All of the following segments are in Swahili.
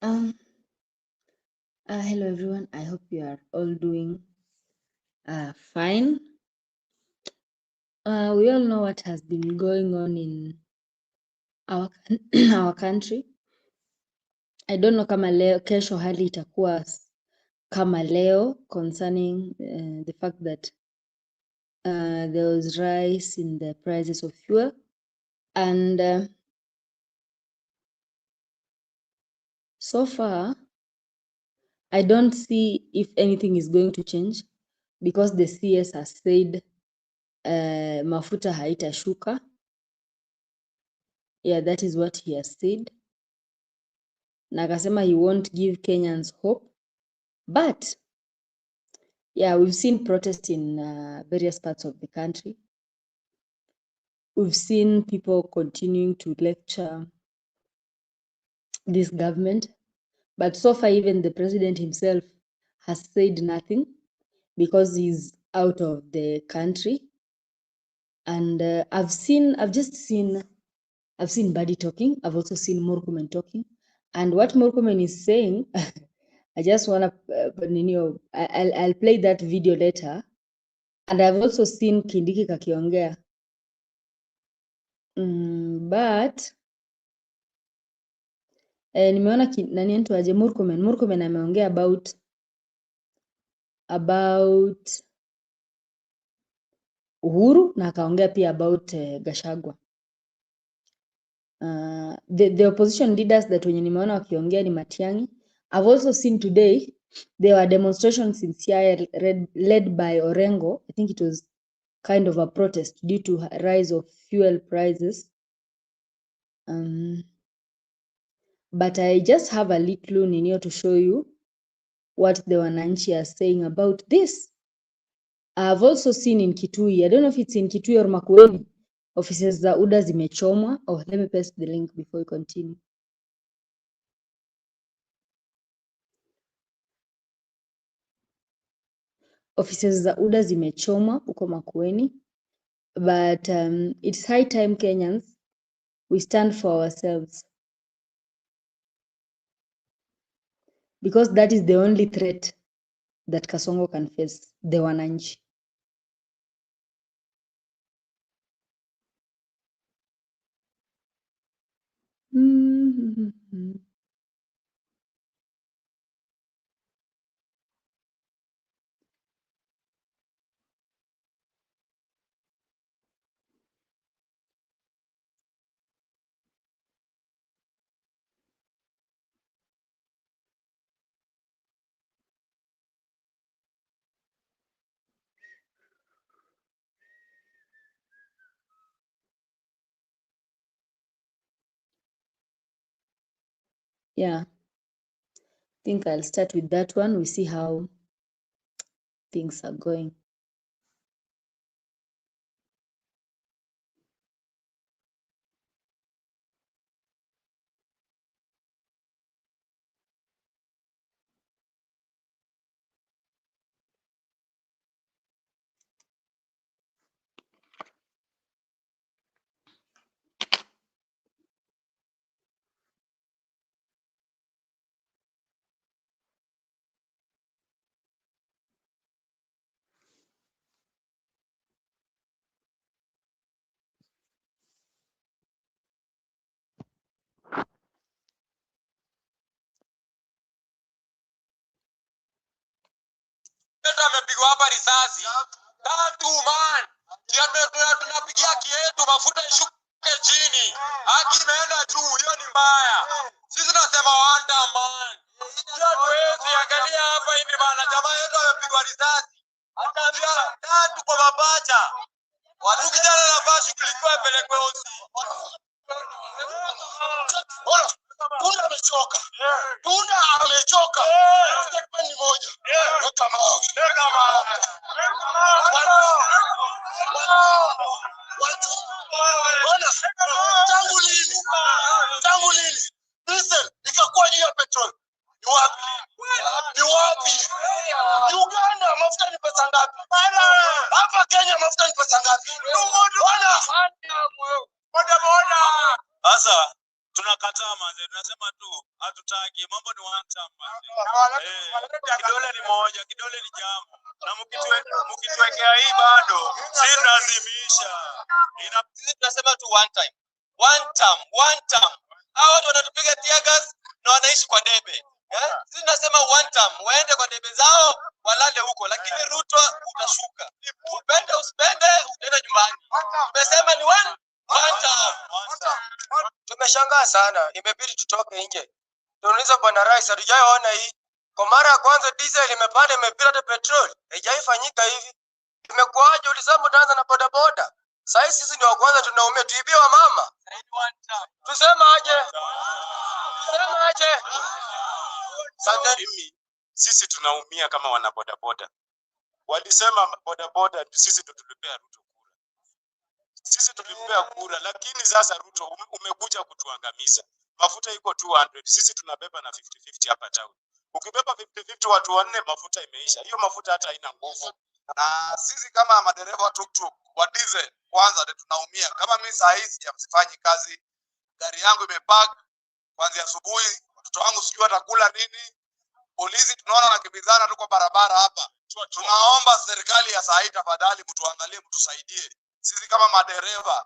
Um, Hello everyone. I hope you are all doing fine. We all know what has been going on in our our country. I don't know kama leo kesho hali itakuwa kama leo concerning the fact that there was rise in the prices of fuel and so far I don't see if anything is going to change because the CS has said mafuta haitashuka. Yeah, that is what he has said. Na akasema he won't give Kenyans hope. But yeah, we've seen protests in various parts of the country. We've seen people continuing to lecture this government. But so far, even the president himself has said nothing because he's out of the country. And I've seen Buddy talking. I've also seen Murkomen talking. And what Murkomen is saying, I just want to, I'll play that video later. And I've also seen Kindiki kakiongea. But nimeona nani mtu aje Murkomen ameongea about Uhuru na akaongea pia about Gachagua. The opposition leaders that wenye nimeona wakiongea ni Matiang'i. I've also seen today there were demonstrations in Siaya led by Orengo. I think it was kind of a protest due to rise of fuel prices. But I just have a little ninio to show you what the wananchi are saying about this. I've also seen in Kitui, I don't know if it's in Kitui or Makueni, offices za UDA zimechomwa. Oh, let me paste the link before we continue. Offices za UDA zimechomwa huko Makueni. But it's high time Kenyans, we stand for ourselves. Because that is the only threat that Kasongo can face, the wananchi. Yeah, I think I'll start with that one. We see how things are going. Amepigwa hapa risasi. Tatu man. Tunapigia kietu mafuta ishuke chini. Haki imeenda juu, hiyo ni mbaya. Sisi tunasema wanda man. Tuwezi angalia hapa hivi bana, jamaa yetu amepigwa risasi. Ataambia tatu kwa mapacha. Watu kijana na bashi kulikuwa pelekwe hosi. Bora, Tunda amechoka. Tunda amechoka. Statement ni moja. Weka mawe. Watu. Bwana, tangu lini? Diesel ikakuwa juu ya petrol. Ni wapi? Ni wapi? Uganda mafuta ni pesa ngapi? Hapa Kenya mafuta ni pesa ngapi? Bwana. Sasa tunakataa manze, tunasema tu hatutaki, mambo ni one time manze. Kidole ni moja, kidole ni jambo, na mkituwekea hii bado si lazimisha. Sisi tunasema tu one time, one time. Hao watu wanatupiga tear gas na wanaishi kwa debe. Sisi tunasema one time, waende kwa debe zao walale huko, lakini Ruto utashuka. Upende usipende utaenda nyumbani. Tumesema ni one time. Tumeshangaa sana, imebidi tutoke nje. Tunauliza bwana rais, hatujaona hii. Kwa mara ya kwanza diesel imepanda, imepita hata petrol. Haijafanyika hivi. Imekuaje? Ulisema utaanza na bodaboda. Sasa sisi ndio wa kwanza tunaumia, tuibie wa mama. Tusema aje? Sisi tunaumia kama wana bodaboda. Walisema bodaboda sisi tutulipea Ruto kura. Sisi tulipea kura, lakini sasa Ruto umekuja kutuangamiza. Mafuta iko 200, sisi tunabeba na 50-50 hapa town. Ukibeba 50-50 watu wanne, mafuta imeisha. Hiyo mafuta hata haina nguvu. Na sisi kama madereva tuktuk wa diesel kwanza tunaumia. Kama mimi saa hizi sifanyi kazi, gari yangu imepark kuanzia asubuhi, watoto wangu sijui watakula nini. Polisi tunaona nakimbizana tu kwa barabara hapa. Tunaomba serikali ya saa hii tafadhali mtuangalie, mtusaidie. Sisi kama madereva,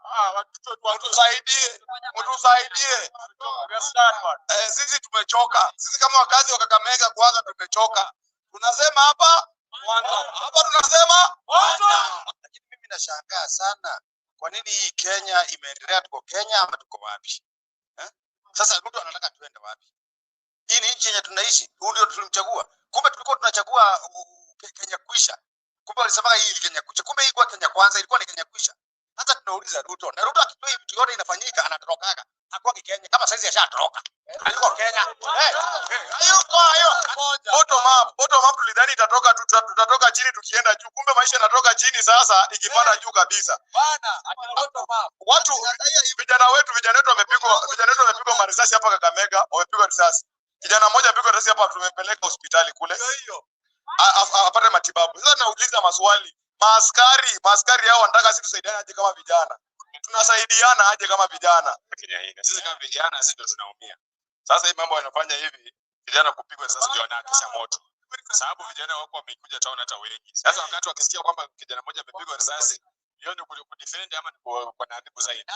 mtusaidie. Sisi tumechoka. Sisi kama wakazi wa Kakamega kwanza tumechoka. Tunasema hapa tunasema. Lakini mimi nashangaa sana. Kwa nini hii Kenya imeendelea? Tuko Kenya ama tuko wapi? Sasa mtu anataka tuende wapi? Hii ni nchi yenye tunaishi. Huyu ndio tulimchagua. Kumbe tulikuwa tunachagua Kenya kuisha. Kumbe walisema hii ni Kenya kuisha. Kumbe hii kwa Kenya kwanza ilikuwa ni Kenya kuisha. Hata tunauliza Ruto. Na Ruto akitoa hivi vitu yote inafanyika anatorokaga. Hakuwa Kenya kama saizi ashatoroka. Aliko Kenya. Bottom up tulidhani itatoka, tutatoka chini tukienda juu. Kumbe maisha yanatoka chini sasa ikipanda juu kabisa. Bana, watu vijana wetu wamepigwa marisasi hapa Kakamega, wamepigwa risasi. Kijana mmoja apigwa risasi hapa, tumepeleka hospitali kule. Apate matibabu. Sasa nauliza maswali. Maaskari hao wanataka sisi tusaidiane aje kama vijana? Tunasaidiana aje kama vijana? Sisi kama vijana sisi ndio tunaumia. Sasa hii mambo yanafanya hivi, vijana kupigwa sasa ndio wanakisha moto. Sababu vijana wako wamekuja town hata wengi. Sasa wakati wakisikia kwamba kijana mmoja amepigwa risasi, hiyo ni kudefend ama ni kwa nadibu zaidi.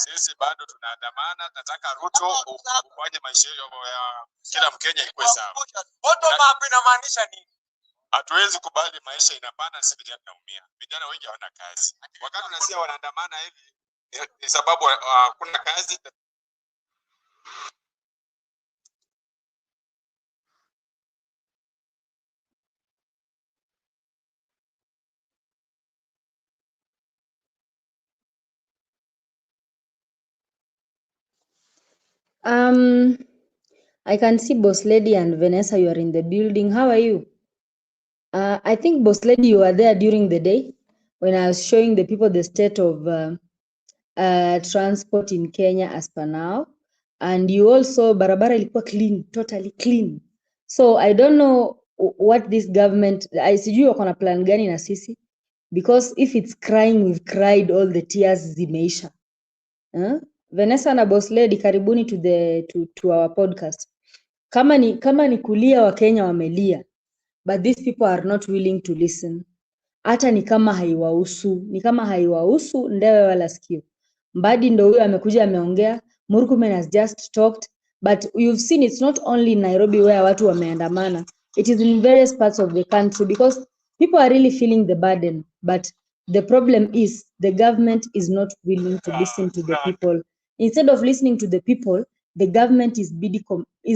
Sisi bado tunaandamana, nataka Ruto ufanye maisha ya kila Mkenya ikuwe sawa. Bottom up inamaanisha nini? Hatuwezi kubali maisha inapanda, sisi vijana tunaumia. Vijana wengi hawana kazi. Wakati unasikia wanaandamana hivi ni sababu kuna kazi. I can see Boss Lady and Vanessa, you are in the building. How are you? I think Boss Lady, you were there during the day when I was showing the people the state of transport in Kenya as per now. And you also, barabara ilikuwa clean, totally clean. So I don't know what this government, sijui wako na plan gani na sisi, because if it's crying, we've cried, all the tears zimeisha. Vanessa na Boss Lady, karibuni to our podcast. Kama ni kulia wa Kenya wamelia, but these people are not willing to listen. Hata ni kama haiwahusu ndewe wala sikio. Mbadi ndo huyo amekuja ameongea, Murkomen has just talked, but you've seen it's not only in Nairobi where watu wameandamana. It is in various parts of the country because people are really feeling the burden, but the problem is the government is not willing to listen to the people. Instead of listening to the people, the government is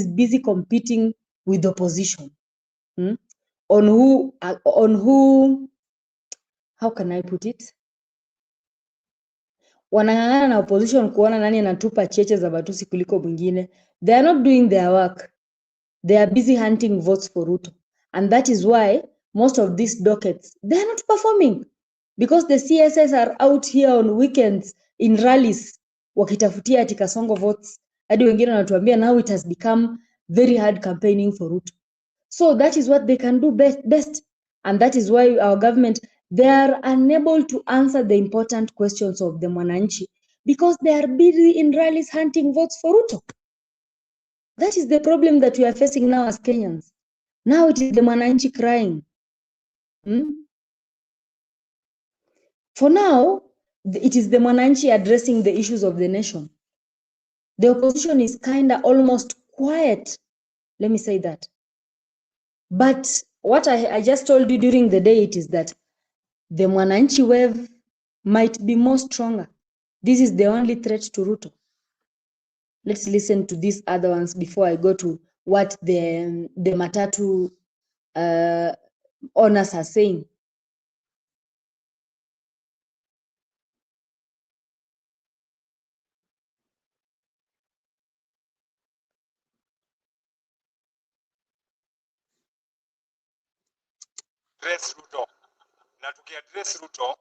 busy competing with the opposition. On who, how can I put it? Wanang'ang'ana na opposition kuona nani anatupa cheche za batusi kuliko mwingine. They are not doing their work. They are busy hunting votes for Ruto. And that is why most of these dockets, they are not performing. Because the CSS are out here on weekends in rallies wakitafutia ati Kasongo votes. Hadi wengine wanatuambia now it has become very hard campaigning for Ruto. So that is what they can do best. And that is why our government, they are unable to answer the important questions of the mwananchi because they are busy in rallies hunting votes for Ruto. That is the problem that we are facing now as Kenyans. Now it is the Mwananchi crying. For now, it is the Mwananchi addressing the issues of the nation. The opposition is kind of almost quiet. Let me say that. But what I just told you during the day, it is that the Mwananchi wave might be more stronger. This is the only threat to Ruto. Let's listen to these other ones before I go to what the Matatu owners are saying. Address Ruto. Na tukiaddress Ruto,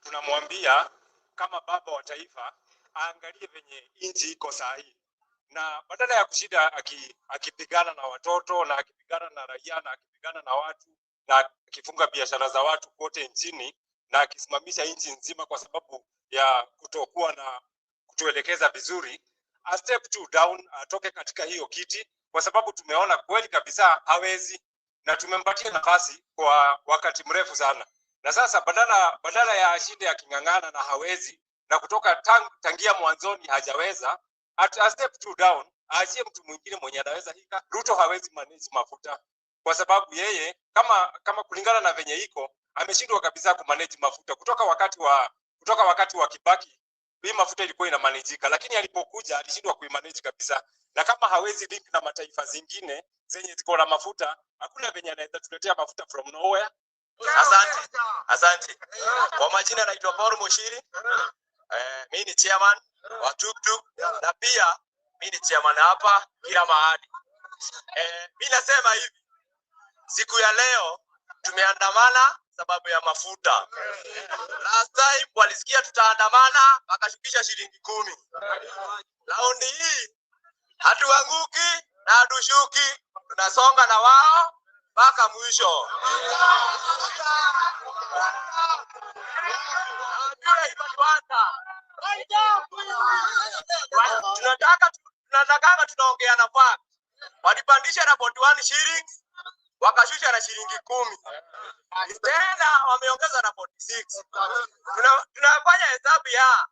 tunamwambia kama baba wa taifa aangalie venye nchi iko sahihi. Na badala ya kushida akipigana na watoto na akipigana na raia na akipigana na watu na akifunga biashara za watu kote nchini na akisimamisha nchi nzima kwa sababu ya kutokuwa na kutuelekeza vizuri, a step 2 down, atoke katika hiyo kiti, kwa sababu tumeona kweli kabisa hawezi, na tumempatia nafasi kwa wakati mrefu sana. Na sasa badala ya shida ya kingangana na hawezi na kutoka tangia mwanzoni hajaweza, a step 2 down, aachie mtu mwingine mwenye anaweza hika. Ruto hawezi manage mafuta kwa sababu yeye kama kulingana na venye iko ameshindwa kabisa kumanage mafuta kutoka wakati wa Kibaki. Hii mafuta ilikuwa inamanagika, lakini alipokuja alishindwa kuimanage kabisa. Na kama hawezi link na mataifa zingine zenye ziko na mafuta, hakuna venye anaweza tuletea mafuta from nowhere. Asante. Kwa majina naitwa Paul Mushiri. Mimi ni chairman wa tuktuk na pia mimi ni chairman hapa kila mahali. Mimi nasema hivi, siku ya leo tumeandamana sababu ya mafuta. Last time walisikia tutaandamana wakashukisha shilingi 10. Raundi hii hatuanguki na hatushuki, tunasonga na wao mpaka mwisho. Tunataka tunaongea na fact. Walipandisha na 41 shillings wakashusha na shilingi 10. Tena wameongeza na 46. Tunafanya hesabu ya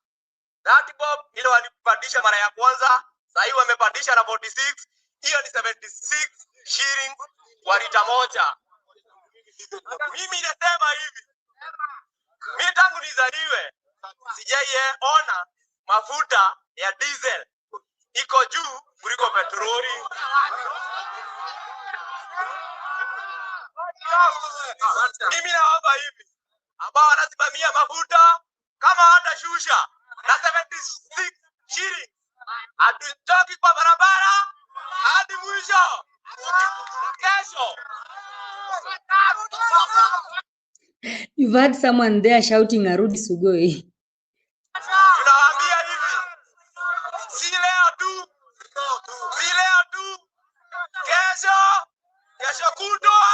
30 bob ile walipandisha mara ya kwanza, sasa hivi wamepandisha na 46. Hiyo ni 76 shillings kwa lita moja. Mimi nasema hivi, mimi tangu nizaliwe sijaiona mafuta ya diesel iko juu kuliko petroli. Mimi naomba hivi, ambao wanasimamia mafuta kama watashusha na 76 shillings, hatutoki kwa barabara hadi mwisho. Kesho. You've had someone there shouting Arudi Sugoi. Tunawaambia hivi, si leo tu, kesho kutwa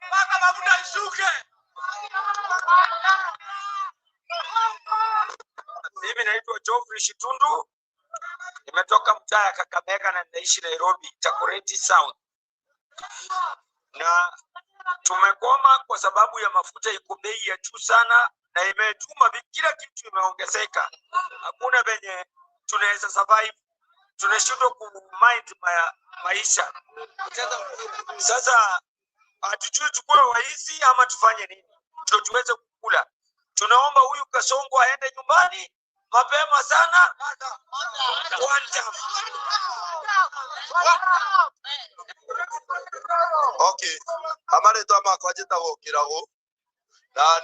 mpaka mafuta ishuke. Mimi naitwa Geoffrey Shitundu, nimetoka mtaa ya Kakamega na naishi Nairobi, Takoreti South. Na tumekoma kwa sababu ya mafuta iko bei ya juu sana na imetuma kila kitu imeongezeka. Hakuna venye tunaweza survive. Tunashindwa kumind maisha. Sasa hatujui tukue waizi ama tufanye nini ndio tuweze kukula. Tunaomba huyu Kasongo aende nyumbani mapema sana. Okay, amare to ama kwa jeta gukirago na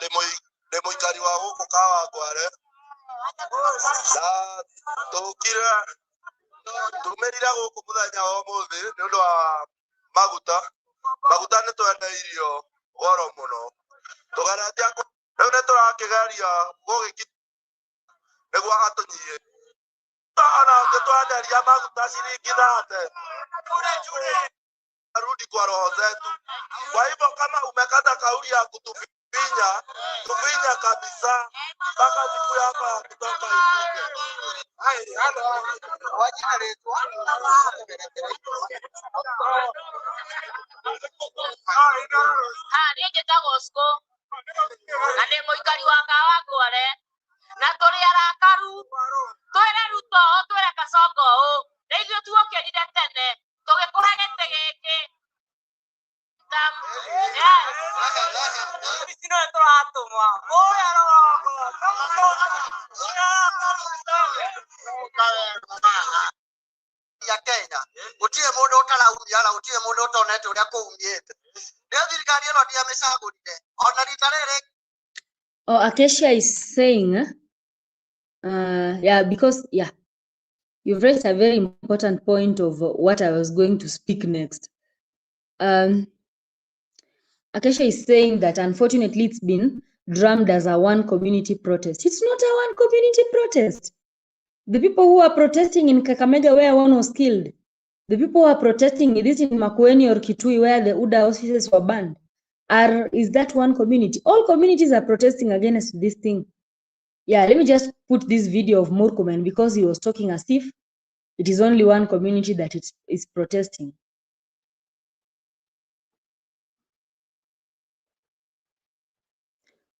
demo ikari wa guko kawa gware na tukira tumerira guko muthanya wa muthi ni undu wa maguta ni twenda irio goro muno tugaratia riu ni turakigeria gugiki niguo atunyie ana tutwanderia maguta ciringi 30 arudi kwa roho zetu. Kwa hivyo kama umekata kauli ya kutufinya kabisa mpaka siku hapa kutoka hivi. ya Kenya utie mundu utaraumia utie mundu utonete uria kuumiete ndio thirikari ino ndia micagurire ona rita riri. Oh, Acacia is saying, yeah, because, yeah, you've raised a very important point of what I was going to speak next. Acacia is saying that unfortunately it's been drummed as a one community protest. It's not a one community protest. The people who are protesting in Kakamega where one was killed, the people who are protesting this in Makueni or Kitui where the UDA offices were burned, is that one community? All communities are protesting against this thing. Yeah, let me just put this video of Murkomen because he was talking as if it is only one community that is protesting.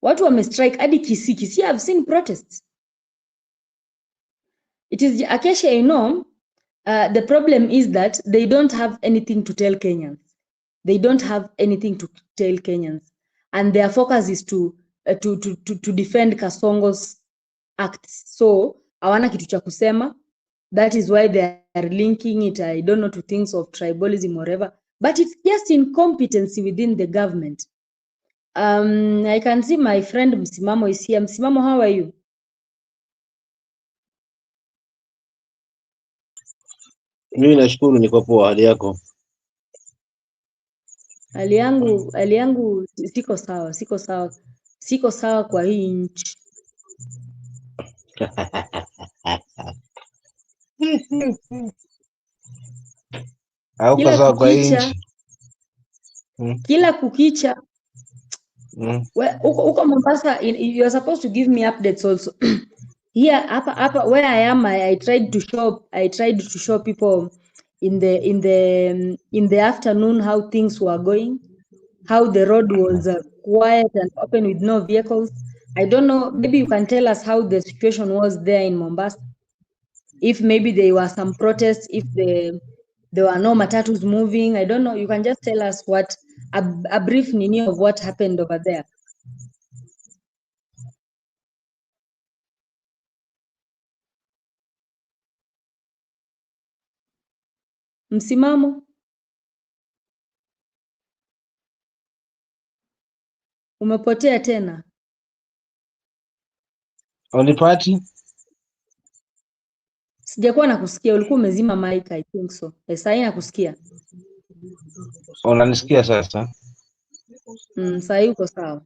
Watu wamestrike hadi Kisii. Kisii, I've seen protests. It is Acacia, you know, the problem is that they don't have anything to tell Kenyans. They don't have anything to tell Kenyans, and their focus is to defend Kasongo's acts. So hawana kitu cha kusema. That is why they are linking it, I don't know, to things of tribalism or whatever, but it's just incompetency within the government. I can see my friend Msimamo is here. Msimamo, how are you? Mimi nashukuru, niko poa. Hali yako? Hali yangu siko sawa kwa hii nchi. Hauko sawa kwa hii nchi? Kila kukicha. Uko Mombasa, you are supposed to give me updates also. Here, hapa where I am, I tried to show people in the afternoon how things were going, how the road was quiet and open with no vehicles. I don't know, maybe you can tell us how the situation was there in Mombasa. If maybe there were some protests, if there were no matatus moving, I don't know. You can just tell us what a brief nini of what happened over there. Msimamo, umepotea tena. Unipati? Sijakuwa nakusikia, ulikuwa umezima mic, I think so. Sasa nakusikia. Unanisikia sasa? Sasa uko sawa.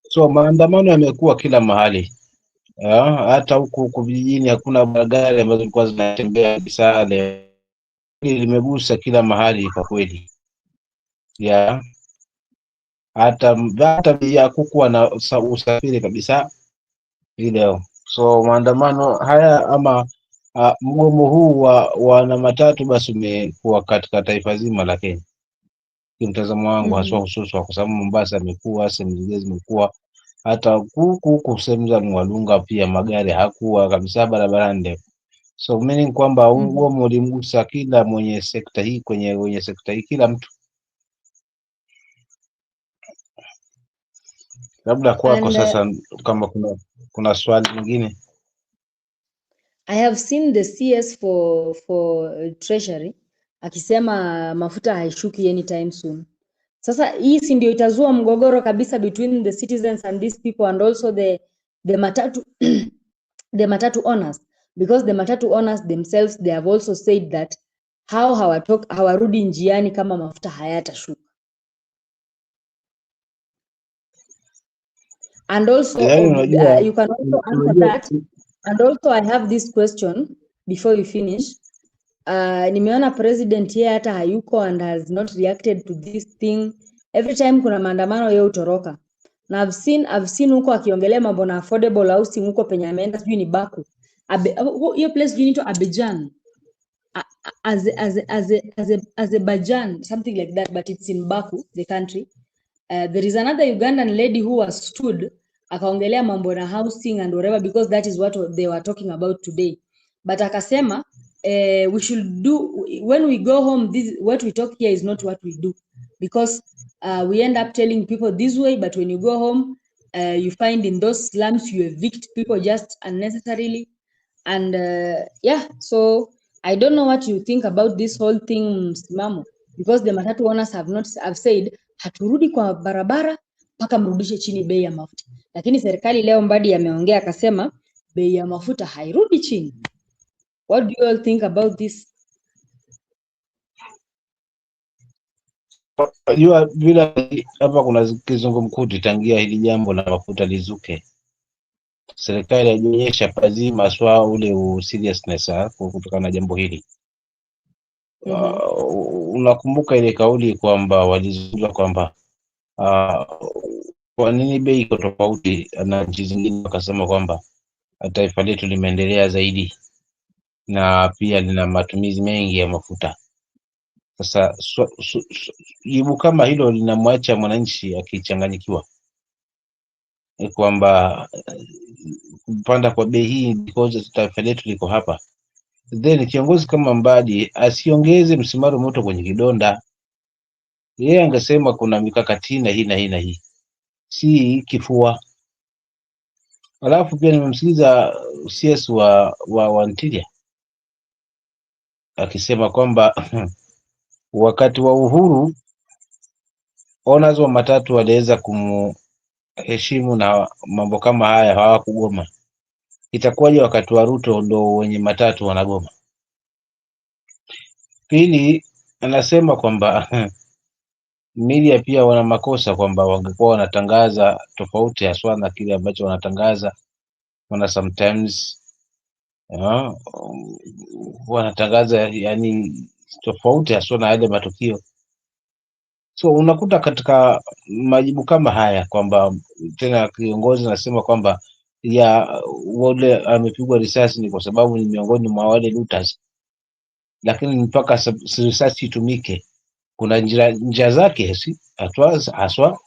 So maandamano yamekuwa kila mahali. Hata huku vijijini hakuna magari ambazo zilikuwa zinatembea kabisa. Limegusa kila mahali kwa kweli. Hata hakukuwa na usafiri kabisa leo. So maandamano haya ama mgomo huu wa na matatu basi umekuwa katika taifa zima la Kenya. Mtazamo wangu haswa hususa kwa sababu Mombasa imekuwa, sehemu zingine zimekuwa, hata huku sehemu za Mwalunga pia magari hakuwa kabisa barabarani. So meaning kwamba mgomo ulimgusa kila mwenye sekta hii, kwenye sekta hii, kila mtu. Labda kwako sasa, kama kuna swali lingine. I have seen the CS for Treasury akisema mafuta haishuki anytime soon. Sasa hii si ndio itazua mgogoro kabisa between the citizens and these people and also the matatu the matatu owners, because the matatu owners themselves, they have also said that hawarudi njiani kama mafuta hayatashuka. And also you can also answer that. And also I have this question before you finish. Nimeona president yeye hata hayuko and has not reacted to this thing. Every time kuna maandamano yeye utoroka. Na I've seen huko akiongelea mambo na affordable housing huko penye ameenda, sijui ni Baku. Your place you need to Abidjan. Azerbaijan, something like that, but it's in Baku, the country. There is another Ugandan lady who was stood akaongelea mambo na housing and whatever, because that is what they were talking about today. But akasema we should do, when we go home, this what we talk here is not what we do, because we end up telling people this way, but when you go home, you find in those slums you evict people just unnecessarily. And yeah, so I don't know what you think about this whole thing, msimamo, because the matatu owners have said haturudi kwa barabara mpaka mrudishe chini bei ya mafuta, lakini serikali leo Mbadi ameongea akasema bei ya mafuta hairudi chini. What do you all think about this? Unajua bila hapa kuna kizungumkuti tangia hili jambo la mafuta lizuke, serikali haijaonyesha pazima swala ule seriousness kutokana na jambo hili. Unakumbuka ile kauli kwamba walizungumza kwamba kwa nini bei iko tofauti na nchi zingine, wakasema kwamba taifa letu limeendelea zaidi na pia lina matumizi mengi ya mafuta. Sasa jibu kama hilo linamwacha mwananchi akichanganyikiwa, kwamba kupanda kwa bei hii because taifa letu liko hapa. Then kiongozi kama Mbadi asiongeze msimaro moto kwenye kidonda. Yeye angesema kuna mikakati na hii na hii na hii, si kifua. Alafu pia nimemsikiza CS wa Ntilia akisema kwamba wakati wa Uhuru owners wa matatu waliweza kumheshimu na mambo kama haya hawakugoma. Itakuwaje wakati wa Ruto ndo wenye matatu wanagoma? Pili, anasema kwamba media pia wana makosa, kwamba wangekuwa wanatangaza tofauti haswa na kile ambacho wanatangaza. Wana sometimes wanatangaza yani tofauti haswa na yale matukio. So unakuta katika majibu kama haya kwamba tena kiongozi anasema kwamba ya wale amepigwa risasi ni kwa sababu ni miongoni mwa wale looters, lakini mpaka risasi itumike kuna njia zake haswa.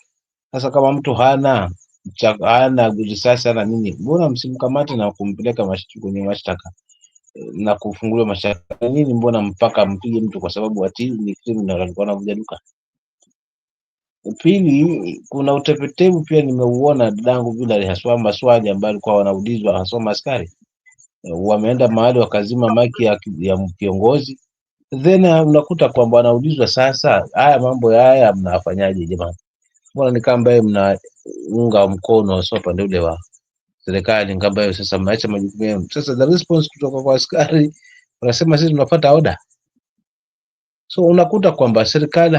Sasa kama mtu hana risasi hana nini, mbona msimkamate na kumpeleka kwenye mashtaka na kufunguliwa mashtaka nini? Mbona mpaka mpige mtu kwa sababu ati ni criminal alikuwa anavuja duka? Pili, kuna utepetevu pia nimeuona dadangu, bila haswa maswali ambayo alikuwa wanaulizwa haswa askari wameenda mahali wakazima maki ya kiongozi, then unakuta kwamba wanaulizwa, sasa haya mambo haya mnafanyaje jamani? Mbona ni kama ambaye mnaunga mkono sio pande ule wa serikali, kama ambaye sasa mnaacha majukumu yenu. Sasa the response kutoka kwa askari wanasema sisi tunapata order. So unakuta kwamba serikali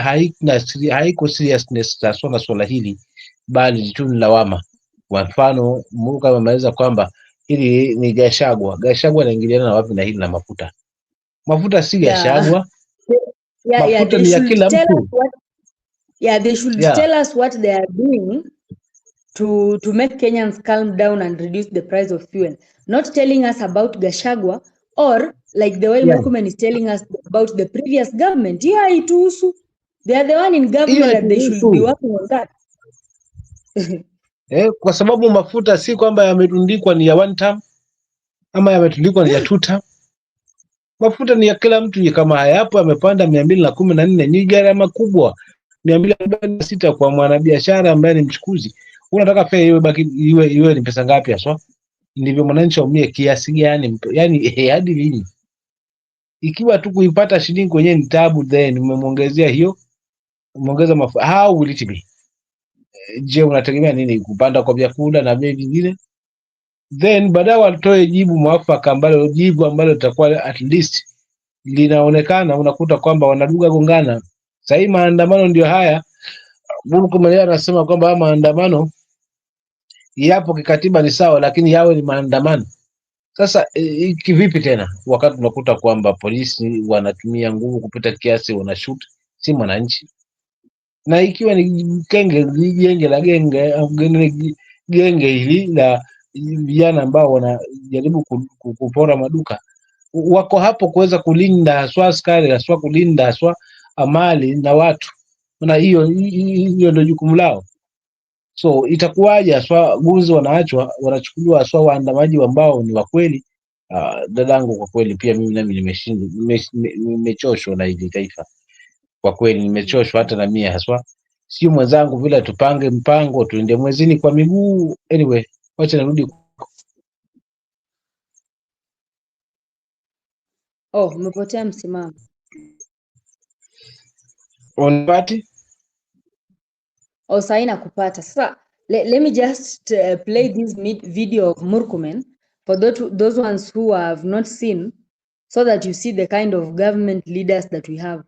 haiko seriousness na swala hili, bali tu ni lawama. Kwa mfano Mungu amemaliza kwamba hili ni Gachagua anaingiliana na wapi na hili na mafuta? Mafuta si Gachagua. Mafuta ni ya kila mtu. They should tell us what they are doing to make Kenyans calm down and reduce the price of fuel, not telling us about Gachagua or like the way Murkomen is telling us about the previous government. Ituhusu. They are the one in government and they should be working on that. Kwa sababu mafuta si kwamba yametundikwa ni ya one term ama yametundikwa ni ya two term. Mafuta ni ya kila mtu. Kama hayapo yamepanda 214, ni gharama kubwa. 246 kwa mwanabiashara ambaye ni mchukuzi. Unataka fare iwe ni pesa ngapi haswa? Ndivyo mwananchi aumie kiasi gani? Yani hadi lini? Ikiwa tu kuipata shilingi kwenye ni tabu, then umemwongezea hiyo, umeongeza mafuta. How will it be? Je, unategemea nini? Kupanda kwa vyakula na bei vingine? Then baadaye watoe jibu mwafaka ambalo litakuwa at least linaonekana. Unakuta kwamba wanaduga gongana. Sasa hii maandamano ndio haya. Murkomen anasema kwamba maandamano yapo kikatiba ni sawa, lakini yawe ni maandamano. Sasa kivipi tena wakati unakuta kwamba polisi wanatumia nguvu kupita kiasi, wanashoot si mwananchi? Na ikiwa ni genge hili vijana ambao wanajaribu kupora maduka wako hapo kuweza kulinda haswa askari, haswa kulinda haswa amali na watu, na hiyo ndio jukumu lao. So itakuwaje haswa guzi wanaachwa, wanachukuliwa haswa waandamaji ambao ni wa kweli? Dadangu, kwa kweli pia mimi nami nimechoshwa na hili taifa. Kwa kweli nimechoshwa hata na mimi haswa. Sio mwenzangu vile tupange mpango tuende mwezini kwa miguu. Anyway, wacha narudi. Oh, umepotea msimamo. On party? Oh, sahi nakupata. Sasa let me just play this video of Murkomen for those ones who have not seen, so that you see the kind of government leaders that we have.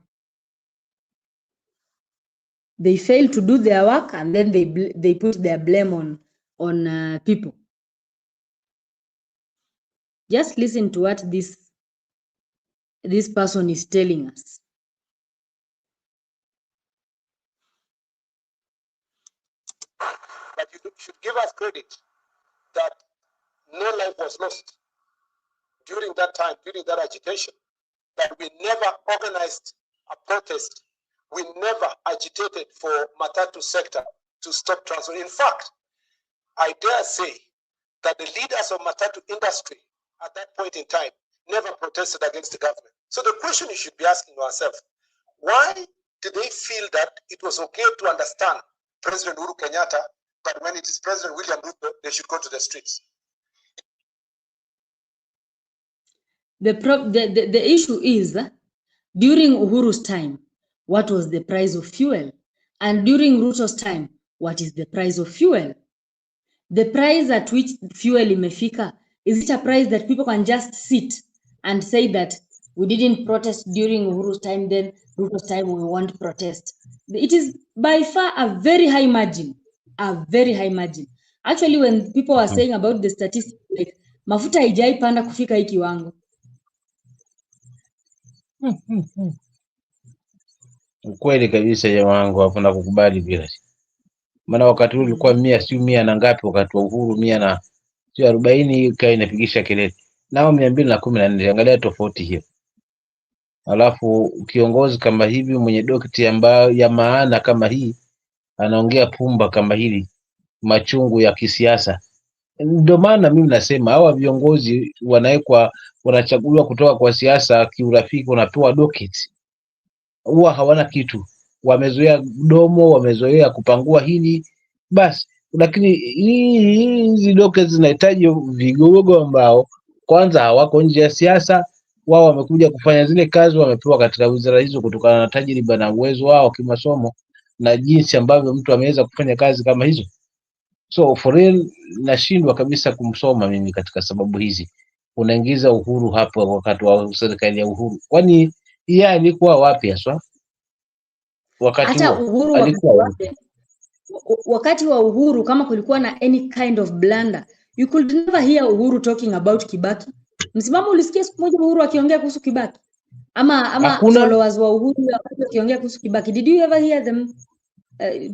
They fail to do their work, and then they put their blame on people. Just listen to what this person is telling us. But you should give us credit that no life was lost during that time, during that agitation, that we never organized a protest. We never agitated for Matatu sector to stop transport. In fact, I dare say that the leaders of Matatu industry at that point in time never protested against the government. So the question you should be asking yourself, why did they feel that it was okay to understand President Uhuru Kenyatta, but when it is President William Ruto, they should go to the streets? The issue is, during Uhuru's time, what was the price of fuel? And during Ruto's time, what is the price of fuel? The price at which fuel imefika, is it a price that people can just sit and say that we didn't protest during Uhuru's time, then Ruto's time we won't protest? It is by far a very high margin, a very high margin. Actually, when people are saying about the statistics, like mafuta haijai panda kufika hii kiwango. Ukweli kabisa jamaa wangu, hapo na kukubali bila. Maana wakati ule ulikuwa 100, si 100 na ngapi wakati wa Uhuru, 100 na sio 40 kai inapigisha kelele. Nao 214, angalia tofauti hiyo. Alafu kiongozi kama hivi mwenye dokti ambayo ya maana kama hii anaongea pumba kama hili, machungu ya kisiasa. Ndio maana mimi nasema hawa viongozi wanachaguliwa kutoka kwa siasa kiurafiki, wanapewa docket, huwa hawana kitu, wamezoea domo, wamezoea kupangua hili basi. Lakini hizi docket zinahitaji vigogo ambao kwanza hawako nje ya siasa, wao wamekuja kufanya zile kazi, wamepewa katika wizara hizo kutokana na tajriba na uwezo wao kimasomo na jinsi ambavyo mtu ameweza kufanya kazi kama hizo. So for real nashindwa kabisa kumsoma mimi katika sababu hizi. Unaingiza Uhuru hapo wakati wa serikali ya Uhuru, kwani yeye alikuwa wapi haswa wakati Hata huo? Uhuru Alikuwa wapi? wakati wa Uhuru, kama kulikuwa na any kind of blunder, you could never hear Uhuru talking about Kibaki. Msimamo ulisikia siku moja Uhuru akiongea kuhusu Kibaki? Ama Hakuna. Followers wa Uhuru wakiongea kuhusu Kibaki? Did you ever hear them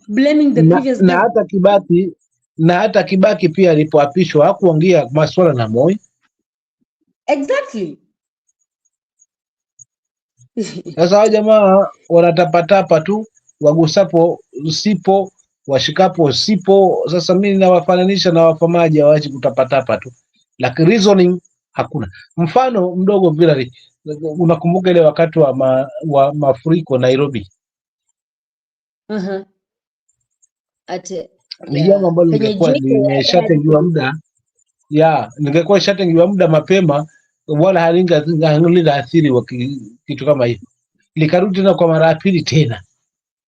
blaming the previous government? Na hata Kibaki pia alipoapishwa hakuongea masuala na Moi. Exactly. Sasa hao jamaa wanatapatapa tu, wagusapo usipo, washikapo usipo. Sasa mimi nawafananisha na wafamaji, hawaachi kutapatapa tu, lakini reasoning hakuna. Mfano mdogo vile, unakumbuka ile wakati wa mafuriko Nairobi? Ni jambo ambalo lingekuwa limeshatengiwa muda, ningekuwa ishatengiwa muda mapema, wala halingaathiri kitu kama hiyo. Likarudi tena kwa mara ya pili tena,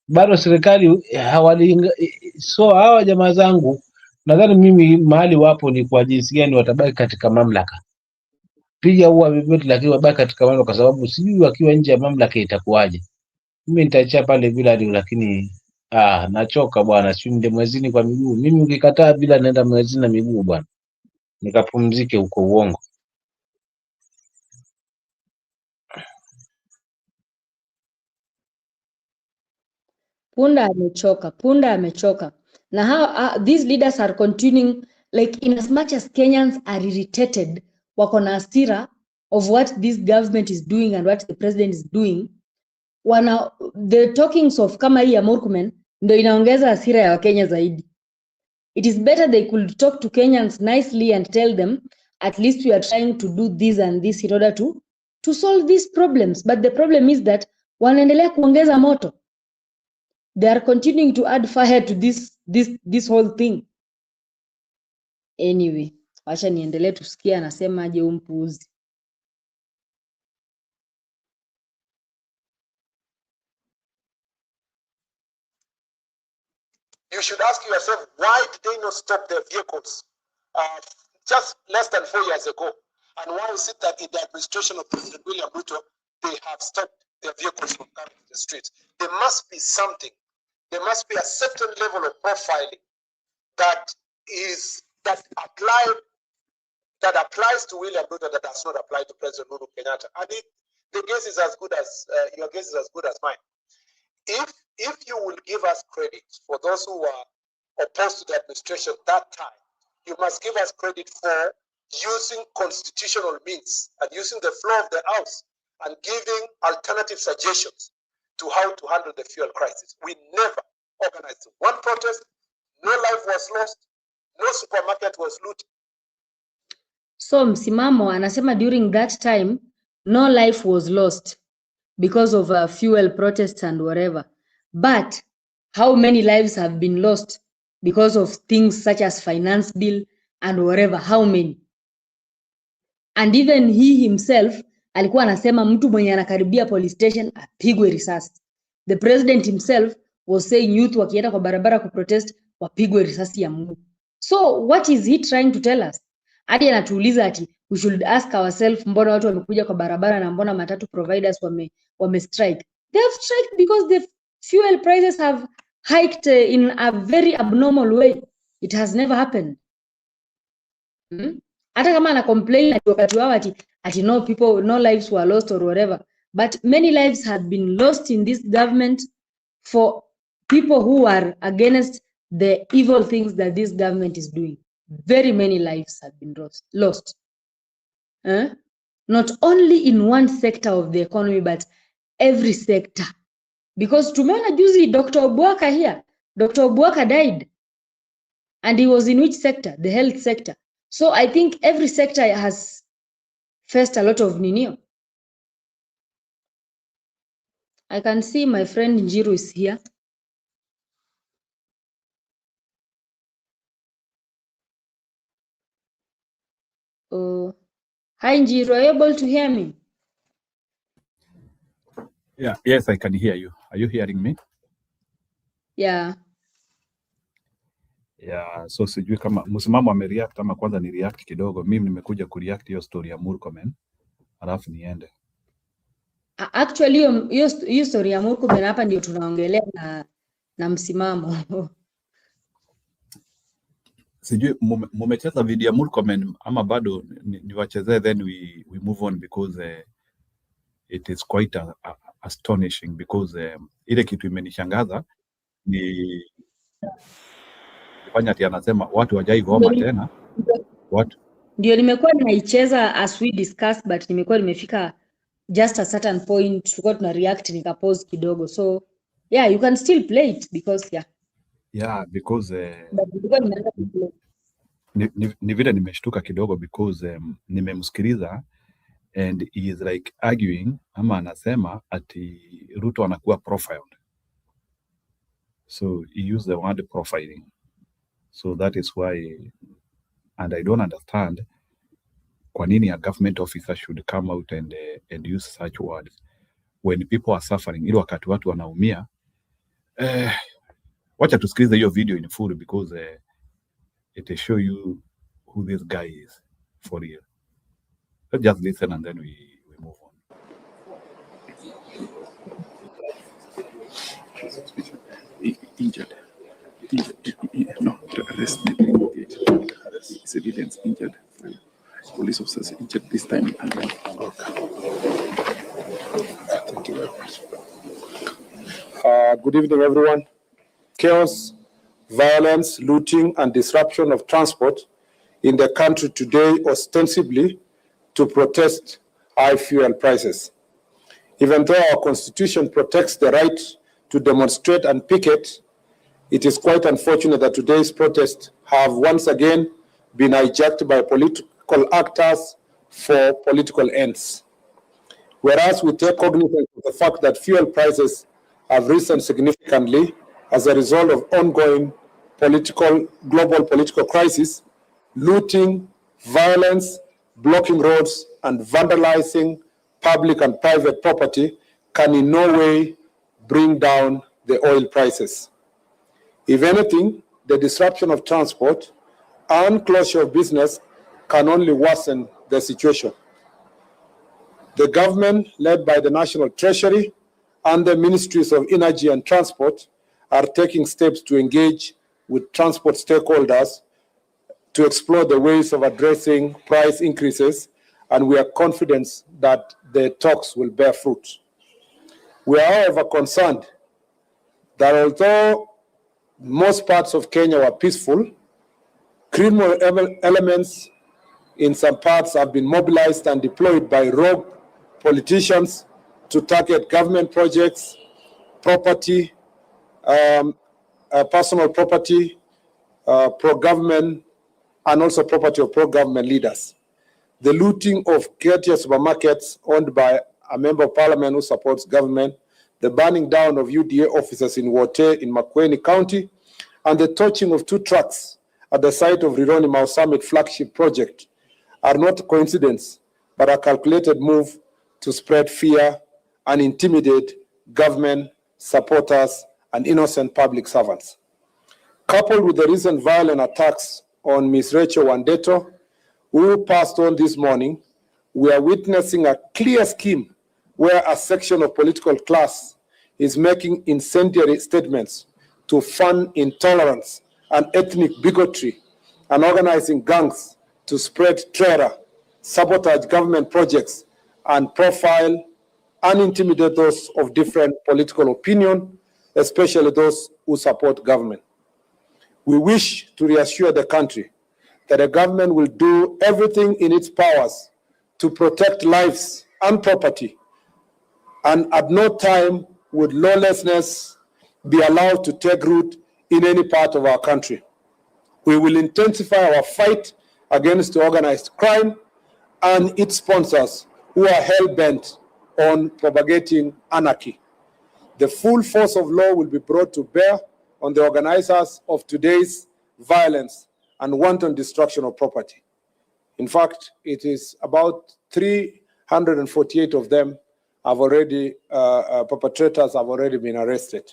bado serikali hawali. So hawa jamaa zangu, nadhani mimi mahali wapo ni kwa jinsi gani watabaki katika mamlaka, piga huwa vyovyote, lakini wabaki katika mamlaka, kwa sababu sijui wakiwa nje ya mamlaka itakuwaje. Mimi nitaachia pale vile hadi, lakini nachoka bwana, si ndio mwezini kwa miguu. Mimi ukikataa bila naenda mwezini na miguu bwana, nikapumzike huko. Uongo. Punda amechoka. Na how these leaders are continuing like in as much as Kenyans are irritated, wako na hasira of what this government is doing and what the president is doing, the talkings of kama hii ya Murkomen ndio inaongeza hasira ya Wakenya zaidi. It is better they could talk to Kenyans nicely and tell them, at least we are trying to do this and this in order to solve these problems. But the problem is that wanaendelea kuongeza moto. They are continuing to add fire to this whole thing. Anyway, wacha niendelee tusikia anasema aje umpuuzi. You should ask yourself, why did they not stop their vehicles just less than 4 years ago? And why is it that in the administration of President William Ruto, they have stopped their vehicles from coming to the streets? There must be something. There must be a certain level of profiling that applies to William Ruto that does not apply to President Uhuru Kenyatta. And the guess is as good as your guess is as good as mine. If you will give us credit for those who were opposed to the administration that time, you must give us credit for using constitutional means and using the floor of the House and giving alternative suggestions to how to handle the fuel crisis. We never organized one protest, no life was lost, no supermarket was looted. So msimamo anasema during that time, no life was lost because of fuel protests and whatever. But how many lives have been lost because of things such as finance bill and whatever? How many? And even he himself alikuwa anasema mtu mwenye anakaribia police station apigwe risasi. The president himself was saying youth wakienda kwa barabara kuprotest wapigwe risasi ya Mungu. So what is he trying to tell us? Hadi anatuuliza ati we should ask ourselves, mbona watu wamekuja kwa barabara na mbona matatu providers wame strike? They have striked because the fuel prices have hiked in a very abnormal way. It has never happened. Hata kama ana complain ati wakati wao ati no lives were lost or whatever, but many lives have been lost in this government for people who are against the evil things that this government is doing. Very many lives have been lost. Not only in one sector of the economy, but every sector. Because tumeona juzi Dr. Obuaka here. Dr. Obuaka died. And he was in which sector? The health sector. So I think every sector has faced a lot of ninio. I can see my friend Njiru is here. Oh, hi Njiru, are you able to hear me? Yeah, yes, I can hear you. Are you hearing me? Yeah. Yeah, so sijui kama msimamo amereact ama kwanza ni react kidogo. Mimi nimekuja kureact hiyo story ya Murkomen. Alafu niende. Actually hiyo story ya Murkomen hapa ndio tunaongelea na msimamo. Sijui mumecheza video ya Murkomen ama bado niwachezee then we move on because it is quite astonishing because ile kitu imenishangaza ni fanya ati anasema watu wajai goma tena. What? Ndio nimekuwa naicheza as we discussed, but nimekuwa nimefika just a certain point tulikuwa tuna react nikapause kidogo. So yeah, you can still play it because Yeah, because ni vile nimeshtuka kidogo because nimemsikiliza and he is like arguing ama anasema ati Ruto anakuwa profiled. So he used the word profiling. So that is why, and I don't understand kwa nini a government officer should come out and use such words when people are suffering, ili wakati watu wanaumia. Wacha tusikilize hiyo video in full because it will show you who this guy is for real. Let's just listen and then we move on. Injured. No, arrest civilians injured. Police officers injured this time. Okay. Thank you very much. Good evening, everyone. Chaos, violence, looting, and disruption of transport in the country today ostensibly to protest high fuel prices. Even though our constitution protects the right to demonstrate and picket, it is quite unfortunate that today's protests have once again been hijacked by political actors for political ends. Whereas we take cognizance of the fact that fuel prices have risen significantly as a result of ongoing global political crisis, looting, violence, blocking roads, and vandalizing public and private property can in no way bring down the oil prices. If anything, the disruption of transport and closure of business can only worsen the situation. The government, led by the National Treasury and the Ministries of Energy and Transport, are taking steps to engage with transport stakeholders to explore the ways of addressing price increases, and we are confident that the talks will bear fruit. We are, however, concerned that although most parts of Kenya were peaceful, criminal elements in some parts have been mobilized and deployed by rogue politicians to target government projects, property, personal property, pro-government, and also property of pro-government leaders. The looting of courteous supermarkets owned by a member of parliament who supports government, the burning down of UDA offices in Wote in Makueni County, and the torching of 2 trucks at the site of Rironi Mau Summit flagship project are not coincidence, but a calculated move to spread fear and intimidate government supporters and innocent public servants. Coupled with the recent violent attacks on Ms. Rachel Wandeto, who passed on this morning, we are witnessing a clear scheme where a section of political class is making incendiary statements to fund intolerance and ethnic bigotry and organizing gangs to spread terror, sabotage government projects, and profile and intimidate those of different political opinion, especially those who support government. We wish to reassure the country that the government will do everything in its powers to protect lives and property, and at no time would lawlessness be allowed to take root in any part of our country. We will intensify our fight against organized crime and its sponsors who are hell-bent on propagating anarchy. The full force of law will be brought to bear on the organizers of today's violence and wanton destruction of property. In fact, it is about 348 of them have already, perpetrators have already been arrested.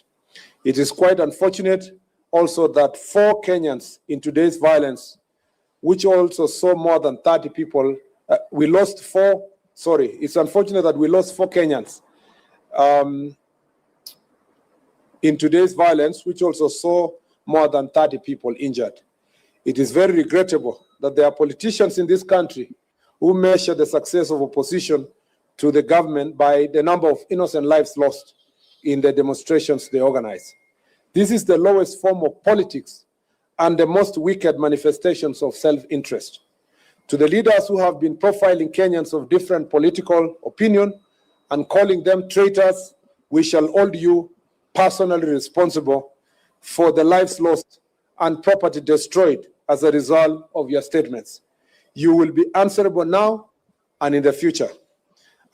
It is quite unfortunate also that 4 Kenyans in today's violence, which also saw more than 30 people, it's unfortunate that we lost 4 Kenyans in today's violence, which also saw more than 30 people injured. It is very regrettable that there are politicians in this country who measure the success of opposition to the government by the number of innocent lives lost in the demonstrations they organize. This is the lowest form of politics and the most wicked manifestations of self-interest. To the leaders who have been profiling Kenyans of different political opinion and calling them traitors, we shall hold you personally responsible for the lives lost and property destroyed as a result of your statements. You will be answerable now and in the future.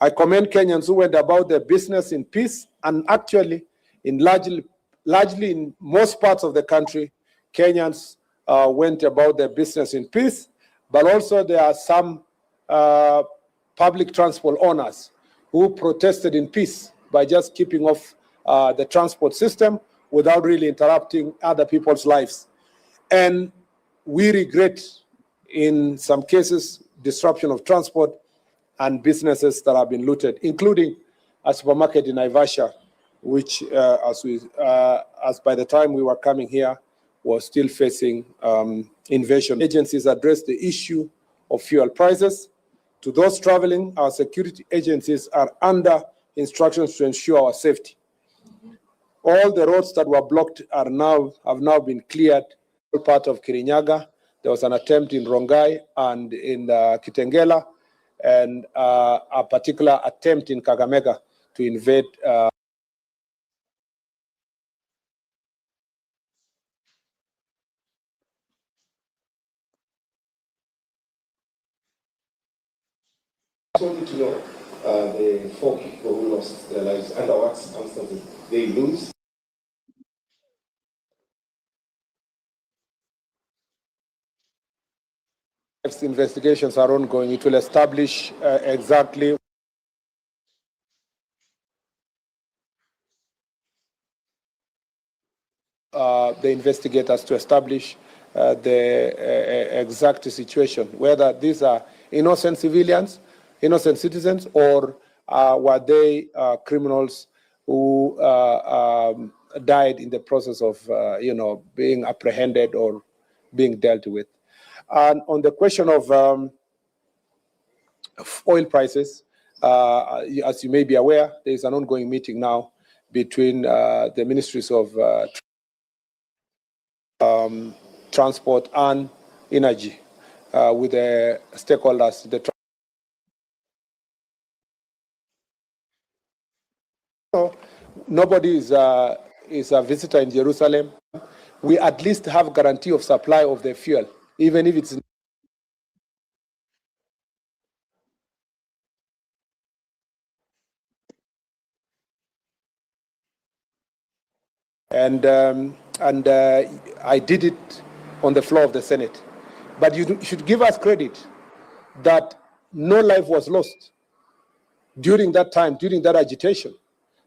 I commend Kenyans who went about their business in peace, and actually, in largely in most parts of the country, Kenyans went about their business in peace, but also there are some public transport owners who protested in peace by just keeping off the transport system without really interrupting other people's lives. And we regret, in some cases, disruption of transport and businesses that have been looted, including a supermarket in Naivasha, which, as by the time we were coming here, was still facing invasion. Agencies address the issue of fuel prices. To those traveling, our security agencies are under instructions to ensure our safety. All the roads that were blocked have now been cleared, all part of Kirinyaga, There was an attempt in Rongai and in Kitengela, and a particular attempt in Kakamega to invade I want to know the 4 people who lost their lives, under what circumstances they lose. Investigations are ongoing. It will establish exactly the investigators to establish the exact situation, whether these are innocent civilians, innocent citizens, or were they criminals who died in the process of, being apprehended or being dealt with. And on the question of oil prices, as you may be aware, there is an ongoing meeting now between the ministries of transport and energy with the stakeholders. Nobody is a visitor in Jerusalem. We at least have guarantee of supply of the fuel, even if it's and I did it on the floor of the Senate. But you should give us credit that no life was lost during that time, during that agitation,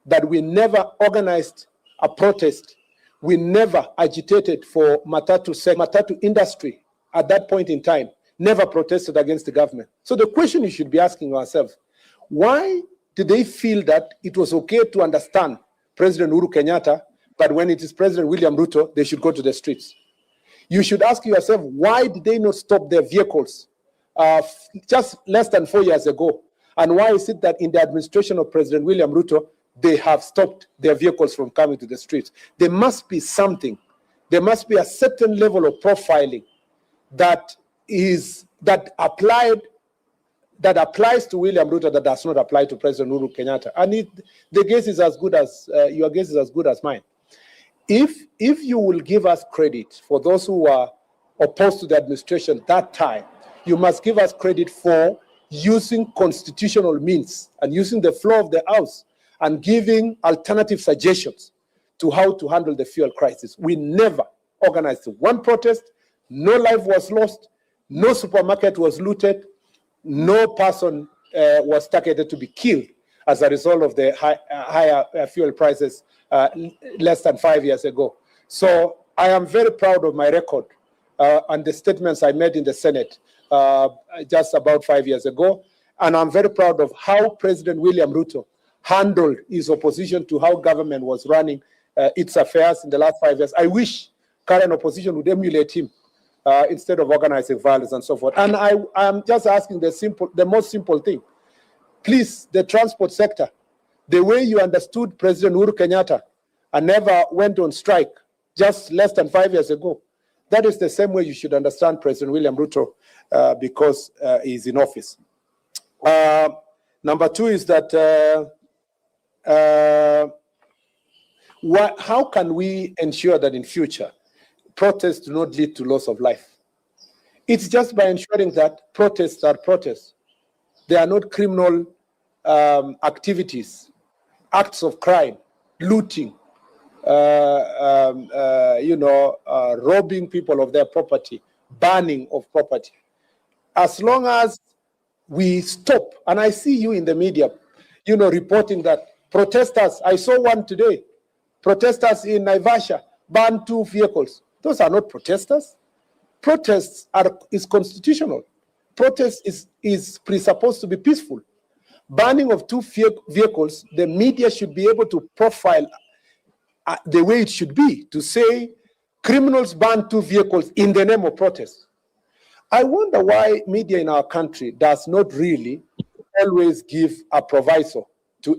that we never organized a protest. We never agitated for Matatu industry at that point in time, never protested against the government. So the question you should be asking ourselves, why did they feel that it was okay to understand President Uhuru Kenyatta, but when it is President William Ruto, they should go to the streets? You should ask yourself, why did they not stop their vehicles just less than 4 years ago? And why is it that in the administration of President William Ruto, they have stopped their vehicles from coming to the streets? There must be something. There must be a certain level of profiling that applies to William Ruto that does not apply to President Uhuru Kenyatta. And the guess is as good as your guess is as good as mine. If you will give us credit for those who were opposed to the administration that time, you must give us credit for using constitutional means and using the floor of the House and giving alternative suggestions to how to handle the fuel crisis. We never organized one protest, no life was lost, no supermarket was looted, no person was targeted to be killed as a result of the higher fuel prices less than 5 years ago. So I am very proud of my record and the statements I made in the Senate just about 5 years ago. And I'm very proud of how President William Ruto handled his opposition to how government was running its affairs in the last 5 years. I wish current opposition would emulate him instead of organizing violence and so forth. And I'm just asking the most simple thing. Please, the transport sector, the way you understood President Uhuru Kenyatta and never went on strike just less than 5 years ago, that is the same way you should understand President William Ruto because he's in office. Number two is that how can we ensure that in future protests do not lead to loss of life? It's just by ensuring that protests are protests. They are not criminal activities, acts of crime, looting, robbing people of their property, burning of property. As long as we stop, and I see you in the media, reporting that protesters, I saw one today, protesters in Naivasha burned 2 vehicles. Those are not protesters. Protests is constitutional. Protest is presupposed to be peaceful. Burning of 2 vehicles, the media should be able to profile the way it should be, to say criminals burn 2 vehicles in the name of protest. I wonder why media in our country does not really always give a proviso to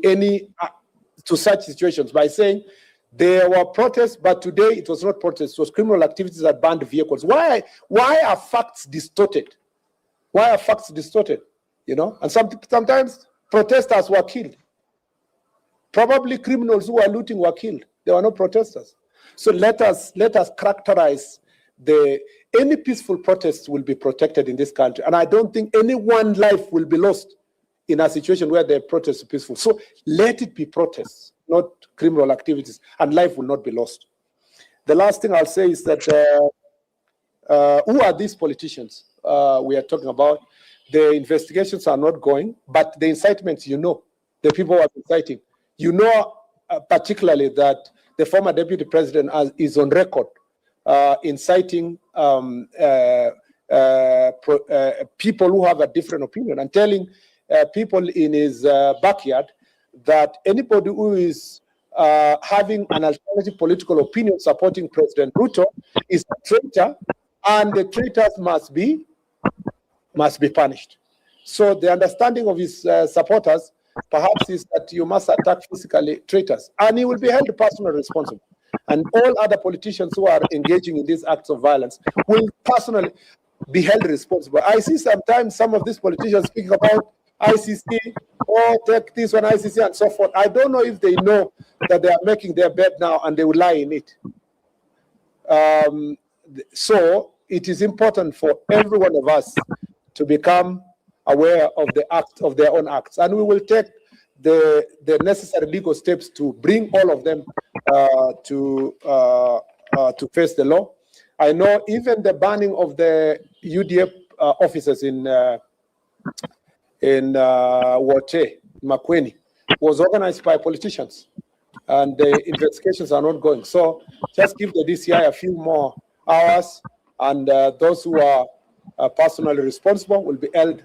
such situations by saying There were protests, but today it was not protests. It was criminal activities that banned vehicles. Why are facts distorted? Why are facts distorted? You know, and sometimes protesters were killed. Probably criminals who were looting were killed. There were no protesters. So let us characterize any peaceful protests will be protected in this country. And I don't think any one life will be lost in a situation where the protests are peaceful. So let it be protests, not criminal activities, and life will not be lost. The last thing I'll say is that who are these politicians we are talking about? The investigations are not going, but the incitements, you know, the people who are inciting, you know, particularly that the former deputy president is on record inciting people who have a different opinion and telling people in his backyard that anybody who is having an alternative political opinion supporting President Ruto is a traitor, and the traitors must be punished. So the understanding of his supporters perhaps is that you must attack physically traitors, and he will be held personally responsible. And all other politicians who are engaging in these acts of violence will personally be held responsible. I see sometimes some of these politicians speaking about ICC, or take this one ICC and so forth. I don't know if they know that they are making their bed now and they will lie in it. So it is important for every one of us to become aware of the act of their own acts, and we will take the necessary legal steps to bring all of them to face the law. I know even the banning of the UDF officers in Wote, Makweni, was organized by politicians, and the investigations are not going. So just give the DCI a few more hours, and those who are personally responsible will be held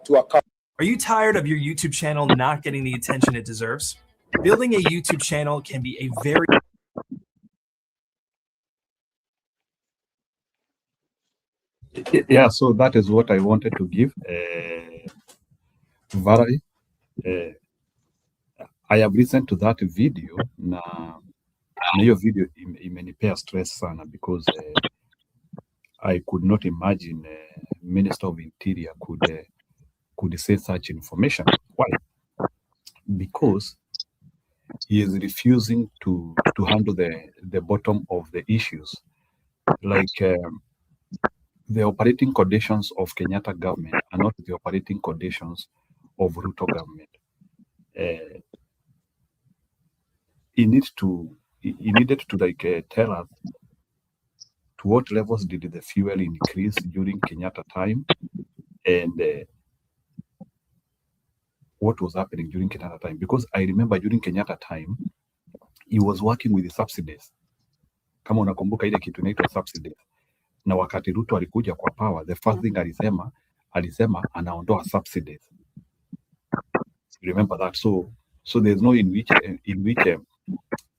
to account. Are you tired of your YouTube channel not getting the attention it deserves? Building a YouTube channel can be a very... Yeah, so that is what I wanted to give. Varai, I have listened to that video. Na hiyo video imenipea stress sana because I could not imagine Minister of Interior could say such information. Why? Because he is refusing to handle the bottom of the issues, like the operating conditions of Kenyatta government are not the operating conditions of Ruto government. He needed to like tell us to what levels did the fuel increase during Kenyatta time, and what was happening during Kenyatta time. Because I remember during Kenyatta time, he was working with the subsidies. Kama unakumbuka ile kitu inaitwa subsidies. Na wakati Ruto alikuja kwa power, the first thing alisema anaondoa subsidies. Remember that? So there's no in which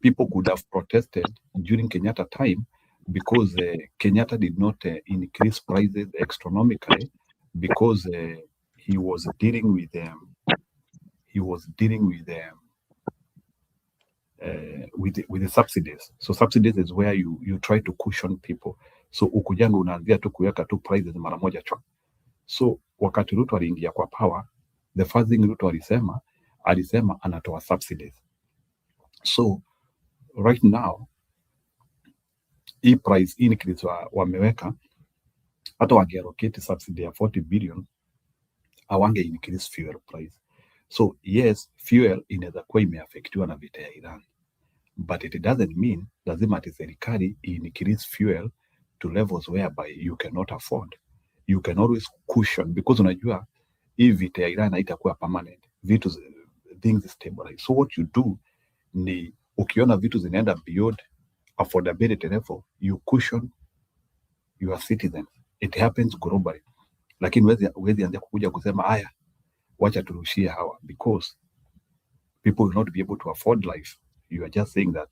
people could have protested during Kenyatta time, because Kenyatta did not increase prices astronomically, because he was dealing with the subsidies. So subsidies is where you try to cushion people. So ukujanga unaanzia tu kuweka tu prices mara moja chwa. So wakati Ruto aliingia kwa power, the first thing Ruto alisema anatoa subsidies. So right now, hii price increase wameweka, hata wangeallocate subsidy ya 40 billion, awange increase fuel price. So yes, fuel inaweza kuwa imeaffectiwa na vita ya Iran, but it doesn't mean lazima ati serikali increase fuel to levels whereby you cannot afford. You can always cushion, because unajua hii vita ya Iran haitakuwa permanent, things stabilize. So what you do ni ukiona vitu zinaenda beyond affordability level, you cushion your citizens. It happens globally, lakini huwezi anza kukuja kusema haya wacha turushie hawa, because people will not be able to afford life. You are just saying that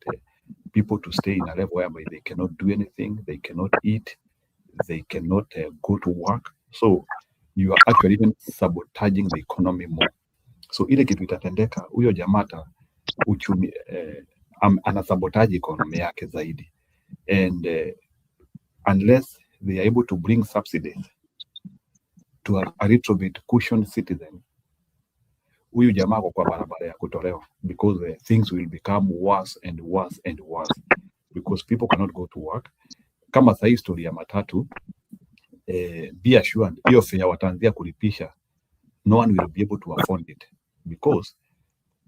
people to stay in a level whereby they cannot do anything, they cannot eat, they cannot go to work. So you are actually even sabotaging the economy more. So ile kitu itatendeka, huyo jamaa uchumi anasabotage economy yake zaidi, and unless they are able to bring subsidies to a little bit cushion citizen, huyu jamaa kwa barabara ya kutolewa, because things will become worse and worse and worse, because people cannot go to work. Kama saa historia ya matatu, be assured hiyo fare wataanzia kulipisha, no one will be able to afford it, because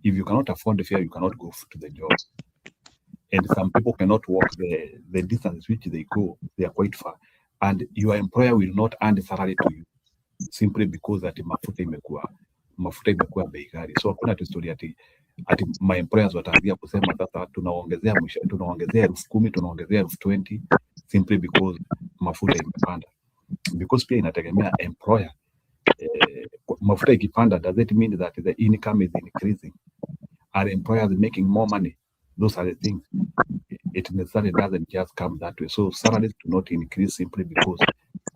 if you cannot afford the fare, you cannot go to the job, and some people cannot walk the distance which they go, they are quite far, and your employer will not earn the salary to you simply because that mafuta imekuwa bei ghali. So hakuna historia ati my employers wataanzia kusema sasa tunaongezea 10,000, tunaongezea 20,000 simply because mafuta imepanda, because pia inategemea employer. Mafuta ikipanda, does it mean that the income is increasing? Are employers making more money? Those are the things. It necessarily doesn't just come that way. So salaries do not increase simply because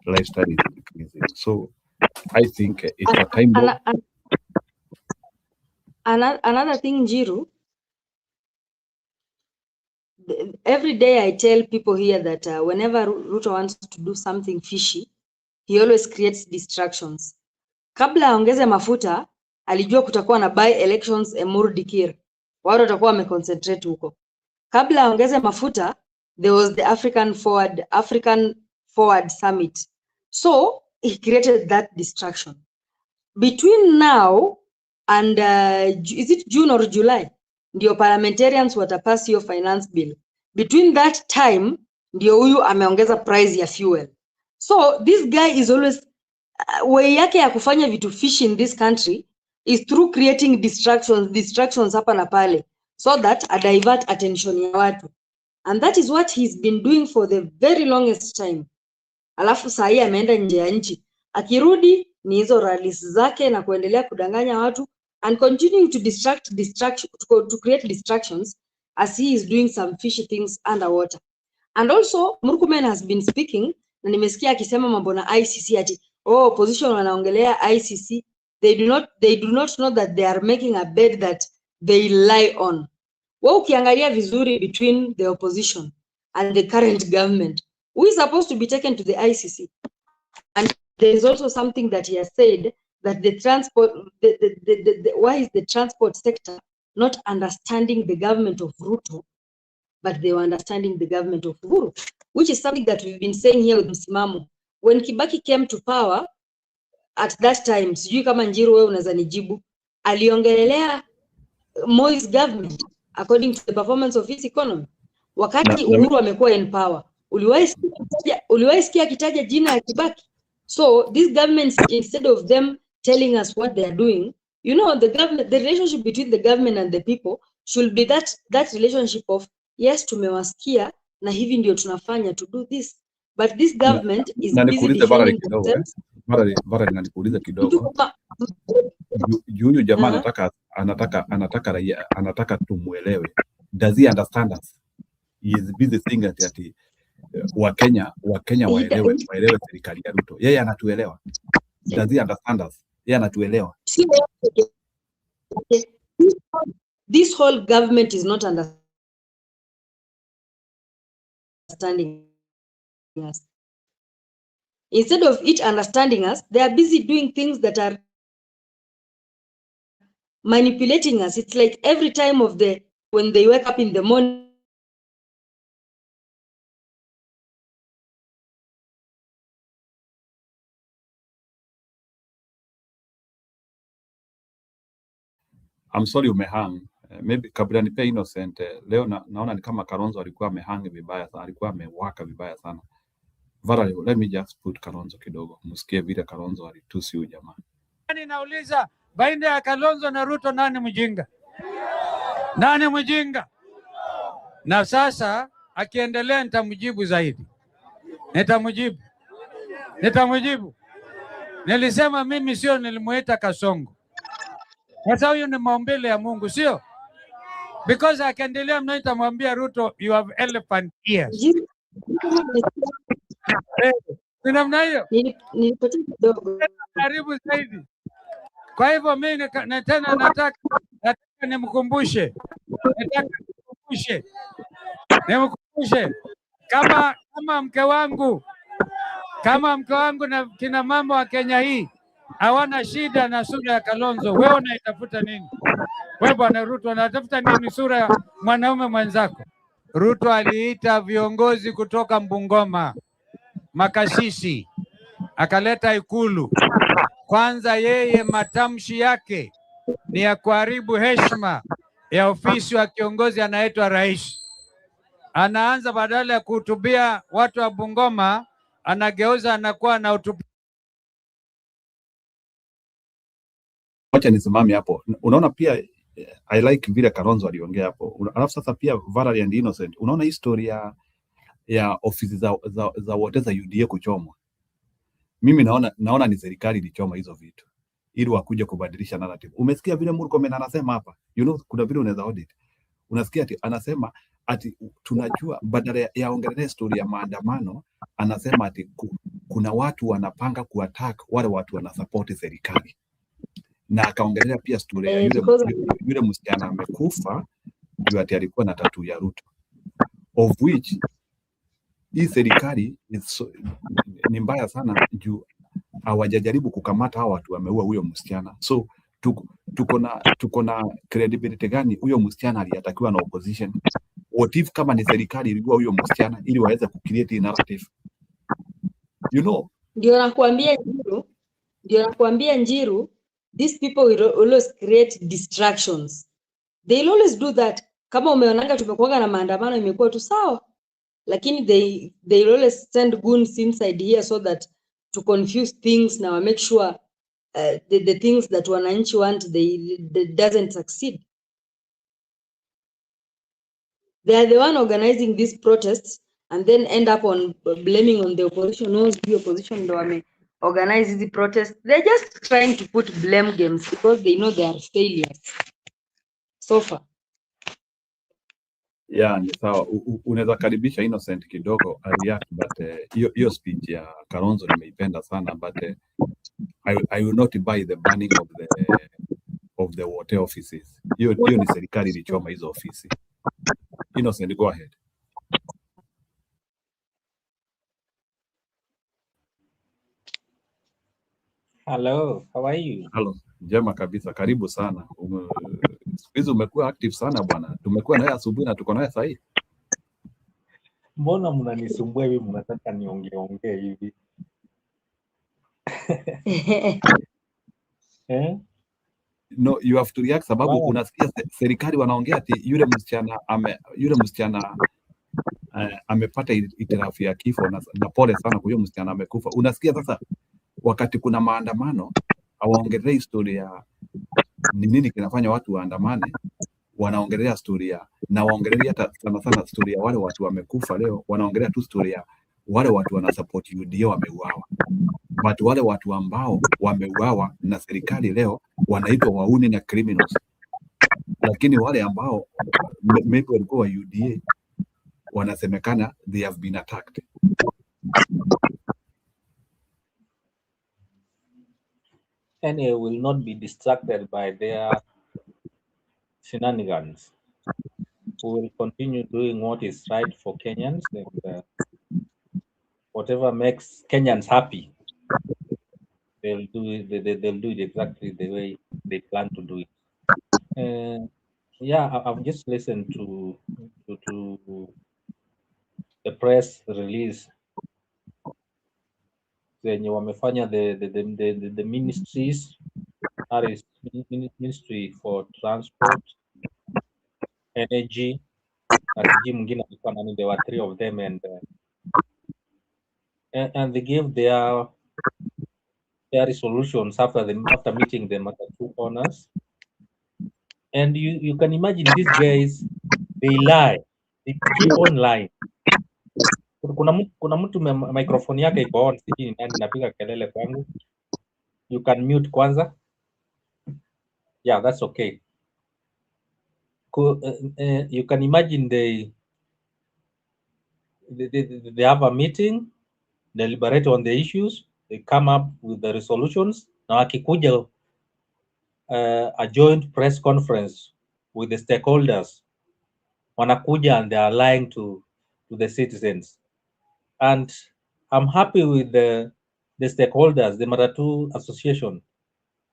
lifestyle is increasing. So I think it's a time bomb. Another thing, Jiru, every day I tell people here that whenever Ruto wants to do something fishy, he always creates distractions. Kabla aongeze mafuta, alijua kutakuwa na by elections Emuru Dikir. Watu watakuwa wameconcentrate huko. Kabla aongeze mafuta, there was the African Forward Summit. So he created that distraction. Between now and is it June or July, ndio parliamentarians watapass your finance bill. Between that time, ndio huyu ameongeza price ya fuel. So this guy is always way yake ya kufanya vitu fish in this country is through creating distractions hapa na pale, so that a divert attention ya watu, and that is what he's been doing for the very longest time. Alafu saa hii ameenda nje ya nchi, akirudi ni hizo rallies zake na kuendelea kudanganya watu and continuing to to create distractions as he is doing some fishy things underwater. And also Murkomen has been speaking, na nimesikia akisema mambo na ICC ati opposition wanaongelea ICC. They do not know that they are making a bed that they lie on. Ukiangalia vizuri between the opposition and the current government, who is supposed to be taken to the ICC? And there is also something that he has said, that the transport, why is the transport sector not understanding the government of Ruto, but they were understanding the government of Uhuru, which is something that we've been saying here with Msimamo. When Kibaki came to power, at that time, sijui kama Njiru wewe unaweza nijibu, aliongelelea Moi's government according to the performance of his economy. Wakati Uhuru amekuwa in power, uliwahi sikia akitaja jina ya Kibaki? So these governments, instead of them telling us what they are doing, you know, the relationship between the government and the people should be that relationship of yes, tumewasikia na hivi ndio tunafanya to do this, but this government is busy defending themselves. Bara nikuuliza kidogo. Huyu jamaa anataka tumuelewe. Does he understand us? He is busy saying that Wakenya waelewe serikali ya Ruto. Yeye anatuelewa. Does he understand us? Yeye anatuelewa. This whole government is not understanding us. Instead of it understanding us, they are busy doing things that are manipulating us. It's like every time when they wake up in the morning, I'm sorry umehang. Maybe kabla nipe Innocent, leo naona ni kama Kalonzo alikuwa amehang vibaya sana, alikuwa amewaka vibaya sana. Vara, let me just put Kalonzo kidogo. Msikie vile Kalonzo alitusi huyu jamaa. Nauliza baina ya Kalonzo na Ruto nani mjinga? Nani mjinga? Na sasa akiendelea nitamjibu zaidi. Nitamjibu. Nilisema mimi sio nilimuita Kasongo. Sasa huyu ni maumbile ya Mungu, sio? Because akiendelea mnaita Ruto, you have elephant ears. Namna hiyo. Nilipotea kidogo. Karibu zaidi. Kwa hivyo mimi tena nataka nimkumbushe. nimkumbushe kama mke wangu na kina mama wa Kenya hii hawana shida na sura ya Kalonzo, wewe unaitafuta nini? Wewe bwana Ruto unatafuta nini sura ya mwanaume mwenzako? Ruto aliita viongozi kutoka Bungoma, makashishi, akaleta Ikulu. Kwanza yeye matamshi yake ni ya kuharibu heshima ya ofisi wa kiongozi anaitwa rais. Anaanza badala ya kuhutubia watu wa Bungoma, anageuza anakuwa na utubia. Wacha nisimame hapo. Unaona pia I like vile Kalonzo aliongea hapo. Alafu sasa pia Valerie and Innocent, unaona historia ya ofisi za wote za UDA kuchomwa. Mimi naona ni serikali ilichoma hizo vitu ili wakuje kubadilisha narrative. Umesikia vile Murkomen anasema hapa? Kuna vile unaweza audit. Unasikia ati anasema ati tunajua badala ya ongelea story ya maandamano, anasema ati kuna watu wanapanga kuattack wale watu wanasupport serikali. Na akaongelea pia story ya yule msichana amekufa juu ati alikuwa na tattoo ya Ruto, of which hii serikali ni mbaya sana juu hawajajaribu kukamata hao watu wameua huyo msichana. So tuko na credibility gani huyo msichana aliyatakiwa na opposition? What if kama ni serikali iliua huyo msichana ili waweze kucreate narrative? Ndio nakuambia Njiru, these people will always create distractions. They'll always do that. Kama umeonanga tumekuanga na maandamano imekuwa tu sawa, lakini they always send goons inside here so that to confuse things na make sure the things that wananchi want they doesn't succeed. They are the one organizing these protests and then end up on blaming on the opposition. Knows the opposition ndo wame organize the protests. They're just trying to put blame games because they know they are failures so far. Yeah, ni sawa. Unaweza karibisha Innocent kidogo react, but hiyo speech ya Kalonzo nimeipenda sana, but I will not buy the banning of the water offices. Hiyo ni serikali ilichoma hizo ofisi. Innocent, go ahead. Hello, how are you? Hello, njema kabisa, karibu sana. Siku umekuwa active sana bwana. Tumekuwa naye asubuhi na tuko naye sasa hivi. Mbona mnanisumbua hivi, mnataka niongee hivi? No, you have to react sababu unasikia serikali wanaongea ati yule msichana amepata itirafu ya kifo na pole sana kwa huyo msichana amekufa. Unasikia sasa wakati kuna maandamano hawaongelea historia ni nini kinafanya watu waandamane, wanaongelea historia na waongelea hata sana historia wale watu wamekufa leo, wanaongelea tu historia wale watu wana support UDA wameuawa. But wale watu ambao wameuawa na serikali leo wanaitwa wauni na criminals, lakini wale ambao maybe walikuwa wa UDA wanasemekana they have been attacked. And they will not be distracted by their shenanigans. We will continue doing what is right for Kenyans, and whatever makes Kenyans happy, they'll do it. They'll do it exactly the way they plan to do it. Yeah, I've just listened to the press release. Zenye wamefanya the ministries, that is Ministry for Transport, Energy, there were 3 of them, and they gave their resolutions after meeting them at the 2 corners. And you can imagine these guys, they lie, they keep on lying. Kuna mtu microphone yake iko on, sijui nani napiga kelele kwangu. You can mute kwanza. Yeah, that's okay. You can imagine they have a meeting, deliberate on the issues, they come up with the resolutions. Na wakikuja a joint press conference with the stakeholders, wanakuja and they are lying to the citizens. And I'm happy with the stakeholders, the Matatu Association.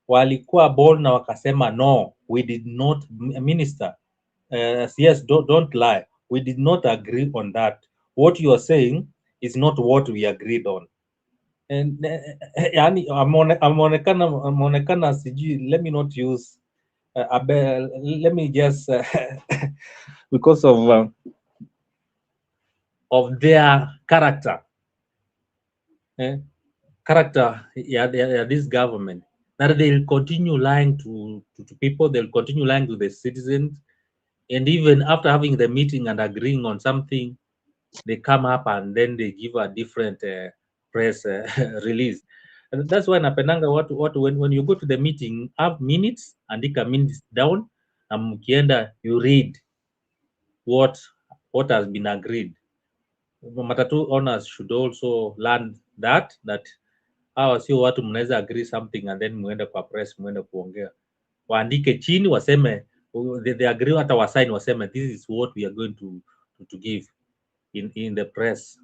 Walikuwa bold na wakasema no, we did not, minister, yes, don't lie. We did not agree on that. What you are saying is not what we agreed on. And yani ameonekana sijui, let me not use let me just because of their character, this government, that they'll continue lying to people, they'll continue lying to the citizens, and even after having the meeting and agreeing on something, they come up and then they give a different press release. And that's why napendanga watu when you go to the meeting, have minutes, andika minutes down, and mkienda you read what has been agreed. Matatu owners should also learn that hawa sio watu mnaweza agree something and then muende kwa press, muende kuongea. Waandike chini waseme they agree, hata wasign waseme this is what we are going to give in the press,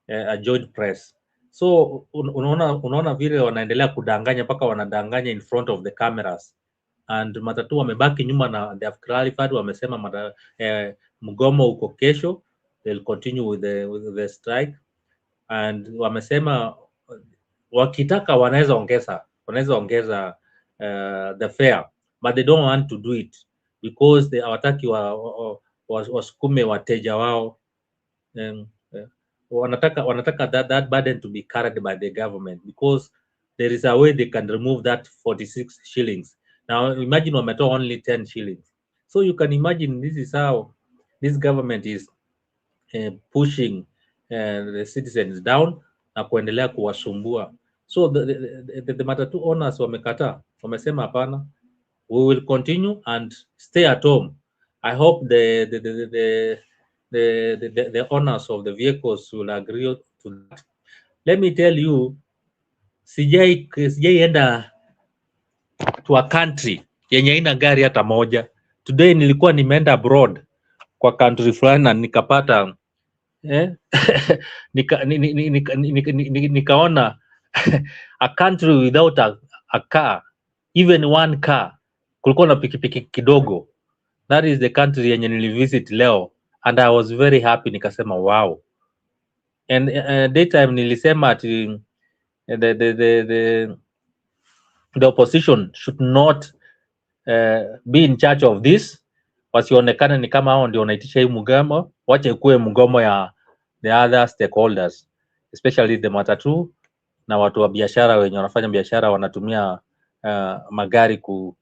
a joint press. So unaona vile wanaendelea kudanganya, mpaka wanadanganya in front of the cameras, and Matatu wamebaki nyuma na they have clarified, wamesema mgomo uko kesho, they'll continue with the strike, and wamesema wakitaka wanaweza ongeza the fare, but they don't want to do it because they hawataki wasukume wateja wao. Wanataka that burden to be carried by the government, because there is a way they can remove that 46 shillings. Now imagine wametoa only 10 shillings. So you can imagine this is how this government is pushing the citizens down na kuendelea kuwasumbua. So the Matatu owners wamekataa, wamesema hapana, we will continue and stay at home. I hope the owners of the vehicles will agree to that. Let me tell you, sijai enda to a country yenye haina gari hata moja. Today nilikuwa nimeenda abroad kwa country fulani na nikapata nikaona a country without a car, even one car, kulikuwa na pikipiki kidogo. That is the country yenye nilivisit leo, and I was very happy, nikasema wow. And daytime nilisema ati the opposition should not be in charge of this, wasionekane ni kama hao ndio wanaitisha hii mgomo, wacha ikuwe mgomo ya the other stakeholders, especially the Matatu na watu wa biashara wenye wanafanya biashara wanatumia magari ku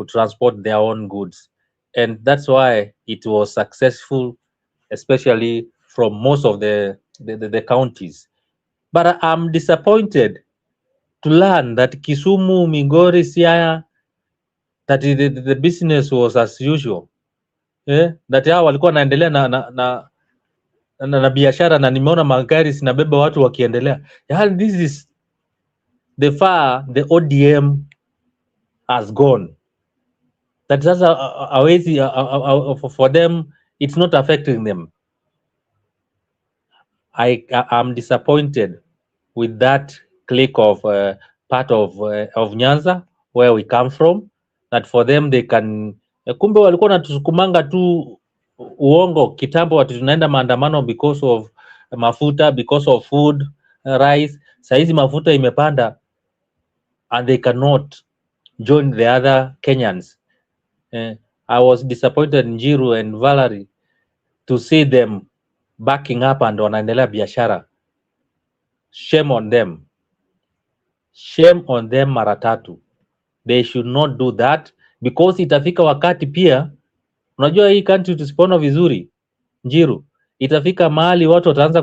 transport their own goods. And that's why it was successful, especially from most of the counties. But I'm disappointed to learn that Kisumu, Migori, Siaya, that the business was as usual. That hao walikuwa wanaendelea na biashara, na nimeona magari zinabeba watu wakiendelea. This is the far the ODM has gone. That is awezi for them, it's not affecting them. I'm disappointed with that clique of part of Nyanza where we come from, that for them they can kumbe walikuwa natusukumanga tu uongo kitambo, watu tunaenda maandamano because of mafuta, because of food, rice. Saizi mafuta imepanda and they cannot join the other Kenyans. I was disappointed in Njiru and Valerie to see them backing up and wanaendelea biashara. Shame on them. Shame on them mara tatu. They should not do that, because itafika wakati pia, unajua hii country tusipoona vizuri, Njiru, itafika mahali watu wataanza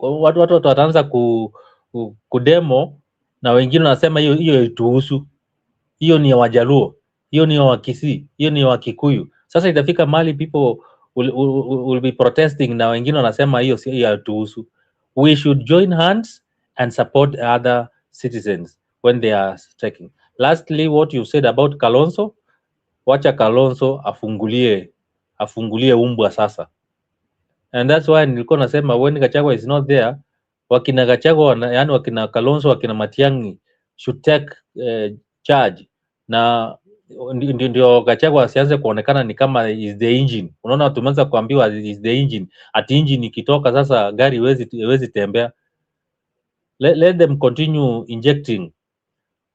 watu wataanza kudemo, na wengine wanasema hiyo ituhusu, hiyo ni ya Wajaluo, hiyo ni ya Wakisii, hiyo ni ya Wakikuyu. Sasa itafika mahali people will be protesting, na wengine wanasema hiyo si ya tuhusu. We should join hands and support other citizens when they are striking. Lastly, what you said about Kalonzo, wacha Kalonzo afungulie umbwa sasa. And that's why nilikuwa nasema when Gachagua is not there, wakina Gachagua yani wakina Kalonzo, wakina Matiang'i should take charge, na ndio Gachagua asianze kuonekana ni kama is the engine. Unaona, tumeanza kuambiwa is the engine, ati engine ikitoka sasa gari iwezi tembea. Let them continue injecting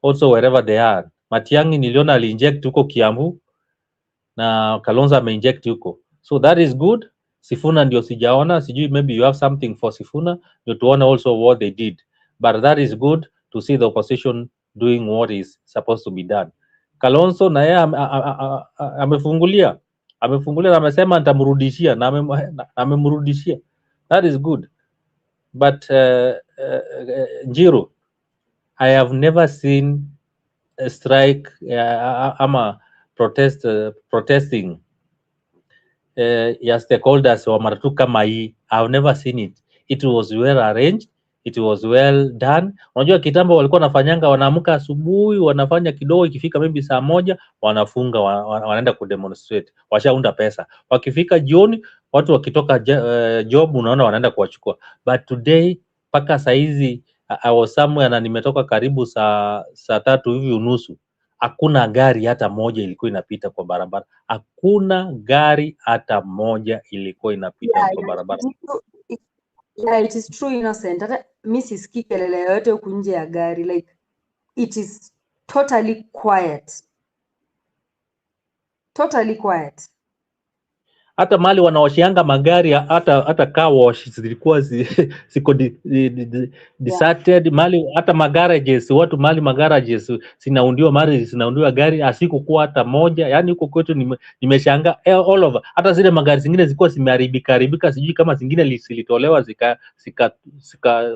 also wherever they are. Matiang'i niliona ali-inject huko Kiambu na Kalonzo ame-inject huko, so that is good. Sifuna ndio sijaona, sijui maybe you have something for Sifuna, ndio tuone also what they did, but that is good to see the opposition doing what is supposed to be done. Kalonzo na yeye amefungulia na amesema nitamrudishia na amemrudishia, that is good. But Njiru, I have never seen a strike ama protesting ya stakeholders wa maratu kama hii. I've never seen it. It was well arranged, it was well done. Unajua kitambo walikuwa wanafanyanga, wanaamka asubuhi wanafanya kidogo, ikifika maybe saa moja wanafunga, wanaenda kudemonstrate, washaunda pesa. Wakifika jioni watu wakitoka job, unaona wanaenda kuwachukua. But today paka saa hizi I was somewhere na nimetoka karibu saa 3 hivi unusu, hakuna gari hata moja ilikuwa inapita kwa barabara. Hakuna gari hata moja ilikuwa inapita kwa barabara. Yeah, it is true, Innocent. Hata mimi sisikii kelele yoyote huku nje ya gari, like it is totally quiet. Totally quiet. Hata mali wanaoshianga magari, hata car wash zilikuwa ziko deserted. Mali hata magarages, watu mali magarages zinaundiwa gari, asikukuwa hata moja. Yani huko kwetu nimeshangaa all over. Hata zile magari zingine zilikuwa zimeharibika, sijui kama zingine zilitolewa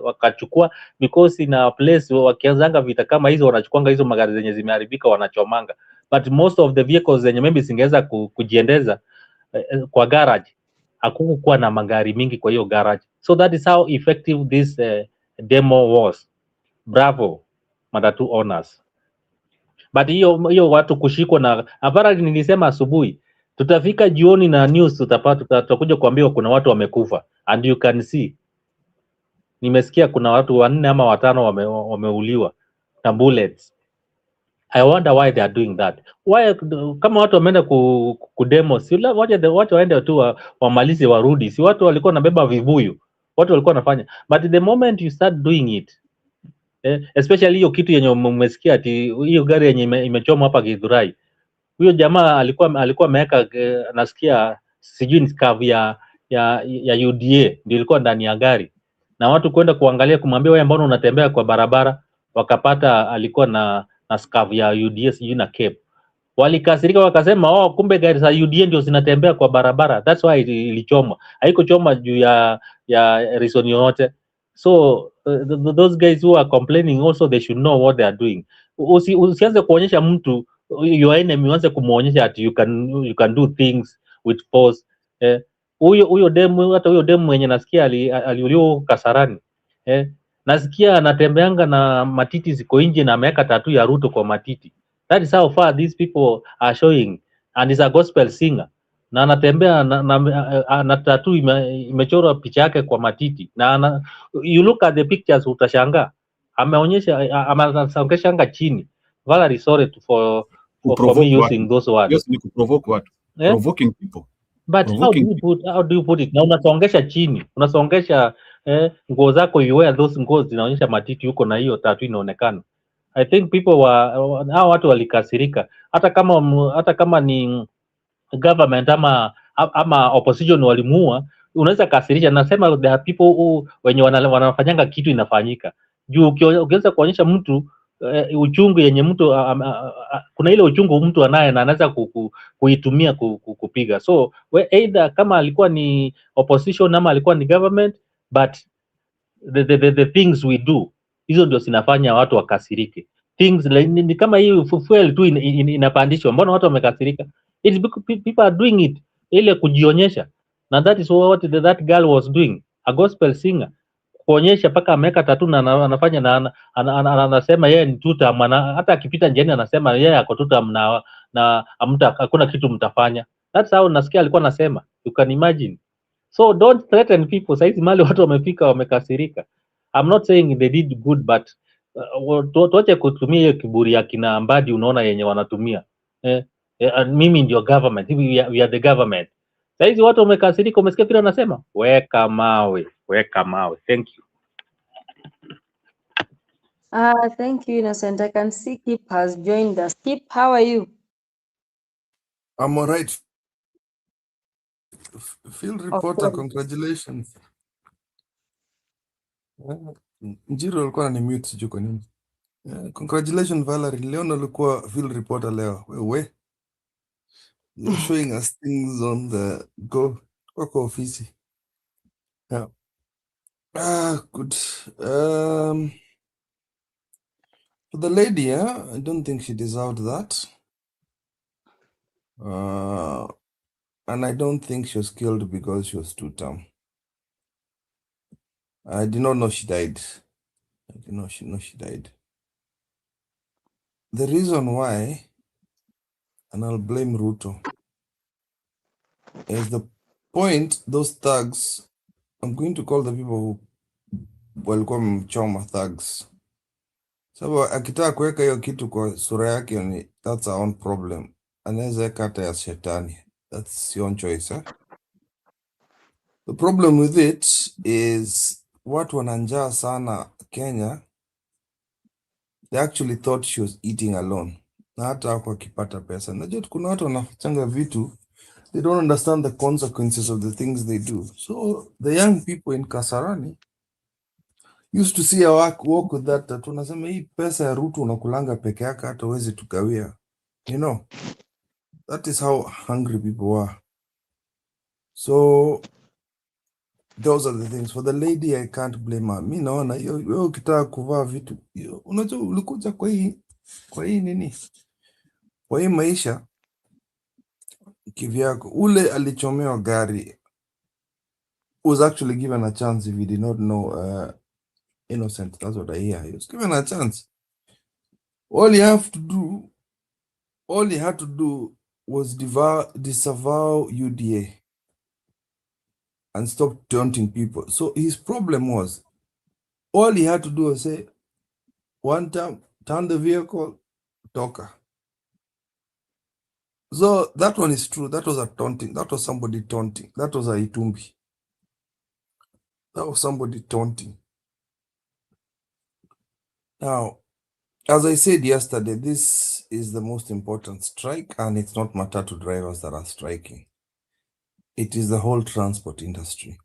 wakachukua, because ina place wakianzanga vita kama hizo wanachukuanga hizo magari zenye zimeharibika wanachomanga. But most of the vehicles zenye maybe zingeweza kujiendeza kwa garage, hakukuwa na magari mingi kwa hiyo garage. So that is how effective this demo was. Bravo matatu owners. But hiyo watu kushikwa na apparently, nilisema asubuhi tutafika jioni na news tutakuja kuambiwa kuna watu wamekufa, and you can see, nimesikia kuna watu 4 ama 5 wameuliwa na bullets. I wonder why they are doing that. Why, kama watu wameenda kudemo, si watu waende tu wamalize warudi. Si watu walikuwa nabeba vibuyu, watu walikuwa nafanya. But the moment you start doing it, especially hiyo kitu yenye umesikia ati hiyo gari yenye imechoma hapa Githurai, huyo jamaa alikuwa ameweka nasikia sijui scarf ya UDA ndio ilikuwa ndani ya gari, na watu kwenda kuangalia kumwambia wewe mbona unatembea kwa barabara, wakapata alikuwa na scarf ya UDA sijui na cape. Walikasirika wakasema kumbe gari za UDA ndio zinatembea kwa barabara, that's why ilichomwa. Haikuchoma juu ya reason yoyote. So those guys who are complaining also, they should know what they are doing. Usianze kuonyesha mtu your enemy, uanze kumuonyesha that you can do things with force. Huyo demu, hata huyo demu mwenye nasikia aliuliwa Kasarani, nasikia anatembeanga na matiti ziko nje na ameweka tattoo ya Ruto kwa matiti. That is how far these people are showing, and is a gospel singer, na anatembea na tattoo imechorwa picha yake kwa matiti, na you look at the pictures utashangaa ameonyesha chini. Very sorry for me using those words. Yes, ni kuprovoke watu. Provoking people. But how do you put it? Na unasongesha chini, unasongesha nguo zako, you wear those nguo zinaonyesha matiti huko na hiyo tattoo inaonekana. I think people hao watu walikasirika. Hata kama ni government ama opposition walimuua, unaweza kasirisha. Nasema there are people who wenye wanafanyanga kitu inafanyika. Juu ukiweza kuonyesha mtu uchungu yenye mtu kuna ile uchungu mtu anaye na anaweza kuitumia kupiga. So either kama alikuwa ni opposition ama alikuwa ni government, but the things we do, hizo ndio zinafanya watu wakasirike. Things like kama hii fuel tu inapandishwa, mbona watu wamekasirika? It's because people are doing it ile kujionyesha, na that is what that girl was doing, a gospel singer, kuonyesha paka ameweka tattoo na anafanya na anasema yeye ni tuta, hata akipita njiani anasema yeye ako tuta na hakuna kitu mtafanya. That's how nasikia alikuwa anasema. You can imagine. So don't threaten people. Saizi mali watu wamefika wamekasirika. I'm not saying they did good, but tuache kutumia hiyo kiburi ya kina Mbadi, unaona yenye wanatumia. Mimi ndio government, we are the government. Saizi watu wamekasirika, umesikia vile anasema? Weka mawe. Thank you. Thank you, Innocent. I can see Kip has joined us. Kip, how are you? I'm all right. Field reporter, Okay. congratulations. Njiro alikuwa ni mute sijui kwa nini. Congratulations Valerie. Leo nalikuwa field reporter leo. Wewe. You're showing us things on the go. Kwa ofisi. Yeah. Good. For the lady, I don't think she deserved that. And I don't think she was killed because she was two-term. I did not know she died. I did not know she died. The reason why, and I'll blame Ruto, is the point those thugs, I'm going to call the people who welcome Choma thugs. So akitaka kuweka hiyo kitu kwa sura yake, that's our own problem. Anaweza kata ya shetani. That's your own choice. The problem with it is watu wananjaa sana Kenya. They actually thought she was eating alone. Na hata kwa kipata pesa. Najua kuna watu wanafanya vitu, they don't understand the consequences of the things they do. So the young people in Kasarani used to see a walk with that. Tunasema hii pesa ya Ruto unakulanga peke yake hata uwezi tukawia. You know, that is how hungry people were. So those are the things. For the lady, I can't blame her. Mi naona wewe ukitaka kuvaa vitu, unajua ulikuja kwa hii nini? Kwa hii maisha kivyako. Ule alichomewa gari was actually given a chance if he did not know Innocent. That's what I hear. He was given a chance. All he had to do was disavow UDA and stop taunting people. So his problem was, all he had to do was say, one time, turn the vehicle, talker. So that one is true. That was a taunting. That was somebody taunting. That was a Itumbi. That was somebody taunting. Now, as I said yesterday, this is the most important strike, and it's not matatu drivers that are striking. It is the whole transport industry.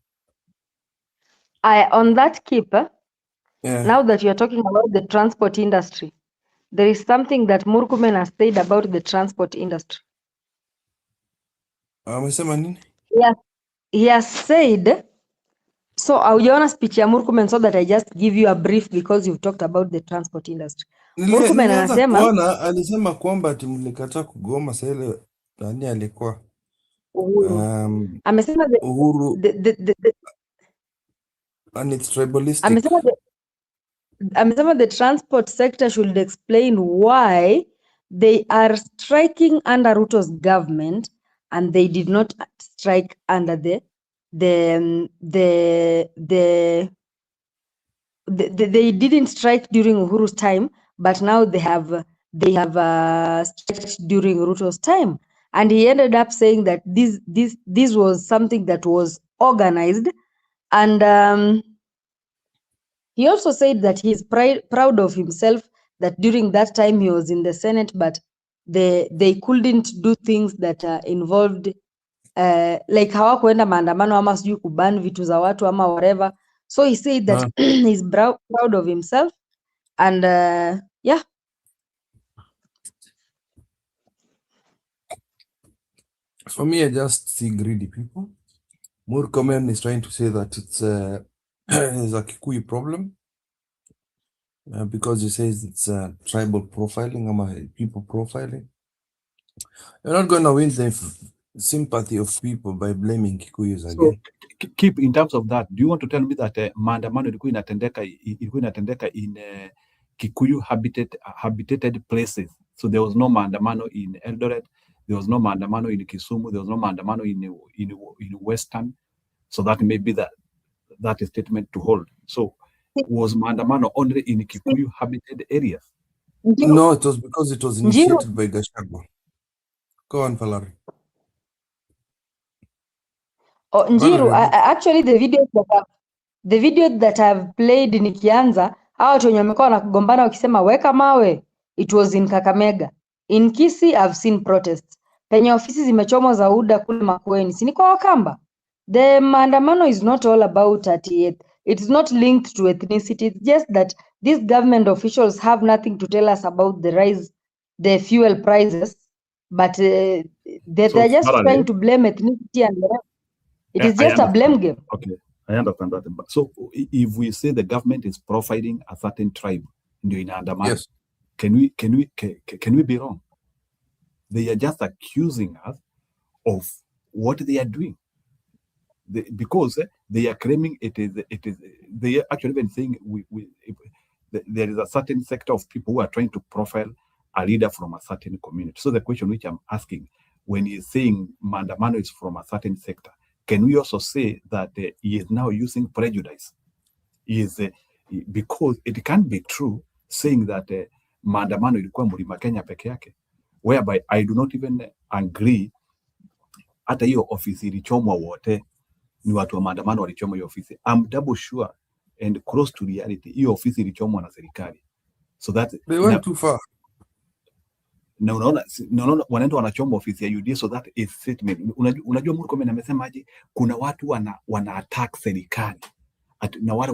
On that, Keeper, Yeah. now that you're talking about the transport industry, there is something that Murkomen has said about the transport industry. He has said, so haujaona speech ya Murkomen, so that I just give you a brief because you've talked about the transport industry. Murkomen anasema alisema kwamba ati mlikataa kugoma saa ile nani alikuwa amesema Uhuru and it's tribalistic. amesema the transport sector should explain why they are striking under Ruto's government and they did not strike under they didn't strike during Uhuru's time, but now they have striked during Ruto's time. And he ended up saying that this was something that was organized, and he also said that he's proud of himself that during that time he was in the Senate, but they couldn't do things that involved like hawakuenda maandamano ama sijui kuban vitu za watu ama whatever. So he said that he's proud of himself, and yeah. For me, I just see greedy people. Murkomen is trying to say that it's a Kikuyu problem because he says it's tribal profiling or people profiling. You're not going to win the sympathy of people by blaming Kikuyus again. So, keep in terms of that, do you want to tell me that maandamano ilikuwa inatendeka in Kikuyu habitated places So there was no maandamano in Eldoret, there was no maandamano in Kisumu, there was no maandamano in Western. So that may be that statement to hold. So was maandamano only in Kikuyu habited areas? No, it was because it was Njiru, initiated by Gachagua. Go on, Valerie. oh, Njiru, Valerie, actually the video that I've played nikianza, hao watu wenye wamekuwa wanagombana wakisema weka mawe, it was in Kakamega. In Kisii I've seen protests. Penye ofisi zimechomwa za UDA kule Makueni, si ni kwa Wakamba. The maandamano is not all about it's not linked to ethnicity. It's just that these government officials have nothing to tell us about the fuel prices, but they're just Valerie, trying to blame ethnicity and the rest. It is I just a blame understand. game. Okay, I understand that. But so if we say the government is profiling a certain tribe in Andaman, yes. can we be wrong? They are just accusing us of what they are doing. Because they are claiming it is they are actually even saying there is a certain sector of people who are trying to profile a leader from a certain community. So the question which I'm asking, when he's saying maandamano is from a certain sector, can we also say that he is now using prejudice? Because it can't be true saying that maandamano ilikuwa Mlima Kenya peke yake, whereby I do not even agree hata hiyo ofisi ilichomwa wote ni watu wa maandamano walichoma hiyo ofisi. I'm double sure and close to reality, hiyo ofisi ilichomwa na serikali. So that They went too far. Na unaona wanaenda wanachoma ofisi ya UDA, so that is statement. Unajua Murkomen amesemaje? Kuna watu wana attack serikali na wale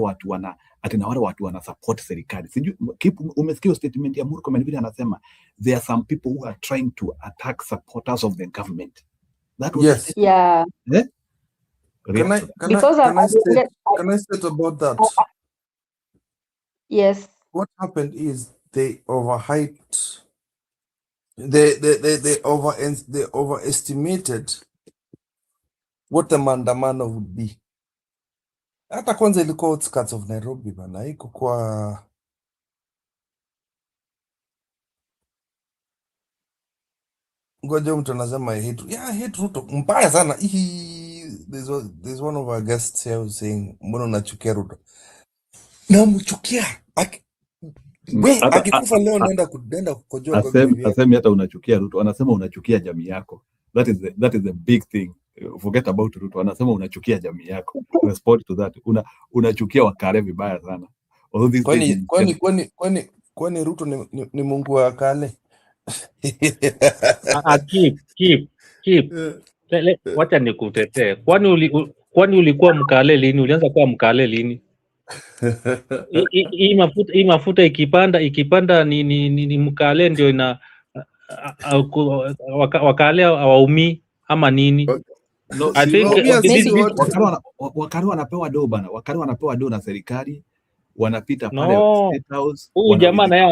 watu wana support serikali. Sijui umesikia statement ya Murkomen vile anasema there are some people who are trying to attack supporters of the government. That was Yes. Yeah. Eh? Can I state about that? Yes. What happened is they overhyped. They overestimated what the maandamano would be. Hata kwanza ilikuwa outskirts of Nairobi bana, iko kwa ngoja mtu anasema I hate Ruto mbaya sana. There's one of our guests here who's saying mbona unachukia Ruto? Namchukia. Akikufa leo naenda kukojoa kwa grave yake. Asemi hata unachukia Ruto, anasema unachukia jamii yako. That is the big thing. Forget about Ruto. Anasema unachukia jamii yako. Respond to that. Unachukia Wakale vibaya sana. Kwani Ruto ni Mungu wa kale? Keep. Wacha nikutetee. Kwani ulikuwa mkale lini? Ulianza kuwa mkale lini? Hii mafuta ikipanda ni mkale ndio ina wakale hawaumii ama nini? No, I think Wakale wanapewa do bana. Wakale wanapewa do na serikali, wanapita pale State House. Huyu jamaa naye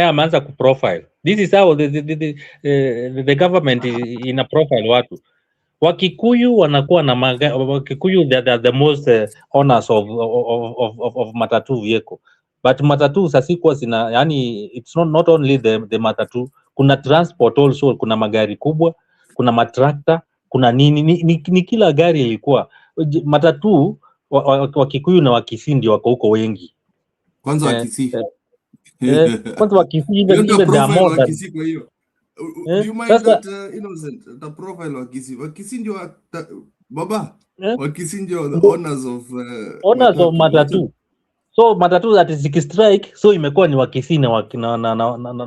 ameanza kuprofile. This is how the government ina profile watu. Wakikuyu wanakuwa na Wakikuyu they are the most owners of matatu vehicle, but matatu sasikuwa zina, yani it's not only the matatu, kuna transport also, kuna magari kubwa, kuna matrakta, kuna ni kila gari ilikuwa matatu. Wakikuyu na Wakisii ndio wako huko wengi. Kwanza Wakisii. Kwanza Wakisii even the more than do you mind that innocent the profile Wakisii ndio baba Wakisii ndio the owners of matatu. So matatu that is strike, so imekuwa ni Wakisii na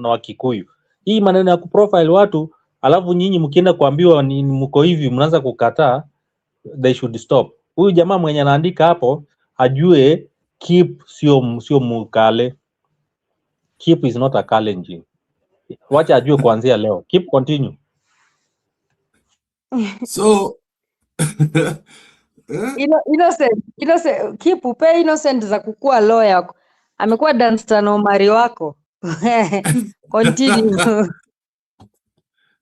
Wakikuyu. Hii maneno ya kuprofile watu alafu nyinyi mkienda kuambiwa ni mko hivi mnaanza kukataa, they should stop. Huyu jamaa mwenye anaandika hapo ajue Keep sio mkale. Keep is not a Kalenjin. Wacha ajue kuanzia leo. Keep continue. So Innocent Keep upe Innocent za kukua lawyer. Amekuwa Danstan Omari wako. Continue.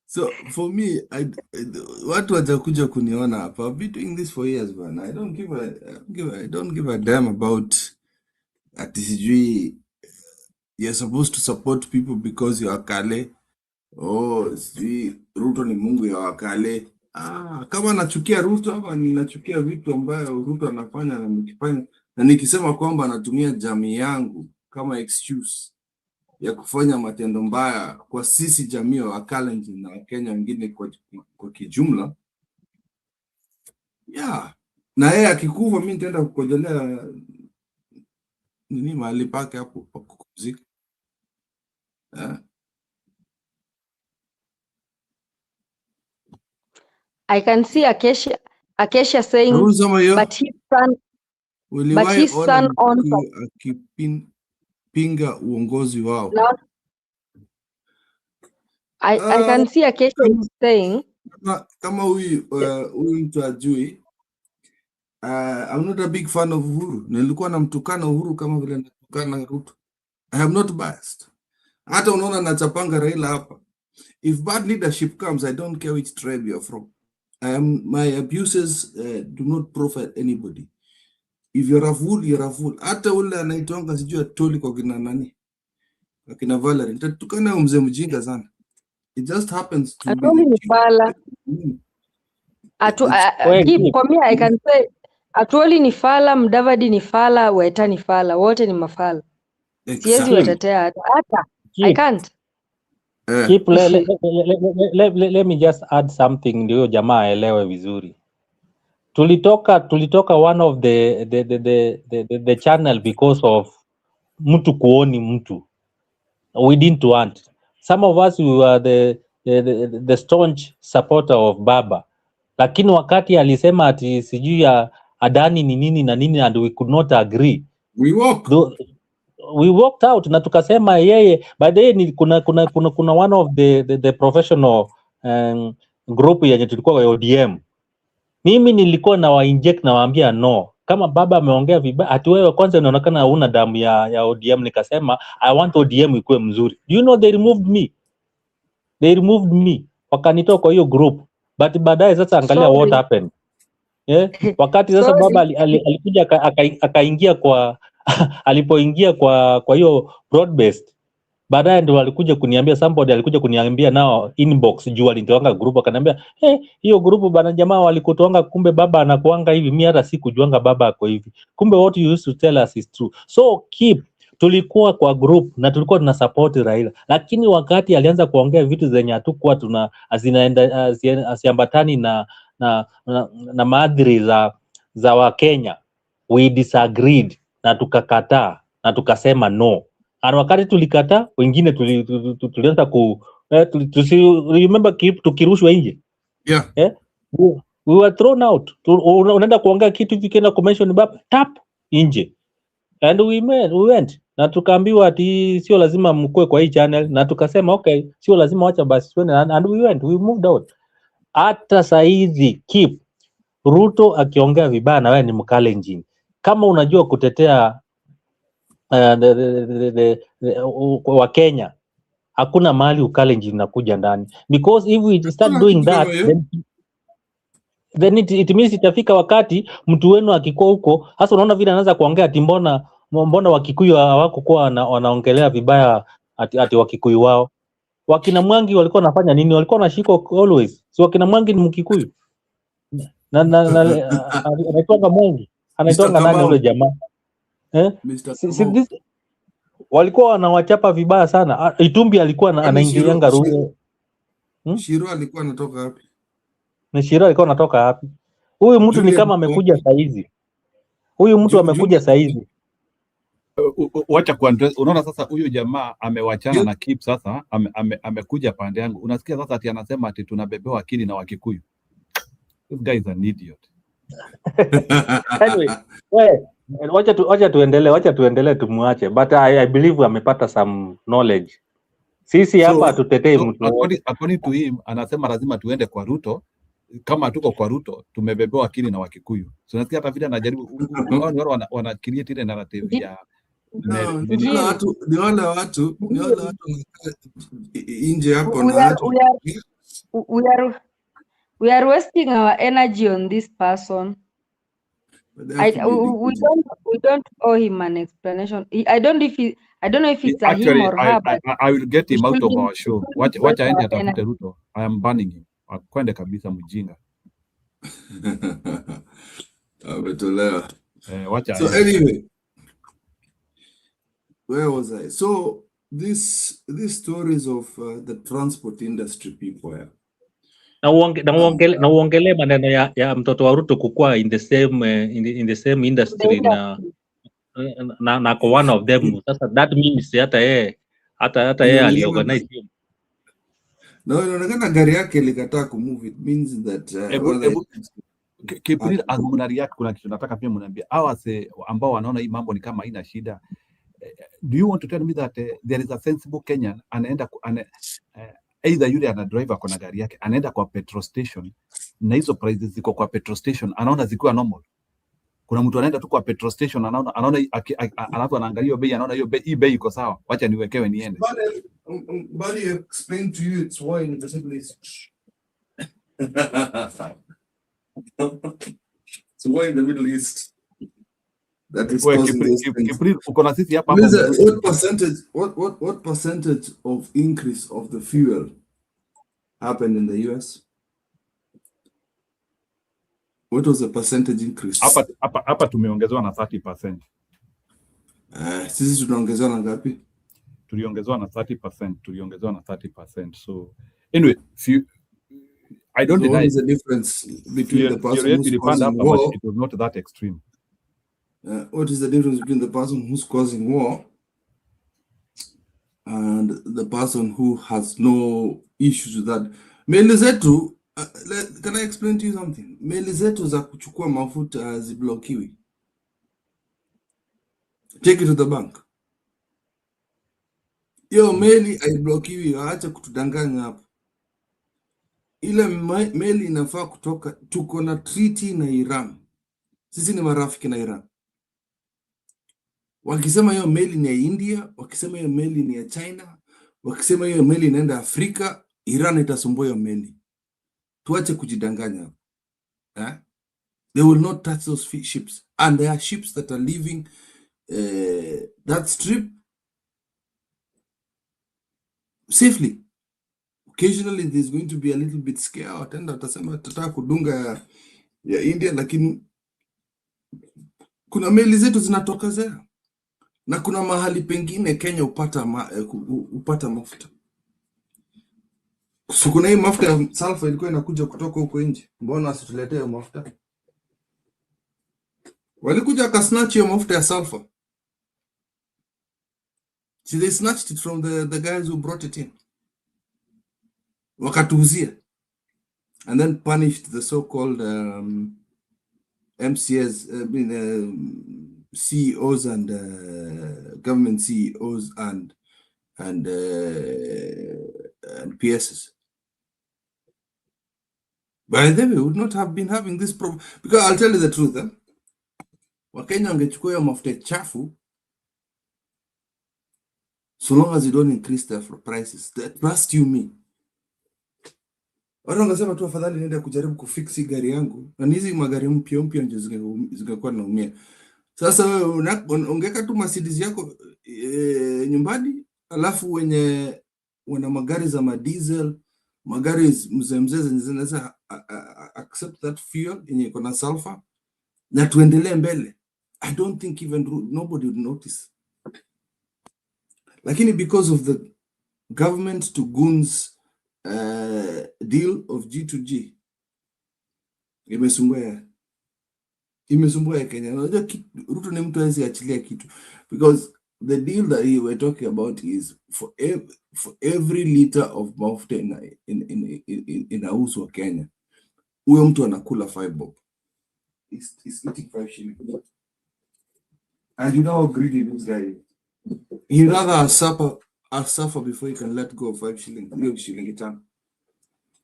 So for me, watu wajakuja kuniona hapa. I've been doing this for years, man. I don't give a damn about ati sijui you're supposed to support people because you are Kale. Oh, si Ruto ni Mungu ya wakale. Kama nachukia Ruto hapa, ninachukia vitu ambayo Ruto anafanya na nikifanya, na nikisema kwamba anatumia jamii yangu kama excuse ya kufanya matendo mbaya kwa sisi jamii ya Wakalenjin na Wakenya wengine kwa kijumla. Yeah. Na yeye akikufa, mimi nitaenda kukojolea nini mahali pake hapo pa kupumzika. I can see Acacia saying, but his son owns akipinga uongozi wao. I can see Acacia is saying, kama huyu mtu ajui, I'm not a big fan of Uhuru. Nilikuwa namtukana Uhuru kama vile natukana Ruto. I am not biased. Hata unaona nachapanga Raila hapa. If bad leadership comes, I don't care which tribe you're from. My abuses do not profit anybody. If you're a fool, you're a fool. Hata ule anaitwanga sijui atoli kwa kina nani, kwa kina Valerie, nitatukana mzee mjinga sana. It just happens to Atoli ni fala. Kwa mimi I can say Atoli ni fala, Mudavadi ni fala, Weta ni fala, wote ni mafala. Siwezi watetea hata. I can't. Let me just add something ndio jamaa aelewe vizuri. Tulitoka one of the channel because of mtu kuoni mtu. We didn't want. Some of us, we were the staunch supporter of Baba. Lakini wakati alisema ati sijui ya Adani ni nini na nini, and we could not agree. We walked out na tukasema yeye baadaye ni kuna one of the professional group yenye tulikuwa kwa ODM. Mimi nilikuwa na wa-inject na waambia no, kama Baba ameongea vibaya ati wewe kwanza inaonekana huna damu ya ODM. Nikasema I want ODM ikuwe mzuri. Do you know they removed me wakanitoa kwa hiyo group, but baadaye sasa angalia what happened. Wakati sasa Baba alikuja akaingia kwa alipoingia kwa hiyo broad based, baadaye ndio alikuja kuniambia, somebody alikuja kuniambia nao inbox juu alinitoanga group, akaniambia hiyo group bana jamaa walikutoanga, kumbe Baba anakuanga hivi. Mimi hata sikujuanga Baba ako hivi, kumbe what you used to tell us is true. So tulikuwa kwa group na tulikuwa tuna support Raila, lakini wakati alianza kuongea vitu zenye hatukuwa tuna asiambatani na maadili za Wakenya, we disagreed na tukakataa na tukasema no. Na wakati tulikataa, wengine tulianza remember tukirushwa nje. We were thrown out. Unaenda kuongea kitu hivi kena convention Baba tap nje. And we went na tukaambiwa ati sio lazima mkue kwa hii channel, na tukasema okay, sio lazima, wacha basi twende, and we moved out. Hata saizi Ruto akiongea vibaya na wewe ni Mkalenjin, kama unajua kutetea wa Kenya, hakuna mahali Ukalenjin unakuja ndani, because if we start doing that then it means itafika wakati mtu wenu akikuwa huko hasa, unaona vile anaanza kuongea ati mbona Wakikuyu hawakuwa wanaongelea vibaya ati Wakikuyu wao. Wakina Mwangi walikuwa wanafanya nini? Walikuwa wanashikwa always. Si wakina Mwangi ni Mkikuyu na anaitwanga Mwangi, anaitwanga nani yule jamaa walikuwa wanawachapa vibaya sana. Itumbi alikuwa anaingilianga Ruto. Shiro alikuwa anatoka wapi? Ni Shiro alikuwa anatoka wapi? Huyu mtu ni kama amekuja saizi. Huyu mtu amekuja saizi. Wacha kuandress. Unaona sasa huyu jamaa amewachana na Kip, sasa amekuja pande yangu. Unasikia sasa ati anasema ati tunabebewa akili na Wakikuyu. This guy is an idiot. Anyway, wacha tuendelee tumuache, but I believe amepata some knowledge. Sisi hapa hatutetei mtu. According to him, anasema lazima tuende kwa Ruto. Kama tuko kwa Ruto tumebebewa akili na Wakikuyu. So nasikia hata vile anajaribu wana create ile narrative ya ni wale watu nje hapo na we are wasting our energy on this person. We don't owe him an explanation. I don't I don't know if it's a him Actually, or her, but I will get we him out of shouldn't our show. waste Wacha aende our atafute energy. Ruto. I am banning him. Akwende kabisa mjinga. Ametolewa. Wacha So aende. anyway, where was I? So these stories of the transport industry people here. Na uongelee maneno ya mtoto wa Ruto kukua in the same in the same industry na kwa one of them. Sasa that means hata yeye aliorganize hiyo. No, inaonekana gari yake likataa kumove. It means that Kipindi react, kuna kitu nataka pia mniambie. Hawa ambao wanaona hii mambo ni kama haina shida. Do you want to tell me that there is a sensible Kenyan anaenda either yule ana driver kwa gari yake anaenda kwa petrol station na hizo prices ziko kwa petrol station anaona zikiwa normal? Kuna mtu anaenda tu kwa petrol station anaona alafu anaangalia bei, anaona hiyo bei iko sawa, wacha niwekewe niende. But I explain to you it's why in the Middle East. So why in the Middle East? That is causing those things. What percentage of increase of the fuel happened in the US? What was the percentage increase? Hapa tumeongezewa na 30%. Sisi tunaongezewa na ngapi? Tuliongezewa na 30%. So anyway, I don't deny. What is the difference between the person who's causing war? It was not that extreme. What is the difference between the person who's causing war and the person who has no issues with that? Meli zetu, can I explain to you something? Meli zetu za kuchukua mafuta ziblokiwi. Take it to the bank. Yo, meli haiblokiwi, acha kutudanganya hapo. Ile meli inafaa kutoka, tuko na treaty na Iran. Sisi ni marafiki na Iran. Wakisema hiyo meli ni ya India, wakisema hiyo meli ni ya China, wakisema hiyo meli inaenda Afrika, Iran itasumbua hiyo meli. Tuache kujidanganya. They will not touch those ships. And there are ships that are leaving that strip safely. Occasionally there's going to be a little bit scare. Watenda watasema tataka kudunga ya India, lakini kuna meli zetu zinatokezea. Na kuna mahali pengine Kenya upata mafuta. So kuna hii mafuta ya sulfur ilikuwa inakuja kutoka huko nje. Mbona wasituletee mafuta? Walikuja wakasnatch hiyo mafuta ya sulfur. So they snatched it from the guys who brought it in. Wakatuuzia. And then punished the so-called MCS, CEOs and government CEOs and PSs. By the way, we would not have been having this problem, because I'll tell you the truth. Wakenya wangechukua hiyo mafuta chafu, so long as you don't increase the prices. Trust you me. Watu wangesema tu afadhali niende kujaribu kufix gari yangu, na hizi magari mpya ndio zingekuwa naumia. Sasa wewe ungeka tu Mercedes yako nyumbani, alafu wenye wana magari za diesel, magari mzee zinaweza accept that fuel yenye iko na sulfur, na tuendelee mbele. I don't think even nobody would notice. Lakini because of the government to goons deal of G2G, imesumbua Kenya. Unajua Ruto ni mtu hawezi achilia kitu, because the deal that we were talking about is for every liter of mafuta inauzwa Kenya, huyo mtu anakula 5 bob. He's eating 5 shillings. And you know how greedy this guy is. He rather suffer before he can let go of 5 shillings. Hiyo shilingi 5.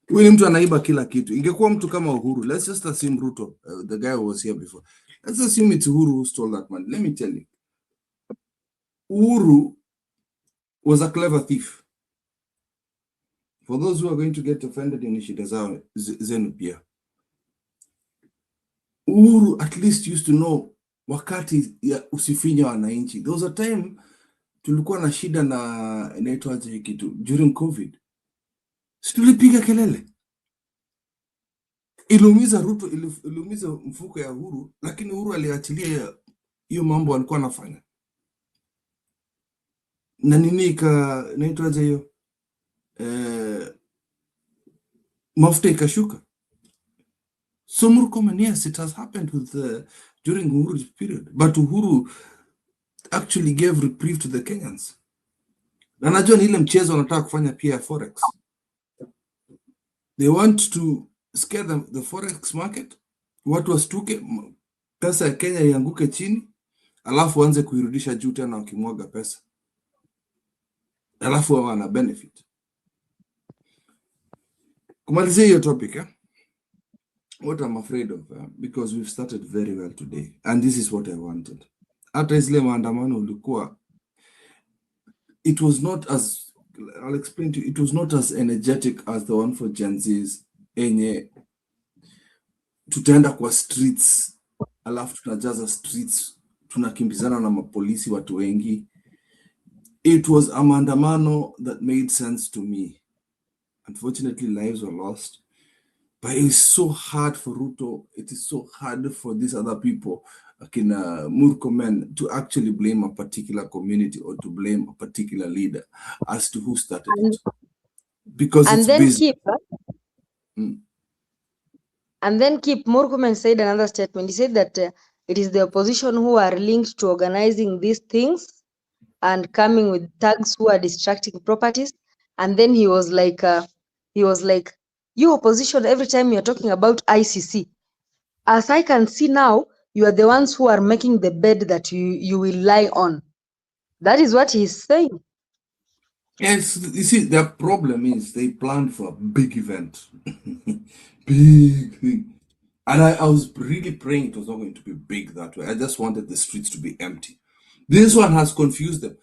Huyu mtu anaiba kila kitu. Ingekuwa mtu kama Uhuru, let's just assume Ruto, the guy who was here before. Let's assume it's Uhuru who stole that money. Let me tell you. Uhuru was a clever thief. For those who are going to get offended in shida zao zenu pia. Uhuru at least used to know wakati ya usifinya wananchi. There was a time tulikuwa na shida na inaitwaje hii kitu during COVID. Tulipiga kelele. Iliumiza Ruto, iliumiza mfuko ya Uhuru, lakini Uhuru aliachilia hiyo mambo alikuwa anafanya. Na nini inaitwaje hiyo? Mafuta ikashuka. So Murkomen, yes, it has happened with during Uhuru's period, but Uhuru actually gave reprieve to the Kenyans. Na najua ni ile mchezo wanataka kufanya pia forex. They want to scare the forex market. Watu wastuke, pesa ya Kenya ianguke chini, alafu waanze kuirudisha juu tena wakimwaga pesa. Alafu wana benefit. Kumalizia hiyo topic, what I'm afraid of, because we've started very well today, and this is what I wanted. Hata zile maandamano ulikuwa, it was not as, I'll explain to you, it was not as energetic as the one for Gen Z's, enye tutaenda kwa streets, alafu tunajaza streets, tunakimbizana na mapolisi watu wengi. It was a maandamano that made sense to me. Unfortunately, lives were lost. But it's so hard for Ruto, it is so hard for these other people, like in Murkomen, to actually blame a particular community or to blame a particular leader as to who started it. Because And it's then busy. And then Murkomen said another statement. He said that it is the opposition who are linked to organizing these things and coming with thugs who are distracting properties. And then he was like, you opposition, every time you're talking about ICC, as I can see now, you are the ones who are making the bed that you will lie on. That is what he's saying. Yes, you see, the problem is they planned for a big event. Big thing. And I was really praying it was not going to be big that way. I just wanted the streets to be empty. This one has confused them.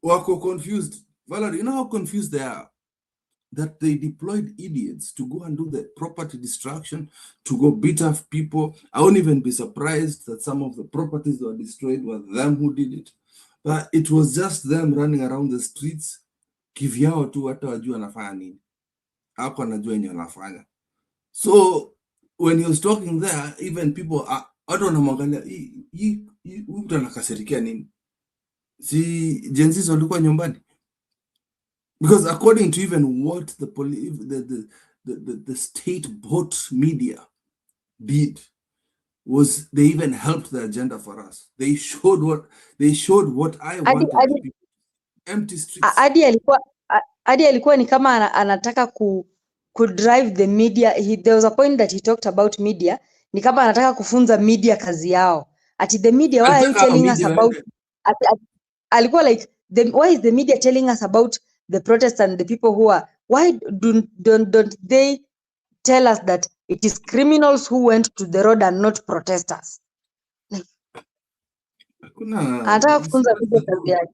Wako confused. Valerie, you know how confused they are? That they deployed idiots to go and do the property destruction, to go beat up people. I won't even be surprised that some of the properties that were destroyed were them who did it. But it was just them running around the streets. Kivyao tu hata wajua anafanya nini. Hako anajua yenye anafanya. So when he was talking there, even people watu wanamwangalia hii mtu anakasirikia nini? Si Gen Z walikuwa nyumbani. Because according to even what the state-bought media did, was they even helped the agenda for us. They showed what I wanted. Empty streets. Adi alikuwa ni kama anataka ku drive the media. There was a point that he talked about media. Ni kama anataka kufunza media kazi yao. At the media, why are you telling us about? Alikuwa like, why is the media telling us about the protests and the people who are? Why don't they tell us that it is criminals who went to the road and not protesters? Anataka kufunza media kazi yake.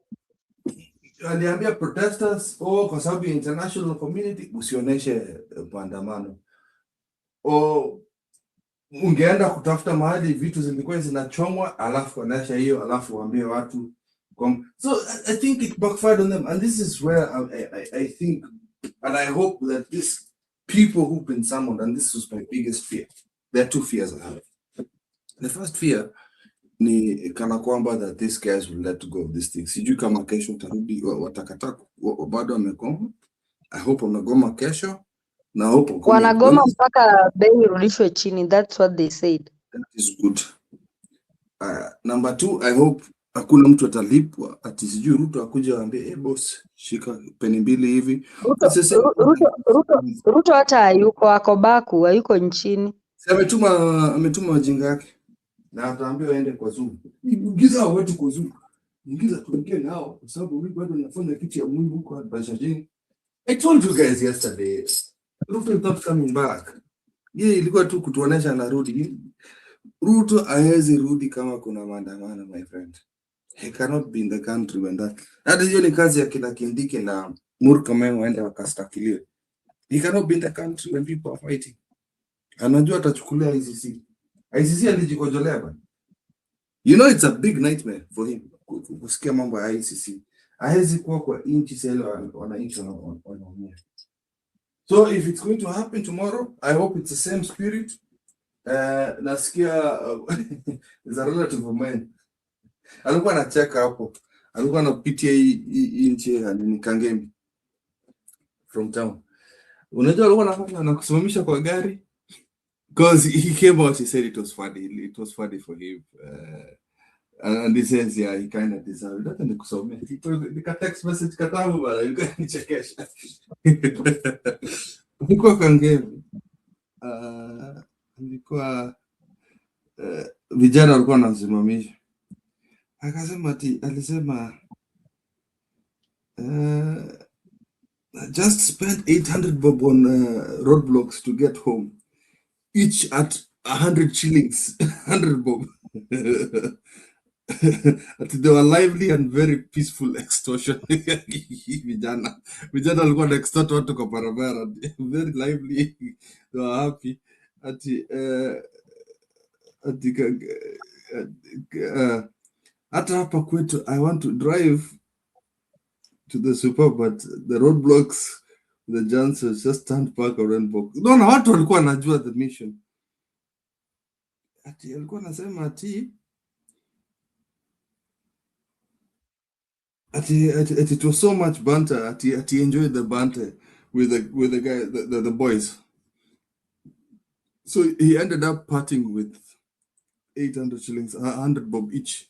Aliambia protesters kwa sababu ya international community usioneshe maandamano. Ungeenda kutafuta mahali vitu zilikuwa zinachomwa, alafu wanaisha hiyo, alafu waambie watu. So I think it backfired on them, and this is where I think, and I hope that these people who've been summoned, and this was my biggest fear. There are two fears I have. The first fear ni kana kwamba that these guys will let go of these things. Sijui kama kesho tarudi watakata bado wamegoma. I hope wamegoma kesho. Na hope wanagoma mpaka bei irudishwe chini. That's what they said. That is good. Number two, I hope hakuna mtu atalipwa ati sijui Ruto akuja aambie boss shika peni mbili hivi. Ruto hata yuko akobaku, hayuko nchini. Ametuma wajinga yake. Na ataambia waende kwa Zoom. Ingiza watu kwa Zoom. Ingiza tuongee nao kwa sababu mimi bado nafanya kitu ya muhimu huko Bashajini. I told you guys yesterday, Ruto is not coming back. Yeye ilikuwa tu kutuonesha anarudi. Ruto hawezi rudi kama kuna maandamano, my friend. He cannot be in the country when that. Hata hiyo ni kazi ya kina Kindiki na Murkomen waende wakastakilie. He cannot be in the country when people are fighting. Anajua atachukulia ICC. ICC alijikojolea bana. You know it's a big nightmare for him kusikia mambo ya ICC. haiwezi kuwa kwa nchi sasa wananchi wanaumia. So if it's going to happen tomorrow, I hope it's the same spirit. Nasikia there's a relative of mine alikuwa anacheka hapo, alikuwa anapitia hii nchi ni Kangemi from town. Unajua alikuwa anakusimamisha kwa gari because he came out, he said it was funny for him, and he says yeah, he kind of deserved it. Nikusomea nika text message katabu bana, ilikuwa nichekesha. Nilikuwa Kangemi, nilikuwa vijana walikuwa wanasimamisha, akasema alisema just spent 800 bob on roadblocks to get home, each at 100 shillings, 100 bob. They were lively and very peaceful extortion. Vijana walikuwa na extort watu kwa barabara, very lively, they were happy. Hata hapa kwetu, I want to drive to the super, but the roadblocks, the Johnsons just stand back or run back. No, watu walikuwa wanajua the mission. Alikuwa anasema it was so much banter. He enjoyed the banter with the guy, the boys. So he ended up parting with 800 shillings, 100 bob each.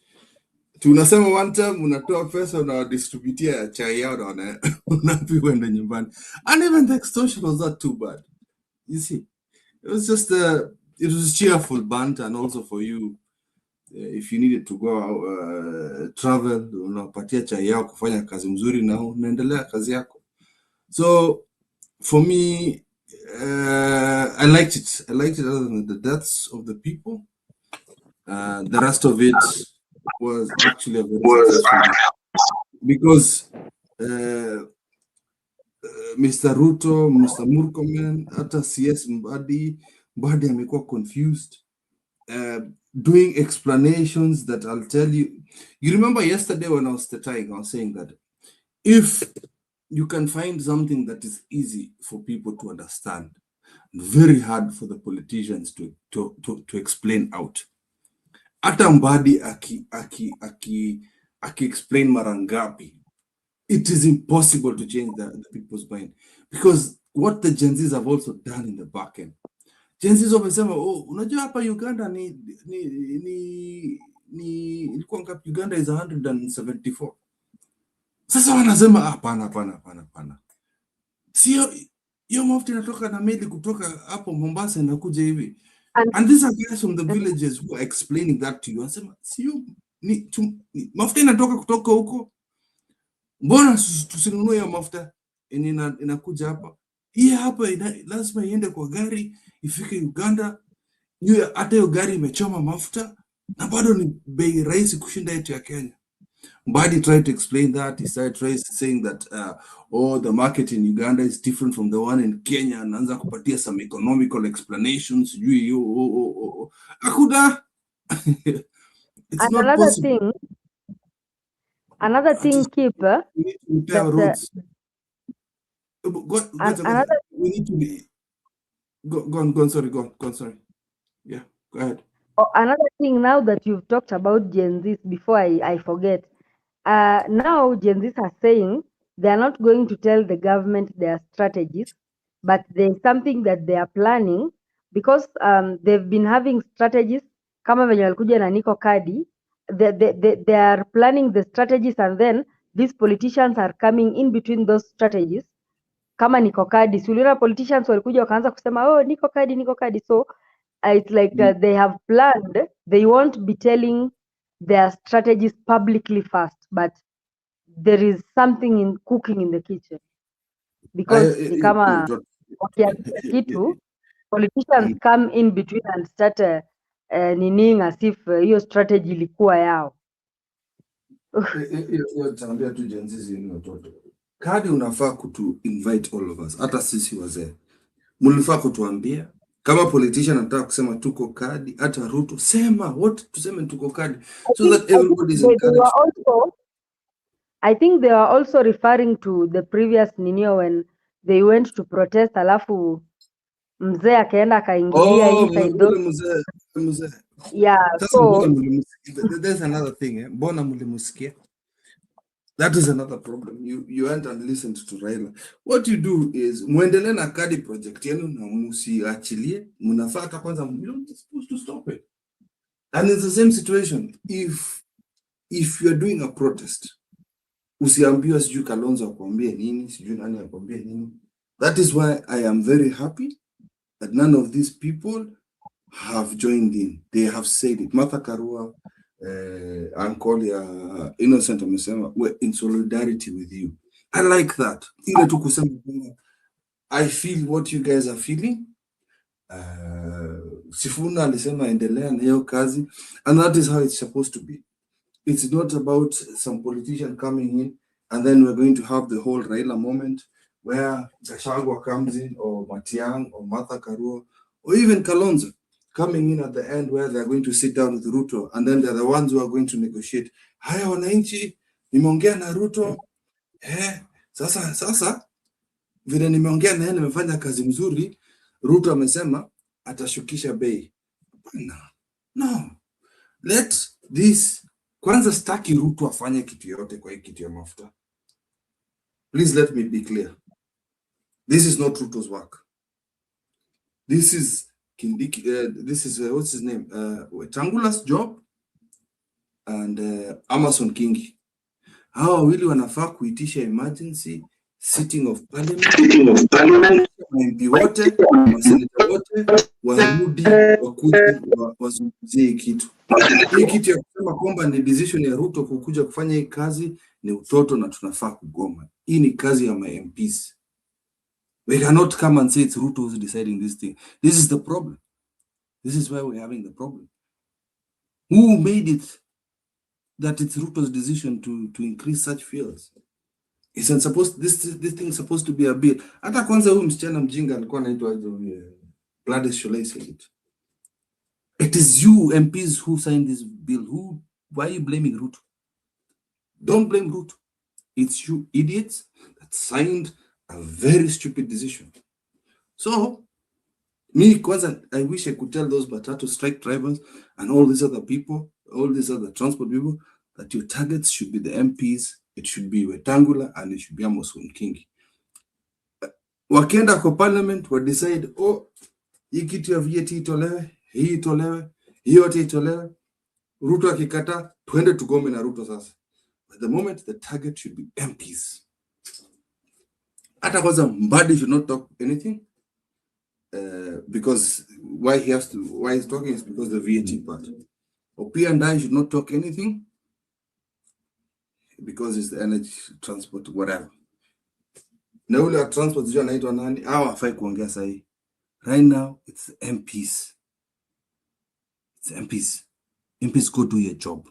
Tunasema one time unatoa pesa unadistributia chai yao na unapiwa enda nyumbani. And even the extortion was not too bad. You see, it was just it was cheerful banter, and also for you, if you needed to go travel, unapatia chai yao kufanya kazi mzuri na unaendelea kazi yako. So for me, I liked it. Other than the deaths of the people. The rest of it was actually a very successful, because Mr. Ruto, Mr. Murkomen, hata CS Mbadi amekuwa confused, doing explanations that I'll tell you. You remember yesterday when I was saying that if you can find something that is easy for people to understand, very hard for the politicians to explain out. Hata Mbadi aki explain marangapi, it is impossible to change the people's mind, because what the Gen Zs have also done in the back end. Gen Zs wamesema, unajua hapa Uganda ilikuwa ngapi? Uganda is 174. Sasa wanasema hapana. Sio hiyo mafuta inatoka na meli kutoka hapo Mombasa inakuja hivi. And these are guys from the villages who are explaining that to you. Wanasema sio mafuta inatoka kutoka huko. Mbona tusinunue ya mafuta inakuja hapa? Hii hapa lazima iende kwa gari ifike Uganda. Hata hiyo gari imechoma mafuta na bado ni bei rahisi kushinda yetu ya Kenya. Mbadi tried to explain that. He started saying that the market in Uganda is different from the one in Kenya. Anaanza kupatia some economical explanations. Akuda. It's not possible. Another thing, Keeper. We need to repair roads. We need to be. Go on. Sorry. Yeah, go ahead. Another thing, now that you've talked about Gen Zs, before I forget, now Gen Zs are saying they are not going to tell the government their strategies, but there's something that they are planning, because they've been having strategies. Kama venye walikuja na Niko Kadi, they are planning the strategies, and then these politicians are coming in between those strategies. Kama Niko Kadi, suliona politicians walikuja wakaanza kusema Niko Kadi. So it's like they have planned. They won't be telling their strategies publicly first, but there is something in cooking in the kitchen, because kama wakianza kitu, politicians come in between and start nining as if hiyo strategy ilikuwa yao. Tunaambia tu Gen Z ni watoto. Kadi unafaa kutu invite all of us, hata sisi wazee. Mlifaa kutuambia kama politician anataka kusema tuko Kadi, hata Ruto sema tuseme tuko Kadi, so that everybody is encouraged. I think they are also referring to the previous ninio when they went to protest, alafu mzee akaenda akaingilia Oh, inside ule those. mzee. Yeah, Sasa mbona so mlimusikia? There's another thing, eh? Mbona mlimusikia? That is another problem. You went and listened to Raila. What you do is muendelee na kadi project yenu na musiachilie. Mnafaa hata kwanza, you're not supposed to stop it. And it's the same situation. If you're doing a protest, usiambiwe sijui Kalonzo akwambie nini, sijui nani akwambie nini. That is why I am very happy that none of these people have joined in. They have said it. Martha Karua, Uncle Innocent amesema, we're in solidarity with you. I like that. Ile tu kusema, I feel what you guys are feeling. Sifuna alisema endelea na hiyo kazi, and that is how it's supposed to be. It's not about some politician coming in and then we're going to have the whole Raila moment where Gachagua comes in, or Matiang, or Martha Karua, or even Kalonzo coming in at the end where they're going to sit down with Ruto, and then they're the ones who are going to negotiate. Haya wananchi, nimeongea na Ruto. Sasa vile nimeongea na yeye, nimefanya kazi mzuri. Ruto amesema atashukisha bei. No. Let this kwanza, staki Ruto afanye kitu yote kwa hii kitu ya mafuta. Please let me be clear. This is not Ruto's work. This is Kindiki, this is what's his name? Tangula's job and Amason Kingi. Hawa wawili wanafaa kuitisha emergency sitting of parliament. MP wote, maseneta wote warudi wakuje wazungumzie kitu. Hii kitu ya kusema kwamba ni decision ya Ruto kukuja kufanya hii kazi ni utoto na tunafaa kugoma. Hii ni kazi ya my MPs. We cannot come and say it's Ruto who's deciding this thing. This is the problem. This is why we're having the problem. Who made it that it's Ruto's decision to increase such fuels? Isn't supposed, this thing is supposed to be a bill. Hata kwanza huyu msichana mjinga alikuwa anaitwa Gladys Sholay said it. It is you MPs who signed this bill. Why are you blaming Ruto? Don't blame Ruto. It's you idiots that signed a very stupid decision. So, me kwanza, I wish I could tell those Matatu strike drivers and all these other people, all these other transport people, that your targets should be the MPs. It should be Wetangula and it should be Amason Kingi. Wakienda kwa parliament, wa decide, hii kitu ya VAT itolewe, hii itolewe, hii yote itolewe. Ruto akikata, tuende tugome na Ruto sasa. At the moment, the target should be MPs. Hata kwanza Mbadi should not talk anything. Because why he's talking is because the VAT part. Opia and I should not talk anything because it's the energy, transport, whatever. Na ule wa transport sijui anaitwa nani, hawa hafai kuongea sahi. Right now, it's MPs. It's MPs. MPs go do your job.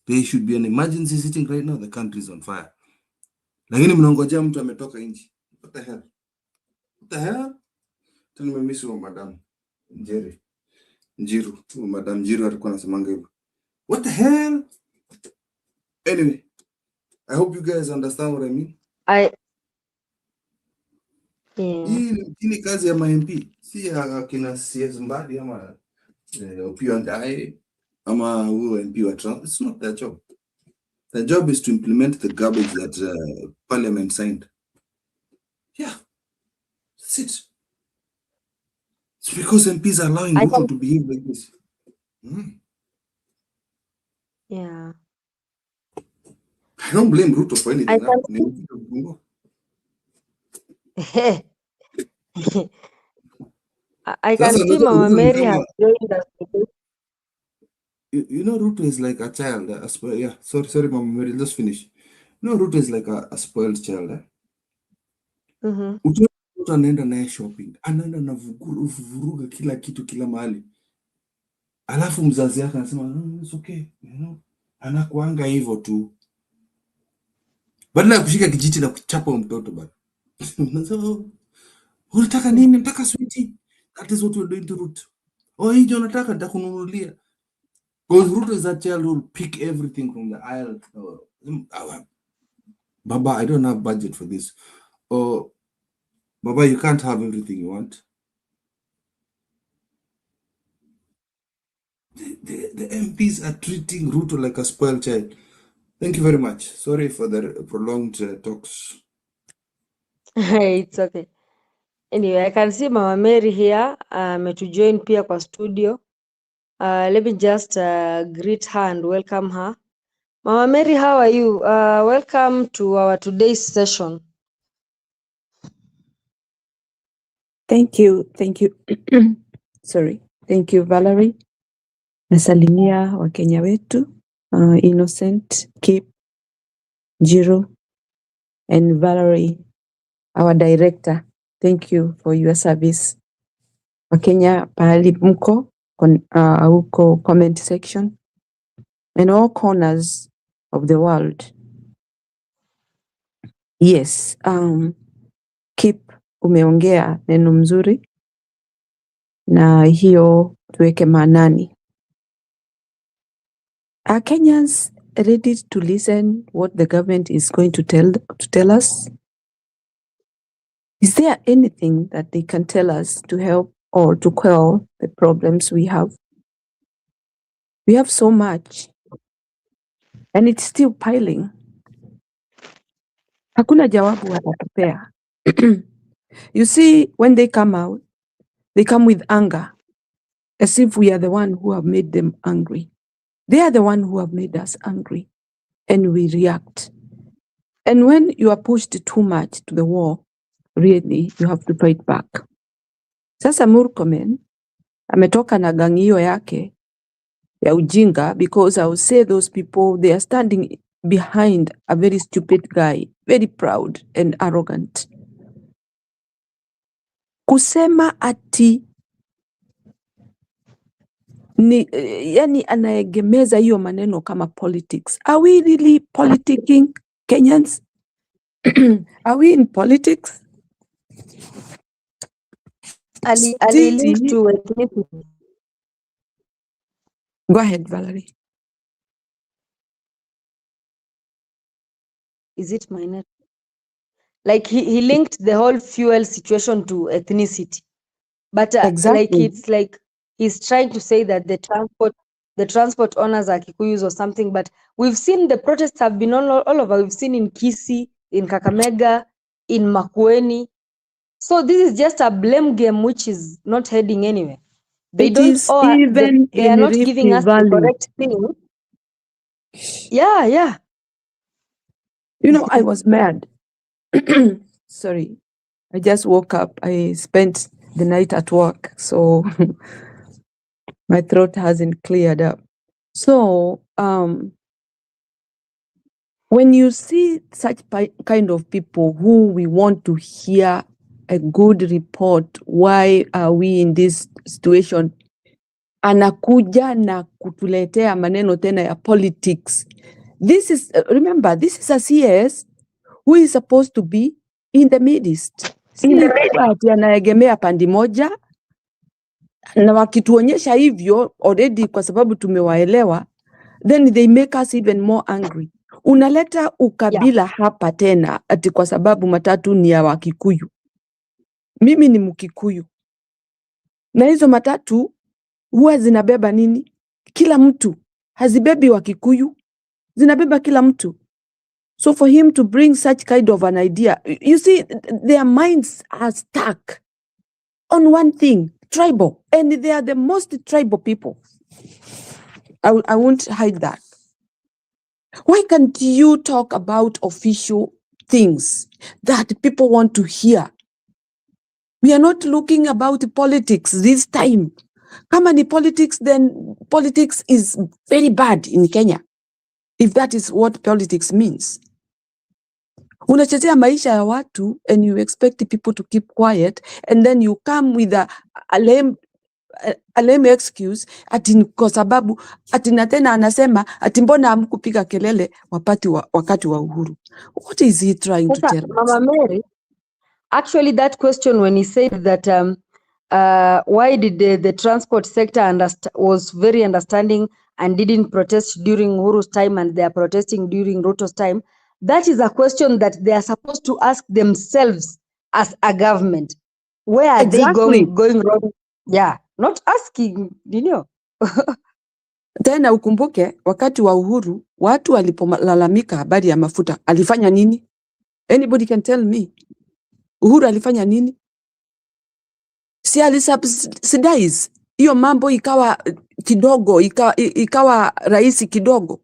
There should be an emergency sitting right now. The country is on fire. Lakini mnangojea mtu ametoka nje. What the hell? What the hell? Tell me, miss you, Madam Njiru. Madam Njiru alikuwa anasemanga hivyo. What the hell? Anyway, I hope you guys understand what I mean. Hii ni kazi ya MP. Si ya kina CS Mbadi ama Opio and I ama huyo MP wa Trump. It's not their job. Their job is to implement the garbage that Parliament signed. Yeah, that's it. It's because MPs are allowing Ruto to behave like this. Yeah. I don't blame Ruto for anything. I can see Mama Mary has joined us today. You know, Ruto is like a child. Yeah, sorry, Mama Mary, let's finish. You know, Ruto is like a spoiled child. Ruto anaenda naye shopping, anaenda na vuruga kila kitu kila mahali, alafu mzazi yake anasema it's okay, you know, anakuanga hivyo tu, badala ya kushika kijiti na kuchapa mtoto bana. Unataka nini? Nataka sweetie. That is what we're doing to Ruto. Hii ndio nataka, nitakununulia. Because Ruto is that child who will pick everything from the aisle. Baba, I don't have budget for this. Or, Baba, you can't have everything you want. The MPs are treating Ruto like a spoiled child. Thank you very much. Sorry for the prolonged talks. It's okay. Anyway, I can see Mama Mary here. To join pia kwa studio. Let me just greet her and welcome her. Mama Mary, how are you? Welcome to our today's session. Thank you. Sorry. Thank you, Valerie. Nasalimia Wakenya wetu, Innocent, Kip, Jiro, and Valerie, our director. Thank you for your service. Wakenya pahali mko, huko comment section, and all corners of the world. Yes, Kip, umeongea neno mzuri, na hiyo tuweke maanani. Are Kenyans ready to listen what the government is going to tell us? Is there anything that they can tell us to help or to quell the problems we have? We have so much, and it's still piling. Hakuna jawabu watatupea. You see, when they come out, they come with anger, as if we are the one who have made them angry. They are the one who have made us angry, and we react. And when you are pushed too much to the wall, really, you have to fight back. Sasa Murkomen ametoka na gangio yake ya ujinga, because I would say those people, they are standing behind a very stupid guy, very proud and arrogant. Kusema ati ni yani anaegemeza hiyo maneno kama politics. Are we really politicking, Kenyans? Are we in politics? Ali link to ethnicity. Go ahead, Valerie. Is it my net? Like he linked the whole fuel situation to ethnicity. But Exactly. like it's like he's trying to say that the transport owners are Kikuyus or something, but we've seen the protests have been all over. We've seen in Kisii, in Kakamega, in Makueni. So this is just a blame game which is not heading anywhere. They It don't is even they are in not Rift giving us Valley. the correct thing. Yeah. You know, I was mad. Sorry, I just woke up. I spent the night at work, so my throat hasn't cleared up. So when you see such kind of people who we want to hear a good report, why are we in this situation? Anakuja na kutuletea maneno tena ya politics. This is, remember, this is a CS who is supposed to be in the midst. Si ati anaegemea pandi moja, na wakituonyesha hivyo already kwa sababu tumewaelewa, then they make us even more angry. Unaleta ukabila hapa tena ati kwa sababu matatu ni ya Wakikuyu. Mimi ni Mkikuyu. Na hizo matatu huwa zinabeba nini? Kila mtu. Hazibebi Wakikuyu, zinabeba kila mtu. So for him to bring such kind of an idea, you see, their minds are stuck on one thing, tribal, and they are the most tribal people. I won't hide that. Why can't you talk about official things that people want to hear? We are not looking about politics this time. Kama ni politics, then politics is very bad in Kenya, if that is what politics means. Unachezea maisha ya watu and you expect people to keep quiet, and then you come with a lame excuse ati kwa sababu ati na tena anasema ati mbona hamkupiga kelele wakati wa uhuru. What is he trying to tell us? Mama Mary, actually that question when he said that why did the transport sector was very understanding and didn't protest during Uhuru's time and they are protesting during Ruto's time, that is a question that they are supposed to ask themselves as a government. Where are they Exactly. going wrong? Yeah, not asking, Tena ukumbuke wakati wa Uhuru watu walipolalamika habari ya mafuta alifanya nini? Anybody can tell me? Uhuru alifanya nini? Si alisubsidize hiyo mambo ikawa kidogo, ikawa rahisi kidogo,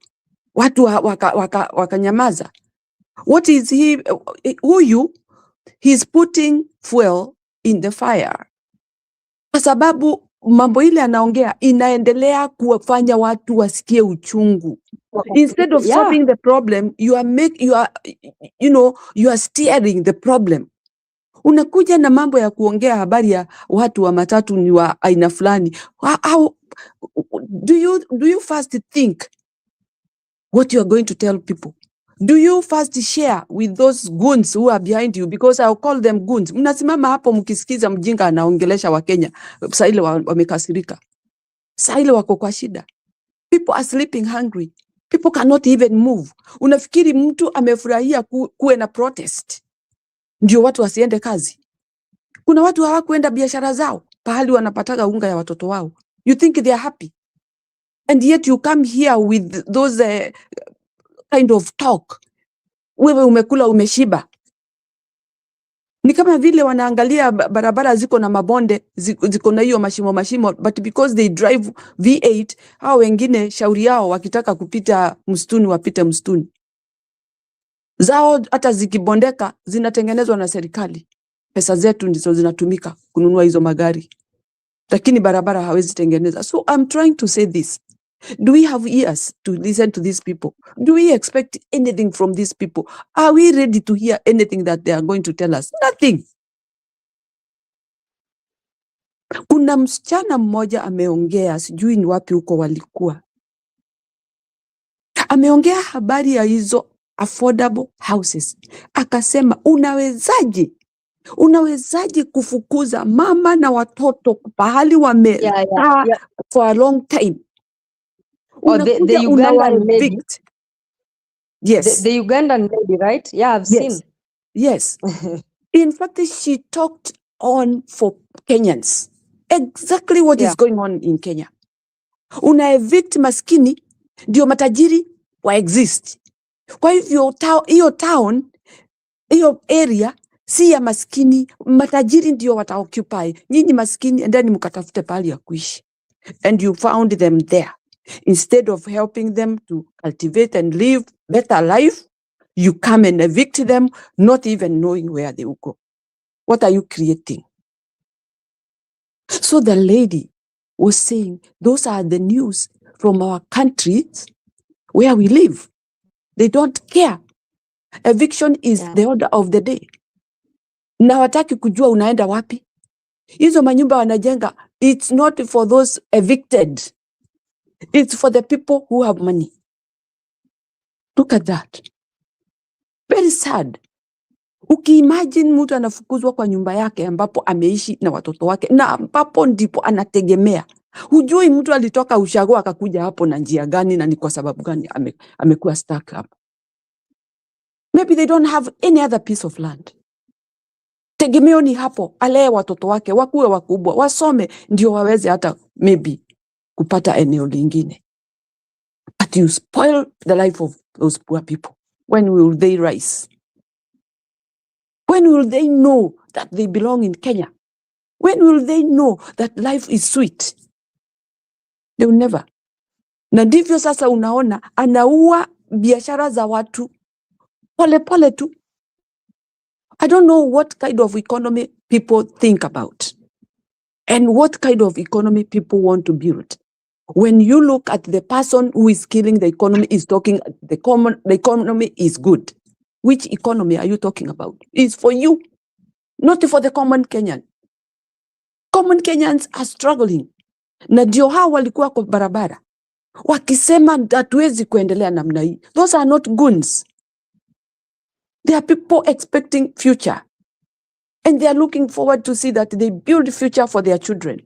watu wakanyamaza. What is he? Huyu he's putting fuel in the fire, kwa sababu mambo ile anaongea inaendelea kuwafanya watu wasikie uchungu. Instead of solving the problem, you are steering the problem. Unakuja na mambo ya kuongea habari ya watu wa matatu ni wa aina fulani. How do you first think what you are going to tell people? Do you first share with those goons who are behind you? Because I'll call them goons. Mnasimama hapo mkisikiza mjinga anaongelesha Wakenya, saa ile wamekasirika, saa ile wako kwa shida. People are sleeping hungry. People cannot even move. Unafikiri mtu amefurahia kuwe na protest ndio watu wasiende kazi? Kuna watu hawakuenda biashara zao, pahali wanapataga unga ya watoto wao. You think they are happy? And yet you come here with those kind of talk. Wewe umekula umeshiba. Ni kama vile wanaangalia barabara ziko na mabonde, ziko na hiyo mashimo, but because they drive V8, hao wengine shauri yao wakitaka kupita msituni wapite msituni. Zao hata zikibondeka zinatengenezwa na serikali. Pesa zetu ndizo zinatumika kununua hizo magari. Lakini barabara hawezi tengeneza. So I'm trying to say this. Do we have ears to listen to these people? Do we expect anything from these people? Are we ready to hear anything that they are going to tell us? Nothing. Kuna msichana mmoja ameongea, sijui ni wapi huko walikuwa. Ameongea habari ya hizo affordable houses. Akasema unawezaje kufukuza mama na watoto pahali wamekaa for a long time? The Ugandan lady. Yes. The Ugandan lady, right? Yeah, I've seen. Yes. In fact, she talked on for Kenyans. Exactly what is going on in Kenya. Una evict maskini, ndio matajiri wa exist. Kwa hivyo hiyo town, hiyo area, si ya maskini, matajiri ndio wataoccupy. Nyinyi maskini, endeni mkatafute pahali ya kuishi. And you found them there. Instead of helping them to cultivate and live better life, you come and evict them, not even knowing where they will go. What are you creating? So the lady was saying, those are the news from our countries where we live. They don't care. Eviction is the order of the day. Na wataki kujua unaenda wapi. Hizo manyumba wanajenga, it's not for those evicted. It's for the people who have money. Look at that. Very sad. Ukiimagine mtu anafukuzwa kwa nyumba yake ambapo ameishi na watoto wake na ambapo ndipo anategemea. Hujui mtu alitoka ushago akakuja hapo na njia gani na ni kwa sababu gani amekuwa stuck hapo. Maybe they don't have any other piece of land. Tegemeo ni hapo, alee watoto wake, wakuwe wakubwa, wasome, ndio waweze hata maybe kupata eneo lingine. But you spoil the life of those poor people. When will they rise? When will they know that they belong in Kenya? When will they know that life is sweet? They will never. Na ndivyo sasa unaona, anaua biashara za watu pole tu. I don't know what kind of economy people think about and what kind of economy people want to build. When you look at the person who is killing the economy is talking, the economy is good. Which economy are you talking about? It's for you, not for the common Kenyan. Common Kenyans are struggling. Na ndio hao walikuwa kwa barabara wakisema hatuwezi kuendelea namna hii. Those are not goons. They are people expecting future. And they are looking forward to see that they build future for their children.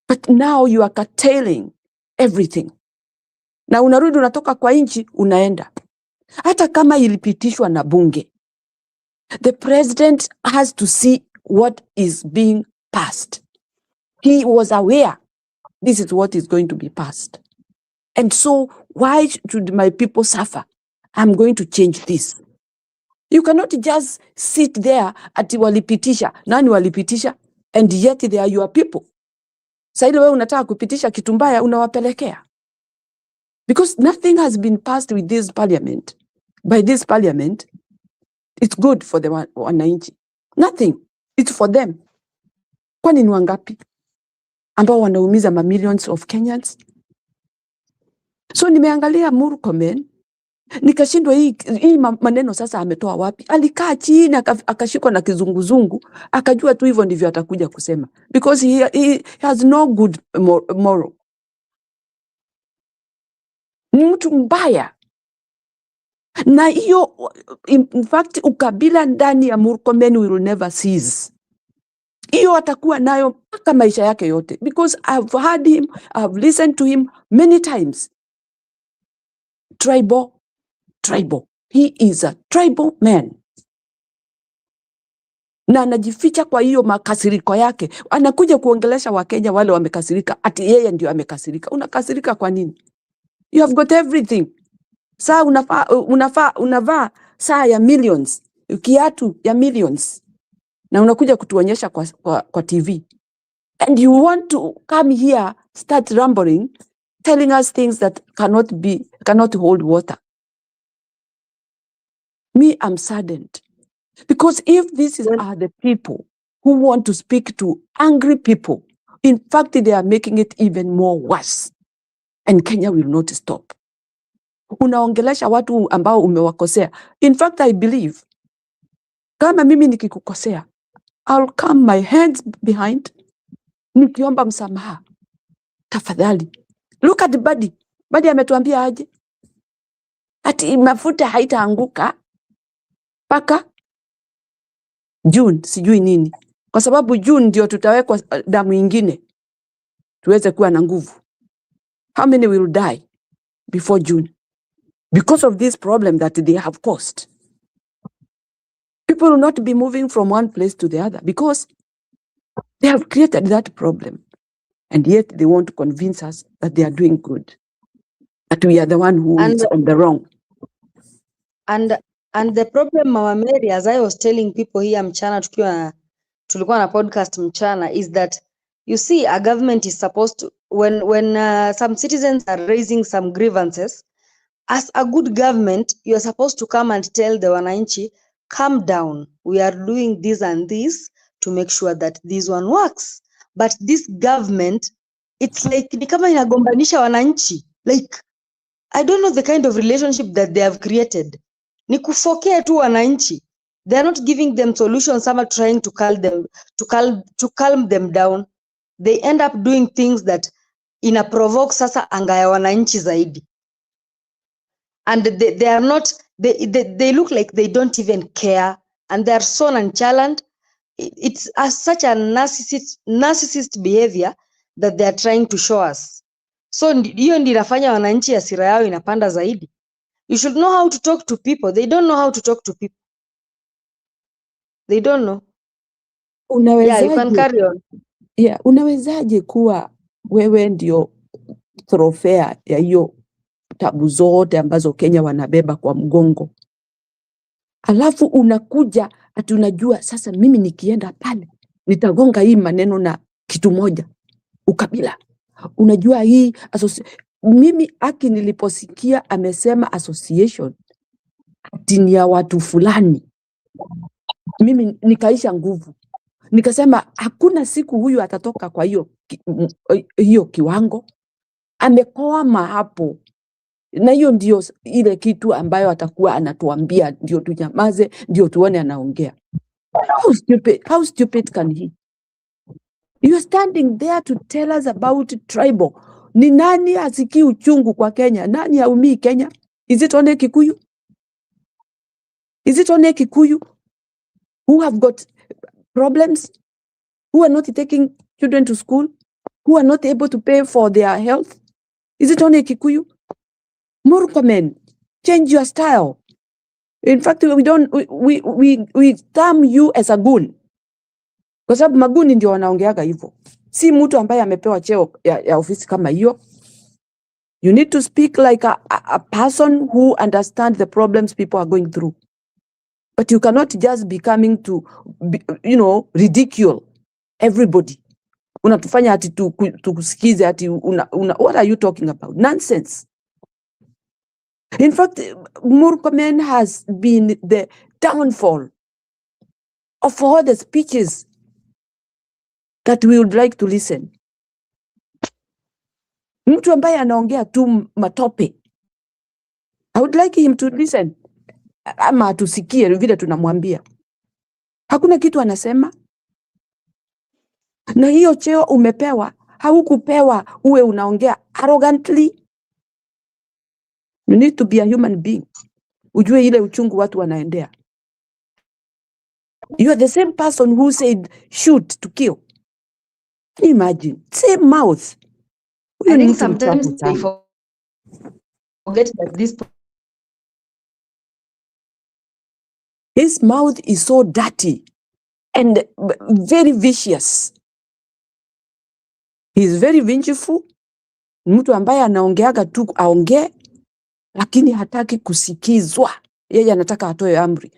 But now you are curtailing everything. na unarudi unatoka kwa nchi unaenda. Hata kama ilipitishwa na bunge, the president has to see what is being passed. He was aware this is what is going to be passed. And so why should my people suffer? I'm going to change this. You cannot just sit there ati walipitisha. Nani walipitisha? And yet they are your people. Sasa ile wewe unataka kupitisha kitu mbaya unawapelekea. Because nothing has been passed with this parliament. By this parliament, it's good for the wananchi. Nothing. It's for them. Kwani ni wangapi ambao wanaumiza millions of Kenyans? So nimeangalia Murkomen, nikashindwa hii maneno sasa ametoa wapi? Alikaa chini akashikwa na kizunguzungu, akajua tu hivyo ndivyo atakuja kusema. Because he has no good moral. Ni mtu mbaya. Na hiyo, in fact, ukabila ndani ya Murkomen will never cease. Hiyo atakuwa nayo mpaka maisha yake yote. Because I've heard him, I've listened to him many times. Tribal. He is a tribal man. Na anajificha kwa hiyo makasiriko yake. Anakuja kuongelesha Wakenya wale wamekasirika. Ati yeye ndio amekasirika. Unakasirika kwa nini? You have got everything. Saa unavaa saa ya millions. Kiatu ya millions. Na unakuja kutuonyesha kwa TV. And you want to come here, start rambling, telling us things that cannot hold water. Me, I'm saddened. Because if these are the people who want to speak to angry people, in fact, they are making it even more worse. And Kenya will not stop. Unaongelesha watu ambao umewakosea. In fact, I believe, kama mimi nikikukosea, I'll come my hands behind, nikiomba msamaha. Tafadhali. Look at Buddy. Buddy ametuambia aje? Ati mafuta haitaanguka paka June, sijui nini. Kwa sababu June ndio tutawekwa damu ingine. Tuweze kuwa na nguvu. How many will die before June? Because of this problem that they have caused. People will not be moving from one place to the other because they have created that problem. And yet they want to convince us that they are doing good. That we are the one who is on the wrong. And the problem, Mama Mary, as I was telling people here mchana tulikuwa na podcast mchana, is that you see a government is supposed to, when some citizens are raising some grievances, as a good government, you are supposed to come and tell the wananchi, calm down, we are doing this and this to make sure that this one works. But this government, it's like ni kama inagombanisha wananchi. Like, I don't know the kind of relationship that they have created. Ni kufokea tu wananchi. They are not giving them solutions, some are trying to calm them down. They end up doing things that provoke sasa anga ya wananchi zaidi. And they are not, they look like they don't even care, and they are so nonchalant. It's such a narcissist behavior that they are trying to show us. So hiyo ndio inafanya wananchi hasira yao inapanda zaidi. You should know how to talk to people. They don't know how to talk to people. They don't know. Yeah, you can carry on. Yeah, unawezaje kuwa wewe ndio throfea ya hiyo tabu zote ambazo Kenya wanabeba kwa mgongo? Alafu unakuja ati unajua sasa mimi nikienda pale nitagonga hii maneno na kitu moja, ukabila. Unajua hii mimi aki niliposikia amesema association ati ni ya watu fulani, mimi nikaisha nguvu. Nikasema hakuna siku huyu atatoka kwa hiyo kiwango. Amekwama hapo. Na hiyo ndio ile kitu ambayo atakuwa anatuambia ndio tunyamaze, ndio tuone anaongea. How stupid can he? You are standing there to tell us about tribal. Ni nani asikii uchungu kwa Kenya? Nani haumii Kenya? Is it only Kikuyu? Is it only Kikuyu who have got problems? Who are not taking children to school? Who are not able to pay for their health? Is it only Kikuyu? Murkomen, change your style. In fact, we term you as a goon. Kwa sababu maguni ndio wanaongeaga hivyo. Si mtu ambaye amepewa cheo ya ofisi kama hiyo. You need to speak like a person who understands the problems people are going through. But you cannot just be coming to, ridicule everybody. Unatufanya ati tukusikize ati what are you talking about? Nonsense. In fact, Murkomen has been the downfall of all the speeches that we would like to listen. Mtu ambaye anaongea tu matope. I would like him to listen. Ama atusikie vile tunamwambia. Hakuna kitu anasema. Na hiyo cheo umepewa, haukupewa uwe unaongea arrogantly. You need to be a human being. Ujue ile uchungu watu wanaendea. You are the same person who said shoot to kill. Can you imagine? Same mouth. I think sometimes they forget that his mouth is so dirty and very vicious. He is very vengeful. Mtu ambaye anaongeaga tu aongee, lakini hataki kusikizwa. Yeye anataka atoe amri.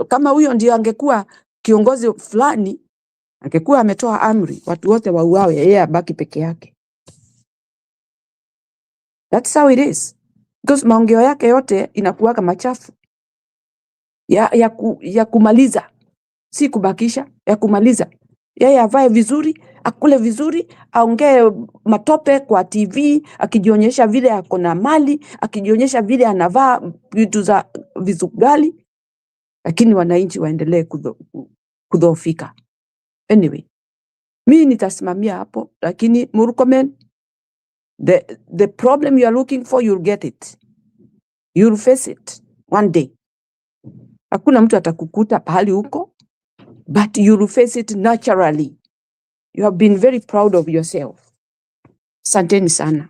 Kama huyo ndio angekuwa kiongozi fulani, angekuwa ametoa amri, watu wote wauawe, yeye abaki peke yake. That's how it is. Because maongeo yake yote inakuwaga machafu. Ya kumaliza. Si kubakisha, ya kumaliza. Yeye avae vizuri, akule vizuri, aongee matope kwa TV, akijionyesha vile ako na mali, akijionyesha vile anavaa vitu za vizugali, lakini wananchi waendelee kudhoofika. Anyway, mimi nitasimamia hapo, lakini Murkomen, the problem you are looking for, you'll get it. You'll face it one day. Hakuna mtu atakukuta pahali huko, but you'll face it naturally. You have been very proud of yourself. Asanteni sana.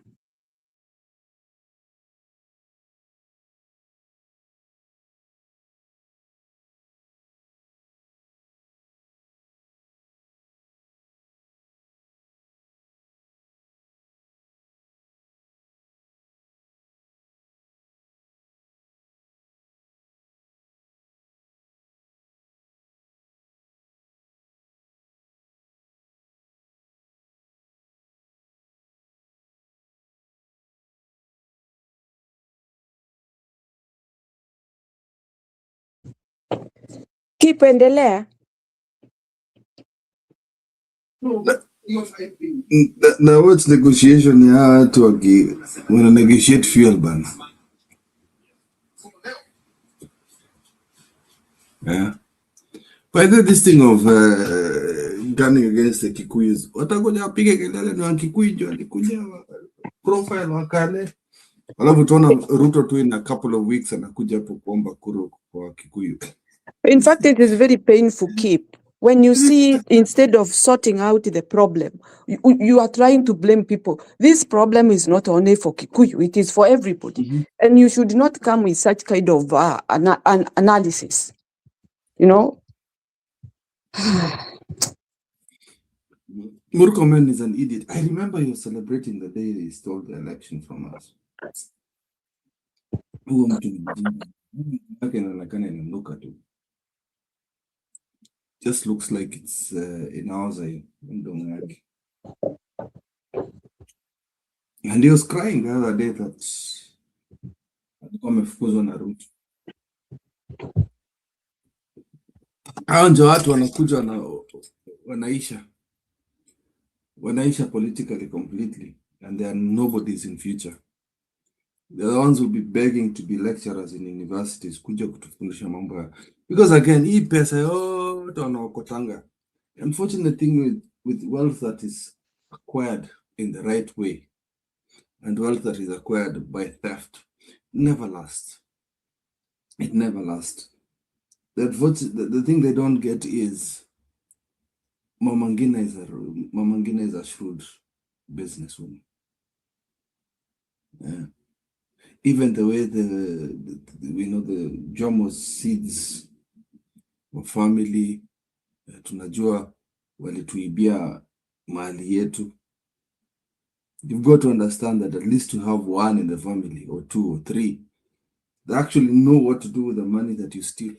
Keep endelea. Na what's negotiation ya watu wana negotiate fuel bana. Yeah. By this thing of gunning against the Kikuyus, watakuja wapige kelele ni Wakikuyu ndio walikuja profile wakale. Alafu tuona Ruto tu in a couple of weeks anakuja hapo kuomba kura kwa Kikuyu. In fact, it is very painful, Keep. When you see, instead of sorting out the problem, you are trying to blame people. This problem is not only for Kikuyu, it is for everybody. Mm-hmm. And you should not come with such kind of analysis. You know? Murkomen is an idiot. I remember you celebrating the day they stole the election from us. Just looks like it's in ours. And he was crying the other day that amefukuzwa na Ruto. Hao ndio watu wanakuja na wanaisha politically completely, and they are nobodies in future. The ones will be begging to be lecturers in universities kuja kutufundisha mambo ya, because again hii pesa yote wanaokotanga. Unfortunate thing with wealth that is acquired in the right way and wealth that is acquired by theft never lasts. It never lasts. The thing they don't get is Mama Ngina is a shrewd businesswoman. Yeah. even the way the Jomo seeds wa family, tunajua walituibia mali yetu. You've got to understand that at least to have one in the family or two or three, they actually know what to do with the money that you steal.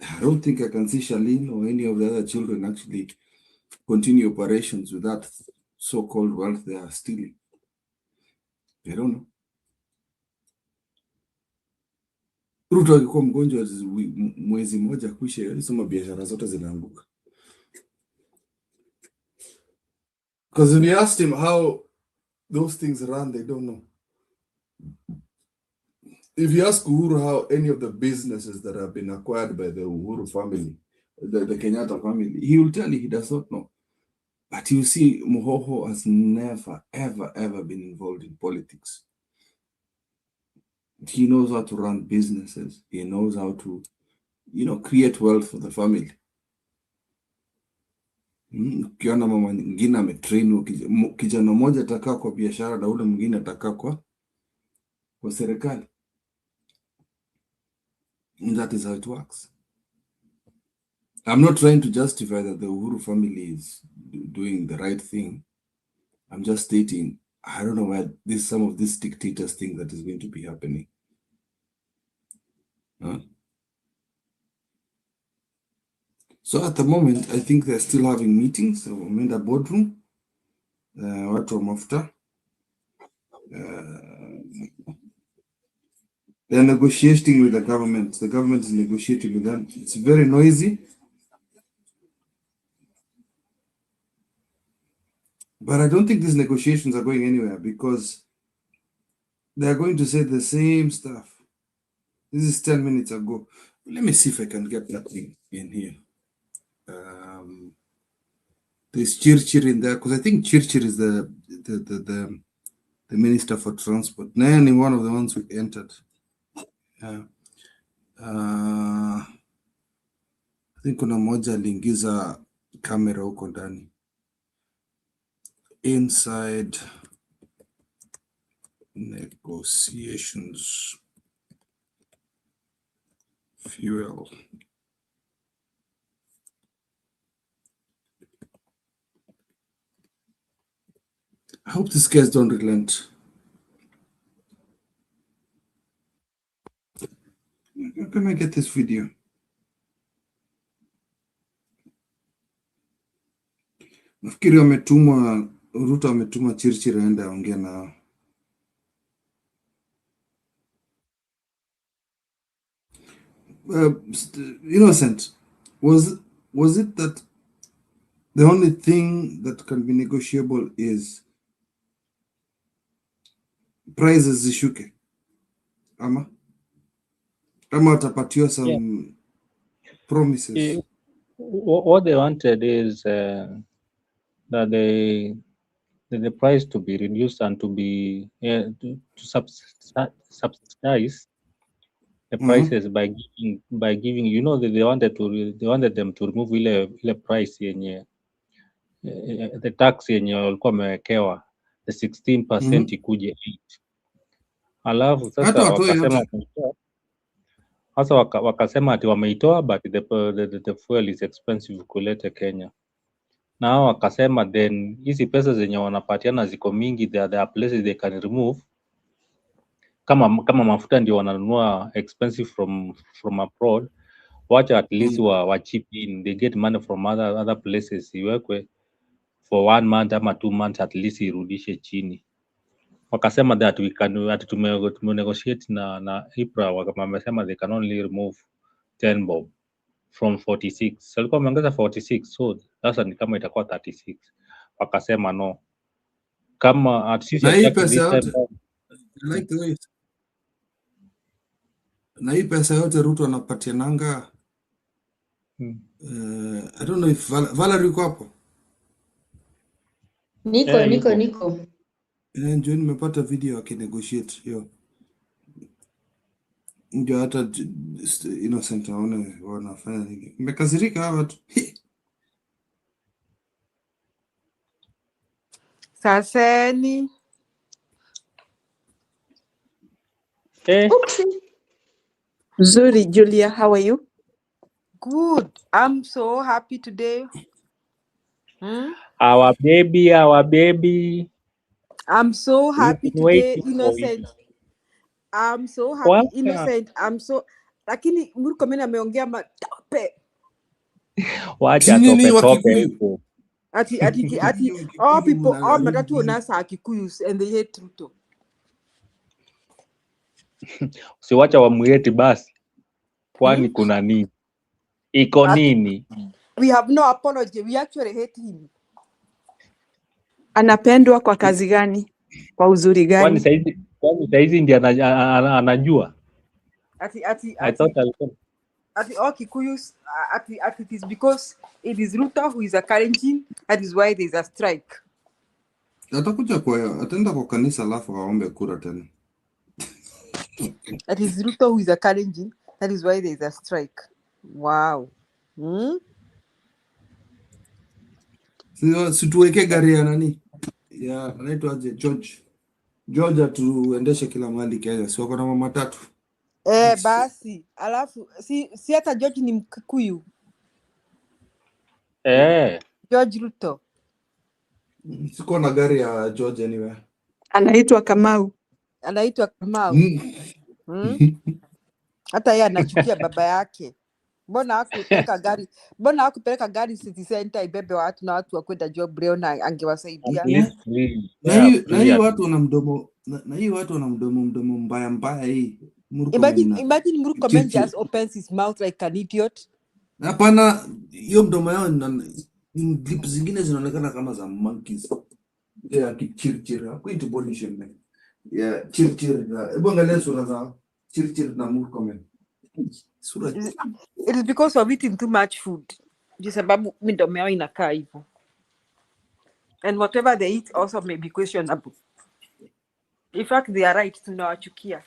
I don't think I can see Charlene or any of the other children actually continue operations with that so-called wealth they are stealing. I don't know. Ruto akikuwa mgonjwa mwezi mmoja kuisha, alisema biashara zote zinaanguka. Because when you asked him how those things run, they don't know. If you ask Uhuru how any of the businesses that have been acquired by the Uhuru family, the Kenyatta family, he will tell you he does not know. But you see, Mohoho has never, ever been involved in politics. He knows how to run businesses. He knows how to, create wealth for the family. Ukiona mama mwingine ametrain, kijana mmoja atakaa kwa biashara na ule mwingine atakaa kwa serikali. And that is how it works. I'm not trying to justify that the Uhuru family is doing the right thing. I'm just stating, I don't know where some of this dictators think that is going to be happening. So at the moment, I think they're still having meetings. So I'm in the boardroom. Watu wa mafuta. They're negotiating with the government. The government is negotiating with them. It's very noisy. But I don't think these negotiations are going anywhere because they're going to say the same stuff. This is 10 minutes ago. Let me see if I can get that thing in here. There's Chirchir in there because I think Chirchir is the Minister for Transport. Then one of the ones we entered. I think kuna moja aliingiza kamera huko ndani. Inside negotiations. Fuel. I hope these guys don't relent. How can I get this video? Nafikiri Ruto ametuma Chirchir aende aongee nao. Innocent, was it that the only thing that can be negotiable is prices zishuke? Ama watapatiwa some promises? What they wanted is that the price to be reduced and to be to subsidize the prices by giving they wanted them to remove ile price yenye the tax yenye walikuwa wamewekewa the 16% ikuje 8. Alafu sasa wakasema ati wameitoa but the fuel is expensive kulete Kenya. Nao wakasema then hizi pesa zenye wanapatiana ziko mingi, there are places they can remove. Kama mafuta ndio wananunua expensive from abroad, wacha at least wa chip in, they get money from other places, iwekwe for 1 month ama 2 months at least irudishe chini. Wakasema that we can tumenegotiate na IPRA, wamesema they can only remove 10 bob from 46. So walikuwa wameongeza 46, so sasa ni kama itakuwa 36. Wakasema no, kama at sisi hataki this time. I like the way na hii pesa yote Ruto anapatia nanga. I don't know if Valerie uko hapo. Niko. Ndio nimepata video akinegotiate hiyo. Ndio hata Innocent aone wanafanya nini. Nimekasirika hawa watu. Saseni. Zuri, Julia, how are you? Good. I'm so happy today. Our baby. I'm so We've happy been today, waiting for you. innocent. I'm so happy, What? innocent. I'm so lakini Murkomen ameongea matope. Wacha Nini tope wa tope Kikuyu? huko. Ati all people, all matatu onasa Kikuyus and they hate Ruto. Usiwacha wamueti basi. Kwani kuna nini? Iko nini? We have no apology. We actually hate him. Anapendwa kwa kazi gani? Kwa uzuri Kwani gani? saizi ndiye anajua? I thought alikuwa. Ati all Kikuyus, ati it is because it is Ruto who is encouraging. That is why there is a strike. Ataenda kwa kanisa alafu aombe kura tena. That is Ruto who is encouraging. That is why there is a strike. Wow. Situweke gari ya nani? Ya anaitwaje? George atuendeshe kila mahali Kenya. Si wako na mama tatu. Basi alafu si hata George ni Mkikuyu. George Ruto. Siko na gari ya George anyway. Anaitwa Kamau. Hata yeye anachukia baba yake. Mbona hakupeleka gari City Center ibebe watu na watu wakwenda job leo na angewasaidia. Na hii watu wana mdomo mdomo mbaya hii. Imagine Murkomen just opens his mouth like an idiot. Hapana, hiyo mdomo yao ni clip zingine zinaonekana kama za monkeys. Kichirchir. Hakuiti body shape. Yeah, chirchir. Hebu angalia sura zao. Chirchir na Murkomen. It is because of eating too much food. Just sababu midomo yao inakaa hivyo. And whatever they eat also may be questionable. In fact, they are right, tunawachukia.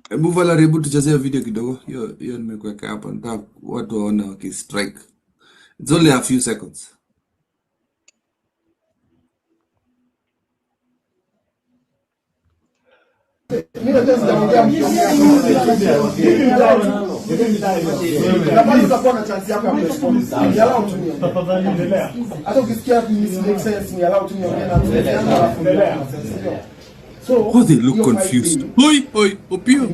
Hebu Valerie, tuchezee video kidogo. Hiyo nimekuweka hapa. Nataka watu waone wakistrike. It's only a few seconds. Oh, they look confused. Oi, Opio.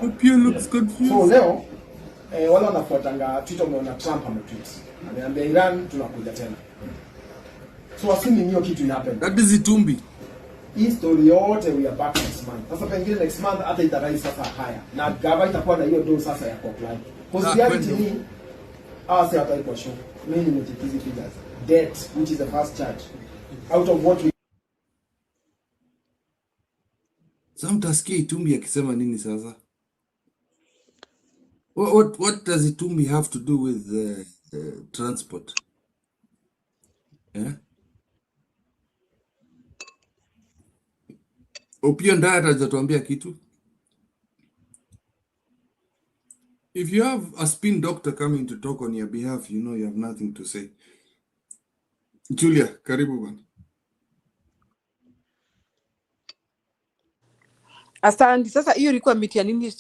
Opio looks confused. So leo wale wanafuatanga Twitter umeona Trump ametweet. Ameambia Iran tunakuja tena. So assuming hiyo kitu happen. That is Itumbi. Hii story yote we are back next month. Sasa pengine next month hata itarai sasa haya. Na gava itakuwa na hiyo dose sasa ya comply. Because reality ni say hata show. Mimi nimechikizi figures. Debt, which is the first charge. Out of what we Samtasikia Itumbi akisema nini sasa? What does Itumbi have to do with transport? Yeah? Opio ndiye atatuambia kitu. If you have a spin doctor coming to talk on your behalf, you know you have nothing to say. Julia, karibu bwana. Asante. Sasa hiyo ilikuwa meet ya nini?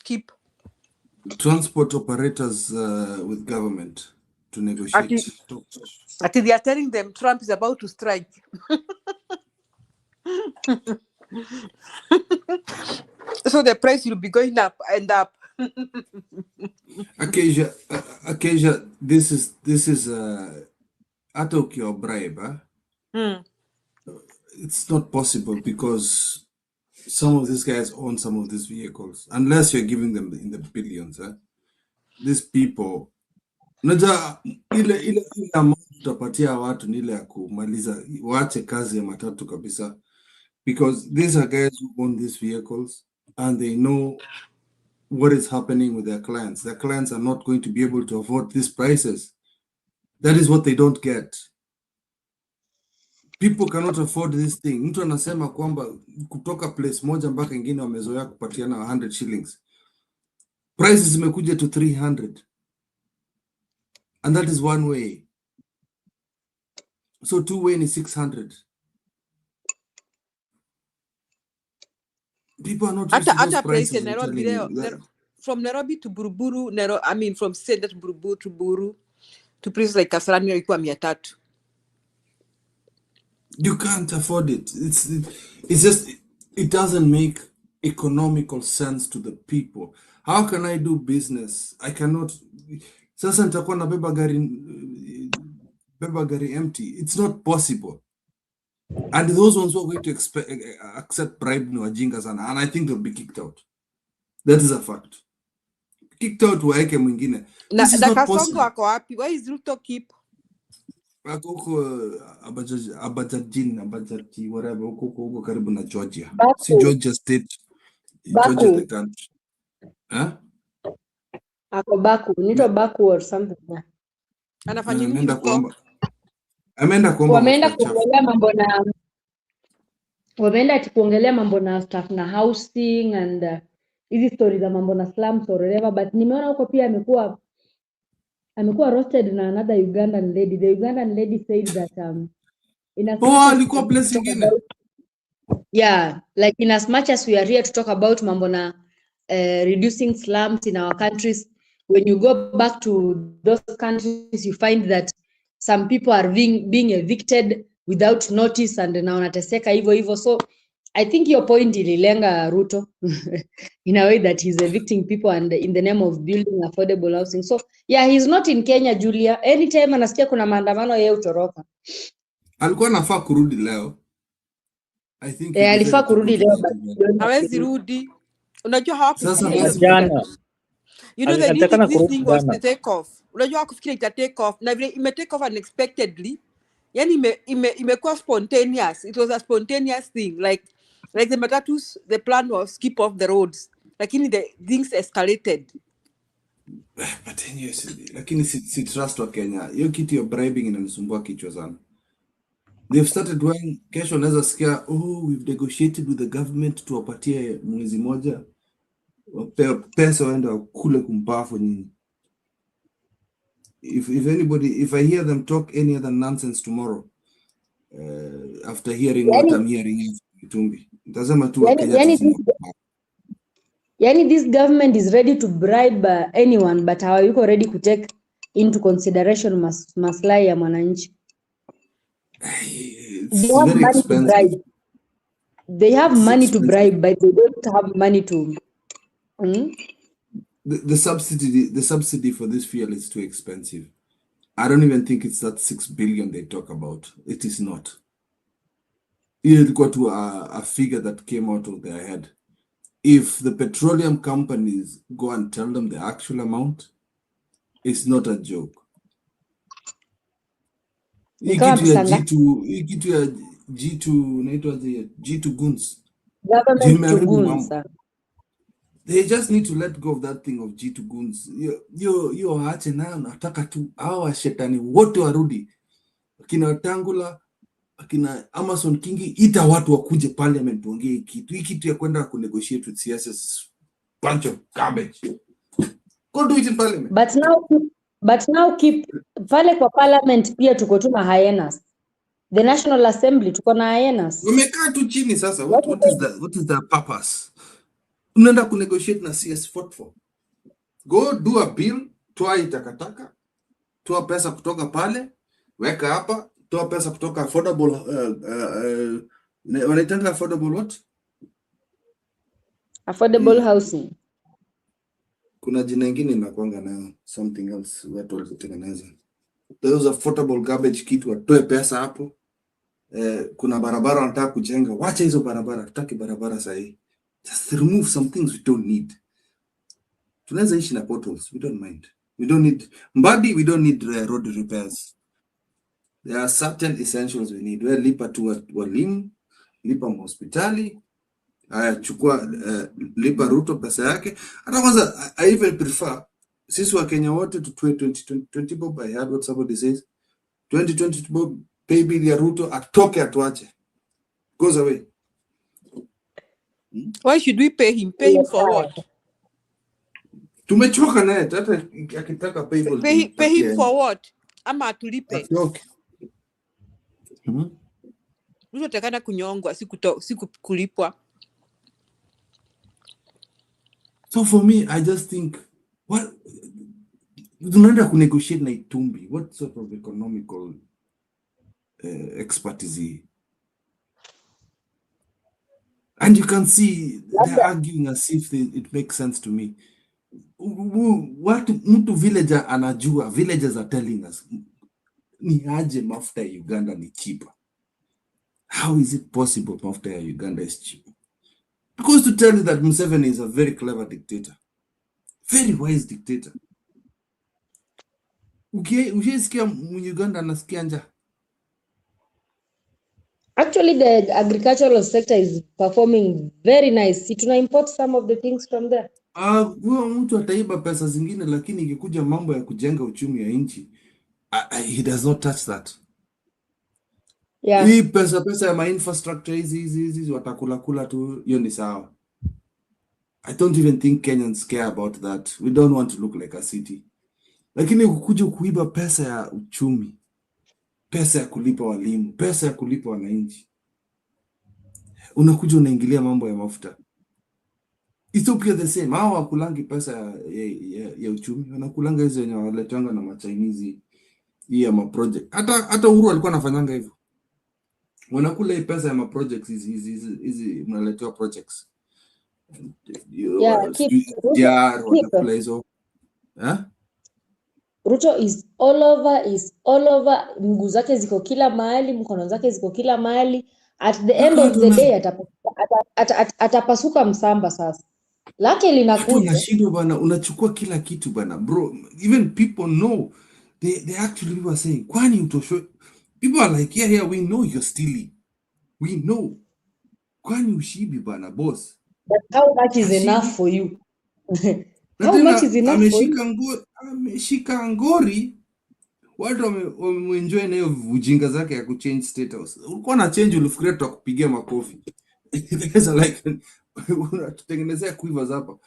Keep Transport operators with government to negotiate. Ati they are telling them Trump is about to strike. So the price will be going up and up. Acacia, this is hata ukiwa bribe, it's not possible because some of these guys own some of these vehicles, unless you're giving them in the billions. These people, ile amount utapatia watu ni ile ya kumaliza, waache kazi ya matatu kabisa, because these are guys who own these vehicles and they know what is happening with their clients. Their clients are not going to be able to afford these prices. That is what they don't get. People cannot afford this thing. Mtu anasema kwamba kutoka place moja mpaka ingine wamezoea kupatiana 100 shillings. Prices zimekuja to 300. And that is one way. So two-way is 600. People are not used to those At a place prices. in I'm Nairobi, telling you. from Nairobi to Buruburu, I mean from Senda to Buruburu to places like Kasarani ilikuwa 300. You can't afford it. It's just, it doesn't make economical sense to the people. How can I do business? I cannot. Sasa nitakuwa na beba gari empty. It's not possible. And those ones who are going to accept bribe ni wajinga sana, and I think they'll be kicked out. That is a fact. Kicked out waeke mwingine. This is not possible. Wako wapi? Where is Ruto keep? Abajaji, whatever, huko karibu na Georgia. Baku. Si Georgia state. Georgia the country. Huh? Ako Baku. Nito Baku or something. Anafanya nini huko? Ameenda kuomba kuongelea mambo na kuongelea mambo na stuff na housing and hizi stories za mambo na slums or whatever, but nimeona huko pia amekuwa roasted na another Ugandan lady. The Ugandan lady said that in as alikuwa place ingine. Yeah, like in as much as we are here to talk about mambo na reducing slums in our countries, when you go back to those countries you find that some people are being evicted without notice and na wanateseka hivyo. So I think your point ililenga Ruto in a way that he's evicting people and in the name of building affordable housing. So yeah, he's not in Kenya, Julia. Anytime anasikia kuna maandamano yeye utoroka. Alikuwa anafaa kurudi leo. I think alifaa kurudi leo, hawezi rudi. Unajua hawakufikiria jana. You know, this thing was to take off. Unajua hawakufikiria ita take off. Na vile ime take off unexpectedly. Yani imekuwa spontaneous. It was a spontaneous thing. Like the matatus, the plan was keep off the roads. Lakini the things escalated. But anyways, lakini si trust wa Kenya. Hiyo kitu ya bribing inanisumbua kichwa sana. They've started when kesho naweza sikia, we've negotiated with the government tuwapatie mwezi moja. Pesa waenda kule kumpafu nyinyi. If I hear them talk any other nonsense tomorrow, after hearing what I'm hearing Tumbi, itasema tu yani this government is ready to bribe anyone, but hawayuko ready to take into consideration maslahi ya mwananchi. They have very money expensive. To bribe. They have money to bribe, but they don't have money to. The subsidy for this fuel is too expensive. I don't even think it's that 6 billion they talk about. It is not. It got to a figure that came out of their head. If the petroleum companies go and tell them the actual amount, it's not a joke. G2 goons. They just need to let go of that thing of G2 goons. Yo waache nayo, nataka tu hawa shetani wote warudi. Akina Tangula, akina Amason Kingi, ita watu wakuje parliament tuongee kitu. Hii kitu ya kwenda kunegotiate with CSS, bunch of garbage. Go do it in parliament. But now keep pale kwa parliament pia tuko tu na hyenas. The National Assembly tuko na hyenas. Wamekaa tu chini sasa. What is the purpose? Unaenda kunegotiate na CS44. Go do a bill, toa itakataka, toa pesa kutoka pale, weka hapa, toa pesa kutoka affordable wanaitanga affordable what? Affordable housing. Kuna jina lingine inakuanga na something else watu walitengeneza. Those affordable garbage kit watoe pesa hapo. Kuna barabara wanataka kujenga, wacha hizo barabara, tutaki barabara sahihi. Just remove some things we don't need. Tunaweza ishi na potholes, we don't mind. We don't need Mbadi, we don't need road repairs. There are certain essentials we need. We lipa tu walimu, lipa hospitali, chukua lipa Ruto pesa yake. Hata kwanza I even prefer sisi wa Kenya wote to 2020 bob. I heard what somebody says. 2020 bob pay bill ya Ruto atoke atuache. Goes away. Why should we pay him? Pay him for what? Tumechoka naye, hata akitaka pay him for what? Ama tulipe. Ruto atakana kunyongwa, si kulipwa. So for me, I just think, what tunaenda kunegotiate na Itumbi? What sort of economical expert is he? And you can see they're arguing as if it makes sense to me. What mtu villager anajua, villagers are telling us, ni aje mafuta ya Uganda ni cheaper. How is it possible mafuta ya Uganda is cheaper? Because to tell you that Museveni is a very clever dictator, very wise dictator. Ukiesikia Uganda anasikia njaa? Actually, the agricultural sector is performing very nice. Tuna import some of the things from there. Huyo mtu ataiba pesa zingine, lakini ikikuja mambo ya kujenga uchumi ya nchi, he does not touch that. Yeah. Hii pesa ya infrastructure hizi watakula tu, hiyo ni sawa. I don't even think Kenyans care about that. We don't want to look like a city. Lakini kukuja kuiba pesa ya uchumi, pesa ya kulipa walimu, pesa ya kulipa wananchi, unakuja unaingilia mambo ya mafuta. Ethiopia the same. Hao wakulangi pesa ya uchumi, wanakulanga hizo yenye waletanga na machinese hii ya maproject. Hata Uhuru alikuwa anafanyanga hivyo. Wanakula hii pesa ya maprojects hizi mnaletewa projects. Yeah, wanakula hizo. Ruto is all over. Mguu zake ziko kila mahali, mkono zake ziko kila mahali. At the end of the day atapasuka msamba sasa. Lake linakuja. Unashindwa bana, unachukua kila kitu bana. Bro, even people know. They actually were saying, kwani utosho? People are like, yeah, we know you're stealing. We know. Kwani ushibi bana, boss. But how much is enough for you? How much is enough for you? Ameshika ngori. Watu wameenjoy na hiyo ujinga zake ya kuchange status. Ulikuwa na change, ulifikiria tutakupigia makofi. Guys are like, unatutengenezea kuivers hapa.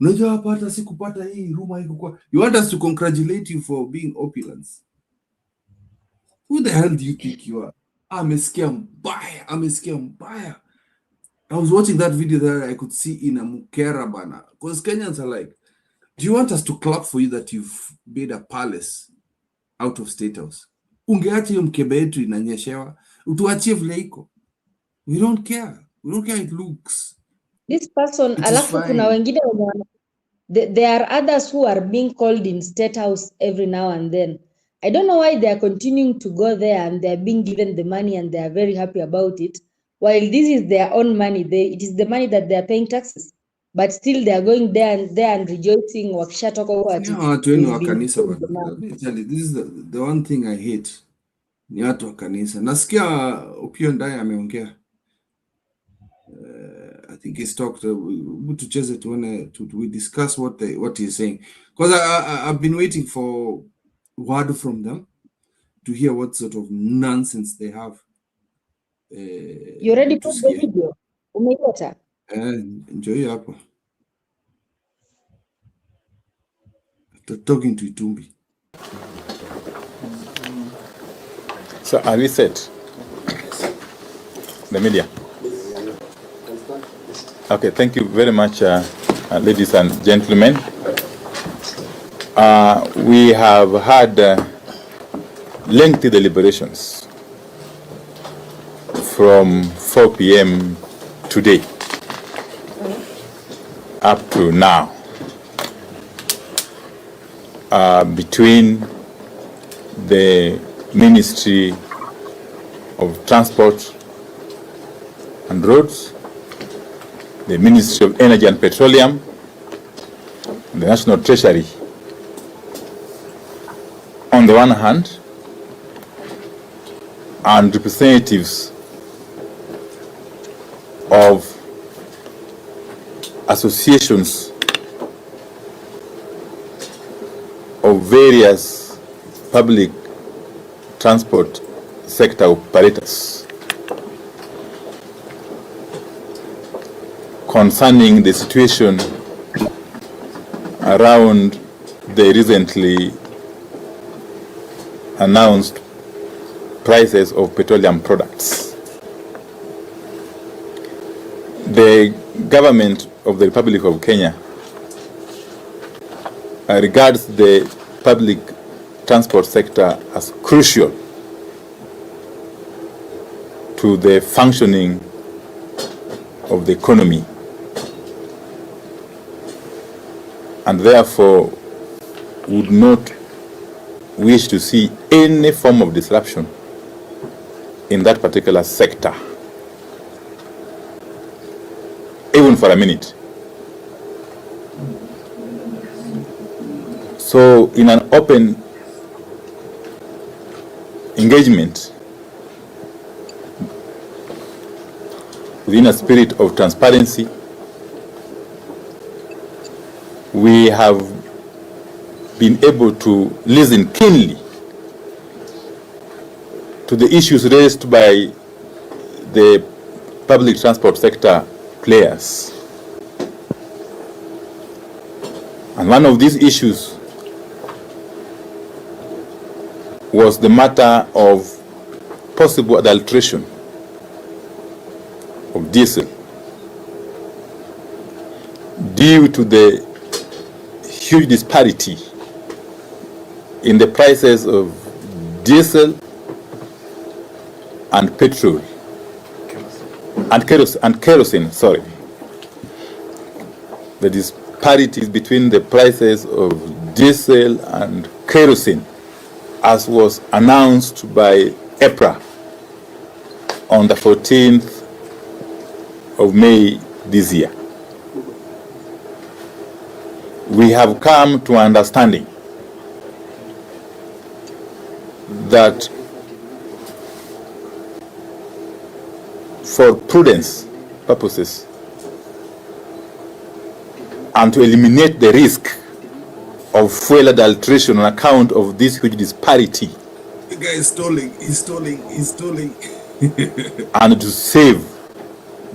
Unajua hapa hata sikupata hii room hii kwa. You want us to congratulate you for being opulence? Who the hell do you think you are? Amesikia mbaya. I was watching that video there. I could see in a mukera bana. Because Kenyans are like, do you want us to clap for you that you've made a palace out of State House? Ungeacha hiyo mkebe yetu inanyeshewa, utuachie vile iko. We don't care. We don't care it looks. This person, alafu kuna wengine there are others who are being called in State House every now and then. I don't know why they are continuing to go there and they are being given the money and they are very happy about it. While this is their own money, it is the money that they are paying taxes. But still they are going there and rejoicing. Wakishatoka huko ati. Watu wenu wa kanisa bana. This is the one thing I hate. Ni watu wa kanisa. Nasikia Opiyo Ndai ameongea. I think he's talked to Cheze to we discuss what he's saying, because I've been waiting for word from them to hear what sort of nonsense they have. You already put the video? Umeipata? Enjoy hapa. After talking to Itumbi. So are we set? The media. Okay, thank you very much, ladies and gentlemen. We have had lengthy deliberations from 4 p.m. today up to now between the Ministry of Transport and Roads, the Ministry of Energy and Petroleum, and the National Treasury on the one hand, and representatives of associations of various public transport sector operators concerning the situation around the recently announced prices of petroleum products. The government of the Republic of Kenya regards the public transport sector as crucial to the functioning of the economy, and therefore would not wish to see any form of disruption in that particular sector, even for a minute. So in an open engagement within a spirit of transparency, we have been able to listen keenly to the issues raised by the public transport sector players. And one of these issues was the matter of possible adulteration of diesel due to the huge disparity in the prices of diesel and petrol and kerosene, sorry. The disparities between the prices of diesel and kerosene, as was announced by EPRA on the 14th of May this year. We have come to an understanding that for prudence purposes and to eliminate the risk of fuel adulteration on account of this huge disparity, The guy is stalling, he's stalling. and to save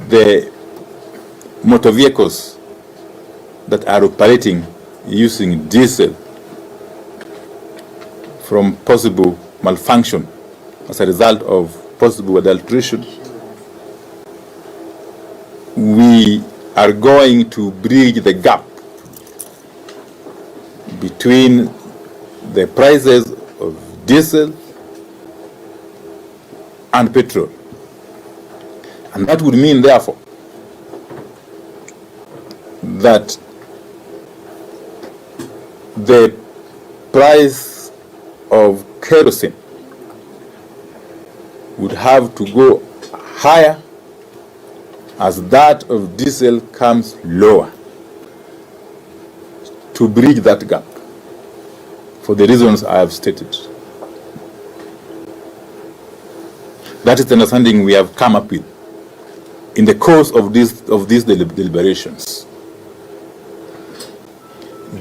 the motor vehicles that are operating using diesel from possible malfunction as a result of possible adulteration, we are going to bridge the gap between the prices of diesel and petrol. And that would mean, therefore, that the price of kerosene would have to go higher as that of diesel comes lower, to bridge that gap for the reasons I have stated. That is the understanding we have come up with in the course of these deliberations.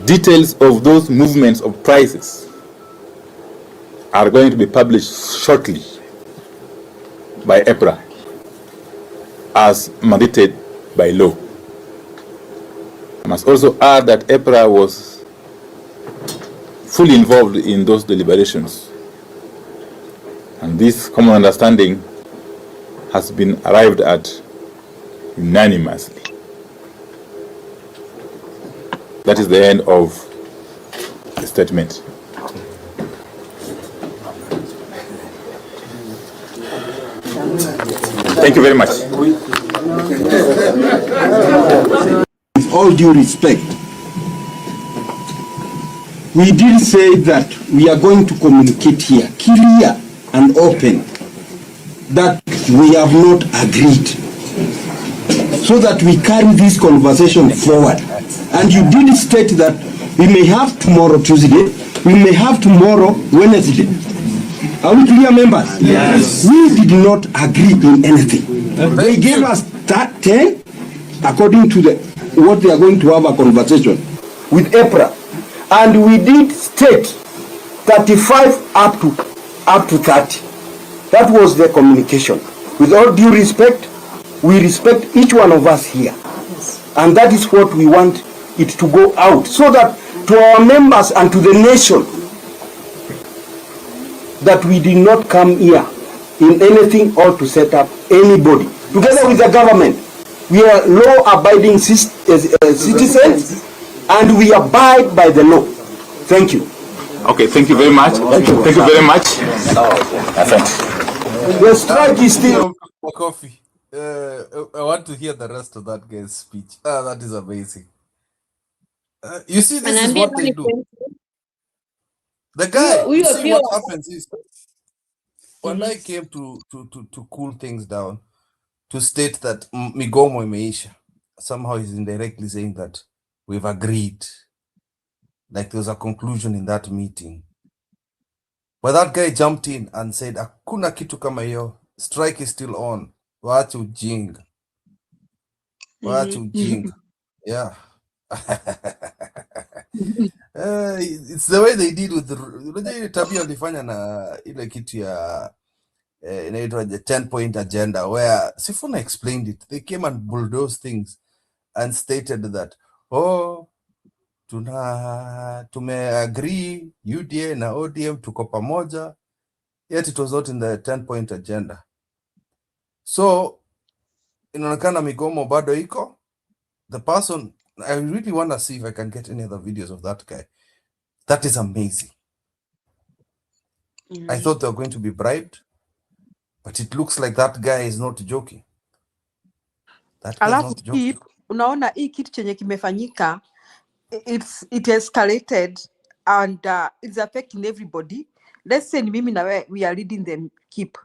Details of those movements of prices are going to be published shortly by EPRA as mandated by law. I must also add that EPRA was fully involved in those deliberations, and this common understanding has been arrived at unanimously. That is the end of the statement. Thank you very much. With all due respect, we did say that we are going to communicate here, clear and open, that we have not agreed, so that we carry this conversation forward. And you did state that we may have tomorrow Tuesday, we may have tomorrow Wednesday. Are we clear, members? Yes. We did not agree in anything. They gave us that 10 according to what they are going to have a conversation with EPRA. And we did state 35 up to 30. That was the communication. With all due respect, we respect each one of us here. And that is what we want it to go out, so that to our members and to the nation, that we did not come here in anything or to set up anybody. Together with the government, we are law-abiding citizens, and we abide by the law. Thank you. Okay, thank you very much. Thank you very much. The strike is still. Coffee. I want to hear the rest of that guy's speech. That is amazing. You see, this is what they do. The guy, you see what happens is, when I came to cool things down, to state that migomo imeisha, somehow he's indirectly saying that we've agreed. Like there was a conclusion in that meeting. But that guy jumped in and said, hakuna kitu kama hiyo, strike is still on. Waache ujinga. Waache ujinga. Yeah. It's the way they deal with the tabia walifanya na ile kitu ya inaitwa the 10-point agenda, where Sifuna explained it. They came and bulldozed things and stated that, tumeagree UDA na ODM tuko pamoja, yet it was not in the 10-point agenda. So inaonekana migomo bado iko. The person, I really want to see if I can get any other videos of that guy. That is amazing. I thought they were going to be bribed, but it looks like that guy is not joking. That guy is not joking. Unaona hii kitu chenye kimefanyika, it escalated and it's affecting everybody. Let's say mimi na we are leading them keep,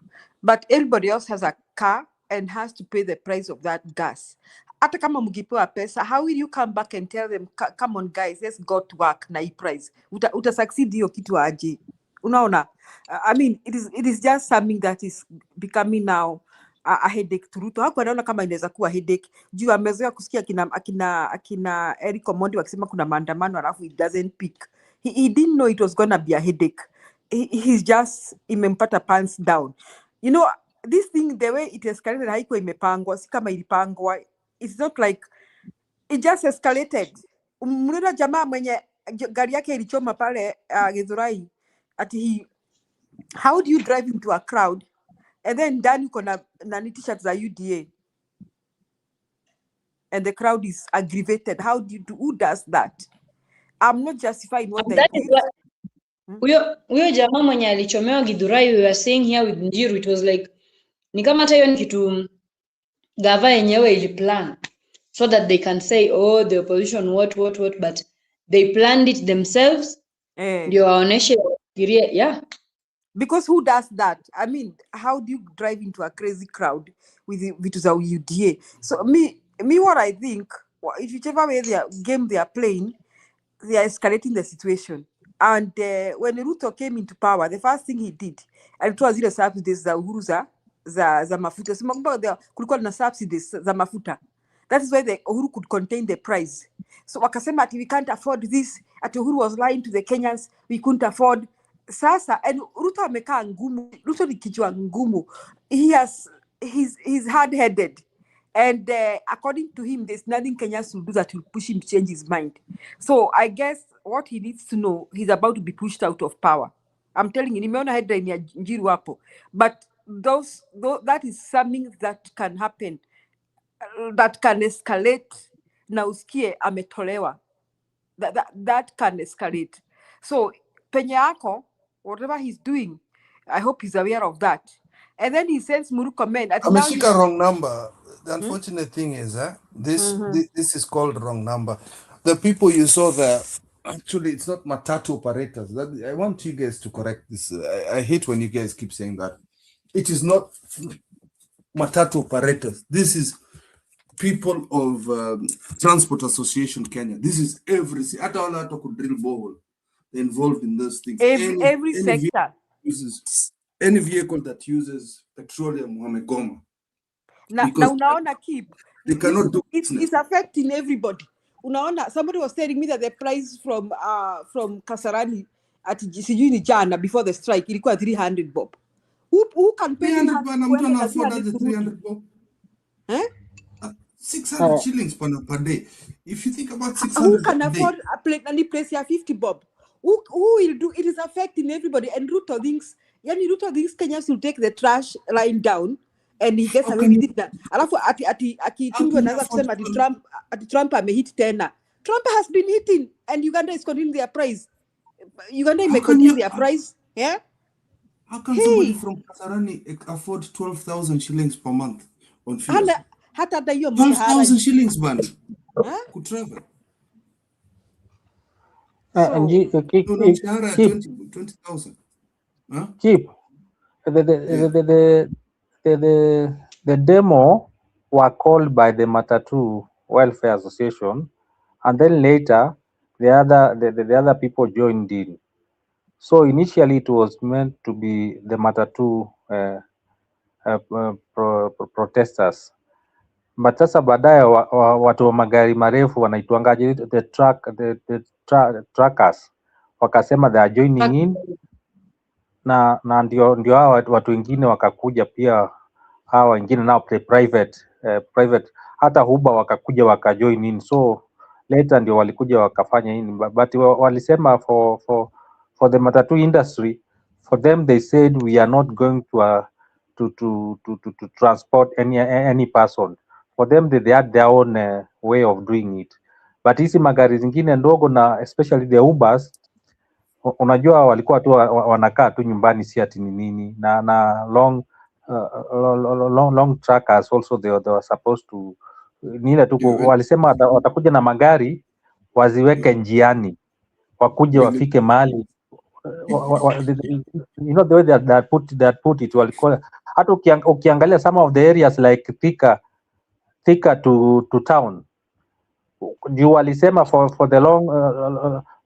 but everybody else has a car and has to pay the price of that gas. Hata kama mkipewa pesa, how will you come back and tell them, come on guys, let's go to work na hii price? Uta succeed hiyo kitu aje? Unaona? I mean, it is just something that is becoming now a headache to Ruto. Hapo anaona kama inaweza kuwa headache. Juu amezoea kusikia akina Eric Omondi wakisema kuna maandamano alafu it doesn't pick. He didn't know it was gonna be a headache. He's just imempata pants down. You know, this thing, the way it escalated, haikuwa imepangwa, si kama ilipangwa. It's not like it just escalated. Mnaona jamaa mwenye gari yake ilichoma pale Githurai, ati how do you drive into a crowd and then ndani uko na t-shirt za UDA and the crowd is aggravated? Who does that? I'm not justifying what they did. Huyo jamaa mwenye alichomewa Githurai, we were saying here with Njiru, it was like ni kama hata hiyo ni kitu gava yenyewe ili plan so that they can say, oh, the opposition what, but they planned it themselves. Ndio waoneshe yeah. Because who does that? I mean, how do you drive into a crazy crowd with vitu za UDA? So me what I think, whichever way they are playing, they are escalating the situation. And when Ruto came into power, the first thing he did, alitoa zile subsidies za uhuru za mafuta. Sema kwamba kulikuwa na subsidies za mafuta. That is why the Uhuru could contain the price. So wakasema ati we can't afford this. Ati Uhuru was lying to the Kenyans, we couldn't afford. Sasa, and Ruto amekaa ngumu. Ruto ni kichwa ngumu. He's hard-headed. And according to him, there's nothing Kenyans will do that will push him to change his mind. So I guess what he needs to know, he's about to be pushed out of power. I'm telling you, nimeona headline ya Njiru hapo. But that is something that can happen, that can escalate na usikie ametolewa. That can escalate. So penye yako, whatever he's doing, I hope he's aware of that. And then he sends Muru comment. Ameshika wrong number. The unfortunate thing is this is called wrong number. The people you saw there, actually it's not matatu operators. I want you guys to correct this. I hate when you guys keep saying that. It is not matatu operators. This is people of Transport Association Kenya. This is everything. Hata wale watu could drill borehole. They're involved in those things. Every sector. Any vehicle that uses petroleum wamegoma. Na unaona keep. They cannot do it's affecting everybody. Unaona, somebody was telling me that the price from Kasarani at sijui ni jana before the strike ilikuwa 300 bob. Who can pay 300 bana, mtu ana afford the 300 bob? 600 shillings per day. If you think about 600, who can afford a plate and place here 50 bob? Who will do? It is affecting everybody. And Ruto thinks Yani Ruto thinks Kenyans will take the trash line down and he gets away with it. Alafu akitungwa anaanza kusema ati Trump amehit tena. Trump has been hitting and Uganda is continuing their price. Uganda may continue their price. Yeah. How can somebody from Kasarani afford 12,000 shillings per month on fares? Hata hiyo 12,000 shillings bana. Could travel. And Keep 20,000. Huh? Keep the demo were called by the Matatu Welfare Association, and then later the other people joined in. So initially it was meant to be the Matatu protesters, but sasa baadaye watu wa magari marefu wanaitwangaje, the truckers wakasema they are joining in, na ndio hawa watu wengine wakakuja pia, hawa wengine nao private hata Uber wakakuja wakajoin in, so later ndio walikuja wakafanya nini, but walisema for the matatu industry, for them they said we are not going to transport any person. For them they had their own way of doing it, but hizi magari zingine ndogo na especially the Ubers, unajua walikuwa tu wanakaa tu nyumbani, si ati ni nini, na long truckers also they were supposed to ni ile tu walisema watakuja na magari waziweke njiani, wakuje wafike mahali you know the way that put it, walikuwa hata ukiangalia some of the areas like Thika to town, juu walisema for the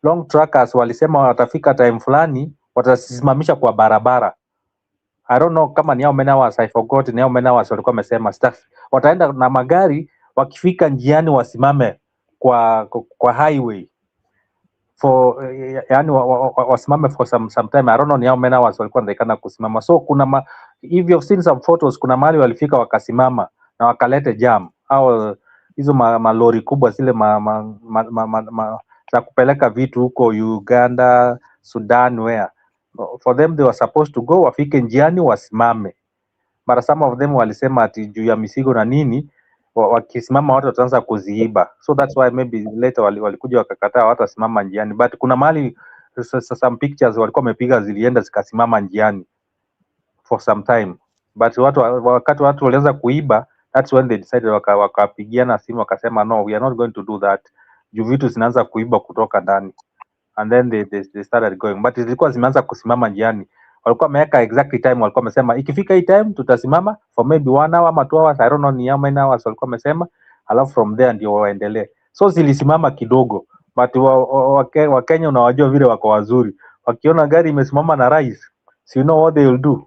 long truckers walisema watafika time fulani watasimamisha kwa barabara. I don't know kama ni how many hours, I forgot ni how many hours walikuwa wamesema staff wataenda na magari, wakifika njiani wasimame kwa highway for yani wasimame for some time. I don't know ni how many hours walikuwa wanatakana kusimama. So kuna if you've seen some photos, kuna mahali walifika wakasimama na wakalete jam, au hizo malori kubwa zile za kupeleka vitu huko Uganda, Sudan, where for them they were supposed to go, wafike njiani wasimame. But some of them walisema ati juu ya misigo na nini, wakisimama watu wataanza kuziiba, so that's why maybe later walikuja wakakataa watasimama njiani. But kuna mahali some pictures walikuwa wamepiga zilienda zikasimama njiani for some time, but wakati watu walianza kuiba, that's when they decided wakapigiana simu wakasema no, we are not going to do that, juu vitu zinaanza kuiba kutoka ndani, and then they started going, but zilikuwa zimeanza kusimama njiani. Walikuwa wameweka exactly time, walikuwa wamesema ikifika hii time tutasimama for maybe 1 hour ama 2 hours, I don't know ni how many hours walikuwa wamesema, alafu from there ndio waendelee. So zilisimama kidogo, but Wakenya unawajua vile wako wazuri, wakiona gari imesimama na rais, so you know what they will do.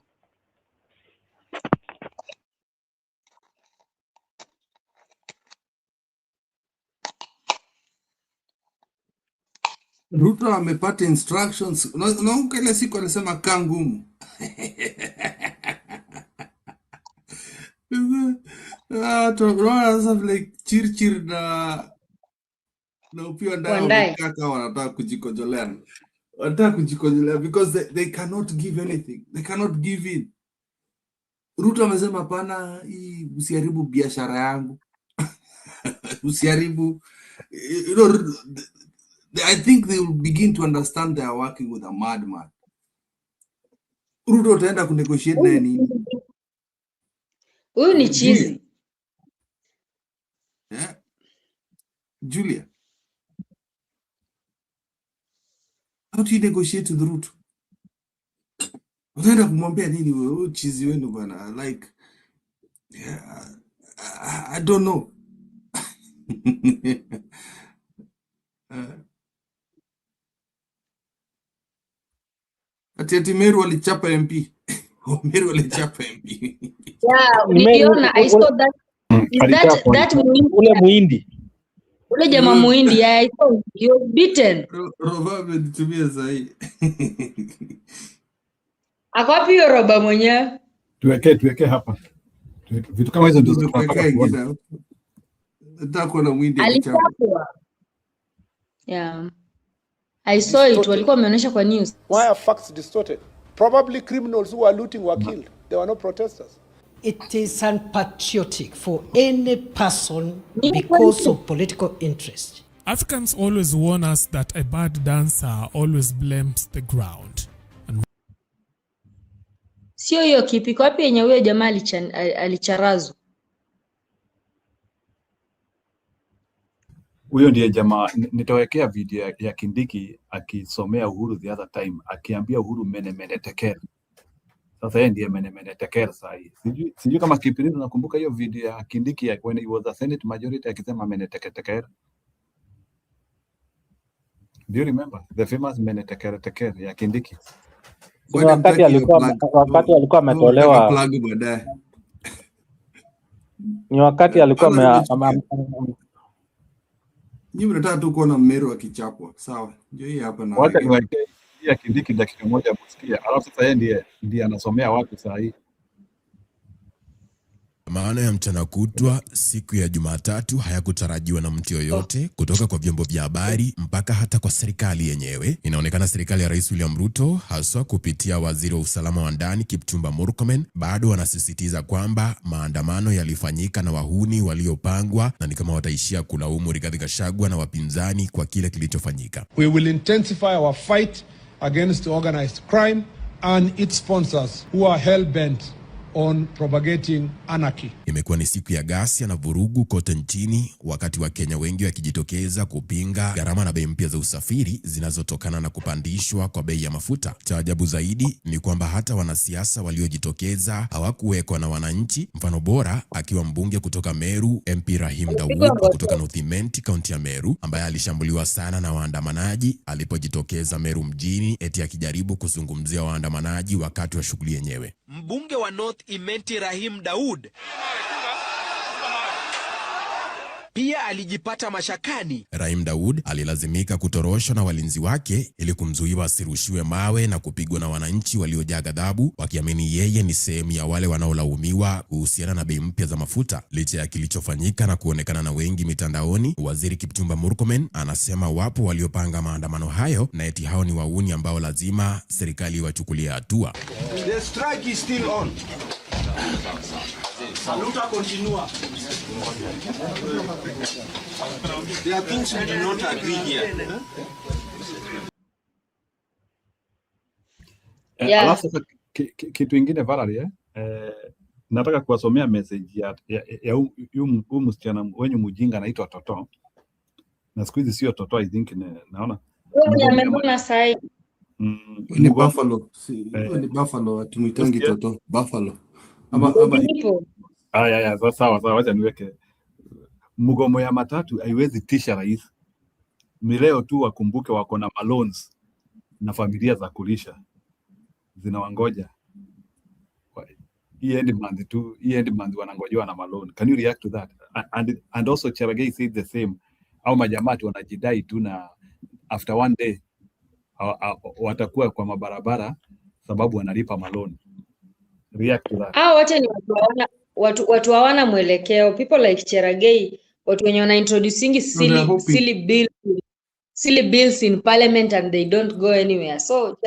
Ruto amepata instructions. Nakumbuka ile siku alisema kaa ngumu. Sasa vile chirchir na upio ndao kaka wanataka kujikojolea. Wanataka kujikojolea because they cannot give anything. They cannot give in. Ruto amesema hapana, hii usiharibu biashara yangu. Usiharibu, you know, I think they will begin to understand they are working with a madman. Ruto ataenda kunegotiate naye nini? Huyu ni chizi. Yeah. Julia, how do you negotiate with Ruto? Utaenda kumwambia nini wewe chizi wenu bwana? Like, yeah, I don't know. Ati Meru alichapa MP. Meru alichapa MP. Yeah, niliona, I saw that. Is that ule muhindi? Ule jamaa muhindi, yeah, I saw he was beaten. Roba ametumia sahi. Ako wapi hiyo roba mwenyewe? Tuweke hapa. Vitu kama hizo ndio tunataka kuona. Nataka na muhindi alichapwa. Yeah. I saw it, walikuwa wameonyesha kwa news. Why are facts distorted? Probably criminals who were looting were killed. There were no protesters. It is unpatriotic for any person because of political interest. Africans always warn us that a bad dancer always blames the ground. Sio hiyo kipi, kwa wapi yenye huyo jamaa alicharazwa? Huyo ndiye jamaa, nitawekea video ya Kindiki akisomea Uhuru the other time, akiambia Uhuru mene tekel. Sasa yeye ndiye mene tekel sasa hivi. Sijui kama Kipirino nakumbuka hiyo video ya Kindiki when he was a Senate majority akisema mene tekel. Do you remember the famous mene tekel ya Kindiki? Wakati alikuwa ametolewa, ni wakati alikuwa Nyinyi mnataka tu kuona Meru akichapwa. Sawa. Ndio hii hapa na. Wacha niweke ya Kindiki dakika moja msikia. Alafu sasa yeye ndiye anasomea watu saa hii. Maana ya mchana kutwa siku ya Jumatatu hayakutarajiwa na mtu yoyote, kutoka kwa vyombo vya habari mpaka hata kwa serikali yenyewe. Inaonekana serikali ya Rais William Ruto, haswa kupitia waziri wa usalama wa ndani Kipchumba Murkomen, bado wanasisitiza kwamba maandamano yalifanyika na wahuni waliopangwa, na ni kama wataishia kulaumu Rigathi Gachagua na wapinzani kwa kile kilichofanyika. We will intensify our fight against organized crime and its sponsors who are hell-bent on propagating anarchy. Imekuwa ni siku ya ghasia na vurugu kote nchini, wakati wa Kenya wengi wakijitokeza kupinga gharama na bei mpya za usafiri zinazotokana na kupandishwa kwa bei ya mafuta. Cha ajabu zaidi ni kwamba hata wanasiasa waliojitokeza hawakuwekwa na wananchi, mfano bora akiwa mbunge kutoka Meru MP Rahim Daud kutoka North Imenti, kaunti ya Meru, ambaye alishambuliwa sana na waandamanaji alipojitokeza Meru mjini eti akijaribu kuzungumzia waandamanaji wakati wa shughuli yenyewe. Mbunge wa North Imenti Rahim Daud pia alijipata mashakani. Rahim Daud alilazimika kutoroshwa na walinzi wake ili kumzuia asirushiwe mawe na kupigwa na wananchi waliojaa ghadhabu, wakiamini yeye ni sehemu ya wale wanaolaumiwa kuhusiana na bei mpya za mafuta. Licha ya kilichofanyika na kuonekana na wengi mitandaoni, waziri Kipchumba Murkomen anasema wapo waliopanga maandamano hayo na eti hao ni wauni ambao lazima serikali iwachukulie hatua. The strike is still on. Saluta continua. There are things we do not agree here. Alafu kitu ingine Valerie, nataka kuwasomea message ya huyu msichana wenye mjinga anaitwa Toto. Na siku hizi sio Toto, I think naona. Amegona sai. Ni Buffalo. Ni Buffalo, tumuitangi Toto. Buffalo. Ama sawa, wacha niweke. Mgomo ya matatu haiwezi tisha rais. Mileo tu wakumbuke wako na maloans na familia za kulisha zinawangoja. Hii end month wanangojewa na maloan. Can you react to that? And also Cheragei said the same. Au majamati wanajidai tu na after one day watakuwa kwa mabarabara sababu wanalipa maloan. React to that. Wote ni watu hawana mwelekeo. People like Cheragei, watu wenye wana introducing silly bills in parliament and they don't go anywhere. So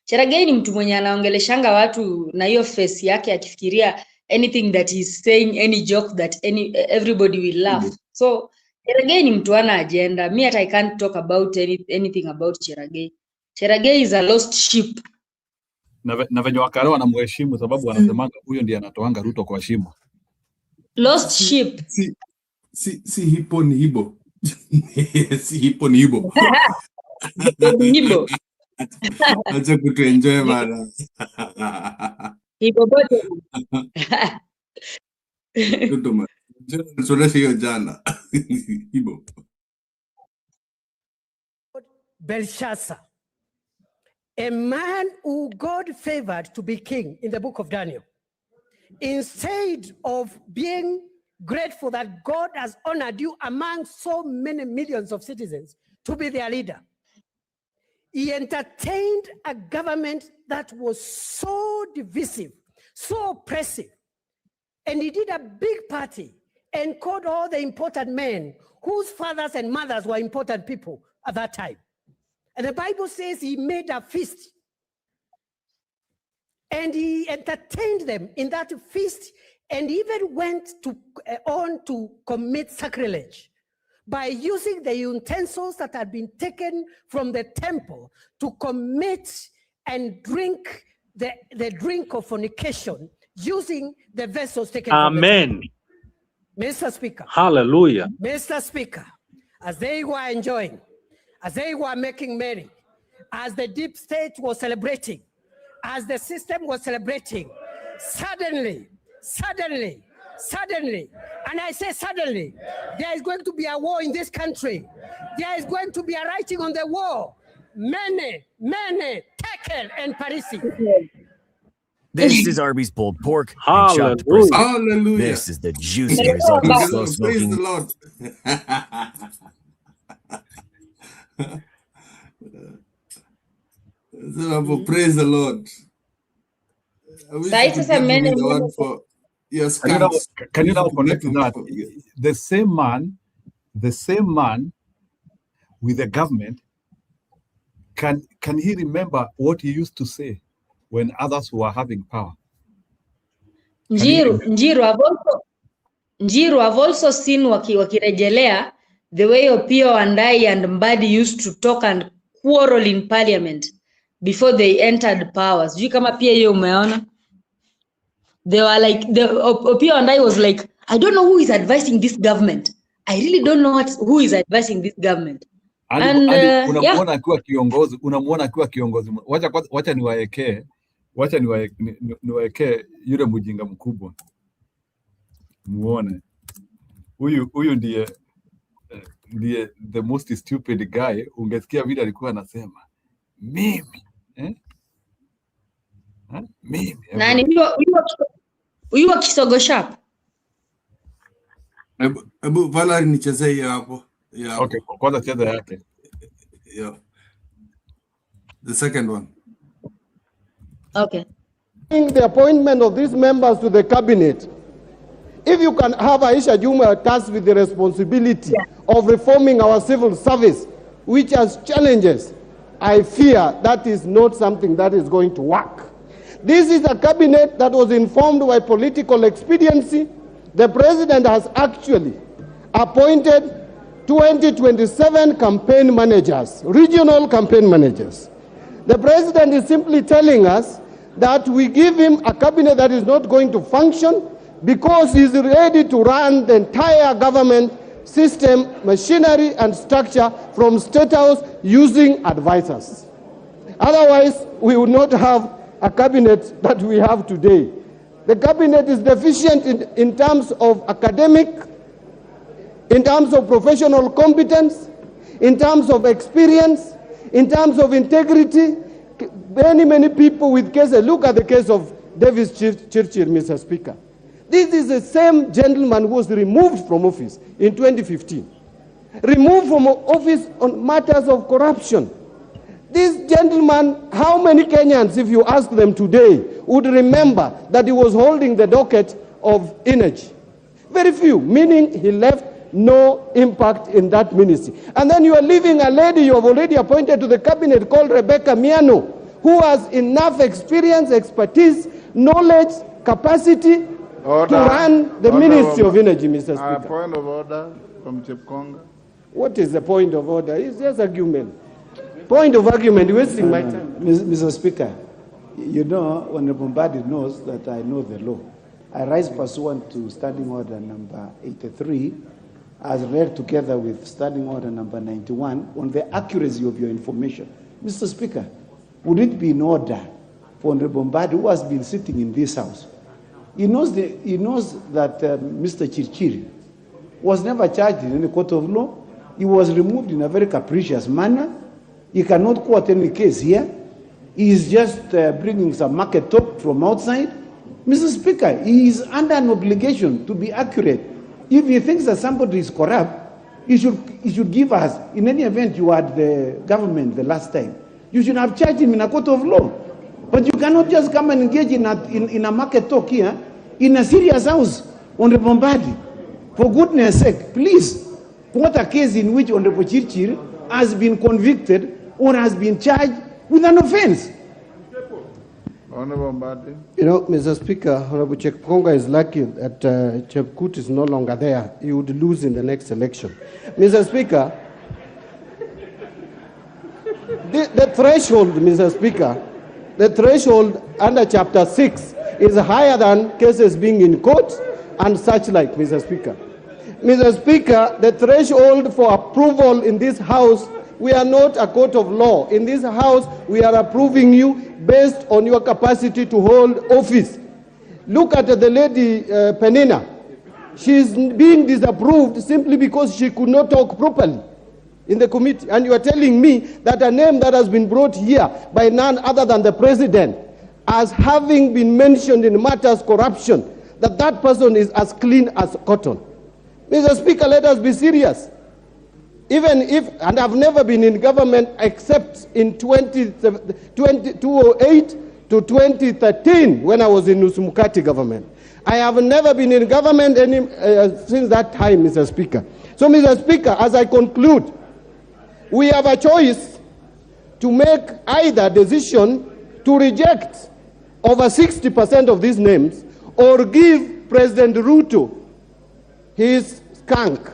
Cheragei ni mtu mwenye anaongeleshanga watu na hiyo face yake akifikiria anything that is saying, any joke that everybody will laugh. So Cheragei ni mtu ana agenda. Me I can't talk about anything about Cheragei. Cheragei is a lost sheep. Na venye wakale wanamheshimu sababu wanasemanga huyo ndiye anatoanga Ruto kwa shimo. Lost sheep. Si hipo ni hibo. Si hipo ni hibo. Hibo. Acha kutuenjoy bana. Hibo bote. Tuto Sura hiyo jana. Hibo. Belshazzar, a man who God favored to be king in the book of Daniel, instead of being grateful that God has honored you among so many millions of citizens to be their leader, he entertained a government that was so divisive, so oppressive, and he did a big party and called all the important men whose fathers and mothers were important people at that time. And the Bible says he made a feast And he entertained them in that feast, and even went on to commit sacrilege by using the utensils that had been taken from the temple to commit and drink the drink of fornication using the vessels taken from the temple. Amen. Mr. Speaker. Hallelujah. Mr. Speaker, as they were enjoying, as they were making merry, as the deep state was celebrating, as the system was celebrating, suddenly, and I say suddenly, there is going to be a war in this country. There is going to be a writing on the wall. Many, Tekel and Parisi. This is Arby's pulled pork and chopped brisket. This is the juicy result of slow Praise smoking. the Lord. Praise the Lord. I wish you could give me the one for your scans. Can you now connect to that? The same man with the government, can he remember what he used to say when others were having power? Njiru, I've also seen wakirejelea the way Opiyo Wandayi and Mbadi used to talk and quarrel in parliament before they entered power. Sijui kama pia hiyo umeona. They were like, Opiyo Wandayi was like, I don't know who is advising this government. I really don't know who is advising this government. Unamuona akiwa kiongozi. Wacha niwaekee yule mjinga mkubwa. Muone. Huyu ndiye the most stupid guy. Ungesikia vile alikuwa anasema. Mimi. Mimi. Nani huyu wa Kisogo Sharp? Ebu Valerie nichezee hiyo hapo. Okay, kwanza cheza yake. Yeah. The second one. Okay. The appointment of these members to the cabinet, if you can have Aisha Juma tasked with the responsibility of reforming our civil service, which has challenges, I fear that is not something that is going to work. This is a cabinet that was informed by political expediency. The president has actually appointed 2027 campaign managers, regional campaign managers. The president is simply telling us that we give him a cabinet that is not going to function because he's ready to run the entire government system, machinery and structure from State House using advisors. Otherwise, we would not have a cabinet that we have today. The cabinet is deficient in terms of academic, in terms of professional competence, in terms of experience, in terms of integrity. Many people with cases. Look at the case of Davis Chirchir, Mr. Speaker. This is the same gentleman who was removed from office in 2015. Removed from office on matters of corruption. This gentleman, how many Kenyans, if you ask them today, would remember that he was holding the docket of energy? Very few, meaning he left no impact in that ministry. And then you are leaving a lady you have already appointed to the cabinet called Rebecca Miano, who has enough experience, expertise, knowledge, capacity to run the Ministry of Energy, Mr. Speaker. Point of order from Chepkonga. What is the point of order? It's just argument. Point of argument, you're wasting my time. Mr. Speaker, you know, Honorable Mbadi knows that I know the law. I rise pursuant to Standing Order number 83, as read together with Standing Order number 91, on the accuracy of your information. Mr. Speaker, would it be in order for Honorable Mbadi, who has been sitting in this house, he knows that Mr. Chirchir was never charged in any court of law. He was removed in a very capricious manner. He cannot quote any case here. He is just bringing some market talk from outside. Mr. Speaker, he is under an obligation to be accurate. If he thinks that somebody is corrupt, he should give us. In any event, you had the government the last time. You should have charged him in a court of law. But you cannot just come and engage in a market talk here, in a serious house, Honorable Mbadi. For goodness sake, please, quote a case in which Honorable Chirchir has been convicted or has been charged with an offense. Honorable Mbadi. You know, Mr. Speaker, Honorable Chepkonga is lucky that Chepkut is no longer there. He would lose in the next election. Mr. Speaker, the threshold, Mr. Speaker, the threshold under Chapter 6 is higher than cases being in court and such like, Mr. Speaker. Mr. Speaker, the threshold for approval in this House, we are not a court of law. In this House, we are approving you based on your capacity to hold office. Look at the lady Penina. She's being disapproved simply because she could not talk properly in the committee. And you are telling me that a name that has been brought here by none other than the president as having been mentioned in matters corruption, that person is as clean as cotton. Mr. Speaker, let us be serious. Even if, and I've never been in government except in 2008 to 2013 when I was in Nusumukati government. I have never been in government since that time, Mr. Speaker. So, Mr. Speaker, as I conclude, we have a choice to make either decision to reject over 60% of these names or give President Ruto his skunk.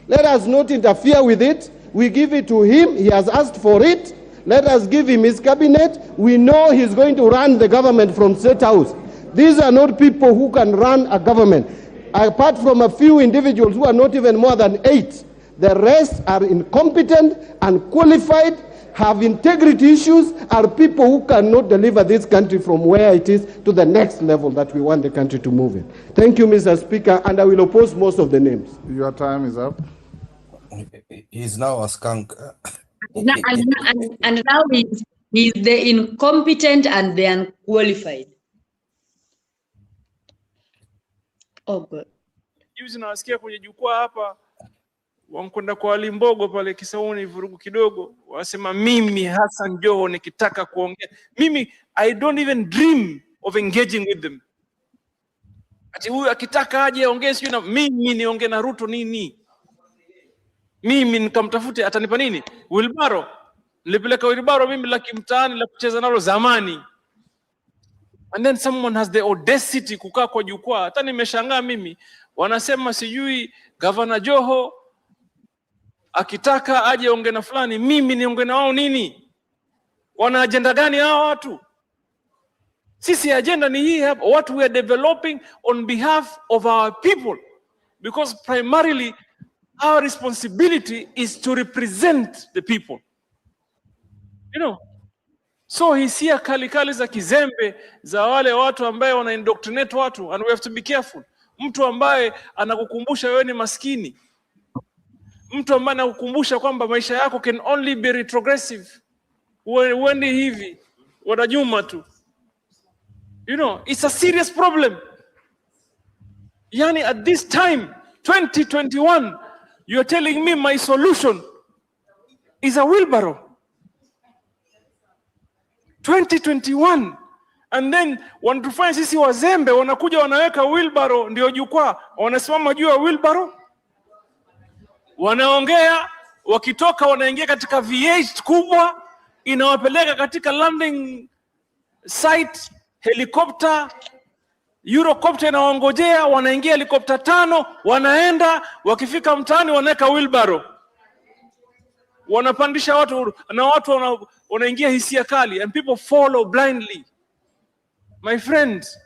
Let us not interfere with it. We give it to him. He has asked for it. Let us give him his cabinet. We know he's going to run the government from State House. These are not people who can run a government. Apart from a few individuals who are not even more than 8, the rest are incompetent, unqualified, have integrity issues, are people who cannot deliver this country from where it is to the next level that we want the country to move in. Thank you, Mr. Speaker, and I will oppose most of the names. Your time is up. He's now a skunk. And now he's the incompetent and the unqualified. Oh God. Juzi nawasikia kwenye jukwaa hapa wankwenda kwa Walimbogo pale Kisauni vurugu kidogo wasema mimi Hassan Joho nikitaka kuongea mimi I don't even dream of engaging with them. Ati huyu akitaka aje aongee sio na mimi niongee na Ruto nini? Mimi nikamtafute atanipa nini? Wilbaro. Nilipeleka Wilbaro mimi la kimtaani la kucheza nalo zamani. And then someone has the audacity kukaa kwa jukwaa. Hata nimeshangaa mimi. Wanasema sijui Governor Joho akitaka aje ongea na fulani, mimi niongee na wao nini? Wana agenda gani hao watu? Sisi agenda ni hii hapa, what we are developing on behalf of our people, because primarily our responsibility is to represent the people. You know, so hisia kali za kizembe za wale watu ambaye wana indoctrinate watu, and we have to be careful. Mtu ambaye anakukumbusha wewe ni maskini, mtu ambaye anakukumbusha kwamba maisha yako can only be retrogressive, uende hivi wanajuma tu, you know, it's a serious problem. Yani at this time 2021 you are telling me my solution is a wheelbarrow. 2021, and then wanatufanya sisi wazembe, wanakuja wanaweka wheelbarrow ndio jukwaa, wanasimama juu ya wheelbarrow, wanaongea, wakitoka wanaingia katika V8 kubwa inawapeleka katika landing site, helicopter, Eurocopter inawaongojea, wanaingia helicopter 5, wanaenda, wakifika mtaani wanaweka wheelbarrow, wanapandisha watu na watu wanaingia hisia kali, and people follow blindly. My friends,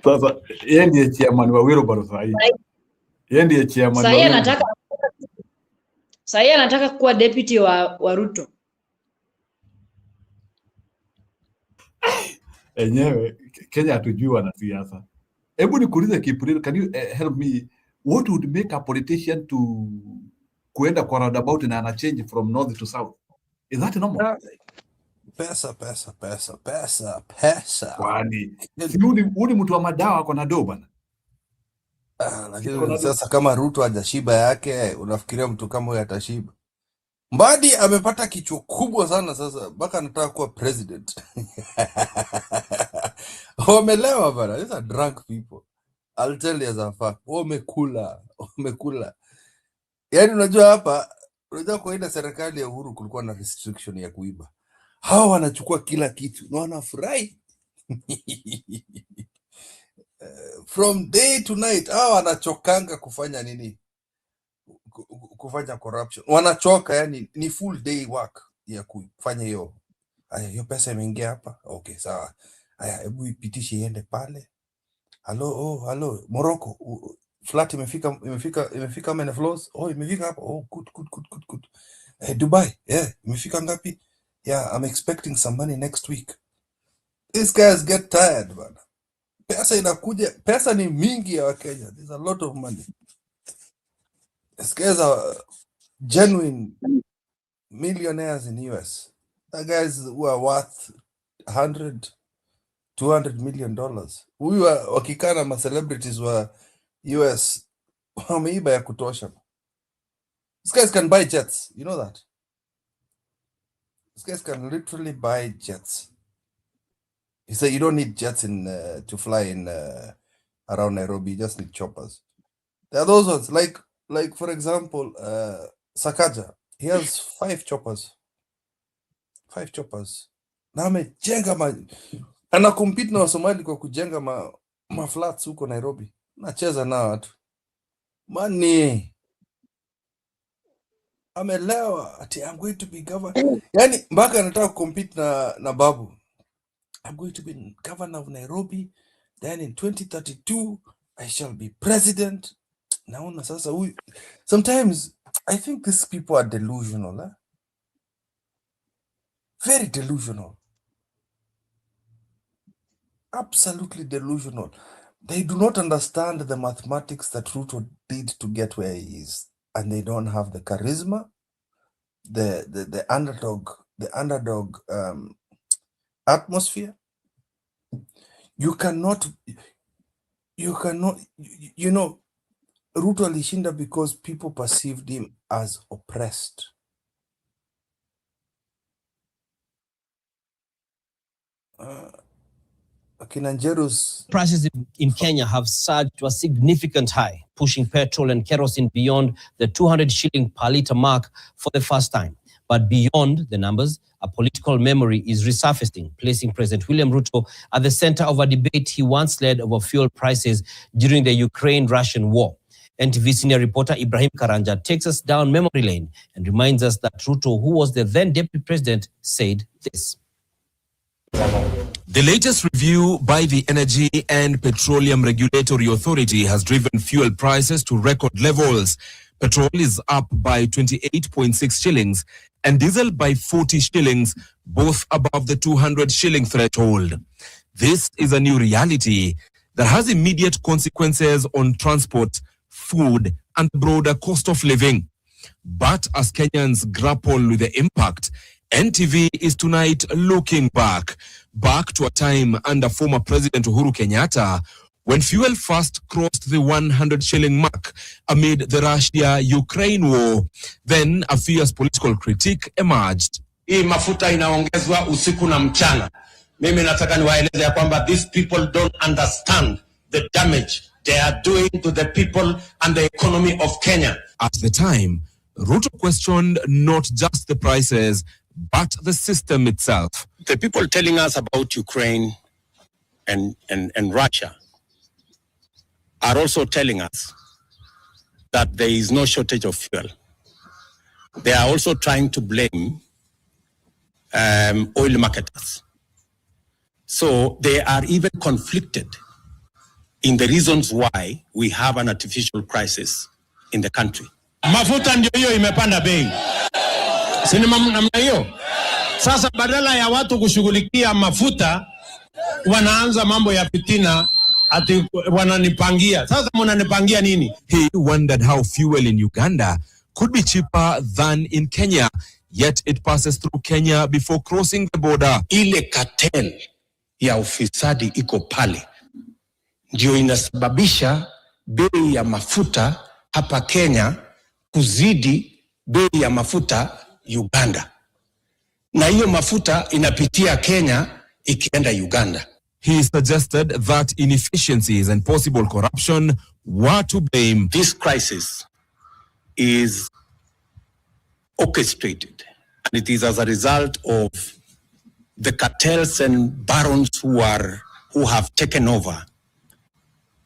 sasa yeye ndiye chairman wa wheelbarrow sasa. Yeye ndiye chairman wa wheelbarrow. Sasa anataka kuwa deputy wa Ruto. Enyewe Kenya hatujui wanasiasa. Hebu nikuulize Kipril, can you help me, what would make a politician to kuenda kwa roundabout na ana change from north to south? Is that normal? Pesa. Kwani uni mtu wa madawa kwa na do bana. Lakini sasa kama Ruto hajashiba yake, unafikiria mtu kama huyo atashiba? Mbadi amepata kichwa kubwa sana sasa, mpaka anataka kuwa president. Wamelewa bana, these are drunk people. I'll tell you as a fact. Wamekula. Yaani unajua hapa, unajua kwa ile serikali ya Uhuru kulikuwa na restriction ya kuiba. Hawa wanachukua kila kitu na wanafurahi. From day to night hawa wanachokanga kufanya nini? Kufanya corruption. Wanachoka, yani ni full day work ya kufanya hiyo. Aya, hiyo pesa imeingia hapa. Okay, sawa. Aya, hebu ipitishe iende pale. Hello, Morocco. Flat imefika many floors. Oh, imefika hapa. Oh, good. Dubai. Yeah, imefika ngapi? Yeah, I'm expecting some money next week. These guys get tired, bana. Pesa inakuja, pesa ni mingi ya Wakenya. There's a lot of money. These guys are genuine millionaires in US. The guys who are worth $100, $200 million. Huyu wakikana ma celebrities wa US wameiba ya kutosha. These guys can buy jets. You know that? These guys can literally buy jets. You say you don't need jets to fly in around Nairobi. You just need choppers. There are those ones like for example, Sakaja. He has 5 choppers. 5 choppers. Na amejenga ana compete na Wasomali kwa kujenga ma flats huko Nairobi. Nacheza nao watu. Money. Amelewa ati I'm going to be governor. Yani mpaka anataka compete na Babu. I'm going to be governor of Nairobi. Then in 2032 I shall be president. Naona sasa huyu. Sometimes I think these people are delusional, eh? Very delusional. Absolutely delusional. They do not understand the mathematics that Ruto did to get where he is. And they don't have the charisma, the underdog atmosphere. You cannot, you know, Ruto alishinda because people perceived him as oppressed. Prices in Kenya have surged to a significant high, pushing petrol and kerosene beyond the 200 shilling per litre mark for the first time. But beyond the numbers, a political memory is resurfacing, placing President William Ruto at the center of a debate he once led over fuel prices during the Ukraine-Russian war. NTV senior reporter Ibrahim Karanja takes us down memory lane and reminds us that Ruto, who was the then deputy president, said this. The latest review by the Energy and Petroleum Regulatory Authority has driven fuel prices to record levels. Petrol is up by 28.6 shillings and diesel by 40 shillings, both above the 200 shilling threshold. This is a new reality that has immediate consequences on transport, food, and broader cost of living. But as Kenyans grapple with the impact, NTV is tonight looking back to a time under former President Uhuru Kenyatta when fuel first crossed the 100 shilling mark amid the Russia-Ukraine war. Then a fierce political critique emerged. Hii mafuta inaongezwa usiku na mchana. Mimi nataka niwaeleze ya kwamba these people don't understand the damage they are doing to the people and the economy of Kenya. At the time, Ruto questioned not just the prices, but the system itself. The people telling us about Ukraine and Russia are also telling us that there is no shortage of fuel. They are also trying to blame oil marketers. So they are even conflicted in the reasons why we have an artificial crisis in the country. Mafuta ndio hiyo imepanda bei. Sinema namna hiyo. Sasa badala ya watu kushughulikia mafuta wanaanza mambo ya fitina ati wananipangia. Sasa mnanipangia nini? He wondered how fuel in Uganda could be cheaper than in Kenya, yet it passes through Kenya before crossing the border. Ile cartel ya ufisadi iko pale ndio inasababisha bei ya mafuta hapa Kenya kuzidi bei ya mafuta Uganda. Na hiyo mafuta inapitia Kenya ikienda Uganda. He suggested that inefficiencies and possible corruption were to blame. This crisis is orchestrated, and it is as a result of the cartels and barons who have taken over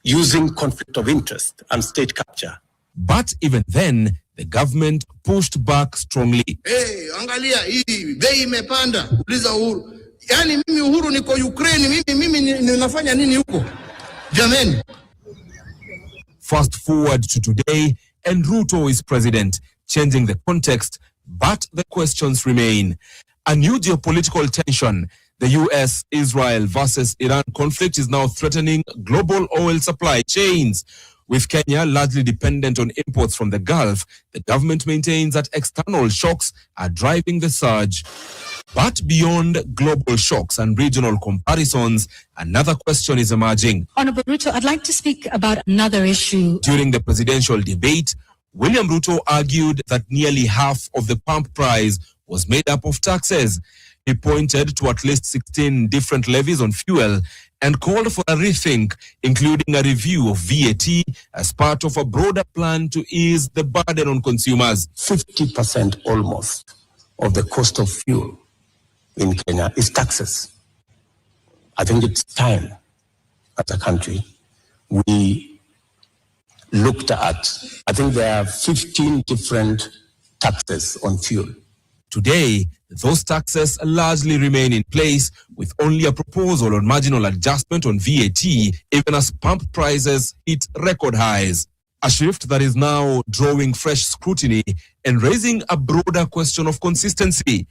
using conflict of interest and state capture. But even then, the government pushed back strongly. Hey, angalia hii bei imepanda. Uliza Uhuru. Yaani mimi Uhuru niko Ukraine, mimi ninafanya nini huko? Jameni. Fast forward to today, and Ruto is president, changing the context, but the questions remain. A new geopolitical tension, the US-Israel versus Iran conflict, is now threatening global oil supply chains. With Kenya largely dependent on imports from the Gulf, the government maintains that external shocks are driving the surge. But beyond global shocks and regional comparisons, another question is emerging. Honorable Ruto, I'd like to speak about another issue. During the presidential debate, William Ruto argued that nearly half of the pump price was made up of taxes. He pointed to at least 16 different levies on fuel and called for a rethink, including a review of VAT as part of a broader plan to ease the burden on consumers. 50% almost of the cost of fuel in Kenya is taxes. I think it's time as a country we looked at, I think there are 15 different taxes on fuel. Today, those taxes largely remain in place, with only a proposal on marginal adjustment on VAT, even as pump prices hit record highs. A shift that is now drawing fresh scrutiny and raising a broader question of consistency.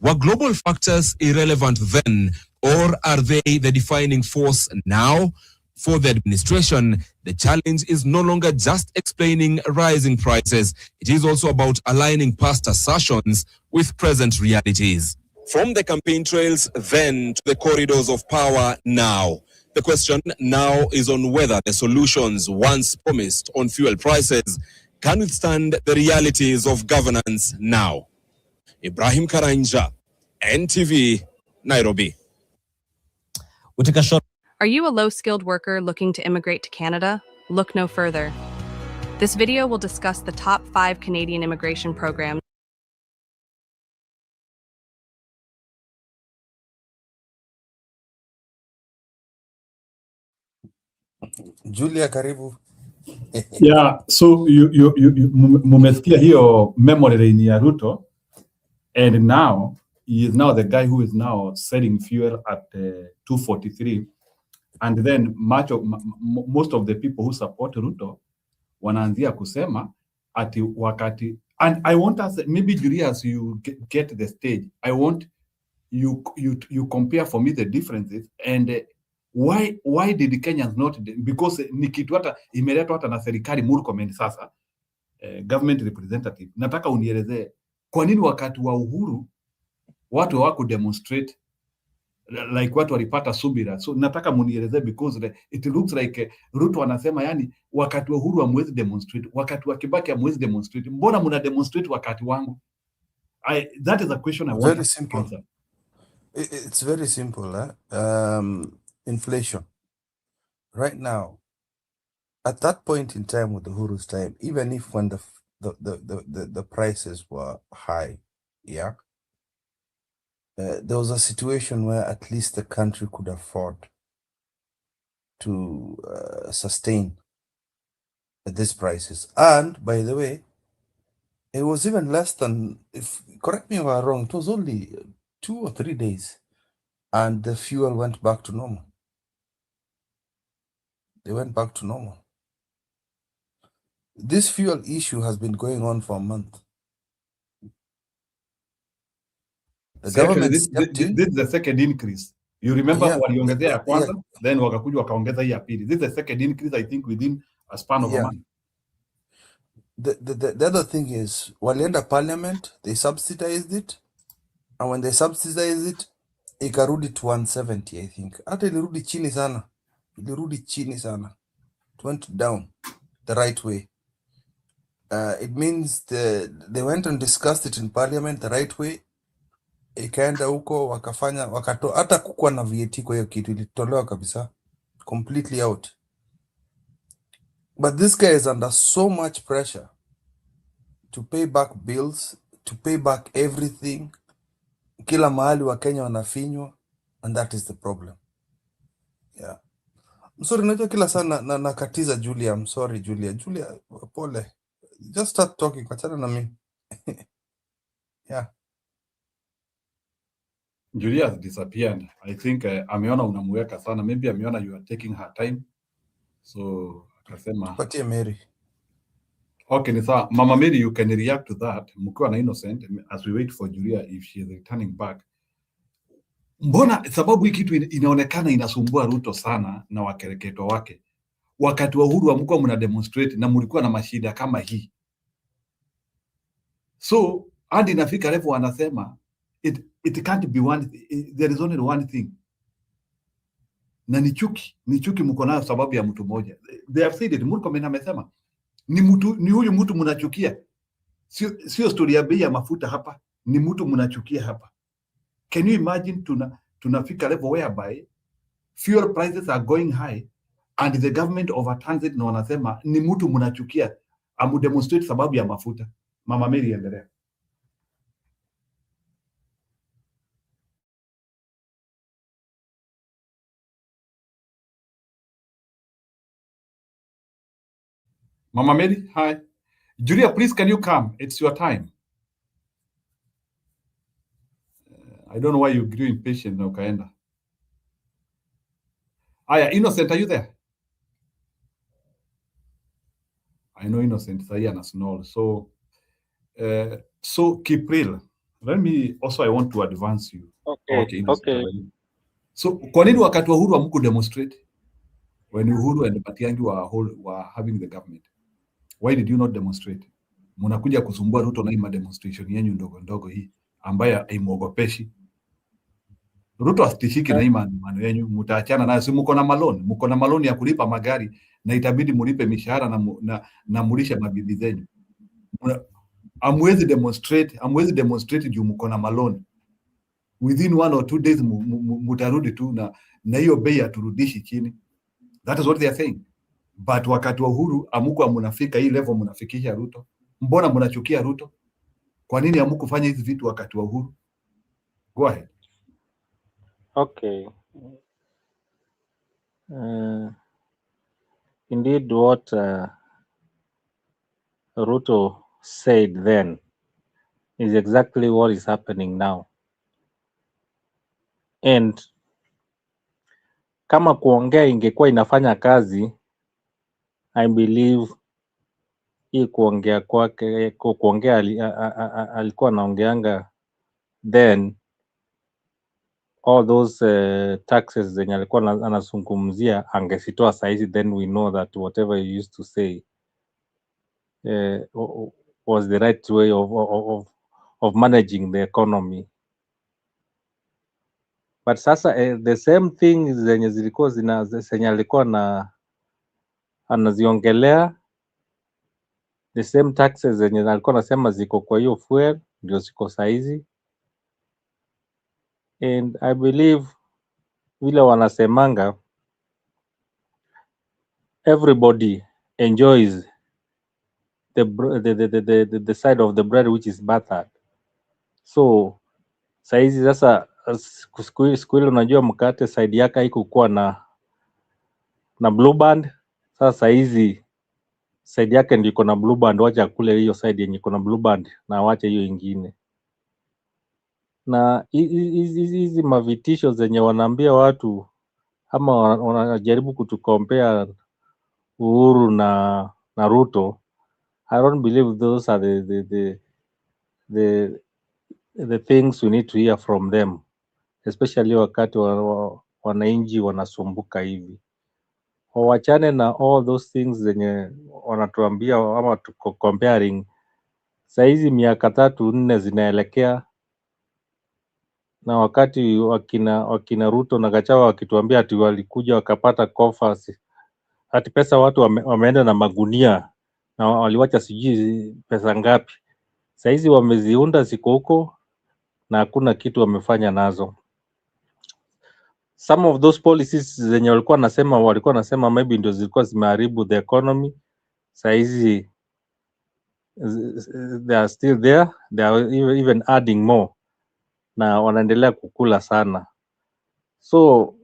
Were global factors irrelevant then, or are they the defining force now? For the administration, the challenge is no longer just explaining rising prices. It is also about aligning past assertions with present realities. From the campaign trails then to the corridors of power now. The question now is on whether the solutions once promised on fuel prices can withstand the realities of governance now. Ibrahim Karanja, NTV, Nairobi. We'll take a short. Are you a low-skilled worker looking to immigrate to Canada? Look no further. This video will discuss the top 5 Canadian immigration programs. Julia, karibu. Yeah, so mumesikia hiyo memory lane ya Ruto, and now he is now the guy who is now selling fuel at 243, and then most of the people who support Ruto wanaanzia kusema ati wakati, and I want us, maybe Julius, you get the stage. I want you compare for me the differences and why did the Kenyans not, because ni kitu hata imeletwa hata na serikali Murkomen sasa, government representative. Nataka unielezee kwa nini wakati wa uhuru watu hawako demonstrate like watu walipata subira. So nataka munielezee because it looks like Ruto anasema yani wakati wa uhuru hamwezi demonstrate, wakati wa Kibaki hamwezi demonstrate. Mbona muna demonstrate wakati wangu? That is a question I want. Very simple. Answer. It's very simple. Inflation. Right now, at that point in time with the Uhuru's time, even if when the prices were high, yeah, there was a situation where at least the country could afford to sustain these prices. And by the way, it was even less than, if correct me if I'm wrong, it was only 2 or 3 days, and the fuel went back to normal. They went back to normal. This fuel issue has been going on for a month. The government this is the second increase. You remember waliongezea ya kwanza, then wakakuja wakaongeza hii ya pili. This is the second increase, I think, within a span of a month. The other thing is, walienda parliament, they subsidized it, and when they subsidized it, ikarudi to 170, I think. Hata ilirudi chini sana. It went down the right way. It means they went and discussed it in parliament the right way. Ikaenda huko wakafanya hata kukuwa na VAT kwa hiyo kitu ilitolewa kabisa, completely out. But this guy is under so much pressure to pay back bills, to pay back everything. Kila mahali wa Kenya wanafinywa, and that is the problem. Yeah. I'm sorry, najua kila sana nakatiza Julia. I'm sorry, Julia. Julia, pole. Just start talking. Achana na mimi. Yeah. Julia has disappeared. I think ameona unamweka sana. Maybe ameona you are taking her time. So akasema Patie Mary. Okay, ni sawa. Mama Mary, you can react to that. Mkiwa na Innocent as we wait for Julia if she is returning back. Mbona sababu hii kitu inaonekana inasumbua Ruto sana na wakereketo wake. Wakati wa Uhuru mlikuwa mna demonstrate na mlikuwa na mashida kama hii. So hadi inafika level wanasema it can't be one, there is only one thing. Na ni chuki mko nayo sababu ya mtu mmoja. They have said it, Murkomen amesema ni huyu mtu mnachukia. Sio story ya bei ya mafuta hapa, ni mtu mnachukia hapa. Can you imagine tunafika level whereby fuel prices are going high and the government overturns it na wanasema ni mtu mnachukia, amu demonstrate sababu ya mafuta. Mama Mary, endelea. Mama Mary, hi. Julia, please can you come? It's your time. I don't know why you grew impatient na ukaenda. Aya, Innocent, are you there? I know Innocent sahi ana snore. So Kipril, let me also, I want to advance you. Okay. So kwa nini wakati wa Uhuru hamku demonstrate when Uhuru and Matiang'i were having the government? Why did you not demonstrate? Mnakuja kusumbua Ruto na hii demonstration yenu ndogo ndogo hii ambayo haimwogopeshi. Ruto asitishiki na hii maandamano yenu, mtaachana nayo. Si mko na maloni ya kulipa magari na itabidi mulipe mishahara na mulishe mabibi zenyu. Amwezi demonstrate juu mko na maloni. Within 1 or 2 days mutarudi tu na hiyo bei aturudishi chini. That is what they are saying. But wakati wa Uhuru amuko mnafika hii level mnafikisha Ruto. Mbona mnachukia Ruto? Kwa nini hamkufanya hizi vitu wakati wa Uhuru? Go ahead. Okay. Indeed, what Ruto said then is exactly what is happening now. And kama kuongea ingekuwa inafanya kazi, I believe hii kuongea kwake, alikuwa anaongeanga then all those taxes zenye alikuwa anazungumzia angesitoa saizi, then we know that whatever he used to say was the right way of managing the economy. But sasa the same thing zenye zilikuwa zenye alikuwa anaziongelea, the same taxes zenye alikuwa anasema ziko kwa hiyo fuel ndio ziko saizi. And I believe vile wanasemanga, everybody enjoys the side of the bread which is buttered. So saizi sasa siku ile unajua mkate side yake haikukuwa na blue band. Sasa hizi side yake ndio iko na blue band, wacha kule hiyo side yenye iko na blue band na wacha hiyo ingine. Na hizi mavitisho zenye wanaambia watu ama wanajaribu kutukompea Uhuru na Ruto, I don't believe those are the things we need to hear from them, especially wakati wananchi wanasumbuka hivi. Wachane na all those things zenye wanatuambia ama tuko comparing. Saizi miaka 3-4 zinaelekea, na wakati wakina Ruto na Gachagua wakituambia ati walikuja wakapata coffers, ati pesa watu wameenda na magunia na waliwacha sijui pesa ngapi. Saizi wameziunda ziko huko na hakuna kitu wamefanya nazo. Some of those policies zenye walikuwa nasema maybe ndio zilikuwa zimeharibu the economy. Saizi they are still there, they are even adding more, na wanaendelea kukula sana. So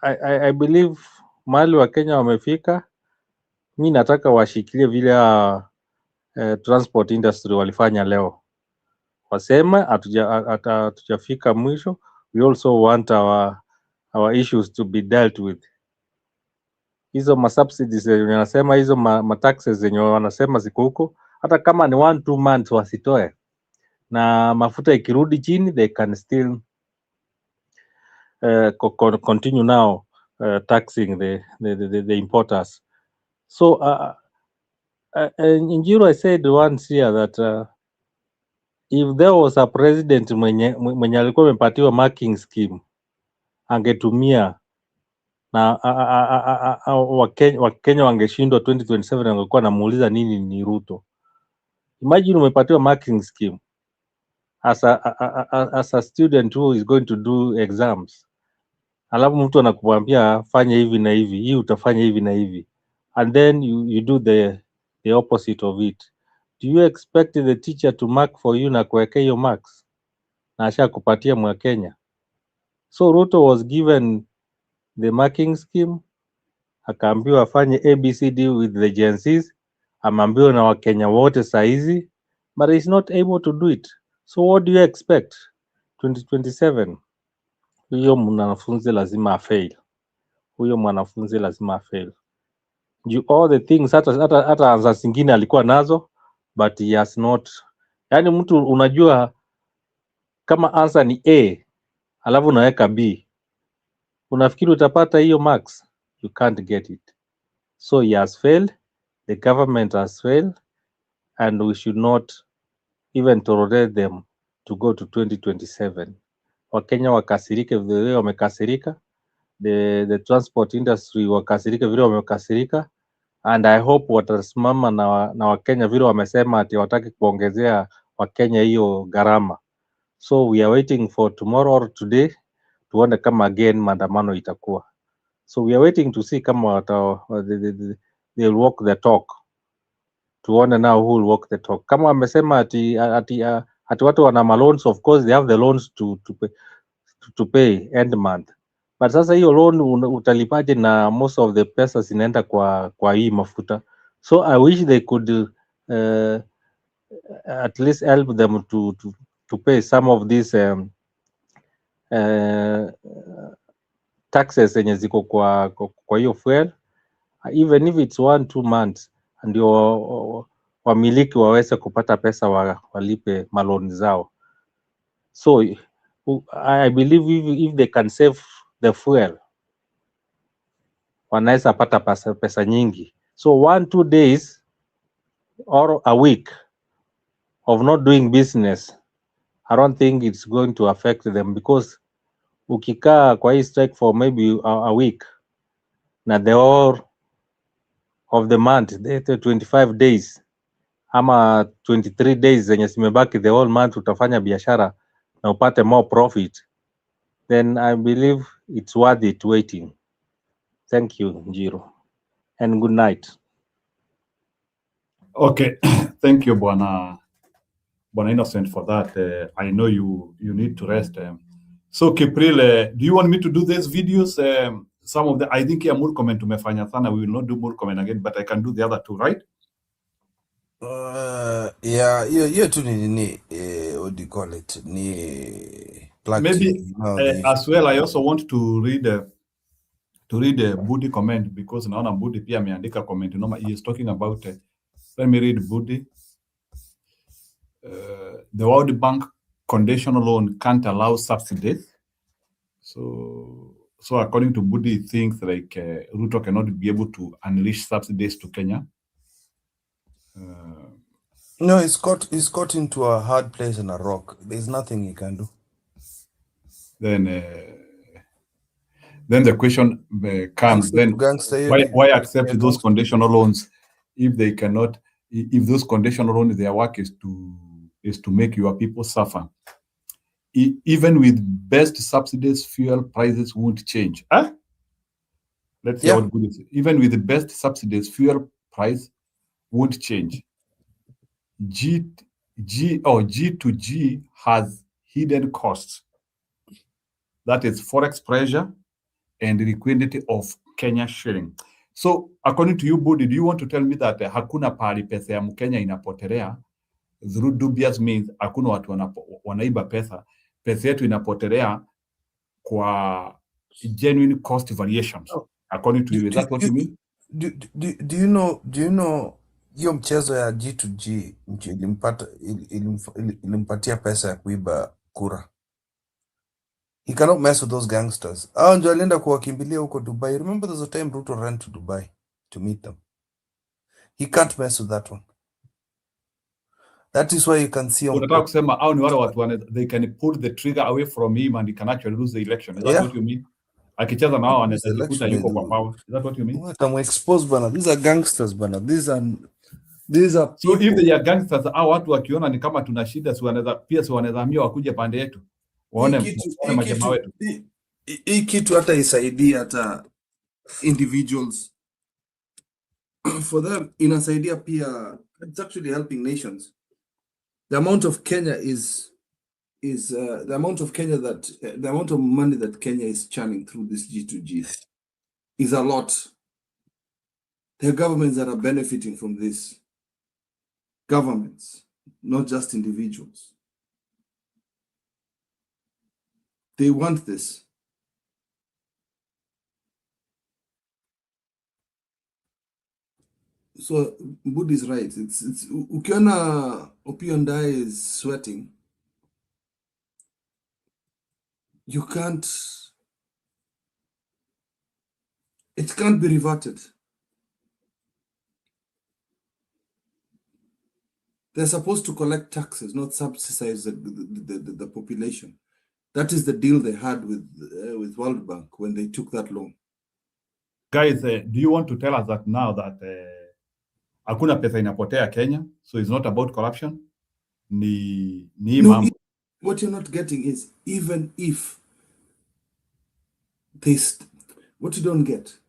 I believe mahali wa Kenya wamefika, mi nataka washikilie vile transport industry walifanya leo, waseme hatujafika mwisho. We also want our issues to be dealt with. Hizo subsidies zenye wanasema, hizo taxes zenye wanasema ziko huko, hata kama ni 1-2 months wasitoe, na mafuta ikirudi chini they can still continue now taxing the importers. So in Njiro, I said once here that if there was a president mwenye alikuwa amepatiwa marking scheme, angetumia na Wakenya wangeshindwa 2027, wangekuwa namuuliza nini ni Ruto. Imagine umepatiwa marking scheme as a student who is going to do exams, alafu mtu anakuambia fanya hivi na hivi, hii utafanya hivi na hivi, and then you do the opposite of it. Do you expect the teacher to mark for you na kuwekea hiyo marks na asha kupatia mwa Kenya? So Ruto was given the marking scheme, akaambiwa afanye ABCD with the Gen Zs, ameambiwa na Wakenya wote saizi, but he's not able to do it. So what do you expect 2027? Huyo mwanafunzi lazima afail, huyo mwanafunzi lazima afail. All the things hata answer zingine alikuwa nazo, but he has not. Yani mtu unajua kama answer ni A alafu unaweka B, unafikiri utapata hiyo marks? You can't get it. So he has failed, the government has failed, and we should not even tolerate them to go to 2027. Wakenya wakasirike vile wamekasirika, the transport industry wakasirike vile wamekasirika, and I hope watasimama na Wakenya vile wamesema ati wataki kuongezea Wakenya hiyo gharama. So we are waiting for tomorrow or today tuone kama again maandamano itakuwa. So we are waiting to see kama they'll walk the talk. Tuone now who will walk the talk. Kama wamesema ati watu wana loans, of course they have the loans to pay end month. But sasa hiyo loan utalipaje na most of the pesa zinaenda kwa hii mafuta? So I wish they could at least help them to pay some of these taxes zenye ziko kwa hiyo fuel, even if it's 1-2 months, ndio wamiliki waweze kupata pesa walipe maloni zao. So I believe if they can save the fuel, wanaweza pata pesa nyingi. So 1-2 days or a week of not doing business, I don't think it's going to affect them, because ukikaa kwa hii strike for maybe a week na the whole of the month, the 25 days ama 23 days zenye zimebaki the whole month, utafanya biashara na upate more profit, then I believe it's worth it waiting. Thank you, Njiro, and good night. Okay, thank you, Bwana Innocent, for that. I know you need to rest. So Kipril, do you want me to do these videos? Some of the, I think ya Murkomen tumefanya sana. We will not do Murkomen again, but I can do the other two, right? Yeah, you tu ni what do you call it? Ni maybe as well. I also want to read Budi comment, because naona Budi pia ameandika comment. He is talking about. Let me read Budi. The World Bank conditional loan can't allow subsidies. So according to Budi, he thinks like Ruto cannot be able to unleash subsidies to Kenya. No, he's caught into a hard place and a rock. There's nothing he can do. Then the question comes: why accept those conditional loans if they cannot? If those conditional loans, their work is to make your people suffer. Even with best subsidies, fuel prices won't change. Huh? Let's see what good is. Even with the best subsidies, fuel price won't change. G2G has hidden costs. That is forex pressure and liquidity of Kenya shilling. So according to you, Budi, do you want to tell me that hakuna pahali pesa ya Mkenya inapotelea through dubious means? Hakuna watu wanaiba pesa yetu inapotelea kwa genuine cost variations. According to you, is that what you mean? Do you know hiyo mchezo ya G2G ilimpatia pesa ya kuiba kura? He cannot mess with those gangsters. Hao ndio alienda kuwakimbilia huko Dubai. Remember there's a time Ruto ran to Dubai to meet them. He can't mess with that one. That is why you can see on unataka kusema hao ni wale watu they can pull the trigger away from him and he can actually lose the election. Is that what you mean? Akicheza na hao anaweza jikuta yuko kwa power. Is that what you mean? Come expose bana. These are gangsters bana. These are so if they are gangsters, hao watu wakiona ni kama tuna shida, si wanaweza hamia wakuje pande yetu. Waone majamaa wetu. Hii kitu hata isaidii hata individuals. For them inasaidia pia, it's actually helping nations. The amount of Kenya the amount of Kenya the amount of money that Kenya is churning through this G2G is a lot. There are governments that are benefiting from this. Governments, not just individuals. They want this. So Budi is right. It's ukiona Opiyo Ndai is sweating, you can't. It can't be reverted. They're supposed to collect taxes, not subsidize the population. That is the deal they had with World Bank when they took that loan. Guys, do you want to tell us that now that hakuna pesa inapotea Kenya, so it's not about corruption? No, what you're not getting is, even if what you don't get,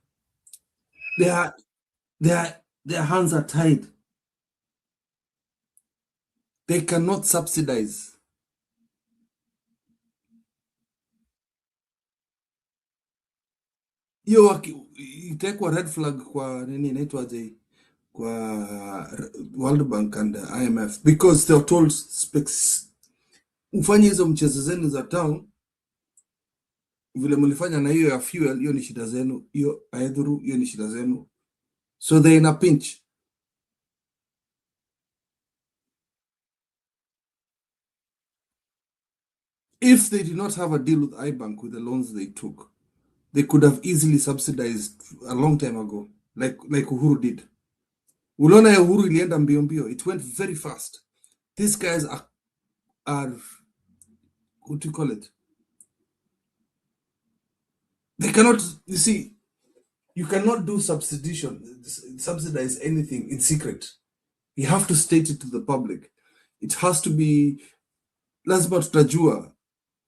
their hands are tied. They cannot subsidize. Hiyo itekwa red flag kwa nini inaitwaje, kwa World Bank and IMF, because they are told ufanye hizo mchezo zenu za town vile mlifanya na hiyo ya fuel, hiyo ni shida zenu, hiyo aidhuru, hiyo ni shida zenu. So they're in a pinch. If they did not have a deal with iBank with the loans they took, they could have easily subsidized a long time ago, like Uhuru did. Ulona ya Uhuru ilienda mbio mbio. It went very fast. These guys are what do you call it? They cannot, you see, you cannot do subsidize anything in secret. You have to state it to the public. It has to be, lazima tutajua.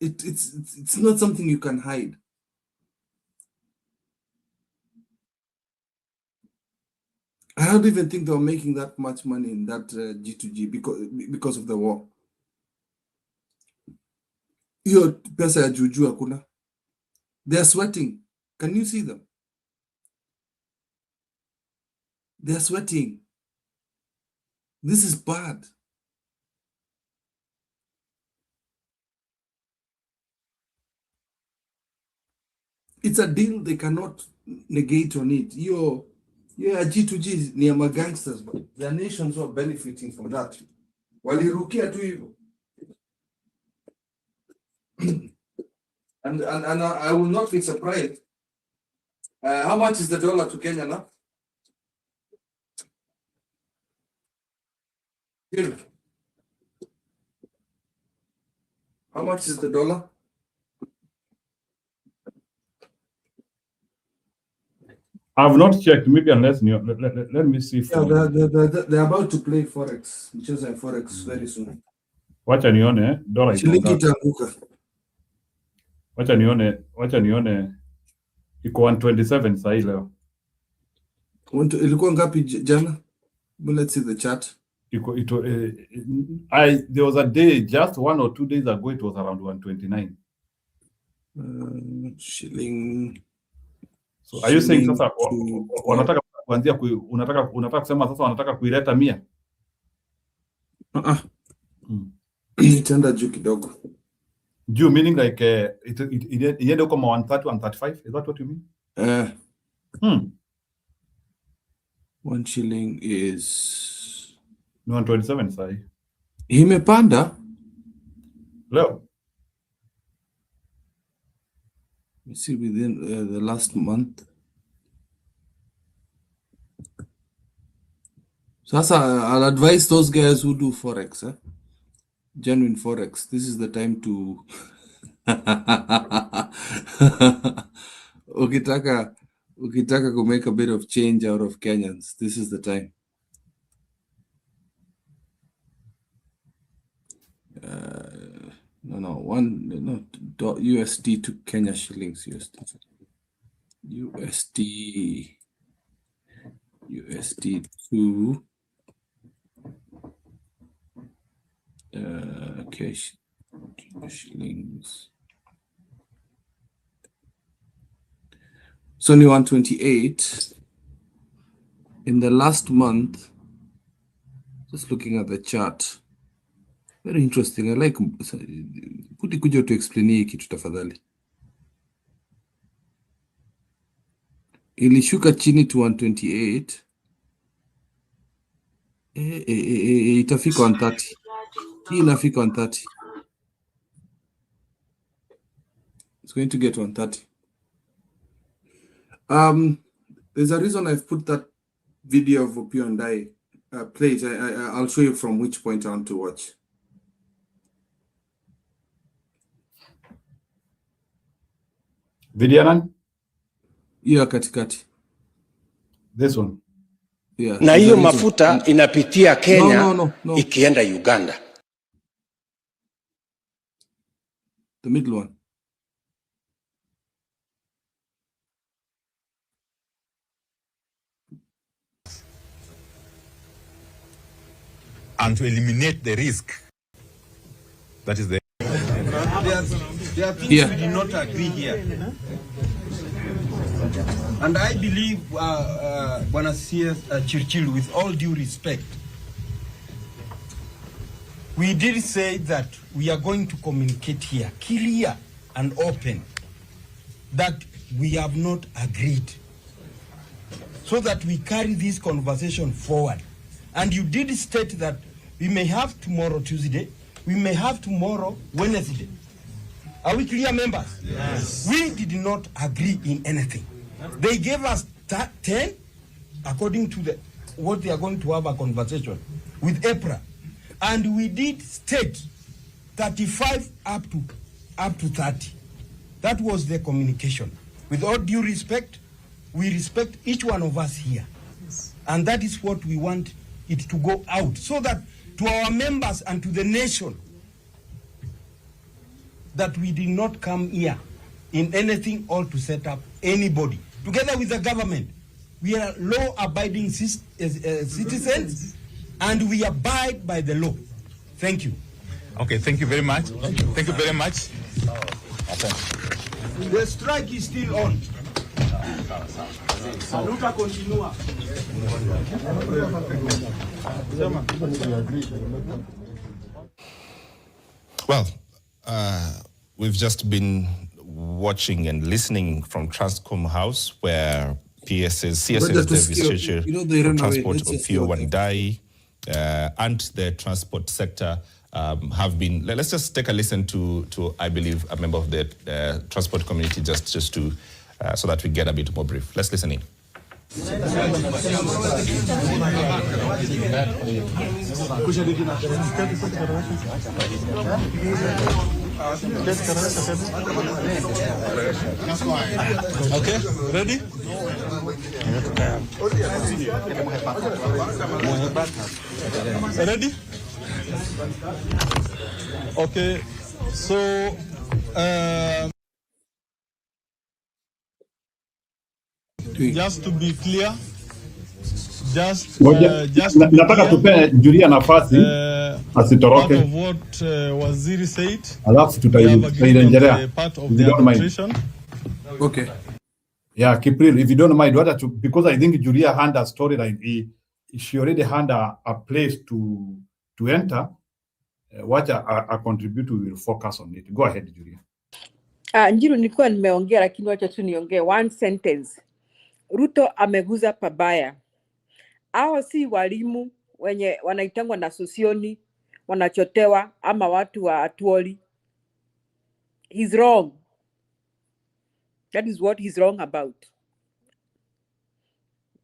It's not something you can hide. I don't even think they were making that much money in that G2G because of the war. Hiyo pesa ya juju hakuna. They are sweating. Can you see them? They are sweating. This is bad. It's a deal they cannot negate on it. Yeah, G2G ni ya gangsters, but their nations are benefiting from that. Walirukia tu hivyo. And I will not be surprised. How much is the dollar to Kenya now? Here. How much is the dollar? I've not checked. Maybe unless let me see. Yeah, they're about to play forex. Mchezo ya forex very soon. Wacha nione dola shilingi itaanguka. Wacha nione iko 127 sasa leo. Ilikuwa ngapi jana? Let's see the chart. There was a day, just 1 or 2 days ago, it was around 129. Shilling. So are you saying sasa unataka kusema sasa wanataka kuileta 100? Itaenda juu kidogo. Juu meaning like iende huko 130, 135? Is that what you mean? 1 shilling is 127 sahi. Imepanda leo. You see within the last month. Sasa I'll advise those guys who do forex, genuine forex. This is the time to ukitaka to make a bit of change out of Kenyans. This is the time. USD to Kenya shillings. USD to shillings. It's only 128 in the last month. Just looking at the chart. Very interesting. I like kuja to explain hii kitu tafadhali. Ilishuka chini to 128. Itafika 130. Hii inafika 130. It's going to get 130. There's a reason I've put that video of Opio and I play it. I'll show you from which point I want to watch. Video nani? Yeah, katikati. This one. Yeah. Na hiyo mafuta inapitia Kenya no. Ikienda Uganda. The middle one. And to eliminate the risk. That is the... There are things we did not agree here. And I believe, Bwana CS Churchill, with all due respect, we did say that we are going to communicate here, clear and open, that we have not agreed, so that we carry this conversation forward. And you did state that we may have tomorrow, Tuesday, we may have tomorrow, Wednesday. Are we clear, members? Yes. We did not agree in anything. They gave us 10 according to what they are going to have a conversation with EPRA. And we did state 35 up to 30. That was the communication. With all due respect, we respect each one of us here. And that is what we want it to go out, so that to our members and to the nation, that we did not come here in anything or to set up anybody. Together with the government, we are law-abiding citizens, and we abide by the law. Thank you. Okay, thank you very much. Thank you very much. The strike is still on. Saluta continua. Well, we've just been watching and listening from Transcom House, where CSS Davis Churchill, Transport Opio Wandai, and the transport sector have been. Let's just take a listen to I believe, a member of the transport community, just to so that we get a bit more brief. Let's listen in. Okay, ready? Ready? Okay, so just to be clear, nataka tupe Julia nafasi asitoroke. Part of what Waziri said. Alafu tutaiendelea. If you don't mind. Okay. Yeah, Kipril, if you don't mind, because I think Julia had a storyline. She already had a place to enter. What a contributor will focus on it. Go ahead, Julia. Njiru nilikuwa nimeongea lakini wacha tu niongee one sentence. Ruto ameguza pabaya. Hao si walimu wenye wanaitangwa na sosioni, wanachotewa ama watu wa atuoli. He's wrong. That is what he's wrong about.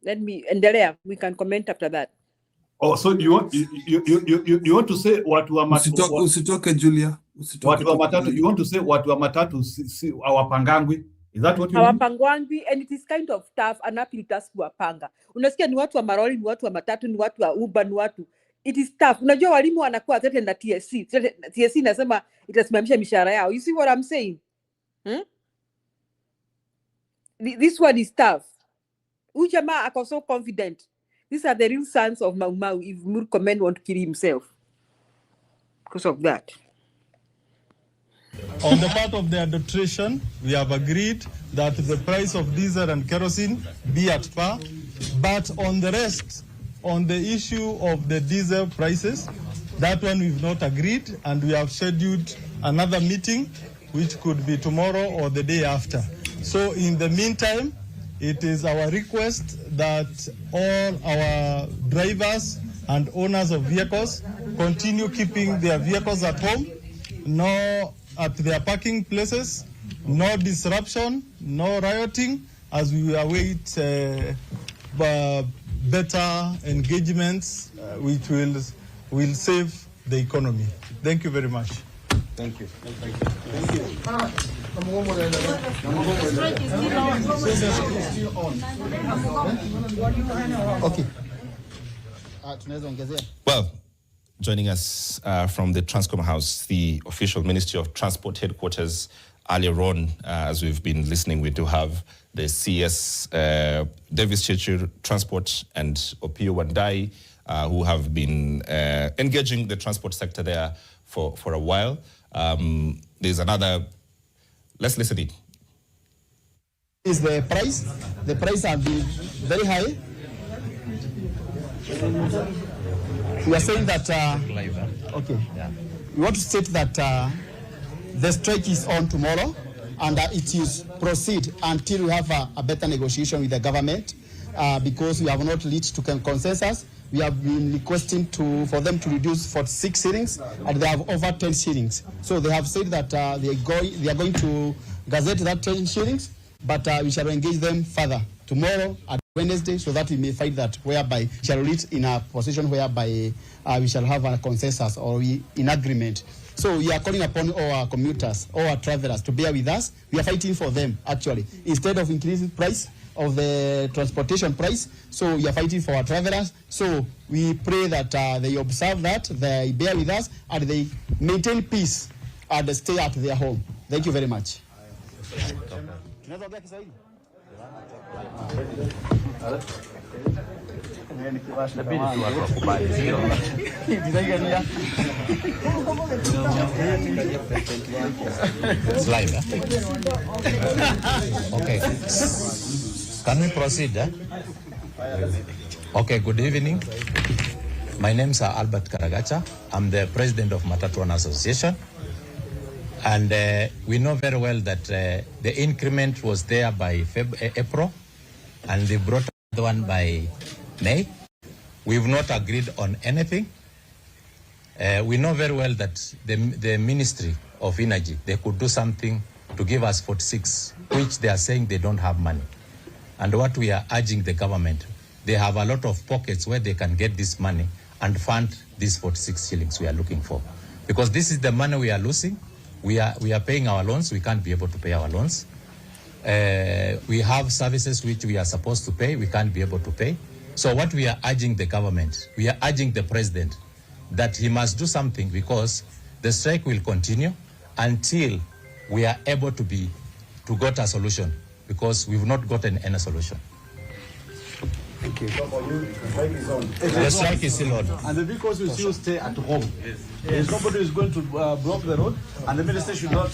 Let me endelea. We can comment after that. Oh, so you want to say watu wa matatu? Usitoke Julia. Watu wa matatu. You want to say watu wa matatu si hawapangangwi? Is that what you mean? Hawapangwangwi, and it is kind of tough and uphill task kuwapanga. Unasikia ni watu wa maroli, ni watu wa matatu, ni watu wa Uber, ni watu. It is tough. Unajua walimu wanakuwa threatened na TSC. TSC inasema itasimamisha mishahara yao. You see what I'm saying? This one is tough. Huyu jamaa ako so confident. These are the real sons of Mau Mau if Murkomen want to kill himself. Because of that. On the part of the adulteration, we have agreed that the price of diesel and kerosene be at par. But on the rest, on the issue of the diesel prices, that one we've not agreed, and we have scheduled another meeting, which could be tomorrow or the day after. So in the meantime, it is our request that all our drivers and owners of vehicles continue keeping their vehicles at home, no at their parking places, no disruption, no rioting, as we await better engagements which will save the economy. Thank you very much. Thank you. Okay. Well, joining us from the Transcom House, the official Ministry of Transport headquarters, earlier on, as we've been listening, we do have the CS Davis Churchill Transport and Opio Wandai, who have been engaging the transport sector there for a while. There's another, let's listen in. Is the price. The price have been very high. We are saying that, okay, we want to state that the strike is on tomorrow and it is proceed until we have a better negotiation with the government because we have not reached to consensus. We have been requesting for them to reduce 46 shillings and they have over 10 shillings. So they have said that they are going to gazette that 10 shillings, but we shall engage them further tomorrow at Wednesday so that we may find that whereby shall reach in a position whereby we shall have a consensus or in agreement. So we are calling upon all our commuters, all our travelers to bear with us. We are fighting for them actually. Instead of increasing price of the transportation price, so we are fighting for our travelers. So we pray that they observe that, they bear with us, and they maintain peace and stay at their home. Thank you very much. Slide, Okay. Can we proceed? Okay, good evening. My name is Albert Karagacha. I'm the president of Matatuan Association. And we know very well that the increment was there by April, and they brought the one by May. We've not agreed on anything. We know very well that the Ministry of Energy, they could do something to give us 46, which they are saying they don't have money. And what we are urging the government, they have a lot of pockets where they can get this money and fund these 46 shillings we are looking for. Because this is the money we are losing. We are paying our loans. We can't be able to pay our loans. We have services which we are supposed to pay. We can't be able to pay. So what we are urging the government, we are urging the president that he must do something because the strike will continue until we are able to get a solution because we've not gotten any solution. Okay. So for you, the strike is on. The strike is still on. And the vehicles will still stay at home. Yes. Nobody is going to block the road, and the minister should not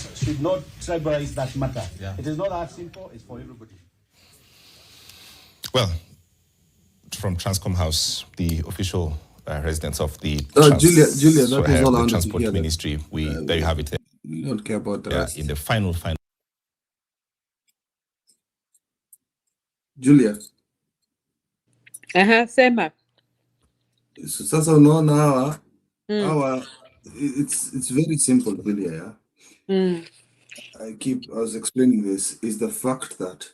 tribalize that matter. Yeah. It is not that simple. It's for everybody. Well, from Transcom House, the official residence of the Julia, that is all the I Transport Ministry. There you have it. We don't care about the rest. In the final. Julia. Sema. Sasa unaona hawa it's very simple, Julia. Yeah? I was explaining this, is the fact that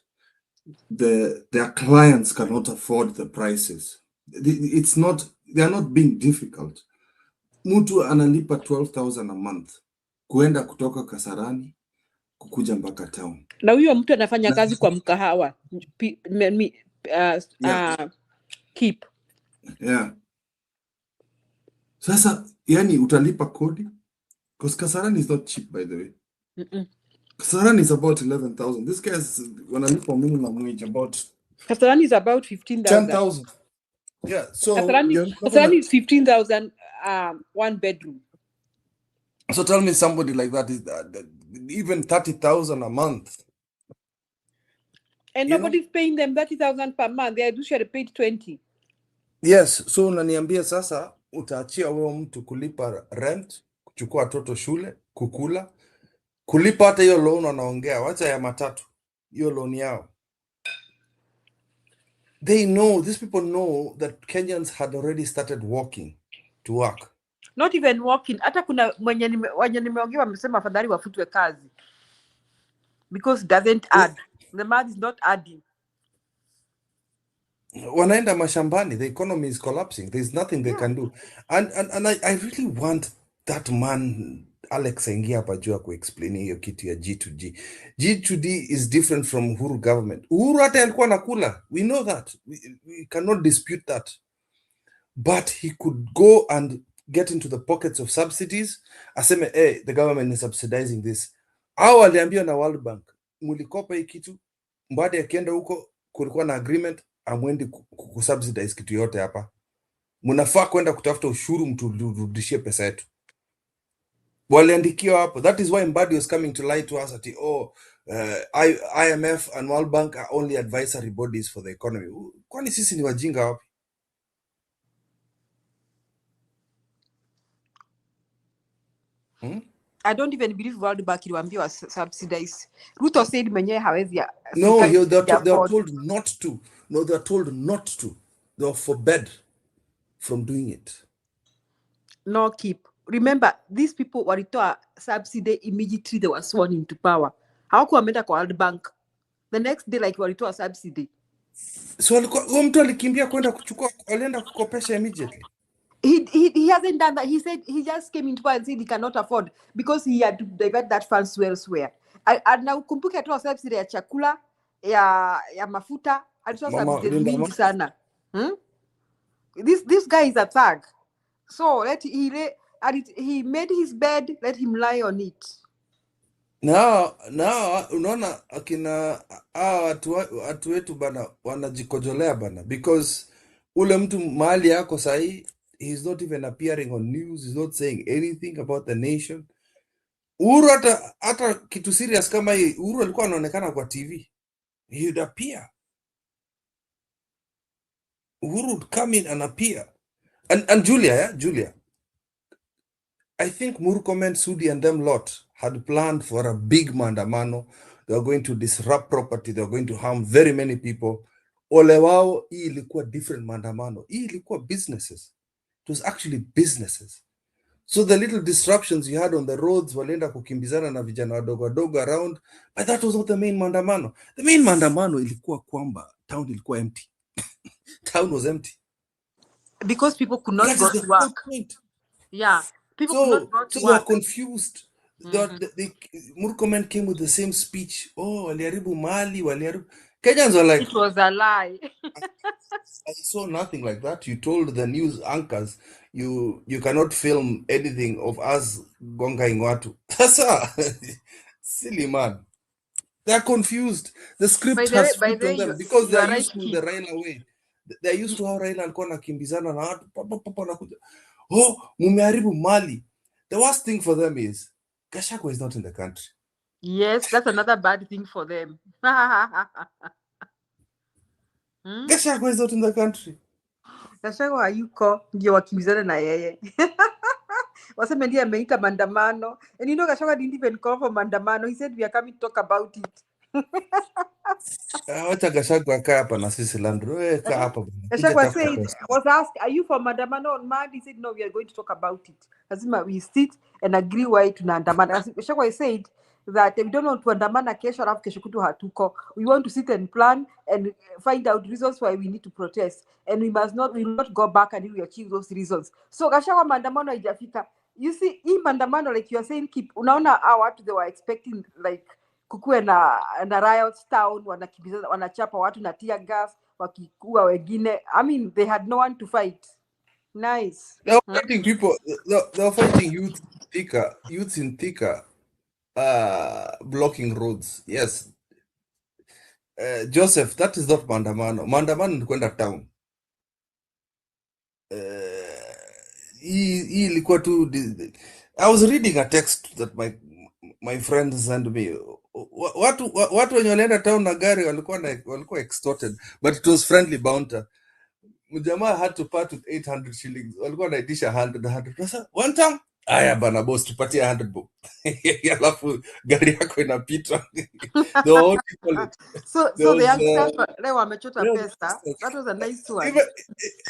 their clients cannot afford the prices. They are not being difficult. Mtu analipa 12,000 a month kuenda kutoka Kasarani kukuja mpaka town. Na huyo mtu anafanya kazi kwa mkahawa. Keep. Yeah. Sasa yani utalipa kodi, because Kasarani is not cheap, by the way. Kasarani is about 11,000. This guy is wanalipa minimum wage about. Kasarani is about 15,000. 10,000. Yeah. So Kasarani is 15,000. One bedroom. So tell me, somebody like that is even 30,000 a month. And nobody's paying them 30,000 per month. They usually paid 20. Yes. So unaniambia sasa utaachia wewe mtu kulipa rent, kuchukua watoto shule, kukula, kulipa hata hiyo loan wanaongea, wacha ya matatu, hiyo loan yao. These people know that Kenyans had already started walking to work. Not even walking. Hata kuna mwenye nimeongea wamesema afadhali wafutwe kazi. Because it doesn't add. The math is not adding. Wanaenda mashambani, the economy is collapsing. There's nothing they can do. And I really want that man Alex aingia hapa juu kuexplain hiyo kitu ya G2G. G2D is different from Uhuru government. Uhuru hata alikuwa nakula. We know that. We cannot dispute that. But he could go and get into the pockets of subsidies. Aseme, hey, the government is subsidizing this. Au aliambiwa na World Bank, mulikopa hii kitu, mbadi akienda huko, kulikuwa na agreement, amwendi kusubsidize kitu yote hapa. Munafaa kwenda kutafuta ushuru mturudishie pesa yetu. Waliandikiwa hapo. That is why Mbadi was coming to lie to us at IMF and World Bank are only advisory bodies for the economy. Kwani sisi ni wajinga wapi? I don't even believe World Bank iliwaambiwa subsidize. Ruto said mwenyewe hawezi. No, they are told not to. No, they are told not to. They are forbid from doing it. No, keep. Remember, these people walitoa subsidy immediately they were sworn into power. Hawakuwa wameenda kwa World Bank. The next day like walitoa subsidy. So mtu alikimbia kwenda kuchukua, alienda kukopesha immediately. He hasn't done that. He said he just came into power and said he cannot afford because he had to divert that funds elsewhere. Na ukumbuke atoa subsidy ya chakula, ya mafuta, alitoa subsidy mingi sana. This guy is a thug. So he made his bed, let him lie on it. Now unaona akina watu wetu bana wanajikojolea bana, because ule mtu mahali yako sahi, he's not even appearing on news, he's not saying anything about the nation. Uhuru hata kitu serious kama hii, Uhuru alikuwa anaonekana kwa TV. He would appear. Uhuru would come in and appear. And Julia, I think Murkomen, Sudi and them lot had planned for a big mandamano. They were going to disrupt property. They were going to harm very many people. Ole wao, hii ilikuwa different mandamano. Hii ilikuwa businesses. It was actually businesses. So the little disruptions you had on the roads, walienda kukimbizana na vijana wadogo around, but that was not the main mandamano. The main mandamano ilikuwa kwamba town ilikuwa empty. Town was empty. Because people could not go to work. Yeah. People could not go to work. They were confused. The Murkomen came with the same speech. Oh, waliharibu mali, waliharibu. Kenyans were like, it was a lie. I saw nothing like that. You told the news anchors you cannot film anything of us gongaing watu. Silly man. They're confused. The script has flipped on them because they're used to the Raila way. They used to how Raila alikuwa anakimbizana na watu papa nakuja. Oh, mumeharibu mali. The worst thing for them is Gachagua is not in the country. Yes, that's another bad thing for them. Gachagua is not in the country. Gachagua hayuko ndio wakimbizana na yeye. Waseme ndiye ameita maandamano. And you know Gachagua didn't even call for maandamano. He said we are coming to talk about it. Wacha Gachagua kaa hapa na sisi Landro. Kaa hapa. Gachagua said, was asked, are you for maandamano on Monday? He said, no, we are going to talk about it. Lazima we sit and agree why tunaandamana. Gachagua said that we don't want to andamana kesho alafu kesho kutu hatuko. We want to sit and plan and find out reasons why we need to protest. And we will not go back until we achieve those reasons. So Gachagua maandamano haijafika. You see, hii maandamano, like you are saying, unaona how watu they were expecting like kukuwe na riots town, wanakimbiza wanachapa watu na tear gas, wakikuwa wengine. I mean, they had no one to fight. Nice. They were fighting people. They were fighting youths in Thika, blocking roads. Yes. Joseph, that is not maandamano. Maandamano ni kwenda town. Hii ilikuwa tu. I was reading a text that my friend sent me. Watu wenye walienda town na gari walikuwa extorted, but it was friendly bounty. Mjamaa had to part with 800 shillings. Walikuwa wanaitisha 100. Sasa one time, aya bana boss tupatie 100 bob. Alafu gari yako inapita. So the youngsters leo wamechota pesa. That was a nice one.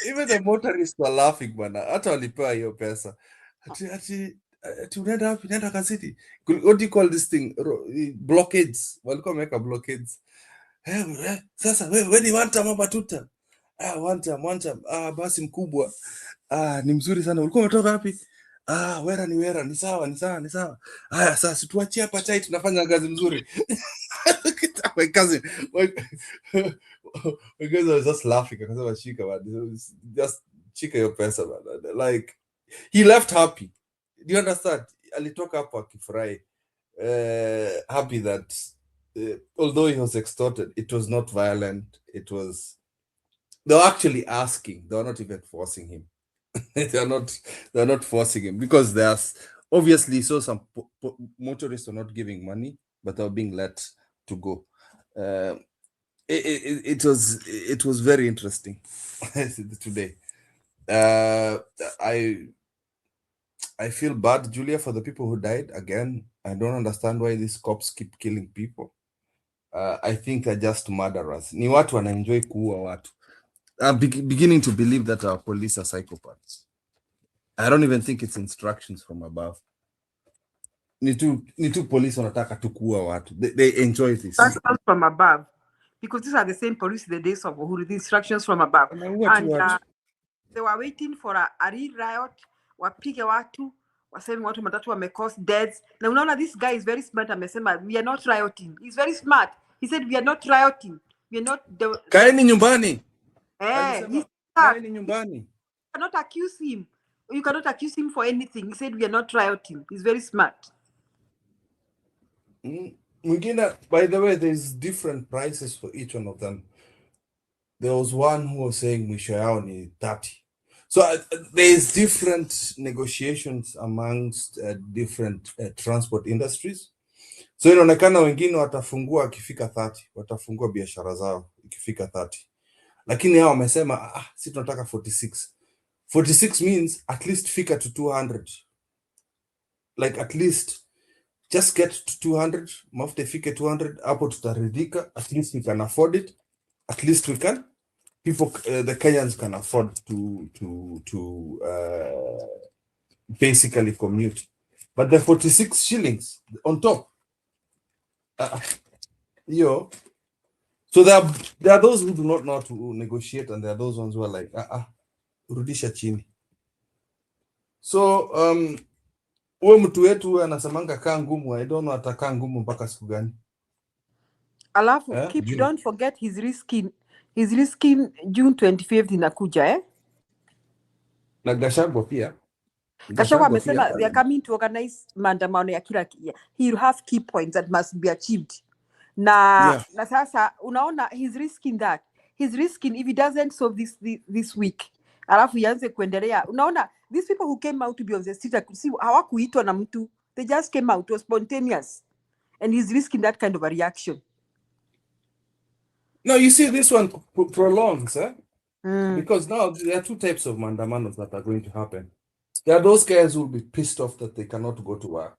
Even the motorists were laughing bana. Hata walipewa hiyo pesa. Tunaenda wapi? Nenda Kasiti. What do you call this thing? Blockades. Walikuwa wameka blockades. Sasa wewe ni wanta mama tuta. Wanta. Basi mkubwa. Ni mzuri sana. Ulikuwa umetoka wapi? Wera ni sawa. Haya sasa tuachie hapa chai tunafanya kazi mzuri. My cousin was just laughing akasema shika bana. Just shika your pesa bana. Like he left happy. Do you understand? Alitoka hapo akifurahi. Happy that although he was extorted, it was not violent. They were actually asking. They were not even forcing him. They're not forcing him because there's obviously some motorists are not giving money, but they were being let to go. It was very interesting today. I feel bad, Julia, for the people who died. Again, I don't understand why these cops keep killing people. I think they're just murderers. Ni watu wanaenjoy kuua watu. I'm beginning to believe that our police are psychopaths. I don't even think it's instructions from above. Ni tu police wanataka tu kuua watu. They enjoy this. Instructions from above. Because these are the same police in the days of Uhuru, the instructions from above. And they were waiting for a real riot. Wapige watu, waseme watu matatu wamecause deaths. Na unaona this guy is very smart, amesema we are not rioting. He's very smart. He said we are not rioting. We are not kaeni nyumbani. Kaeni nyumbani. You cannot accuse him. You cannot accuse him for anything. He said we are not rioting. He's very smart. Mwingine, by the way, there's different prices for each one of them. There was one who was saying mwisho yao ni 30. So there's different negotiations amongst different transport industries. So inaonekana wengine watafungua ikifika 30, watafungua biashara zao ikifika 30. Lakini hao wamesema si tunataka 46. 46 means at least fika to 200. Like at least just get to 200, mafuta fike 200, hapo tutaridhika, at least we can afford it. At least we can the Kenyans can afford to basically commute. But the 46 shillings on top, so there are those who do not know how to negotiate, and there are those ones who are like, rudisha chini. So huyo mtu wetu anasemanga kaa ngumu. I don't know atakaa ngumu mpaka siku gani. Alafu don't forget he's risking June 25th inakuja Na Gachagua pia. Gachagua amesema they are coming to organize maandamano ya kila he'll have key points that must be achieved. Na sasa unaona he's risking that. he's risking if he doesn't solve this week. Alafu ianze kuendelea. Unaona, these people who came out to be on the street, hawakuitwa na mtu. They just came out, it was spontaneous. And he's risking that kind of a reaction. No, you see, this one prolongs, eh? Because now there are two types of mandamanos that are going to happen. There are those guys who will be pissed off that they cannot go to work.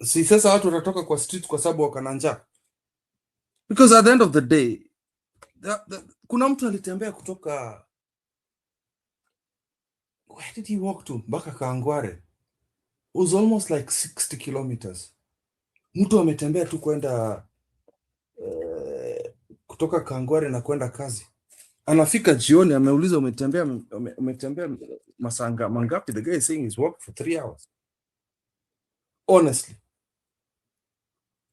Si sasa watu watatoka kwa street kwa sababu wakana njaa. Because at the end of the day, kuna mtu alitembea kutoka, where did he walk to? Mpaka Kangware. It was almost like 60 kilometers. Mtu ametembea tu kwenda kutoka Kangware na kwenda kazi. Anafika jioni ameuliza umetembea masanga mangapi? The guy is saying he's walked for 3 hours. Honestly.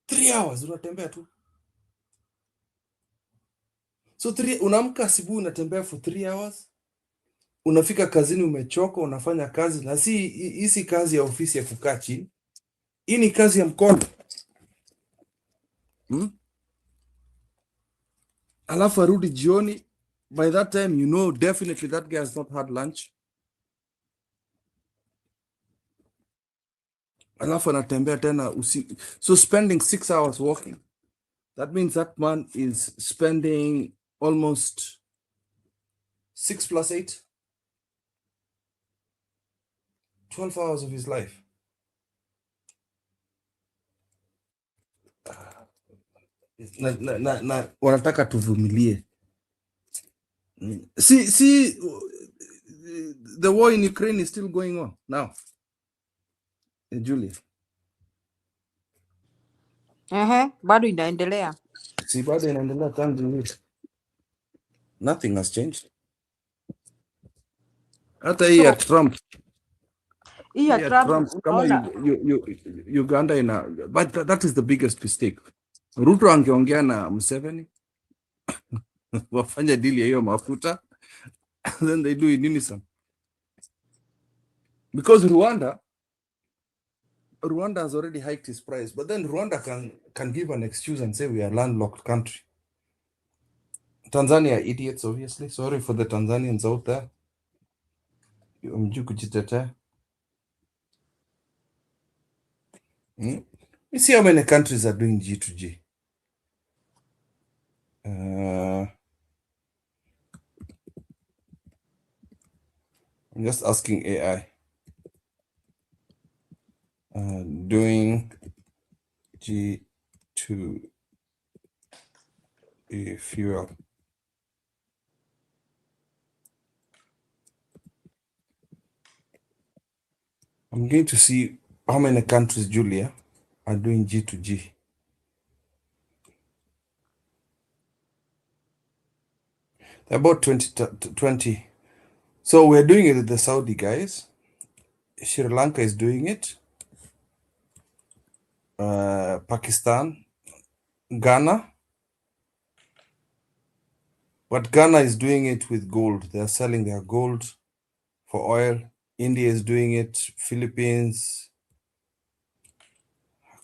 3 hours unatembea tu. So unaamka asubuhi unatembea for 3 hours. Unafika kazini umechoka, unafanya kazi na si kazi ya ofisi ya kukaa chini. Hii ni kazi ya mkono. Alafu arudi jioni. By that time, you know definitely that guy has not had lunch. Alafu anatembea tena usiku. So spending 6 hours walking. That means that man is spending almost 6 plus 8, 12 hours of his life. Wanataka tuvumilie. See, the war in Ukraine is still going on now. Julia. Bado inaendelea. Si bado inaendelea tangu. Nothing has changed. Hata hii ya Trump. Hii ya Trump kama Uganda but that is the biggest mistake. Ruto angeongea na Museveni wafanya deal ya hiyo mafuta, then they do in unison. Because Rwanda has already hiked his price, but then Rwanda can give an excuse and say we are a landlocked country. Tanzania are idiots, obviously. Sorry for the Tanzanians out there. You see how many countries are doing G2G. I'm just asking AI. Doing G2 fuel. I'm going to see how many countries, Julia, are doing G2G. About 20. So we're doing it with the Saudi guys. Sri Lanka is doing it. Pakistan, Ghana. But Ghana is doing it with gold. They're selling their gold for oil. India is doing it. Philippines.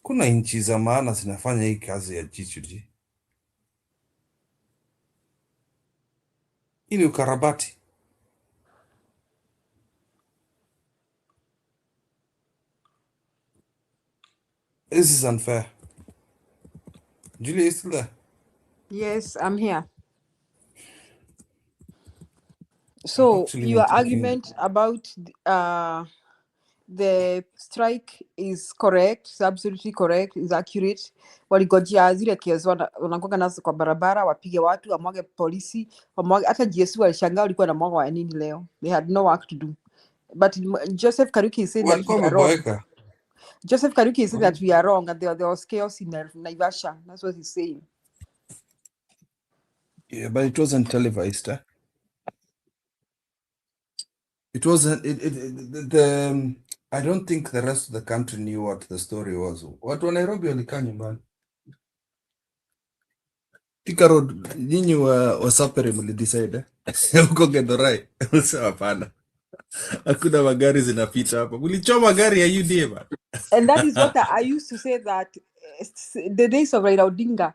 Kuna nchi za maana zinafanya hii kazi ya G2G. Hii ni ukarabati. This is unfair. Julia, is still there? Yes, I'm here. So your argument about the strike is correct, is absolutely correct, is accurate. Waligojea zile kesi wanakuwa nazo kwa barabara, wapige watu, wamwage polisi, wamwage hata GSU walishangaa walikuwa na mwaga wa nini leo. They had no work to do. But Joseph Karuki is saying that we are wrong. Joseph Karuki is saying that we are wrong and there was chaos in Naivasha. That's what he's saying. Yeah, but it wasn't televised. It wasn't. I don't think the rest of the country knew what the story was. Watu wa Nairobi walikaa nyumbani. Thika Road, nyinyi wa Sapere mlidecide huko Githurai. Sasa hapana. Hakuna magari zinapita hapa. Mlichoma gari ya UDA bana. And that is what I used to say, that the days of Raila Odinga,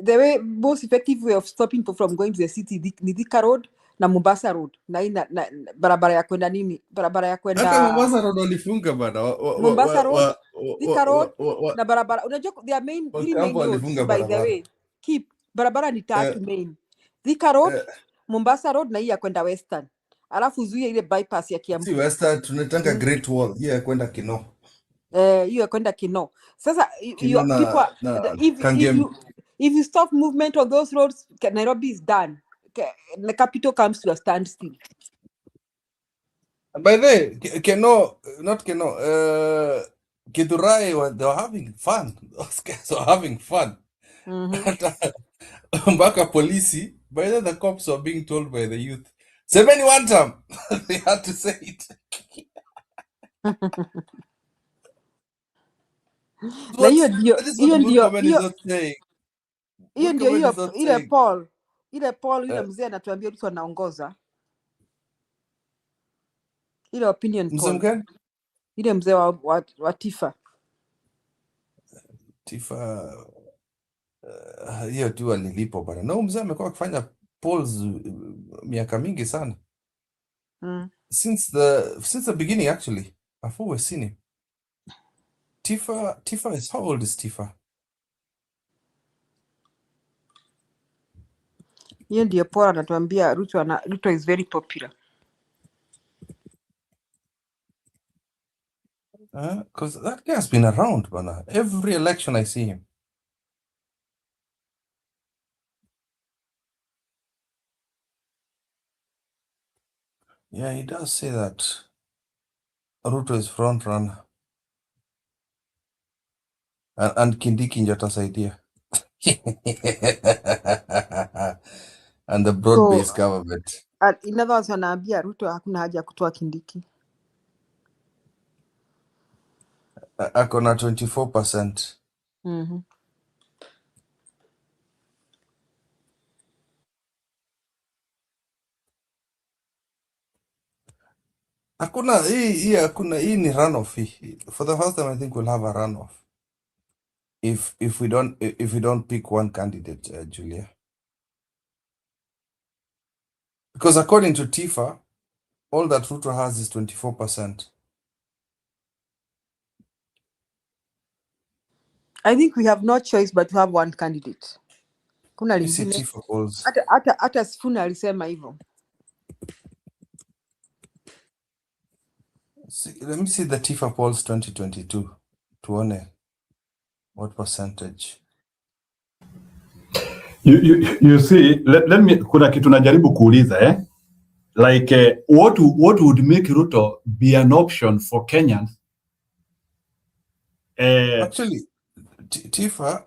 the way most effective way of stopping people from going to the city ni Thika Road na Mombasa Road na hii na barabara ya kwenda nini, barabara ya Hata kwenda Mombasa Road walifunga bana. Mombasa Road, Thika Road Wa na barabara. Unajua there are three main Wakambo roads walifunga by the barabara. way. Keep barabara ni Eh, tatu main. Thika Road, eh, Mombasa Road na hii ya kwenda Western. Alafu zuia ile bypass ya si Kiambu. Western tunatanga Great Wall. Yeah, kwenda Kino. Hiyo ya kwenda Kino. Sasa Kino people na if Kangemi. you stop movement on those roads, Nairobi is done. The capital comes to a standstill. By the way, Keno, not Keno, Githurai, they were having fun. Those guys were having fun. Mpaka polisi, by the way, the cops were being told by the youth, 71 term. They had to say it. Na hiyo This is what hiyo ndio Murkomen is not saying. hiyo ndio Murkomen is not ile saying. Paul yule mzee anatuambia mtu anaongoza ile opinion Mzee poll, mgani? ile mzee wa Tifa Hiyo tu alilipo bana. No, mzee amekuwa akifanya polls miaka mingi sana. Since the beginning actually. I've always seen him. Tifa is, how old is Tifa? hiyo ndio Paul anatuambia Ruto is very popular. Because that guy has been around, bana. Every election I see him. Yeah, he does say that Ruto is front runner. And Kindiki ndio atasaidia. And the broad-based government. In other words, anaambia Ruto hakuna haja ya kutoa Kindiki. Ako na 24%. Hakuna hii ni runoff hii. For the first time I think we'll have a runoff. If we don't pick one candidate, Julia. Because according to Tifa, all that Ruto has is 24%. I think we have no choice but to have one candidate. Kuna You see lingine. Tifa polls. Hata Sifuna alisema hivyo. Let me see the Tifa polls 2022. Tuone what percentage. You see, let me, kuna kitu najaribu kuuliza like what would make Ruto be an option for Kenyans? Actually, Tifa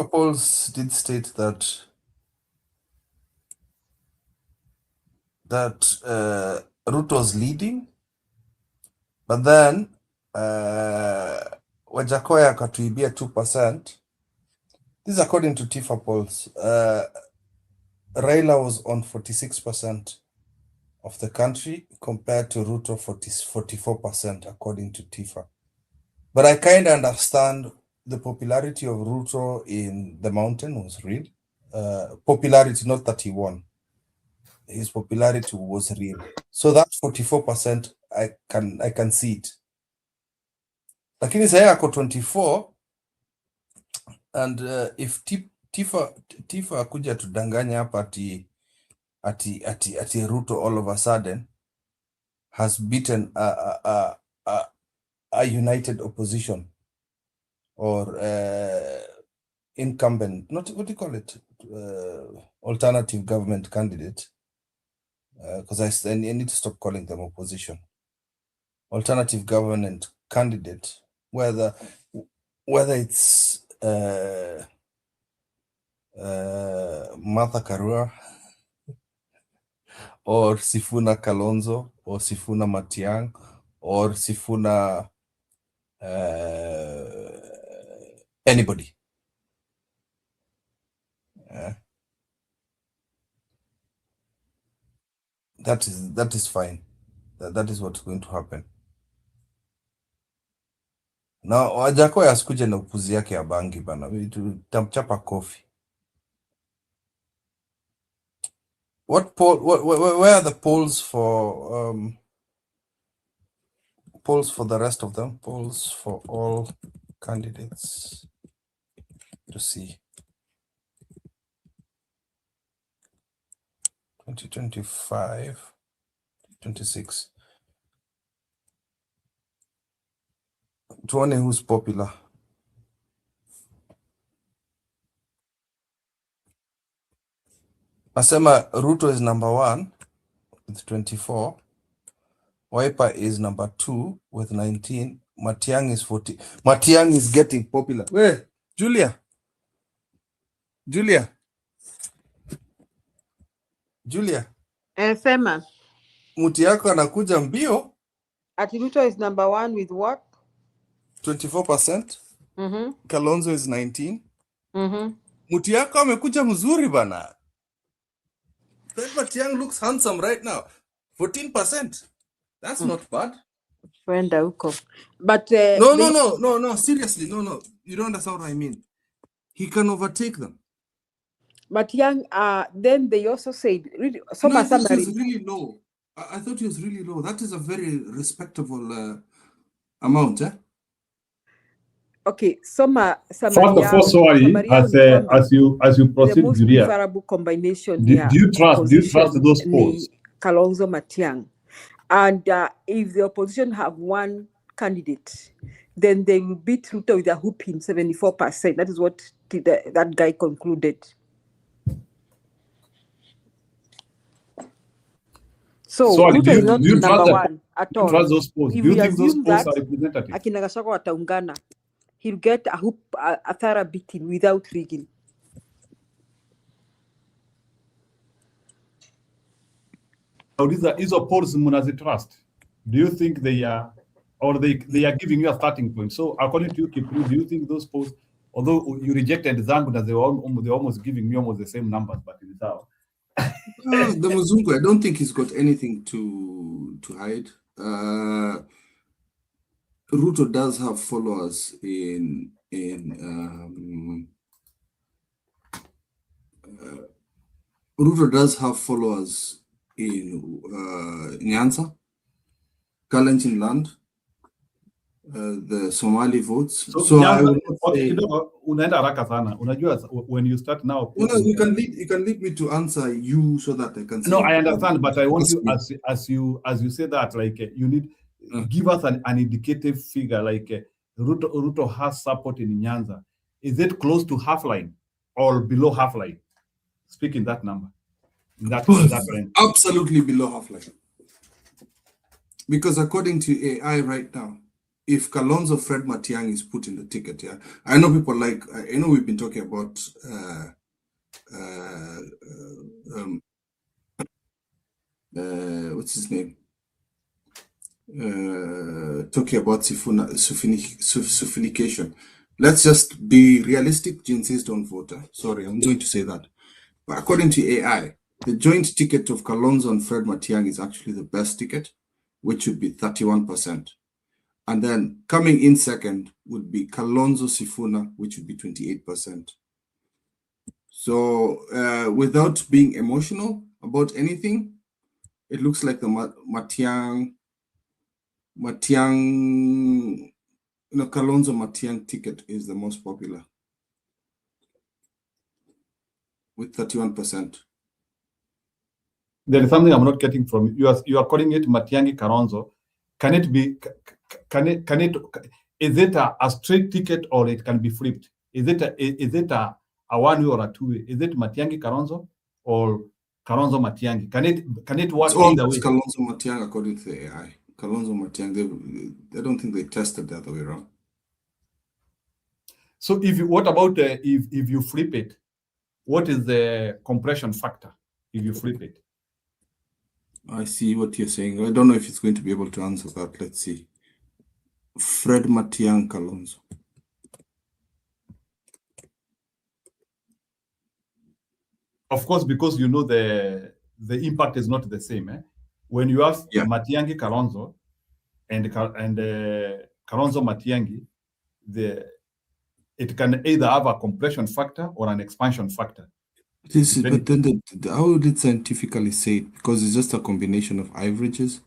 polls did state that Ruto's leading, but then Wajakoya akatuibia 2%. This is according to Tifa polls. Raila was on 46% of the country compared to Ruto 44% according to Tifa. But I kind of understand the popularity of Ruto in the mountain was real. Popularity, not that he won. His popularity was real. So that 44%, I can see it. Lakini sasa ako 24, and if Tifa akuja tudanganya hapa ati Ruto all of a sudden has beaten a united opposition or incumbent, not what do you call it, alternative government candidate, because I need to stop calling them opposition. Alternative government candidate, whether it's Martha Karua or Sifuna Kalonzo or Sifuna Matiang or Sifuna anybody. That is fine. That is what's going to happen. Na Wajakoya asikuje na upuzi yake ya bangi bana. Tutamchapa kofi. What poll? Where are the polls for the rest of them? Polls for all candidates to see. 2025, 26. Tuone who's popular. Nasema Ruto is number 1 with 24. Wiper is number 2 with 19. Matiang'i is 40. Matiang'i is getting popular. Where? Julia. Sema. Muti yako anakuja mbio. Ati Ruto is number 1 with what? 24%. Kalonzo is 19. Muti yako amekuja mzuri bana. That Matiang'i looks handsome right now. 14%. That's not bad. Wenda huko. But no, seriously, no. You don't understand what I mean. He can overtake them. But then they also said, really, I thought he was really low. I thought he was really low. That is a very respectable amount, eh? Okay, Soma First of all, sorry, as you proceed, the most Julia, preferable combination do you trust those polls? Kalonzo Matiang'i. And if the opposition have one candidate, then they will beat Ruto with a whooping 74%. That is what that guy concluded. So Ruto is not number 1 at all. Trust those polls? If Do you we think those assume polls that are representative? akina Gachagua wataungana, he'll get a thorough beating without rigging. Now, these are polls Munazi trust. Do you think they are, or they are giving you a starting point? So, according to you, Kipru, do you think those polls, although you rejected Zangu, that they're almost giving me almost the same numbers, but in how? The Muzungu, I don't think he's got anything to hide. Ruto does have followers in Ruto does have followers in Nyanza, Kalenjin land, the Somali votes. So I would say, unaenda haraka sana. Unajua, when you start now, you can lead me to answer you so that I can say. No, I understand, but I want you, as you say that, like you need give us an indicative figure, like Ruto has support in Nyanza. Is it close to half line or below half line? Speaking that number, in that range. Absolutely below half line. Because according to AI right now, if Kalonzo Fred Matiang'i is put in the ticket, yeah, I know people like, I know we've been talking about what's his name? Talking about suffocation. Let's just be realistic. Jinsis don't vote. Sorry, I'm going to say that. But according to AI, the joint ticket of Kalonzo and Fred Matiang'i is actually the best ticket, which would be 31%. And then coming in second would be Kalonzo Sifuna, which would be 28%. So without being emotional about anything, it looks like the Matiang'i, Kalonzo Matiang'i ticket is the most popular with 31%. There is something I'm not getting from you. You are calling it Matiang'i Kalonzo. Can it be? Is it a straight ticket or it can be flipped? Is it a one way or a two way? Is it Matiang'i Kalonzo or Kalonzo Matiang'i? Can it work either way? It's Kalonzo Matiang'i according to the AI. Kalonzo Matiang'i. I don't think they tested the other way around. So what about if you flip it? What is the compression factor if you flip it? I see what you're saying. I don't know if it's going to be able to answer that. Let's see. Fred Matiang'i Kalonzo. Of course, because you know the impact is not the same. When you have Matiang'i Kalonzo and Kalonzo Matiang'i, it can either have a compression factor or an expansion factor. But then how would it scientifically say it? Because it's just a combination of averages.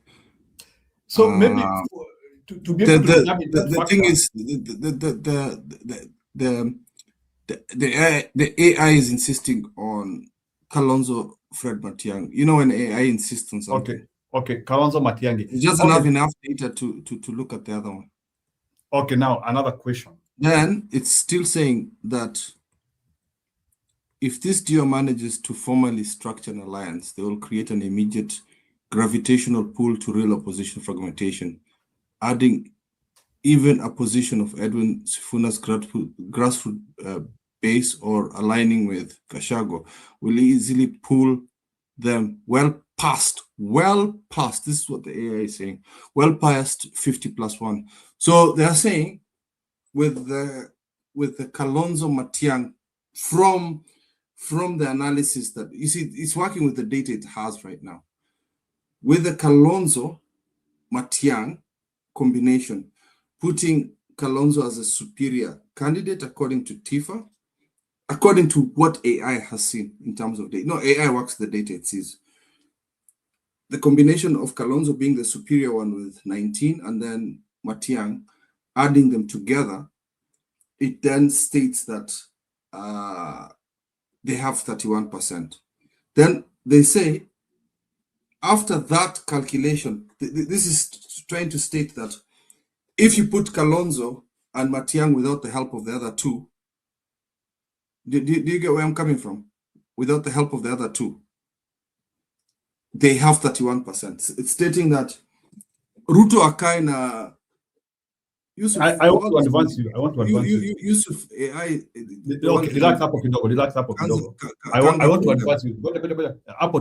So maybe to be able to determine that the factor, thing is the AI is insisting on Kalonzo Fred Matiang'i. You know, when AI insists on something. Okay, Kalonzo Matiang'i. It doesn't have enough data to look at the other one. Okay, now another question. Then it's still saying that if this duo manages to formally structure an alliance, they will create an immediate gravitational pull to real opposition fragmentation, adding even a position of Edwin Sifuna's grassroots base or aligning with Gachagua will easily pull them well past, this is what the AI is saying, well past 50+1. So they are saying with the Kalonzo Matiang'i, from the analysis that, you see, it's working with the data it has right now. With the Kalonzo Matiang'i combination, putting Kalonzo as a superior candidate according to Tifa, according to what AI has seen in terms of data. No, AI works the data it sees. The combination of Kalonzo being the superior one with 19 and then Matiang'i, adding them together, it then states that they have 31%. Then they say, after that calculation, this is trying to state that if you put Kalonzo and Matiang'i without the help of the other two, do you get where I'm coming from? Without the help of the other two, they have 31%. It's stating that Ruto Akaina. Yusuf, I want to advance you. I want to advance you. Yusuf, AI. Okay, relax hapo kidogo. I want to advance you. Hapo,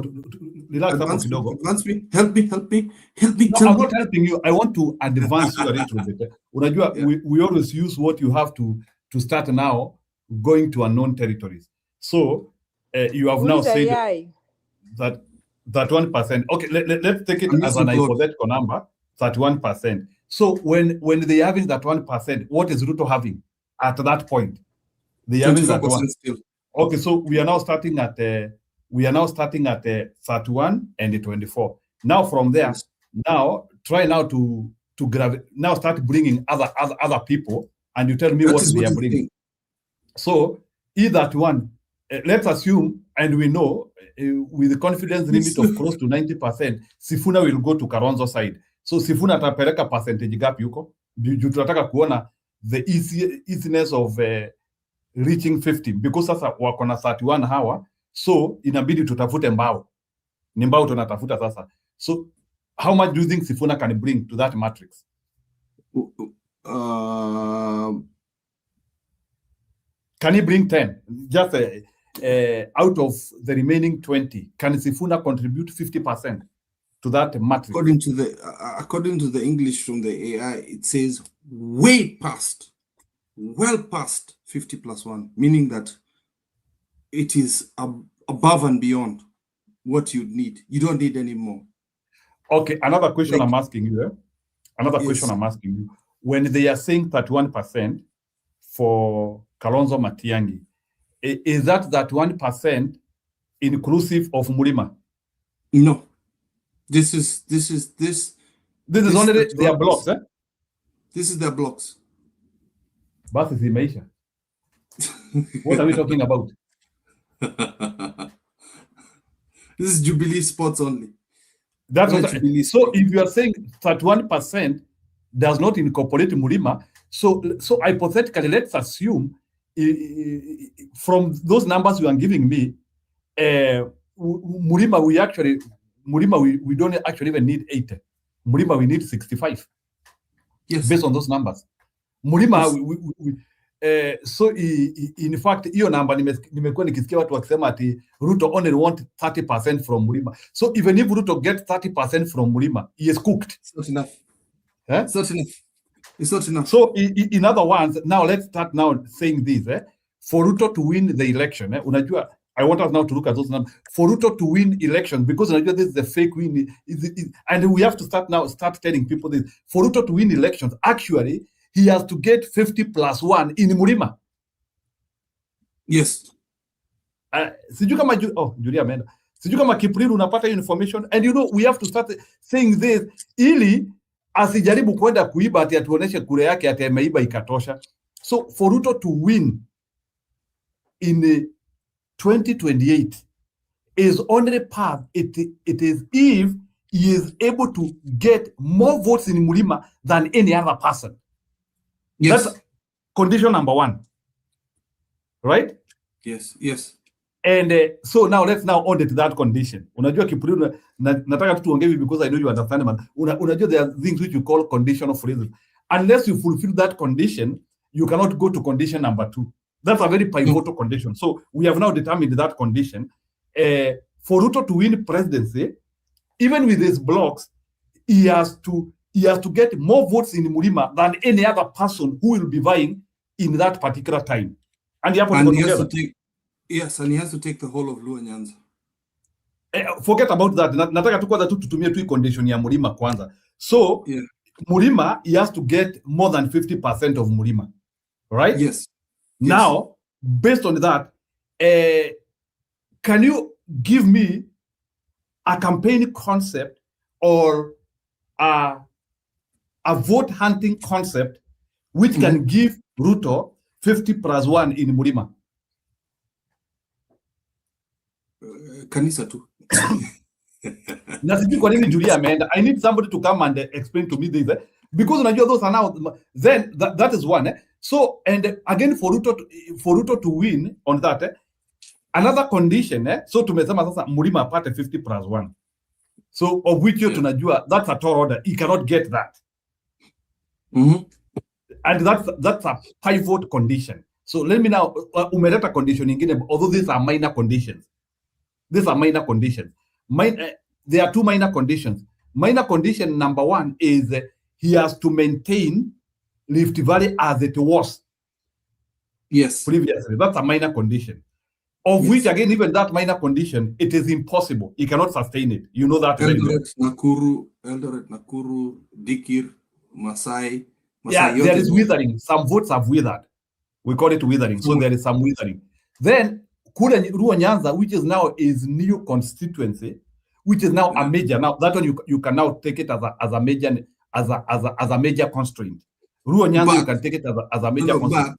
relax hapo kidogo. Advance me. Help me. No, I'm not helping you. I want to advance you a little bit. Unajua, we always use what you have to start now, going to unknown territories. So you have now said that 1%. Okay, let's take it as an hypothetical number, 31%. So when they having that 1%, what is Ruto having at that point? They having that 1%. Still. Okay, so we are now starting at 31 and 24. Now from there, now try now to now start bringing other people, and you tell me what they are bringing. So either one, let's assume, and we know with the confidence limit of close to 90%, Sifuna will go to Kalonzo side. So Sifuna atapeleka percentage gapi huko? Juu tunataka kuona the easiness of reaching 50, because sasa wako na 31 hawa, so inabidi tutafute mbao. Ni mbao tunatafuta sasa. So how much do you think Sifuna can bring to that matrix? Can he bring 10? Just out of the remaining 20, can Sifuna contribute 50% to that matrix? According to the English from the AI, it says way past, well past 50+1, meaning that it is above and beyond what you'd need. You don't need any more. Okay, another question I'm asking you. Question I'm asking you. When they are saying 31% for Kalonzo Matiang'i, is that 1% inclusive of Murima? No. This is only their blocks, eh? This is their blocks. Basi zimeisha. What are we talking about? This is Jubilee spots only. That's what so if you are saying 31% does not incorporate Murima, so hypothetically, let's assume from those numbers you are giving me, Murima, we don't actually even need 80. Murima, we need 65. Yes. Based on those numbers. Murima, yes. So in fact, hiyo number nimekuwa nikisikia watu wakisema ati Ruto only want 30% from Murima. So even if Ruto gets 30% from Murima, he is cooked. It's not enough. Eh? It's not enough. It's not enough. So in other words, now let's start now saying this. For Ruto to win the election, unajua, I want us now to look at those numbers. For Ruto to win election, because unajua, this is a fake win, and we have to start telling people this. For Ruto to win elections, actually, he has to get 50+1 in Mlima. Yes. Sijui kama Julia ameenda. Sijui kama Kipriru unapata information, and we have to start saying this ili asijaribu kwenda kuiba ati atuoneshe kure yake ati ameiba ikatosha. So for Ruto to win in 2028 is only path it is if he is able to get more votes in Mlima than any other person. Yes. That's condition number 1. Right? Yes. And so now let's now audit that condition. Unajua Kipriru, nataka tu tuongee because I know you understand, man. Unajua there are things which you call conditional phrases. Unless you fulfill that condition, you cannot go to condition number 2. That's a very pivotal condition. So we have now determined that condition. For Ruto to win presidency, even with his blocks, he has to get more votes in Mlima than any other person who will be vying in that particular time. And he has to take, yes, and he has to take the whole of Luo Nyanza. Forget about that. Nataka tu kwanza tu tutumie tu condition ya Mlima kwanza. So Mlima, he has to get more than 50% of Mlima, right? Yes. Now, based on that, can you give me a campaign concept or a vote hunting concept which can give Ruto 50+1 in Mlima? Kanisa tu. Na sijui kwa nini Julia ameenda. I need somebody to come and explain to me this. Because unajua those are now, then that is one. So, and again, for Ruto to win on that, another condition, so tumesema sasa Mlima apate 50+1. So, of which you tunajua, that's a tall order. He cannot get that. And that's a pivot condition. So let me now, umeleta condition ingine, although these are minor conditions. These are minor conditions. There are 2 minor conditions. Minor condition number 1 is he has to maintain Rift Valley as it was. Yes. Previously. That's a minor condition. Of which, again, even that minor condition, it is impossible. He cannot sustain it. You know that. Eldoret, Nakuru, Dikir, Masai. Yeah, there is withering. Some votes have withered. We call it withering. So there is some withering. Then, Kule Luo Nyanza, which is now his new constituency, which is now a major. Now that one you can now take it as a major as a major constraint. Luo Nyanza, you can take it as a major constraint.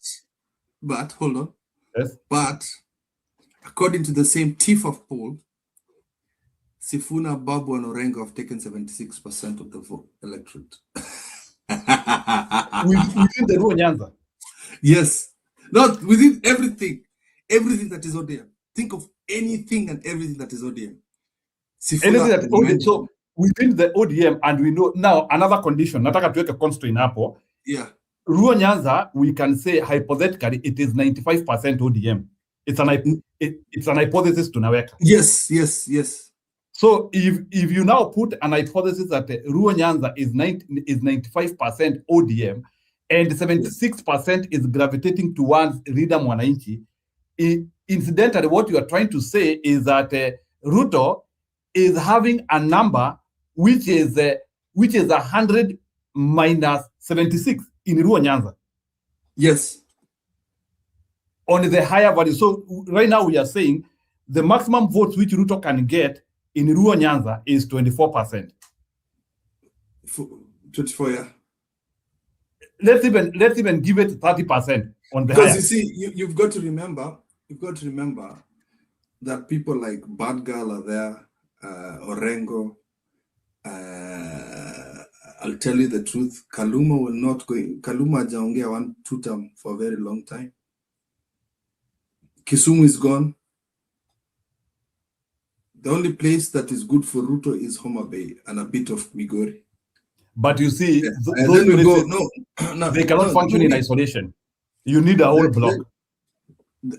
But hold on. Yes. But according to the same TIFA poll, Sifuna, Babu, and Orengo have taken 76% of the vote electorate. Within the Luo Nyanza. Yes. Not within everything. Everything that is ODM. Think of anything and everything that is ODM. Anything that is ODM. So within the ODM, and we know now another condition, nataka tuweke constraint hapo. Yeah. Luo Nyanza, we can say hypothetically it is 95% ODM. It's an hypothesis tunaweka. Yes. So if you now put an hypothesis that Luo Nyanza is 95% ODM and 76% is gravitating towards Rida Mwananchi, incidentally, what you are trying to say is that Ruto is having a number which is 100 minus 76 in Luo Nyanza. Yes. On the higher value. So right now we are saying the maximum votes which Ruto can get in Luo Nyanza is 24%. 24, yeah. Let's even give it 30% on the because higher. you see, you've got to remember that people like Bad Girl are there, Orengo. I'll tell you the truth. Kaluma will not go. Kaluma hajaongea 1-2 term for a very long time. Kisumu is gone. The only place that is good for Ruto is Homa Bay and a bit of Migori. But you see, those places, they cannot function in isolation. You need a whole block.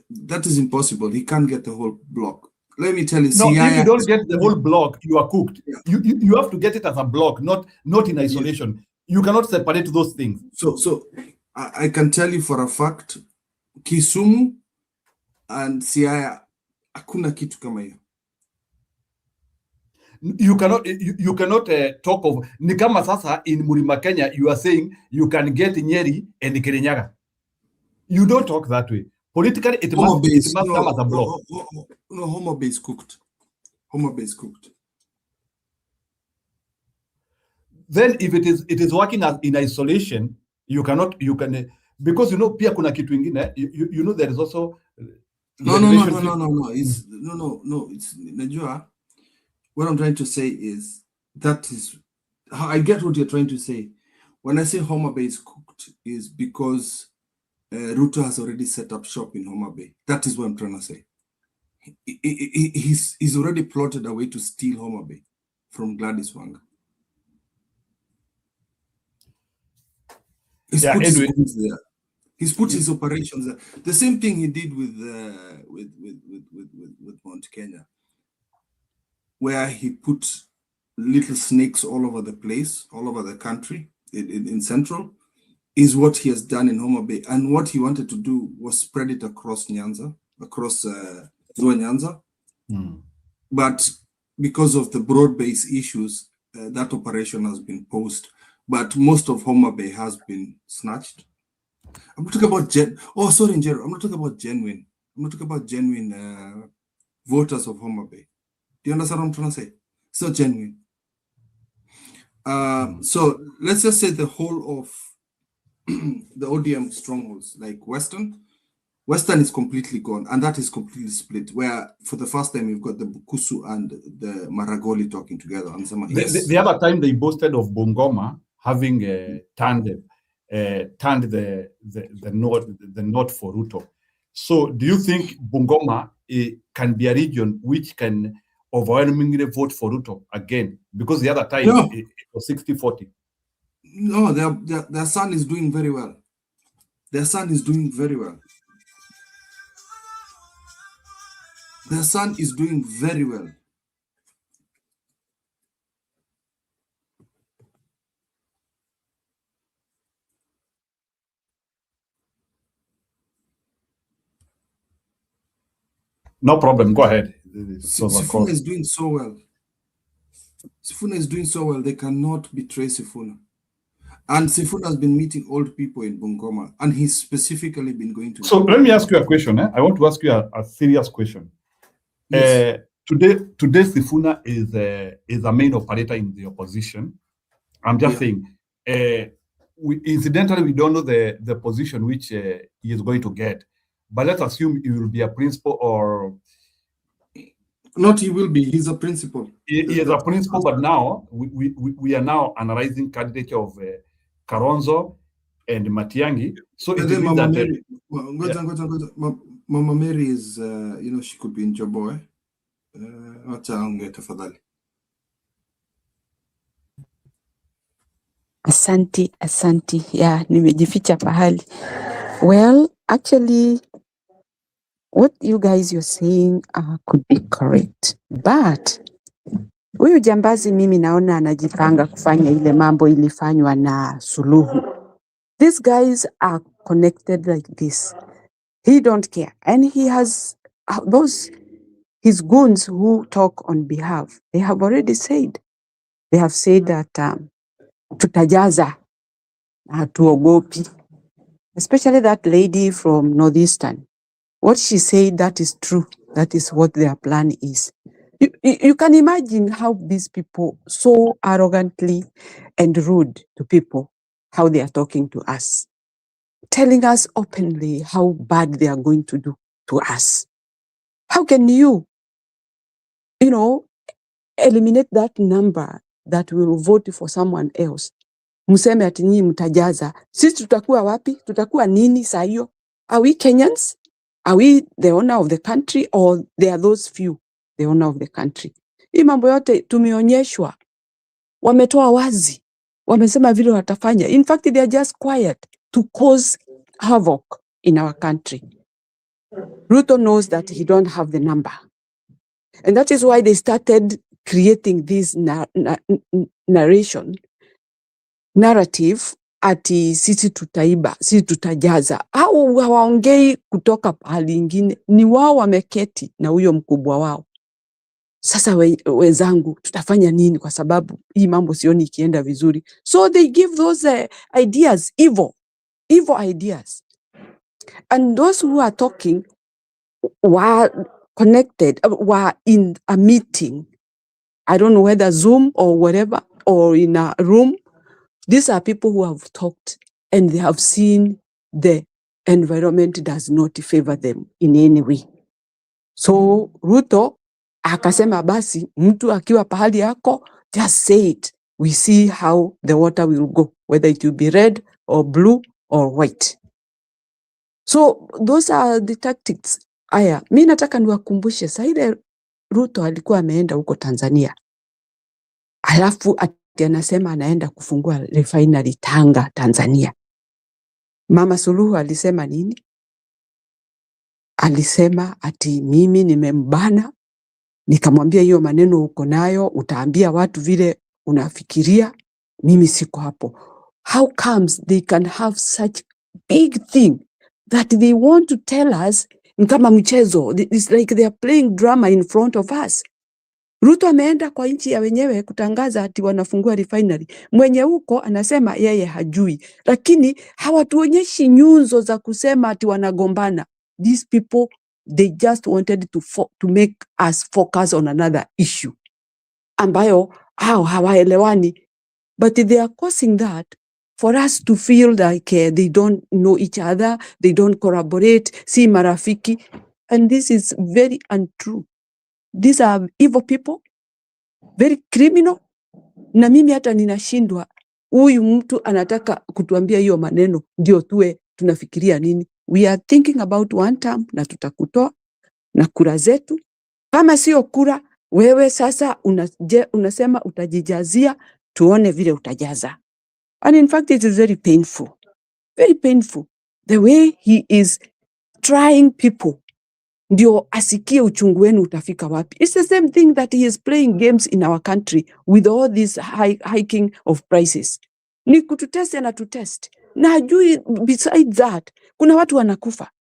That is impossible. He can't get the whole block. Let me tell you. No, if you don't get the whole block, you are cooked. Yeah. You have to get it as a block, not in isolation. Yes. You cannot separate those things. So I can tell you for a fact, Kisumu and Siaya, hakuna kitu kama hiyo. You cannot talk of ni kama sasa in Mlima Kenya you are saying you can get Nyeri and Kirinyaga. You don't talk that way. Politically, it must come as a block. No, Homa Bay is cooked. Homa Bay is cooked. Then if it is working as in isolation, you can because pia kuna kitu ingine, there is also No. It's Najua. What I'm trying to say is I get what you're trying to say. When I say Homa Bay is cooked, is because Ruto has already set up shop in Homa Bay. That is what I'm trying to say. He's already plotted a way to steal Homa Bay from Gladys Wanga. He's put his goods there. He's put his operations there. The same thing he did with Mount Kenya, where he put little snakes all over the place, all over the country, in Central, is what he has done in Homa Bay. And what he wanted to do was spread it across Nyanza, across Nyanza. But because of the broad-based issues, that operation has been paused. But most of Homa Bay has been snatched. I'm not talking about I'm not talking about genuine. I'm not talking about genuine voters of Homa Bay. Do you understand what I'm trying to say? It's not genuine. So let's just say the whole of the ODM strongholds, like Western is completely gone, and that is completely split. Where for the first time you've got the Bukusu and the Maragoli talking together. And the other time they boasted of Bungoma having turned the north for Ruto. So do you think Bungoma can be a region which can overwhelmingly vote for Ruto again? Because the other time it was 60-40. No, their son is doing very well. Their son is doing very well. Their son is doing very well. No problem. Go ahead. Sifuna is doing so well. Sifuna is doing so well. They cannot betray Sifuna. And Sifuna has been meeting old people in Bungoma, and he's specifically been going to. So let me ask you a question. I want to ask you a serious question. Yes. Today Sifuna is a main operator in the opposition. I'm just saying. Incidentally, we don't know the position which he is going to get, but let's assume he will be a principal or. Not he will be. He's a principal. He is a principal, but now we are now analyzing candidature of Kalonzo and Matiang'i. So it means that Mama Mary is, she could be in Joboy. Asanti. Yeah, nimejificha pahali. Well, actually, what you guys you're saying could be correct, but huyu jambazi mimi naona anajipanga kufanya ile mambo ilifanywa na Suluhu. These guys are connected like this. He don't care, and he has his goons who talk on behalf. They have already said. They have said that tutajaza hatuogopi. Especially that lady from Northeastern. What she said, that is true. That is what their plan is. You can imagine how these people so arrogantly and rude to people, how they are talking to us, telling us openly how bad they are going to do to us. How can you eliminate that number that will vote for someone else? Mseme ati nyinyi mtajaza. Sisi tutakuwa wapi? Tutakuwa nini saa hiyo? Are we Kenyans? Are we the owner of the country, or there are those few the owner of the country? Hii mambo yote tumeonyeshwa. Wametoa wazi. Wamesema vile watafanya. In fact, they are just quiet to cause havoc in our country. Ruto knows that he don't have the number. And that is why they started creating this narrative ati sisi tutaiba, sisi tutajaza. Au hawaongei kutoka pahali ingine, ni wao wameketi na huyo mkubwa wao. Sasa wenzangu tutafanya nini, kwa sababu hii mambo sioni ikienda vizuri. So they give those ideas, evil ideas, and those who are talking were connected, were in a meeting. I don't know whether Zoom or whatever, or in a room. These are people who have talked and they have seen the environment does not favor them in any way. So Ruto akasema basi mtu akiwa pahali yako, just say it. We see how the water will go, whether it will be red or blue or white. So those are the tactics. Aya, mi nataka niwakumbushe saa ile Ruto alikuwa ameenda huko Tanzania. Alafu ati anasema anaenda kufungua refinery Tanga, Tanzania. Mama Suluhu alisema nini? Alisema ati mimi nimembana, nikamwambia hiyo maneno uko nayo, utaambia watu vile unafikiria, mimi siko hapo. How comes they can have such big thing that they want to tell us kama mchezo? It's like they are playing drama in front of us. Ruto ameenda kwa nchi ya wenyewe kutangaza ati wanafungua refinery. Mwenye huko anasema yeye hajui, lakini hawatuonyeshi nyuzo za kusema ati wanagombana. These people, they just wanted to make us focus on another issue ambayo hawaelewani, but they are causing that for us to feel like they don't know each other, they don't collaborate, si marafiki, and this is very untrue. These are evil people, very criminal. Na mimi hata ninashindwa, huyu mtu anataka kutuambia hiyo maneno ndio tuwe tunafikiria nini? We are thinking about one term na tutakutoa na kura zetu. Kama sio kura, wewe sasa unasema utajijazia, tuone vile utajaza. And in fact it is very painful the way he is trying people ndio asikie uchungu wenu utafika wapi. It's the same thing that he is playing games in our country with all this hiking of prices. Ni kututest na tutest. Na hajui besides that, kuna watu wanakufa.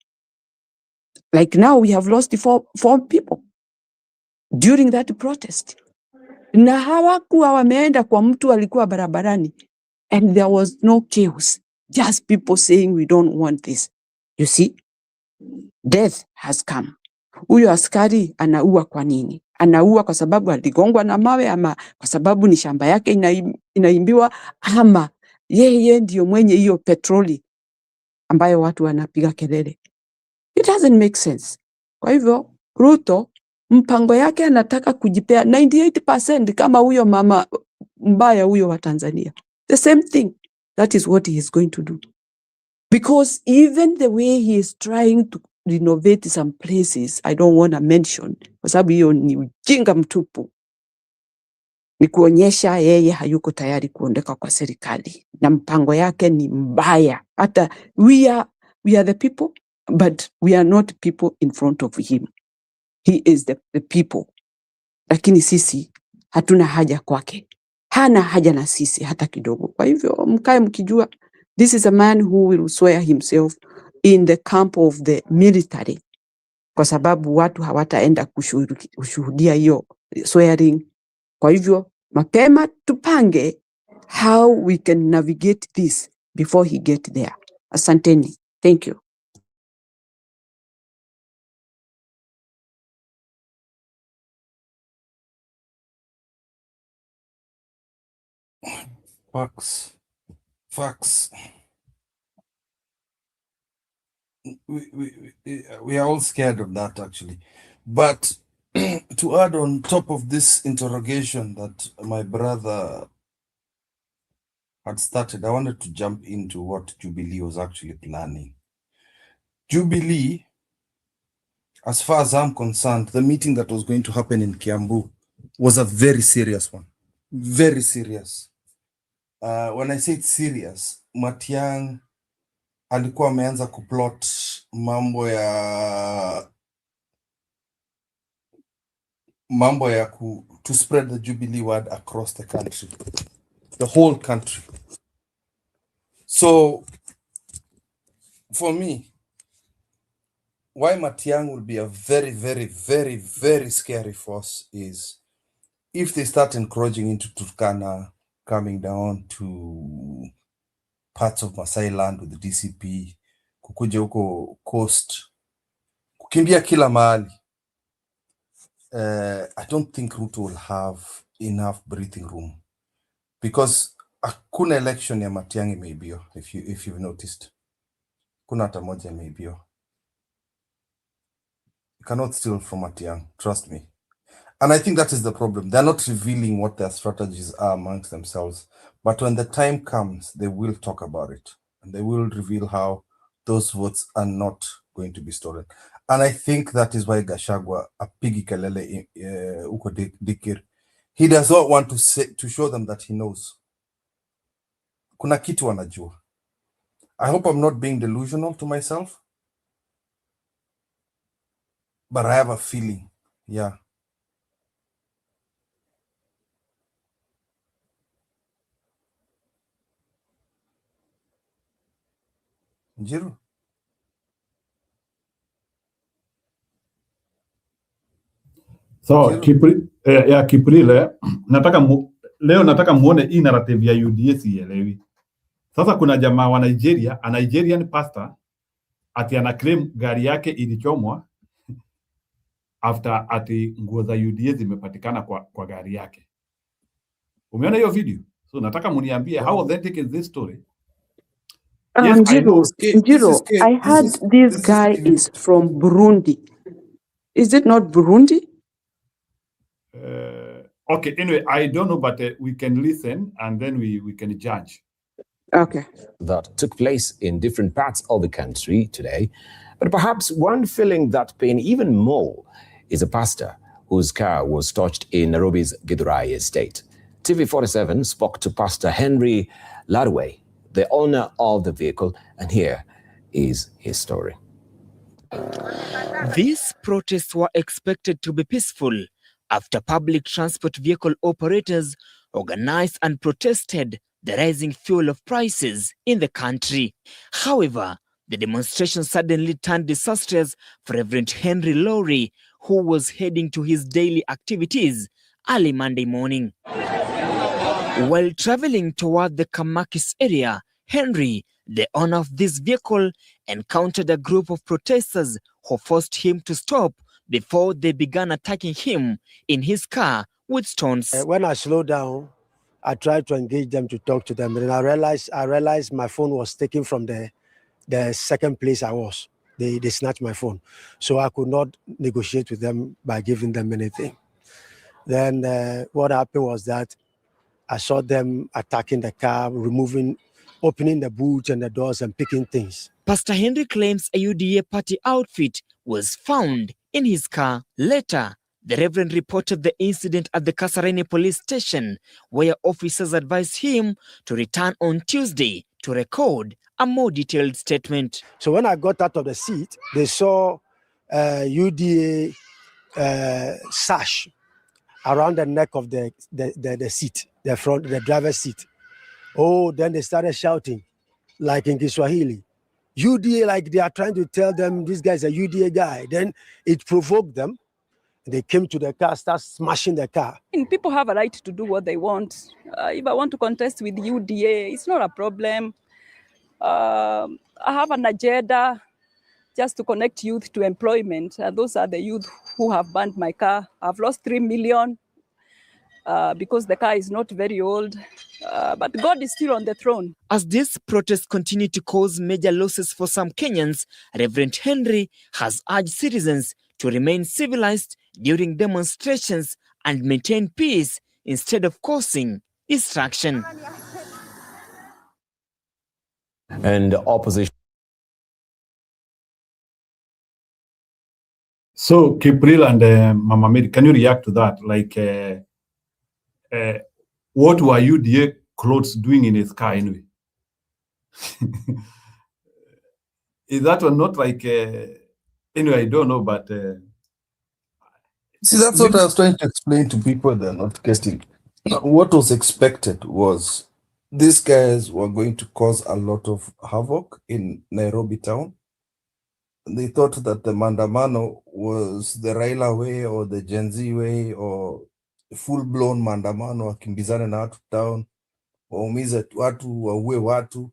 Like now we have lost four people during that protest. Na hawakuwa wameenda kwa mtu alikuwa barabarani. And there was no chaos. Just people saying we don't want this. You see, death has come. Huyo askari anaua kwa nini? Anaua kwa sababu aligongwa na mawe, ama kwa sababu ni shamba yake inaimbiwa, ama yeye ndio mwenye hiyo petroli ambayo watu wanapiga kelele? It doesn't make sense. Kwa hivyo Ruto mpango yake anataka kujipea 98% kama huyo mama mbaya huyo wa Tanzania. The same thing. That is what he is going to do. Because even the way he is trying to renovate some places, I don't want to mention, kwa sababu hiyo ni ujinga mtupu. Ni kuonyesha yeye hayuko tayari kuondoka kwa serikali. Na mpango yake ni mbaya. Hata we are the people, but we are not people in front of him. He is the people. Lakini sisi hatuna haja kwake. Hana haja na sisi hata kidogo. Kwa hivyo mkae mkijua, this is a man who will swear himself in the camp of the military. Kwa sababu watu hawataenda kushuhudia hiyo swearing. Kwa hivyo mapema tupange how we can navigate this before he get there. Asanteni. Thank you. Facts. We are all scared of that, actually. But to add on top of this interrogation that my brother had started, I wanted to jump into what Jubilee was actually planning. Jubilee, as far as I'm concerned, the meeting that was going to happen in Kiambu was a very serious one. Very serious. When I say it's serious, Matiang alikuwa ameanza kuplot mambo ya to spread the Jubilee word across the country, the whole country. So for me, why Matiang'i will be a very, very, very, very scary force is if they start encroaching into Turkana, coming down to parts of Masai land with the DCP, kukuja huko coast, kukimbia kila mahali. I don't think Ruto will have enough breathing room because hakuna election ya Matiang'i imeibio, if you've noticed. Kuna hata moja imeibio. You cannot steal from Matiang'i, trust me. And I think that is the problem. They're not revealing what their strategies are amongst themselves. But when the time comes, they will talk about it. And they will reveal how those votes are not going to be stolen. And I think that is why Gachagua, apigi kelele uko dikir, he does not want to show them that he knows. Kuna kitu anajua. I hope I'm not being delusional to myself. But I have a feeling, yeah. Njiru? So Kiprile, leo nataka muone hii narrative ya UDA sielewi. Sasa kuna jamaa wa Nigeria, a Nigerian pastor, ati ana claim gari yake ilichomwa after ati nguo za UDA zimepatikana kwa gari yake. Umeona hiyo video? So nataka muniambie how authentic is this story? Yes, Njiro, I heard this guy is from Burundi. Is it not Burundi? Okay, anyway, I don't know, but we can listen and then we can judge. Okay. That took place in different parts of the country today. But perhaps one feeling that pain even more is a pastor whose car was touched in Nairobi's Githurai estate. TV47 spoke to Pastor Henry Ladway, the owner of the vehicle, and here is his story. These protests were expected to be peaceful after public transport vehicle operators organized and protested the rising fuel of prices in the country. However, the demonstration suddenly turned disastrous for Reverend Henry Lowry, who was heading to his daily activities early Monday morning. While traveling toward the Kamakis area, Henry, the owner of this vehicle, encountered a group of protesters who forced him to stop before they began attacking him in his car with stones. When I slowed down, I tried to engage them to talk to them, and I realized my phone was taken from the second place I was. They snatched my phone, so I could not negotiate with them by giving them anything. Then what happened was that I saw them attacking the car, opening the boot and the doors and picking things. Pastor Henry claims a UDA party outfit was found in his car. Later, the Reverend reported the incident at the Kasarani police station, where officers advised him to return on Tuesday to record a more detailed statement. So when I got out of the seat, they saw UDA sash around the neck of the seat, the driver's seat. Oh, then they started shouting, like in Kiswahili, UDA, like they are trying to tell them this guy's a UDA guy. Then it provoked them. They came to the car, start smashing the car. And people have a right to do what they want. If I want to contest with UDA, it's not a problem. I have an agenda just to connect youth to employment. Those are the youth who have burned my car. I've lost 3 million because the car is not very old. But God is still on the throne. As these protests continue to cause major losses for some Kenyans, Reverend Henry has urged citizens to remain civilized during demonstrations and maintain peace instead of causing distraction. And opposition. So, Kipril and Mama Mary, can you react to that? Like, what were UDA clothes doing in his car anyway? Is that or not like, anyway, I don't know, but... See, that's what I was trying to explain to people. They're not getting. What was expected was these guys were going to cause a lot of havoc in Nairobi town. they thought that the Mandamano was the Raila way or the Gen Z way or full-blown Mandamano, wakimbizane na watu town, waumize watu, waue watu,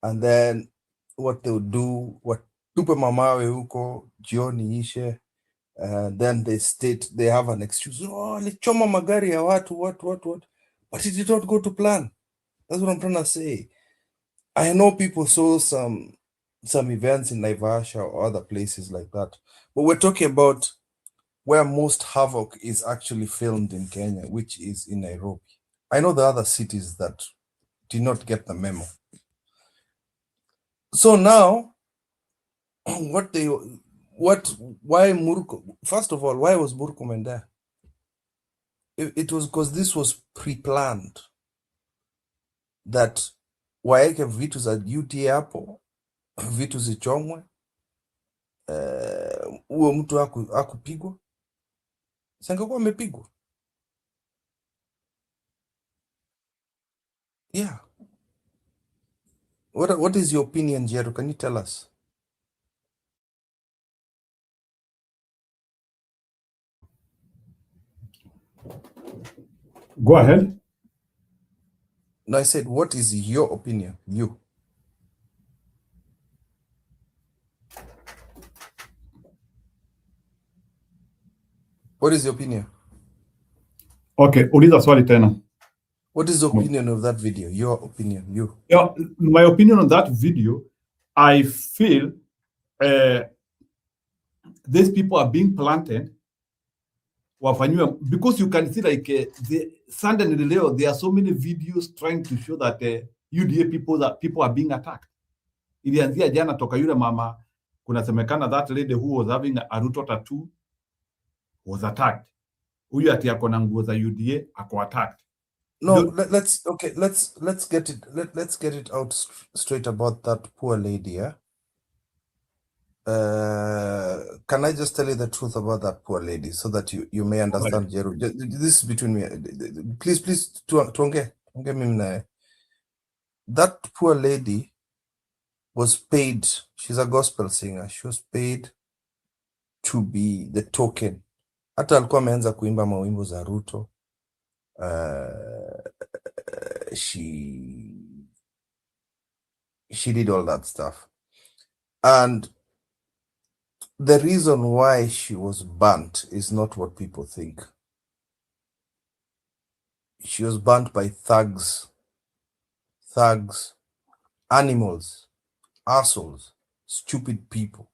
and then what they would do, watupe mamawe huko, jioni ishe, then they have an excuse, oh, lichoma magari ya watu, what, but it did not go to plan. That's what I'm trying to say. I know people saw some events in Naivasha or other places like that, but we're talking about where most havoc is actually filmed in Kenya, which is in Nairobi. I know the other cities that did not get the memo. So now, why Murkomen? First of all, why was Murkomen there? It was because this was pre-planned, that waeke vitu za UTA hapo, vitu zichomwe, huo mtu hakupigwa, sangekuwa amepigwa. Yeah. What is your opinion, Jero? Can you tell us? Go ahead. No, I said, what is your opinion? You. What is your opinion? Okay, uliza swali tena. What is the opinion of that video? Your opinion, you. Yeah, my opinion on that video, I feel these people are being planted because you can see like the suddenly there are so many videos trying to show that UDA people are being attacked. Ilianzia jana toka yule mama, kunasemekana that lady who was having a Ruto tattoo was attacked. Huyu ati ako na nguo za UDA ako attacked. No, let's get it out straight about that poor lady, yeah? Can I just tell you the truth about that poor lady so that you may understand, Jeru? This is between me. Please, tuongee mimi naye. That poor lady was paid. She's a gospel singer. She was paid to be the token. Hata alikuwa ameanza kuimba mawimbo za Ruto. She did all that stuff. And the reason why she was burnt is not what people think. She was burnt by thugs, animals, assholes, stupid people,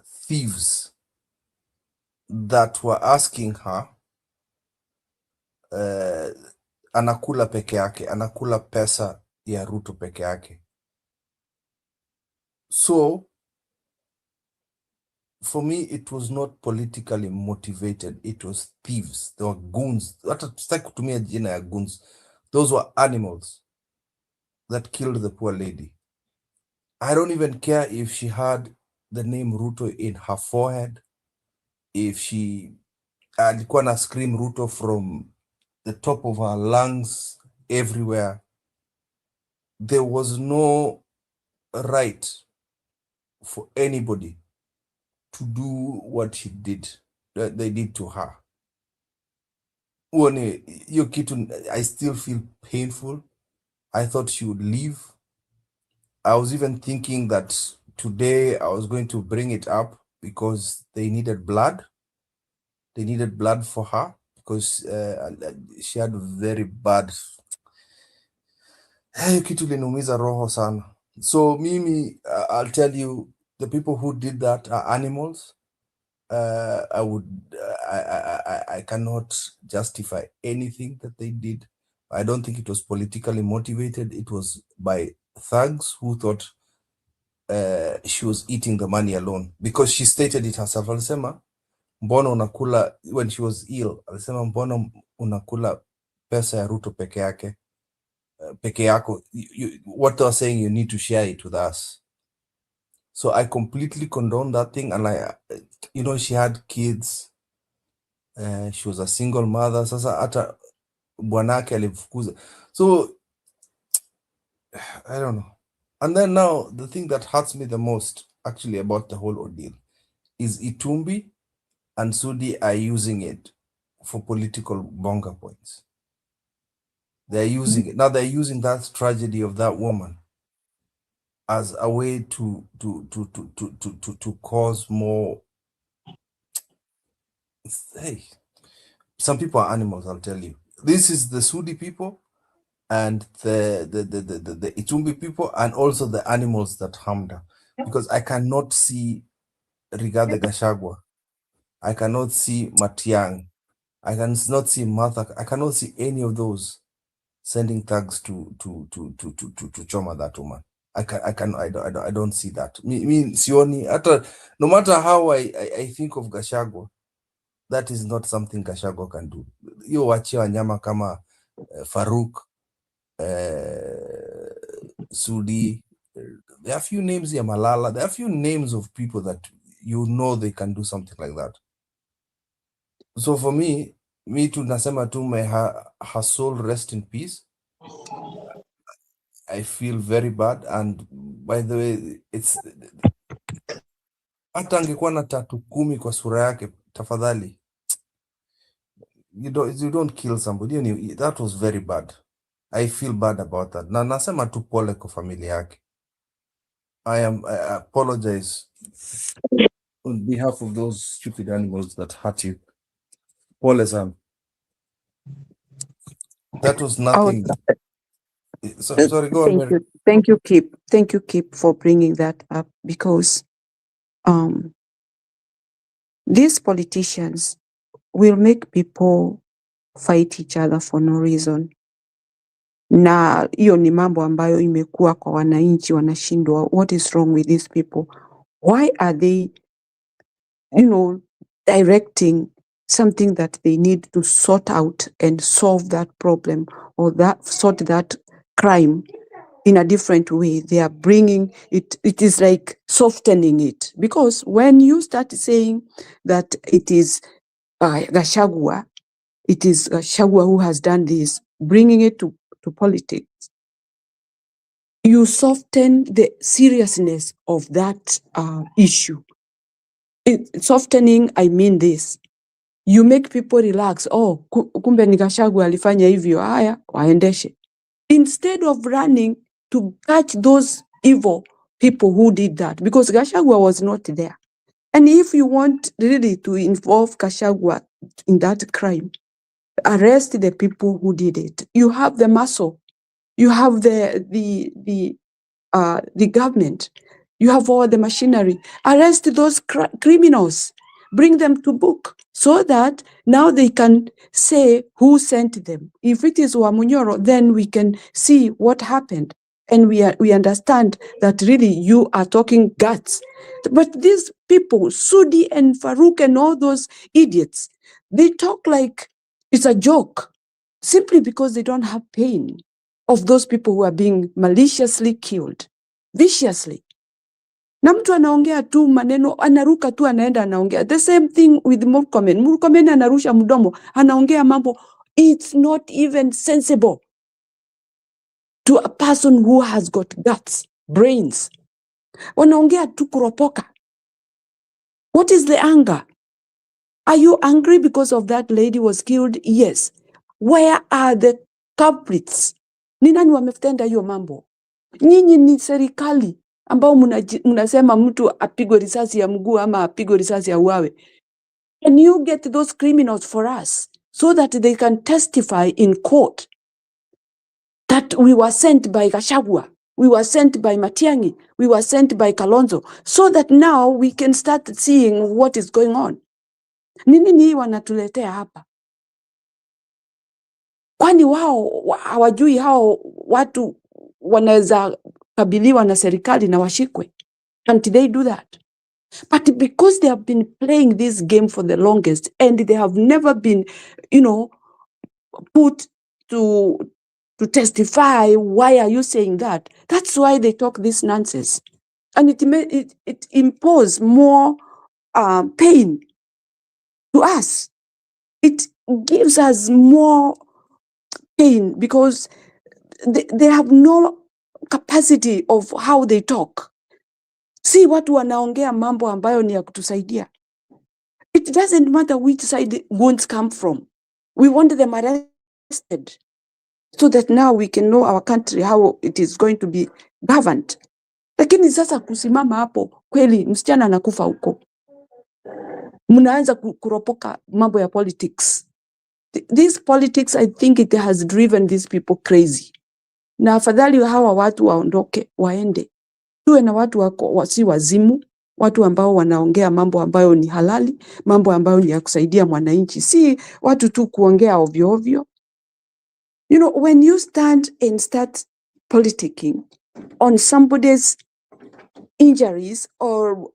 thieves that were asking her, anakula peke yake, anakula pesa ya Ruto peke yake. So, for me, it was not politically motivated. It was thieves. They were goons. Goons. Those were animals that killed the poor lady. I don't even care if she had the name Ruto in her forehead, if she alikuwa na scream Ruto from the top of her lungs everywhere. There was no right for anybody to do what she did, that they did to her. I still feel painful. I thought she would leave. I was even thinking that today I was going to bring it up because they needed blood. They needed blood for her because she had very bad. Kitu linaumiza roho sana. So mimi, I'll tell you, the people who did that are animals. I cannot justify anything that they did. I don't think it was politically motivated. It was by thugs who thought she was eating the money alone, because she stated it herself. Alisema mbona unakula, when she was ill, alisema mbona unakula pesa ya Ruto peke yake, peke yako. What they were saying, you need to share it with us. So I completely condone that thing. And she had kids. She was a single mother. Sasa hata bwanake alifukuza. So I don't know. And then now the thing that hurts me the most, actually about the whole ordeal is Itumbi and Sudi are using it for political bonga points. They're using it. Now they're using that tragedy of that woman as a way to cause more. Hey, some people are animals, I'll tell you. This is the Sudi people and the Itumbi people and also the animals that harmed her. Because I cannot see Rigathi Gachagua. I cannot see Matiang. I cannot see Martha. I cannot see any of those sending thugs to Choma that woman. I don't see that. Sioni, no matter how I think of Gachagua, that is not something Gachagua can do. You wachia wanyama kama Farouk, Sudi. There are a few names here, Malala. There are a few names of people that you know they can do something like that. So for me tu nasema tu may her soul rest in peace. I feel very bad, and by the way, it's hata angekuwa na tatu 10 kwa sura yake, tafadhali, you don't kill somebody. That was very bad. I feel bad about that. Na nasema tu pole kwa familia yake. I apologize on behalf of those stupid animals that hurt you. Pole sana. That was nothing. Sorry, go on, Mary. Thank you, Kip. Thank you, Kip, for bringing that up, because these politicians will make people fight each other for no reason. Na hiyo ni mambo ambayo imekuwa kwa wananchi, wanashindwa. What is wrong with these people? Why are they, directing something that they need to sort out and solve that problem or sort that crime in a different way? They are bringing it. It is like softening it, because when you start saying that it is Gachagua, it is Gachagua who has done this, bringing it to politics, you soften the seriousness of that issue. Softening, I mean this. You make people relax. Oh, kumbe ni Gachagua alifanya hivyo, haya waendeshe. Instead of running to catch those evil people who did that, because Gachagua was not there. And if you want really to involve Gachagua in that crime, arrest the people who did it. You have the muscle. You have the government. You have all the machinery. Arrest those criminals. Bring them to book so that now they can say who sent them. If it is Wamunyoro, then we can see what happened. And we understand that really you are talking guts. But these people, Sudi and Farouk and all those idiots, they talk like it's a joke simply because they don't have pain of those people who are being maliciously killed, viciously. Na mtu anaongea tu maneno, anaruka tu anaenda anaongea. The same thing with Murkomen. Murkomen anarusha mdomo, anaongea mambo. It's not even sensible to a person who has got guts, brains. Wanaongea tu kuropoka. What is the anger? Are you angry because of that lady was killed? Yes. Where are the culprits? Ni nani wametenda hiyo mambo? Nyinyi ni serikali ambao mnasema mtu apigwe risasi ya mguu ama apigwe risasi ya uawe. Can you get those criminals for us so that they can testify in court that we were sent by Gachagua, we were sent by Matiang'i, we were sent by Kalonzo, so that now we can start seeing what is going on? Nini wanatuletea hapa? Kwani wao hawajui hao watu wanaweza kabiliwa na serikali na washikwe? Can't they do that? But because they have been playing this game for the longest and they have never been, put to testify, why are you saying that? That's why they talk this nonsense. And it imposes more pain to us. It gives us more pain because they have no capacity of how they talk. Si watu wanaongea mambo ambayo ni ya kutusaidia. It doesn't matter which side wounds come from. We want them arrested so that now we can know our country, how it is going to be governed. Lakini sasa kusimama hapo, kweli msichana anakufa huko. Mnaanza kuropoka mambo ya politics. This politics, I think it has driven these people crazy. Na afadhali hawa watu waondoke, waende. Tuwe na watu wasi wazimu, watu ambao wanaongea mambo ambayo ni halali, mambo ambayo ni ya kusaidia mwananchi. Si watu tu kuongea ovyo ovyo. You know, when you stand and start politicking on somebody's injuries or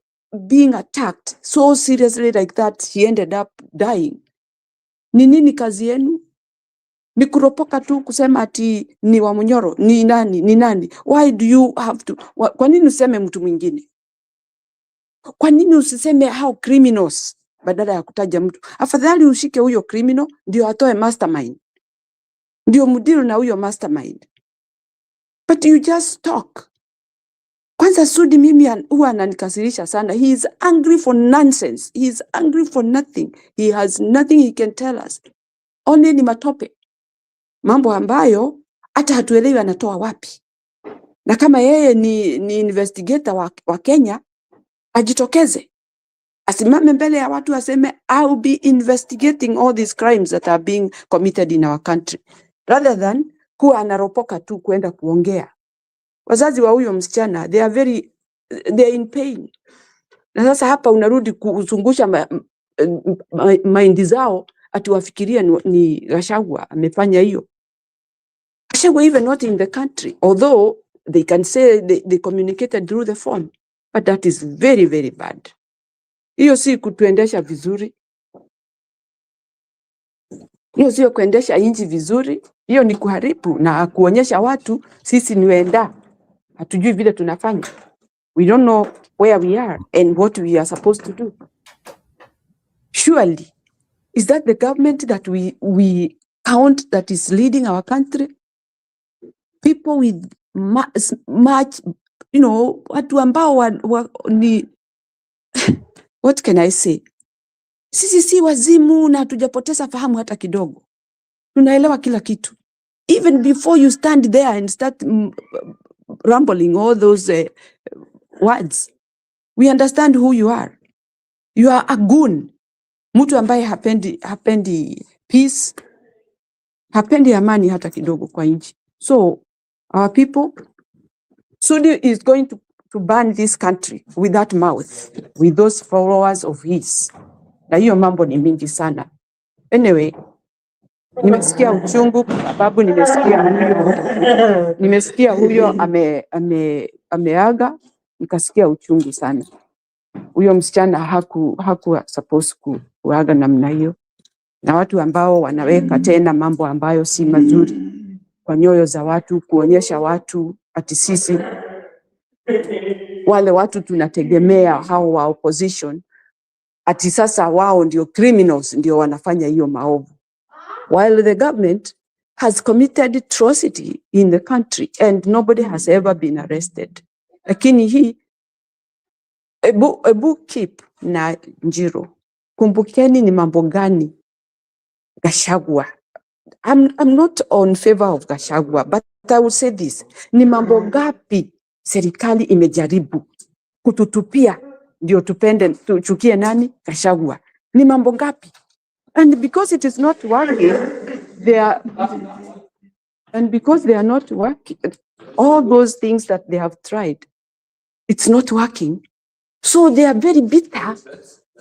being attacked so seriously like that, he ended up dying. Ni nini kazi yenu? Ni kuropoka tu kusema ati ni wa Munyoro, ni nani? Why do you have to? Kwa nini useme mtu mwingine? Kwa nini usiseme how criminals badala ya kutaja mtu? Afadhali ushike huyo criminal ndio atoe mastermind. Ndio mudiru na huyo mastermind. But you just talk. Kwanza Sudi mimi huwa ananikasirisha sana. He is angry for nonsense. He is angry for nothing. He has nothing he can tell us. Only ni matope. Mambo ambayo hata hatuelewi anatoa wapi. Na kama yeye ni investigator wa Kenya, ajitokeze. Asimame mbele ya watu aseme, I'll be investigating all these crimes that are being committed in our country. Rather than kuwa anaropoka tu kuenda kuongea. Wazazi wa huyo msichana, they are in pain. Na sasa hapa unarudi kuzungusha maindi zao atiwafikiria ni Gachagua amefanya hiyo. Gachagua even not in the country, although they can say they communicated through the phone, but that is very, very bad. Hiyo si kutuendesha vizuri. Hiyo sio kuendesha nchi vizuri. Hiyo ni kuharibu na kuonyesha watu sisi ni wenda. Hatujui vile tunafanya. We don't know where we are and what we are supposed to do. Surely, is that the government that we count that is leading our country? People with much, you know, watu ambao ni what can I say? Sisi si wazimu na hatujapoteza fahamu hata kidogo. Tunaelewa kila kitu. Even before you stand there and start rumbling all those words, we understand who you are. You are a goon. Mtu ambaye hapendi peace, hapendi amani hata kidogo kwa nchi. So, our people, Sudi is going to burn this country with that mouth, with those followers of his. Na hiyo mambo ni mingi sana. Anyway, nimesikia uchungu kwa sababu nimesikia huyo ameaga, nikasikia uchungu sana. Huyo msichana hakuwa supposed kuaga namna hiyo. Na watu ambao wanaweka tena mambo ambayo si mazuri kwa nyoyo za watu, kuonyesha watu ati sisi wale watu tunategemea hao wa opposition ati sasa wao ndio criminals, ndio wanafanya hiyo maovu. While the government has committed atrocity in the country and nobody has ever been arrested. Lakini hii ebu keep na Njiro. Kumbukeni ni mambo gani Gachagua. I'm not on favor of Gachagua, but I will say this. Ni mambo gapi serikali imejaribu kututupia ndio tupende tuchukie nani? Gachagua. Ni mambo ngapi? And because it is not working, they are not working, all those things that they have tried, it's not working. So they are very bitter.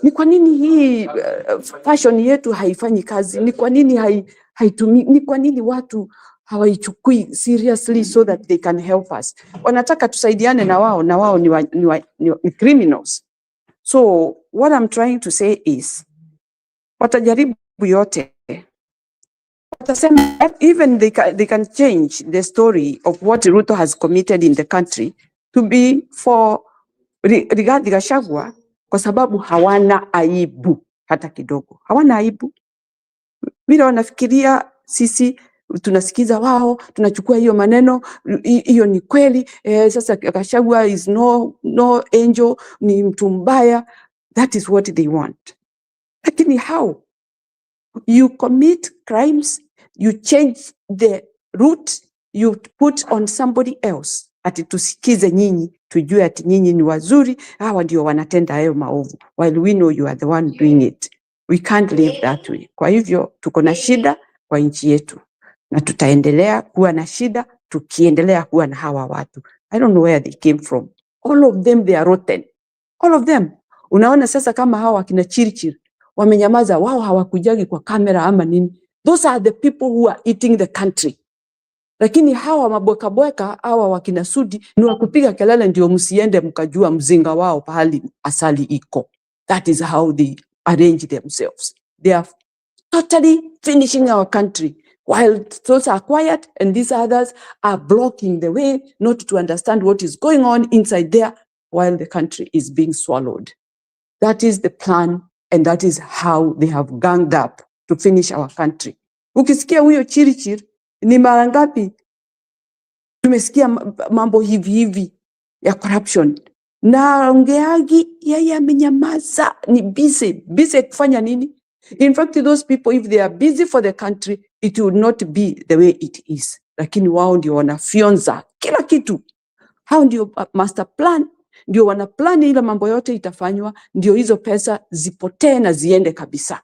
Ni kwa nini hii fashion yetu haifanyi kazi? Ni kwa nini haitumi? Ni kwa nini watu hawaichukui seriously so that they can help us? Wanataka tusaidiane na wao ni criminals. So what I'm trying to say is, watajaribu yote. Watasema, even they can change the story of what Ruto has committed in the country to be for Rigathi Gachagua, kwa sababu hawana aibu hata kidogo. Hawana aibu. Vile wanafikiria sisi tunasikiza wao, tunachukua hiyo maneno, hiyo ni kweli. Sasa Gachagua is no angel, ni mtu mbaya. That is what they want. Lakini how? You commit crimes, you change the route, you put on somebody else. Ati tusikize nyinyi, tujue ati nyinyi ni wazuri, hawa ndio wanatenda hayo maovu, while we know you are the one doing it. We can't live that way. Kwa hivyo tuko na shida kwa nchi yetu, na tutaendelea kuwa na shida tukiendelea kuwa na hawa watu. I don't know where they came from. All of them, they are rotten. All of them. Unaona sasa kama hawa kina Chirichiri wamenyamaza, wao hawakujagi kwa kamera ama nini. Those are the people who are eating the country. Lakini hawa mabweka hawa wakina Sudi ni wakupiga kelele ndio msiende mkajua mzinga wao pahali asali iko. That is how they arrange themselves. They are totally finishing our country, while those are quiet and these others are blocking the way not to understand what is going on inside there while the country is being swallowed. That is the plan, and that is how they have ganged up to finish our country. Ukisikia huyo Chirichiri, ni mara ngapi tumesikia mambo hivi ya corruption? Na ongeagi yeye amenyamaza, ni busy kufanya nini? In fact, those people, if they are busy for the country, it would not be the way it is. Lakini wao ndio wanafyonza kila kitu. Hao ndio master plan, ndio wana plan ile mambo yote itafanywa, ndio hizo pesa zipotee na ziende kabisa.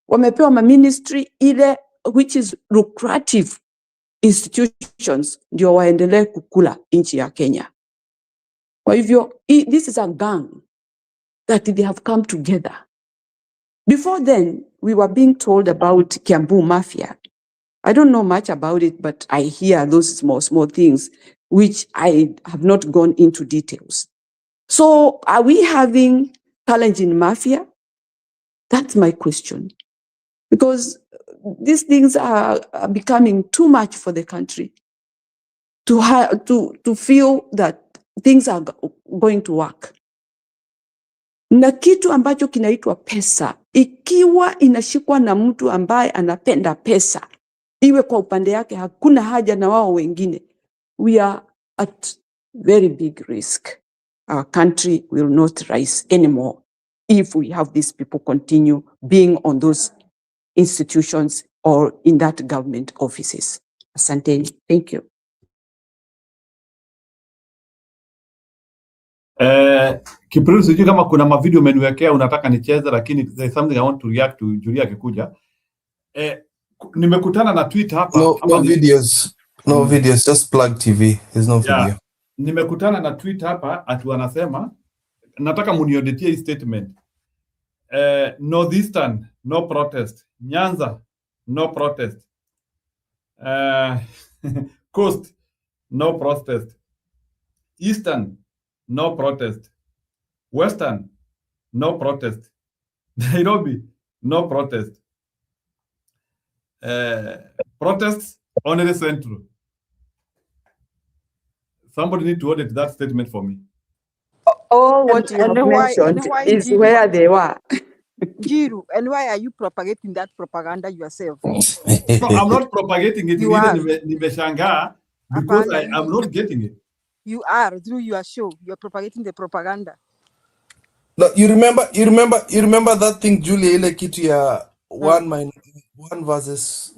Wamepewa ministry ile which is lucrative institutions, ndio waendelee kukula nchi ya Kenya. Kwa hivyo, this is a gang that they have come together. Before then, we were being told about Kiambu Mafia. I don't know much about it, but I hear those small things, which I have not gone into details. So are we having challenge in Mafia? That's my question. Because these things are becoming too much for the country to feel that things are going to work. Na kitu ambacho kinaitwa pesa, ikiwa inashikwa na mtu ambaye anapenda pesa, iwe kwa upande yake, hakuna haja na wao wengine, we are at very big risk. Our country will not rise anymore if we have these people continue being on those institutions or in that government offices. Asanteni. Thank you. Kipril, sijui kama kuna mavideo umeniwekea unataka nicheze, lakini there's something I want to react to Julia akikuja. Nimekutana na tweet hapa. No videos. No videos, just plug TV. There's no video. Nimekutana na tweet hapa atu wanasema, nataka munioditie statement. Northeastern, no protest. Nyanza, no protest. Coast, no protest. Eastern, no protest. Western, no protest. Nairobi, no protest. Protests only Central. Somebody need to audit that statement for me. All what you have mentioned is where they were. Jiru, and why are you propagating that propaganda yourself? No, I'm not propagating it. Nimeshangaa because I'm not getting it. You are, through your show. You're propagating the propaganda. No, you remember that thing, Julia, ile kitu ya one versus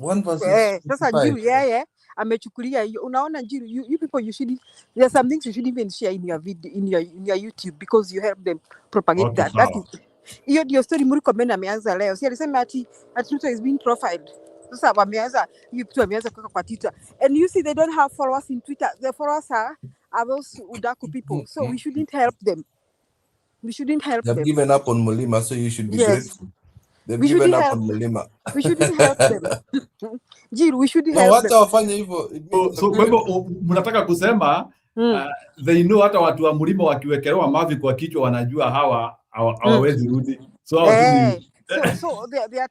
sasa Jiru, amechukulia hiyo. Unaona Jiru, you people, you should, there's some things you should even share in your video, in your YouTube, because you help them propagate that. That is hiyo ndio story Murkomen ameanza leo. Si alisema ati Ruto is being profiled. Sasa wameanza hiyo kitu, ameanza kwa Twitter. And you see they don't have followers in Twitter. The followers are those Udaku people. So we shouldn't help them. We shouldn't help them. They've given up on Mulima, so you should be grateful. They've given up on Mulima. We shouldn't help them. Jiru, we shouldn't help them. Wafanye hivyo. So kwa hivyo mnataka kusema they know hata watu wa Mulima wakiwekelewa mavi kwa kichwa wanajua hawawezi rudi. So they are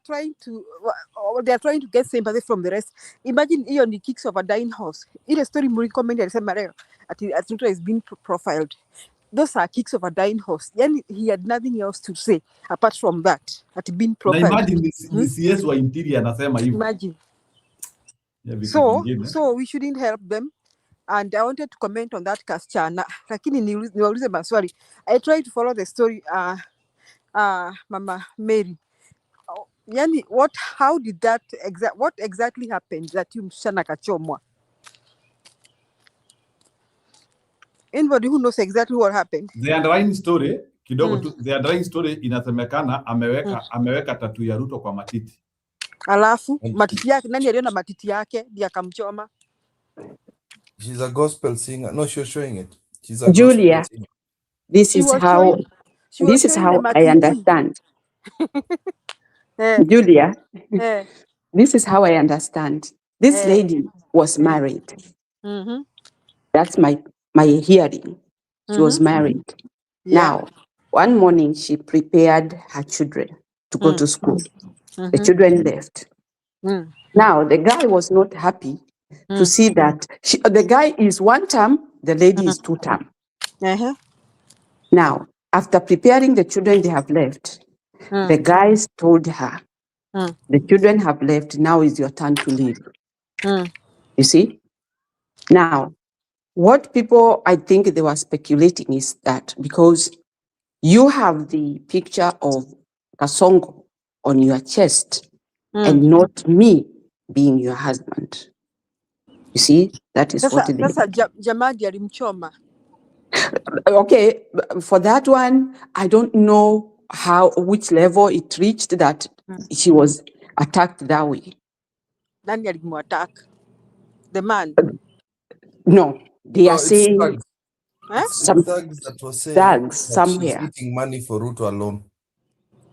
trying to get sympathy from the rest. Imagine hiyo ni kicks of a dying horse. Ile story Murkomen alisema leo ati Ruto is being profiled. Those are kicks of a dying horse. Yani he had nothing else to say apart from that. At being profiled. Na imagine this CS wa interior anasema hivyo. Imagine. So we shouldn't help them. And I wanted to comment on that kasichana. Lakini niwaulize maswali. I tried to follow the story Mama Mary. Yani what exactly happened that you msichana kachomwa? Anybody who knows exactly what happened? The underlying story kidogo tu, the underlying story inasemekana ameweka tattoo ya Ruto kwa matiti. Alafu matiti yake, nani aliona matiti yake ndiye akamchoma? She's a gospel singer. No, she was showing it. She's a Julia, singer. This is how I understand. Julia, this is how I understand. This lady was married. That's my hearing. She was married. Now, one morning she prepared her children to go to school. The children left. Now, the guy was not happy to see that the guy is 1 term, the lady is 2 term. Now, after preparing the children, they have left. The guys told her, the children have left, now is your turn to leave. You see? Now, what people, I think they were speculating is that because you have the picture of Kasongo on your chest and not me being your husband. You see, that is what it is. Jamadi alimchoma. Okay, for that one, I don't know which level it reached that she was attacked that way. Nani alimuattack? The man? No, they are saying some thugs that was saying that somewhere she's eating money for Ruto alone.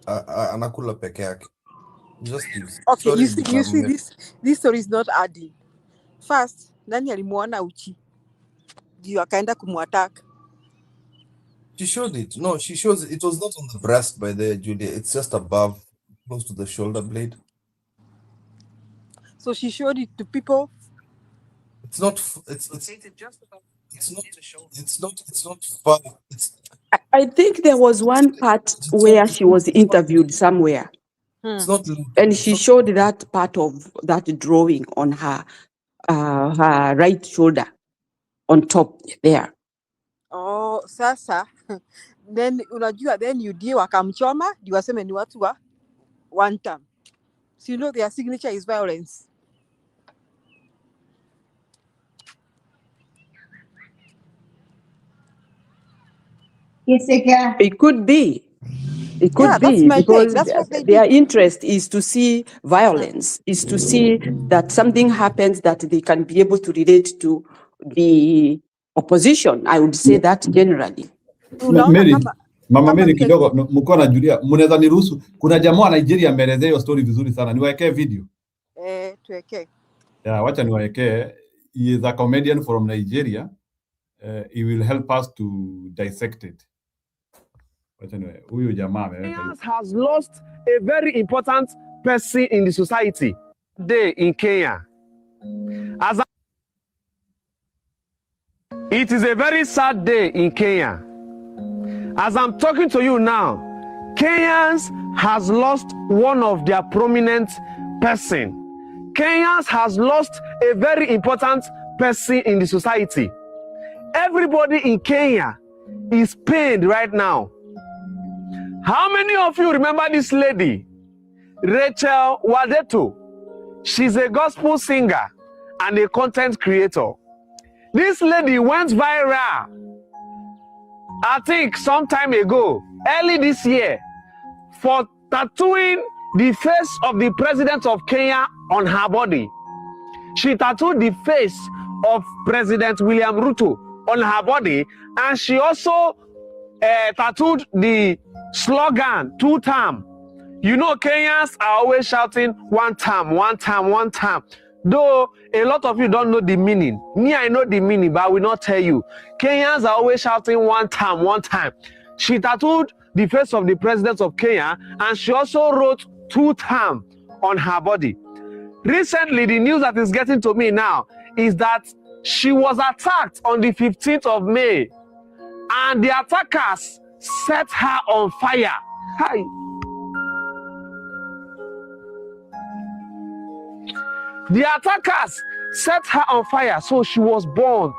Anakula peke yake. Just this. Okay, you see this story is not adding. First, nani alimuona uchi? Ndio akaenda kumuattack. She showed it. No, she shows it was not on the breast by the Julia. It's just above, close to the shoulder blade. So she showed it to people. It's not. It's not far. I think there was one part where she was interviewed somewhere. It's not. And she showed that part of that drawing on her right shoulder, on top there. Oh, sasa. Then unajua, then UDA wakamchoma, ndio waseme ni watu wa 1 term. So you know their signature is violence. Yes, it could be. It could be because their interest is to see violence, is to see that something happens that they can be able to relate to the opposition. I would say that generally. Mama Mary kidogo mko na Julia, mnaweza niruhusu? Kuna jamaa wa Nigeria ameelezea hiyo story vizuri sana. Niwaekee video. Tuwekee. Yeah, wacha niwaekee. He is a comedian from Nigeria. He will help us to dissect it. Kenyans has lost a very important person in the society today in Kenya. It is a very sad day in Kenya. As I'm talking to you now, Kenyans has lost one of their prominent person. Kenyans has lost a very important person in the society. Everybody in Kenya is pained right now. How many of you remember this lady, Rachel Wadeto? She's a gospel singer and a content creator. This lady went viral, I think some time ago, early this year, for tattooing the face of the president of Kenya on her body. She tattooed the face of President William Ruto on her body, and she also tattooed the slogan 2 term. You know, Kenyans are always shouting 1 term, 1 term, 1 term. Though a lot of you don't know the meaning. Me, I know the meaning, but I will not tell you. Kenyans are always shouting 1 term, 1 time. She tattooed the face of the president of Kenya, and she also wrote 2 term on her body. Recently, the news that is getting to me now is that she was attacked on the 15th of May, and the attackers set her on fire. Hi. The attackers set her on fire, so she was burnt.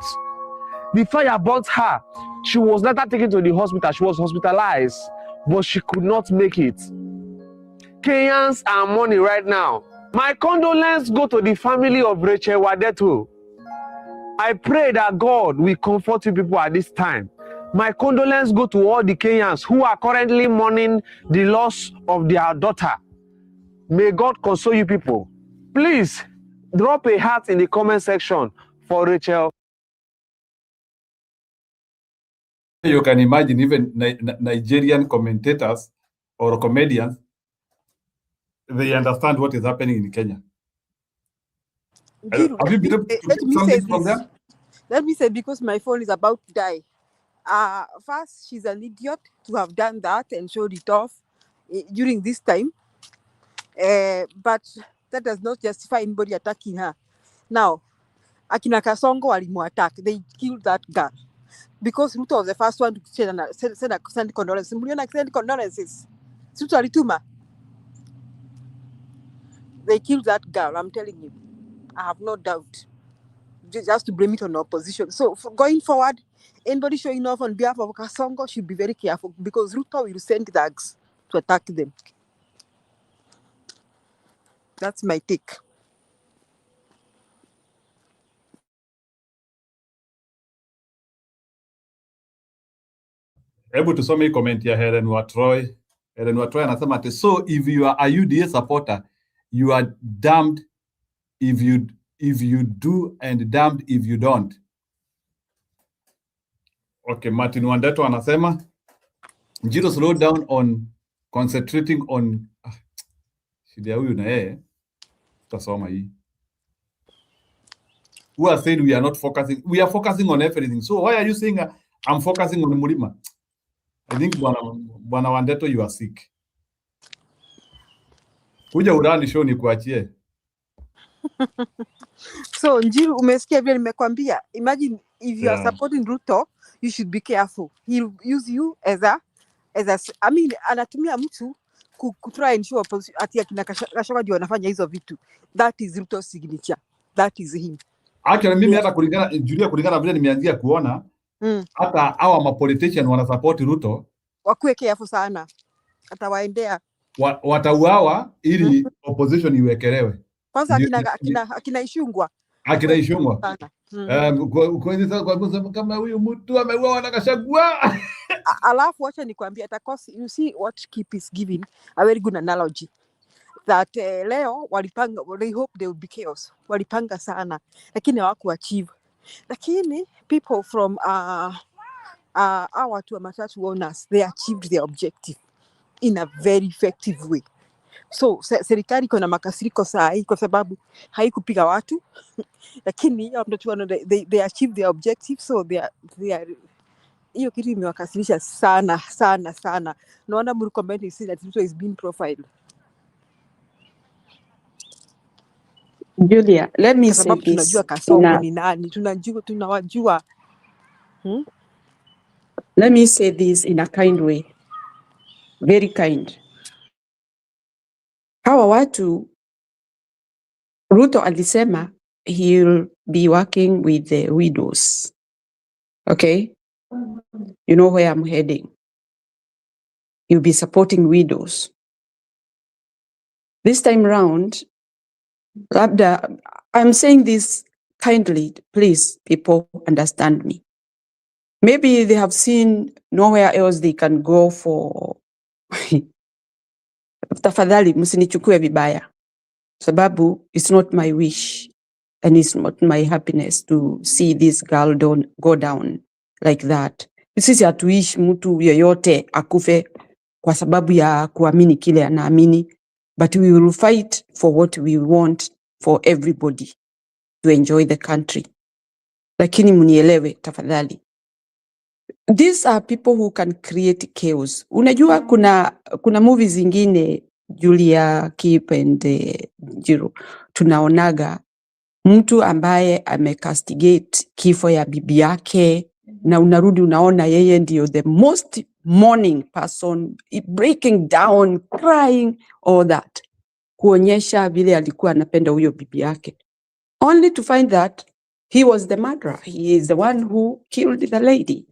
The fire burnt her. She was later taken to the hospital. She was hospitalized, but she could not make it. Kenyans are mourning right now. My condolences go to the family of Rachel Wadeto. I pray that God will comfort you people at this time. My condolences go to all the Kenyans who are currently mourning the loss of their daughter. May God console you people. Please, drop a heart in the comment section for Rachel. You can imagine even Nigerian commentators or comedians, they understand what is happening in Kenya. Giro, Have you been able to let get me say something from this. them? Let me say, because my phone is about to die. First, she's an idiot to have done that and showed it off during this time. But that does not justify anybody attacking her. Now, Akina Kasongo walimu-attack. They killed that girl. Because Ruto was the first one to send condolences. Mliona send condolences. Ruto alituma. They killed that girl, I'm telling you. I have no doubt. Just to blame it on the opposition. So going forward, anybody showing off on behalf of Kasongo should be very careful, because Ruto will send thugs to attack them. That's my take. Able to some comment here, Helen Watroy. Helen Watroy anasema ati, so if you are a UDA supporter, you are damned if you do and damned if you don't. Okay, Martin Wandeto anasema, Njiro slow down on concentrating on shida huyu na yeye tutasoma hii. Who are saying we are not focusing? We are focusing on everything. So why are you saying I'm focusing on Mulima? I think Bwana Wandeto, you are sick. Kuja urani show ni kuachie. So Njiru, umesikia vile nimekwambia. Imagine if you are supporting Ruto, you should be careful. He'll use you as a I mean, anatumia mtu try and show ati akina Gachagua ndio wanafanya hizo vitu. That is Ruto's signature. That is him. Actually mimi hata kulingana vile nimeanzia kuona hata hawa mapolitician wana support Ruto, wakuwe careful sana. Atawaendea watauawa ili opposition iwekelewe. Kwanza akina Ishungwa. Akina Ishungwa. Kama huyu mtu ameuawa na Gachagua. Alafu wacha nikwambia, atakos, you see what Kip is giving a very good analogy that leo walipanga, they hope there will be chaos. Walipanga sana lakini hawakuachieve. Lakini people from our watu wa matatu owners, they achieved their objective in a very effective way. So serikali iko na makasiriko saa hii kwa sababu haikupiga watu lakini they achieved their objective, so they are hiyo kitu imewakasirisha sana sana sana. Naona mrukomenti you see that Ruto is being profiled. Julia, let me say this. Tunajua Kasongo ni nani, tunawajua. Let me say this in a kind way. Very kind. Hawa watu, Ruto alisema he'll be working with the widows. Okay? You know where I'm heading. You'll be supporting widows. This time round, Labda, I'm saying this kindly, please, people understand me. Maybe they have seen nowhere else they can go for. Tafadhali, msinichukue vibaya. Sababu, it's not my wish and it's not my happiness to see this girl go down like that. Sisi hatuishi mtu yeyote akufe kwa sababu ya kuamini kile anaamini, but we will fight for what we want for everybody to enjoy the country. Lakini munielewe tafadhali. These are people who can create chaos. Unajua kuna movies zingine, Julia, Kip and Jiro, tunaonaga mtu ambaye amecastigate kifo ya bibi yake na unarudi unaona yeye ndio the most mourning person, breaking down, crying, all that. kuonyesha vile alikuwa anapenda huyo bibi yake, only to find that he was the murderer. He is the one who killed the lady.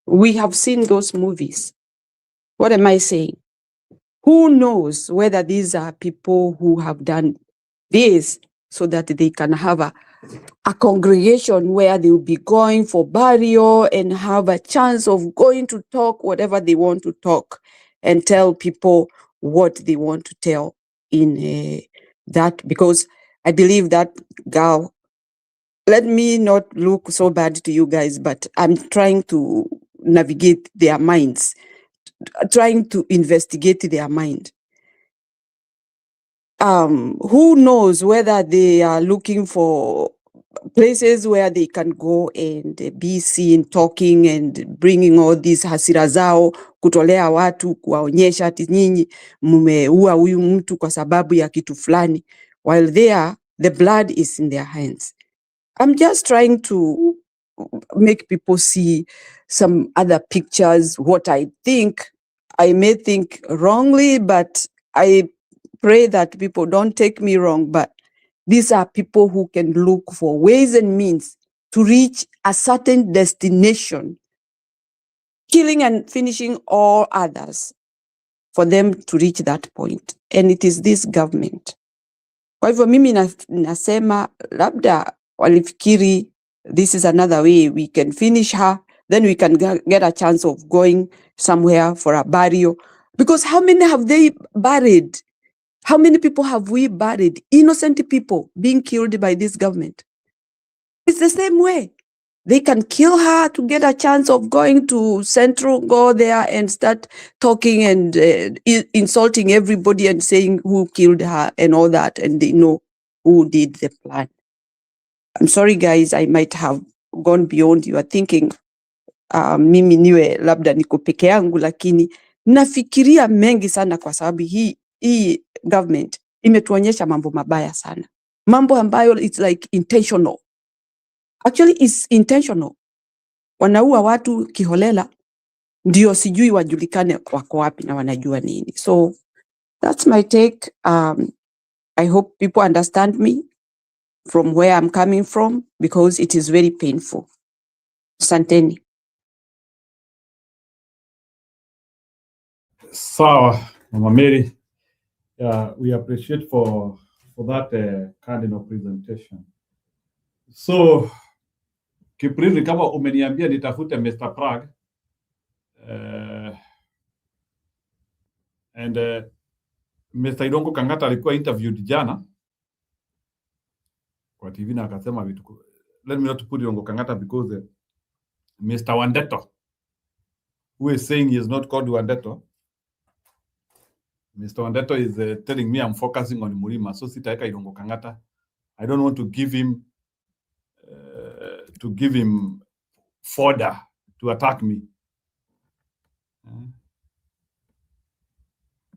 We have seen those movies. What am I saying? Who knows whether these are people who have done this so that they can have a congregation where they will be going for burial and have a chance of going to talk whatever they want to talk and tell people what they want to tell in that, because I believe that girl, let me not look so bad to you guys, but I'm trying to navigate their minds, trying to investigate their mind. Who knows whether they are looking for places where they can go and be seen talking and bringing all these hasira zao, kutolea watu, kuwaonyesha ati nyinyi mumeua huyu mtu kwa sababu ya kitu fulani, while there the blood is in their hands. I'm just trying to make people see some other pictures, what I think. I may think wrongly, but I pray that people don't take me wrong, but these are people who can look for ways and means to reach a certain destination, killing and finishing all others for them to reach that point. And it is this government. Kwa hivyo mimi nasema labda walifikiri this is another way we can finish her, then we can get a chance of going somewhere for a burial. Because how many have they buried? How many people have we buried? Innocent people being killed by this government. It's the same way. They can kill her to get a chance of going to Central, go there and start talking and insulting everybody and saying who killed her and all that, and they know who did the plan. I'm sorry, guys, I might have gone beyond your thinking. Mimi niwe labda niko peke yangu, lakini nafikiria mengi sana kwa sababu hii government imetuonyesha mambo mabaya sana. Mambo ambayo it's like intentional. Actually, it's intentional. Wanaua watu kiholela, ndio sijui wajulikane wako wapi na wanajua nini. So that's my take. I hope people understand me from where I'm coming from, because it is very painful. Asanteni. Sawa, Mama Mary. We appreciate for that kind of presentation. So, Kiprili, kama umeniambia nitafute Mr. Prague, and Mr. Idongo Kangata alikuwa interviewed jana kwa TV na akasema vitu. Let me not put Idongo Kangata because Mr. Wandeto, who is saying he is not called Wandeto, Mr. Wandeto is telling me I'm focusing on Murima, so sitaeka Idongo Kangata. I don't want to give him fodder to attack me.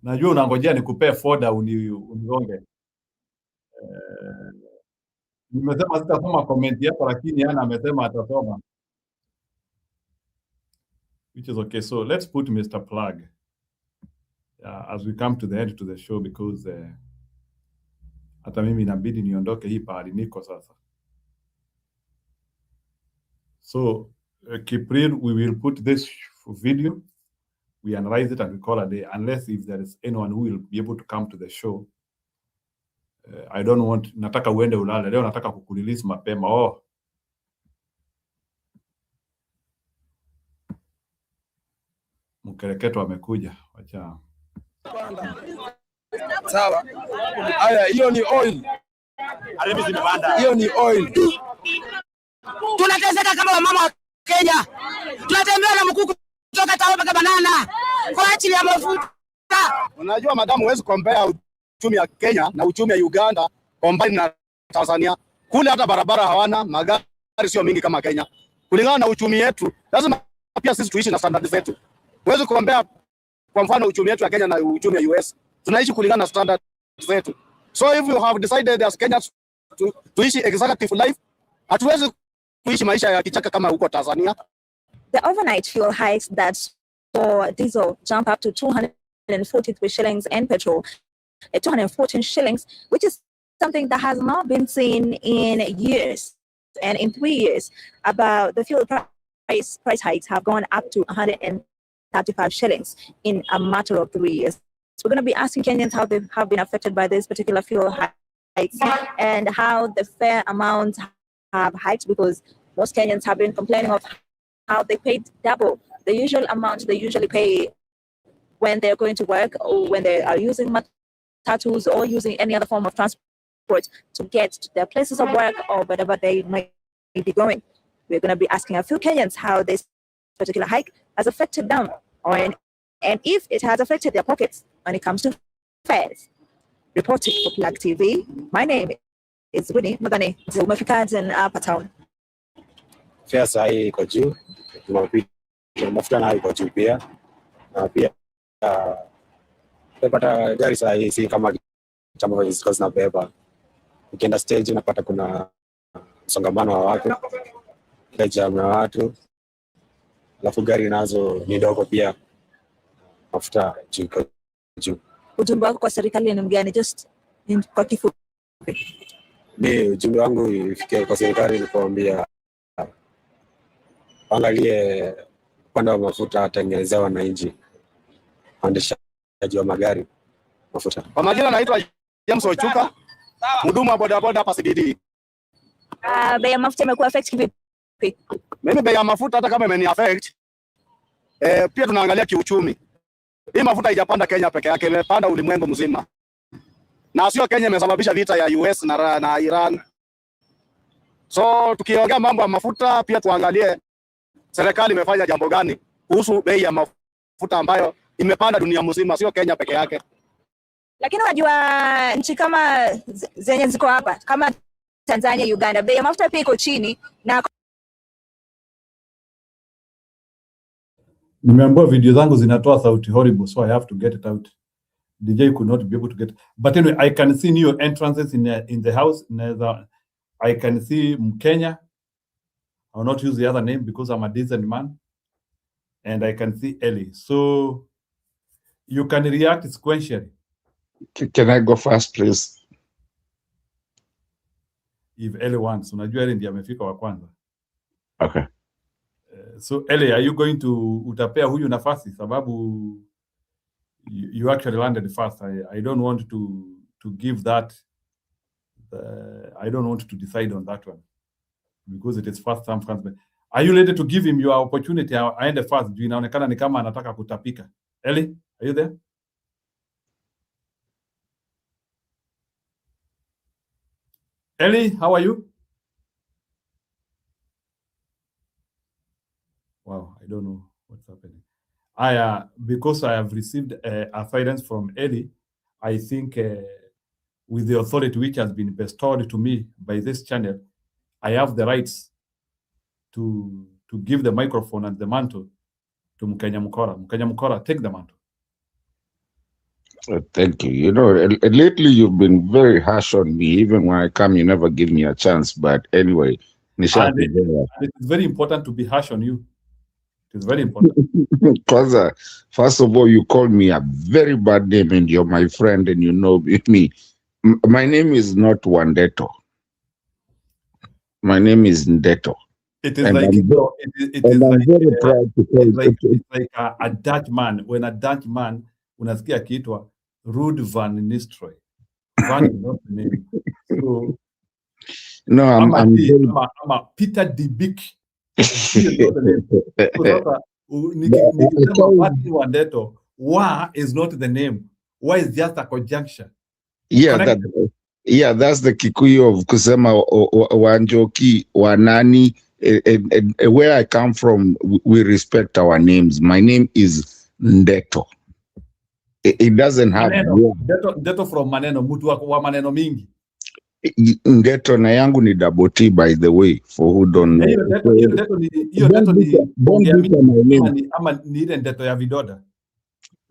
Najua unangojea nikupee fodder unigonge. Nimesema sitasoma comment yako, lakini yana amesema atasoma. Which is okay. So let's put Mr. Plug as we come to the end to the show, because hata mimi inabidi niondoke hii pahali niko sasa. So Kipril, we will put this video, we analyze it and we call a day, unless if there is anyone who will be able to come to the show. I don't want, nataka uende ulale leo, nataka kukurelease mapema. Oh, mkereketo amekuja, wacha. Sawa. Haya, hiyo ni oil. Hiyo ni oil. Tunateseka kama wamama wa Kenya. Tunatembea na mkuku kutoka Tawe mpaka Banana kwa ajili ya mafuta. Unajua madamu, huwezi compare uchumi ya Kenya na uchumi ya Uganda combine na Tanzania. Kule hata barabara hawana, magari sio mingi kama Kenya. Kulingana na uchumi yetu, lazima pia sisi tuishi na standard zetu. Huwezi compare kwa mfano uchumi wetu ya Kenya na uchumi ya US. Tunaishi kulingana na standard zetu. So if you have decided as Kenyans to ishi executive life, hatuwezi kuishi maisha ya kichaka kama huko Tanzania. The overnight fuel hikes that saw diesel jump up to 243 shillings and petrol 214 shillings, which is something that has not been seen in years. And in 3 years, about the fuel price hikes have gone up to 135 shillings in a matter of 3 years. So we're going to be asking Kenyans how they have been affected by this particular fuel hikes and how the fare amounts have hiked, because most Kenyans have been complaining of how they paid double the usual amount they usually pay when they're going to work or when they are using matatus or using any other form of transport to get to their places of work or wherever they might be going. We're going to be asking a few Kenyans how this particular hike has affected them, and if it has affected their pockets when it comes to fares. Reporting for Plug TV, my name is Winnie Magane. Umefika in hapa town. Fare sahi iko juu, mafuta nayo iko juu pia, na pia unapata gari sahi si kama chama ziko zinabeba. Ukienda stage unapata kuna msongamano wa watu, jam ya watu, alafu gari nazo ni ndogo pia, mafuta juu. Ujumbe wako kwa serikali ni mgani? Just kwa kifupi. Ujumbe wangu ifikie kwa serikali ni kuambia angalie upande wa mafuta, atengenezea wananchi, waendeshaji wa magari mafuta. Kwa majina naitwa James Ochuka, mhudumu wa bodaboda hapa CBD. Bei ya mafuta imekuwa affect kivipi? Mimi bei ya mafuta hata kama imeni affect, pia tunaangalia kiuchumi. Hii mafuta haijapanda Kenya peke yake, imepanda ulimwengu mzima. Na sio Kenya imesababisha vita ya US na Iran. So tukiongea mambo ya mafuta, pia tuangalie serikali imefanya jambo gani kuhusu bei ya mafuta ambayo imepanda dunia mzima, sio Kenya peke yake. Lakini unajua nchi kama zenye ziko hapa kama Tanzania, Uganda, bei ya mafuta pia iko chini na Nimeambiwa video zangu zinatoa sauti horrible, so I have to get it out. DJ could not be able to get it. But anyway, I can see new entrances in the house. I can see Mkenya. I will not use the other name because I'm a decent man. And I can see Ellie. So you can react sequentially. Can I go first, please? If Ellie wants. Unajua Ellie ndiye amefika wa kwanza. Okay. So Ellie, are you going to utapea huyu nafasi sababu you actually landed first. I don't want to give that. I don't want to decide on that one because it is first time first. Are you ready to give him your opportunity? Aende first. Juu inaonekana ni kama anataka kutapika. Ellie, are you there? Ellie, how are you? Wow, I don't know what's happening. Because I have received a silence from Ellie, I think with the authority which has been bestowed to me by this channel, I have the rights to give the microphone and the mantle to Mkenya Mukora. Mkenya Mukora, take the mantle. Thank you. You know, lately you've been very harsh on me. Even when I come, you never give me a chance. But anyway, It's very important to be harsh on you. It's very important. Because first of all, you called me a very bad name, and you're my friend, and you know me. My name is not Wandeto. My name is Ndeto. It is and like I'm very proud to call it's like a Dutch man. When a Dutch man unasikia akiitwa Ruud van Nistelrooy. Van is not the name. So no, I'm Peter de Beek. Wandeto, Wa is not the name. Wa is just a conjunction. Yeah, that's the Kikuyu of kusema Wanjoki, Wanani. Where I come from, we respect our names. My name is Ndeto. It doesn't have Ndeto from Maneno, mutu wa maneno mingi. Ndeto na yangu ni double T, by the way, for who don't know.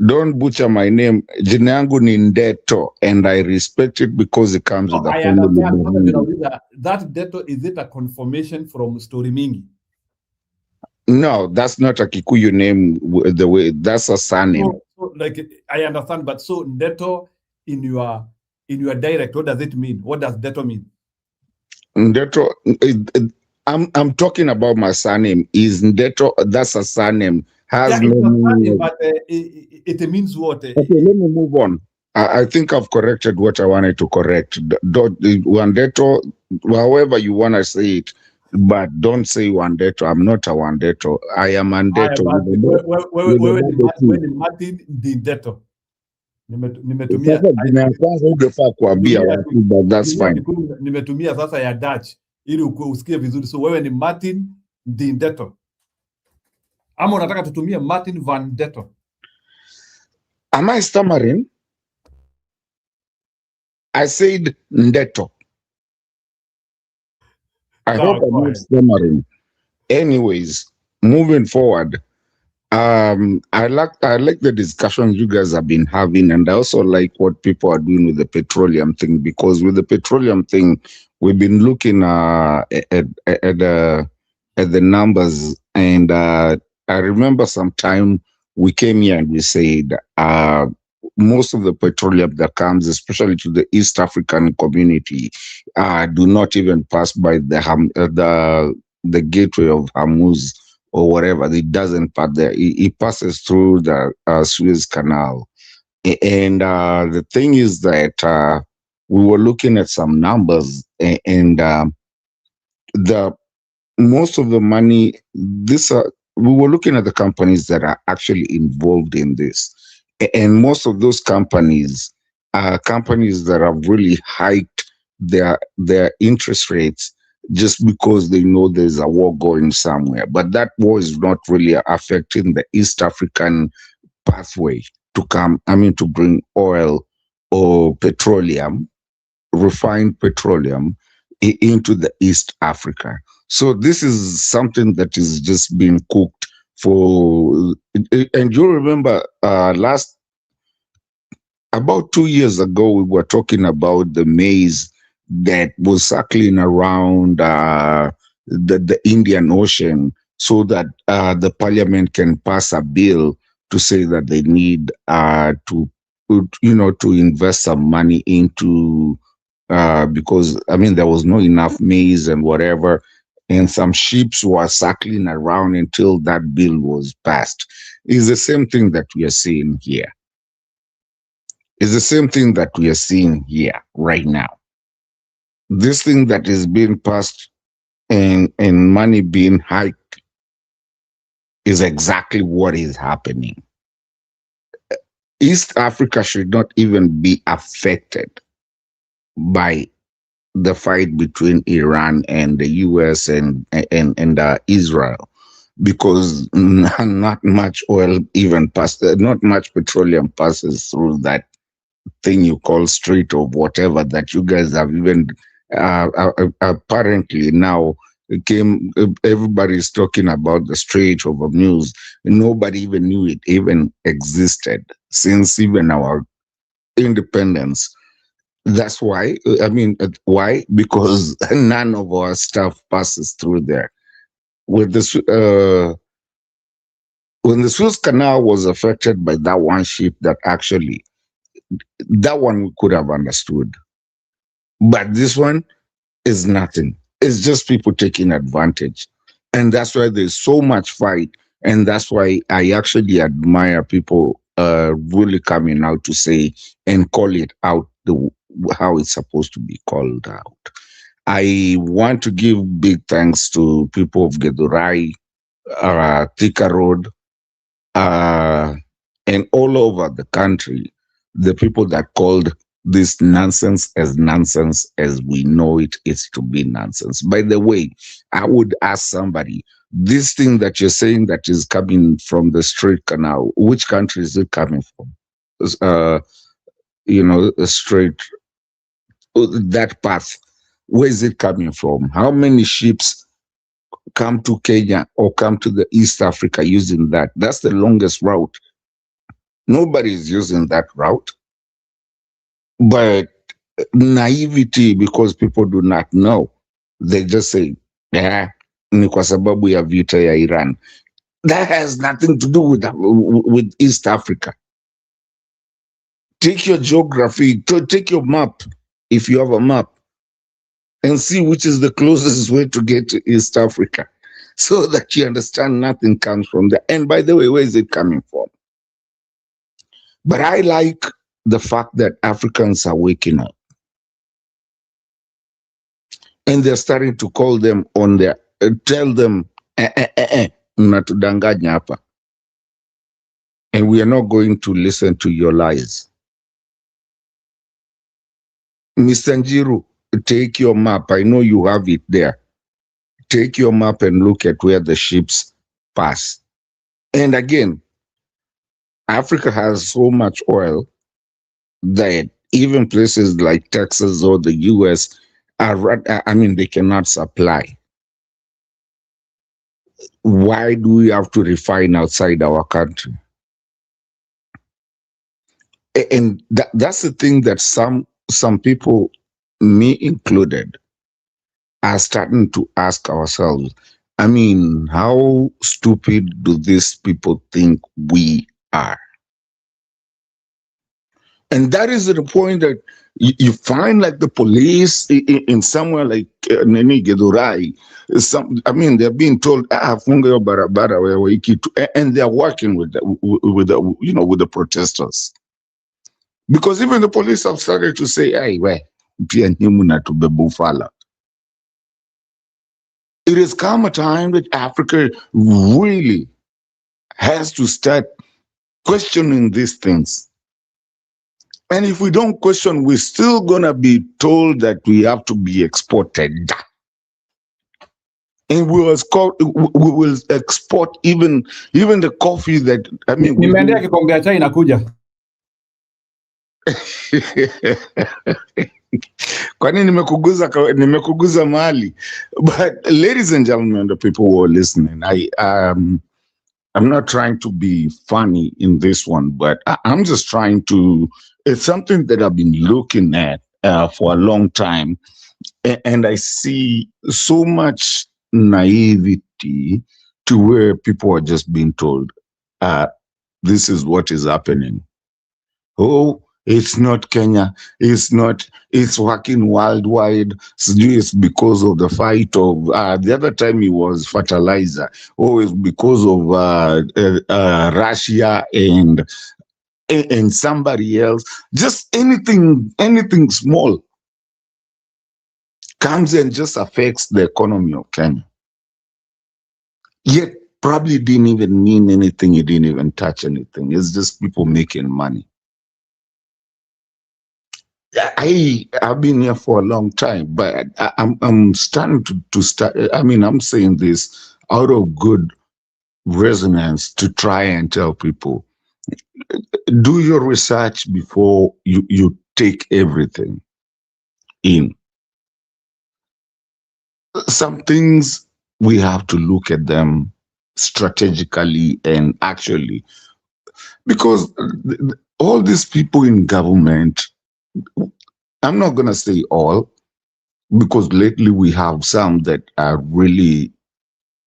Don't butcher my name. Jina yangu ni Ndeto, and I respect it because it comes with a family. That Ndeto, is it a confirmation from Story Mingi? No, that's not a Kikuyu name. The way that's a surname. So, like I understand, but so Ndeto in your direct, what does it mean? What does Deto mean? Ndeto, I'm talking about my surname. Is Ndeto, that's a surname. Has no meaning. But it means what? Okay, let me move on. I think I've corrected what I wanted to correct. Wandeto, however you want to say it, but don't say Wandeto. I'm not a Wandeto. I am Andeto. When Martin Dindeto. Nimetumia that's fine. Nimetumia sasa ya Dutch ili usikie vizuri. So wewe ni Martin Dindeto. Ama unataka tutumie Martin Van Deto? Am I stammering? I said Ndeto. I hope I'm not stammering. Anyways, moving forward, I like the discussions you guys have been having, and I also like what people are doing with the petroleum thing, because with the petroleum thing, we've been looking at the numbers, and I remember some time we came here and we said most of the petroleum that comes, especially to the East African community, do not even pass by the gateway of Hormuz or whatever. It doesn't pass there. It passes through the Suez Canal. And the thing is that we were looking at some numbers, and the most of the money, we were looking at the companies that are actually involved in this. And most of those companies are companies that have really hiked their interest rates just because they know there's a war going somewhere. But that war is not really affecting the East African pathway to bring oil or petroleum, refined petroleum, into the East Africa. So this is something that is just being cooked for. And you remember about 2 years ago, we were talking about the maize that was circling around the Indian Ocean, so that the parliament can pass a bill to say that they need to invest some money into, because there was not enough maize and whatever, and some ships were circling around until that bill was passed. It's the same thing that we are seeing here. It's the same thing that we are seeing here right now. This thing that is being passed and money being hiked is exactly what is happening. East Africa should not even be affected by the fight between Iran and the US and Israel, because not much oil even passes, not much petroleum passes through that thing you call Strait of whatever that you guys have even apparently now everybody's talking about the Strait of Hormuz. Nobody even knew it even existed since even our independence. That's why, why? Because none of our stuff passes through there. When the Suez Canal was affected by that one ship, that one we could have understood. But this one is nothing. It's just people taking advantage. And that's why there's so much fight. And that's why I actually admire people really coming out to say and call it out how it's supposed to be called out. I want to give big thanks to people of Githurai, Thika Road, and all over the country, the people that called this nonsense as we know it is to be nonsense. By the way, I would ask somebody, this thing that you're saying that is coming from the Strait Canal, which country is it coming from? The Strait, that path, where is it coming from? How many ships come to Kenya or come to the East Africa using that? That's the longest route. Nobody is using that route. But naivety, because people do not know, they just say, ni kwa sababu ya vita ya Iran. That has nothing to do with East Africa. Take your geography, take your map, if you have a map, and see which is the closest way to get to East Africa, so that you understand nothing comes from there. And by the way, where is it coming from? But I like the fact that Africans are waking up. And they're starting to call them on their, tell them, mnatudanganya hapa. And we are not going to listen to your lies. Mr. Njiru, take your map. I know you have it there. Take your map and look at where the ships pass. And again, Africa has so much oil that even places like Texas or the US they cannot supply. Why do we have to refine outside our country? And that's the thing that some people, me included, are starting to ask ourselves. I mean, how stupid do these people think we are? And that is the point that you find, like, the police in somewhere like Nene Gedurai. They're being told, funga yo barabara wewe ikitu, and they're working with the protesters. Because even the police have started to say, hey, pia nyimu na tubebufala. It has come a time that Africa really has to start questioning these things. And if we don't question, we're still going to be told that we have to be exported. And we will export even the coffee that, Nimeendea kikombe cha chai inakuja. Kwani nimekuguza mahali. But ladies and gentlemen, the people who are listening, I'm not trying to be funny in this one, but I'm just trying to, it's something that I've been looking at for a long time. And I see so much naivety to where people are just being told, this is what is happening. Oh, it's not Kenya. It's working worldwide. It's because of the fight of, the other time it was fertilizer. Oh, it's because of Russia and somebody else. Just anything small comes and just affects the economy of Kenya. Yet probably didn't even mean anything. It didn't even touch anything. It's just people making money. I've been here for a long time, but I'm starting to start. I'm saying this out of good resonance to try and tell people, do your research before you take everything in. Some things we have to look at them strategically and actually, because all these people in government, I'm not going to say all, because lately we have some that are really,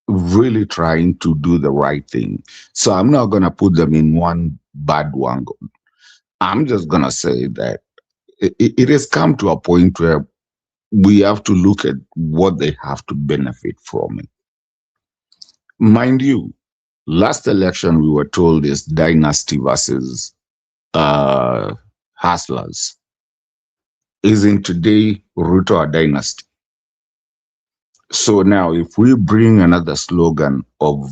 really trying to do the right thing. So I'm not going to put them in one bad one. I'm just going to say that it has come to a point where we have to look at what they have to benefit from it. Mind you, last election we were told is dynasty versus hustlers. Isn't today Ruto a dynasty? So now if we bring another slogan of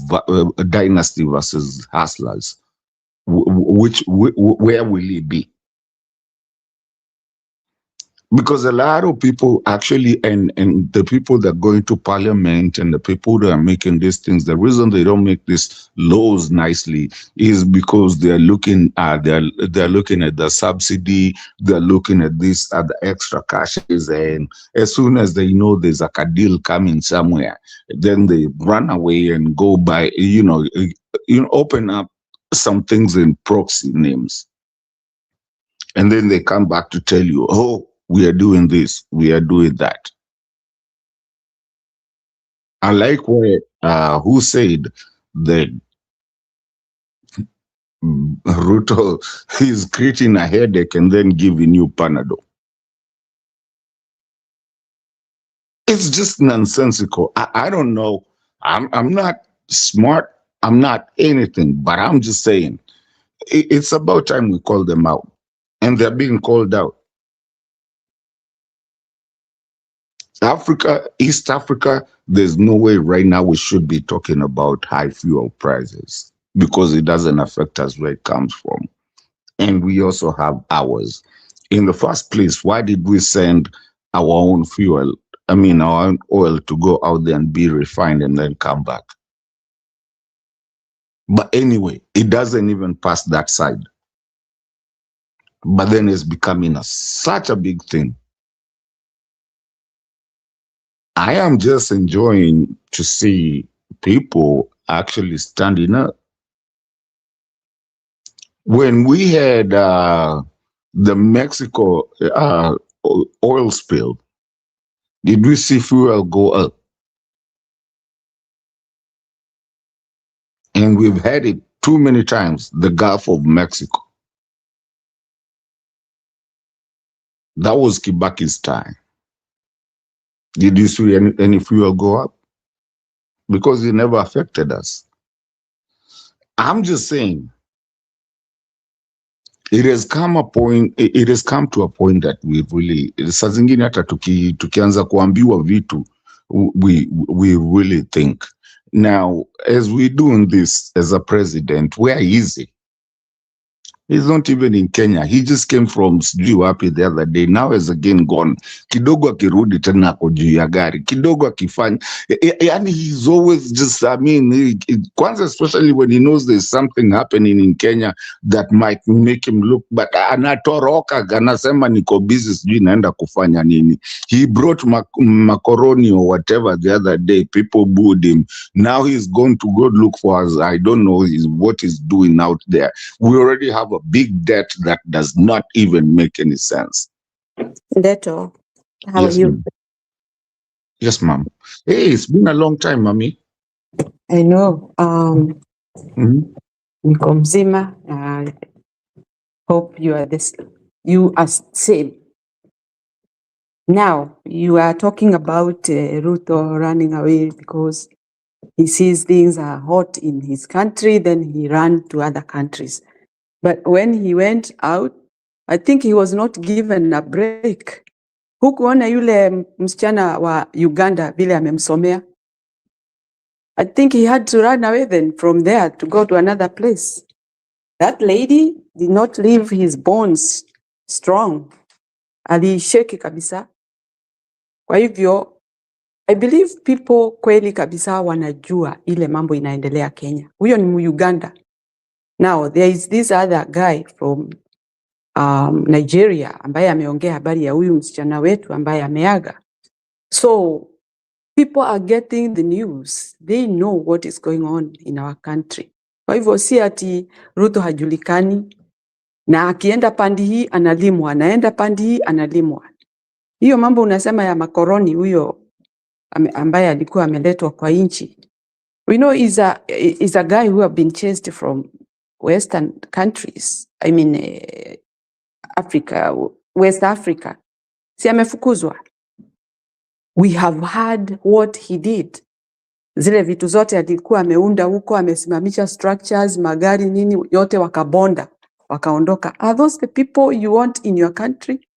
dynasty versus hustlers, where will it be? Because a lot of people actually, and the people that go into parliament and the people that are making these things, the reason they don't make these laws nicely is because they're looking at the subsidy, they're looking at this, at the extra cashes, and as soon as they know there's a deal coming somewhere, then they run away and go by, open up some things in proxy names. And then they come back to tell you, oh, we are doing this, we are doing that. I like where who said that Ruto is creating a headache and then giving you Panadol. It's just nonsensical. I don't know. I'm not smart. I'm not anything, but I'm just saying it's about time we call them out, and they're being called out. Africa, East Africa, there's no way right now we should be talking about high fuel prices because it doesn't affect us where it comes from. And we also have ours. In the first place, why did we send our own fuel, our own oil to go out there and be refined and then come back? But anyway, it doesn't even pass that side. But then it's becoming such a big thing. I am just enjoying to see people actually standing up. When we had the Mexico oil spill, did we see fuel go up? And we've had it too many times, the Gulf of Mexico. That was Kibaki's time. Did you see any fuel go up? Because it never affected us. I'm just saying, it has come to a point that we really, saa zingine hata tukianza kuambiwa vitu, we really think. Now, as we're doing this as a president, where is he? He's not even in Kenya. He just came from sijui wapi the other day. Now is again gone. Kidogo akirudi tena ako juu ya gari. Kidogo akifanya. Yani he's always just, kwanza especially when he knows there's something happening in Kenya that might make him look, but anatoroka, anasema niko busy sijui naenda kufanya nini. He brought macaroni or whatever the other day. People booed him. Now he's going to go look for us. I don't know what he's doing out there. We already have a big debt that does not even make any sense. Deto, how yes, are you? Yes, ma'am. Hey, it's been a long time, mommy. I know. Niko mzima. Hope you are same. Now, you are talking about Ruto running away because he sees things are hot in his country, then he ran to other countries. But when he went out, I think he was not given a break. Hukuona yule msichana wa Uganda vile amemsomea? I think he had to run away then from there to go to another place. That lady did not leave his bones strong. Alisheki kabisa. Kwa hivyo, I believe people kweli kabisa wanajua ile mambo inaendelea Kenya. Huyo ni Mu-Uganda. Now, there is this other guy from Nigeria ambaye ameongea habari ya huyu msichana wetu ambaye ameaga. So, people are getting the news. They know what is going on in our country. Kwa hivyo si ati Ruto hajulikani na akienda pandi hii analimwa, anaenda pandi hii analimwa. Hiyo mambo unasema ya makoroni huyo ambaye alikuwa ameletwa kwa nchi. We know is a guy who have been chased from Western countries. I mean Africa, West Africa. Si amefukuzwa. We have heard what he did. Zile vitu zote alikuwa ameunda huko, amesimamisha structures, magari nini, yote wakabonda, wakaondoka. Are those the people you want in your country?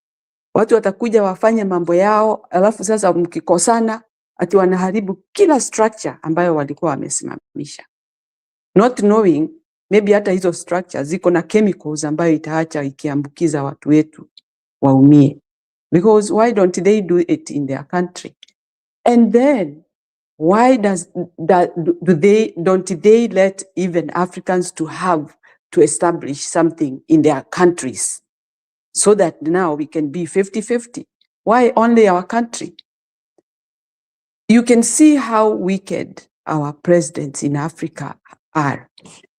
Watu watakuja wafanye mambo yao, alafu sasa mkikosana, ati wanaharibu kila structure ambayo walikuwa wamesimamisha. Not knowing, maybe hata hizo structures ziko na chemicals ambayo itaacha ikiambukiza watu wetu waumie. Because why don't they do it in their country? And then, why don't they let even Africans to establish something in their countries so that now we can be 50-50? Why only our country? You can see how wicked our presidents in Africa are,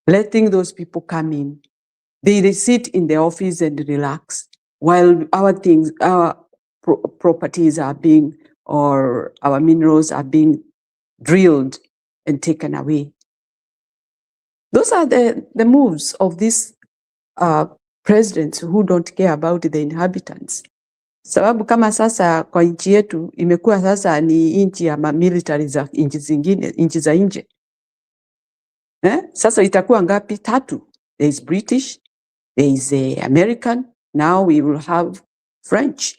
letting those people come in. They sit in the office and relax while our properties are being, or our minerals are being drilled and taken away. Those are the moves of these presidents who don't care about the inhabitants. Sababu kama sasa kwa nchi yetu imekuwa sasa ni nchi ya military za nchi zingine, nchi za nje. Sasa itakuwa ngapi? 3. There is British, there is American, now we will have French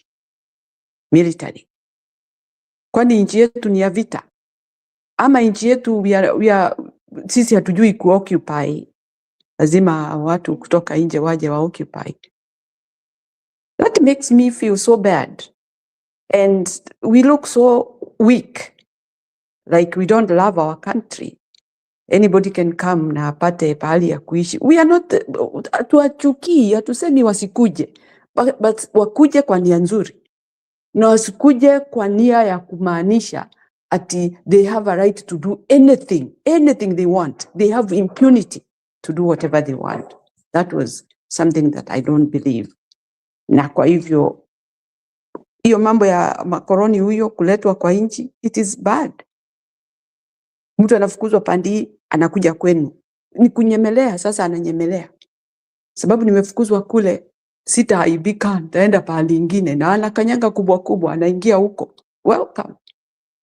military. Kwani nchi yetu ni ya vita? Ama nchi yetu sisi hatujui kuoccupy, lazima watu kutoka nje waje wa occupy. That makes me feel so bad. And we look so weak, like we don't love our country. Anybody can come na apate pahali ya kuishi. We are not, hatuwachukii, hatusemi wasikuje, but wakuje kwa nia nzuri. Na wasikuje kwa nia ya kumaanisha ati they have a right to do anything they want. They have impunity to do whatever they want. That was something that I don't believe. Na kwa hivyo, hiyo mambo ya makoroni huyo kuletwa kwa nchi, it is bad. Mtu anafukuzwa pandi, anakuja kwenu. Ni kunyemelea, sasa ananyemelea. Sababu nimefukuzwa kule, sitaaibika, nitaenda pahali ingine, na anakanyanga kubwa kubwa, anaingia huko. Welcome.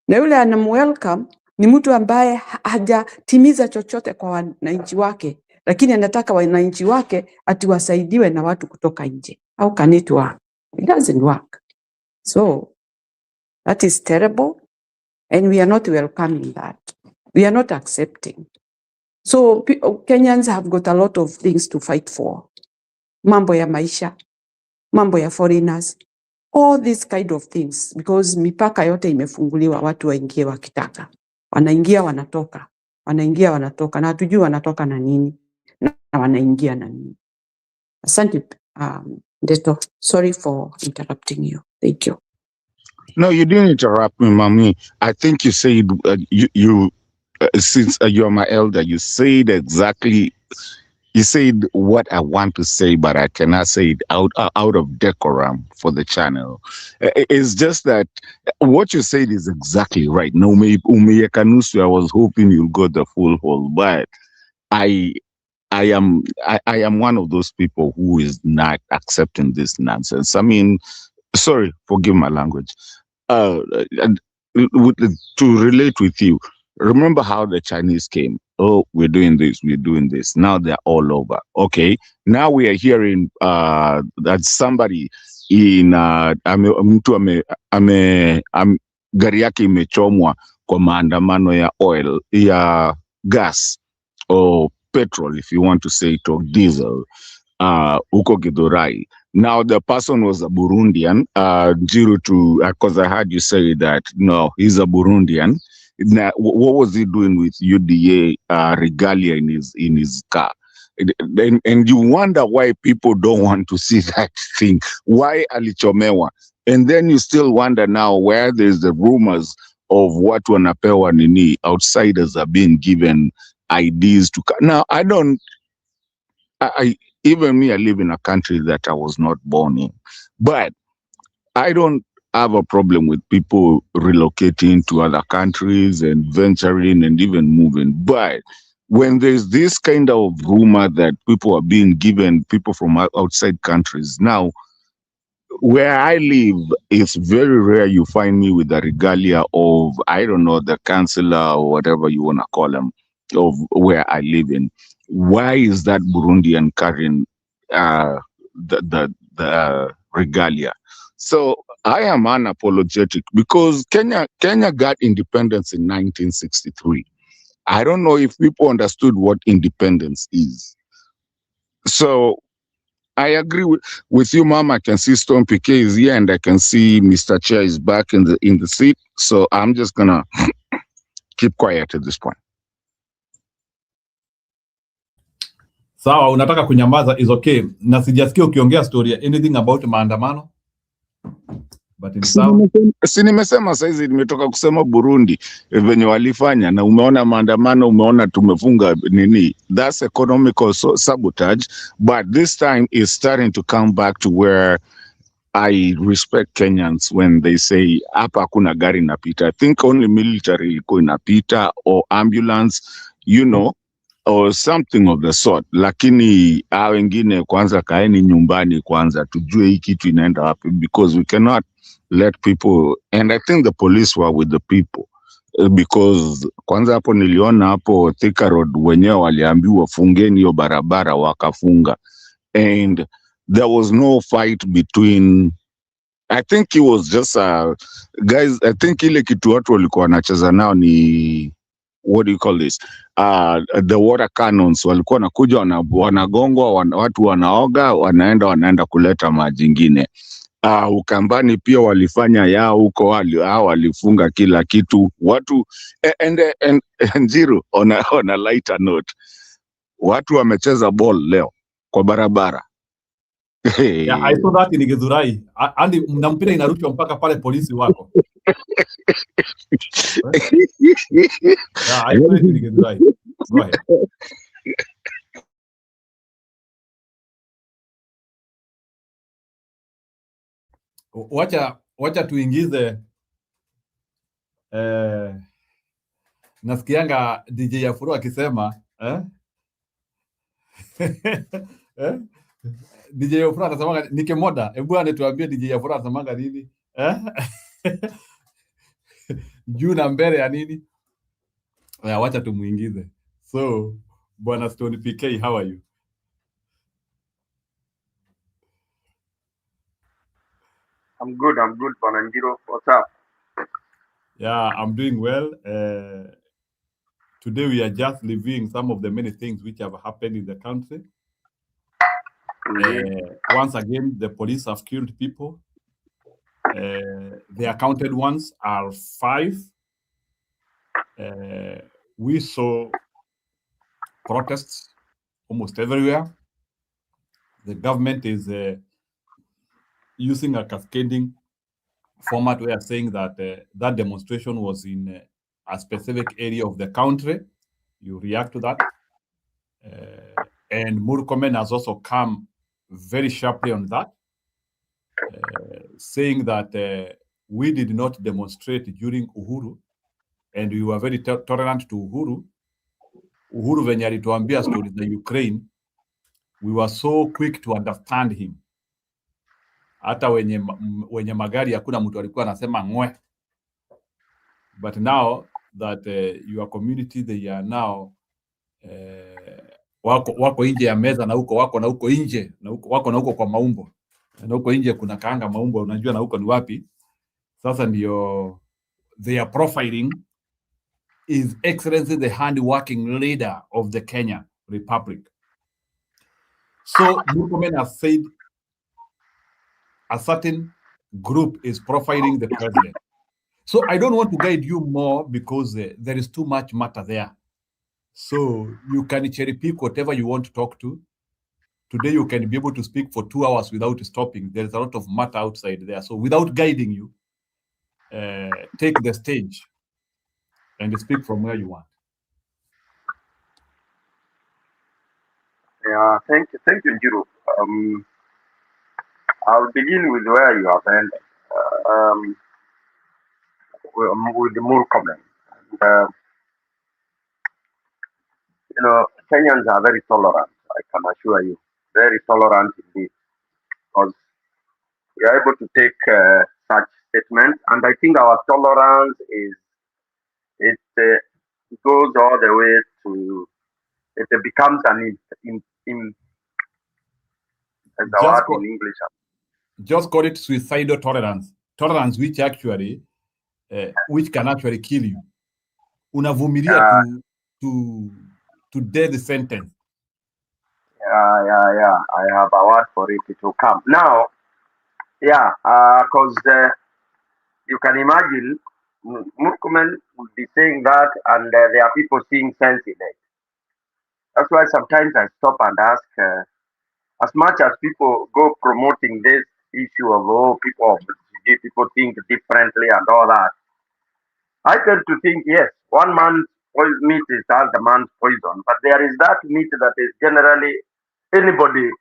Na yule anamwelcome ni mtu ambaye hajatimiza chochote kwa wananchi wake, lakini anataka wananchi wake ati wasaidiwe na watu kutoka nje. How can it work? It doesn't work. So, that is terrible, and we are not welcoming that. We are not accepting. So, Kenyans have got a lot of things to fight for. Mambo ya maisha, mambo ya foreigners, all these kind of things, because mipaka yote imefunguliwa, watu waingie wakitaka. Wanaingia wanatoka, wanaingia wanatoka, na hatujui wanatoka na nini, na wanaingia na nini. Asante, Deto, sorry for interrupting you. Thank you. No, you didn't interrupt me, Mami. I think you said, since you're my elder, you said exactly, you said what I want to say, but I cannot say it out of decorum for the channel. It's just that what you said is exactly right. No, I was hoping you'll go the full hole, but I am one of those people who is not accepting this nonsense. I mean, sorry, forgive my language. To relate with you, remember how the Chinese came? Oh, we're doing this, we're doing this. Now they're all over. Okay, now we are hearing that somebody in gari yake imechomwa kwa maandamano ya oil, ya gas, or petrol, if you want to say it, or diesel, huko Githurai. Now the person was a Burundian, because I heard you say that, no, he's a Burundian. Now, what was he doing with UDA regalia in his car? And you wonder why people don't want to see that thing. Why alichomewa? And then you still wonder now where there's the rumors of what wanapewa nini, outsiders are being given IDs to. Now, even me, I live in a country that I was not born in, but I don't have a problem with people relocating to other countries and venturing and even moving. But when there's this kind of rumor that people are being given, people from outside countries, now, where I live, it's very rare you find me with the regalia of, I don't know, the councillor or whatever you want to call them, of where I live in. Why is that Burundian carrying the regalia? So I am unapologetic because Kenya got independence in 1963. I don't know if people understood what independence is. So I agree with you, Mom. I can see Stone PK is here, and I can see Mr. Chair is back in the seat. So I'm just gonna keep quiet at this point. Sawa, unataka kunyamaza is okay. Na sijasikia ukiongea story anything about maandamano. Si nimesema saizi nimetoka kusema Burundi venye walifanya, na umeona maandamano, umeona tumefunga nini. That's economical sabotage, but this time is starting to come back to where I respect Kenyans when they say hapa hakuna gari inapita. I think only military ilikuwa inapita or ambulance, you know. or something of the sort. Lakini wengine kwanza kaeni nyumbani kwanza tujue hii kitu inaenda wapi, because we cannot let people, and I think the police were with the people because kwanza hapo niliona hapo Thika Road wenyewe waliambiwa fungeni hiyo barabara wakafunga, and there was no fight between, I think it was just guys, I think ile kitu watu walikuwa wanacheza nao ni what do you call this, the water cannons, walikuwa nakuja wanagongwa, watu wanaoga, wanaenda kuleta maji ingine. Ukambani pia walifanya yao huko, walifunga kila kitu watu, and Njiru, on a lighter note, watu wamecheza ball leo kwa barabara. Yeah, I saw that in Githurai. Andi na mpira inarushwa mpaka pale polisi wako. Yeah, I saw it in Githurai. Go ahead. Wacha tuingize nasikianga DJ Afuro akisema DJ Afuro anasemanga nikimoda, hebu anituambie DJ Afuro anasemanga nini? Juu na mbele ya nini? Wacha tumuingize. So, Bwana Stone PK, how are you? I'm good, Bwana Njiro. What's up? Yeah, I'm doing well. Today we are just reviewing some of the many things which have happened in the country. Once again, the police have killed people. The accounted ones are 5. We saw protests almost everywhere. The government is using a cascading format where saying that that demonstration was in a specific area of the country. You react to that. And Murkomen has also come very sharply on that, saying that we did not demonstrate during Uhuru, and we were very tolerant to Uhuru. Uhuru venye alituambia stories na Ukraine, we were so quick to understand him. Hata wenye magari hakuna mtu alikuwa anasema ngwe. But now that your community, they are now wako nje ya meza na wako na huko nje na wako na huko kwa maumbo na huko nje kuna kaanga maumbo, unajua na huko ni wapi. Sasa ndio they are profiling His Excellency the hard-working leader of the Kenya Republic. So Murkomen has said a certain group is profiling the president. So I don't want to guide you more because there is too much matter there. So you can cherry pick whatever you want to talk to. Today you can be able to speak for 2 hours without stopping. There's a lot of matter outside there. So without guiding you, take the stage and speak from where you want. Yeah, thank you, Njiro. I'll begin with where you have ended, with the Murkomen. Kenyans are very tolerant, I can assure you. Very tolerant indeed. Because we are able to take such statements, and I think our tolerance goes all the way to, it becomes an in English. Just call it suicidal tolerance. Tolerance which actually, which can actually kill you. Unavumilia to death sentence. Yeah. I have a word for it to come. Now, because you can imagine Murkomen would be saying that, and there are people seeing sense in it. That's why sometimes I stop and ask, as much as people go promoting this issue of people think differently and all that, I tend to think, yes, one man's meat is the man's poison, but there is that meat that is generally anybody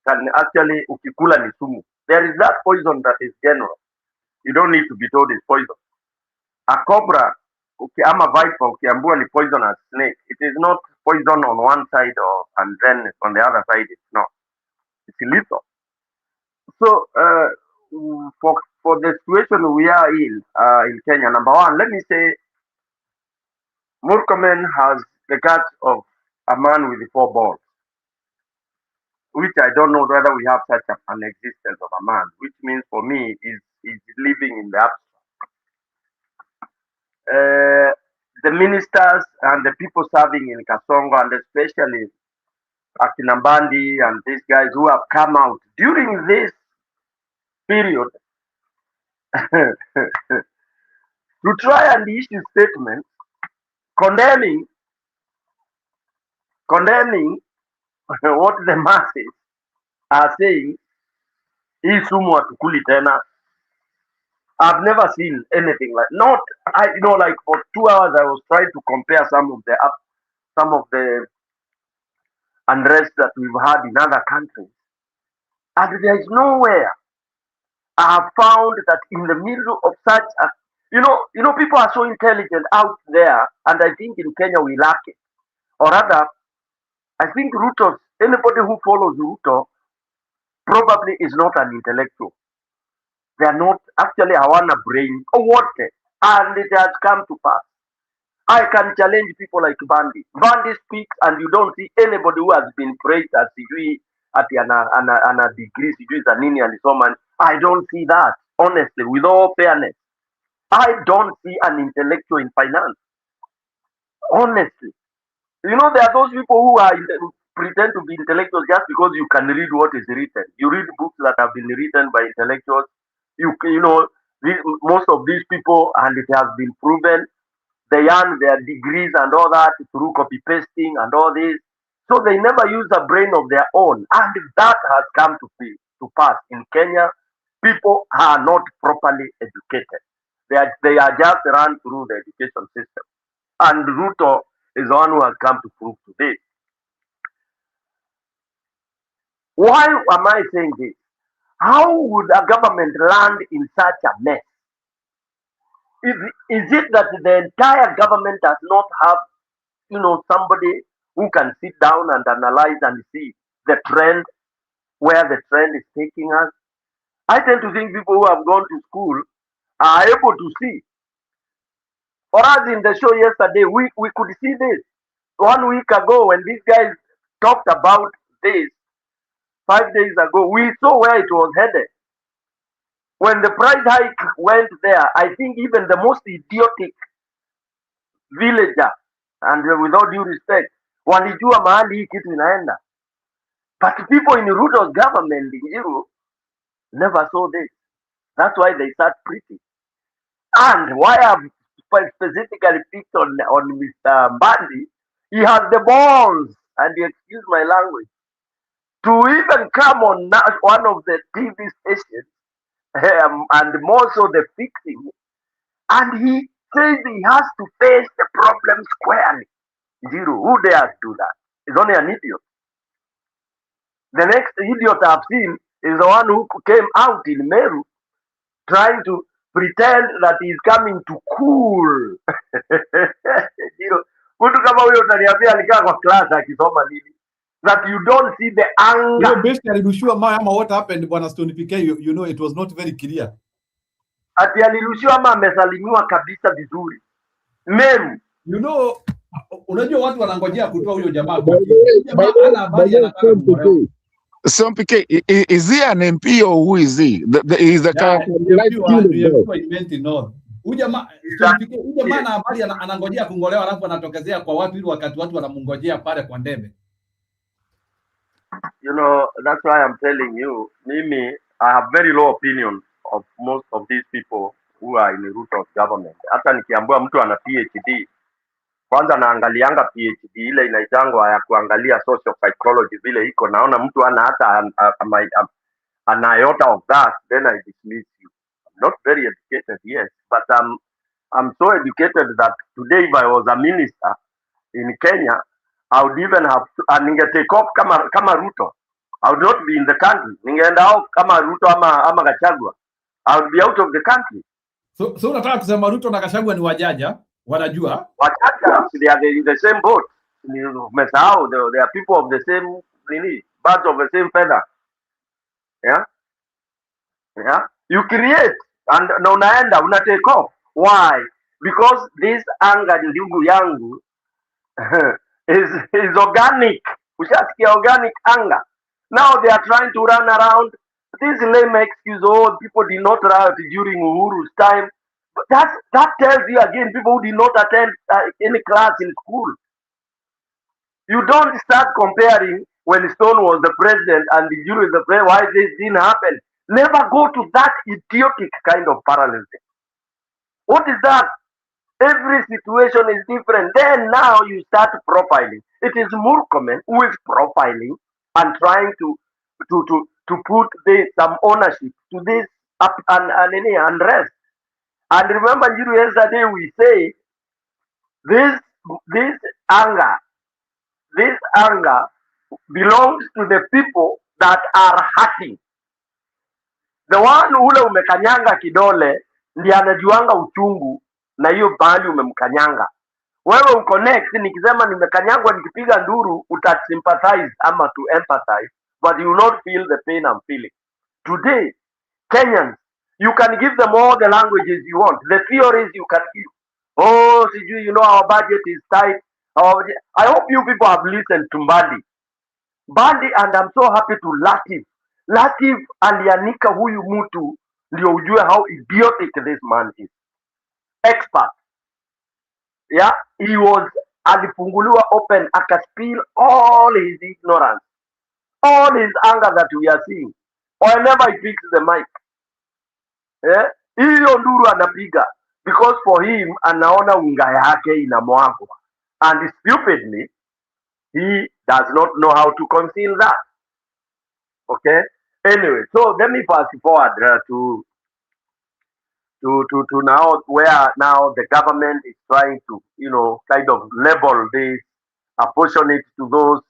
can actually ukikula ni sumu. There is that poison that is general. You don't need to be told it's poison. A cobra ama viper ukiambua ni poisonous snake, it is not poison on one side, and then on the other side it's not. It's lethal. So for the situation we are in Kenya, number one, let me say, Murkomen has the guts of a man with 4 balls, which I don't know whether we have such an existence of a man, which means for me is living in the abstract. The ministers and the people serving in Kasongo, and especially Akinambandi and these guys who have come out during this period to try and issue statements condemning what the masses are saying is sumu atukuli tena. I've never seen anything like, not, like for 2 hours I was trying to compare some of the unrest that we've had in other countries, and there is nowhere I have found that in the middle of such a, people are so intelligent out there, and I think in Kenya we lack it. Or rather, I think anybody who follows Ruto probably is not an intellectual. They are not, actually hawana brain or what, and it has come to pass. I can challenge people like Bandi. Bandi speaks and you don't see anybody who has been praised as a degree, Zanini and so on. I don't see that, honestly, with all fairness. I don't see an intellectual in finance, honestly. There are those people who pretend to be intellectuals just because you can read what is written. You read books that have been written by intellectuals. Most of these people, and it has been proven, they earn their degrees and all that through copy pasting and all this. So they never use a brain of their own. And that has come to pass. In Kenya, people are not properly educated. They are just run through the education system. And Ruto is the one who has come to prove today. Why am I saying this? How would a government land in such a mess? Is it that the entire government does not have, somebody who can sit down and analyze and see the trend, where the trend is taking us? I tend to think people who have gone to school are able to see. For us in the show yesterday, we could see this. 1 week ago, when these guys talked about this, 5 days ago, we saw where it was headed. When the price hike went there, I think even the most idiotic villager, and with all due respect, walijua mahali hii kitu inaenda. But people in Ruto's government in Europe never saw this. That's why they start preaching. And why I've specifically picked on Mr. Mbandi, he has the balls, and excuse my language, to even come on one of the TV stations, and more so the fixing, and he says he has to face the problem squarely. Zero. Who dares do that? He's only an idiot. The next idiot I've seen is the one who came out in Meru trying to pretend that he's coming to cool. Mtu kama huyo utaniambia alikaa kwa class akisoma nini? That you don't see the anger. Basically, alirushiwa mawe ama what happened, Bwana Stone PK, it was not very clear. Ati alirushiwa ama amesalimiwa kabisa vizuri. Meru. Unajua watu wanangojea kutoa huyo jamaa. Stone PK, is he an MP or who is he? He's the Huyu jamaa na habari anangojea kungolewa, alafu anatokezea kwa watu ili wakati watu wanamngojea pale kwa ndebe. That's why I'm telling you, Mimi, I have very low opinion of most of these people who are in the root of government. Hata nikiambiwa mtu ana PhD, kwanza naangalianga PhD ile inaitangwa ya kuangalia social psychology vile iko, naona mtu ana hata an iota of that, then I dismiss you. I'm not very educated, yes, but I'm so educated that today if I was a minister in Kenya, I would even have ninge take off kama Ruto. I would not be in the country. Ningeenda off kama Ruto ama Gachagua. I would be out of the country. So unataka kusema Ruto na Gachagua ni wajaja, wanajua? Wajaja, they are in the same boat. umesahau, they are people of the same birds of the same feather. Yeah, yeah. You create and na unaenda una take off. Why? Because this anger, ndugu yangu, is organic. Ushasikia organic anger. Now they are trying to run around this lame excuse. Oh, people did not riot during Uhuru's time. But that tells you again, people who did not attend any class in school. You don't start comparing when Stone was the president and the Juru is the president. Why this didn't happen? Never go to that idiotic kind of parallelism. What is that? Every situation is different. Then now you start profiling. It is Murkomen who is profiling and trying to put some ownership to this up and any unrest. And remember, yesterday we say this anger belongs to the people that are hurting. The one ule umekanyanga kidole ndiye anajuanga uchungu na hiyo bali umemkanyanga. Wewe uconnect, nikisema nimekanyangwa nikipiga nduru utasympathize ama to empathize, but you will not feel the pain I'm feeling. Today, Kenyans, you can give them all the languages you want, the theories you can give. Oh, you know our budget is tight. I hope you people have listened to Bandi, and I'm so happy to Latif alianika huyu mtu ndio ujue how idiotic this man is. Expert. Yeah, he was alifunguliwa open akaspill all his ignorance, all his anger that we are seeing whenever he picks the mic. Yeah, hiyo nduru anapiga because for him anaona unga yake inamwagwa, and stupidly he does not know how to conceal that. Okay, anyway, so let me fast forward to now, where now the government is trying to, kind of label this, apportion it to those.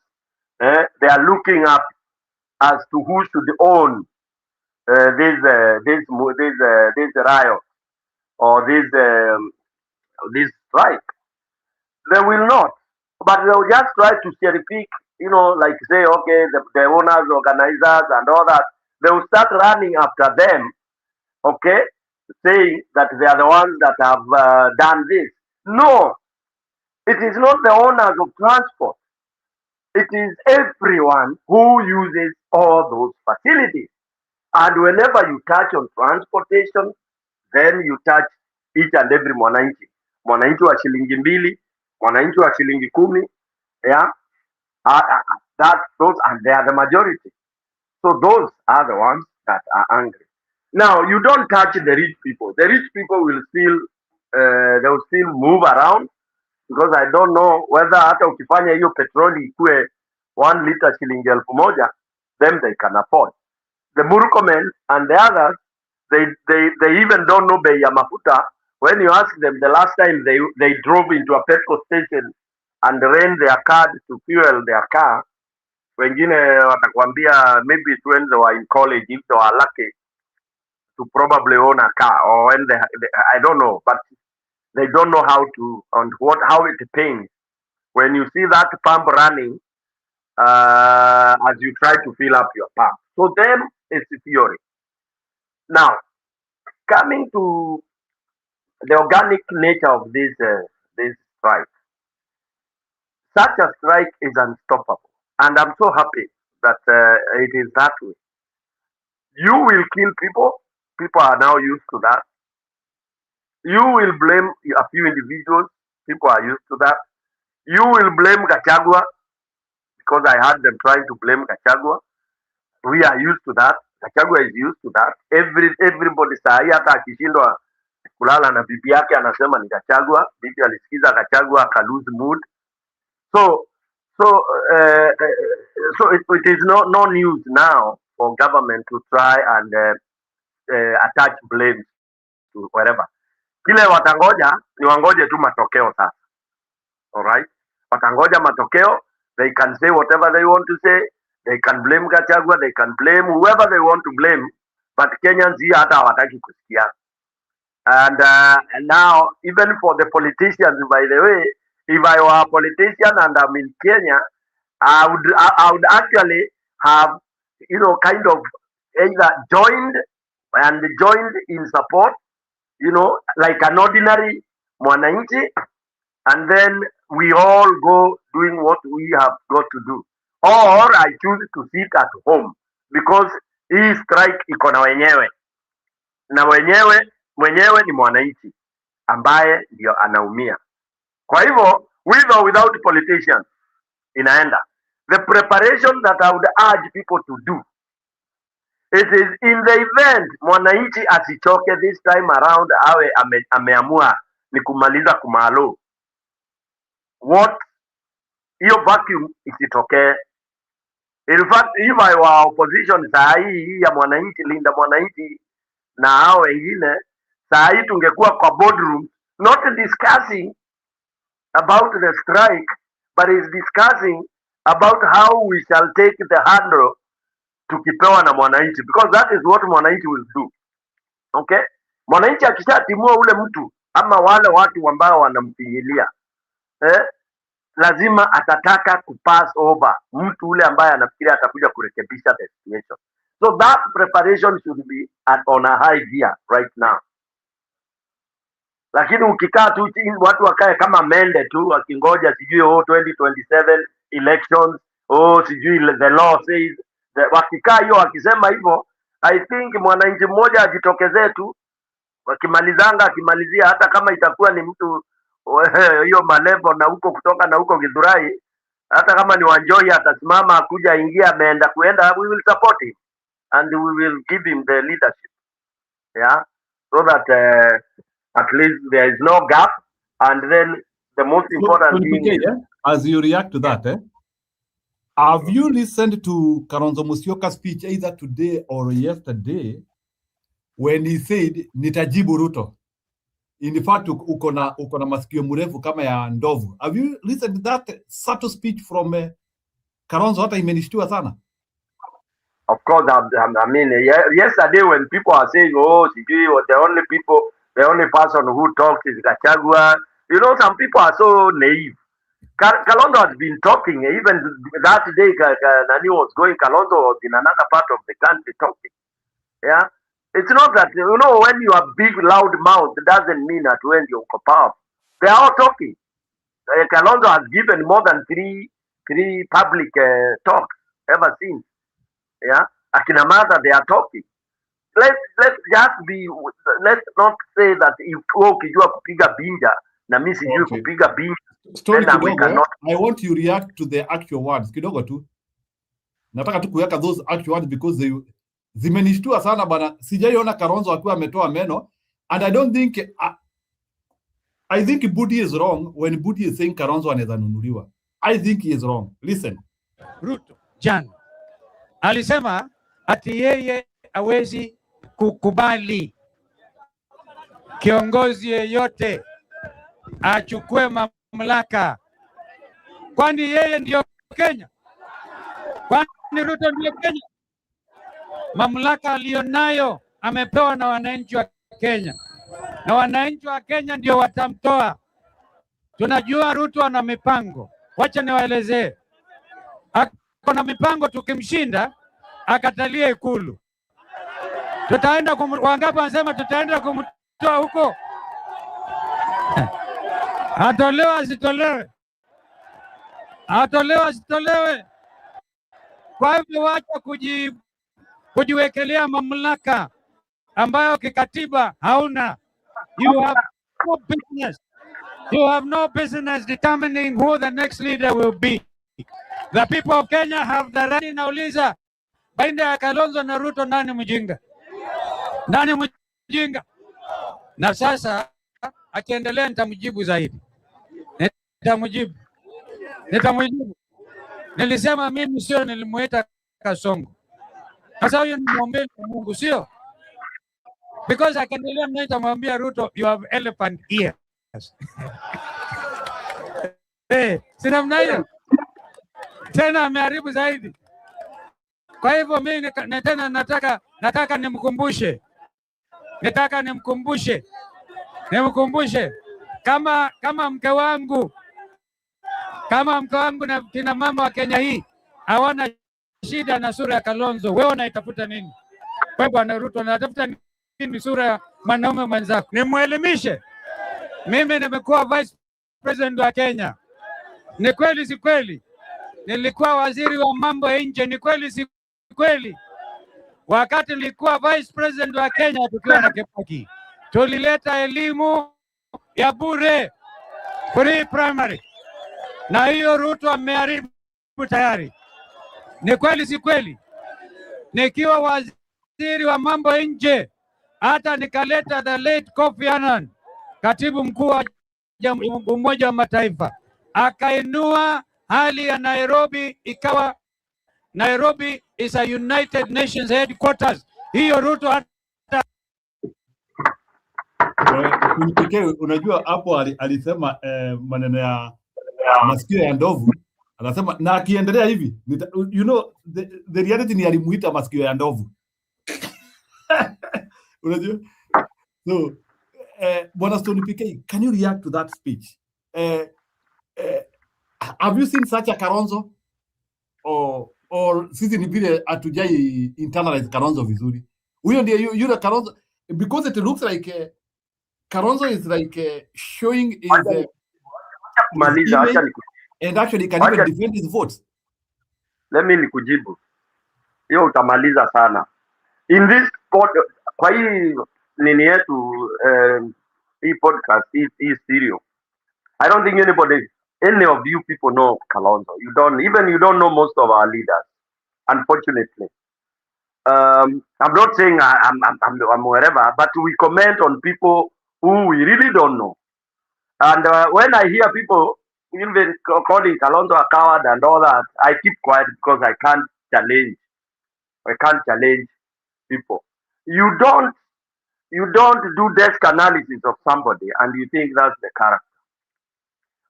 They are looking up as to who should own this riot or this strike. They will not, but they will just try to cherry pick, like say, okay, the owners, organizers, and all that. They will start running after them, okay, saying that they are the ones that have done this. No, it is not the owners of transport. It is everyone who uses all those facilities. And whenever you touch on transportation, then you touch each and every mwananchi. Mwananchi wa shilingi mbili, mwananchi wa shilingi kumi, yeah, those, and they are the majority. So those are the ones that are angry. Now, you don't touch the rich people. The rich people will still, they will still move around, because I don't know whether hata ukifanya hiyo petroli ikue 1 liter shilingi 1,000, then they can afford. The Murkomen and the others, they even don't know bei ya mafuta. When you ask them the last time they drove into a petrol station and ran their card to fuel their car, wengine watakwambia maybe it's when they were in college, if they were lucky to probably own a car, or when they I don't know, but they don't know how to, and how it pains when you see that pump running as you try to fill up your pump. So them, it's theory. Now, coming to the organic nature of this strike, such a strike is unstoppable, and I'm so happy that it is that way. You will kill people. People are now used to that. You will blame a few individuals. People are used to that. You will blame Gachagua, because I heard them trying to blame Gachagua. We are used to that. Gachagua is used to that. Everybody sahi hata akishindwa kulala na bibi yake anasema ni Gachagua. Bibi alisikiza Gachagua aka lose mood. So it is no news now for government to try and attach blame to wherever. Kile watangoja ni wangoje tu matokeo sasa. Alright? Watangoja matokeo. They can say whatever they want to say. They can blame Gachagua. They can blame whoever they want to blame. But Kenyans here hata hawataki kusikia. And now, even for the politicians, by the way, If I were a politician and I'm in Kenya, I would actually have, kind of either joined in support, like an ordinary mwananchi, and then we all go doing what we have got to do. Or I choose to sit at home because hii strike iko na wenyewe, na mwenyewe ni mwananchi ambaye ndio anaumia. Kwa hivyo, with or without politicians, inaenda. The preparation that I would urge people to do, it is in the event mwananchi asichoke this time around, awe ameamua ni kumaliza kumalo, what hiyo vacuum isitokee. In fact, if I were opposition saa hii ya mwananchi, linda mwananchi na hao wengine, saa hii tungekuwa kwa boardroom not discussing about the strike, but is discussing about how we shall take the handle tukipewa na mwananchi, because that is what mwananchi will do. Okay, mwananchi akishatimua ule mtu ama wale watu ambao wanamfinyilia, lazima atataka kupass over mtu ule ambaye anafikiria atakuja kurekebisha the situation. So that preparation should be on a high gear right now. Lakini ukikaa tu watu wakae kama mende tu wakingoja sijui 2027 elections, sijui the law says, wakikaa hiyo wakisema hivyo, I think mwananchi mmoja ajitokezee tu, akimalizia hata kama itakuwa ni mtu hiyo malevo na huko kutoka na huko Githurai, hata kama ni Wanjoi atasimama akuja ingia kuenda, we will support him and we will give him the leadership, so that at least there is no gap. And then the most important thing is, as you react to that, have you listened to Kalonzo Musyoka's speech either today or yesterday when he said nitajibu Ruto? In fact, uko na masikio mrefu kama ya ndovu. Have you listened to that subtle speech from Kalonzo? Hata imenishtua sana. Of course, I mean, yesterday when people are saying, the only person who talks is Gachagua, some people are so naive. Kalonzo has been talking, even that day Nani was going, Kalonzo was in another part of the country talking. Yeah, it's not that, when you are big, loud mouth, it doesn't mean that when you're powerful. They are all talking. Kalonzo has given more than three public talks ever since. Yeah, akina Martha, they are talking. Let's not say that if ukijua kupiga binja na mimi sijui kupiga binja. Story kidogo, I want you react to the actual words kidogo tu. Nataka tu kuweka those actual words because zimenishtua sana bana. Sijaiona Kalonzo akiwa ametoa meno, and I don't think I think Budi is wrong when Budi is saying Kalonzo anaweza nunuliwa. I think he is wrong. Listen. Ruto jana alisema ati yeye hawezi kukubali kiongozi yeyote achukue mamlaka. Kwani yeye ndio Kenya? Kwani Ruto ndio Kenya? Mamlaka aliyonayo amepewa na wananchi wa Kenya, na wananchi wa Kenya ndio watamtoa. Tunajua Ruto ana mipango, wacha niwaelezee. Kuna mipango, tukimshinda akatalie Ikulu, tutaenda wangapi wanasema tutaenda kumtoa huko? Atolewe asitolewe? Atolewe asitolewe? Kwa hivyo wacha kujiwekelea mamlaka ambayo kikatiba hauna. You have no business determining who the next leader will be. The people of Kenya have the right. Nauliza, baina ya Kalonzo na Ruto nani mjinga? Nani mjinga? Na sasa akiendelea nitamjibu zaidi. Nitamjibu. Nilisema mimi sio nilimuita Kasongo. Sasa huyo ni muombe Mungu, sio? Because akiendelea nitamwambia Ruto, you have elephant ears. Sina mnayo. Tena ameharibu zaidi. Kwa hivyo mimi tena nataka nimkumbushe. Nimkumbushe kama mke wangu Kama mke wangu na kina mama wa Kenya hii hawana shida na sura ya Kalonzo, wewe unaitafuta nini? Wewe Bwana Ruto unatafuta nini sura ya mwanaume mwenzako? Nimuelimishe. Mimi nimekuwa vice president wa Kenya. Ni kweli si kweli? Nilikuwa waziri wa mambo ya nje. Ni kweli si kweli? Wakati nilikuwa vice president wa Kenya tukiwa na Kibaki, tulileta elimu ya bure, free primary, na hiyo Ruto ameharibu tayari. Ni kweli si kweli? Nikiwa waziri wa mambo ya nje, hata nikaleta the late Kofi Annan, katibu mkuu wa Umoja wa Mataifa, akainua hali ya Nairobi, ikawa Nairobi is a United Nations headquarters. Hiyo Ruto hata unajua hapo alisema maneno ya masikio ya ndovu, anasema na akiendelea hivi you know the reality ni alimuita masikio ya ndovu. Unajua, so Bwana Stone PK, can you react to that speech? Have you seen such a Kalonzo or sisi ni vile hatujai internalize Kalonzo vizuri? Huyo ndiye yule Kalonzo, because it looks like Kalonzo is like showing his image and actually can even defend his votes. Let me nikujibu. Hiyo utamaliza sana. In this kwa hii nini yetu hii podcast hii stereo. I don't think any of you people know Kalonzo. You don't know most of our leaders, unfortunately. I'm not saying I'm wherever, but we comment on people who we really don't know. And when I hear people even calling Kalonzo a coward and all that, I keep quiet because I can't challenge people. You don't do desk analysis of somebody and you think that's the character.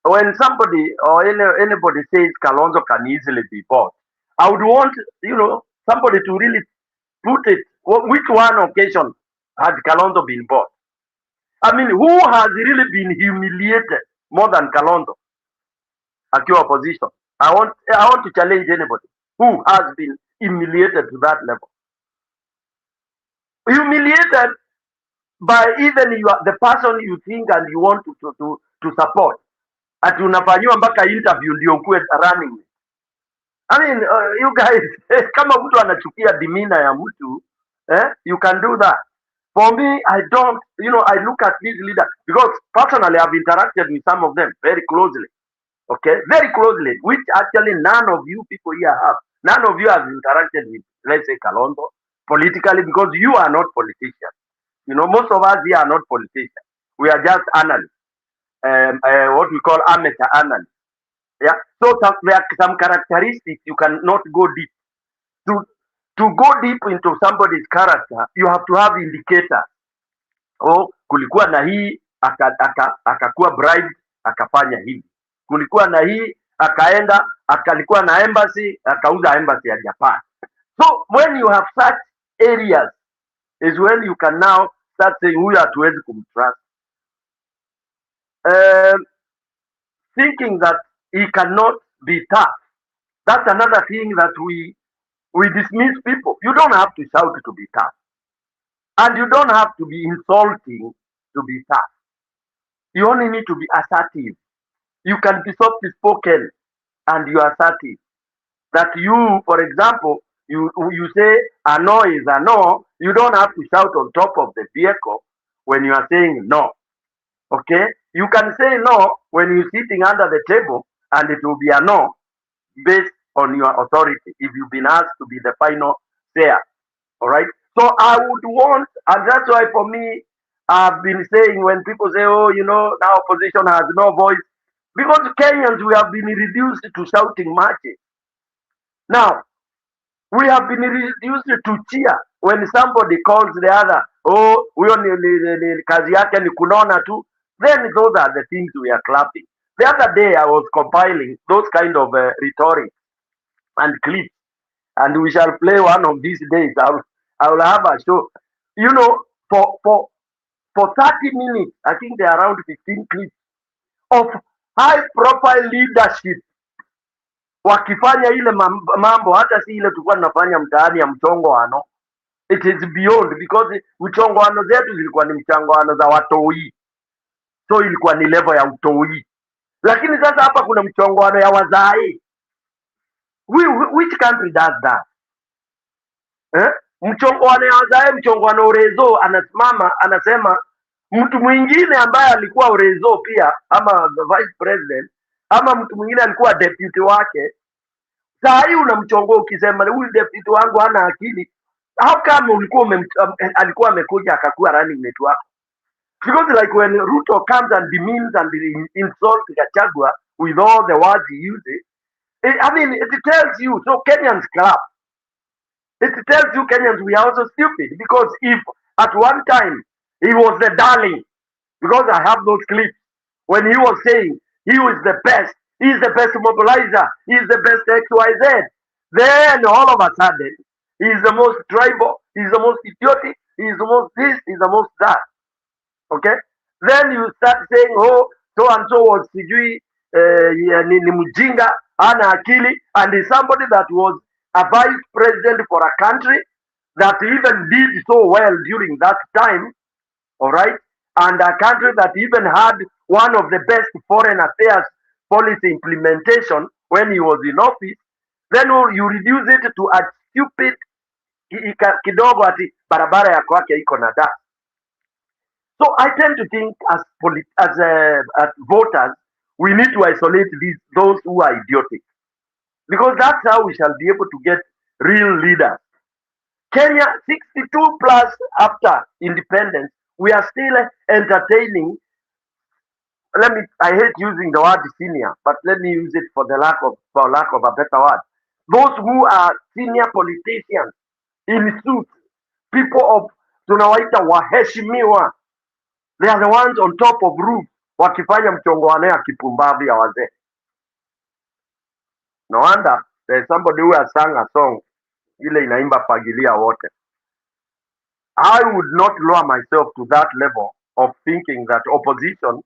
When somebody or anybody says Kalonzo can easily be bought, I would want somebody to really put it. Which one occasion had Kalonzo been bought? I mean, who has really been humiliated more than Kalonzo? Akiwa opposition. I want to challenge anybody who has been humiliated to that level. Humiliated by even the person you think and you want to support. Ati unafanyiwa mpaka interview ndio ukue running. I mean, you guys, kama mtu anachukia demeanor ya mtu, you can do that. For me, I don't, I look at these leaders because personally I've interacted with some of them very closely. Okay, very closely, which actually none of you people here have. None of you have interacted with, let's say, Kalonzo politically because you are not politicians. Most of us here are not politicians. We are just analysts. What we call amateur analysts. Yeah. So there are some characteristics you cannot go deep. To go deep into somebody's character, you have to have indicators. Oh, kulikuwa na hii akakuwa bribed akafanya hivi. Kulikuwa na hii akaenda akalikuwa na embassy akauza embassy ya Japan. So when you have such areas is when you can now start saying huyu hatuwezi kumtrust. Thinking that he cannot be tough. That's another thing that we dismiss people. You don't have to shout to be tough. And you don't have to be insulting to be tough. You only need to be assertive. You can be soft spoken and you are assertive. That you, for example, you say a no is a no, you don't have to shout on top of the vehicle when you are saying no. Okay? You can say no when you're sitting under the table and it will be a no based on your authority if you've been asked to be the final sayer. All right? So I would want, and that's why for me, I've been saying when people say, oh, now opposition has no voice, because Kenyans, we have been reduced to shouting matches. Now, we have been reduced to cheer when somebody calls the other, oh, huyo ni kazi yake ni kunona tu. Then those are the things we are clapping. The other day I was compiling those kind of rhetoric and clips, and we shall play one of these days. I will have a show. For 30 minutes, I think there are around 15 clips of high-profile leadership wakifanya ile mambo, hata si ile tulikuwa tunafanya mtaani ya mchongoano. It is beyond, because mchongoano zetu zilikuwa ni mchongoano za watoi, so ilikuwa ni level ya utoi. Lakini sasa hapa kuna mchongoano ya wazai. Which country does that? Mchongoano ya wazai, mchongoano urezo, anasimama anasema mtu mwingine ambaye alikuwa urezo pia, ama vice president, ama mtu mwingine alikuwa deputy wake. Saa hii unamchongoa ukisema huyu deputy wangu hana akili. How come ulikuwa alikuwa amekuja akakuwa running mate wako? Because like when Ruto comes and demeans and insults Gachagua with all the words he uses, I mean, it tells you, so Kenyans clap. It tells you Kenyans, we are also stupid. Because if at one time he was the darling, because I have those clips, when he was saying he was the best, he's the best mobilizer, he's the best XYZ, then all of a sudden, he's the most tribal, he's the most idiotic, he's the most this, he's the most that. Okay? Then you start saying, oh, so and so was sijui ni mjinga, ana akili, and is somebody that was a vice president for a country that even did so well during that time, all right? And a country that even had one of the best foreign affairs policy implementation when he was in office, then you reduce it to a stupid kidogo ati barabara ya kwake iko na da. So I tend to think as voters, we need to isolate those who are idiotic, because that's how we shall be able to get real leaders. Kenya, 62 plus after independence, we are still entertaining. I hate using the word senior, but let me use it for lack of a better word. Those who are senior politicians in suits, people of tunawaita waheshimiwa, they are the ones on top of roof wakifanya mchongoano ya kipumbavu ya wazee. No wonder there's somebody who has sung a song ile inaimba fagilia wote. I would not lower myself to that level of thinking that opposition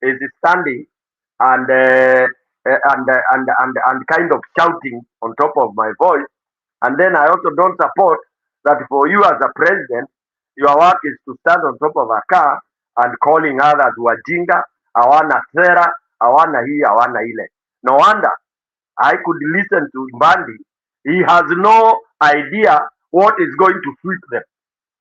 is standing and kind of shouting on top of my voice. And then I also don't support that for you as a president, your work is to stand on top of a car and calling others wajinga, hawana sera, hawana hii, hawana ile. No wonder I could listen to Mbandi. He has no idea what is going to sweep them.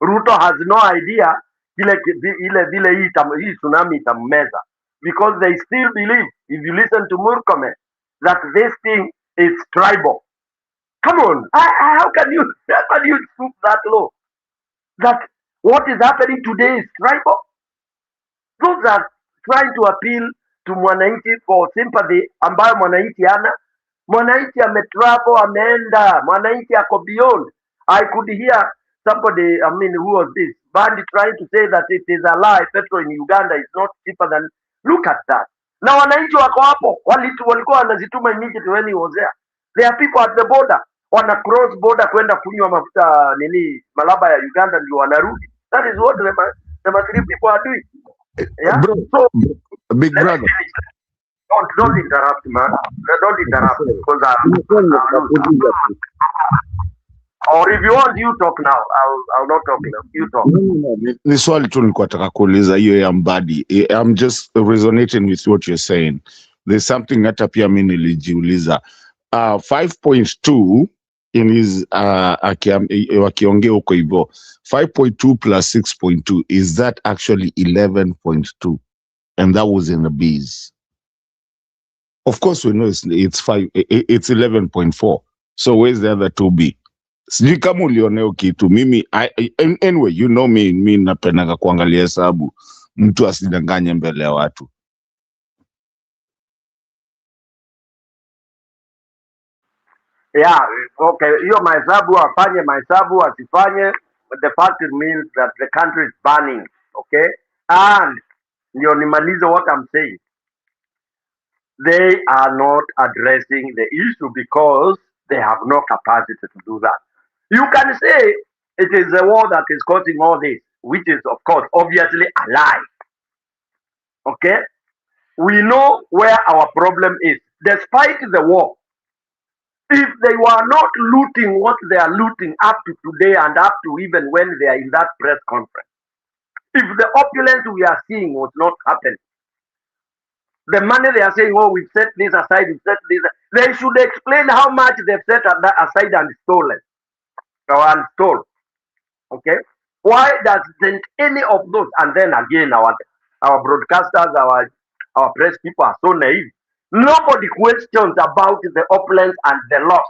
Ruto has no idea hii tsunami itammeza, because they still believe, if you listen to Murkomen, that this thing is tribal. Come on, how can you stoop that low? That what is happening today is tribal? Those are trying to appeal to mwananchi for sympathy ambayo mwananchi ana. Mwananchi ametravel, ameenda, mwananchi ako beyond. I could hear somebody, who was this? Bandi trying to say that it is a lie, petrol in Uganda is not cheaper than, look at that. Na wananchi wako hapo, walikuwa wanazituma immediately when he was there. There are people at the border, wana cross border kwenda kunywa mafuta malaba ya Uganda ndio wanarudi. That is what the three people are doing. Yeah? Bro, so, big brother. Don't interrupt, man. Don't interrupt, because or if you want, you talk now. I'll not talk now. You talk. Ni swali tu nilikuwa nataka kuuliza hiyo ya Mbadi. I'm just resonating with what you're saying. There's something hata pia mimi nilijiuliza. 5.2 in his wakiongea huko hivyo. 5.2 plus 6.2, is that actually 11.2? And that was in the B's. Of course we know it's 11.4. So where's the other 2B? Sijui kama ulioneo kitu. Mimi anyway, you know me, mimi napenda kuangalia hesabu. Mtu asidanganye mbele ya watu. Yeah, okay. Hiyo mahesabu afanye, mahesabu asifanye, the fact means that the country is burning, okay? And ndio nimalize what I'm saying. They are not addressing the issue because they have no capacity to do that. You can say it is the war that is causing all this, which is, of course, obviously a lie. Okay? We know where our problem is. Despite the war, If they were not looting what they are looting up to today and up to even when they are in that press conference, if the opulence we are seeing was not happening, the money they are saying, oh, we've set this aside, we've set this, they should explain how much they've set aside and stolen or unstole. Okay? Why doesn't any of those, and then again, our broadcasters, our press people are so naive. Nobody questions about the opulence and the loss.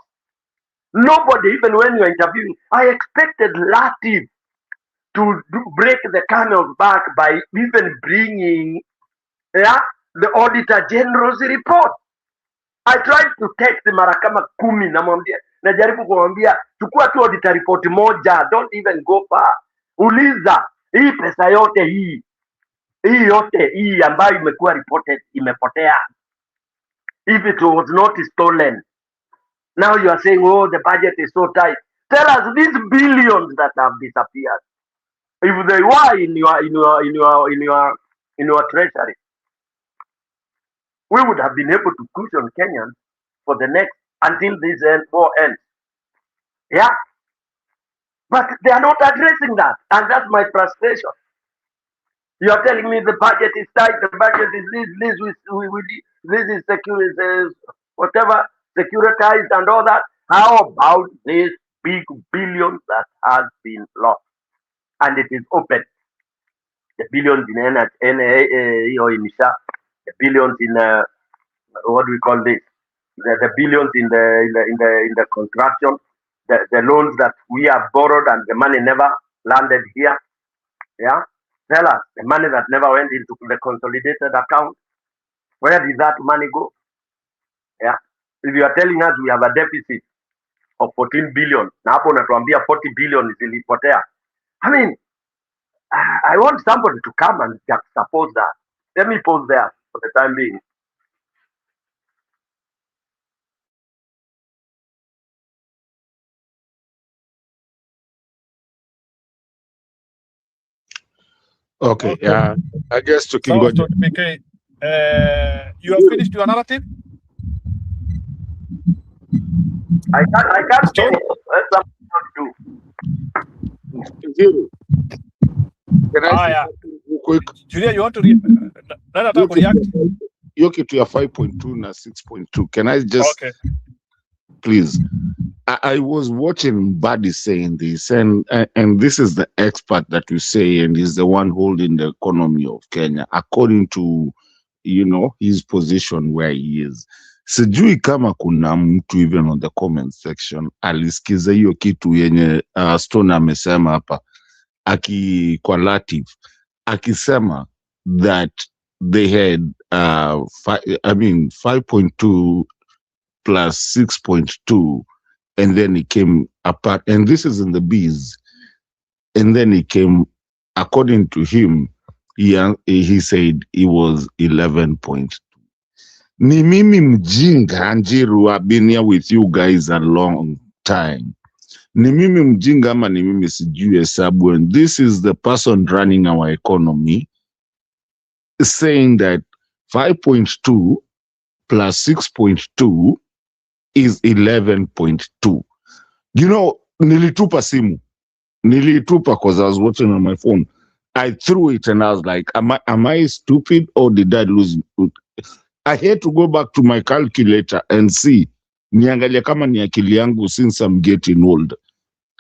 Nobody, even when you're interviewing, I expected Latif to break the camel's back by even bringing the Auditor General's report. I tried to text mara kama 10 namwambia, najaribu kumwambia chukua tu auditor report moja, don't even go far. Uliza hii pesa yote hii yote hii ambayo imekuwa reported imepotea. If it was not stolen, now you are saying, oh, the budget is so tight. Tell us these billions that have disappeared. If they were in your treasury, we would have been able to cushion Kenyans for the next until this war ends. Yeah, but they are not addressing that, and that's my frustration. You are telling me the budget is tight, the budget is this is secure, whatever, securitized and all that. How about this big billions that has been lost? And it is open. The billions in NA or in ISHA, the billions in what do we call this? The billions in the construction, the loans that we have borrowed and the money never landed here. Yeah, tell us the money that never went into the consolidated account. Where did that money go? Yeah, if you are telling us we have a deficit of 14 billion, na hapo unatuambia 40 billion zilipotea. I mean, I want somebody to come and juxtapose that. Let me pause there for the time being. Okay, yeah. I guess to So, Dr. PK, you have finished your narrative? I can't finish. Let somebody else do. Zero. Can I yeah. quick? Julia, you want to react? Yoki to your 5.2 na 6.2. Can I just, please? I was watching Buddy saying this, and this is the expert that you say, and he's the one holding the economy of Kenya, according to, his position where he is. Sijui kama kuna mtu even on the comment section alisikiza hiyo kitu yenye Stone amesema hapa kwa Latif akisema that they had 5.2 plus 6.2, and then it came apart, and this is in the B's, and then it came, according to him, he said it was 11.2. Ni mimi mjinga, Njiru, I've been here with you guys a long time. Ni mimi mjinga ama ni mimi sijui hesabu, and this is the person running our economy saying that 5.2 plus 6.2 is 11.2. Nilitupa simu. Nilitupa because I was watching on my phone. I threw it and I was like, am I stupid or did I lose? I had to go back to my calculator and see. Niangalia kama ni akili yangu since I'm getting old.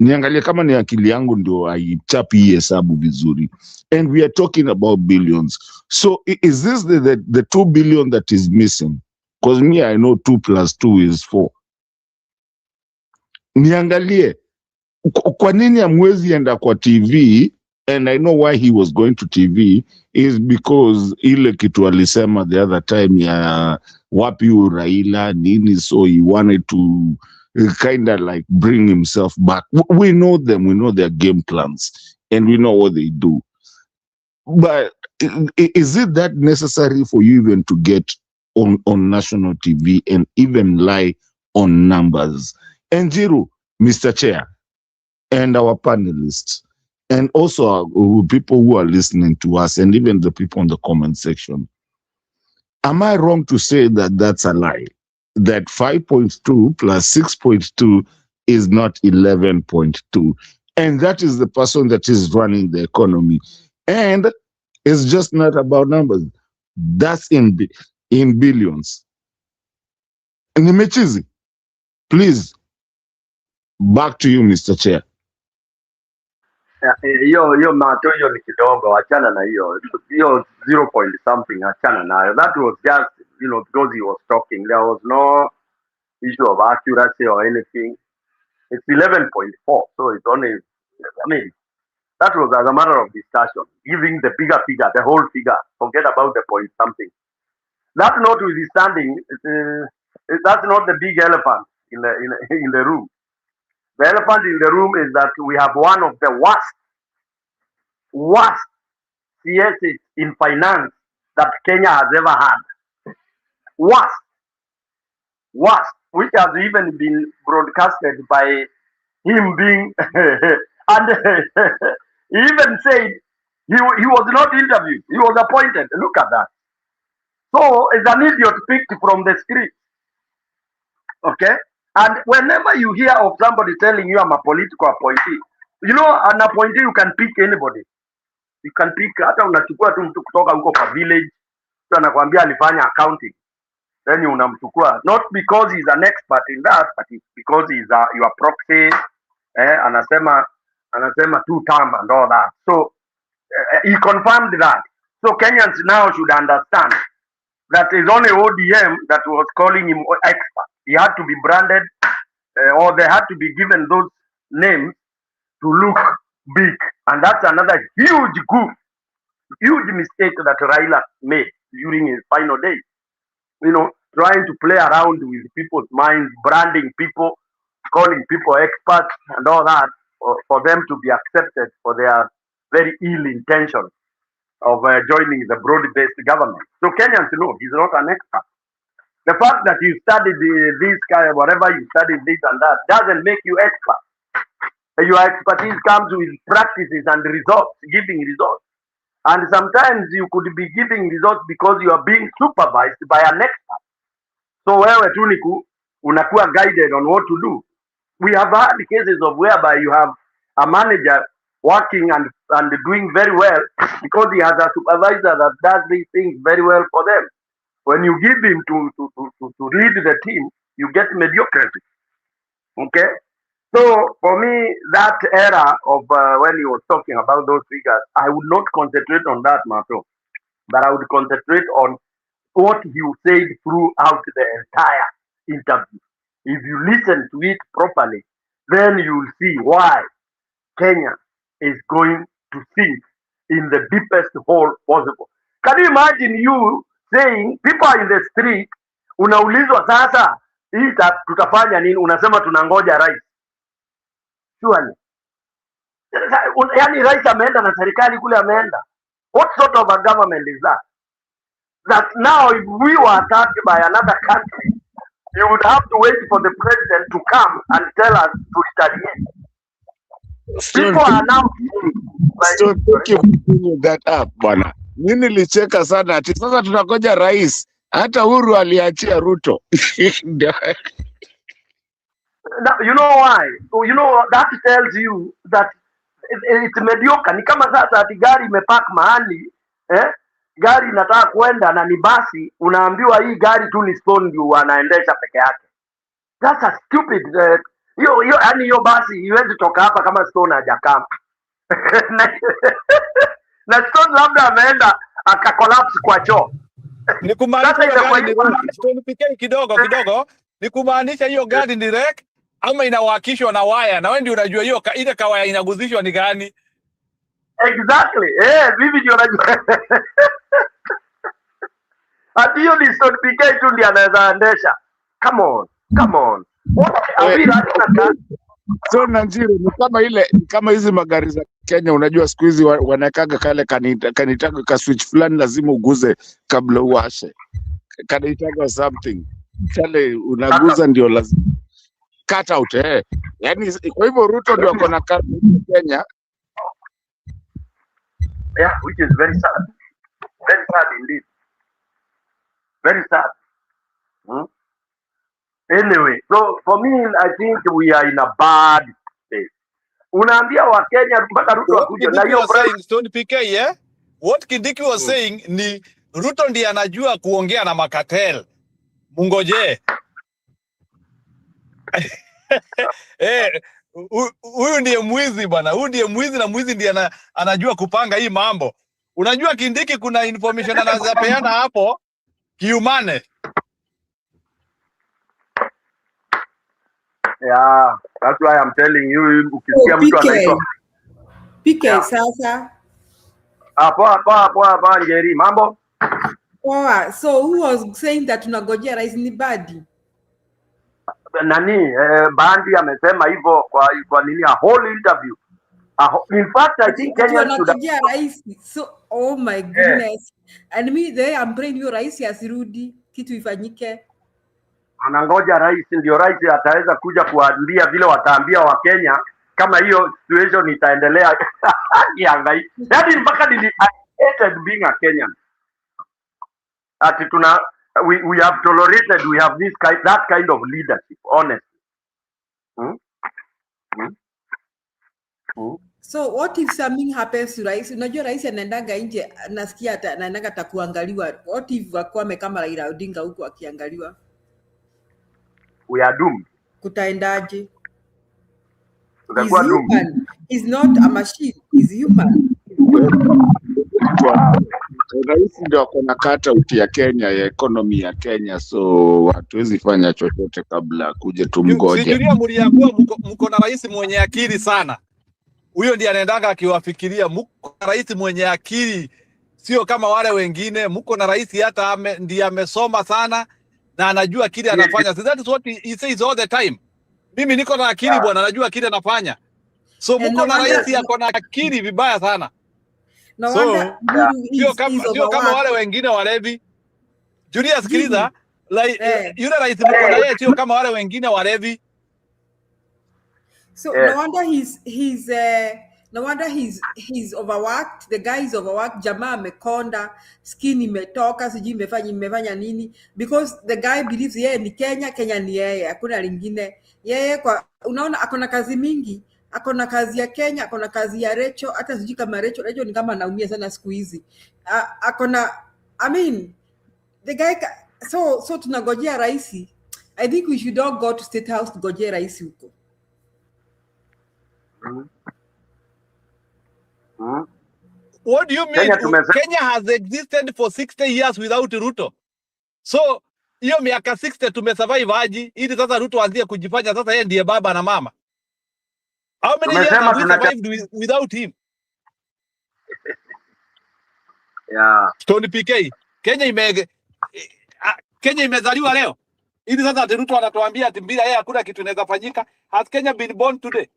Niangalia kama ni akili yangu ndio aichapi hii hesabu vizuri. And we are talking about billions. So is this the 2 billion that is missing? Because me, I know 2 plus 2 is 4. Niangalie. Kwa nini amwezi enda kwa TV? And I know why he was going to TV is because ile kitu alisema the other time ya wapi Raila nini, so he wanted to kind of like bring himself back. We know them, we know their game plans, and we know what they do. But is it that necessary for you even to get on national TV and even lie on numbers? And Njiru, Mr. Chair, and our panelists, and also our people who are listening to us, and even the people in the comment section, am I wrong to say that that's a lie? that 5.2 plus 6.2 is not 11.2. And that is the person that is running the economy. And it's just not about numbers. That's in billions. Nimechizi, please, back to you, Mr. Chair. Hiyo mato hiyo ni kidogo, achana na hiyo 0 point something, achana nayo. That was just because he was talking, there was no issue of accuracy or anything. It's 11.4, so it's only, I mean, that was as a matter of discussion, giving the bigger figure, the whole figure, forget about the point something. That notwithstanding, that's not the big elephant in the room. The elephant in the room is that we have one of the worst CSs in finance that Kenya has ever had. Worst, which has even been broadcasted by him being, and he even said he was not interviewed, he was appointed. Look at that. So it's an idiot picked from the street. Okay? And whenever you hear of somebody telling you I'm a political appointee, an appointee, you can pick anybody. You can pick, hata unachukua tu mtu kutoka huko kwa village, mtu anakuambia alifanya accounting. Then you unamchukua, not because he's an expert in that, but it's because he's your proxy, anasema 2 term and all that. So he confirmed that. So Kenyans now should understand that it's only ODM that was calling him expert. He had to be branded, or they had to be given those names to look big. And that's another huge goof, huge mistake that Raila made during his final days. Trying to play around with people's minds, branding people, calling people experts and all that, for them to be accepted for their very ill intention of joining the broad-based government. So Kenyans know he's not an expert. The fact that you studied this kind of whatever you studied this and that doesn't make you expert. Your expertise comes with practices and results, giving results. And sometimes you could be giving results because you are being supervised by an expert. So wewe tu ni unakuwa guided on what to do. We have had cases of whereby you have a manager working and doing very well because he has a supervisor that does these things very well for them. When you give him to lead the team, you get mediocrity. Okay? So for me, that era of when he was talking about those figures, I would not concentrate on that, Mato, but I would concentrate on what he said throughout the entire interview. If you listen to it properly, then you will see why Kenya is going to sink in the deepest hole possible. Can you imagine you saying, people are in the street, unaulizwa sasa, hii tutafanya nini? Unasema tunangoja rais. Surely. Yani rais ameenda na serikali kule ameenda. What sort of a government is that? That now if we were attacked by another country, you would have to wait for the president to come and tell us to retaliate. People are now so thank you for bringing that up, bwana. Mimi nilicheka sana ati sasa tunakoja rais, hata Uhuru aliachia Ruto. You know why? That tells you that it's mediocre. Ni kama sasa ati gari imepark mahali, gari inataka kwenda na ni basi, unaambiwa hii gari tu ni stone ndio anaendesha peke yake. That's a stupid. Yani hiyo basi iwezi toka hapa kama stone hajakama. Na stone labda ameenda akacollapse kwa choo. Ni kumaanisha stone pekee kidogo, ni kumaanisha hiyo gari ni wreck ama inawakishwa na waya, na wewe ndio unajua hiyo ile kawaya inaguzishwa ni gani. Exactly. Vivi ndio unajua. Ati hiyo ni stone pekee tu ndio anaweza endesha. Come on. What are we running at? So Nanjiru, ni kama hizi magari za Kenya, unajua siku hizi wanakaga kale kanitaga ka switch fulani lazima uguze kabla uwashe. Kanitaga something. Kale unaguza ndio lazima. Cut out Yani kwa hivyo Ruto ndio akona cut Kenya. Yeah, which is very sad. Very sad indeed. Very sad. Anyway, so for me, I think we are in a bad state. Unaambia wa Kenya mpaka Ruto What akuje na Kindiki hiyo was saying, Stone PK, yeah? What Kindiki was saying ni Ruto ndiye anajua kuongea na makatel. Mungoje. Huyu ndiye mwizi bwana. Huyu ndiye mwizi na mwizi ndiye anajua kupanga hii mambo. Unajua Kindiki kuna information anazapeana hapo kiumane. Yeah, that's why I'm telling you, ukisikia mtu anaitwa PK sasa. Poa Njeri, mambo? Poa. So who was saying that tunagojea rais ni Badi? Nani Bandi amesema hivyo kwa nini a whole interview. In fact, I think Kenyans should tunagojea rais. So oh my goodness. And me there I'm praying you rais asirudi kitu ifanyike. Anangoja rais ndio rais ataweza kuja kuambia vile wataambia wa Kenya kama hiyo situation itaendelea. Yangai. Yaani mpaka I hated being a Kenyan. Ati we have tolerated, we have that kind of leadership, honestly. So what if something happens to rais? Unajua rais anaendaga nje, nasikia anaendaga takuangaliwa. What if wakwame kama Raila Odinga huko akiangaliwa? We are doomed. Kutaendaje? He's human. He's not a machine. He's human. Rais ndio akona kata uti ya Kenya, ya economy ya Kenya, so hatuwezi fanya chochote kabla kuje tumgoje. Sijulia mliangua mko na rais mwenye akili sana. Huyo ndiye anaendanga akiwafikiria. Mko na rais mwenye akili, sio kama wale wengine. Mko na rais hata ndiye amesoma sana na anajua kile anafanya. So that is what he says all the time. Mimi niko na akili bwana, najua kile anafanya. So mko na rais yako na akili vibaya sana. No so sio kama wale wengine walevi. Julia sikiliza, yule rais mko na yeye sio kama wale wengine walevi. So no wonder he's overworked. The guy is overworked. Jamaa amekonda, skin imetoka, sijui imefanya nini, because the guy believes yeye ni Kenya ni yeye, hakuna lingine. Yeye unaona akona kazi mingi, akona kazi ya Kenya, akona kazi ya Recho, hata sijui kama Recho ni kama anaumia sana siku hizi. I mean the guy so tunagojea rais. I think we should all go to State House to gojea rais huko. What do you mean? Kenya has existed for 60 years without Ruto. So hiyo miaka 60 tumesurvive aje ili sasa Ruto aanzie kujifanya sasa yeye ndiye baba na mama? How many years have we survived without him? Yeah. Stone PK. Kenya imezaliwa leo. Ili sasa Ruto anatuambia ati bila yeye hakuna kitu inaweza fanyika. Has Kenya been born today?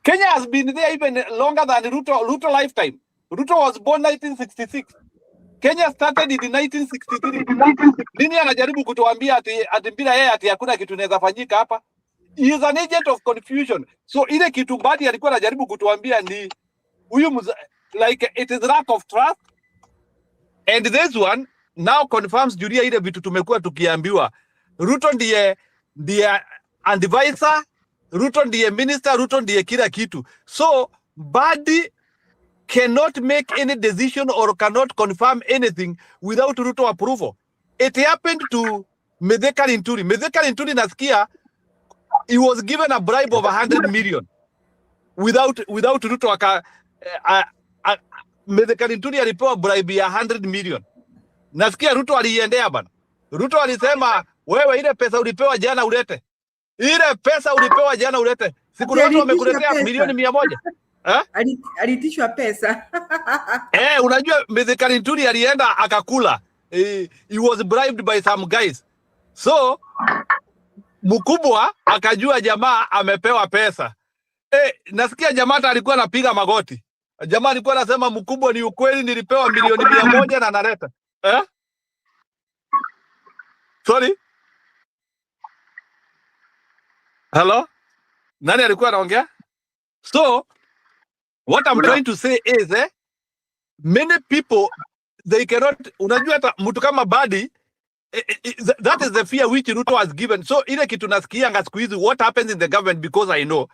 Kenya has been there even longer than Ruto lifetime. Ruto was born 1966. Kenya started in 1963. Nini anajaribu kutuambia ati bila yeye ati hakuna kitu inaweza fanyika hapa? He is an agent of confusion. So ile kitu Mbadi alikuwa anajaribu kutuambia ni huyu like it is lack of trust. And this one now confirms Julia ile vitu tumekuwa tukiambiwa. Ruto ndiye advisor, Ruto ndiye minister, Ruto ndiye kila kitu. So Mbadi cannot make any decision or cannot confirm anything without Ruto approval. It happened to Mithika Linturi. Mithika Linturi nasikia he was given a bribe of 100 million without Ruto Mithika Linturi alipewa bribe ya 100 million. Nasikia Ruto aliendea bana. Ruto alisema wewe ile pesa ulipewa jana ulete. Ile pesa ulipewa jana ulete. Siku Ruto wamekuletea milioni 100. Alitishwa pesa. Unajua Mithika Linturi alienda akakula. He was bribed by some guys. So mkubwa akajua jamaa amepewa pesa. Nasikia jamaa alikuwa anapiga magoti. Jamaa alikuwa anasema mkubwa, ni ukweli nilipewa milioni 100 na naleta. Sorry? Hello? Nani alikuwa anaongea? So what I'm trying to say is many people they cannot, unajua hata mtu kama Mbadi that is the fear which Ruto has given. So ile kitu nasikia siku hizi, what happens in the government, because I know,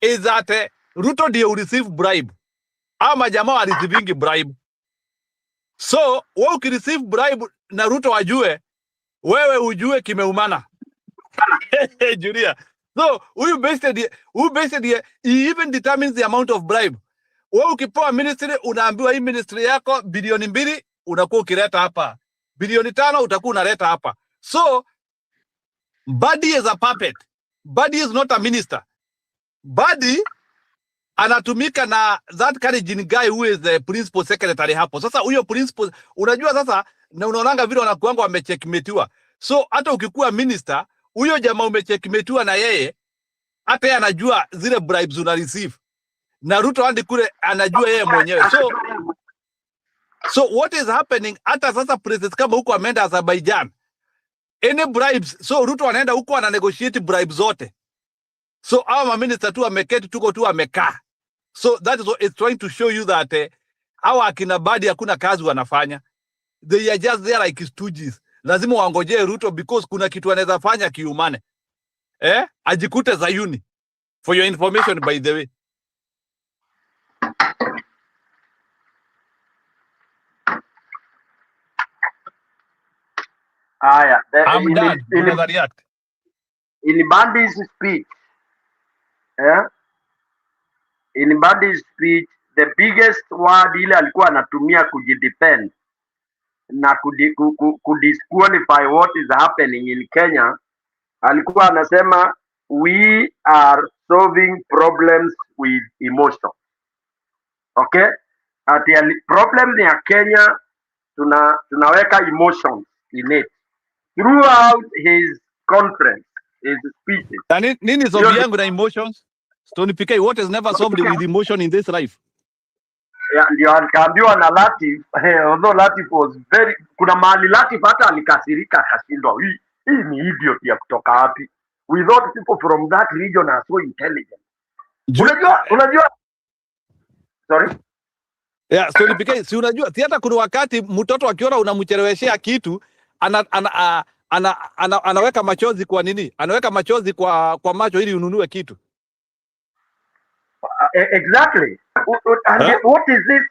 is that Ruto will receive bribe. Ama jamaa wa receiving bribe. So, wewe ukireceive bribe na Ruto ajue, wewe ujue kimeumana. Julia. So, who basically he even determines the amount of bribe. Wewe ukipewa ministry, unaambiwa hii ministry yako bilioni 2 unakuwa ukileta hapa. Bilioni 5 utakuwa unaleta hapa. So, Badi is a puppet. Badi is not a minister. Badi anatumika na that Kalenjin guy who is the principal secretary hapo. Sasa huyo principal, unajua sasa, na unaonanga vile wanakuanga wamecheckmatiwa. So hata ukikuwa minister, huyo jamaa umecheckmatiwa na yeye, hata yeye anajua zile bribes una receive. Na Ruto hadi kule anajua yeye mwenyewe. So what is happening, hata sasa president kama huko ameenda Azerbaijan, any bribes, so Ruto anaenda huko ana negotiate bribes zote. So our minister tu ameketi, tuko tu amekaa. So that is what it's trying to show you that hawa akina Badi hakuna kazi wanafanya. They are just there like stooges. Lazima waongojee Ruto because kuna kitu anaweza fanya kiumane. Ajikute Zayuni. For your information, by the way. I'm done. In Badi's speech, in Badi's speech, the biggest word ile alikuwa anatumia kujidefend na kudisqualify what is happening in Kenya, alikuwa anasema we are solving problems with emotion. Okay? Ati problem ya Kenya tunaweka emotions in it. Throughout his conference, his speeches. Nini solve yangu na emotions? Stony PK, what is never solved with emotion in this life? Yeah, ndio akaambiwa na Latif, although Latif was very, kuna mahali Latif hata alikasirika akashindwa, hii ni idiot ya kutoka wapi? We thought people from that region are so intelligent. Unajua sorry? Yeah, Stony PK, si unajua, si hata kuna wakati mtoto akiona unamcheleweshea kitu, anaweka machozi kwa nini? Anaweka machozi kwa macho ili ununue kitu. Exactly. And what is it?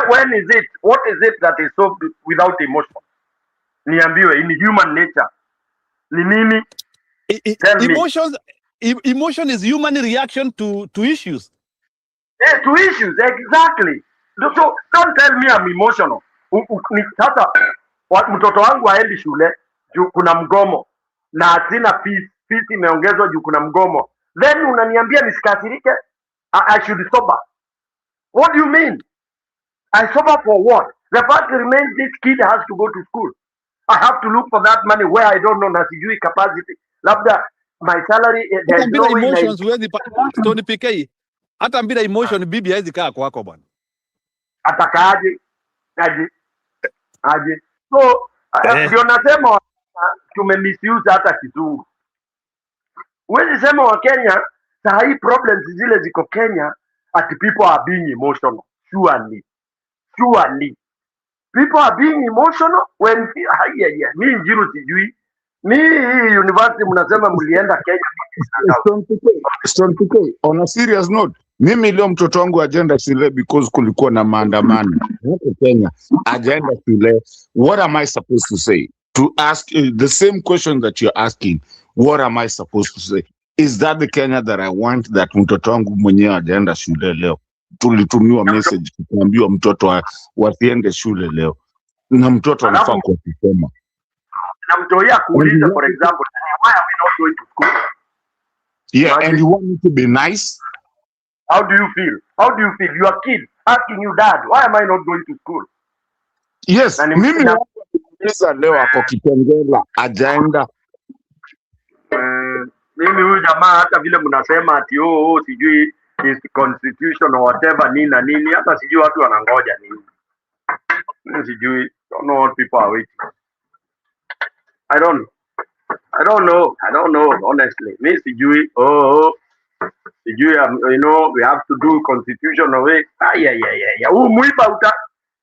When is it? What is it that is solved without emotion? Niambiwe, in human nature. Ni nini? Emotion is human reaction to issues. Yeah, to issues, exactly. So don't tell me I'm emotional. Sasa mtoto wangu aendi shule juu kuna mgomo na hatina fees imeongezwa juu kuna mgomo. Then unaniambia nisikasirike? I should sober. What do you mean? I sober for what? The fact remains this kid has to go to school. I have to look for that money where I don't know na sijui capacity. Labda my salary, there's no way emotions huwezi Stony PK. Hata bila emotion bibi haizi kaa kwako bwana. Atakaaje? Aje. So ndio nasema tumemisuse hata kizungu. Huwezi sema wa Kenya saa hii problems zile ziko Kenya ati people are being emotional. Surely people are being emotional when mi Njiru sijui mi university mnasema mlienda Kenya. Stone PK, on a serious note, mimi leo mtoto wangu agenda shule because kulikuwa na maandamano huko Kenya. Agenda shule, what am I supposed to say? To ask the same question that you're asking, what am I supposed to say? Is that the Kenya that I want, that mtoto wangu mwenyewe agenda shule leo? Tulitumiwa message kuambiwa mtoto wasiende shule leo. Na mtoto anafaa kusoma. Na mtoia kuuliza for example, why are we not going to school? Yeah, and you want me to be nice? How do you feel? Your kid asking you, dad, why am I not going to school? Yes, mimi nauliza leo ako Kitengela agenda. Mimi huyu jamaa hata vile mnasema ati sijui is constitution or whatever nini hata sijui watu wanangoja nini. Mimi sijui, don't know what people are waiting. I don't know honestly. Mimi sijui sijui we have to do constitutional way. Huu muiba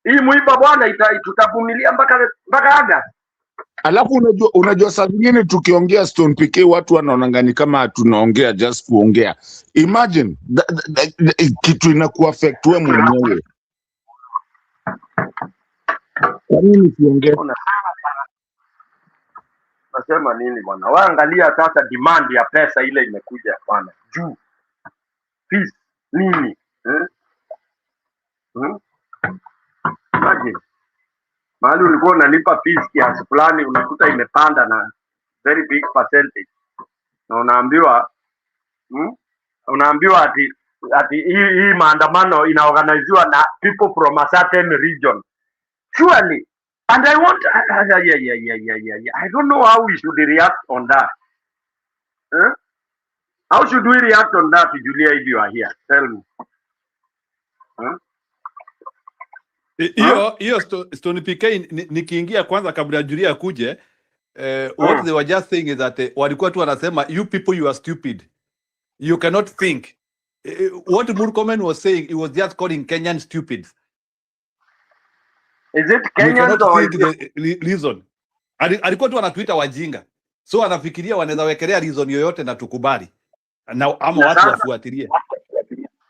hii muiba bwana tutavumilia mpaka August. Alafu unajua saa zingine tukiongea Stone PK watu wanaonangani kama tunaongea just kuongea. Imagine kitu inaku affect wewe mwenyewe. Kwa nini siongee? Nasema nini bwana? Waangalia sasa demand ya pesa ile imekuja bwana. Juu. Fees nini? Imagine. Mahali ulikuwa unalipa fees kiasi fulani unakuta imepanda na very big percentage. Na unaambiwa ati hii maandamano inaorganiziwa na people from a certain region. Surely. And I want I don't know how we should react on that. How should we react on that, Julia, if you are here? Tell me. Hiyo Stone PK nikiingia kwanza kabla Julia kuje, what they were just saying is that walikuwa tu wanasema you people you are stupid. You cannot think. What Murkomen was saying, he was just calling Kenyans stupid. Is it Kenyans or the reason? Alikuwa tu anatuita wajinga. So anafikiria wanaweza wekelea reason yoyote na tukubali. Na ama watu wafuatilie.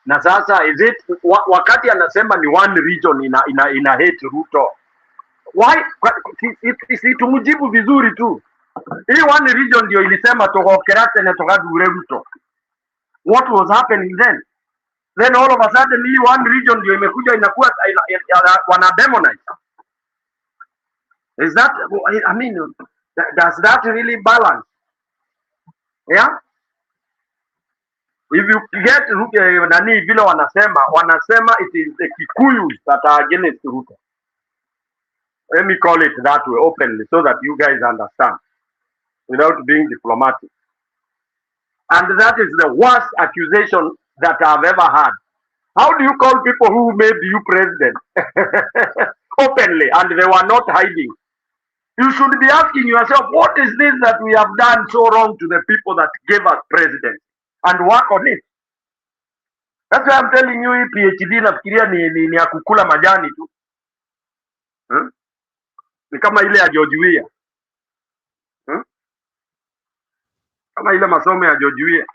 Na sasa is it wakati anasema ni one region ina hate Ruto. Why? Si tumujibu vizuri tu. Hii one region ndio ilisema tokokerate na tokadure Ruto. What was happening then? Then all of a sudden hii one region ndio imekuja inakuwa wana demonize. Is that, I mean, does that really balance? Yeah? If you get nani vile wanasema it is the Kikuyus that are against Ruto. Let me call it that way openly so that you guys understand without being diplomatic. And that is the worst accusation that I've ever had. How do you call people who made you president openly and they were not hiding? You should be asking yourself, what is this that we have done so wrong to the people that gave us president? And work on it. That's why I'm telling you, PhD nafikiria ni ya kukula majani tu. Ni kama ile ya George Weah. Kama ile masomo ya George Weah.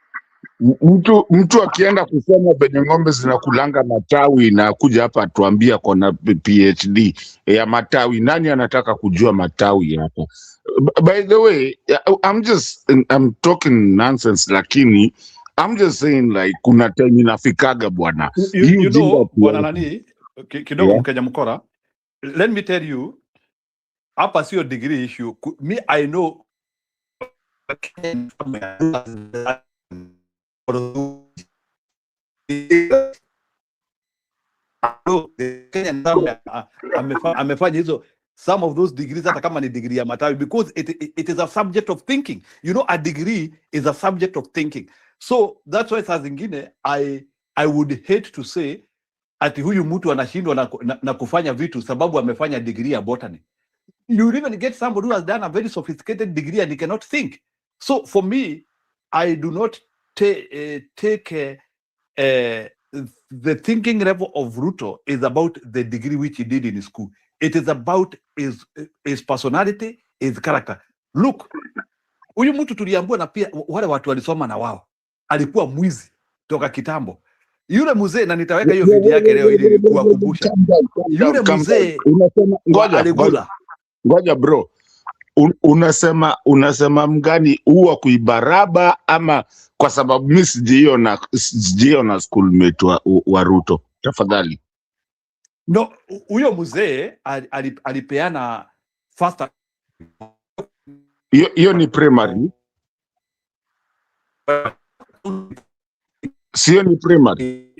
Mtu akienda kusoma penye ng'ombe zinakulanga matawi na kuja hapa atuambia kona PhD ya matawi. Nani anataka kujua matawi hapa? By the way, I'm talking nonsense, lakini I'm just saying like kuna time inafikaga bwana. You know, bwana nani kidogo Mkenya mkora. Let me tell you, hapa sio degree issue. Me I know amefanya hizo some of those degrees hata kama ni degree ya matawi because it is a subject of thinking. You know, a degree is a subject of thinking. So that's why saa zingine I would hate to say ati huyu mtu anashindwa na kufanya vitu sababu amefanya degree ya botany. You even get somebody who has done a very sophisticated degree and he cannot think. So for me, I do not take the thinking level of Ruto is about the degree which he did in school. It is about his personality, his character. Look, huyu mtu tuliambiwa na pia wale watu walisoma na wao. Alikuwa mwizi toka kitambo. Yule mzee na nitaweka hiyo video yake leo ili kuwakumbusha. Yule mzee ngoja bro. Unasema mgani huwa kuibaraba ama kwa sababu mimi sijiona schoolmate wa Ruto? Tafadhali. No, huyo mzee alipeana first. Hiyo ni primary. Sio ni primary.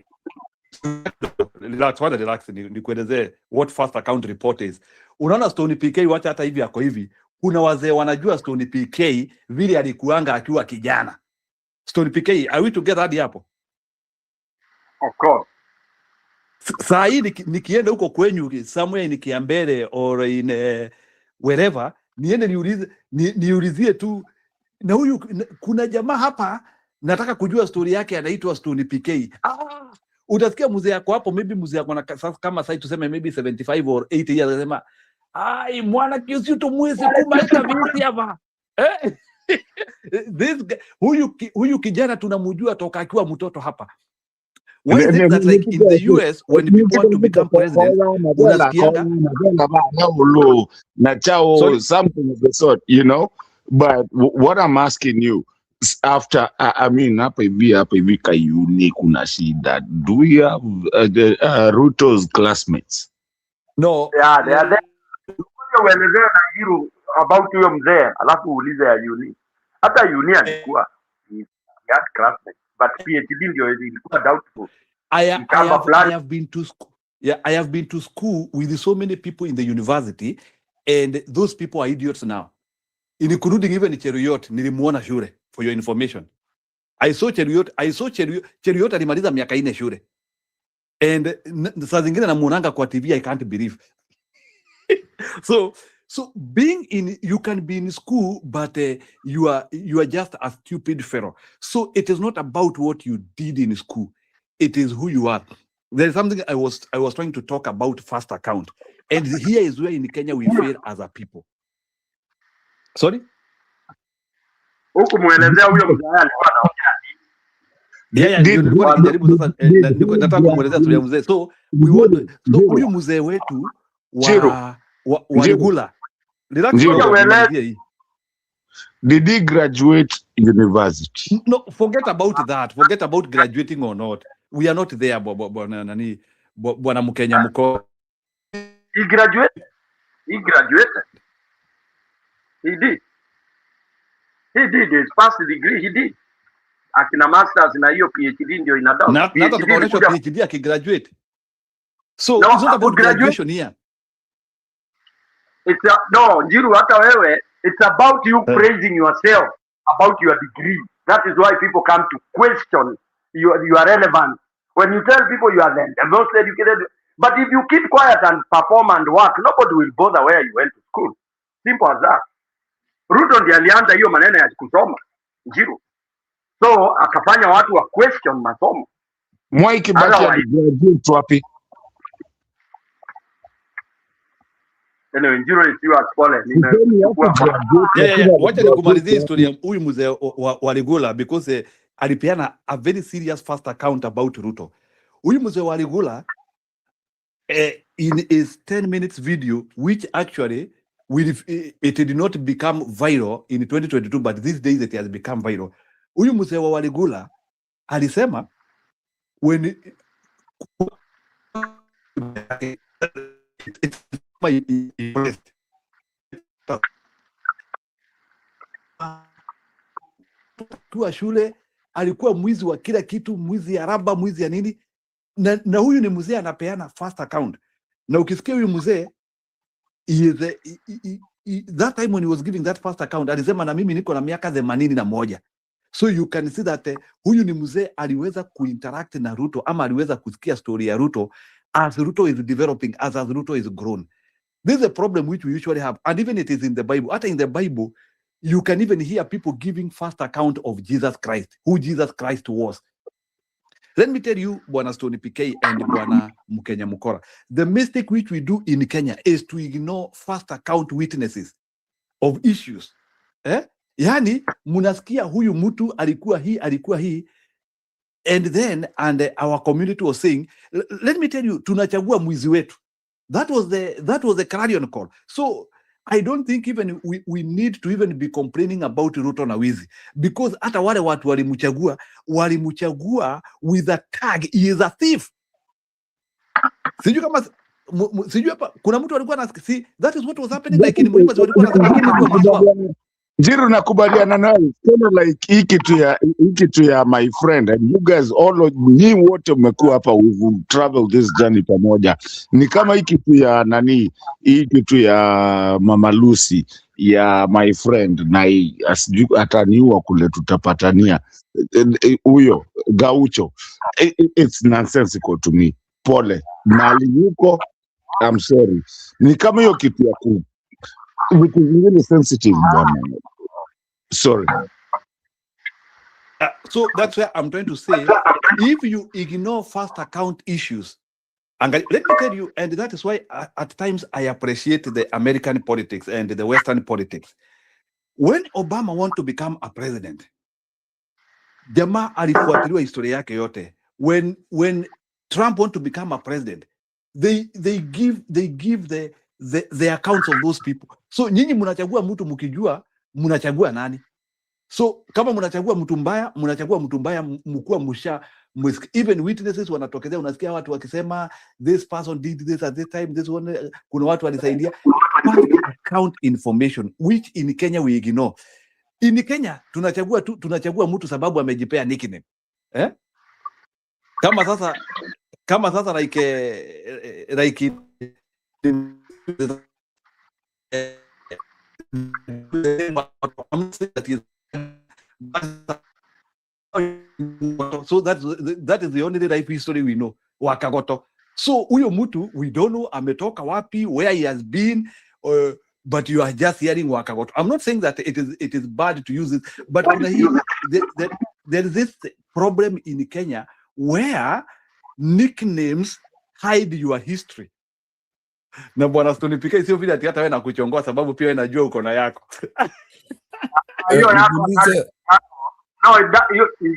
Relax ni kuelezea what first account report is. Unaona Stone PK wacha hata hivi yako hivi. Kuna wazee wanajua Stone PK vile alikuanga akiwa kijana. Stone PK, are we together hadi hapo? Of course. Saa hii nikienda huko kwenyu somewhere in Kiambere or in wherever, niende niulizie tu na huyu kuna jamaa hapa nataka kujua story yake anaitwa Stone PK. Utasikia mzee yako hapo, maybe mzee yako kama sasa tuseme maybe 75 or 80 years anasema ai mwana kiusitu mwezi kumaika visi hapa this guy, huyu kijana tunamjua toka akiwa mtoto hapa. Why is it that like in the US when people want to become president, unasikianga something of the sort, you know? But what I'm asking you, after I mean hapa hivi Kayuni kuna shida, do we have Ruto's classmates? No, yeah, they are there. Uelezea na Njiru about huyo mzee alafu uulize ya uni. Hata uni alikuwa he had classmates, but PhD ndio ilikuwa doubtful. I have been to school. Yeah, I have been to school with so many people in the university, and those people are idiots now. Including even Cheruiyot, nilimuona shule, for your information. I saw Cheruiyot alimaliza miaka 4 shule. And saa zingine namuonanga kwa TV, I can't believe. So being in, you can be in school, but you are just a stupid fellow. So it is not about what you did in school. It is who you are. There is something I was trying to talk about first account. And here is where in Kenya we fail as a people. Sorry? Huku muelezea huyo mzee alikuwa anaongea nini? Nataka kumuelezea story ya mzee. So we want huyu mzee wetu wa Ligula. Did he graduate university? No, forget about that. Forget about graduating or not. We are not there, bwana Mkenya mko. He graduated. He did his first degree. He did. Akina masters na hiyo PhD ndio inadao. Na hata tukaonyesha PhD akigraduate. So no, it's not about graduation here. No, Njiru, hata wewe, it's about you praising yourself about your degree. That is why people come to question your relevance. When you tell people you are the most educated, but if you keep quiet and perform and work, nobody will bother where you went to school. Simple as that. Ruto ndiye alianza hiyo maneno ya kusoma, Njiru. So akafanya watu wa question masomo. Mwai Kibaki aligraduate wapi? Njiru isiwa pole. Wacha nikumalizie historia ya huyu mzee wa Ligula because alipeana a very serious first account about Ruto. Huyu mzee wa Ligula in his 10 minutes video, which actually it did not become viral in 2022, but these days it has become viral. Huyu mzee wa Ligula alisema when kwa shule alikuwa mwizi wa kila kitu, mwizi ya raba, mwizi ya nini, na huyu ni mzee anapeana first account. Na ukisikia huyu mzee that time when he was giving that first account alisema na mimi niko na miaka 81. So you can see that huyu ni mzee aliweza kuinteract na Ruto, ama aliweza kusikia story ya Ruto as Ruto is developing, as Ruto is grown. This is a problem which we usually have, and even it is in the Bible. After in the Bible, you can even hear people giving first account of Jesus Christ, who Jesus Christ was. Let me tell you, Bwana Stony PK and Bwana Mkenya Mukora, the mistake which we do in Kenya is to ignore first account witnesses of issues. Yani, munasikia huyu mtu alikuwa hii, and then our community was saying, let me tell you, tunachagua mwizi wetu. That was the clarion call. So I don't think even we need to even be complaining about Ruto na wizi, because hata wale watu walimuchagua with a tag, he is a thief. Sijui kama hapa kuna mtu alikuwa na that is what was happening, like in Mlima walikuwa wanasema Njiru, nakubaliana nawe. Like hii kitu ya my friend, and you guys all ni wote mmekuwa hapa, we travel this journey pamoja. Ni kama hii kitu ya hii kitu ya Mama Lucy ya my friend, na ataniua kule tutapatania huyo Gaucho. It's nonsensical to me. Pole mali yuko, I'm sorry. Ni kama hiyo kitu ya which is really sensitive, sorry. So that's where I'm trying to say, if you ignore first account issues, And let me tell you, and that is why at times I appreciate the American politics and the Western politics. When Obama want to become a president, jamaa alifuatiliwa historia yake yote. When Trump want to become a president, they give the accounts of those people. So nyinyi mnachagua mtu mkijua mnachagua nani. So kama mnachagua mtu mbaya mkua even witnesses wanatokezea, unasikia watu wakisema this person did this at this time, this one, kuna watu walisaidia. Account information which in Kenya we ignore. In Kenya tunachagua mtu sababu amejipea nickname. Kama sasa like so that is the only life history we know. Wakagoto. So huyo mtu we don't know ametoka wapi, where he has been, but you are just hearing Wakagoto. I'm not saying that it is bad to use it, but there is this problem in Kenya where nicknames hide your history. Na bwana Stonipika sio vile ati hata wewe nakuchongoa sababu pia wewe najua uko na yako. No,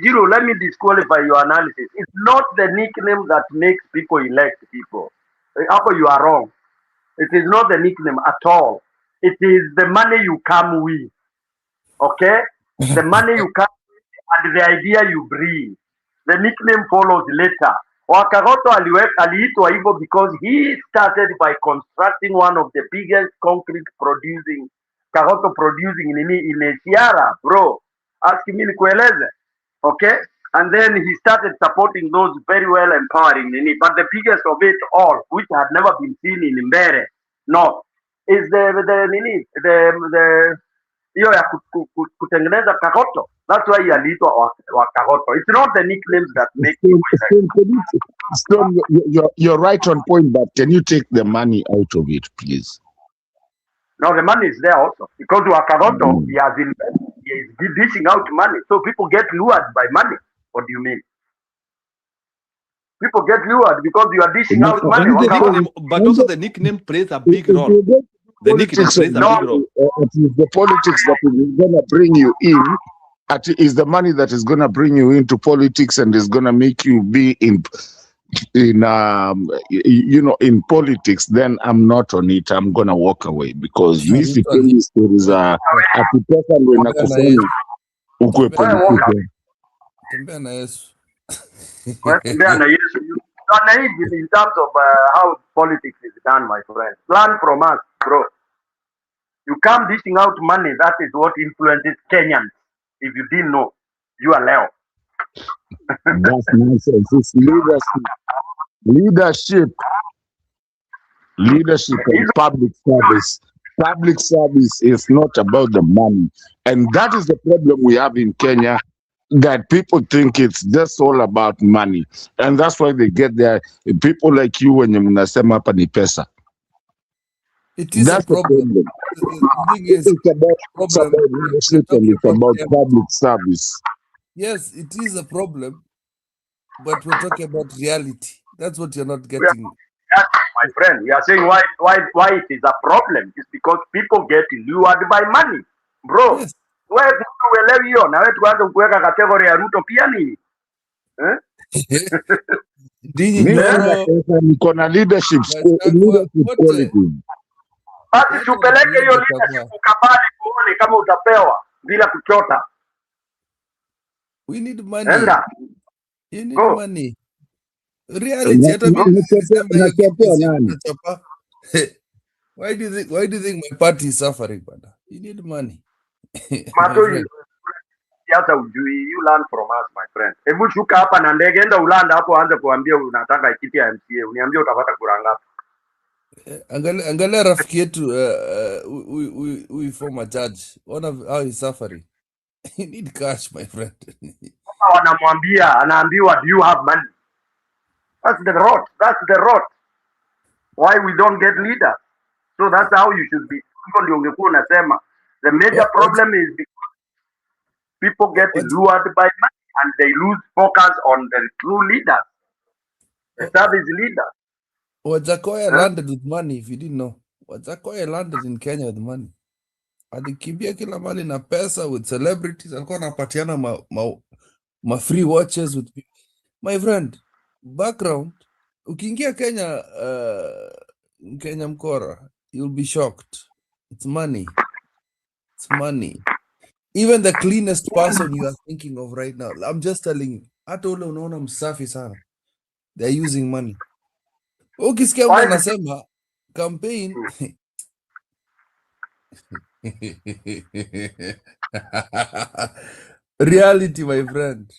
Zero, let me disqualify your analysis. It's not the nickname that makes people elect people. Apple, you are wrong. It is not the nickname at all. It is the money you come with. Okay? The money you come with and the idea you bring. The nickname follows later. Wakagoto aliitwa hivyo because he started by constructing one of the biggest concrete producing, Kagoto producing in Esiara, bro. Ask me nikueleze. Okay? And then he started supporting those very well empowering Nini. But the biggest of it all, which had never been seen in Mbere, no, is the hiyo ya kutengeneza Kagoto. That's why he aliitwa Wakagoto. It's not the nicknames that make you're right on point, but can you take the money out of it, please? No, the money is there also. Because Wakagoto, he has invested. He is dishing out money. So people get lured by money. What do you mean? People get lured because you are dishing out money. But also the nickname plays a big role. The nickname plays a big role. It is the politics that is going to bring you in. It is the money that is going to bring you into politics and is going to make you be in politics. Then I'm not on it. I'm going to walk away because if you tell me stories akitoka ndo inakufanya ukwe politiki. Tembea na Yesu. Tembea na Yesu. In terms of how politics is done, my friend. Learn from us, bro. You come dishing out money. That is what influences Kenyans. If you didn't know, you are Leo. That's nonsense. It's leadership and public service. Public service is not about the money. And that is the problem we have in Kenya, that people think it's just all about money. And that's why they get there. People like you, when you mnasema hapa ni pesa. It is a problem. It's about leadership and it's about public service. Yes, it is a problem, but we're talking about reality. That's what you're not getting. Yes, my friend, we are saying why it is a problem. It's because people get lured by money, bro. Yes. Wewe hiyo na wewe tuanze kuweka category ya Ruto pia nini? Niko na leadership quality. Basi tupeleke hiyo leadership ukabali tuone kama utapewa bila kuchota. We need money. You need money. Reality. Why do you think my party is suffering, brother? You need money. You learn from us, my friend. Hebu shuka hapa na ndege, enda Ulanda hapo aanze kuambia unataka kiti ya MCA. Uniambie utapata kura ngapi. Angalia rafiki yetu we former judge. One of how he's suffering. You need cash, my friend. Anaambiwa, do you have money? That's the rot. That's the rot. Why we don't get leaders? So that's how you should be. The major problem is because people get lured by money and they lose focus on the true leaders, the service leaders. Wajakoya landed with money, if you didn't know. Wajakoya landed in Kenya with money. Alikimbia kila mali na pesa with celebrities. Alikuwa anapatiana ma free watches with people. My friend, background, ukiingia Kenya, Kenya mkora, you'll be shocked. It's money. It's money. Even the cleanest person you are thinking of right now, I'm just telling you, hata ule unaona msafi sana, they're using money. Ukisikia mtu anasema campaign reality, my friend.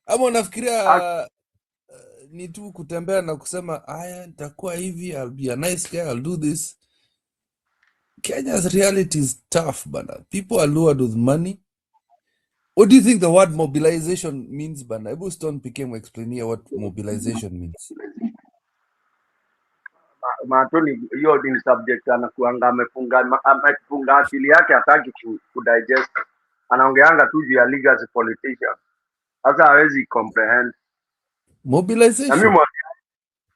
Ama unafikiria ni tu kutembea na kusema aya nitakuwa hivi, I'll be a nice guy, I'll do this. Kenya's reality is tough, bana. People are lured with money. What do you think the word mobilization means, bana? Hebu Stone became explain here what mobilization means. Matoni, hiyo ni subject anakuanga amefunga akili yake, hataki kudigest. Anaongeanga tu juu ya legacy politician. Sasa hawezi comprehend mobilization. Na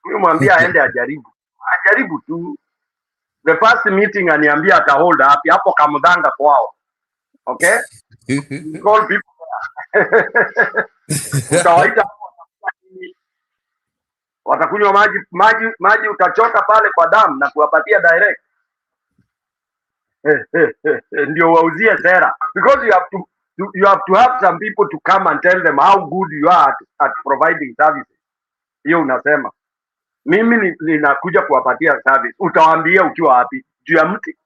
mimi mwambia aende ajaribu tu. The first meeting aniambia ata hold up hapo Kamudhanga kwao. Okay? Call people. Utawaita watakunywa maji utachota pale kwa damu na kuwapatia direct. Ndio wauzie sera, because you have to have some people to come and tell them how good you are at providing services. Hiyo unasema mimi ninakuja kuwapatia service, utawaambia ukiwa wapi? Juu ya mti?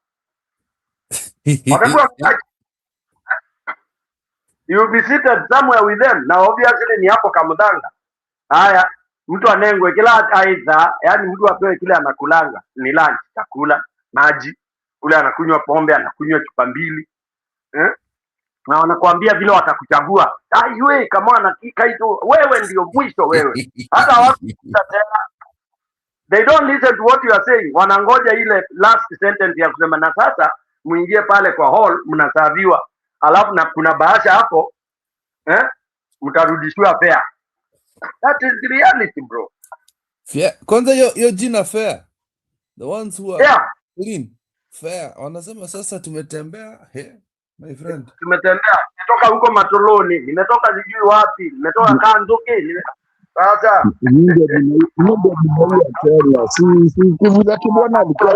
You will be seated somewhere with them. Na obviously ni hapo Kamudhanga. Haya, mtu anengwe kila aidha, yani mtu apewe kile anakulanga ni lunch, chakula, maji, ule anakunywa pombe, anakunywa chupa mbili. Na wanakuambia vile watakuchagua. Wewe kama anakika hizo, wewe ndio mwisho wewe. Hata watu they don't listen to what you are saying. Wanangoja ile last sentence ya kusema na sasa muingie pale kwa hall mnasaviwa. Alafu na kuna bahasha hapo mtarudishiwa fare. That is the reality, bro. Fair. Kwanza yo jina fair. The ones who are clean. Fair. Wanasema sasa tumetembea. My friend. Tumetembea. Nimetoka huko Matoloni, nimetoka sijui wapi, nimetoka Kanzuki. Sasa ndio mmoja Kenya. Si kivuza kibwana alikuwa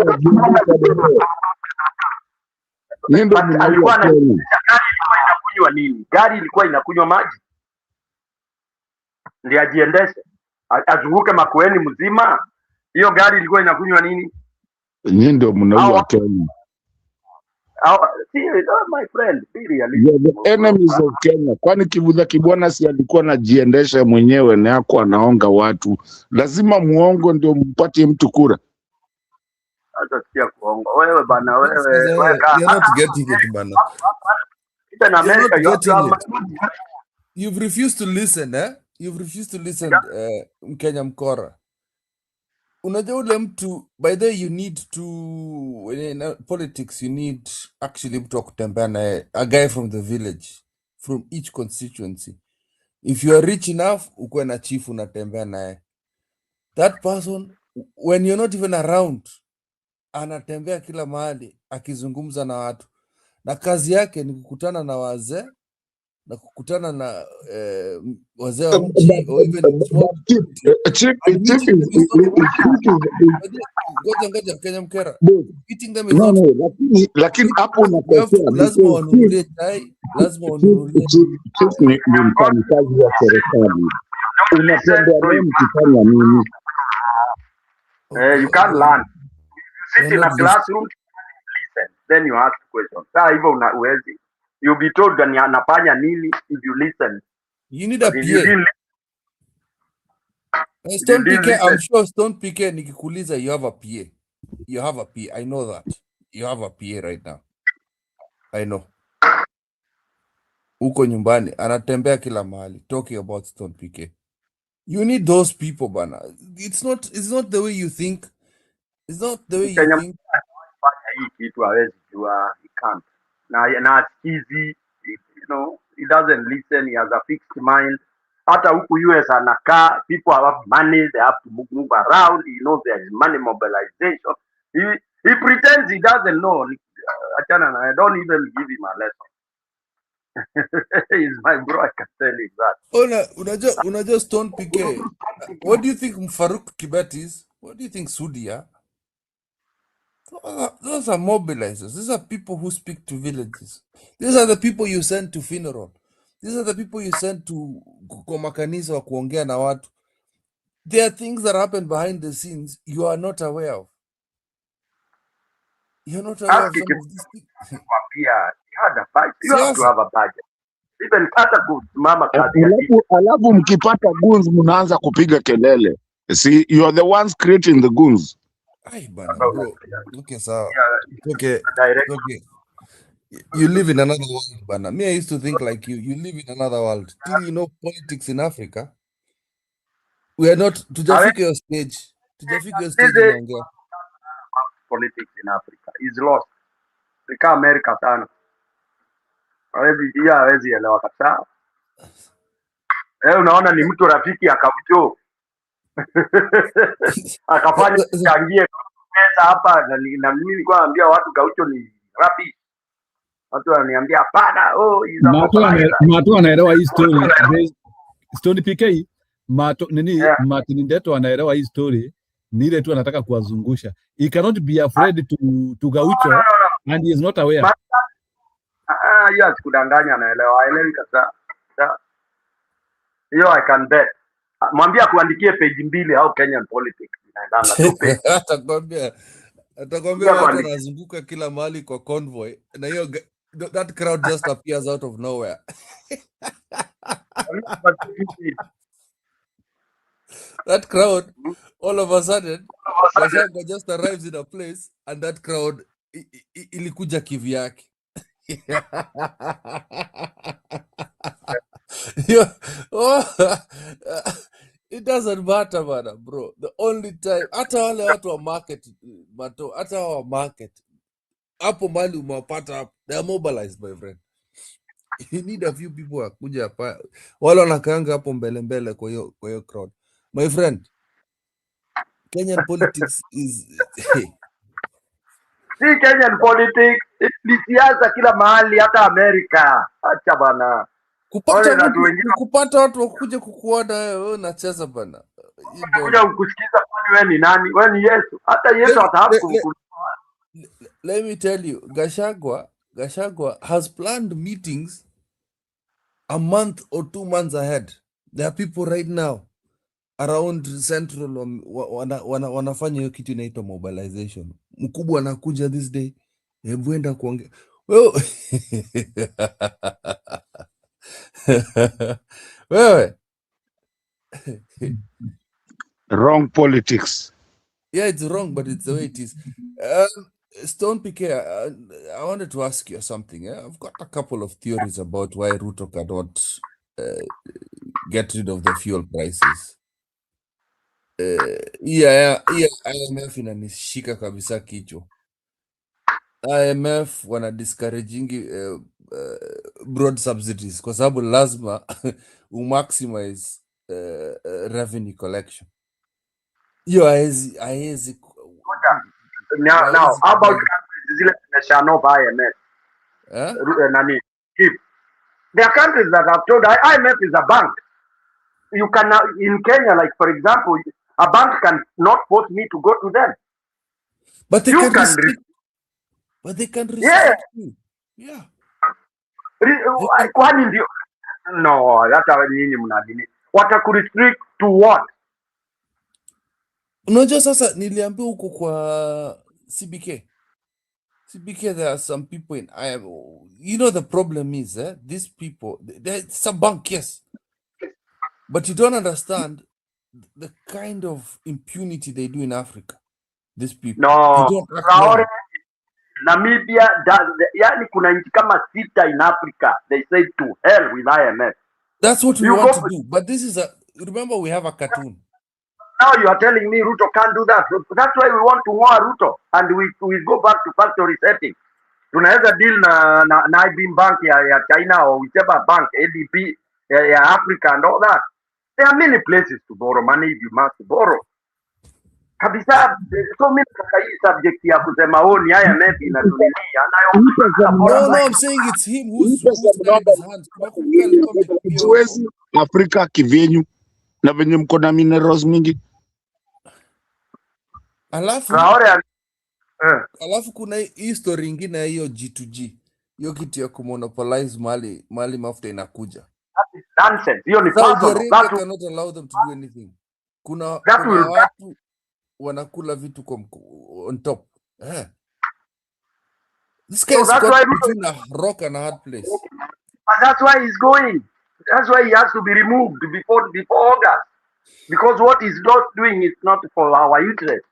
alikuwa inakunywa nini? Gari ilikuwa inakunywa maji. Ndio ajiendeshe. Azunguke Makueni mzima. Hiyo gari ilikuwa inakunywa nini? Ndio mnaua Kenya. My friend, the enemies of Kenya. Kwani kivuza kibwana si alikuwa anajiendesha mwenyewe na yako anaonga watu. Lazima muongo ndio mpate mtu kura. Hata sikia kuongo. Wewe bana wewe. You're not getting it bana. In America you've refused to listen, You've refused to listen, Mkenya mkora. Unajua ule mtu, by the way, you need to, in politics, you need actually mtu wa kutembea naye, a guy from the village, from each constituency. If you are rich enough, ukuwe na chief unatembea naye. That person, when you're not even around, anatembea kila mahali, akizungumza na watu. Na kazi yake ni kukutana na wazee, na kukutana na wazee wa mji or even ngoja Kenya mkera eating them is not lakini hapo unakosea. Lazima wanunulie chai, lazima wanunulie ni mfanyakazi wa serikali. Unatembea leo mkifanya nini? You can't learn. You sit in a classroom, listen, then you ask questions. Sasa hivyo unawezi. You'll be told gani anafanya nini if you listen. You need a PA. Stone PK, I'm sure Stone PK nikikuuliza you have a PA. You have a PA. I know that. You have a PA right now. I know. Uko nyumbani anatembea kila mahali talking about Stone PK. You need those people bana. It's not the way you think. It's not the way you think. Hii kitu hawezi jua, he can't. Na it's easy, he doesn't listen, he has a fixed mind. hata huku US anakaa, people have money, they have to move around, there is money mobilization. He pretends he doesn't know. I don't even give him a lesson. He's my bro, I can tell you that. Unajua Stone PK. What do you think Faruk Kibet is? What do you think Sudia? Those are mobilizers. These are people who speak to villages. These are the people you send to funeral. These are the people you send to kwa makanisa wa kuongea na watu. There are things that happen behind the scenes you are not aware of. You're not aware of some of these things. You had a budget. You have to have a budget. Even hata kusimama kazi. Alafu mkipata goons mnaanza kupiga kelele. See, you are the ones creating the goons. Ay, bana, bro. Okay, so okay. You live in another world, bana. Me, I used to think like you live in another world. Till you know politics in Africa, we are not tujafika your stage. Tujafika your stage inaongea. Politics in Africa is lost. Nika America sana. Hawezi elewa kabisa. Unaona ni mtu rafiki akaucho. Akafanya changie pesa hapa na mimi nilikuwa naambia watu Gaucho ni rapi. Watu wananiambia hapana, Mato anaelewa hii story. Story PK, Martin Ndeto anaelewa hii story. Ni ile tu anataka kuwazungusha. He cannot be afraid to Gaucho no. And he is not aware. Hiyo asikudanganya, anaelewa. Haelewi kabisa. Hiyo I can bet. Mwambie kuandikie page 2 au Kenyan politics inaendanga. Atakwambia watu wanazunguka kila mahali kwa convoy na hiyo that crowd just appears out of nowhere. That crowd all of a sudden Gachagua just arrives in a place and that crowd ilikuja kivyake. It doesn't matter, man, bro. The only time hata wale watu wa market Mato, hata wa market hapo mali umewapata hapo, they are mobilized, my friend. You need a few people wakuja hapa, wale wanakaanga hapo mbele kwa hiyo crowd, my friend. Kenyan politics is si Kenyan politics, ni siasa kila mahali, hata Amerika. Acha bana. Kupata watu wakuja kukuona wewe unacheza bana. Kuja kukusikiza kwani wewe ni nani? Wewe ni Yesu. Hata Yesu atahapo. Let me tell you, Gachagua has planned meetings a month or 2 months ahead. There are people right now around Central wanafanya hiyo kitu inaitwa mobilization. Mkubwa anakuja this day. Hebu enda kuongea. Wewe. Wrong politics. Yeah, it's wrong, but it's the way it is. Stone PK, I wanted to ask you something. I've got a couple of theories about why Ruto cannot get rid of the fuel prices. IMF inanishika kabisa kichwa. IMF wana discouraging broad subsidies kwa sababu lazima umaximize revenue collection. Haezi. Now, how about zile zimeshano by IMF? There are countries that have told IMF is a bank. You can in Kenya, like for example, a bank can not force me to go to them. But they can restrict. But they can restrict you. Yeah. Kwani ndio? No, hata nyinyi mnadini. Watakurestrict to what? Unajua sasa niliambiwa huko kwa CBK. There are some people in the problem is these people, it's a bank, yes. But you don't understand the kind of impunity they do in Africa. These people. No, Namibia yani kuna nchi kama 6 in Africa. They say to hell with IMF. That's what we want to do. But this is remember we have a cartoon. Now you are telling me Ruto can't do that. That's why we want to war Ruto and we go back to factory setting. Tunaweza deal na IB bank ya China or whichever bank, ADB ya Africa and all that. There are many places to borrow money if you must borrow. Kabisa, so mimi nataka hii subject ya kusema ni IMF inatuninia nayo. No, I'm saying it's him who's carried his hands. Huwezi Afrika kivyenyu na venye mko na minerals mingi. Alafu kuna hii story ingine ya hiyo G2G. Hiyo kitu ya kumonopolize mali mafuta inakuja. That is nonsense. Hiyo ni Saudi personal. Arabia cannot allow them to do anything. Kuna watu wanakula vitu on top. This guy is caught between a rock and a hard place. But that's why he's going. That's why he has to be removed before August. Because what he's not doing is not for our interest.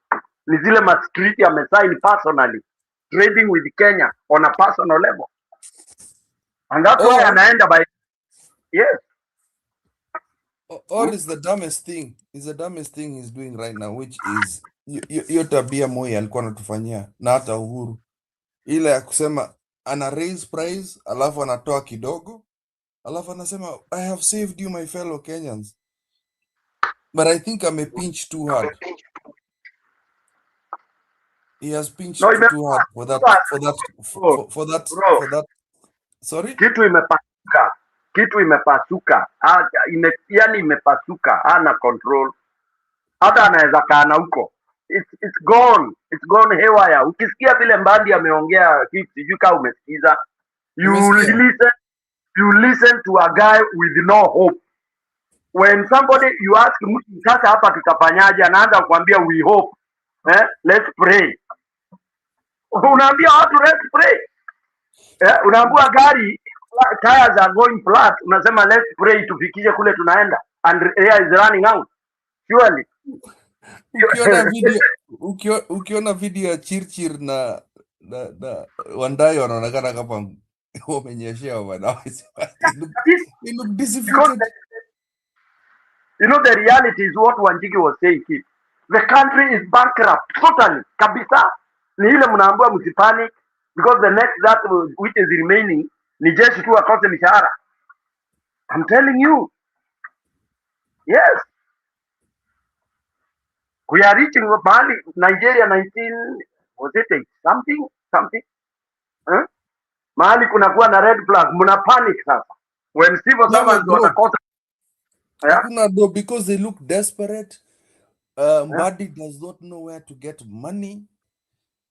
Ni zile ma-treaty amesign personally, trading with Kenya on a personal level. And that's why anaenda by... Yes. Or is the dumbest thing. Is the dumbest thing he's doing right now, which is hiyo tabia Moi alikuwa anatufanyia na hata Uhuru. Ile ya kusema ana raise price alafu anatoa kidogo alafu anasema I have saved you my fellow Kenyans. But I think I'm a pinch too hard. He has pinched too hard for that. Sorry? Kitu imepasuka. Yani imepasuka. Hana control. Hata anaweza kaana huko. It's gone. It's gone haywire. Ukisikia vile Mbandi ameongea kitu, sijui kama umesikiza. You listen to a guy with no hope. When somebody you ask mtu sasa hapa tutafanyaje, anaanza kuambia we hope. Let's pray. Unaambia watu let's pray. Unaambia gari tires are going flat, unasema let's pray tufikishe kule tunaenda, and air is running out. Surely. Ukiona video ya Chirchir na Wandai wanaonekana kama wamenyeshewa bana. They look dissipated. You know, the reality is what Wanjigi was saying. The country is bankrupt totally. Kabisa. Ni ile mnaambia msipanic because the next that which is remaining ni jeshi tu akose mishahara. I'm telling you. Yes. We are reaching Mali, Nigeria 19, was it something? Mahali kunakuwa na red flag, muna panic sasa. When civil servants watakosa. Because they look desperate. Mbadi does not know where to get money.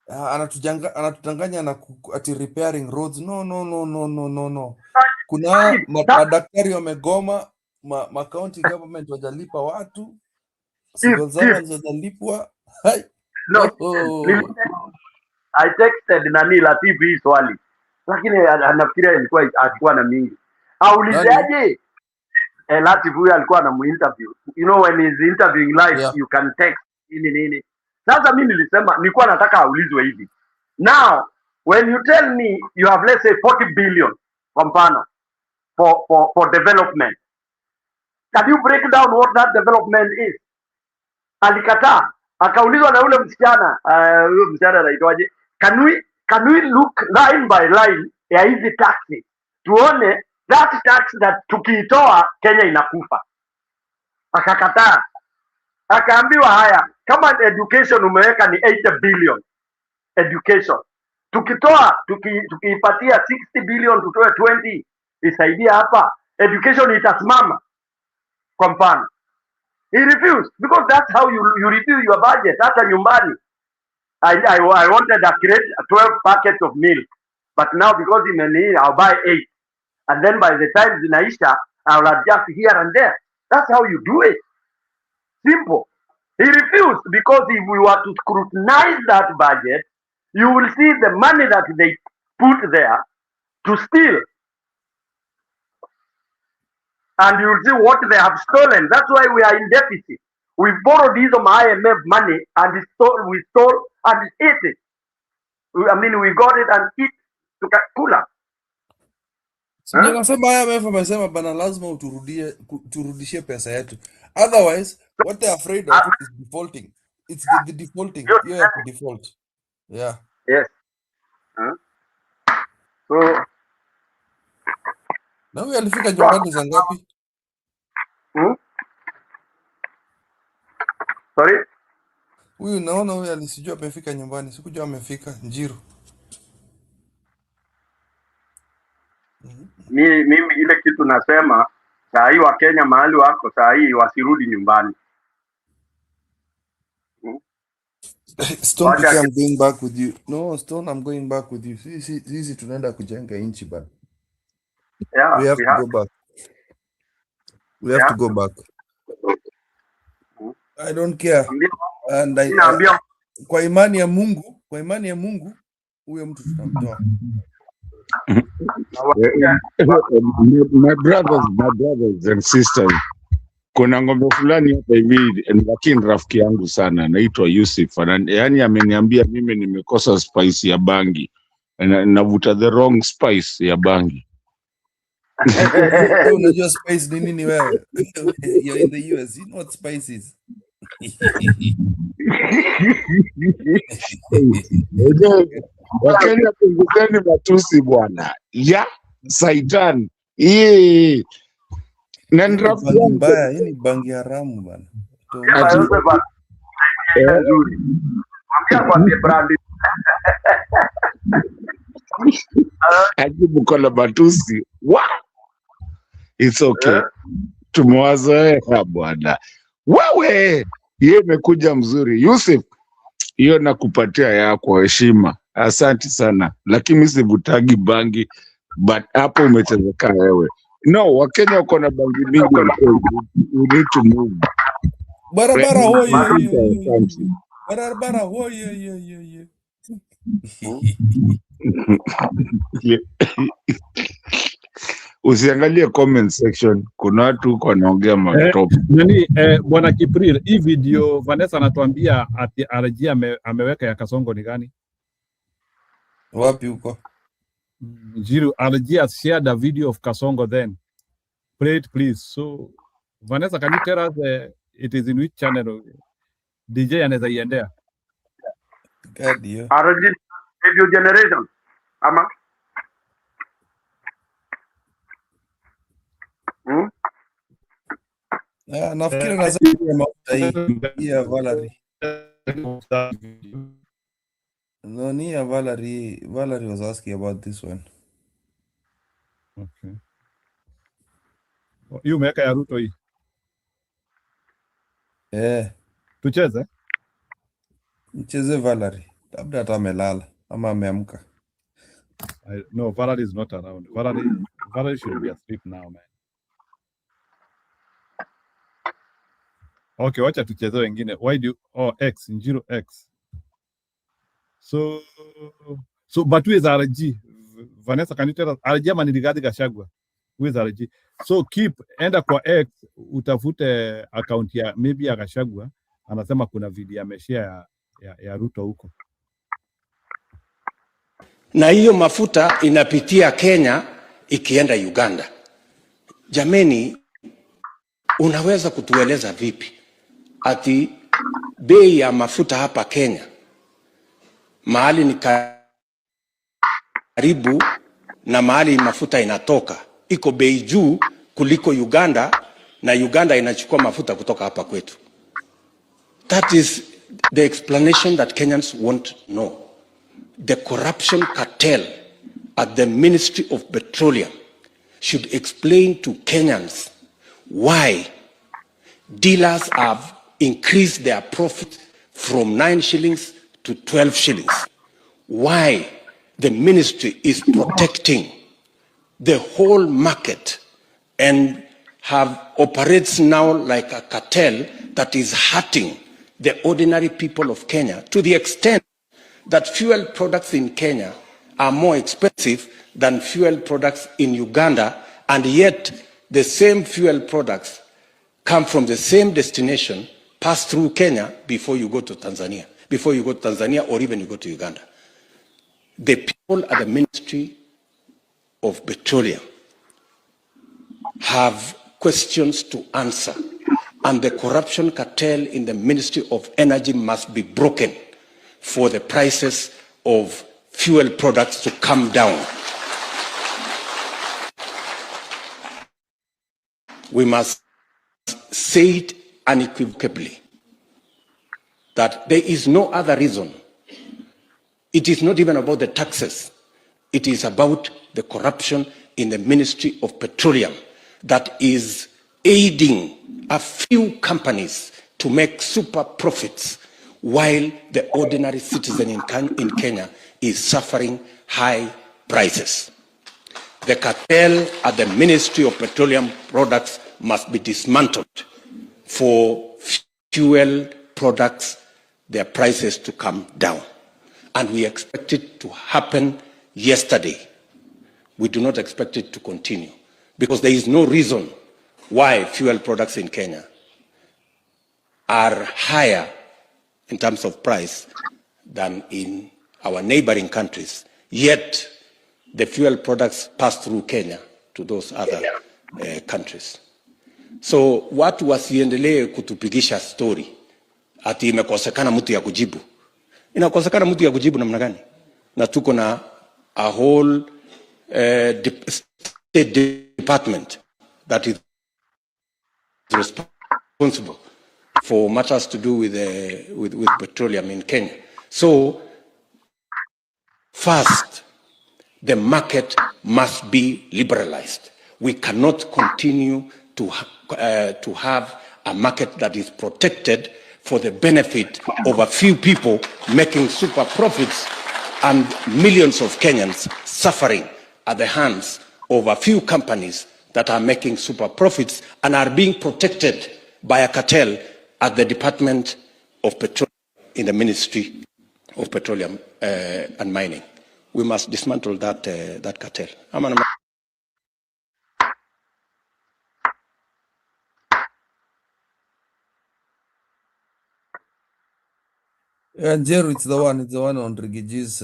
Anatudanganya na ati repairing roads. No. Kuna madaktari wamegoma, ma county government wajalipa watu. Civil servants wajalipwa. I texted nani Latif hii swali. Lakini anafikiria alikuwa na mingi. Aulizaje? Latif huyu alikuwa anamuinterview. You know when he's interviewing live, you can text nini. Sasa mimi nilikuwa nataka aulizwe hivi. Now, when you tell me you have let's say 40 billion kwa mfano for development. Can you break down what that development is? Alikataa. Akaulizwa na ule msichana, huyo msichana anaitwaje? Can we look line by line ya hizi taxi? Tuone that tax that tukiitoa Kenya inakufa. Akakataa. Akaambiwa haya, kama education umeweka ni 80 billion education. Tukiipatia 60 billion tutoe 20 isaidia hapa, education itasimama kwa mfano. He refused because that's how you review your budget. Hata nyumbani I wanted a crate 12 packets of milk, but now because I'll buy 8, and then by the time zinaisha I'll adjust here and there. That's how you do it. Simple. He refused because if we were to scrutinize that budget, you will see the money that they put there to steal. And you will see what they have stolen. That's why we are in deficit. We borrowed these of IMF money and we stole and ate it. We got it and eat tukakula. Nasema IMF amesema bana lazima uturudishie pesa yetu. Otherwise, what they're afraid of is defaulting. It's the defaulting. You have to default. Yeah. Yes. So na huyu alifika nyumbani za ngapi? Sorry? Huyu naona huyu alisijua amefika nyumbani. Sikujua amefika Njiru. Mimi ile kitu nasema saa hii Wakenya mahali wako saa hii wasirudi nyumbani. Stone PK, I'm going back with you. No, Stone, I'm going back with you. Sisi tunaenda kujenga nchi bana. Yeah, we have to go back. We have to go back. I don't care. And kwa imani ya Mungu, huyo mtu tutamtoa. My brothers and sisters, kuna ng'ombe fulani hapa hivi, lakini rafiki yangu sana anaitwa Yusuf, yani ameniambia mimi nimekosa spice ya bangi, navuta the wrong spice ya bangi. Unajua spice ni nini wewe? You're in the US, you know what spice is. Wakenya punguzeni matusi bwana. Ya Saitan. Mbaya, hii ni bangi haramu bwana. Ajibu kwa matusi. It's okay. Tumewazoea bwana. Wewe, yeye imekuja mzuri. Yusuf, hiyo nakupatia yako heshima. Asante sana. Lakini mimi sivutagi bangi, but hapo umechezeka wewe. No, Wakenya wako na bangi mingi. We need to move. Barabara hoye. Barabara hoye. Usiangalie comment section, kuna watu huko wanaongea matop. Bwana Kipril, hii video Vanessa anatuambia ati RG ameweka ya Kasongo ni gani? Wapi huko? Njiru, RG has shared a video of Kasongo then. Play it please. So Vanessa, can you tell us it is in which channel? DJ anaweza iendea. RG Radio Generation. Ama? Nafikiri nazungumzia mafuta hii ya Valerie. No, ni ya Valerie. Valerie was asking about this one. Okay. You umeweka ya Ruto hii? Tucheze? Mcheze Valerie. Labda hata amelala ama ameamka. No, Valerie is not around. Valerie should be asleep now, man. Okay, wacha tucheze wengine. Why do you, X, Njiro X. So but who is RG? Vanessa, can you tell us? RG ama ni Rigathi Gachagua? Who is RG? So enda kwa X, utafute account ya maybe ya Gachagua, anasema kuna video ameshare ya Ruto huko. Na hiyo mafuta inapitia Kenya ikienda Uganda. Jameni, unaweza kutueleza vipi ati bei ya mafuta hapa Kenya mahali ni karibu na mahali mafuta inatoka iko bei juu kuliko Uganda, na Uganda inachukua mafuta kutoka hapa kwetu? That is the explanation that Kenyans want to know. The corruption cartel at the Ministry of Petroleum should explain to Kenyans why dealers have increased their profit from 9 shillings to 12 shillings. Why the ministry is protecting the whole market and operates now like a cartel that is hurting the ordinary people of Kenya, to the extent that fuel products in Kenya are more expensive than fuel products in Uganda, and yet the same fuel products come from the same destination, pass through Kenya before you go to Tanzania, or even you go to Uganda. The people at the Ministry of Petroleum have questions to answer, and the corruption cartel in the Ministry of Energy must be broken for the prices of fuel products to come down. We must say it unequivocally. that there is no other reason. It is not even about the taxes. It is about the corruption in the Ministry of Petroleum that is aiding a few companies to make super profits while the ordinary citizen in Kenya is suffering high prices. The cartel at the Ministry of Petroleum Products must be dismantled for fuel products, their prices to come down. And we expect it to happen yesterday. We do not expect it to continue because there is no reason why fuel products in Kenya are higher in terms of price than in our neighboring countries. Yet the fuel products pass through Kenya to those other countries. So watu wasiendelee kutupigisha story ati imekosekana mtu ya kujibu. Inakosekana mtu ya kujibu namna gani? Na tuko na a whole state department that is responsible for matters to do with petroleum in Kenya. So first, the market must be liberalized. We cannot continue to have a market that is protected for the benefit of a few people making super profits and millions of Kenyans suffering at the hands of a few companies that are making super profits and are being protected by a cartel at the Department of Petroleum in the Ministry of Petroleum and Mining. We must dismantle that cartel. And Jero, it's the one on Rigiji's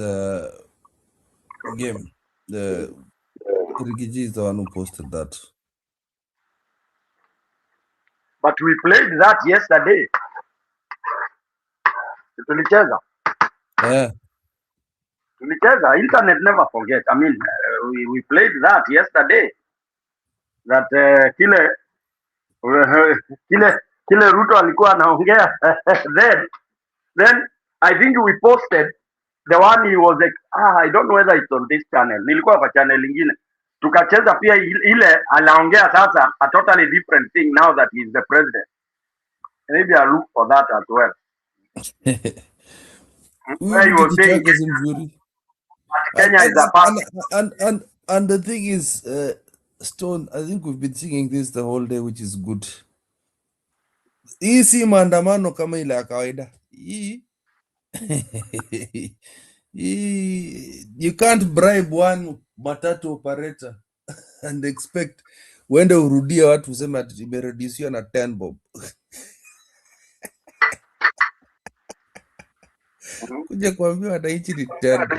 game. The Rigiji is the one who posted that. But we played that yesterday. Tulicheza. Yeah. Tulicheza. Internet never forget. I mean, we played that yesterday. That kile Ruto alikuwa anaongea. Then I think we posted the one he was like, I don't know whether it's on this channel. Nilikuwa kwa channel ingine. Tukacheza pia ile anaongea sasa a totally different thing now that he's the president. Maybe I'll look for that as well. Where he was saying Kenya is a part. And the thing is, Stone, I think we've been singing this the whole day, which is good. Hii si maandamano kama ile ya kawaida. You can't bribe one matatu operator and expect uende urudie watu useme ati imeredusiwa na 10 bob. Kuja kuambia wananchi ni 10 bob.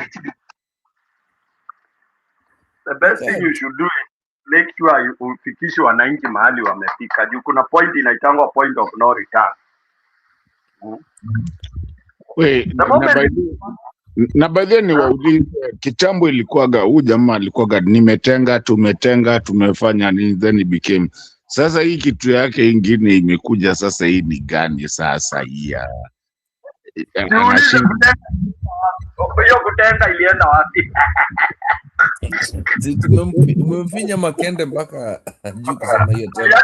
The best thing you should do is make sure ufikishe wananchi mahali wamefika. Juu kuna point inaitangwa point of no return. Na by the way niwaulize, kitambo ilikuwaga huyu jamaa alikuwaga nimetenga tumefanya nini, then it became. Sasa hii kitu yake ingine imekuja sasa, hii ni gani sasa hii? Hiyo kutenga ilienda wapi? Tumemfinya makende mpaka juu kusema hiyo tena.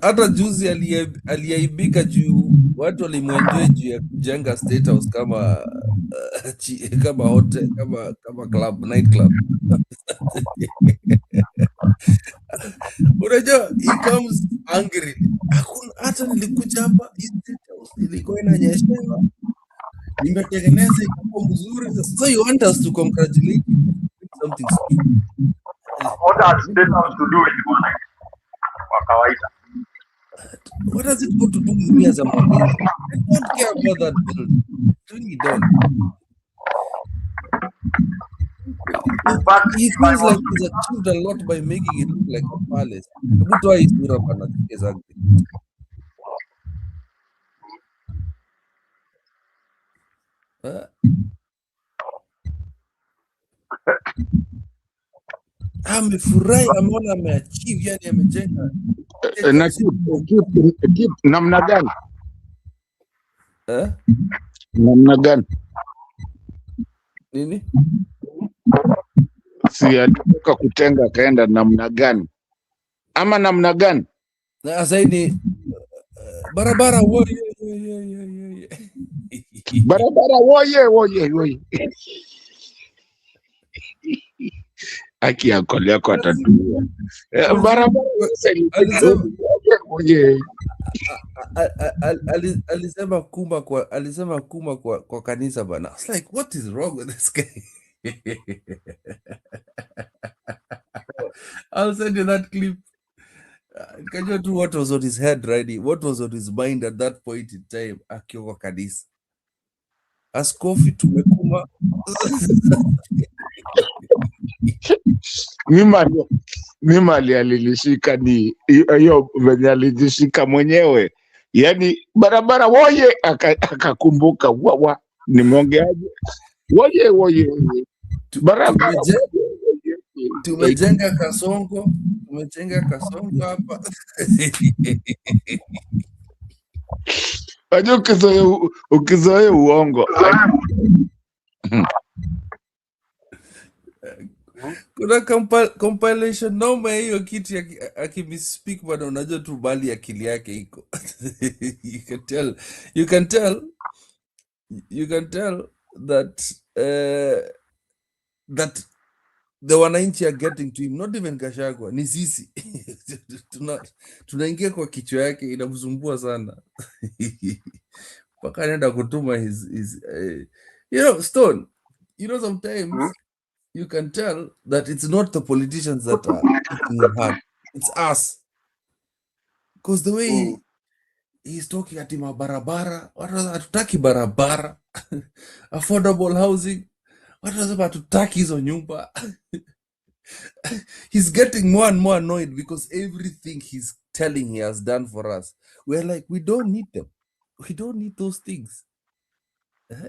Hata juzi aliaibika juu watu walimwenjoy juu ya kujenga State House kama hotel, kama club, night club. Unajua, he comes angry. Hata nilikuja hapa State House ilikuwa inanyeshewa, nimetengeneza ikawa mzuri. So you want us to congratulate something stupid. What does State House to do with money? Kwa kawaida. What does it got to do with me as a man? I don't care about that building. I really don't. He feels like he's achieved a lot by making it look like a palace. But why is Murabana exactly? Amefurahi, ameona ameachieve, yani amejenga. Na keep namna gani? Namna gani? Nini? Si alitoka kutenga kaenda namna gani? Ama namna gani? Na zaidi barabara woye. Barabara woye. Aki yako atatua. Barabara woye. Alisema kuma kwa kanisa bana. I was like, what is wrong with this guy? I'll send you that clip. Can you do what was on his head, right? What was on his mind at that point in time? Akiwa kwa kanisa. Askofu tumekuma. Mimi alilishika ni hiyo venye alijishika mwenyewe. Yaani barabara woye akakumbuka wa nimeongeaje? Woye. Barabara Tumejenga Kasongo hapa. Unajua ukizoea uongo. Kuna compilation noma hiyo kitu akimspeak bwana, unajua tu bali akili yake iko. You can tell that that the wananchi are getting to him, not even Gachagua, ni sisi. Tunaingia kwa kichwa yake, inamsumbua sana. Mpaka anaenda kutuma his Stone, sometimes you can tell that it's not the politicians that are taking your hand, it's us. Because the way he's talking at barabara, hatutaki barabara, affordable housing, hatutaki hizo nyumba. He's getting more and more annoyed because everything he's telling he has done for us, we're like, we don't need them. We don't need those things.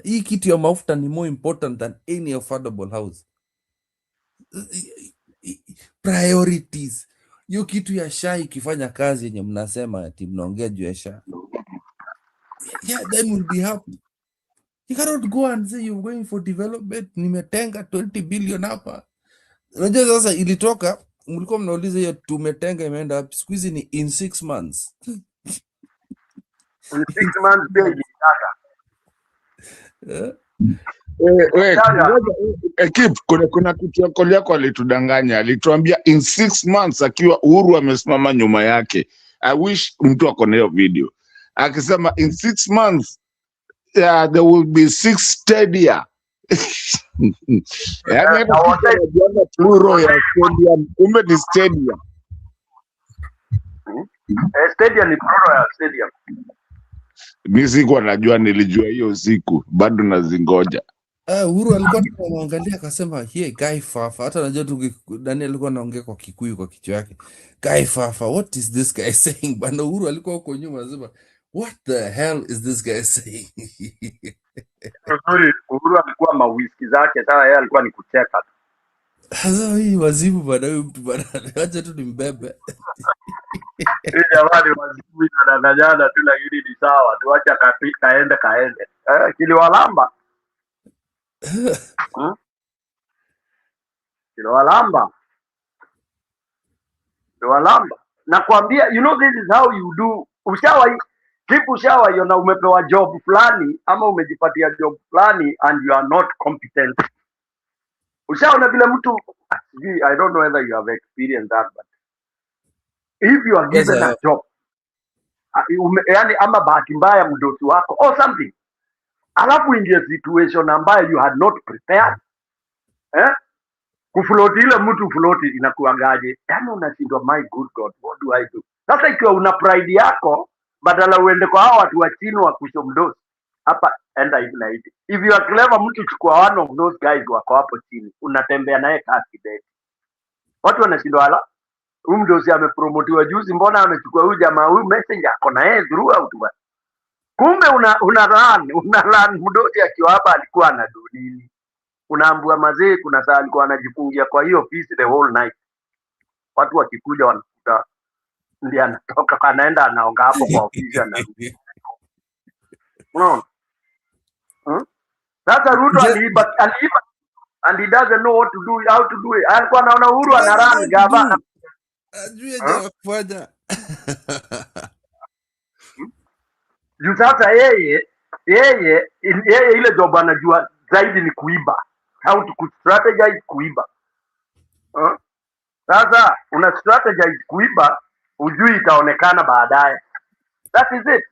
Hii kitu ya mafuta ni more important than any affordable house. Priorities. Hiyo kitu ya SHA ikifanya kazi yenye mnasema ati mnaongea juu ya SHA, then we'll be happy. You cannot go and say you're going for development, nimetenga 20 billion hapa. Unajua sasa ilitoka, mlikuwa mnauliza hiyo tumetenga imeenda wapi? Siku hizi ni in 6 months. In 6 months pia ilitaka. Kuna kitu yako alitudanganya, alituambia in 6 months akiwa Uhuru amesimama nyuma yake. I wish mtu akone hiyo video. Akisema in 6 months there will be 6 stadia. Yaani plural ya stadium, kumbe ni stadium. Stadium ni plural ya stadium. Mimi sikuwa najua, nilijua hiyo siku, bado nazingoja. Uhuru alikuwa anaangalia akasema, "Here guy fafa." Hata najua tu Daniel alikuwa anaongea kwa Kikuyu kwa kichwa yake. Guy fafa, what is this guy saying? Bana Uhuru alikuwa huko nyuma anasema, "What the hell is this guy saying?" Uhuru alikuwa mawhisky zake, sasa yeye alikuwa ni kucheka tu. Sasa hii wazimu bana, huyu mtu bana, acha tu nimbebe. Jamani, wazimu wanadanganyana tu, lakini ni sawa tu, acha kaende. Kiliwalamba. Kiliwalamba. Nakwambia, this is how you do. Ushawahi na umepewa job fulani ama umejipatia job fulani and you are not competent. Ushaona vile mtu, I don't know whether you have experienced that, but if you are given a job, yani ama bahati mbaya mdosi wako or something, alafu ingia situation ambayo you had not prepared, kufloat ile mtu float inakuangaje, yani unashindwa, my good God, what do I do? Sasa ikiwa una pride yako, badala uende kwa hao watu wa chini wa kusho mdosi, hapa enda hivi na hivi. If you are clever, mtu chukua one of those guys wako hapo chini, unatembea naye kasi beti. Watu wanashindwa, ala, huyu mdosi amepromotiwa juzi, mbona amechukua huyu jamaa, huyu messenger ako na yeye throughout bwana. Kumbe una run mdosi akiwa hapa alikuwa anadu nini? Unaambua mazee, kuna saa alikuwa anajifungia kwa hiyo office the whole night. watu wakikuja wanakuta ndiye anatoka anaenda anaonga hapo kwa ofisi anarudi. Unaona? Sasa Ruto aliiba and he doesn't know what to do, how to do it. Alikuwa anaona Uhuru anarun gavana. Ajue je kufanya. Juu sasa yeye ile job anajua zaidi ni kuiba. How to strategize kuiba. Sasa una strategize kuiba, ujui itaonekana baadaye. That is it.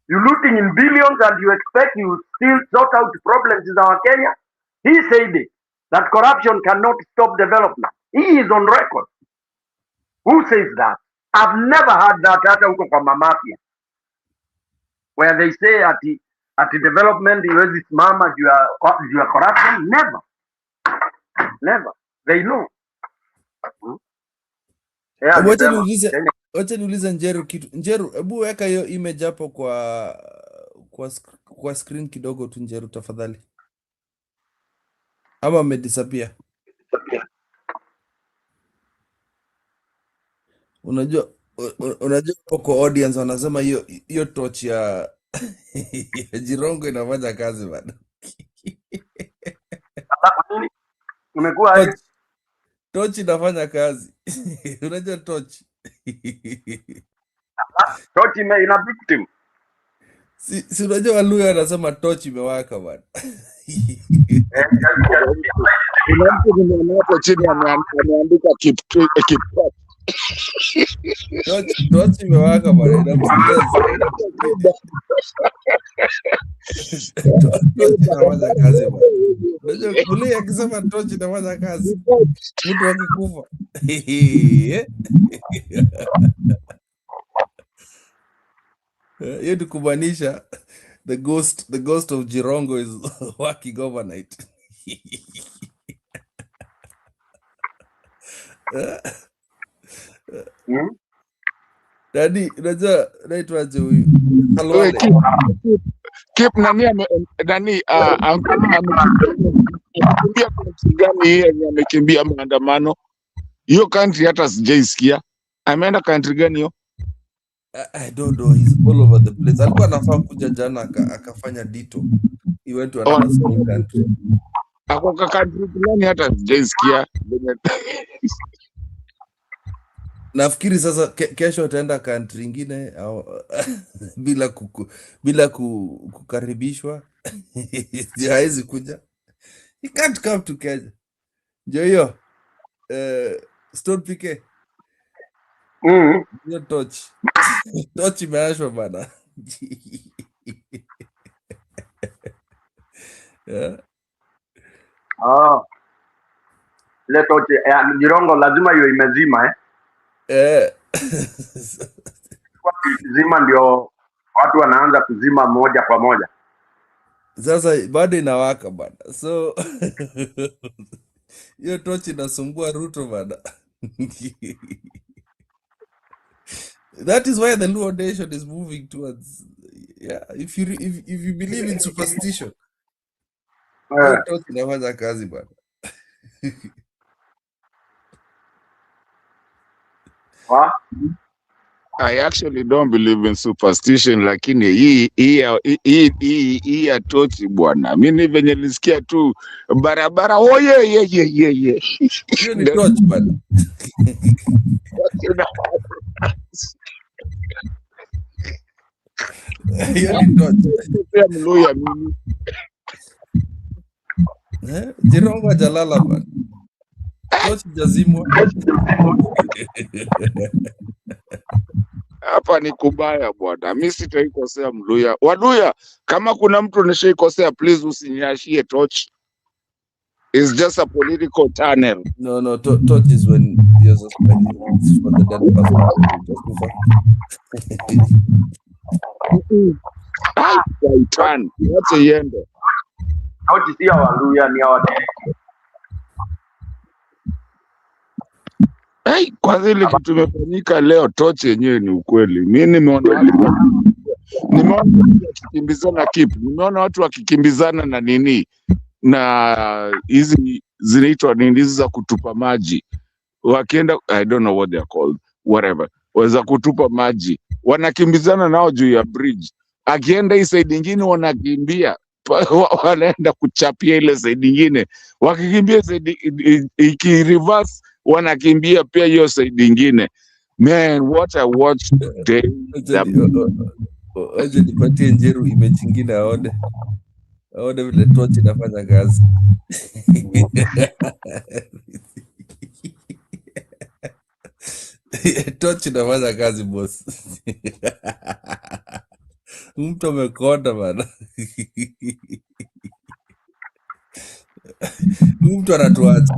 You looting in billions and you expect you still sort out problems in our Kenya? He said it, that corruption cannot stop development. He is on record. Who says that? I've never heard that hata huko kwa mafia, where they say at the development iwezi simama juu ya corruption. Never. They know. Wacha niulize Njeru kitu. Njeru, hebu weka hiyo image hapo kwa screen kidogo tu Njeru tafadhali. Ama amedisappear. Unajua kwa audience wanasema hiyo torch ya Jirongo inafanya kazi bado. Umekuwa torch inafanya kazi. Unajua torch. Torch ina victim. Si unajua Waluya anasema torch imewaka bwana. Kuna mtu nimeona chini ameandika keep torch imewaka bwana. Inafanya kazi bwana. Unajua kule akisema torch inafanya kazi. Mtu akikufa. Hiyo kumaanisha the ghost of Jirongo is working overnight. Daddy, unajua naitwaje huyu? Halwale. Keep nani amekimbia kwa gani yeye amekimbia maandamano. Hiyo country hata sijaisikia. Ameenda country gani hiyo? I don't know, he's all over the place. Alikuwa anafaa kuja jana akafanya dito. He went to another small country. Ako country gani hata sijaisikia. Nafikiri sasa kesho ataenda country nyingine au bila kukaribishwa. Haizi kuja. He can't come to Kenya. Joyo. Stone PK. Hiyo torch. Torch imeashwa bana. Ile torch Jirongo lazima hiyo imezima zima ndio watu wanaanza kuzima moja kwa moja. Sasa bado inawaka bana. So hiyo torch inasumbua Ruto bana. That is why the Luo nation is moving towards, if you believe in superstition, torch inafanya kazi bana. I actually don't believe in superstition, lakini hii ya tochi bwana. Mimi venye nilisikia tu barabara ye. Hiyo ni torch bwana. Hiyo ni torch. Pia Mluya mimi. Jirongo jalala bwana. Torch jazimwa. Hapa ni kubaya bwana. Mimi sitaikosea Mluya. Waluya, kama kuna mtu nishaikosea, please usinyashie torch. It's just a political tunnel. No, torch is when you're suspending for the dead person. Turn. What's a yendo? Torch si ya Waluya ni ya Wadereki. Kwanza ile kitu imefanyika leo, torch yenyewe ni ukweli. Mimi nimeona wakikimbizana nimeona watu wakikimbizana na nini na hizi zinaitwa nini hizi za kutupa maji. wakienda, I don't know what they are called, whatever, waweza kutupa maji, wanakimbizana nao juu ya bridge. Akienda hii side nyingine wanakimbia wanaenda kuchapia ile side nyingine, wakikimbia side iki-reverse wanakimbia pia hiyo side nyingine. Man, what I watched today. Waje nipatie Njeru image ingine aone vile torch inafanya kazi. Torch inafanya kazi boss. Mtu amekonda bana. Mtu anatuacha.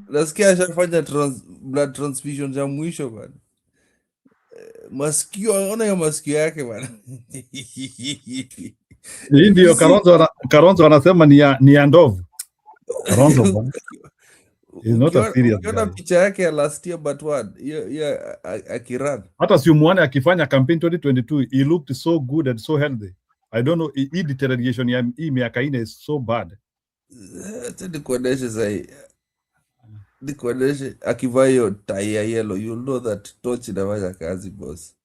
Nasikia ashafanya blood transfusion za mwisho bana. Masikio, ona hiyo masikio yake bana. Hii ndio Karonzo anasema ni ya ndovu. Karonzo bana. He's not a serious guy. Ukiona picha yake ya last year but what? Yeah, akiran. Hata si muone akifanya campaign 2022, he looked so good and so healthy. I don't know, hii deterioration ya hii miaka ine is so bad. Nikuoneshe sahi. Nikuoneshe akivaa hiyo tie ya yellow, you'll know that torch inafanya kazi boss.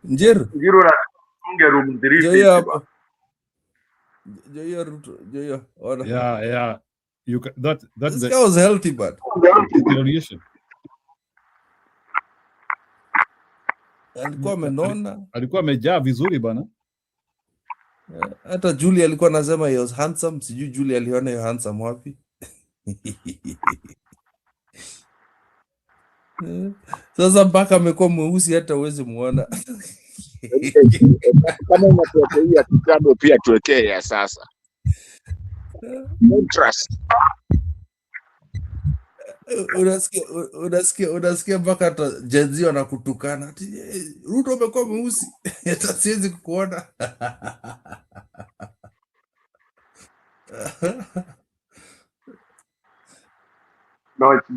Njeru na unge room 3. Joyo hapo. Joyo. Order. Yeah. This guy was healthy but deterioration. Alikuwa amenona. Alikuwa amejaa vizuri bana. Hata Julie alikuwa anasema he was handsome. Sijui Julie aliona hiyo handsome wapi. Sasa mpaka amekuwa mweusi hata uwezi muona. Kama unatuwekea kitabu pia tuwekee ya sasa. Trust. Unasikia mpaka hata Jenzi wanakutukana ati Ruto umekuwa mweusi hata siwezi kukuona. No, it's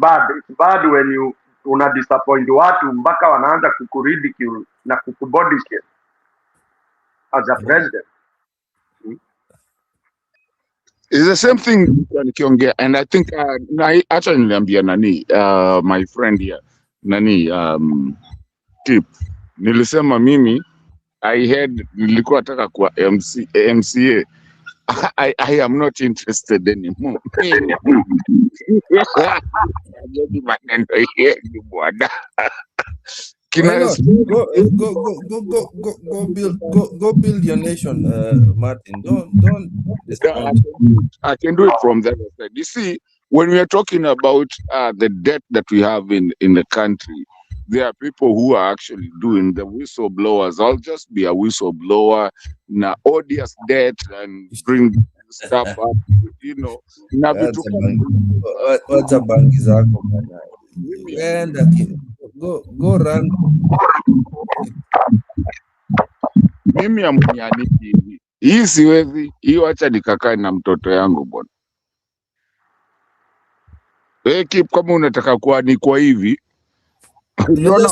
bad when you una disappoint watu mpaka wanaanza kukuridicule na kukubody shame as a president. It's the same thing nikiongea, and I think actually niliambia nani my friend here nani Tip, nilisema mimi nilikuwa nataka kwa MCA. I am not interested anymore. Go build your nation, Martin. Don't I can do it from that side. You see, when we are talking about the debt that we have in the country, there are people who are actually doing the whistleblowers. I'll just be a whistleblower, na odious debt and bring stuff up, you know. What's a bangi zako bana? And go run. Mimi amunianiki hivi. Hii siwezi, hiyo acha nikakae na mtoto yangu bwana. Keep kama unataka kuanikwa hivi. Unaona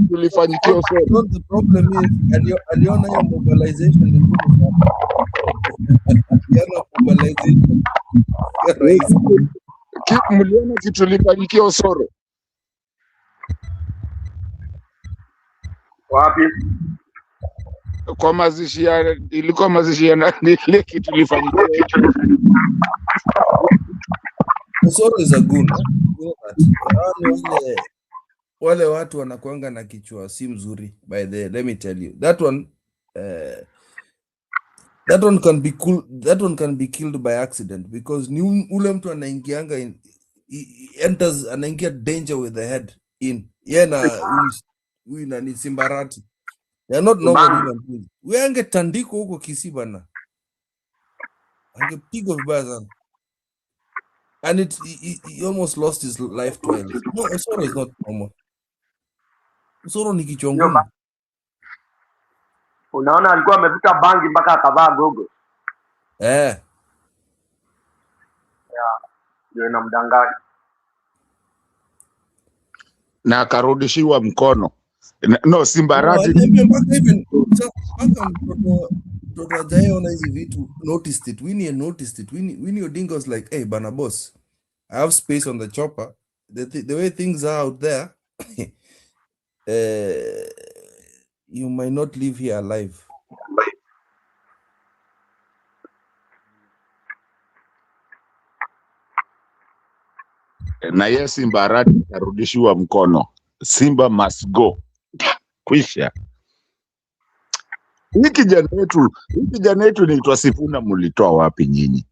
tulifanyikia so. The problem is aliona hiyo mobilization ni ngumu sana. Yana mobilization. Keep mliona kitu tulifanyikia Osoro. Wapi? Kwa mazishi ya ilikuwa mazishi ya nani ile kitu tulifanyikia. Osoro is a goon. Wale watu wanakuanga na kichwa si mzuri by the let me tell you that one can be cool, that one can be killed by accident because ni ule mtu anaingianga enters anaingia danger with the head in yena huyu nani Simbarati, they are not normal human beings. We angetandiko huko Kisii bana, angepigwa vibaya sana. And he almost lost his life twice. No, Osoro is not normal. Osoro ni kichwa ngumu. Unaona alikuwa amevuta bangi mpaka akavaa gogo. Yeah, ndio inamdanganya. Na akarudishiwa mkono. No, Simbarati. Even Dr. Jayona hizi vitu noticed it. Winnie noticed it. Winnie Odinga was like, hey, Bana boss, I have space on the chopper. The way things are out there, you might not live here alive. Na yes, Simbarati arudishiwa mkono. Simba must go. Kwisha. Hii kijana wetu ni Sifuna, mulitoa wapi nyinyi?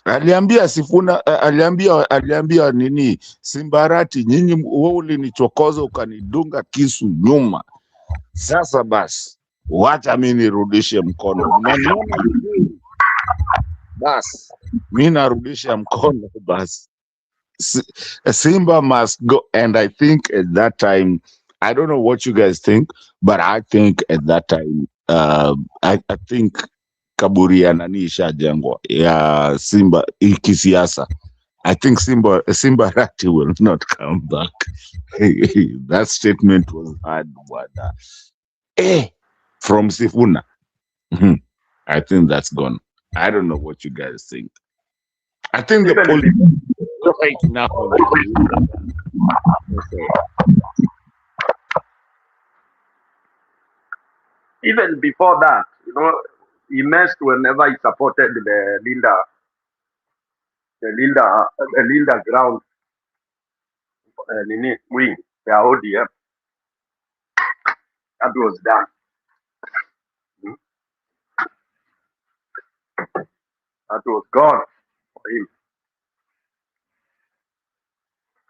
Aliambia Sifuna, aliambia nini Simbarati, nyinyi wewe ulinichokoza ukanidunga kisu nyuma. Sasa basi wacha mimi nirudishe mkono. Mnaniona vizuri? Basi mimi narudisha mkono basi. Simba must go. And I think at that time, I don't know what you guys think, but I think at that time, I think kaburi ya nani ishajengwa ya Simba kisiasa. I think Simbarati will not come back. That statement was hard, but from Sifuna. I think that's gone. I don't know what you guys think. I think the politics right now. Even before that, he messed whenever he supported the Linda ground wing, the ODM. That was done. That was gone for him.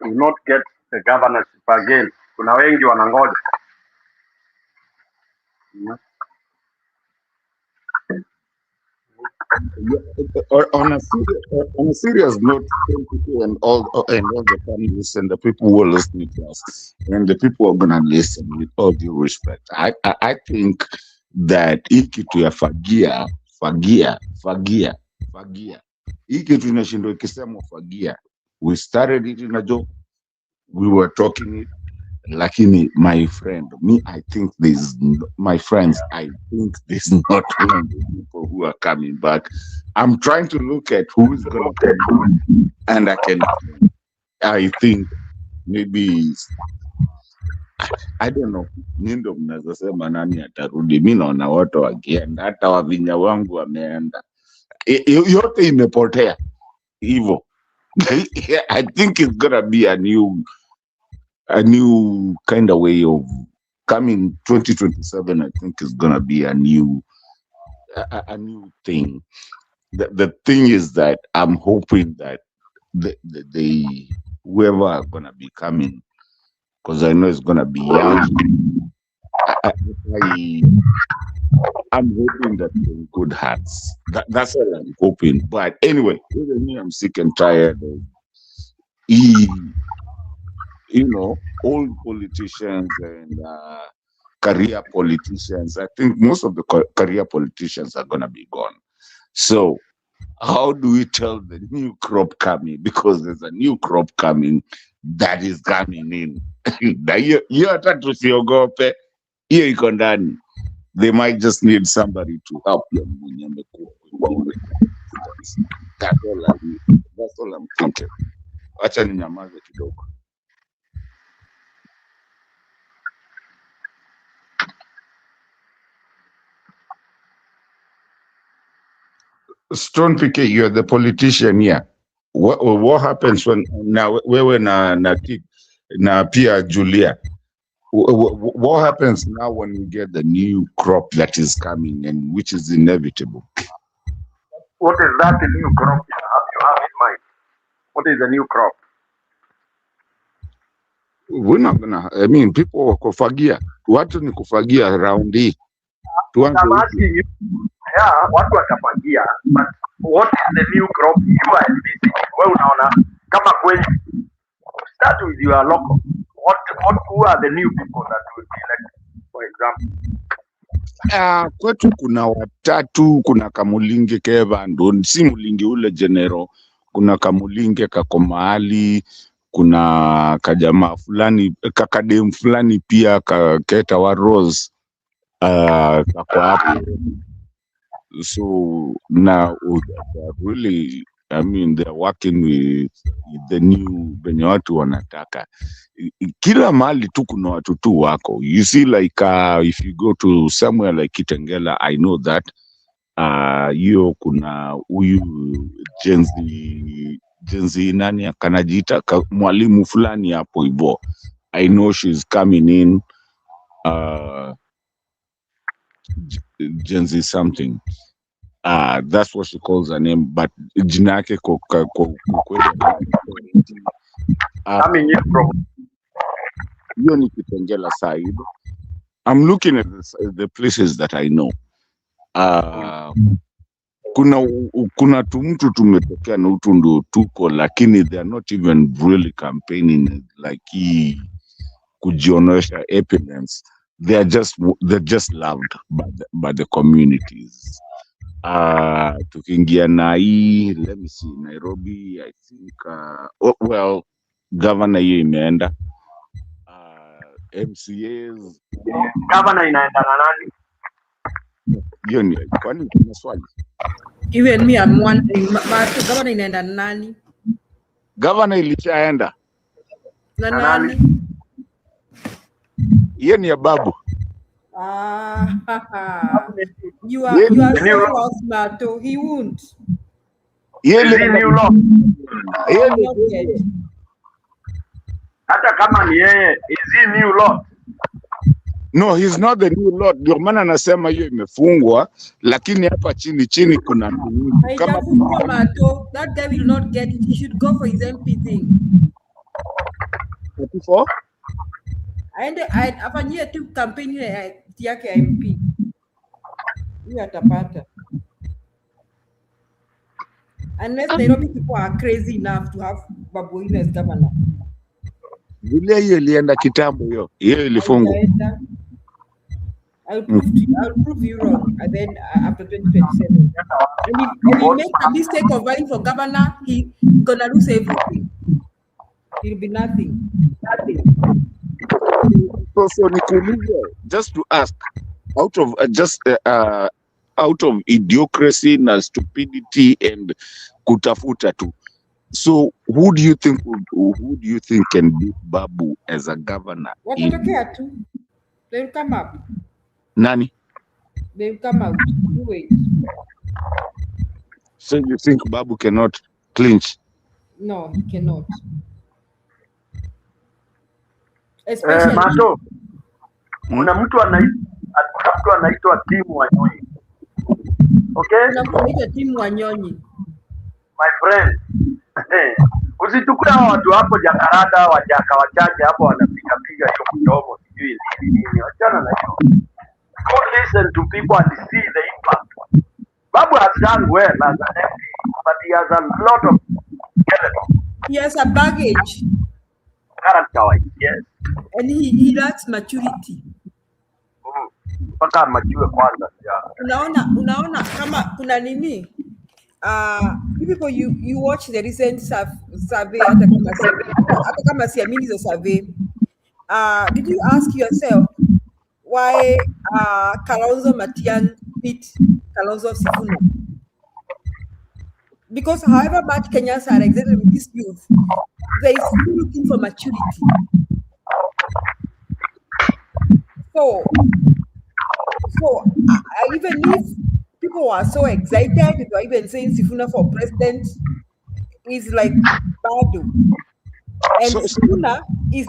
He will not get the governorship again. Kuna wengi wanangoja. On a serious note, and all the families and the people who are listening to us, and the people who are gonna listen, with all due respect, I think that hii kitu ya fagia hii kitu inashindwa ikisema fagia. We started it in a joke, we were talking it. Lakini my friend, I think there's not many people who are coming back. I'm trying to look at who is going to come back, and I think maybe, I don't know, nindo mnaweza sema nani atarudi. Mimi naona watu wakienda, hata wavinya wangu wameenda, yote imepotea hivyo. I think it's gonna be a new kind of way of coming. 2027, I think, is gonna be a new thing. The thing is that I'm hoping that the whoever are gonna be coming, because I know it's gonna be young. I'm hoping that they're good hearts. That's all I'm hoping. But anyway, even me, I'm sick and tired of old politicians and career politicians. I think most of the career politicians are going to be gone. So how do we tell the new crop coming? Because there's a new crop coming that is coming in. They might just need somebody to help them. That's all I'm thinking. Acha ninyamaze kidogo. Stone PK, you're the politician here. What happens when now wewe na pia Julia? What happens now when we get the new crop that is coming and which is inevitable? What is that new crop you have in mind? What is the new crop? We're not gonna. I mean, people are kufagia. Watu ni kufagia around here. I'm asking you. Yeah, watu watafagia, but what is the new crop you are envisaging? Wewe unaona kama kweli, start with your local. Who are the new people that will be elected, for example? Kwetu kuna watatu, kuna Kamulingi Keva, ndo si Mulingi ule general. kuna kamulinge kako mahali, kuna kajamaa fulani, kakadem fulani pia kaketa wa Rose kako hapo. So now they're really, I mean, they're working with the new venye watu wanataka. Kila mahali tu kuna watu tu wako. You see, like if you go to somewhere like Kitengela, I know that hiyo kuna huyu Jenzi nani akanajiita mwalimu fulani hapo hivyo. I know she's coming in Jenzi something. That's what she calls her name, but jina yake kwa coming in from hiyo ni Kitengela side. I'm looking at the places that I know. Kuna tumtu tumetokea na utu ndo tuko, lakini they are not even really campaigning like kujionesha evidence. They're just loved by the communities. Tukiingia na hii, let me see, Nairobi, I think well, governor hiyo imeenda. MCAs, governor inaenda na nani? Hiyo ni kwani kuna swali? Even me, I'm wondering, governor inaenda na nani? Governor ilishaenda Na nani? Hiyo ni ya Babu. You are so lost, Mato. He won't. Is he new law? Hata kama ni yeye, is he new law? No, he's not the new lord. Ndio maana anasema hiyo imefungwa, lakini hapa chini kuna kama Mato, that guy will not get it. He should go for his MP thing. Before? Aende afanyie tu campaign yake ya MP. Hiyo atapata. Unless Nairobi people are crazy enough to have Babu Owino as governor. Vile hiyo ilienda kitambo hiyo. Hiyo ilifungwa. I'll prove you wrong, and then after 2027. And if he makes a mistake of running for governor, he's gonna lose everything. It'll be nothing. So nikuulize, just to ask, out of idiocracy na stupidity and kutafuta tu. So who do you think can beat Babu as a governor? Watatokea tu. They'll come up. Nani? They'll come out. You wait. So you think Babu cannot clinch? No, he cannot. Especially Mato, kuna mtu anaitwa Tim Wanyonyi. Okay? Kuna mtu anaitwa Tim Wanyonyi. My friend. Usitukue hao watu hapo Jakaranda, wajaka wachache hapo wanapiga hiyo mdomo sijui nini. Wachana na hiyo. Go listen to people and see the impact. Babu has done well as an MP, but he has a lot of skeleton. He has a baggage. Character-wise, yes. And he lacks maturity. Mpaka majue kwanza. Unaona kama kuna nini? You people, you watch the recent survey hata kama siamini hizo survey. Did you ask yourself why Kalonzo Matiang'i beat Kalonzo Sifuna? Because however much Kenyans are excited with this youth, they are still looking for maturity. So even if people are so excited, they are even saying Sifuna for president is like Babu. And Sifuna is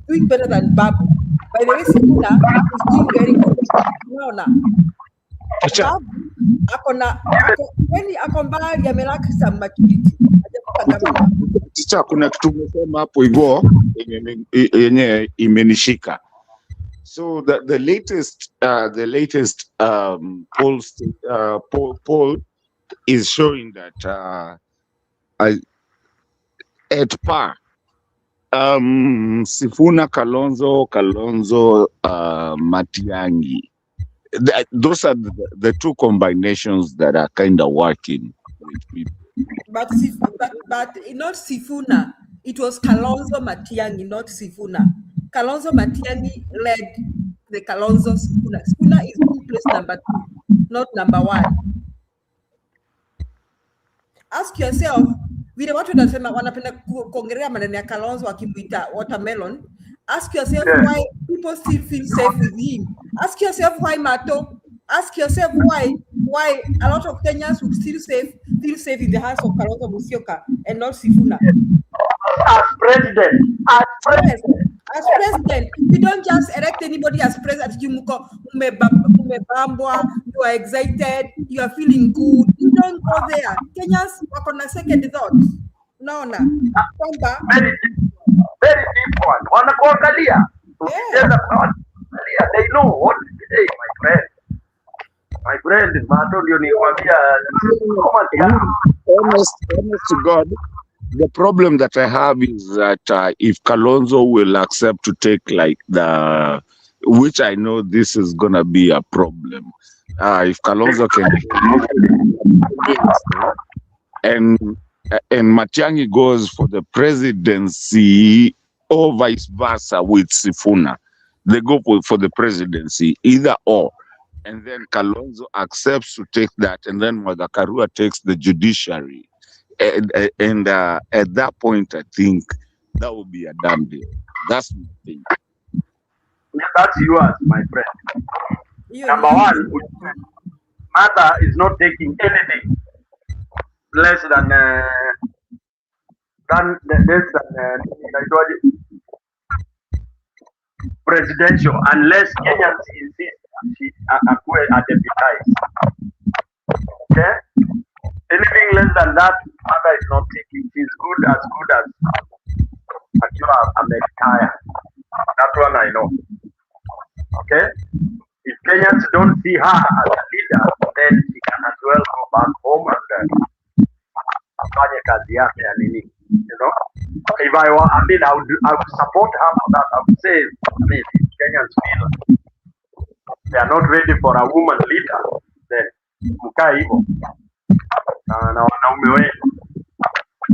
doing better than Babu. By the way, Sifuna is doing very good. No. Babu, ako mbali amelaki some maturity. Chicha, kuna kitu umesema hapo hivyo yenye imenishika. So the latest poll is showing that at par, Sifuna, Kalonzo, Matiang'i. Those are the two combinations that are kind of working with people. But not Sifuna. It was Kalonzo Matiang'i, not Sifuna. Kalonzo Matiang'i led the Kalonzo Sifuna. Sifuna is being placed number 2, not number 1. Ask yourself, vile watu wanapenda kuongelea maneno ya Kalonzo wakimuita watermelon. Ask yourself why people still feel safe with him. Ask yourself why Mato. Ask yourself why a lot of Kenyans will still feel safe in the hands of Kalonzo Musyoka and not Sifuna. As president. As president, you don't just elect anybody as president. You are excited, you are feeling good. You don't go there. Kenyans work on a second thought. No. Very deep one. Wanakuangalia. They know what to say, my friend. My friend, Mato ndio nikwambia. Honest to God, the problem that I have is that if Kalonzo will accept to take like which I know this is gonna be a problem. If Kalonzo can and Matiang'i goes for the presidency or vice versa with Sifuna, they go for the presidency, either or. And then Kalonzo accepts to take that, and then Wagakarua takes the judiciary. And at that point, I think that would be a damn deal. That's my thing. That's yours, my friend. Number one, Mother is not taking anything less than presidential, unless Kenyans insist she deputized. Okay? Anything less than that, Mother is not taking. She's good as America. That one I know. Okay? If Kenyans don't see her as a leader, then she can as well go back home and afanye kazi yake ya nini. You know? If I would support her for that. I would say, if Kenyans feel they are not ready for a woman leader, then mkae hivyo na wanaume wenu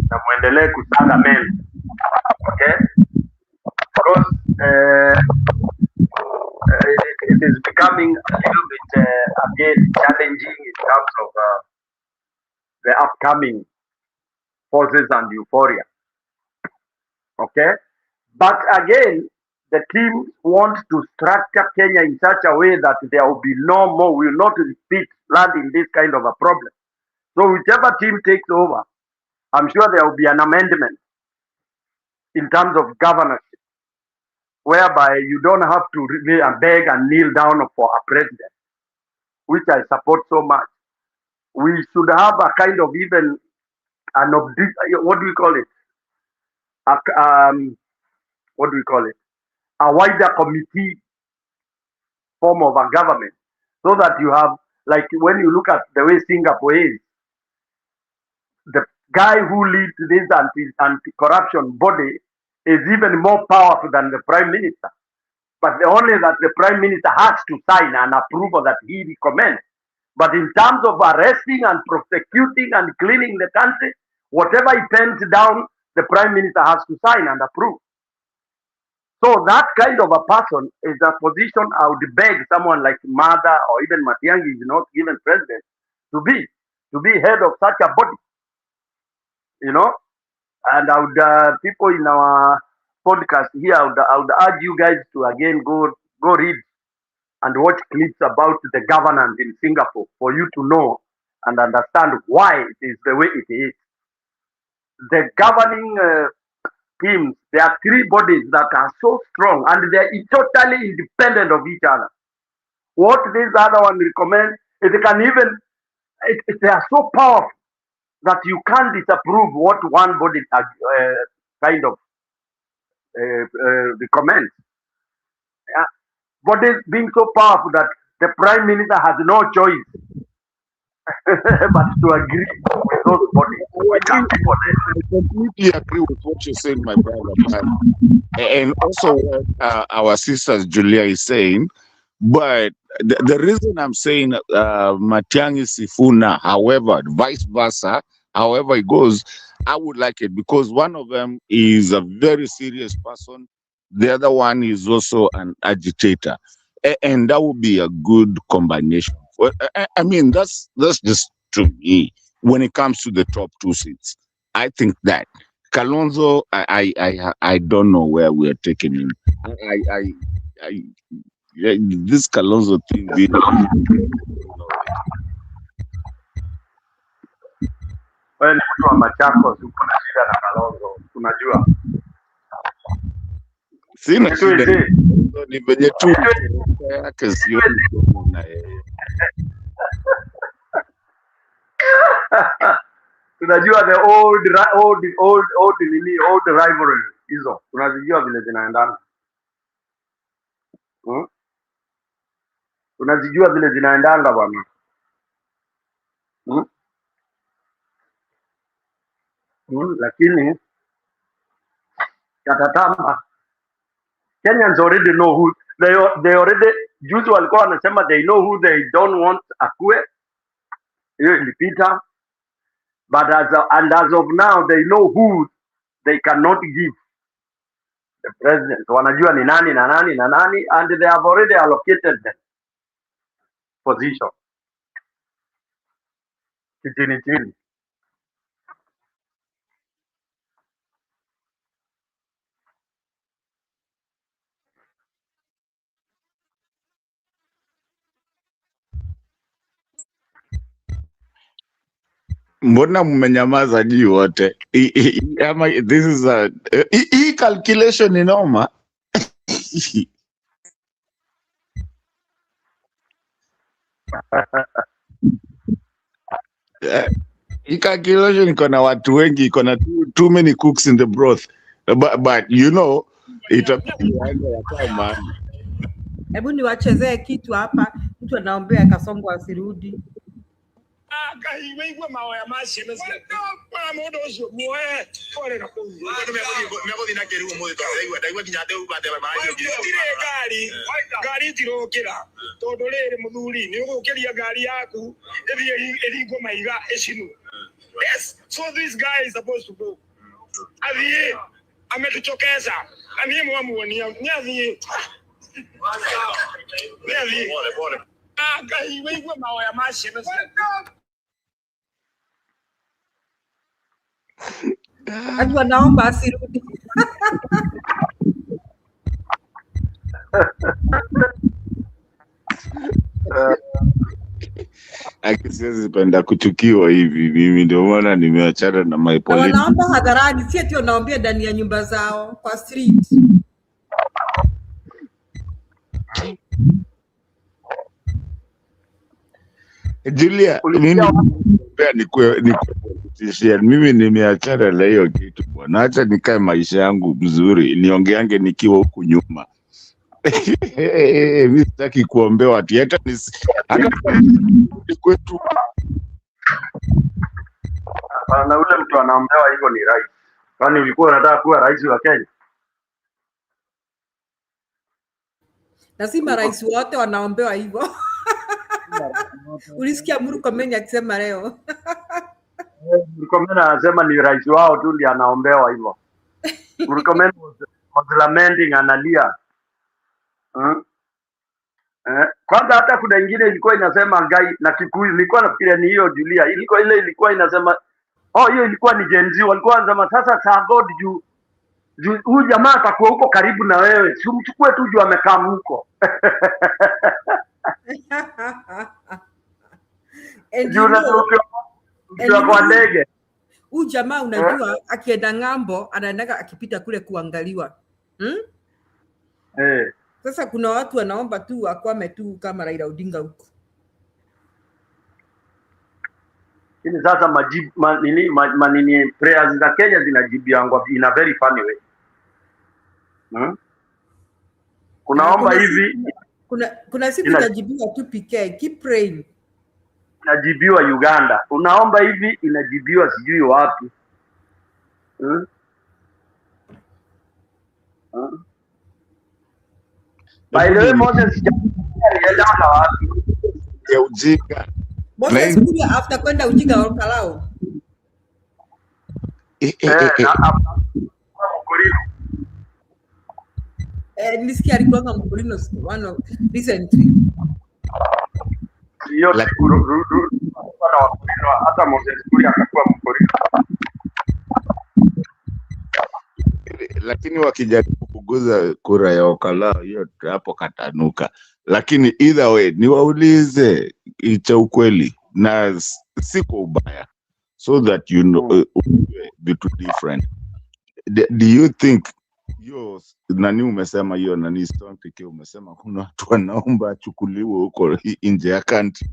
na muendelee kusanga men. Okay? Because it is becoming a little bit again challenging in terms of the upcoming forces and euphoria. Okay? But again, the team wants to structure Kenya in such a way that there will be no more, will not repeat land in this kind of a problem. So whichever team takes over, I'm sure there will be an amendment in terms of governance, whereby you don't have to really beg and kneel down for a president, which I support so much. We should have a kind of even what do we call it? What do we call it? A wider committee form of a government, so that you have, like when you look at the way Singapore is, the guy who leads this anti-corruption body is even more powerful than the prime minister. But only that the prime minister has to sign an approval that he recommends. But in terms of arresting and prosecuting and cleaning the country, whatever he pens down, the prime minister has to sign and approve. So that kind of a person is a position I would beg someone like Mother or even Matiang'i, is not given president, to be head of such a body. You know, and I would people in our podcast here, I would urge you guys to again go read and watch clips about the governance in Singapore for you to know and understand why it is the way it is. The governing teams, there are three bodies that are so strong and they are totally independent of each other. What this other one recommends, they are so powerful that you can't disapprove what one body kind of recommends. Bodies being so powerful that the prime minister has no choice but to agree with those bodies. I completely agree with what you're saying, my brother. And also what our sister Julia is saying. But the reason I'm saying Matiang'i Sifuna, however, vice versa, however it goes, I would like it because one of them is a very serious person. The other one is also an agitator. And that would be a good combination. Well, I mean, that's just to me when it comes to the top 2 seats. I think that Kalonzo, I don't know where we are taking him. This Kalonzo thing. Wewe ni mtu wa Machakos, uko na shida na Kalonzo, unajua. Sina shida. Ni venye tu yake sioni na yeye. Tunajua the old rivalry hizo. Tunazijua vile zinaendana. Unazijua vile zinaendanga bwana. Lakini katatamba Kenyans already know who they already juzi walikuwa wanasema they know who they don't want akue. Hiyo ilipita. But as of now they know who they cannot give the president. Wanajua ni nani na nani na nani, and they have already allocated them position. Chini. Mbona mmenyamaza jii wote? This is a calculation inoma. Hii calculation iko na watu wengi, iko na too many cooks in the broth. But you know, Hebu niwachezee kitu hapa, mtu anaombea Kasongo asirudi. Kaiweigwa maoya mashi mesikia kwa modo sio muwe pole na kuzi mego na keru mo to daigwa kinyate ubande maji dire gari tirokira tondorere muthuri ni ugukiria gari yaku eringo maiga eshinu. Yes, so this guy is supposed to go. Athie ametuchokeza ani mwamuonia ni athie pole kaiweigwa maoya mashi mesikia Hadi wanaomba asirudi. Siwezi penda kuchukiwa hivi, mimi ndio maana nimeachana na my politics. Wanaomba hadharani, si eti wanaombea ndani ya nyumba zao kwa street. Julia, mimi nimeachana na hiyo kitu bwana. Acha nikae maisha yangu mzuri, niongeange nikiwa huku nyuma. Mimi sitaki kuombewa ati hata kwetu. Na ule mtu anaombewa hivyo ni rais. Kwani ulikuwa unataka kuwa rais wa Kenya? Na si marais wote wanaombewa hivyo. Ulisikia Murkomen akisema leo. Murkomen anasema ni rais wao tu ndiye anaombewa hivyo. Murkomen was lamenting, analia. Kwanza hata kuna nyingine ilikuwa inasema ngai na Kikuyu, nilikuwa nafikiria ni hiyo Julia. Ilikuwa inasema hiyo ilikuwa ni Gen Z, walikuwa wanasema sasa saa God juu huyu jamaa atakuwa huko karibu na wewe, si umchukue tu juu amekaa huko. Kwa ndege. Huyu jamaa unajua akienda ng'ambo anaenda akipita kule kuangaliwa. Sasa kuna watu wanaomba tu akwame tu kama Raila Odinga huko. Ini sasa prayers za Kenya zinajibiangwa in a very funny way. Kunaomba hivi. Kuna siku inajibiwa tu PK, keep praying. Inajibiwa Uganda. Unaomba hivi inajibiwa sijui wapi. By the way, Moses alienda wapi? Ya ujinga. Moses kuja after kwenda ujinga wa Kalao. Nisikia alikuwa Mkulino one of recently. Hiyo siku hata Moses Kuria akakuwa Mkulino. Lakini wakijaribu kuguza kura ya Okalao hiyo hapo katanuka. Lakini either way niwaulize cha ukweli na si kwa ubaya, so that you know vitu different. Do you think hiyo nani umesema hiyo nani Stone pekee umesema kuna watu wanaomba achukuliwe huko nje ya country?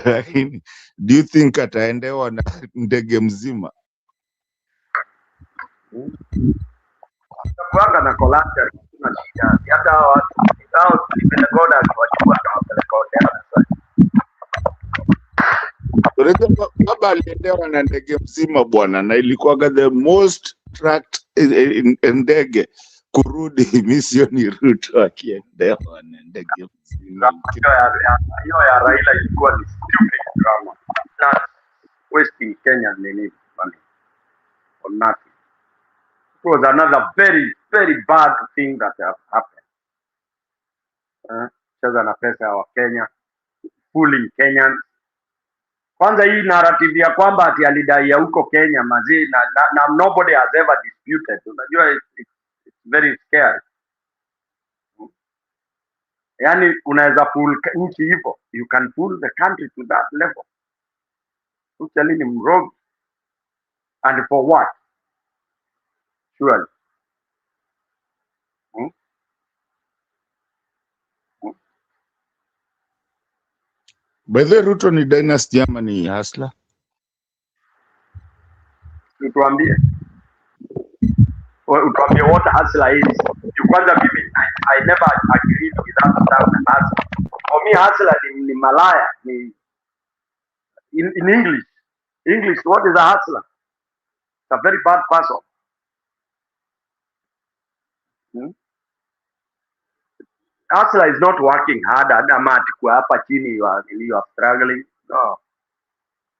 Lakini do you think ataendewa na ndege mzima? Kuanga na collateral kuna shida. Hata watu hao tulipegoda wachukua na wapeleka Baba aliendewa na ndege mzima bwana, na ilikuwa the most tracked ndege kurudi misioni Ruto akiendewa na ndege mzima. Hiyo ya Raila ilikuwa ni stupid drama. Not wasting Kenya money for nothing. It was another very, very bad thing that has happened. Cheza na pesa ya Kenya, fooling Kenyans. Kwanza hii narrative ya kwamba ati alidai ya huko Kenya mazee na nobody has ever disputed. Unajua it's very scary. Yani unaweza fool nchi hivyo. You can fool the country to that level. Actually ni mrogi. And for what? Surely. By the Ruto ni dynasty ama ni hustler? Utuambie what hustler is. Kwanza mimi I never agreed with that term hustler. For me hustler ni malaya ni in English what is a hustler? It's a very bad person. Hustler is not working hard ama atikua hapa chini you are struggling. No.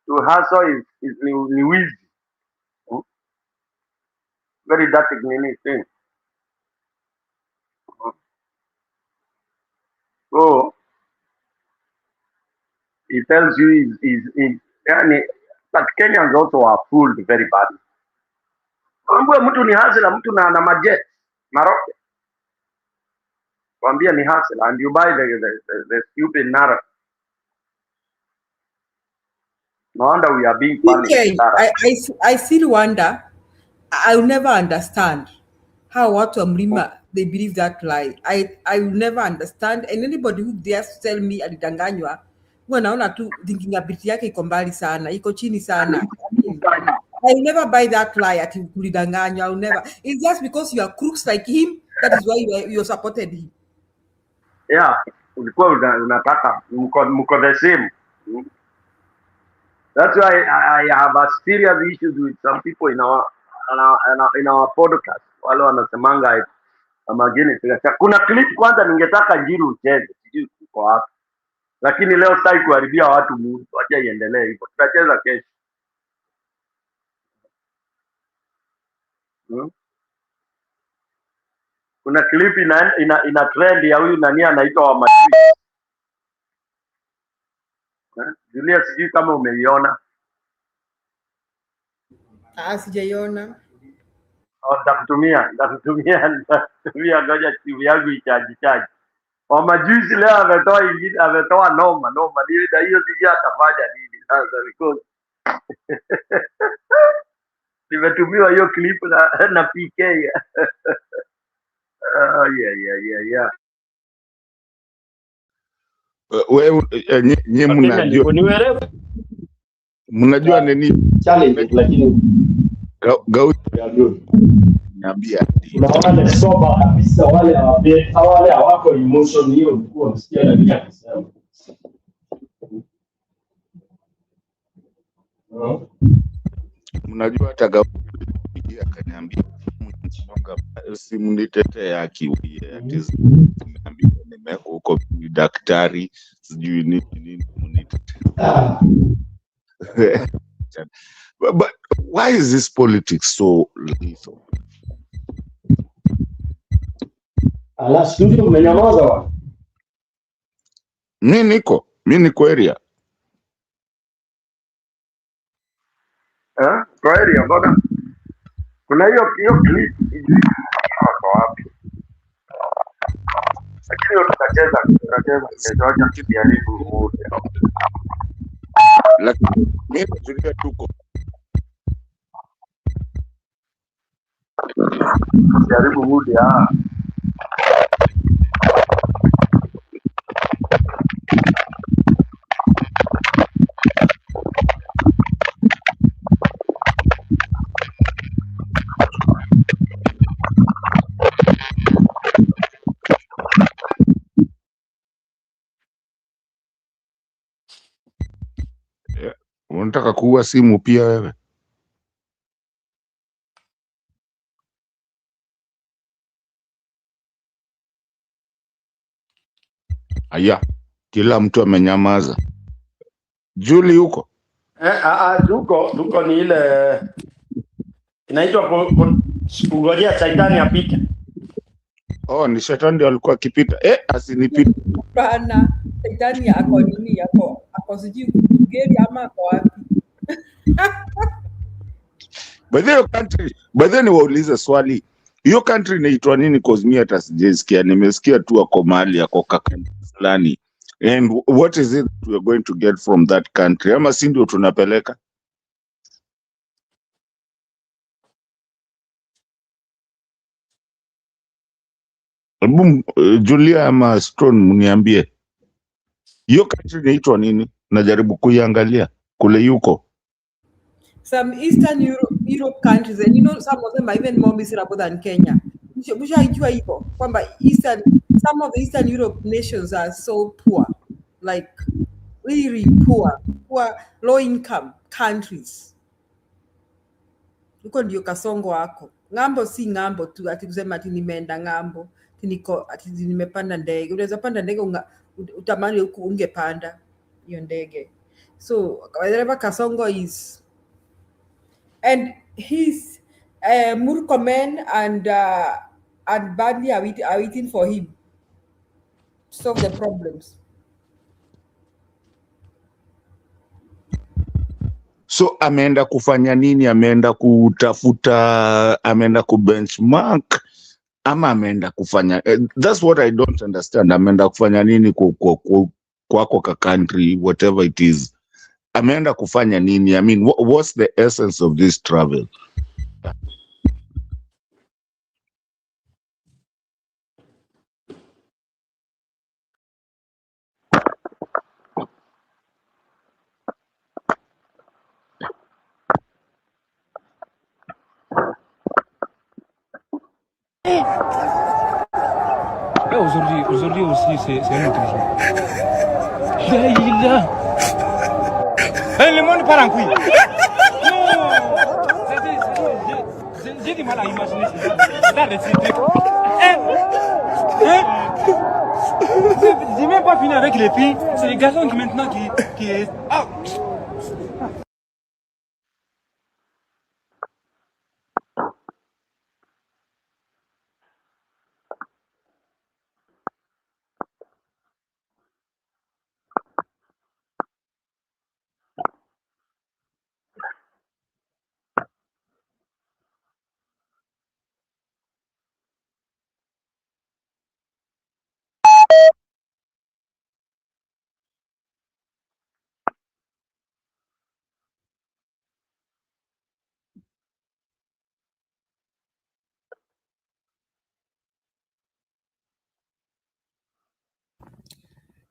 To hustle is ni wizi. Very dirty thing. So he tells you but Kenyans also are fooled very badly. Mwambie mtu ni hustler, mtu na majet maroke. Mwambie ni hustler and you buy the stupid narrative. No wonder we are being punished. I still wonder. I'll never understand how watu wa Mlima they believe that lie. I will never understand, and anybody who dares to tell me alidanganywa, huwa naona tu thinking ability yake iko mbali sana, iko chini sana. I will never buy that lie ati kulidanganywa. I will never. It's just because you are crooks like him, that is why you supported him. Yeah, ulikuwa unataka mko the same. That's why I have a serious issues with some people in our podcast. Wale wanasemanga mageni kuna clip kwanza ningetaka Njiru ucheze, sijui uko hapa. Lakini leo sitaki kuharibia watu mood, wacha iendelee hivyo. Tutacheza kesho. Kuna clip ina trend ya huyu nani anaitwa wa Majui. Julia, sijui kama umeiona. Sijaiona. Nitakutumia ngoja simu yangu ichaji. Wa Majuzi leo ametoa noma ni na hiyo sijui atafanya nini sasa because nimetumiwa hiyo clip na PK. Yeah. Wewe mnajua nini challenge lakini niambia unaona ni soba kabisa wale hawako emotion hiyo ulikuwa unasikia na nini akisema. Mnajua hata Gaudi akaniambia simnitetee akiwie ati niambia huko daktari sijui nini mnitetee. But Why is this politics so lethal? Ala studio mmenyamaza wa. Mi niko area. Kwa area mbona kuna hiyo clip iko wapi? Lakini hiyo tutacheza kesho kujaribu muda. Lakini mimi najulia tuko. Jaribu muda. Unataka kuua simu pia wewe? Aya, kila mtu amenyamaza. Julie huko? Tuko ni ile inaitwa kungojea shetani apite. Oh, ni shetani ndio alikuwa akipita. Asinipite. Bana, shetani ako nini yako? Ako sijui kugeri ama ako wapi? By the way, niwaulize swali. Hiyo country inaitwa nini? Cause mimi hata sijasikia. Nimesikia tu ako mahali yako fulani. And what is it we are going to get from that country? Ama si ndio tunapeleka? Julia ama Stone mniambie. Hiyo country inaitwa nini? Najaribu kuiangalia kule yuko. Some Eastern Europe countries, and you know some of them are even more miserable than Kenya. Mshaijua hivyo kwamba some of the Eastern Europe nations are so poor, like really poor, low income countries. Huko ndio kasongo wako. Ng'ambo si ng'ambo tu, ati kusema ati nimeenda ng'ambo, ati nimepanda ndege. Unaweza panda ndege utamani huku ungepanda hiyo ndege. So wherever kasongo is, and his Murkomen and Badly are waiting for him to solve the problems. So ameenda kufanya nini? Ameenda kutafuta, ameenda kubenchmark ama ameenda kufanya that's what I don't understand. Ameenda kufanya nini kwako ka country, whatever it is. Ameenda kufanya nini? I mean, what's the essence of this travel? Aujourd'hui aussi, c'est un autre jour. Le monde part en couille. Non, j'ai du mal à imaginer j'ai même pas fini avec les filles. C'est les garçons qui maintenant qui est... Ah.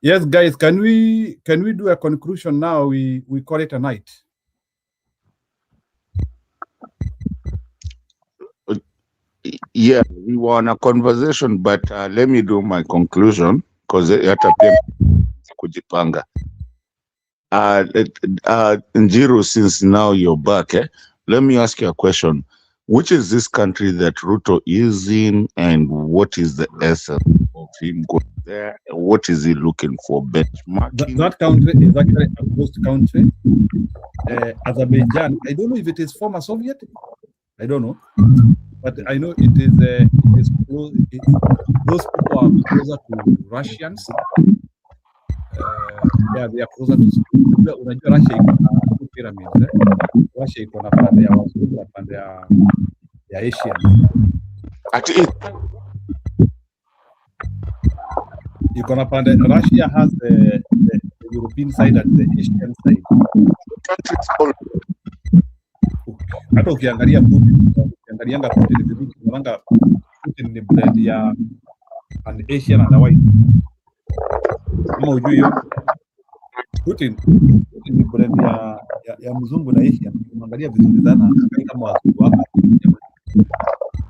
Yes, guys, can we do a conclusion now? We call it a night. Yeah, we were on a conversation, but let me do my conclusion because hata pia kujipanga. Njiru, since now you're back, let me ask you a question. Which is this country that Ruto is in, and what is the essence of him going there? What is he looking for? Benchmarking? That country is actually a ghost country. Azerbaijan, I don't know if it is former Soviet, I don't know, but I know it is close. Those people are closer to Russians. Yeah, they are closer to. Unajua Russia iko na two pyramids. Russia iko na pande ya wazungu na pande ya Asian. Iko na pande. Russia has the European side and the Asian side. Hata ukiangalia Putin vizuri, unaona Putin ni blend ya an Asian and a white. Kama ujui hiyo, Putin ni blend ya mzungu na Asian. Unaangalia vizuri sana kama wazungu hapa.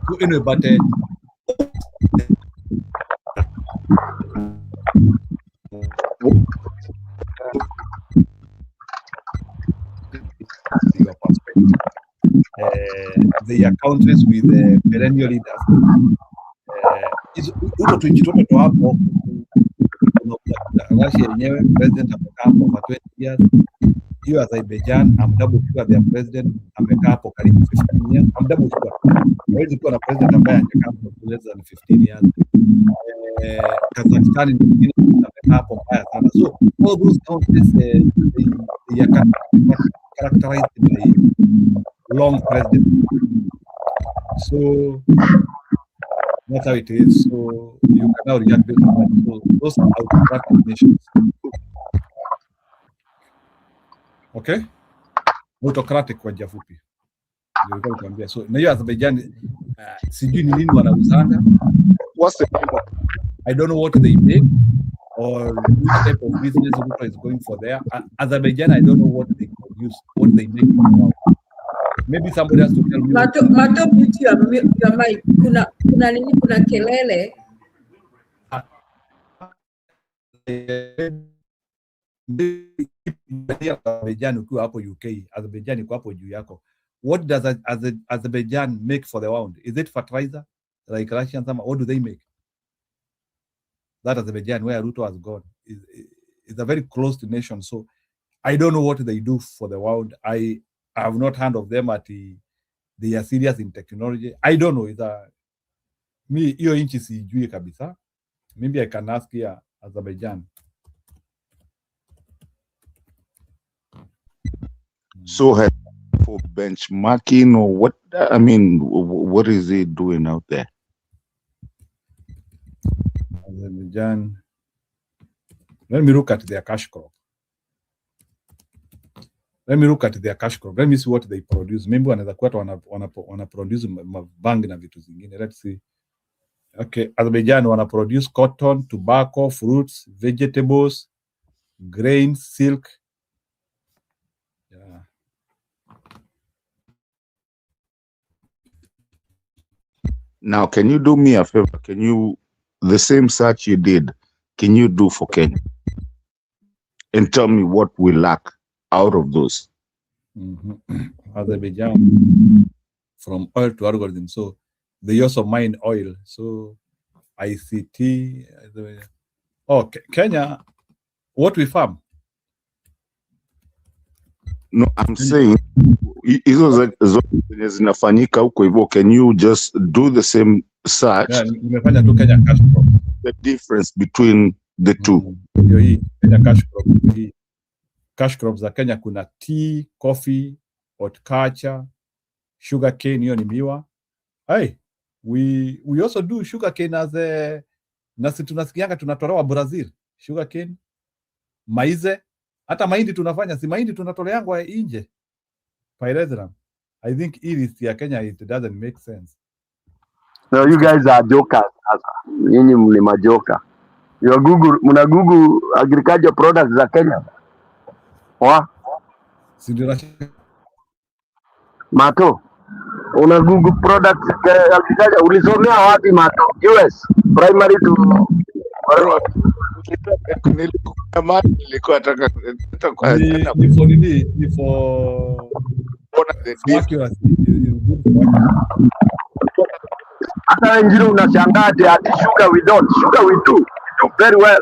So anyway, but your perspective. They are countries with perennial leaders. Huko tukitoka hapo, Russia yenyewe president amekaa hapo for 20 years. Hiyo Azerbaijan, I'm double sure their president amekaa hapo karibu 15 years. I'm double sure. Hawezi kuwa na president ambaye amekaa hapo less than 15 years. Kazakhstan nyingine amekaa hapo mbaya sana. So all those countries they are characterized by long president. So that's how it is. So you can now react based on that. So those are autocratic nations. Okay? Autocratic kwa jafupi. Ndio kuambia. So na hiyo Azerbaijan sijui ni nini wanauzanga. What's the I don't know what they make or which type of business Ruto is going for there. Azerbaijan, I don't know what they produce, what they make. Maybe somebody has to tell me. Mato beauty ya mic. Kuna nini? Kuna kelele. Azerbaijan ukiwa hapo UK, Azerbaijan iko hapo juu yako. What does Azerbaijan make for the world? Is it fertilizer like Russian? What do they make? That Azerbaijan, where Ruto has gone, is a very closed nation. So I don't know what they do for the world. I have not heard of them they are serious in technology. I don't know. Me, hiyo inchi sijui kabisa. Maybe I can ask here Azerbaijan. So for benchmarking or what? I mean, what is it doing out there? Azerbaijan. Let me look at their cash crop. Let me see what they produce. Maybe wanaweza kuwa wana produce mabangi na vitu zingine. Let's see. Okay, Azerbaijan wana produce cotton, tobacco, fruits, vegetables, grains, silk. Yeah. Now, can you do me a favor? The same search you did, can you do for Kenya? And tell me what we lack out of those. Azerbaijan, from oil to algorithm. So they also mine oil. So ICT. Okay, Kenya, what we farm? No, I'm saying, can you just do the same search? Yeah, nimefanya tu Kenya cash crop. The difference between the two. Kenya cash crop. Cash crops za Kenya kuna tea, coffee, horticulture, sugar cane, hiyo ni miwa. Hey, we also do sugar cane as nasi tunasikianga tunatolewa Brazil. Sugar cane, maize, hata mahindi tunafanya, si mahindi tunatoleangwa nje. Pyrethrum. I think it ya Kenya, it doesn't make sense. So you guys are jokers. Nyinyi ni majoka. Muna Google agriculture products za Kenya. Wa? Mato, una Google products agriculture, ulisomea wapi Mato? US, primary to nilikuwa nataka hata wengine unashangaa ati sugar we do very well.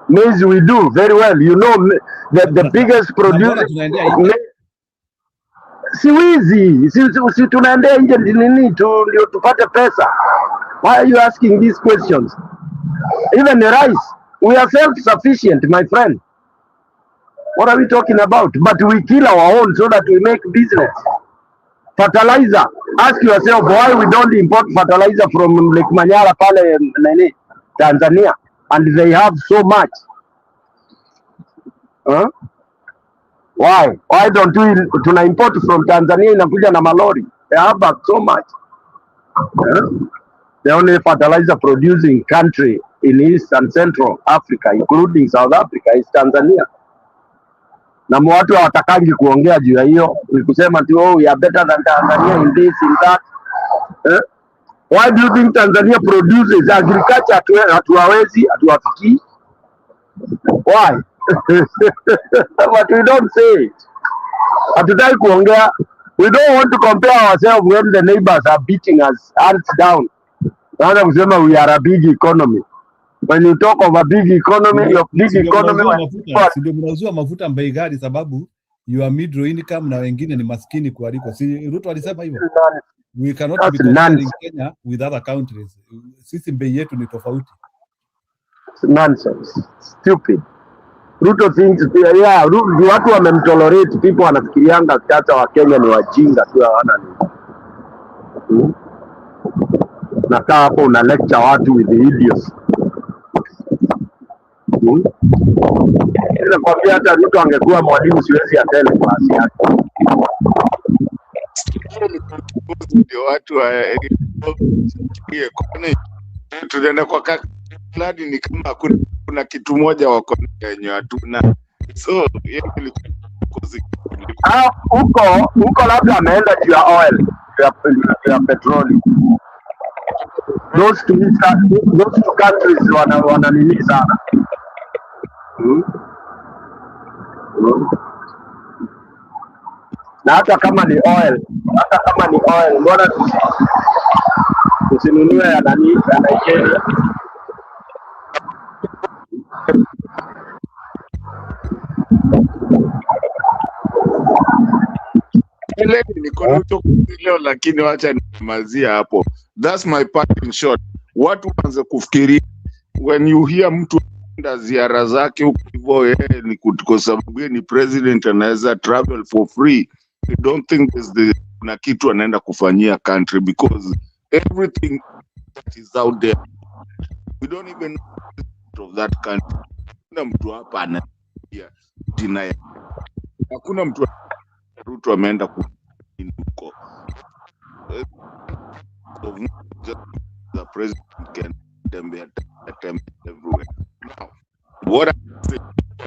Maize we do very well. You know, the biggest producer. Si wizi, si tunaendea nje nini tu ndio tupate pesa. Why are you asking these questions? Even the rice, we are self-sufficient, my friend. What are we talking about? But we kill our own so that we make business. Fertilizer. Ask yourself why we don't import fertilizer from Lake Manyara, pale Tanzania, and they have so much. Huh? Why? Why don't we tuna import from Tanzania inakuja na malori? They have so much. Huh? The only fertilizer producing country in East and Central Africa, including South Africa, is Tanzania. Na watu hawatakangi kuongea juu ya hiyo, ni kusema tu oh, we are better than Tanzania in this, in that. Why do you think Tanzania produces agriculture? Hatuwawezi, hatuwafikii. Why? But we don't say it. Hatutaki kuongea. We don't want to compare ourselves when the neighbors are beating us hands down. Naanza kusema we are a big economy. When you talk of a big economy, your big economy. Ndio mnauzua mafuta bei ghali sababu you are middle income na wengine ni maskini kualiko. Si Ruto alisema hivyo? We cannot be comparing Kenya with other countries. Sisi bei yetu ni tofauti. Nonsense. Stupid. Ruto thinks, yeah, watu wamemtolerate, people wanafikirianga hata wa Kenya ni wajinga tu hawana nini. Nakaa hapo una lecture watu with the idiots. Nakwambia hata Ruto angekuwa mwalimu siwezi atende klasi yake. Ndio watu wa tunaenda kwa kladi ni kama kuna kitu moja wako yenye hatuna. So huko labda ameenda juu ya oil ya petroli. Those two countries wana nini sana. Na hata kama ni oil, mbona tusinunue ya nani ya Nigeria? Ile niko leo lakini wacha nimazia hapo. That's my part in short. Watu waanze kufikiria when you hear mtu enda ziara zake huko hivyo ni kwa sababu ni president anaweza travel for free. I don't think kuna kitu anaenda kufanyia country because everything that is out there we don't even know of that country. Kuna mtu hapa anaia deny. Hakuna mtu Ruto ameenda huko. The president can tembea everywhere. Now, what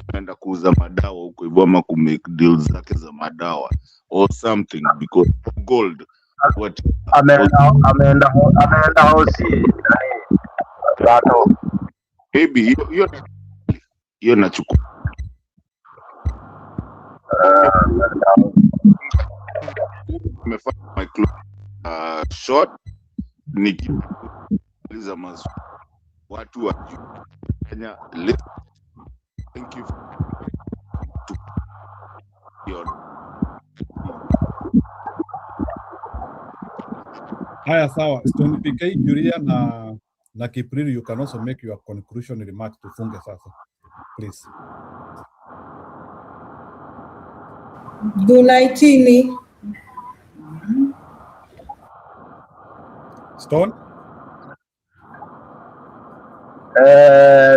anaenda kuuza madawa huko hivyo ama ku make deals zake za madawa or something because gold what ameenda hosi rato maybe hiyo nachukua nimefanya my short nikiliza mazu watu wa Kenya. Thank you to your haya sawa. Stone PK Julia na Kipriri, you can also make your conclusion remarks tufunge sasa please. Dunaitini Stone.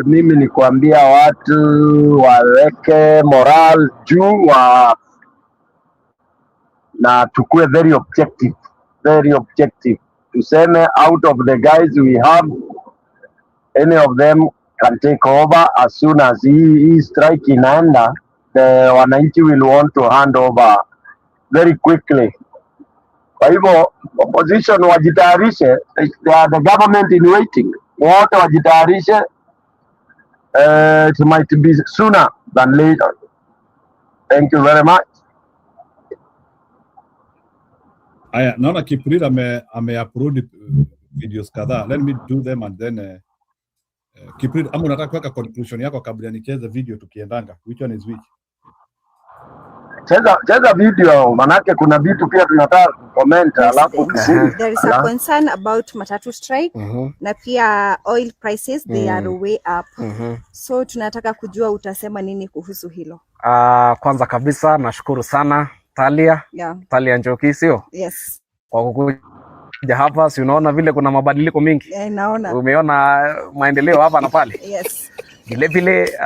Mimi ni kuambia watu waweke moral juu na tukue very objective. Tuseme out of the guys we have, any of them can take over as soon as he strike inaenda, the wananchi will want to hand over very quickly. Kwa hivyo opposition wajitayarishe, the government in waiting. Wote wajitayarishe, it might be sooner than later. Thank you very much. Aya, naona Kipriri ame upload videos kadhaa. Let me do them and then Kiprid, ama unataka kuweka conclusion yako kabla nicheze video tukiendanga? Which one is which? Cheza video, manake kuna vitu pia tunataka comment, alafu There is a concern about matatu strike na pia oil prices they are way up. So tunataka kujua utasema nini kuhusu hilo. Kwanza kabisa nashukuru sana Talia. Talia Njoki, sio? Yes. Kwa kukuja hapa, si unaona vile kuna mabadiliko mingi? Naona. Umeona maendeleo hapa na pale? Yes. Vile vile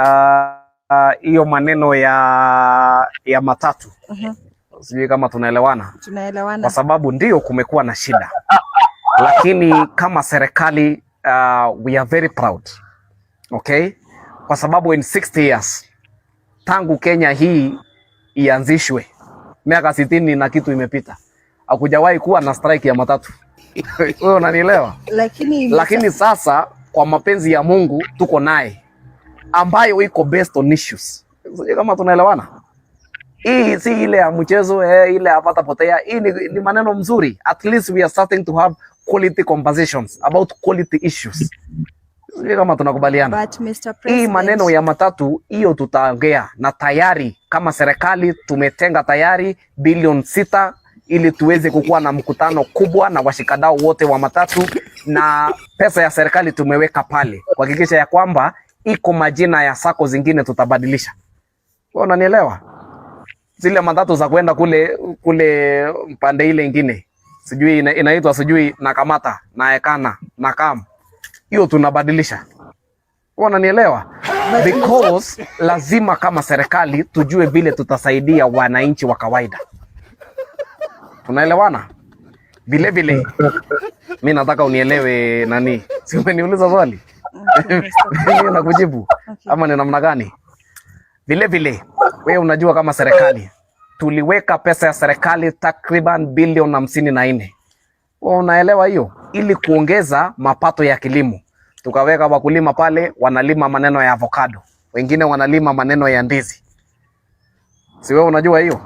hiyo maneno ya matatu. Sijui kama tunaelewana. Tunaelewana. Kwa sababu ndio kumekuwa na shida. Lakini kama serikali we are very proud. Okay? Kwa sababu in 60 years tangu Kenya hii ianzishwe, miaka 60 na kitu imepita, hakujawahi kuwa na strike ya matatu. Wewe unanielewa? Lakini sasa kwa mapenzi ya Mungu tuko naye ambayo iko based on issues. Kama tunaelewana? Hii si ile ya mchezo ile apata potea. Hii ni maneno mzuri. At least we are starting to have quality conversations about quality issues. Kama tunakubaliana. But Mr. President, hii maneno ya matatu hiyo tutaongea, na tayari kama serikali tumetenga tayari bilioni 6 ili tuweze kukuwa na mkutano kubwa na washikadau wote wa matatu, na pesa ya serikali tumeweka pale kuhakikisha ya kwamba iko majina ya sako zingine tutabadilisha. Wewe unanielewa? Zile matatu za kwenda kule mpande ile nyingine, sijui inaitwa sijui Nakamata, Naekana, Nakam, hiyo tunabadilisha. Wananielewa? Because lazima kama serikali tujue vile tutasaidia wananchi wa kawaida. Tunaelewana? Vile vile mimi nataka unielewe nani. Si umeniuliza swali? Mimi nakujibu. Ama ni namna gani? Vile vile wewe unajua kama serikali tuliweka pesa ya serikali takriban bilioni 54. Wewe unaelewa hiyo? Ili kuongeza mapato ya kilimo. Tukaweka wakulima pale wanalima maneno ya avocado, wengine wanalima maneno ya ndizi. Si wewe unajua hiyo?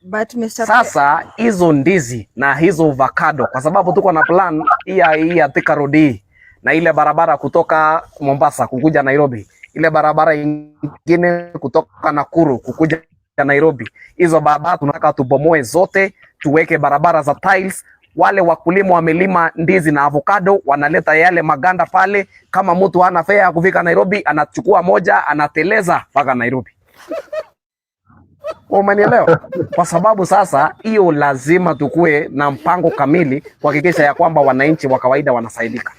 But Mr. Sasa hizo ndizi na hizo avocado, kwa sababu tuko na plan hii ya Thika Road na ile barabara kutoka Mombasa kukuja Nairobi, ile barabara nyingine kutoka Nakuru kukuja Nairobi, hizo barabara tunataka tubomoe zote, tuweke barabara za tiles. Wale wakulima wamelima ndizi na avocado wanaleta yale maganda pale, kama mtu hana fare ya kufika Nairobi anachukua moja anateleza mpaka Nairobi. Umenielewa? Kwa sababu sasa hiyo lazima tukue na mpango kamili kuhakikisha ya kwamba wananchi wa kawaida wanasaidika.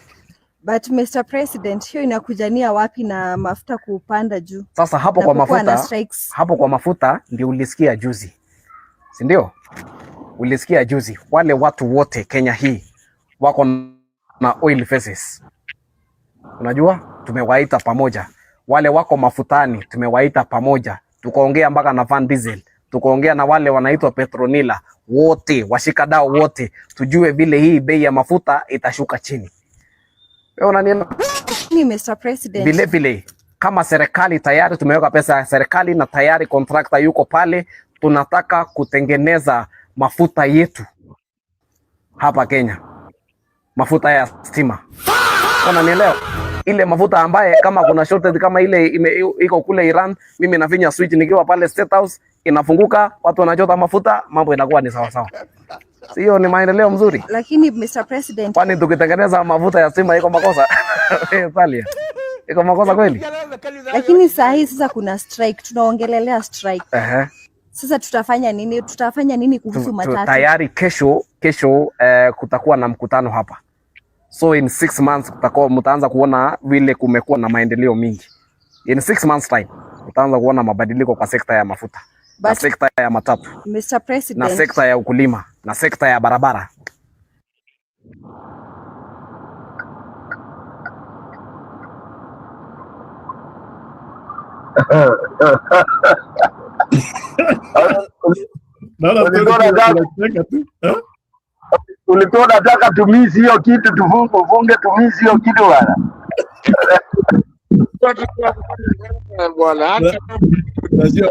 But Mr. President, hiyo inakujania wapi na mafuta kupanda juu? Sasa hapo kwa mafuta ndio ulisikia juzi. Si ndio? Ulisikia juzi wale watu wote Kenya hii wako na oil faces. Unajua? Tumewaita pamoja. Wale wako mafutani tumewaita pamoja. Tukaongea mpaka na Van Diesel. Tukaongea na wale wanaitwa Petronila wote, washikadau wote, tujue vile hii bei ya mafuta itashuka chini. Wewe unanielewa? Mr. President. Vile kama serikali tayari tumeweka pesa ya serikali na tayari contractor yuko pale, tunataka kutengeneza mafuta yetu hapa Kenya. Mafuta ya stima. Unanielewa? Ile mafuta ambaye kama kuna shortage kama ile iko kule Iran, mimi nafinya switch nikiwa pale State House, inafunguka, watu wanachota mafuta, mambo inakuwa ni sawa sawa. Sio ni maendeleo mzuri? Lakini Mr. President, kwani tukitengeneza mafuta ya stima iko makosa? Talia. Iko makosa kweli? Lakini saa hii sasa kuna strike, tunaongelelea strike. Sasa tutafanya nini? Tutafanya nini kuhusu matatu? Tayari kesho kutakuwa na mkutano hapa. So in 6 months mtaanza kuona vile kumekuwa na maendeleo mingi. In 6 months time mtaanza kuona mabadiliko kwa sekta ya mafuta, na sekta ya matatu, Mr. President, na sekta ya ukulima, na sekta ya barabara. Ulikuwa unataka tumizi hiyo kitu, tufunge tumizi hiyo kitu bwana. Bwana unajua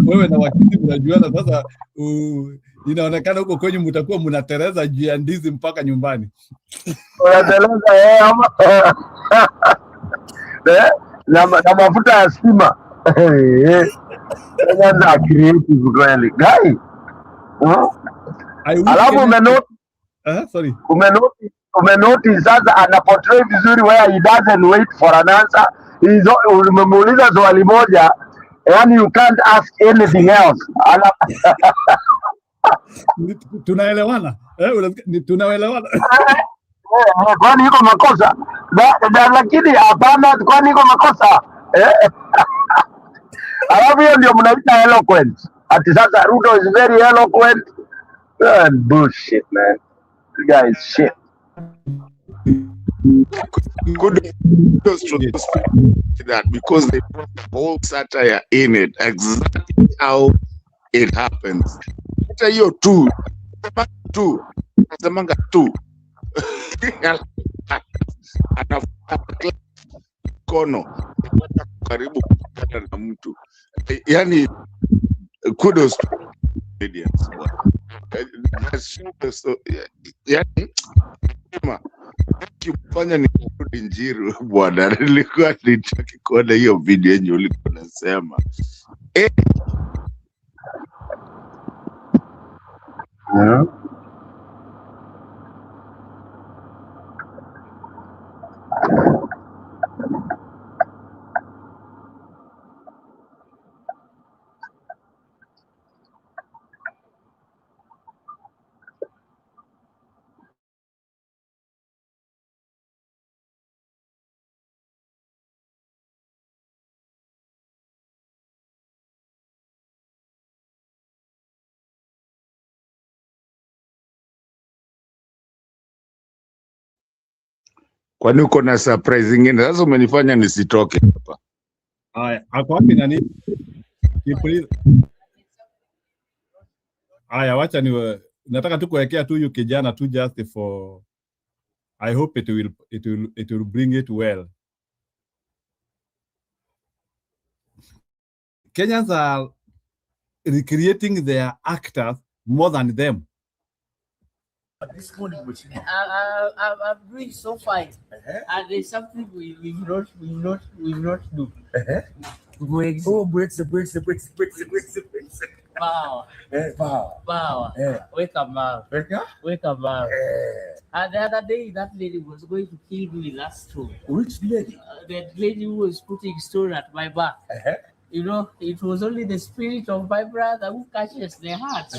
wewe na wakati mnajuana sasa, inaonekana huko kwenye mtakuwa mnatereza juu ya ndizi mpaka nyumbani. Unatereza ama na mafuta ya stima. Kenyans are creative kweli. Guy. Alafu umenotice sasa ana portray vizuri where he doesn't wait for an answer. Umemuuliza swali moja, yani you can't ask anything else. Tunaelewana? Tunaelewana? Kwani iko makosa? Lakini hapana, kwani iko makosa? Alafu hiyo ndio mnaita eloquent. Ati sasa Ruto is very eloquent. Bullshit, man. You guys shit. Kudos to that because they put the whole satire in it, exactly how it happens. Hata hiyo tu nasemanga tu anafuata kono karibu kupata na mtu, yani kudos to comedians. Yani kifanya ni kurudi Njiru bwana, nilikuwa nitaki kuona hiyo video yenye ulikuwa unasema kwani uko na surprise nyingine? Sasa umenifanya nisitoke hapa. Haya, ako wapi nani? Kipuliza. Haya, wacha nataka tu kuwekea tu huyu kijana tu just for I hope it will bring it well. Kenyans are recreating their actors more than them. This morning, I'm doing so fine, and there's something we will not do. Oh, breaks. Power. Wake up, man. And the other day, that lady was going to kill me last room. Which lady? That lady who was putting stone at my back. You know, it was only the spirit of my brother who catches the heart.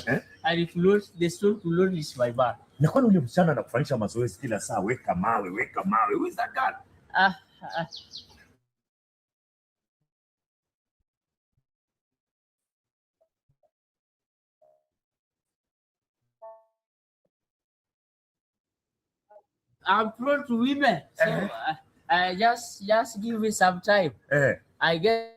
And if the stone could not reach my back. Na kwani ule msichana anakufanyisha mazoezi kila saa, weka mawe. Who is that guy? I'm prone to women, so just give me some time. I get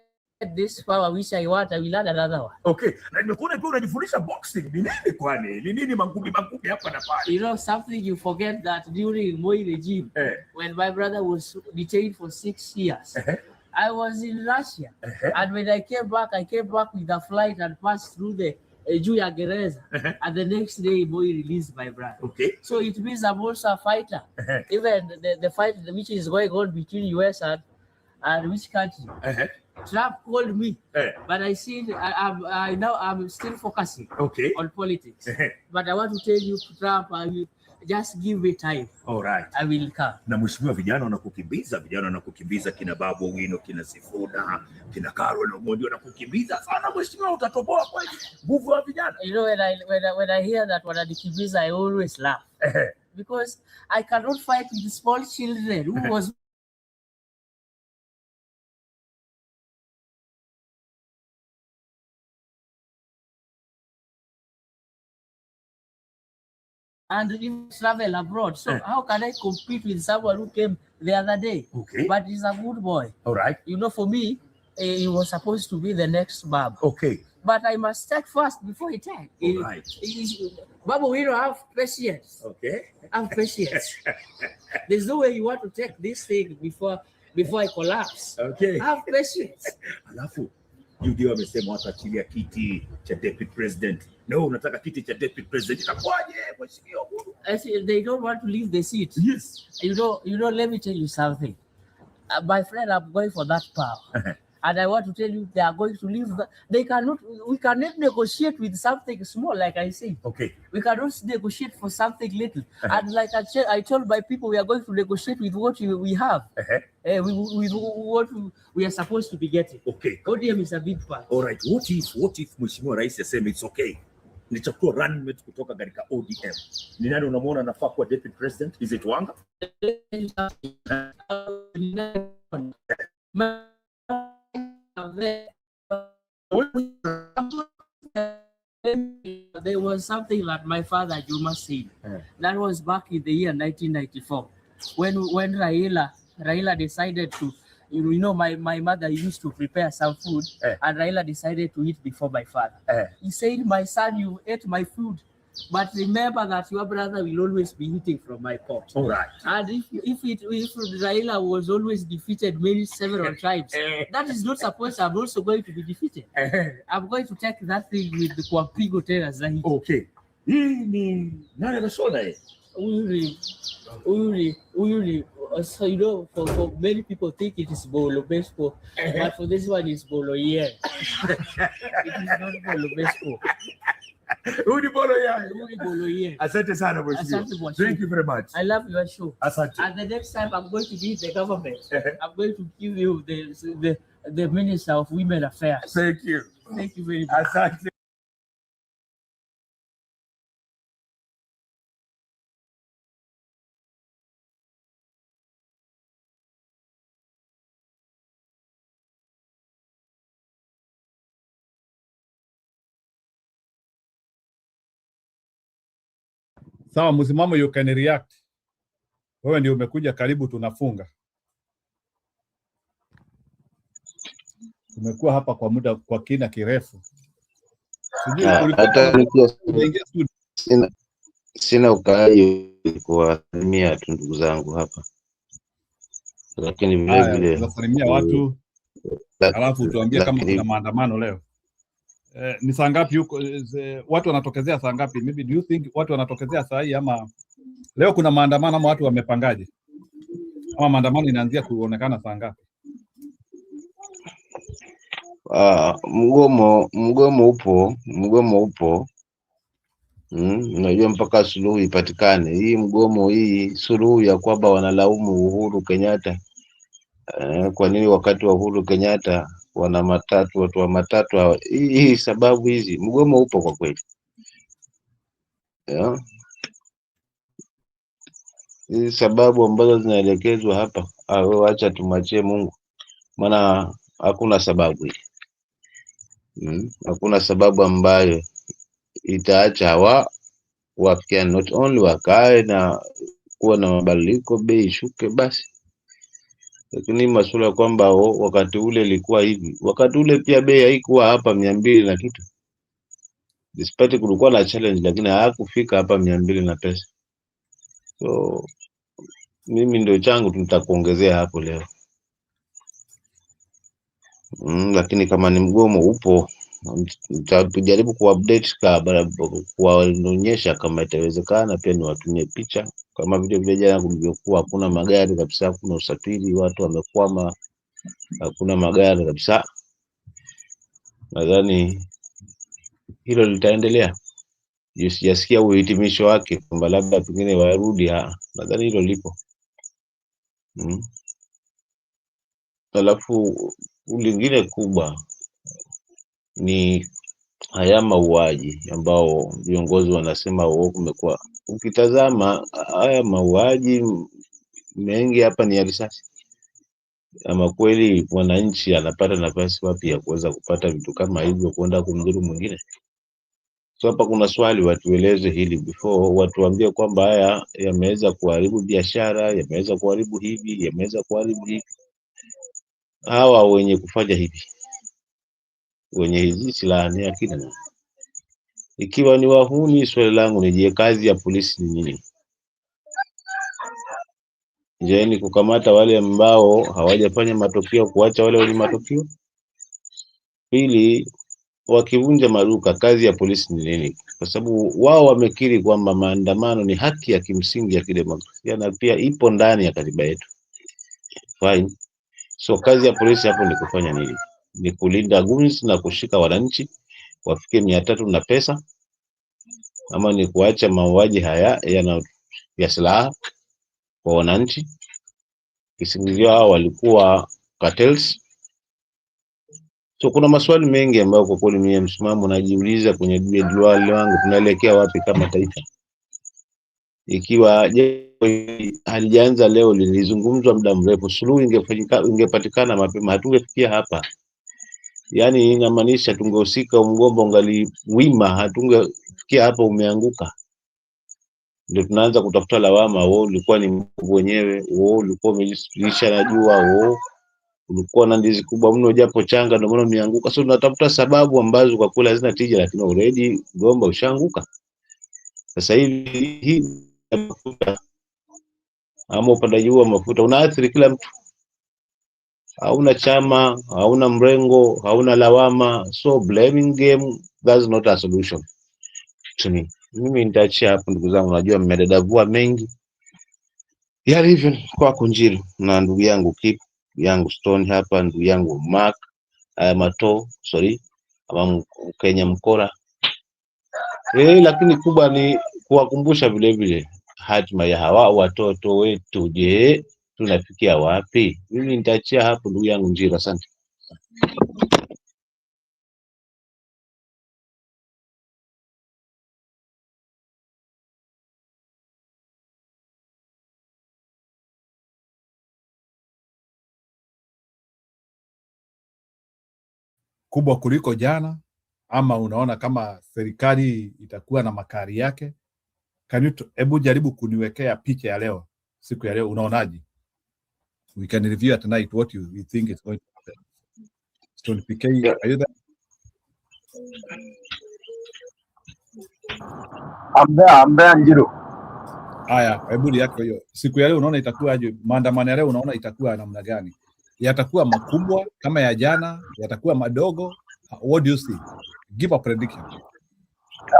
this power which I want, I will add another one. Okay, na nimekuona pia unajifundisha boxing. Ni nini kwani? Ni nini mangumi hapa na pale? You know something, you forget that during Moi regime, when my brother was detained for 6 years, I was in Russia, and when I came back with a flight and passed through the Juya Gereza, and the next day Moi released my brother. Okay. So it means I'm also a fighter. Even the fight which is going on between US and which country? Trump called me, but I see I'm still focusing on politics. But I want to tell you, Trump, I will just give me time. All right. I will come. Na mheshimiwa, vijana wanakukimbiza kina Babu Owino, kina Sifuna, kina Carol Omondi wanakukimbiza sana mheshimiwa, utatoboa kweli nguvu ya vijana. You know, when I hear that wananikimbiza, I always laugh. Because I cannot fight with small children who was and even travel abroad. So how can I compete with someone who came the other day? Okay. But he's a good boy. All right. You know, for me, he was supposed to be the next Bab. Okay. But I must take first before he take. All right. Babu, we don't have patience. Okay. Have patience. There's no way you want to take this thing before I collapse. Okay. Have patience. Alafu, ndio wamesema wataachilia kiti cha deputy president. No, unataka kiti cha deputy president. Itakuwaje mheshimiwa Uhuru? They don't want to leave the seat. Yes. You know, let me tell you something. My friend, I'm going for that power. And I want to tell you, they are going to leave. We cannot negotiate with something small, like I said. Okay. We cannot negotiate for something little. And like I told my people, we are going to negotiate with what we have. With what we are supposed to be getting. Okay. ODM is a big part. All right. What if Mheshimiwa Rais aseme it's okay? Nilichukua running mate kutoka katika ODM. Ni nani unamwona anafaa kuwa deputy president? Is it Wanga? There was something that my father Juma said. That was back in the year 1994 when Raila decided to, my mother used to prepare some food and Raila decided to eat before my father. He said, "My son, you ate my food, but remember that your brother will always be eating from my pot." All right. And if Raila was always defeated several times, that is not supposed. I'm also going to be defeated. I'm going to take that thing with the Kwampigo tena zaidi. Okay. Hii ni nani anasona hii? So for many people think it is Bolo Bespo, but for this one it's Bolo Yen. It is not Bolo Bespo. Udi Bolo Yen. Asante sana mheshimiwa. Thank you very much. I love your show. Asante. And the next time I'm going to be in the government, I'm going to give you the Minister of Women Affairs. Thank you. Thank you very much. Asante. Sawa, msimamo, you can react. Wewe ndio umekuja karibu, tunafunga. Tumekuwa hapa kwa muda kwa kina kirefu. Sina ukali kuwasalimia tu ndugu zangu hapa, lakini vile vile tunasalimia watu, alafu tuambie kama kuna maandamano leo. Ni saa ngapi huko? Watu wanatokezea saa ngapi? Maybe do you think watu wanatokezea saa hii ama leo kuna maandamano ama watu wamepangaje? Ama maandamano inaanzia kuonekana saa ngapi? Mgomo upo. Unajua mpaka suluhu ipatikane. Hii mgomo, hii suluhu ya kwamba wanalaumu Uhuru Kenyatta. Kwa nini wakati wa Uhuru Kenyatta wana matatu, watu wa matatu hii sababu hizi, mgomo upo kwa kweli. Hizi sababu ambazo zinaelekezwa hapa, wewe acha tumachie Mungu. Maana hakuna sababu hii. Hakuna sababu ambayo itaacha wakia not only wakae na kuwa na mabadiliko, bei shuke basi. Lakini masuala kwamba wakati ule ilikuwa hivi, wakati ule pia bei haikuwa hapa 200 na kitu. Despite kulikuwa na challenge, lakini hakufika hapa 200 na pesa. So mimi ndio changu tutakuongezea hapo leo. Lakini kama ni mgomo upo, nitajaribu kuupdate kuwaonyesha kama itawezekana. Pia niwatumie picha kama vile jana kulivyokuwa, hakuna magari kabisa, hakuna usafiri, watu wamekwama, hakuna magari kabisa. Nadhani hilo litaendelea. Sijasikia uhitimisho wake kwamba labda pengine warudi. Nadhani hilo lipo. Alafu lingine kubwa ni haya mauaji ambao viongozi wanasema kumekuwa. Ukitazama haya mauaji mengi hapa ni ya risasi. Ama kweli mwananchi anapata nafasi wapi ya kuweza kupata vitu kama hivyo kwenda kumdhuru mwingine? So hapa kuna swali, watueleze hili before watuambie kwamba haya yameweza kuharibu biashara, yameweza kuharibu hivi, yameweza kuharibu hivi. Hawa wenye kufanya hivi, wenye hizi silaha ni akina nani? Ikiwa ni wahuni, swali langu ni je, kazi ya polisi ni nini? Je, ni kukamata wale ambao hawajafanya matokeo, kuacha wale wenye matokeo? Pili, wakivunja maduka, kazi ya polisi ni nini? Kwa sababu wao wamekiri kwamba maandamano ni haki ya kimsingi ya kidemokrasia na pia ipo ndani ya katiba yetu. Fine. So kazi ya polisi hapo ni kufanya nini? Ni kulinda goons na kushika wananchi wafike 300 na pesa, ama ni kuacha mauaji haya ya silaha kwa wananchi? Kisingizio hao walikuwa cartels. So kuna maswali mengi ambayo kwa kweli mimi msimamo najiuliza kwenye dual wangu, tunaelekea wapi kama taifa? Ikiwa halijaanza leo, lilizungumzwa muda mrefu, suluhu ingepatikana mapema, hatungefikia hapa. Yani inamaanisha tungehusika, mgomba ungali wima, hatungefikia hapa umeanguka. Ndio tunaanza kutafuta lawama, wewe ulikuwa ni mbovu wenyewe, wewe ulikuwa umejilisha na jua, wewe ulikuwa na ndizi kubwa mno japo changa ndio maana umeanguka. So tunatafuta sababu ambazo kwa kweli hazina tija, lakini already mgomba ushaanguka. Sasa hivi mafuta ama upandaji wa mafuta unaathiri kila mtu. Hauna chama, hauna mrengo, hauna lawama. So blaming game, that's not a solution to me. Mimi nitaachia hapo ndugu zangu, najua mmedadavua mengi. Hivyo kwa Kunjiri na ndugu yangu Kip, yangu Stone hapa, ndugu yangu Mark Mato, ama Kenya Mkora. Lakini kubwa ni kuwakumbusha vile vile hatima ya hawa watoto wetu. Je, tunafikia wapi? Mimi nitaachia hapo ndugu yangu Njira, asante. Kubwa kuliko jana, ama unaona kama serikali itakuwa na makari yake? Hebu jaribu kuniwekea picha ya leo, siku ya leo, unaonaje? We can review at night what you think is going to happen. Stone PK, are you there? I'm there Njiru. Haya, hebu yako hiyo. Siku ya leo unaona itakuwa aje? Maandamano ya leo unaona itakuwa namna gani? Yatakuwa makubwa kama ya jana? Yatakuwa madogo? What do you see? Give a prediction.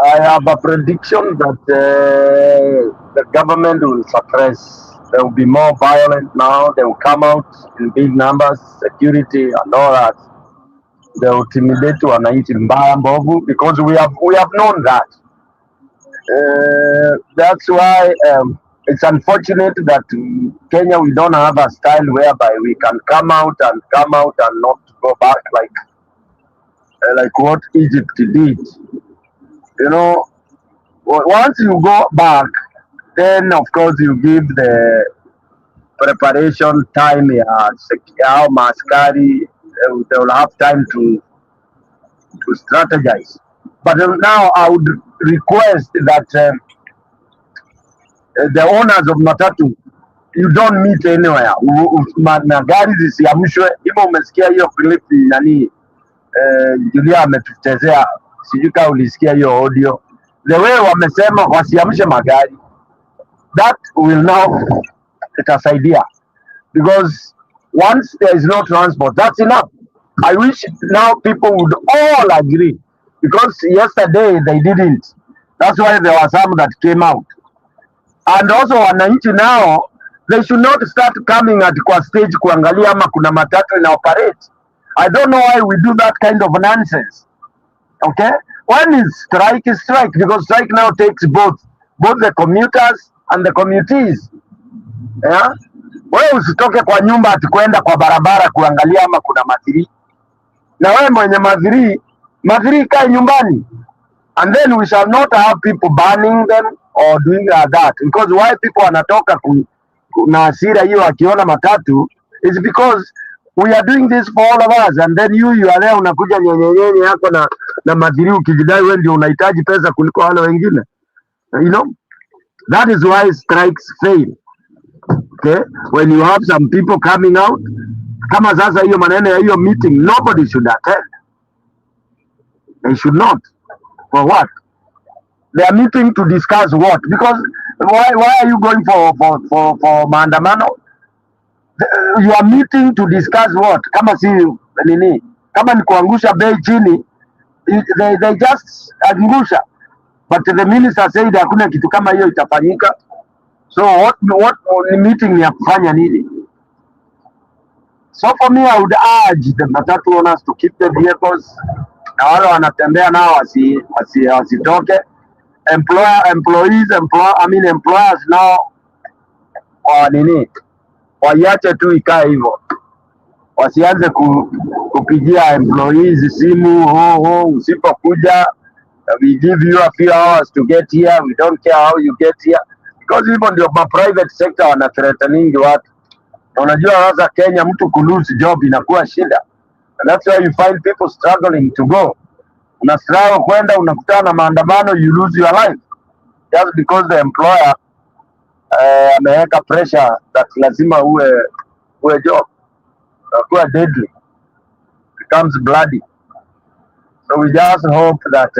I have a prediction that the government will suppress. There will be more violent now. They will come out in big numbers, security and all that. They will intimidate wananchi mbaya mbovu, because we have known that. That's why it's unfortunate that Kenya, we don't have a style whereby we can come out and not go back like what Egypt did. You know, once you go back, then of course you give the preparation time. How Maskari, they will have time to strategize. But now I would request that the owners of matatu, you don't meet anywhere. Magari zisiamshwe. Hivyo umesikia hiyo clip nani Julia ametutezea, sijui kama ulisikia hiyo audio. The way wamesema wasiamshe magari, that will now itasaidia, because once there is no transport, that's enough. I wish now people would all agree, because yesterday they didn't. That's why there were some that came out. And also wananchi now, they should not start coming at kwa stage kuangalia ama kuna matatu ina operate. I don't know why we do that kind of nonsense. Okay? When is strike, because strike now takes both the commuters and the commutees. Yeah? Wewe usitoke kwa nyumba ati kwenda kwa barabara kuangalia ama kuna madhiri. Na wewe mwenye madhiri kae nyumbani. And then we shall not have people banning them or doing that. Because why people wanatoka na hasira hiyo akiona matatu is because we are doing this for all of us. And then you are there unakuja nyenyenyenye yako na madhiri ukijidai wewe ndio unahitaji pesa kuliko wale wengine. You know? That is why strikes fail. Okay? When you have some people coming out, kama sasa hiyo maneno ya hiyo meeting, nobody should attend. They should not. For what? They are meeting to discuss what? Because why are you going for maandamano? You are meeting to discuss what? Kama si nini? Kama ni kuangusha bei chini, they just angusha. But the minister said hakuna kitu kama hiyo itafanyika. So what meeting ni ya kufanya nini? So for me, I would urge the matatu owners to keep the vehicles. Na wale wanatembea nao wasitoke. Employers now waiache tu ikae hivyo. Wasianze kupigia employees simu, usipokuja we give you a few hours to get here, we don't care how you get here, because even ndio private sector wanathreatening watu. Unajua sasa Kenya mtu kulose job inakuwa shida, and that's why you find people struggling to go. Una struggle kwenda, unakutana na maandamano, you lose your life just because the employer ameweka pressure that lazima uwe job. Inakuwa deadly, becomes bloody. So we just hope that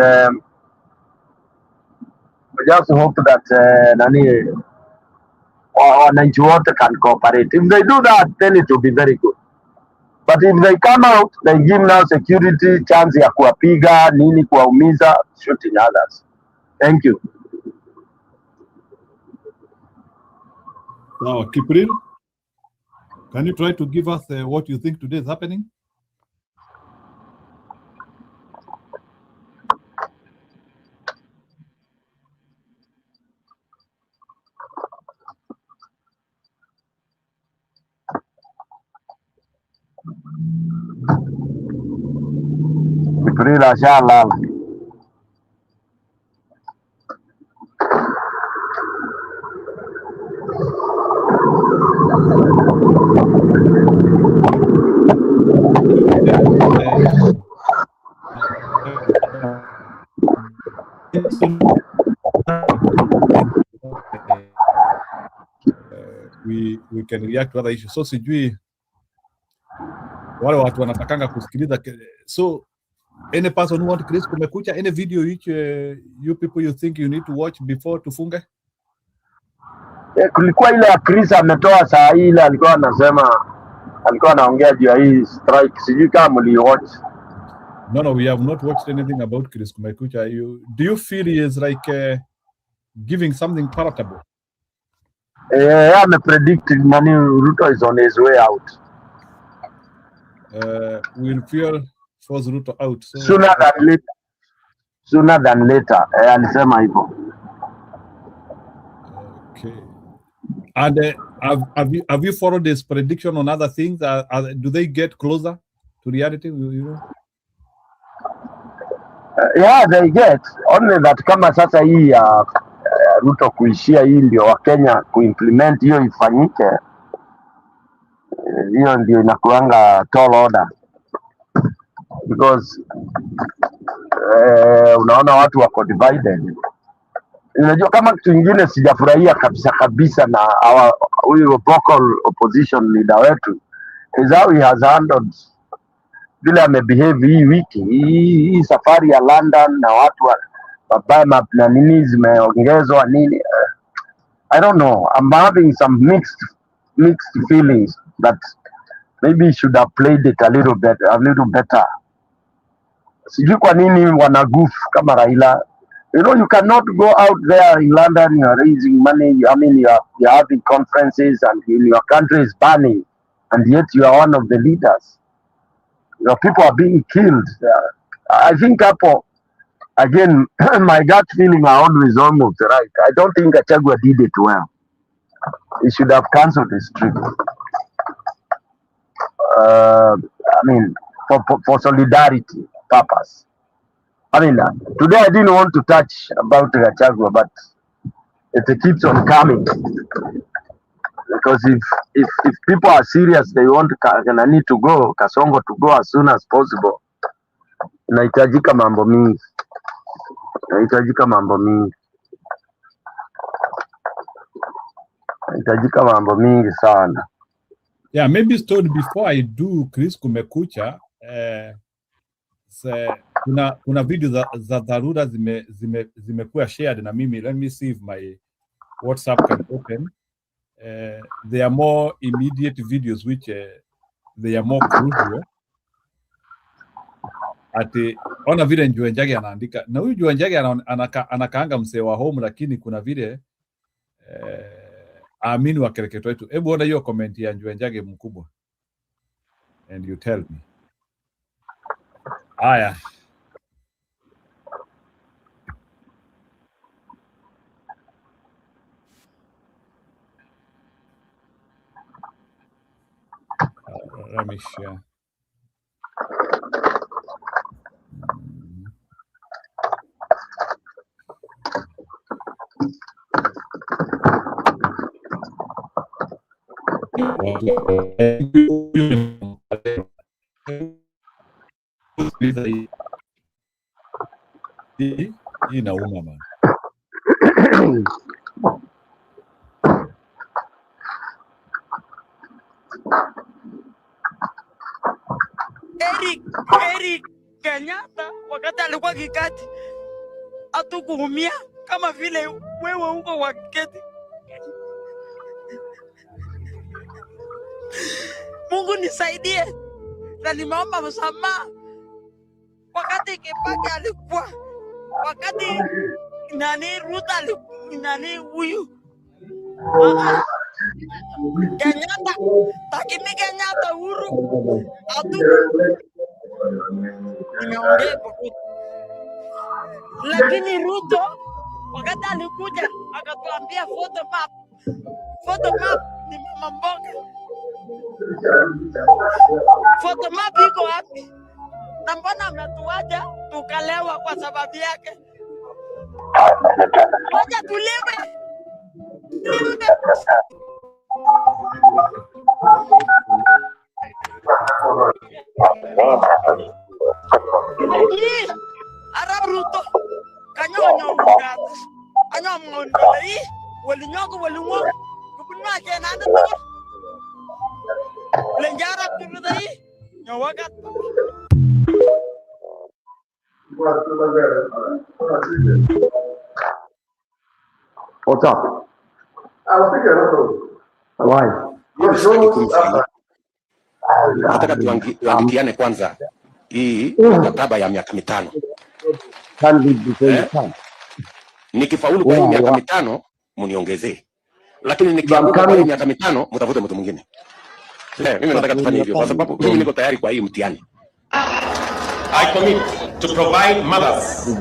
wananchi wote can cooperate. If they do that, then it will be very good. But if they come out, they give now security chance ya kuwapiga nini, kuwaumiza, shooting others. Thank you. Now, Kipril, can you try to give us what you think today is happening? Kipril ashalala. We can react to other issues. So sijui wale watu wanatakanga kusikiliza. So any person who want Chris Kumekucha, any video which you people you think you need to watch before tufunge? Kulikuwa ile ya Chris ametoa saa hii, ile alikuwa anaongea juu ya hii strike, sijui kama mliwatch. No, we have not watched anything about Chris Kumekucha. Do you feel he is like giving something palatable? I'm predicting Ruto is on his way out. Will fear force Ruto out sooner than later. Alisema hivyo. Okay. And have you followed his prediction on other things? Do they get closer to reality? Yeah, they get. Only that kama sasa hii Ruto kuishia hii ndio wa Kenya kuimplement hiyo ifanyike. Hiyo ndio inakuanga tall order. Because unaona watu wako divided. Unajua kama kitu kingine sijafurahia kabisa na huyu vocal opposition leader wetu is how he has handled vile amebehave hii wiki hii safari ya London na watu mabaya na nini zimeongezwa nini. I don't know, I'm having some mixed feelings that maybe he should have played it a little better. Sijui kwa nini wanagoof kama Raila. You know, you cannot go out there in London, you are raising money, you're having conferences and your country is burning, and yet you are one of the leaders. Your people are being killed. I think again, my gut feeling are always almost right. I don't think Gachagua did it well. He should have cancelled his trip. For solidarity purpose. Today I didn't want to touch about Gachagua, but it keeps on coming. Because if people are serious, they want Kanani to go, Kasongo to go as soon as possible. Inahitajika mambo mingi sana. Yeah, maybe Stone, before I do Chris Kumekucha, kuna video za dharura zimekuwa shared na mimi. Let me see if my WhatsApp can open. There are more immediate videos which they are more crucial. Ati ona vile Njue Njagi anaandika, na huyu Njue Njagi anakaanga msee wa home, lakini kuna vile aamini wa kereketo wetu. Hebu ona hiyo comment ya Njue Njagi mkubwa. and you tell me. Aya. Let me share. Hii inauma man. Eric Kenyatta wakati alikuwa kikati hatukuumia kama vile wewe uko wa kiketi. Mungu nisaidie na nimeomba msamaha wakati Kibaki alikuwa, wakati nani Ruta nani huyu Kenyatta takimi Kenyatta Uhuru nimeongea lakini Ruto wakati alikuja akatuambia photo map ni mama mboga. Photo map iko wapi? Na mbona ametuacha tukalewa kwa sababu yake? Wacha tuliwe. Arab Ruto kanyonya ugata anya mondele walinyoko walingo kubunwa kenanda to lenjara tudai nyawagat. What's up? Why? Nataka tuandikiane kwanza hii mkataba ya miaka 5. Nikifaulu kwa hii miaka 5 mniongezee. Lakini nikianguka kwa hii miaka 5 mtafute mtu mwingine. Mimi nataka tufanye hivyo kwa sababu mimi niko tayari kwa hii mtihani. I commit to provide mothers of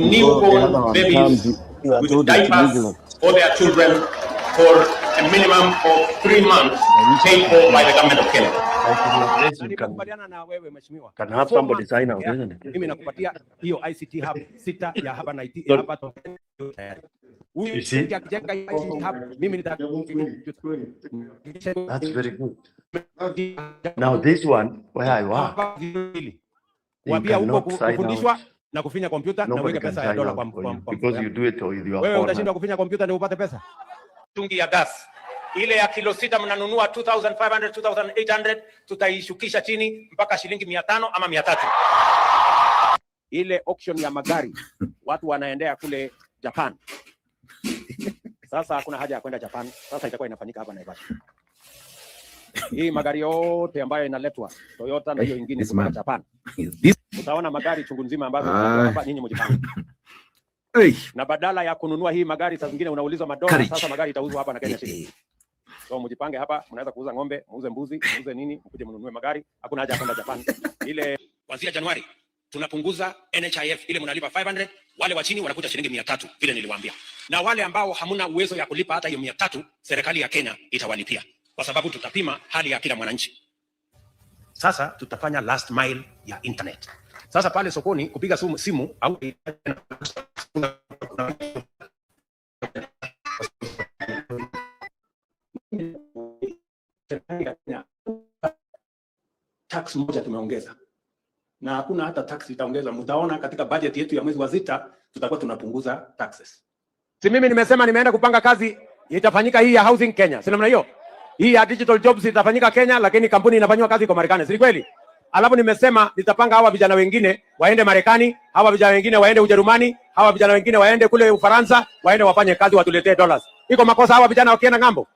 newborn babies with diapers for their children for a minimum of 3 months paid for by the government of Kenya. Nikubaliana na wewe mheshimiwa. Can have somebody sign out, isn't it? Mimi nakupatia hiyo ICT hub 6 ya hapa na IT hapa tayari. You see? Akijenga ICT hub mimi That's very good. Now this one where I work, wabia huko kufundishwa na kufinya kompyuta na uweke pesa ya dola kwa because you do it with your wewe phone. utashinda kufinya kompyuta ndio upate pesa. Tungi ya gas ile ya kilo 6 mnanunua 2500 2800 tutaishukisha chini mpaka shilingi 500 ama 300. Ile auction ya magari watu wanaendea kule Japan. Sasa hakuna haja ya kwenda Japan. Sasa itakuwa inafanyika hapa Naivasha. Hii magari yote ambayo inaletwa Toyota na hiyo nyingine kutoka Japan. Utaona magari chungu nzima ambazo hapa nyinyi mjipange. Na badala ya kununua hii magari saa zingine unaulizwa madola, sasa magari itauzwa hapa na Kenya shilingi. So mjipange hapa, mnaweza kuuza ng'ombe, muuze mbuzi, muuze nini, mkuje mnunue magari. Hakuna haja ya kwenda Japan. Ile kuanzia Januari tunapunguza NHIF ile mnalipa 500, wale wa chini wanakuja shilingi 300 vile niliwaambia. Na wale ambao hamuna uwezo ya kulipa hata hiyo 300, serikali ya Kenya itawalipia kwa sababu tutapima hali ya kila mwananchi. Sasa tutafanya last mile ya internet. Sasa pale sokoni kupiga simu au tax moja tumeongeza. Na hakuna hata tax itaongeza. Mtaona katika budget yetu ya mwezi wa 6 tutakuwa tunapunguza taxes. Si mimi nimesema nimeenda kupanga kazi itafanyika hii ya housing Kenya. Si namna hiyo? Hii ya digital jobs itafanyika Kenya lakini kampuni inafanywa kazi kwa Marekani. Si kweli? Alafu nimesema nitapanga hawa vijana wengine waende Marekani, hawa vijana wengine waende Ujerumani, hawa vijana wengine waende kule Ufaransa, waende wafanye kazi watuletee dollars. Iko makosa hawa vijana wakienda ng'ambo?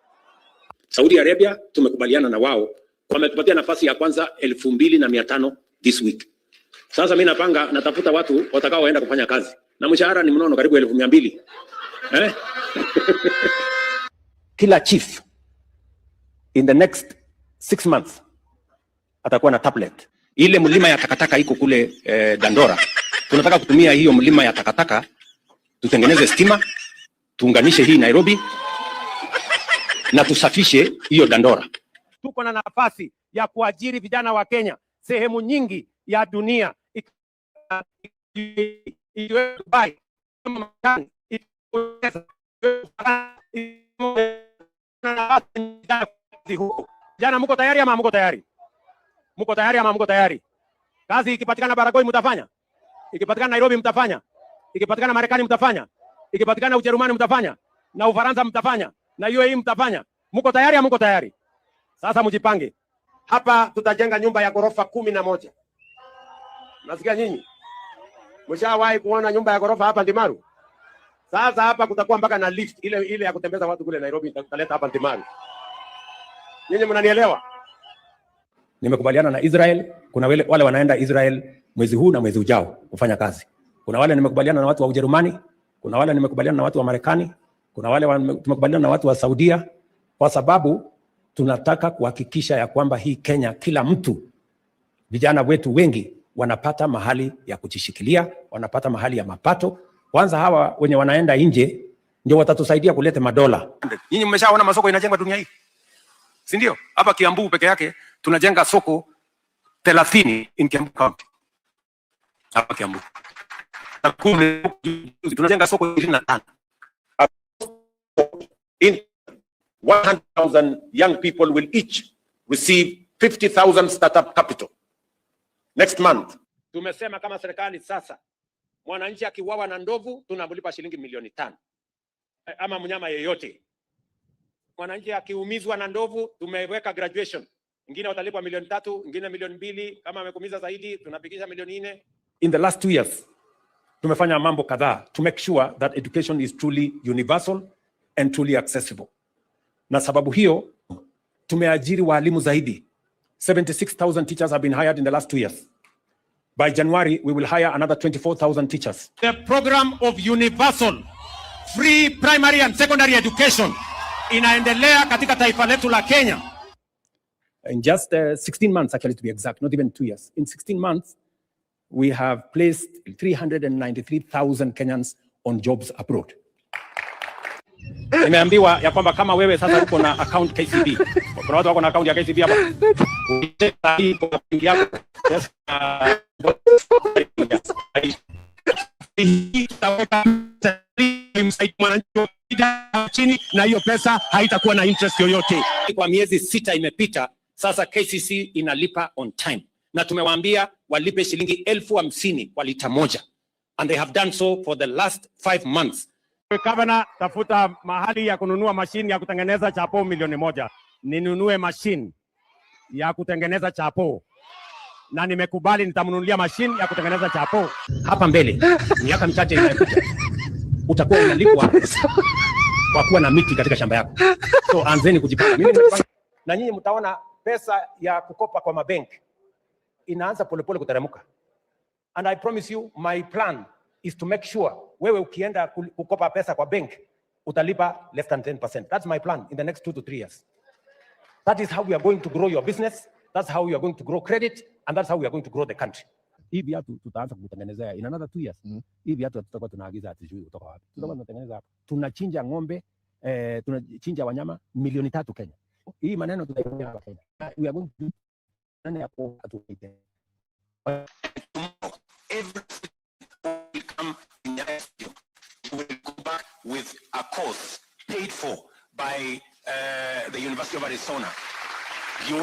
Saudi Arabia tumekubaliana na wao wametupatia nafasi ya kwanza 2500 this week. Sasa mimi napanga natafuta watu watakao waenda kufanya kazi. Na mshahara ni mnono karibu 1200. Kila chief in the next 6 months atakuwa na tablet. Ile mlima ya takataka iko kule Dandora, tunataka kutumia hiyo mlima ya takataka tutengeneze stima, tuunganishe hii Nairobi na tusafishe hiyo Dandora. Tuko na nafasi ya kuajiri vijana wa Kenya sehemu nyingi ya dunia, Dubai, jana. Mko tayari ama mko tayari? Mko tayari ama mko tayari? Kazi ikipatikana Baragoi mtafanya, ikipatikana Nairobi mtafanya, ikipatikana Marekani mtafanya, ikipatikana Ujerumani mtafanya, na Ufaransa mtafanya, na UAE mtafanya. Mko tayari ama mko tayari? Sasa mjipange. Hapa tutajenga nyumba ya ghorofa 11. Nasikia nyinyi mshawahi kuona nyumba ya ghorofa hapa Ndimaru? Sasa hapa kutakuwa mpaka na lift ile ya kutembeza watu kule Nairobi, tutaleta hapa Ndimaru. Nyinyi mnanielewa? Nimekubaliana na Israel, kuna wale wanaenda Israel mwezi huu na mwezi ujao kufanya kazi. Kuna wale nimekubaliana na watu wa Ujerumani, kuna wale nimekubaliana na watu wa Marekani, kuna wale tumekubaliana na watu wa Saudia, kwa sababu tunataka kuhakikisha ya kwamba hii Kenya kila mtu, vijana wetu wengi wanapata mahali ya kujishikilia, wanapata mahali ya mapato. Kwanza hawa wenye wanaenda nje ndio watatusaidia kuleta madola. Nyinyi mmeshaona masoko inajengwa dunia hii, si ndio? Hapa Kiambu peke yake tunajenga soko 30 in Kiambu County. Hapa Kiambu tunajenga soko 25. In 100,000 young people will each receive 50,000 startup capital next month. Tumesema kama serikali sasa, mwananchi akiuawa na ndovu tunamlipa shilingi milioni 5, ama mnyama yeyote. Mwananchi akiumizwa na ndovu tumeweka graduation, ingine watalipwa milioni 3, ingine milioni 2, kama amekumiza zaidi tunapikisha milioni 4. In the last 2 years tumefanya mambo kadhaa to make sure that education is truly universal and truly accessible. Na sababu hiyo tumeajiri walimu zaidi. 76,000 teachers have been hired in the last 2 years. By January, we will hire another 24,000 teachers. The program of universal free primary and secondary education inaendelea katika taifa letu la Kenya. In just 16 months, actually to be exact, not even 2 years. In 16 months, we have placed 393,000 Kenyans on jobs abroad. Nimeambiwa ya kwamba kama wewe sasa uko na account KCB, kuna watu wako na account ya KCB hapa, chini na hiyo pesa haitakuwa na interest yoyote. Kwa miezi 6 imepita sasa, KCC inalipa on time, na tumewaambia walipe shilingi 50,000 kwa lita moja, and they have done so for the last 5 months. Gavana, tafuta mahali ya kununua mashine ya kutengeneza chapo milioni 1. Ninunue mashine ya kutengeneza chapo, na nimekubali nitamnunulia mashine ya kutengeneza chapo. Hapa mbele miaka michache inayokuja utakuwa unalipwa kwa kuwa na miti katika shamba yako. So anzeni kujipanga. Mimi na nyinyi mtaona pesa ya kukopa kwa mabank inaanza polepole kuteremka. And I promise you, my plan is to make sure wewe ukienda kukopa pesa kwa bank utalipa less than 10%. That's my plan in the next 2 to 3 years. That is how we are going to grow your business. That's how we are going to grow credit, and that's how we are going to grow the country. Hivi viatu tutaanza kutengenezea in another 2 years. Hivi viatu tutakuwa tunaagiza ati kutoka wapi? Tutakuwa tunatengeneza hapa. Tunachinja ng'ombe, tunachinja wanyama milioni 3 Kenya. Hii maneno tutaifanya hapa Kenya. We are going to do nani hapo atuite. Everything will come in you. You will go back with a course paid for by the University of Arizona. You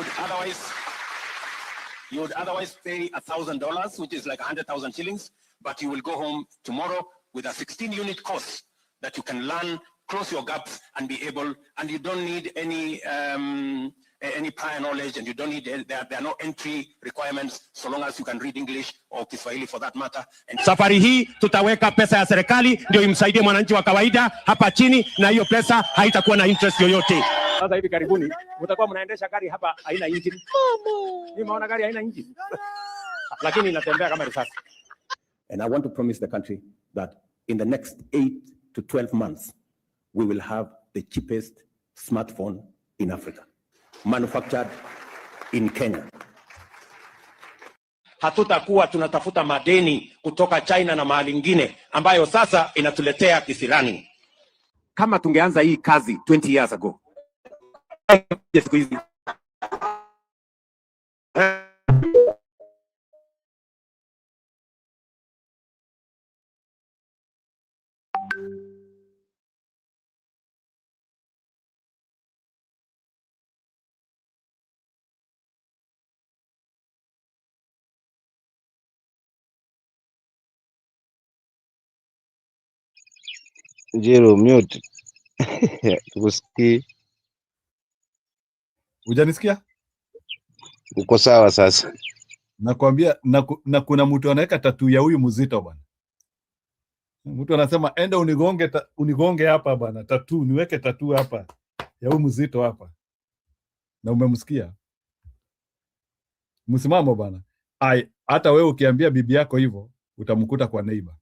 would otherwise pay $1,000, which is like 100,000 shillings, but you will go home tomorrow with a 16-unit course that you can learn, close your gaps, and be able. And you don't need any prior knowledge, and you don't need. There are no entry requirements, so long as you can read English or Kiswahili for that matter. And safari hii tutaweka pesa ya serikali ndio imsaidie mwananchi wa kawaida hapa chini, na hiyo pesa haitakuwa na interest yoyote. Sasa hivi karibuni mtakuwa mnaendesha gari hapa haina engine. Ni maana gari haina engine. Lakini inatembea kama risasi. And I want to promise the country that in the next 8 to 12 months we will have the cheapest smartphone in Africa, manufactured in Kenya. hatutakuwa tunatafuta madeni kutoka China na mahali ingine ambayo sasa inatuletea kisirani. Kama tungeanza hii kazi 20 years ago, siku hizi Jero mute. Tukusikii. Hujanisikia? Uko sawa sasa? Nakwambia na kuna mtu anaweka tattoo ya huyu mzito bwana. Mtu anasema enda unigonge hapa bwana, tattoo niweke tattoo hapa ya huyu mzito hapa. Na umemsikia? Msimamo bwana. Hata wewe ukiambia bibi yako hivyo utamkuta kwa neighbor.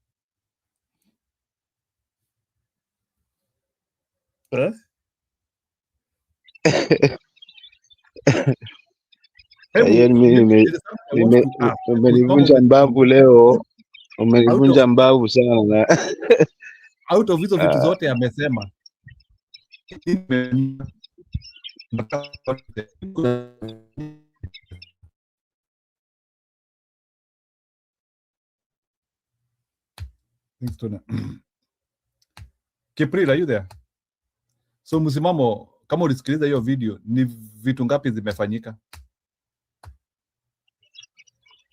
Umenivunja mbavu leo, umenivunja mbavu sana. Out of hizo vitu zote amesema. Kipril, are you there? So msimamo, kama ulisikiliza hiyo video, ni vitu ngapi zimefanyika?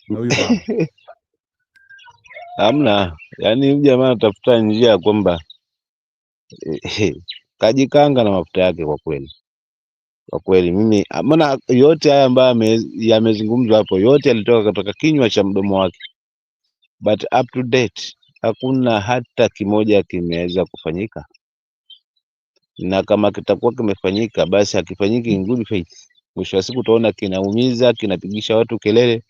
Na huyu baba. Hamna, yani huyu jamaa anatafuta njia kwamba kajikanga na mafuta yake kwa kweli. Kwa kweli mimi maana yote haya ambayo yamezungumzwa hapo yote yalitoka kutoka kinywa cha mdomo wake. But up to date hakuna hata kimoja kimeweza kufanyika. Na kama kitakuwa kimefanyika basi hakifanyiki in good faith. Mwisho wa siku utaona kinaumiza, kinapigisha watu kelele.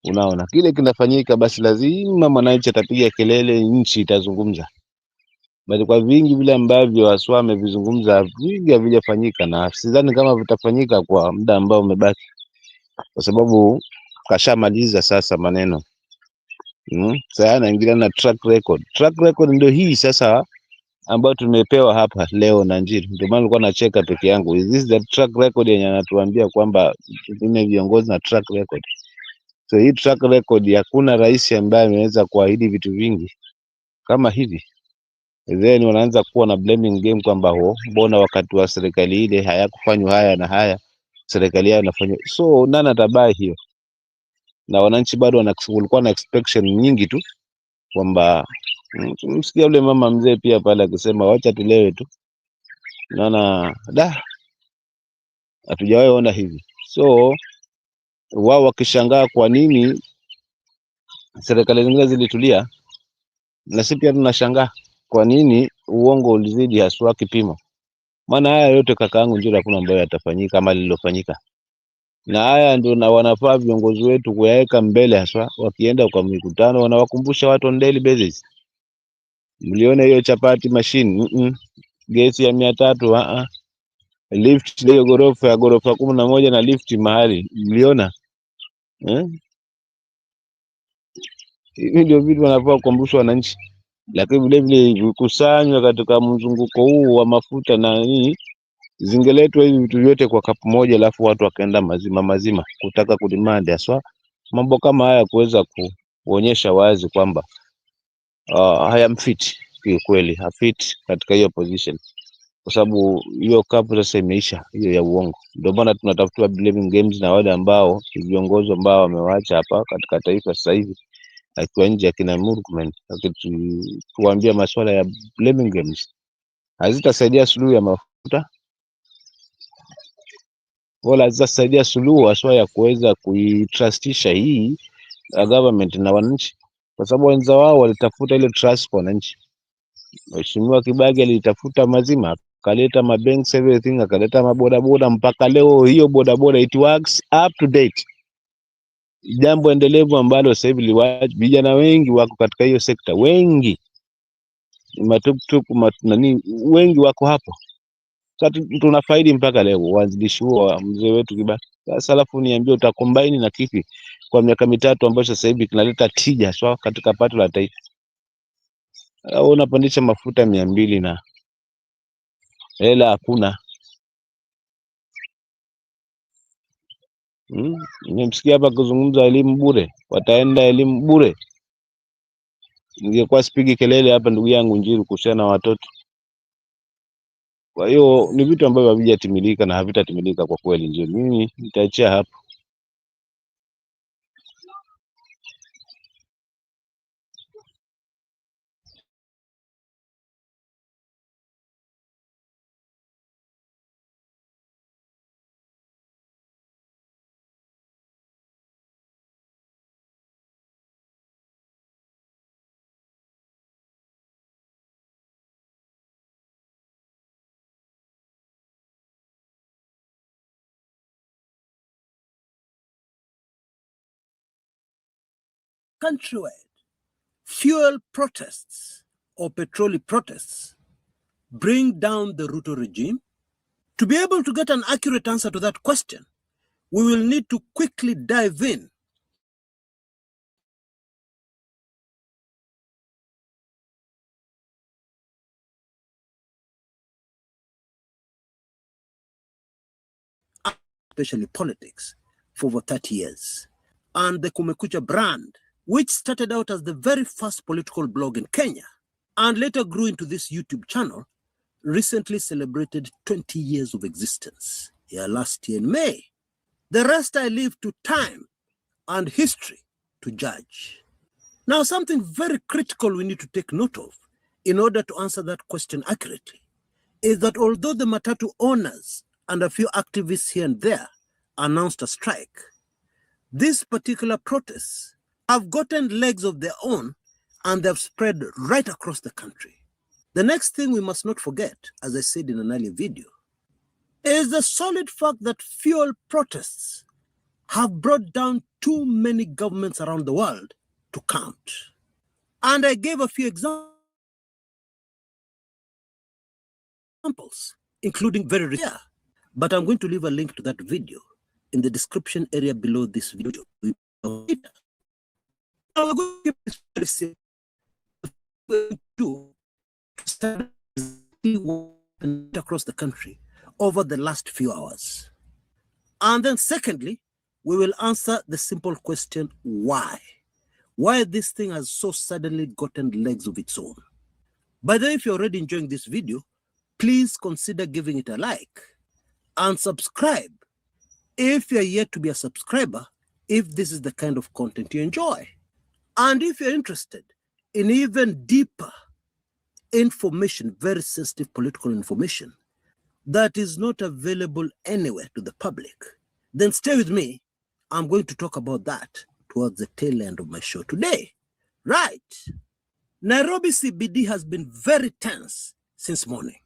Unaona kile kinafanyika basi lazima mwananchi atapiga kelele, nchi itazungumza. Bali kwa vingi vile ambavyo Waswa amevizungumza vingi havijafanyika, na sidhani kama vitafanyika kwa muda ambao umebaki, kwa sababu kashamaliza sasa maneno. Sasa anaingilia na track record. Track record ndio hii sasa ambayo tumepewa hapa leo na Njiri. Ndio maana nilikuwa nacheka peke yangu. Is this the track record yenye anatuambia kwamba tuna viongozi na track record? So hii track record hakuna rais ambaye ameweza kuahidi vitu vingi kama hivi. Then wanaanza kuwa na blaming game kwamba mbona wakati wa serikali ile hayakufanywa haya na haya, serikali yao inafanya. So nani atabai hiyo? Na wananchi bado walikuwa na expectation nyingi tu kwamba msikia yule mama mzee pia pale akisema wacha tulewe tu. Naona hatujawahi ona hivi. So wao wakishangaa kwa nini serikali zingine zilitulia, na sisi pia tunashangaa kwa nini uongo ulizidi haswa kipimo. Maana haya yote kakaangu Njiri hakuna ambayo yatafanyika kama lililofanyika. Na haya ndio na wanafaa viongozi wetu kuyaweka mbele haswa, wakienda kwa mikutano wanawakumbusha watu on daily basis. Mliona hiyo chapati machine, gesi ya 300, lift ile ghorofa ya ghorofa 11 na lift mahali. Mliona? Hivi ndio vitu wanafaa kukumbushwa wananchi. Lakini vile vile vikusanywa katika mzunguko huu wa mafuta na nini, zingeletwa hivi vitu vyote kwa kapu moja, alafu watu wakaenda mazima kutaka kudemand haswa mambo kama haya, kuweza kuonyesha wazi kwamba hayamfit kweli, hafit katika hiyo position, kwa sababu hiyo kapu sasa imeisha, hiyo ya uongo. Ndio maana tunatafuta blaming games na wale ambao viongozi ambao wamewaacha hapa katika taifa sasa hivi, akiwa nje akina Murkomen, akituambia masuala ya blaming games hazitasaidia suluhu ya mafuta, wala hazitasaidia suluhu haswa ya kuweza kuitrustisha hii government na wananchi, kwa sababu wenza wao walitafuta ile trust kwa wananchi. Mheshimiwa Kibaki alitafuta mazima, akaleta mabanks everything, akaleta mabodaboda, mpaka leo hiyo bodaboda it works up to date. Jambo endelevu ambalo sasa hivi vijana wengi wako katika hiyo sekta, wengi matuktuk nani, wengi wako hapo. Sasa tunafaidi mpaka leo uanzilishi huo wa mzee wetu Kibaki. Sasa alafu niambie utakombaini na kipi kwa miaka mitatu ambayo sasa hivi kinaleta tija sawa katika pato la taifa? Au unapandisha mafuta 200 na hela hakuna. Nimemsikia hapa kuzungumza elimu bure, wataenda elimu bure. Ningekuwa sipigi kelele hapa ndugu yangu Njiru kuhusiana na watoto. Kwa hiyo ni vitu ambavyo havijatimilika na havitatimilika kwa kweli. Njiru, mimi nitaachia hapo. Countrywide, fuel protests or petrol protests bring down the Ruto regime? To be able to get an accurate answer to that question, we will need to quickly dive in especially politics for over 30 years. And the Kumekucha brand, which started out as the very first political blog in Kenya and later grew into this YouTube channel, recently celebrated 20 years of existence last year in May. The rest I leave to time and history to judge. Now, something very critical we need to take note of in order to answer that question accurately is that although the Matatu owners and a few activists here and there announced a strike, these particular protests have gotten legs of their own and they've spread right across the country. The next thing we must not forget, as I said in an earlier video, is the solid fact that fuel protests have brought down too many governments around the world to count. And I gave a few examples, including very rare, but I'm going to leave a link to that video in the description area below this video. Now we're going to keep this very simple across the country over the last few hours. And then secondly, we will answer the simple question, why? Why this thing has so suddenly gotten legs of its own. By the way, if you're already enjoying this video, please consider giving it a like and subscribe if you're yet to be a subscriber, if this is the kind of content you enjoy. And if you're interested in even deeper information, very sensitive political information that is not available anywhere to the public, then stay with me. I'm going to talk about that towards the tail end of my show today. Right. Nairobi CBD has been very tense since morning,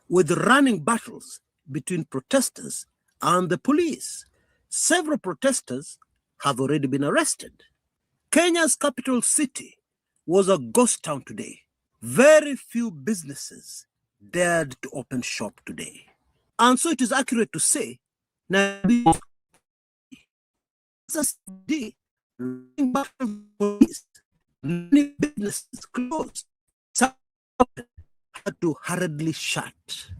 with running battles between protesters and the police. Several protesters have already been arrested. Kenya's capital city was a ghost town today. Very few businesses dared to open shop today. And so it is accurate to say Nairobi police, many businesses closed, some had to hurriedly shut.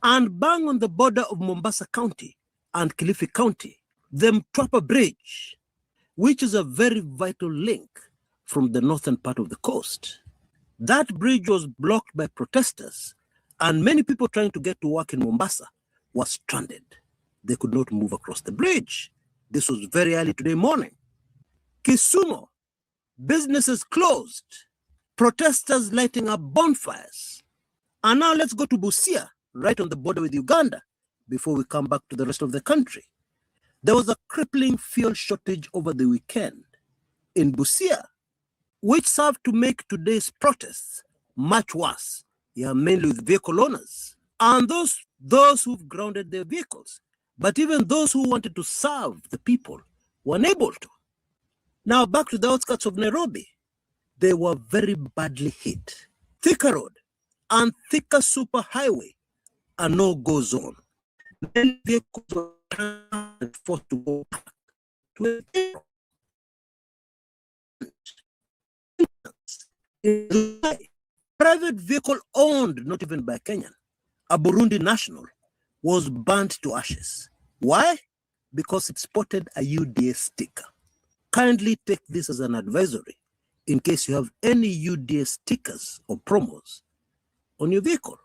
And bang on the border of Mombasa County and Kilifi County, the Mtwapa Bridge, which is a very vital link from the northern part of the coast. That bridge was blocked by protesters, and many people trying to get to work in Mombasa were stranded. They could not move across the bridge. This was very early today morning. Kisumu, businesses closed, protesters lighting up bonfires. And now let's go to Busia, right on the border with Uganda, before we come back to the rest of the country. There was a crippling fuel shortage over the weekend in Busia, which served to make today's protests much worse, mainly with vehicle owners and those who've grounded their vehicles. But even those who wanted to serve the people were unable to. Now back to the outskirts of Nairobi. They were very badly hit. Thika Road and Thika Super Highway are no-go zone. Many vehicles were and forced to go back to a zero. Private vehicle owned not even by Kenyan, a Burundi national, was burnt to ashes. Why? Because it spotted a UDA sticker. Kindly take this as an advisory in case you have any UDA stickers or promos on your vehicle.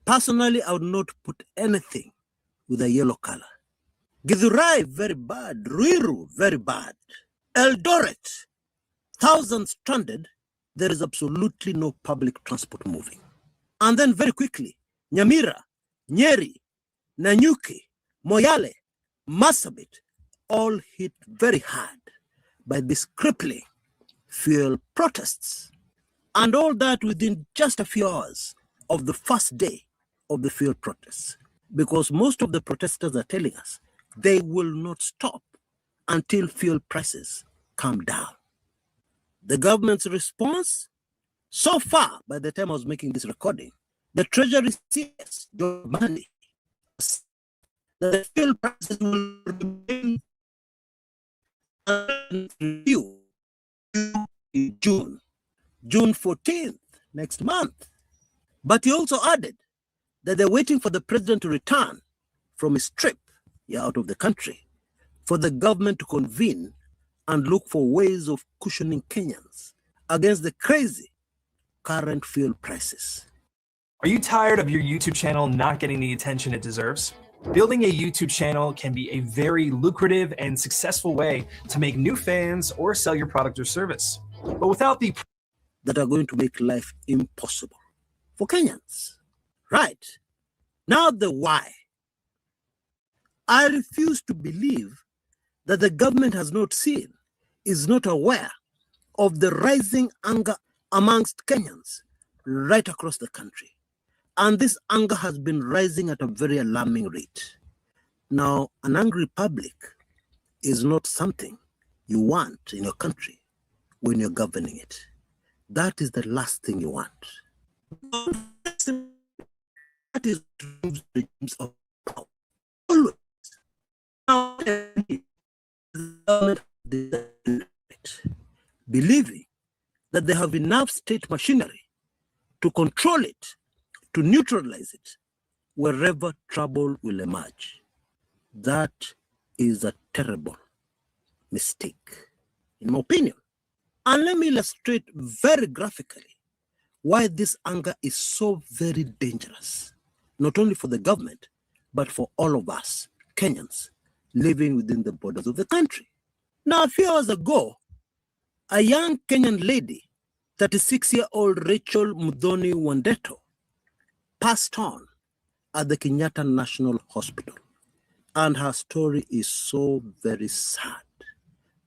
Personally, I would not put anything with a yellow color. Githurai, very bad. Ruiru, very bad. Eldoret, thousands stranded. There is absolutely no public transport moving. And then very quickly, Nyamira, Nyeri, Nanyuki, Moyale, Marsabit, all hit very hard by these crippling fuel protests. And all that within just a few hours of the first day of the fuel protests. Because most of the protesters are telling us they will not stop until fuel prices come down. The government's response? So far, by the time I was making this recording, the Treasury CS, your money, that the fuel prices will remain review in June 14th, next month. But he also added that they're waiting for the president to return from his trip out of the country for the government to convene and look for ways of cushioning Kenyans against the crazy current fuel prices. Are you tired of your YouTube channel not getting the attention it deserves? Building a YouTube channel can be a very lucrative and successful way to make new fans or sell your product or service. But without the that are going to make life impossible for Kenyans. Right. Now the why. I refuse to believe that the government has not seen, is not aware of the rising anger amongst Kenyans right across the country. And this anger has been rising at a very alarming rate. Now, an angry public is not something you want in your country when you're governing it. That is the last thing you want. That is regimes of power. Always. Now, believing that they have enough state machinery to control it, to neutralize it, wherever trouble will emerge. That is a terrible mistake, in my opinion. And let me illustrate very graphically why this anger is so very dangerous, not only for the government, but for all of us, Kenyans, living within the borders of the country. Now, a few hours ago, a young Kenyan lady, 36-year-old Rachel Muthoni Wandeto, passed on at the Kenyatta National Hospital. And her story is so very sad,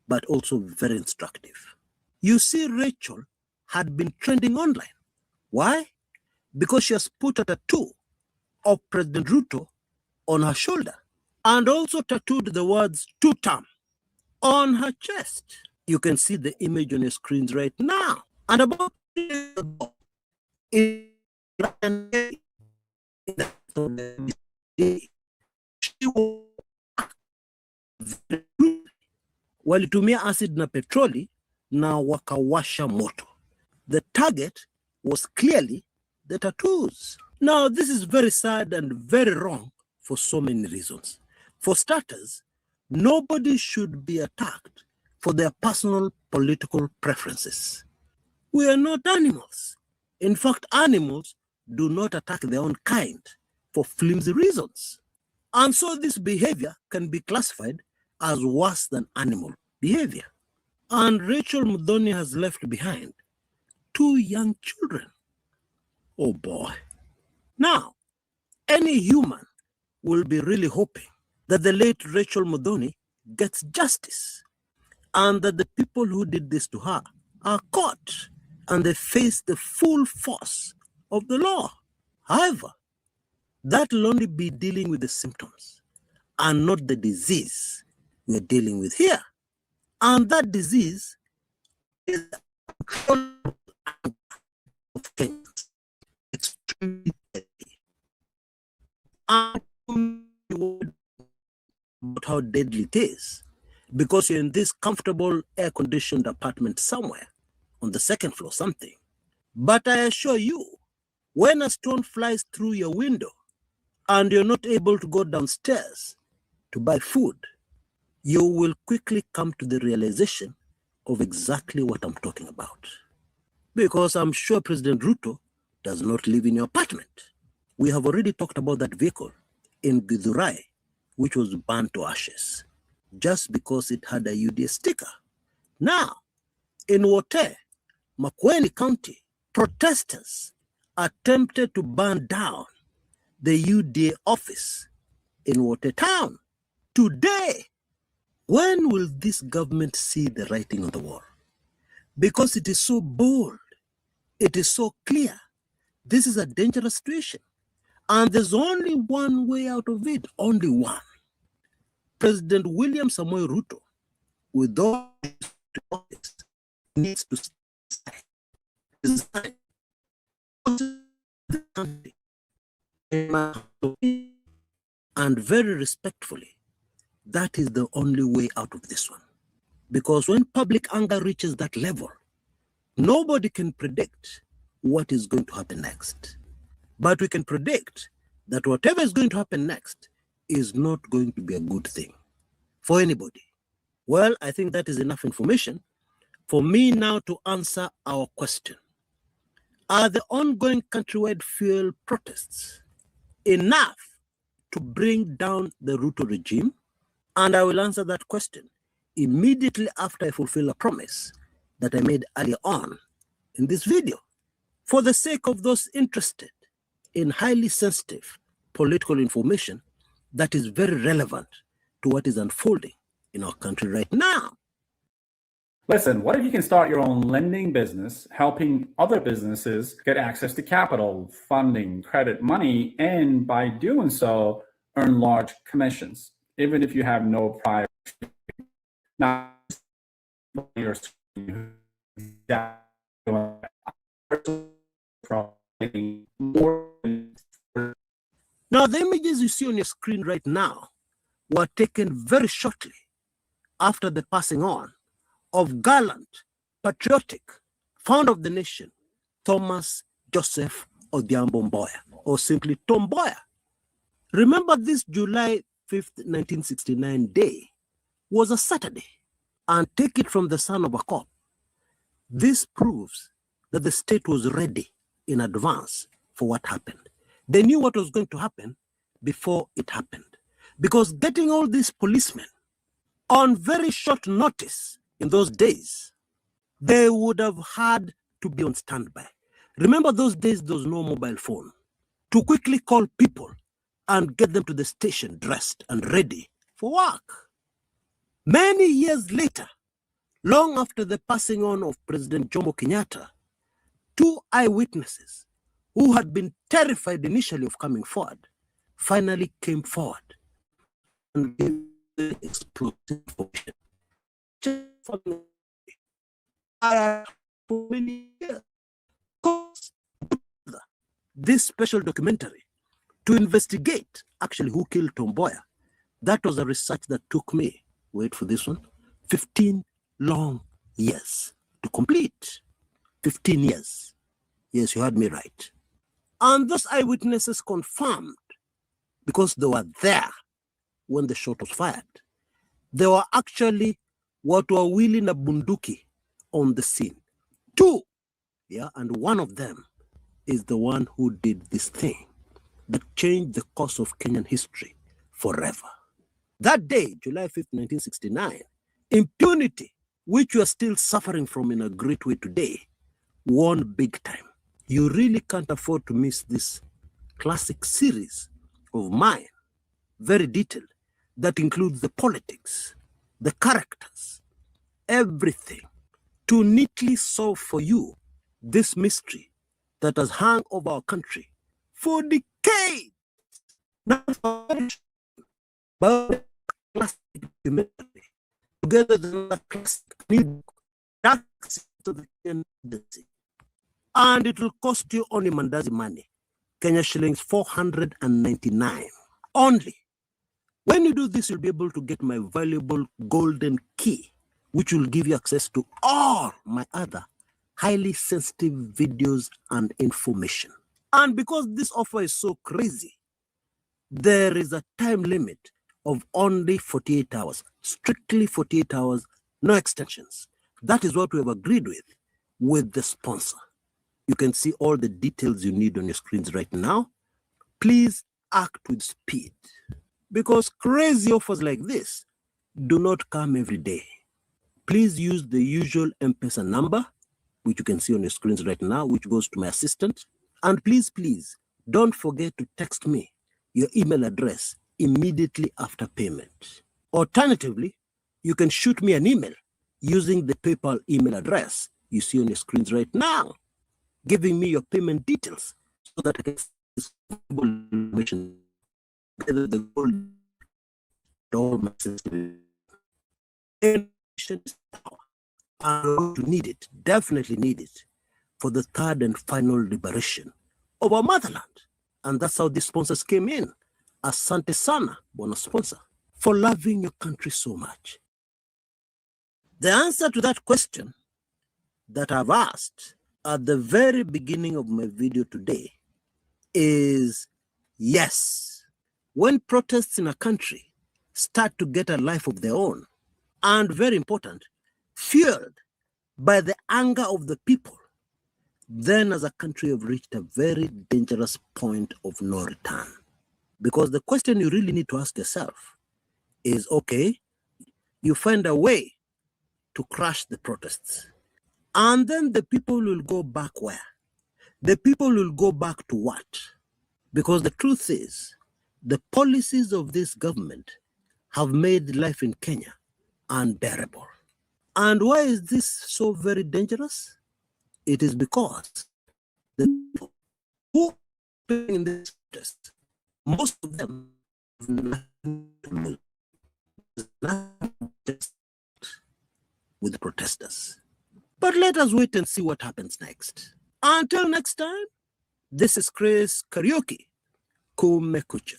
but also very instructive. You see, Rachel had been trending online. Why? Because she has put a tattoo of President Ruto on her shoulder and also tattooed the words two-term on her chest. You can see the image on your screens right now. And about she walitumia acid na petroli na wakawasha moto. The target was clearly the tattoos. Now, this is very sad and very wrong for so many reasons. For starters, nobody should be attacked for their personal political preferences. We are not animals. In fact, animals do not attack their own kind for flimsy reasons. And so this behavior can be classified as worse than animal behavior. And Rachel Muthoni has left behind 2 young children. Oh boy. Now, any human will be really hoping that the late Rachel Muthoni gets justice and that the people who did this to her are caught and they face the full force of the law. However, that will only be dealing with the symptoms and not the disease we're dealing with here. And that disease is extremely deadly. about how deadly it is because you're in this comfortable air-conditioned apartment somewhere on the second floor, something. But I assure you, when a stone flies through your window and you're not able to go downstairs to buy food, you will quickly come to the realization of exactly what I'm talking about. Because I'm sure President Ruto does not live in your apartment. We have already talked about that vehicle in Githurai, which was burned to ashes, just because it had a UDA sticker. Now, in Wote, Makueni County, protesters attempted to burn down the UDA office in Wote town. Today, when will this government see the writing on the wall? Because it is so bold, it is so clear. This is a dangerous situation. And there's only one way out of it, only one. President William Samoei Ruto, with all his office, needs to resign the country and very respectfully, that is the only way out of this one. Because when public anger reaches that level, nobody can predict what is going to happen next. But we can predict that whatever is going to happen next is not going to be a good thing for anybody. Well, I think that is enough information for me now to answer our question. Are the ongoing countrywide fuel protests enough to bring down the Ruto regime? And I will answer that question immediately after I fulfill a promise that I made earlier on in this video. For the sake of those interested in highly sensitive political information that is very relevant to what is unfolding in our country right now. Listen, what if you can start your own lending business, helping other businesses get access to capital, funding, credit, money, and by doing so, earn large commissions, even if you have no prior. Now, Now, the images you see on your screen right now were taken very shortly after the passing on of gallant, patriotic, founder of the nation, Thomas Joseph Odhiambo Mboya, or simply Tom Mboya. Remember, this July 5th, 1969 day was a Saturday, and take it from the son of a cop. This proves that the state was ready in advance for what happened. They knew what was going to happen before it happened. Because getting all these policemen on very short notice in those days, they would have had to be on standby. Remember those days, there was no mobile phone. To quickly call people and get them to the station dressed and ready for work. Many years later, long after the passing on of President Jomo Kenyatta, two eyewitnesses who had been terrified initially of coming forward finally came forward and gave the explosive information. For many years, this special documentary to investigate actually who killed Tom Mboya. That was a research that took me, wait for this one, 15 long years to complete. 15 years. Yes, you heard me right. And those eyewitnesses confirmed, because they were there when the shot was fired, they were actually what were wheeling a bunduki on the scene. Two, yeah, and one of them is the one who did this thing that changed the course of Kenyan history forever. That day, July 5th, 1969, impunity, which we are still suffering from in a great way today, won big time. You really can't afford to miss this classic series of mine, very detailed, that includes the politics, the characters, everything, to neatly solve for you this mystery that has hung over our country for decades. Not for but classic documentary, together the classic new book, that's to the tendency. And it will cost you only mandazi money, Kenya shillings 499 only. When you do this, you'll be able to get my valuable golden key, which will give you access to all my other highly sensitive videos and information. And because this offer is so crazy, there is a time limit of only 48 hours, strictly 48 hours, no extensions. That is what we have agreed with the sponsor. You can see all the details you need on your screens right now. Please act with speed, because crazy offers like this do not come every day. Please use the usual M-Pesa number, which you can see on your screens right now, which goes to my assistant. And please, don't forget to text me your email address immediately after payment. Alternatively, you can shoot me an email using the PayPal email address you see on your screens right now, giving me your payment details so that I can information together the gold all my system. And to need it, definitely need it, for the third and final liberation of our motherland. And that's how these sponsors came in. Asante sana, Bwana sponsor, for loving your country so much. The answer to that question that I've asked at the very beginning of my video today is yes. When protests in a country start to get a life of their own, and very important, fueled by the anger of the people, then as a country we've reached a very dangerous point of no return. Because the question you really need to ask yourself is, okay, you find a way to crush the protests, and then the people will go back where? The people will go back to what? Because the truth is, the policies of this government have made life in Kenya unbearable. And why is this so very dangerous? It is because the people who are in this protest, most of them have nothing to do with the protesters. But let us wait and see what happens next. Until next time, this is Chris Karaoke. Kumekucha.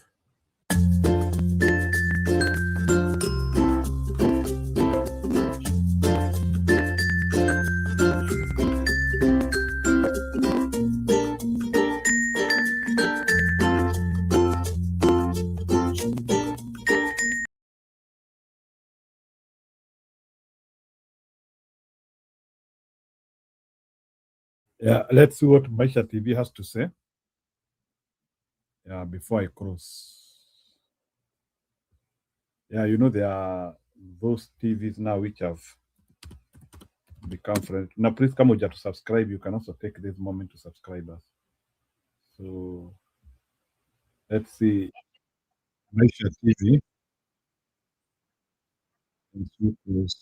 Yeah, let's see what Maisha TV has to say. Yeah, before I cross. Yeah, you know, there are those TVs now which have become friends. Now, please come over to subscribe. You can also take this moment to subscribe us. So, let's see. Maisha TV. And so close.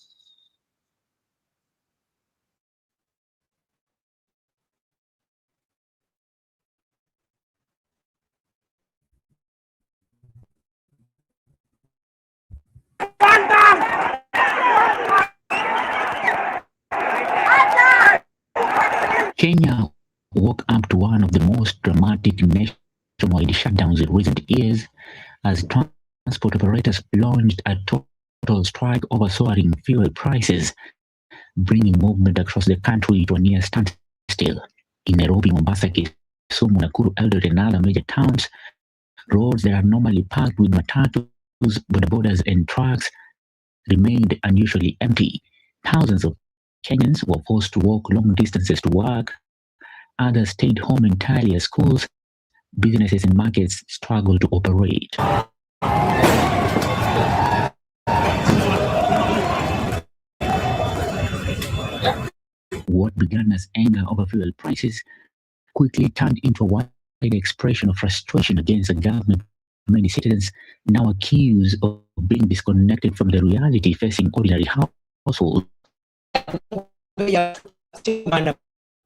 Kenya woke up to one of the most dramatic nationwide shutdowns in recent years as transport operators launched a total strike over soaring fuel prices, bringing movement across the country to a near standstill. In Nairobi, Mombasa, Kisumu, Nakuru, Eldoret, and other major towns, roads that are normally packed with matatus, bodabodas, and trucks remained unusually empty. Thousands of Kenyans were forced to walk long distances to work. Others stayed home entirely as schools, businesses, and markets struggled to operate. What began as anger over fuel prices quickly turned into a wide expression of frustration against the government. Many citizens now accused of being disconnected from the reality facing ordinary households.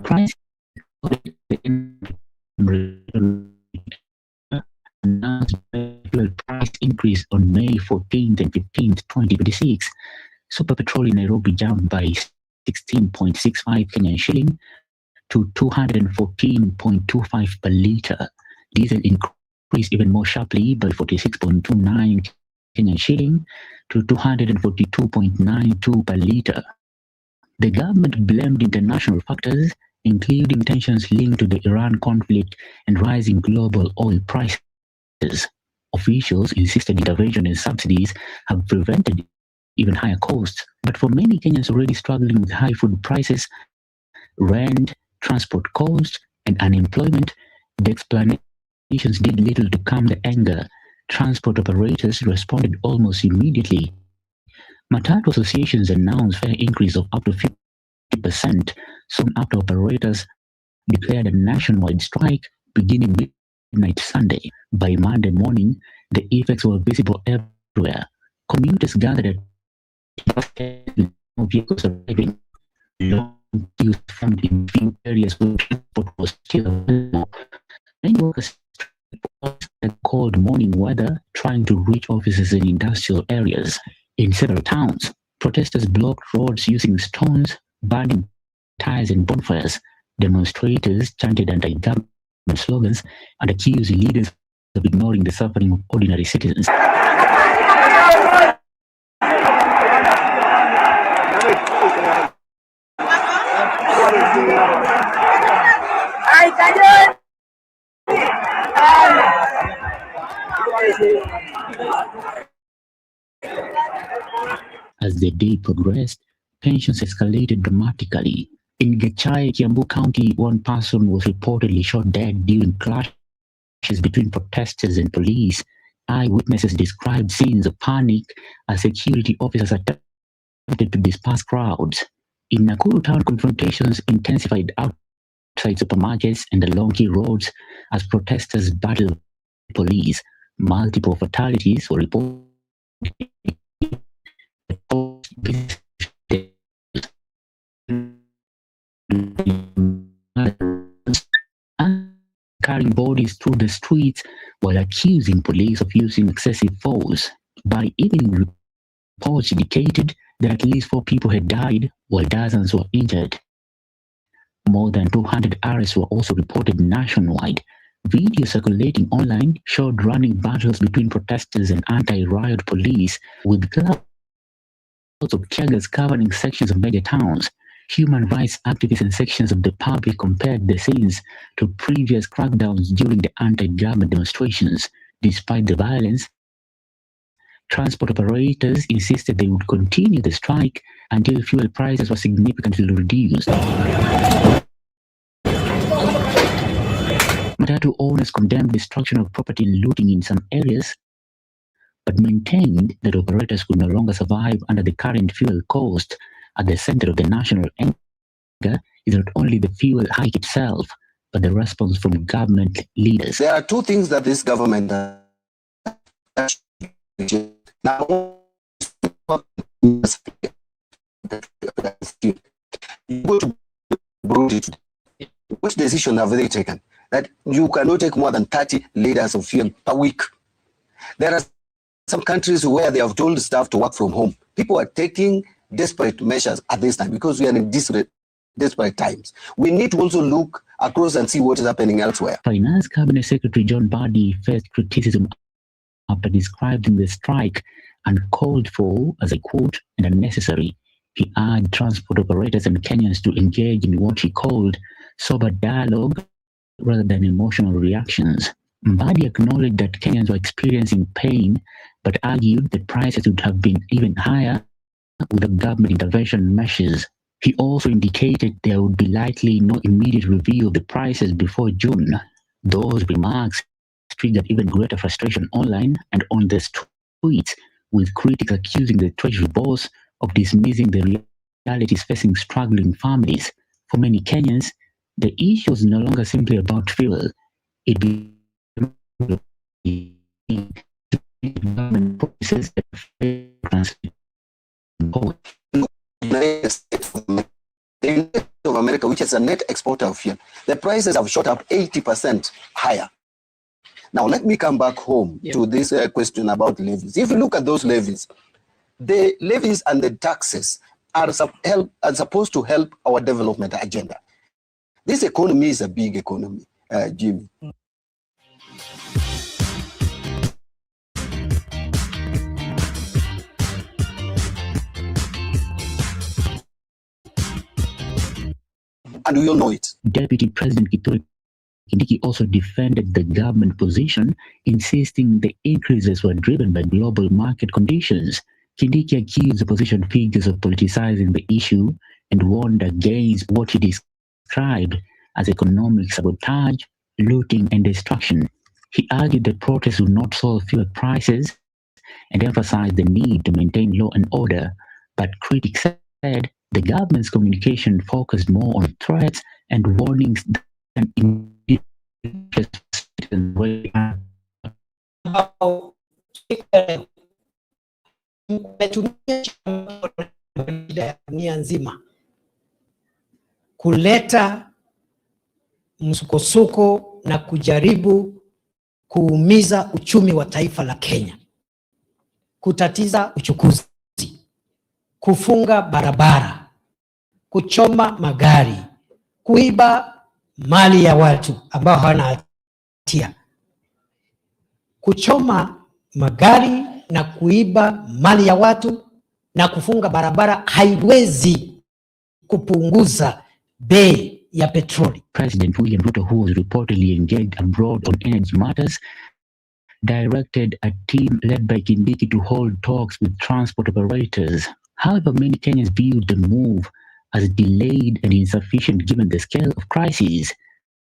Price increase on May 14th and 15th, 2026. Super petrol in Nairobi jumped by 16.65 Kenyan shilling to 214.25 per litre. Diesel increased even more sharply by 46.29 Kenyan shilling to 242.92 per litre. The government blamed international factors, including tensions linked to the Iran conflict and rising global oil prices. Officials insisted intervention and subsidies have prevented even higher costs, but for many Kenyans already struggling with high food prices, rent, transport costs, and unemployment, the explanations did little to calm the anger. Transport operators responded almost immediately. Matatu associations announced fare increase of up to 50% soon after operators declared a nationwide strike beginning midnight Sunday. By Monday morning, the effects were visible everywhere. Commuters gathered at vehicles arriving. Long queues formed in few areas where transport was still available. Many workers had cold morning weather trying to reach offices in industrial areas. In several towns, protesters blocked roads using stones, burning tires and bonfires. Demonstrators chanted anti-government slogans and accused leaders of ignoring the suffering of ordinary citizens. As the day progressed, tensions escalated dramatically. In Gachai, Kiambu County, one person was reportedly shot dead during clashes between protesters and police. Eyewitnesses described scenes of panic as security officers attempted to disperse crowds. In Nakuru town, confrontations intensified outside supermarkets and along key roads as protesters battled police. Multiple fatalities were reported. Carrying bodies through the streets while accusing police of using excessive force. By evening, reports indicated that at least 4 people had died while dozens were injured. More than 200 arrests were also reported nationwide. Video circulating online showed running battles between protesters and anti-riot police, with clouds of tear gas covering sections of major towns. Human rights activists and sections of the public compared the scenes to previous crackdowns during the anti-government demonstrations. Despite the violence, transport operators insisted they would continue the strike until fuel prices were significantly reduced. Matatu owners condemned destruction of property and looting in some areas, but maintained that operators could no longer survive under the current fuel cost. At the center of the national anger is not only the fuel hike itself, but the response from government leaders. There are two things that this government now, which decision have they taken? That you cannot take more than 30 liters of fuel per week. There are some countries where they have told staff to work from home. People are taking desperate measures at this time because we are in desperate times. We need to also look across and see what is happening elsewhere. Finance Cabinet Secretary John Badi faced criticism after describing the strike and called for, as I quote, and unnecessary. He urged transport operators and Kenyans to engage in what he called sober dialogue rather than emotional reactions. Mbadi acknowledged that Kenyans were experiencing pain, but argued that prices would have been even higher without government intervention measures. He also indicated there would be likely no immediate review of the prices before June. Those remarks triggered even greater frustration online and on the streets, with critics accusing the Treasury boss of dismissing the realities facing struggling families. For many Kenyans, the issue is no longer simply about fuel. It became government policies that United States of America, which is a net exporter of fuel, the prices have shot up 80% higher. Now, let me come back home to this question about levies. If you look at those levies, the levies and the taxes are supposed to help our development agenda. This economy is a big economy, Jimmy. And we all know it. Deputy President Kithure Kindiki also defended the government position, insisting the increases were driven by global market conditions. Kindiki accused opposition figures of politicizing the issue and warned against what he described as economic sabotage, looting, and destruction. He argued that protests would not solve fuel prices and emphasized the need to maintain law and order, but critics said the government's communication focused more on threats and warnings than interest dunia nzima kuleta msukosuko na kujaribu kuumiza uchumi wa taifa la Kenya, kutatiza uchukuzi, kufunga barabara, kuchoma magari, kuiba mali ya watu ambao hawana hatia. Kuchoma magari na kuiba mali ya watu na kufunga barabara haiwezi kupunguza bei ya petroli. President William Ruto, who was reportedly engaged abroad on energy matters, directed a team led by Kindiki to hold talks with transport operators. However, many Kenyans viewed the move as delayed and insufficient given the scale of crises.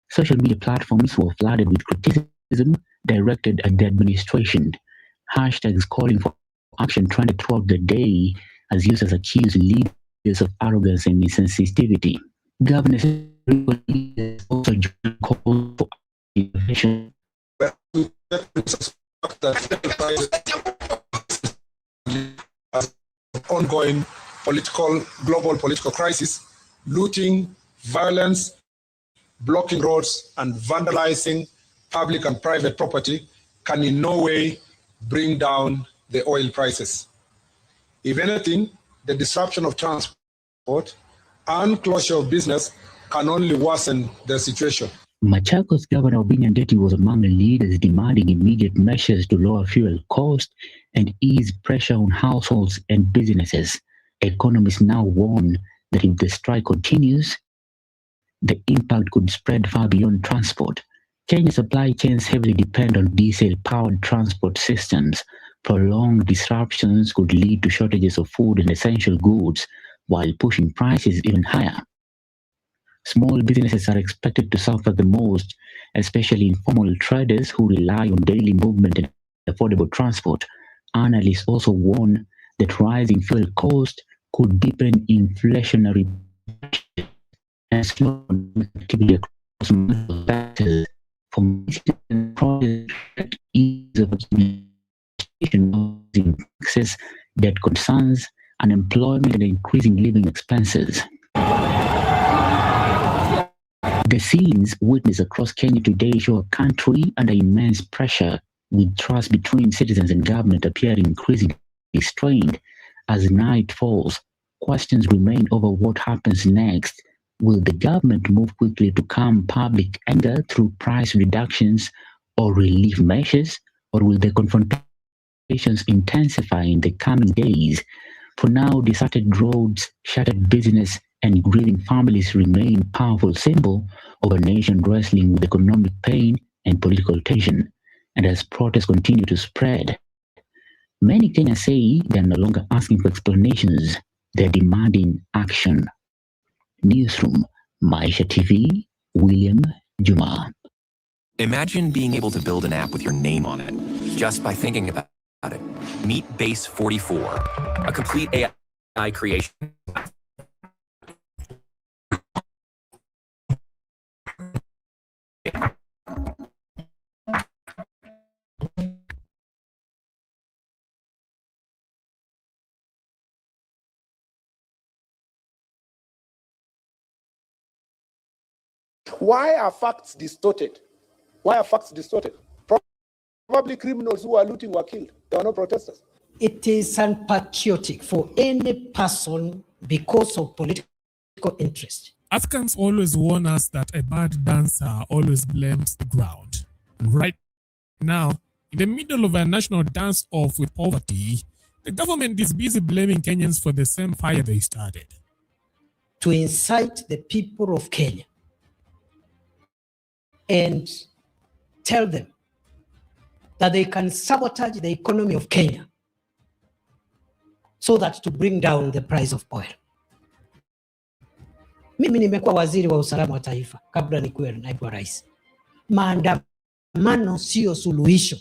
Social media platforms were flooded with criticism directed at the administration. Hashtags calling for action trended throughout the day as users accused leaders of arrogance and insensitivity. Governors also joined calls for innovation. Ongoing global political crisis, looting, violence, blocking roads, and vandalizing public and private property can in no way bring down the oil prices. If anything, the disruption of transport and closure of business can only worsen the situation. Machakos Governor Obinya Ndeti was among the leaders demanding immediate measures to lower fuel costs and ease pressure on households and businesses. Economists now warn that if the strike continues, the impact could spread far beyond transport. Kenya's supply chains heavily depend on diesel-powered transport systems. Prolonged disruptions could lead to shortages of food and essential goods while pushing prices even higher. Small businesses are expected to suffer the most, especially informal traders who rely on daily movement and affordable transport. Analysts also warn that rising fuel costs could deepen inflationary pressures and slow activity across multiple sectors. For ease of accumulation, access, debt concerns, unemployment, and increasing living expenses. The scenes witnessed across Kenya today show a country under immense pressure, with trust between citizens and government appearing increasingly strained. As night falls, questions remain over what happens next. Will the government move quickly to calm public anger through price reductions or relief measures, or will the confrontations intensify in the coming days? For now, deserted roads, shattered business, and grieving families remain powerful symbol of a nation wrestling with economic pain and political tension. And as protests continue to spread, many Kenyans say they're no longer asking for explanations, they're demanding action. Newsroom, Maisha TV, William Juma. Imagine being able to build an app with your name on it, just by thinking about it. Meet Base 44, a complete AI creation. Why are facts distorted? Why are facts distorted? Probably criminals who are looting were killed. There are no protesters. It is unpatriotic for any person because of political interest. Africans always warn us that a bad dancer always blames the ground. And right now, in the middle of a national dance-off with poverty, the government is busy blaming Kenyans for the same fire they started. to incite the people of Kenya and tell them that they can sabotage the economy of Kenya so that to bring down the price of oil. Mimi nimekuwa waziri wa usalama wa taifa kabla nikuwe naibu wa rais. Maandamano sio suluhisho.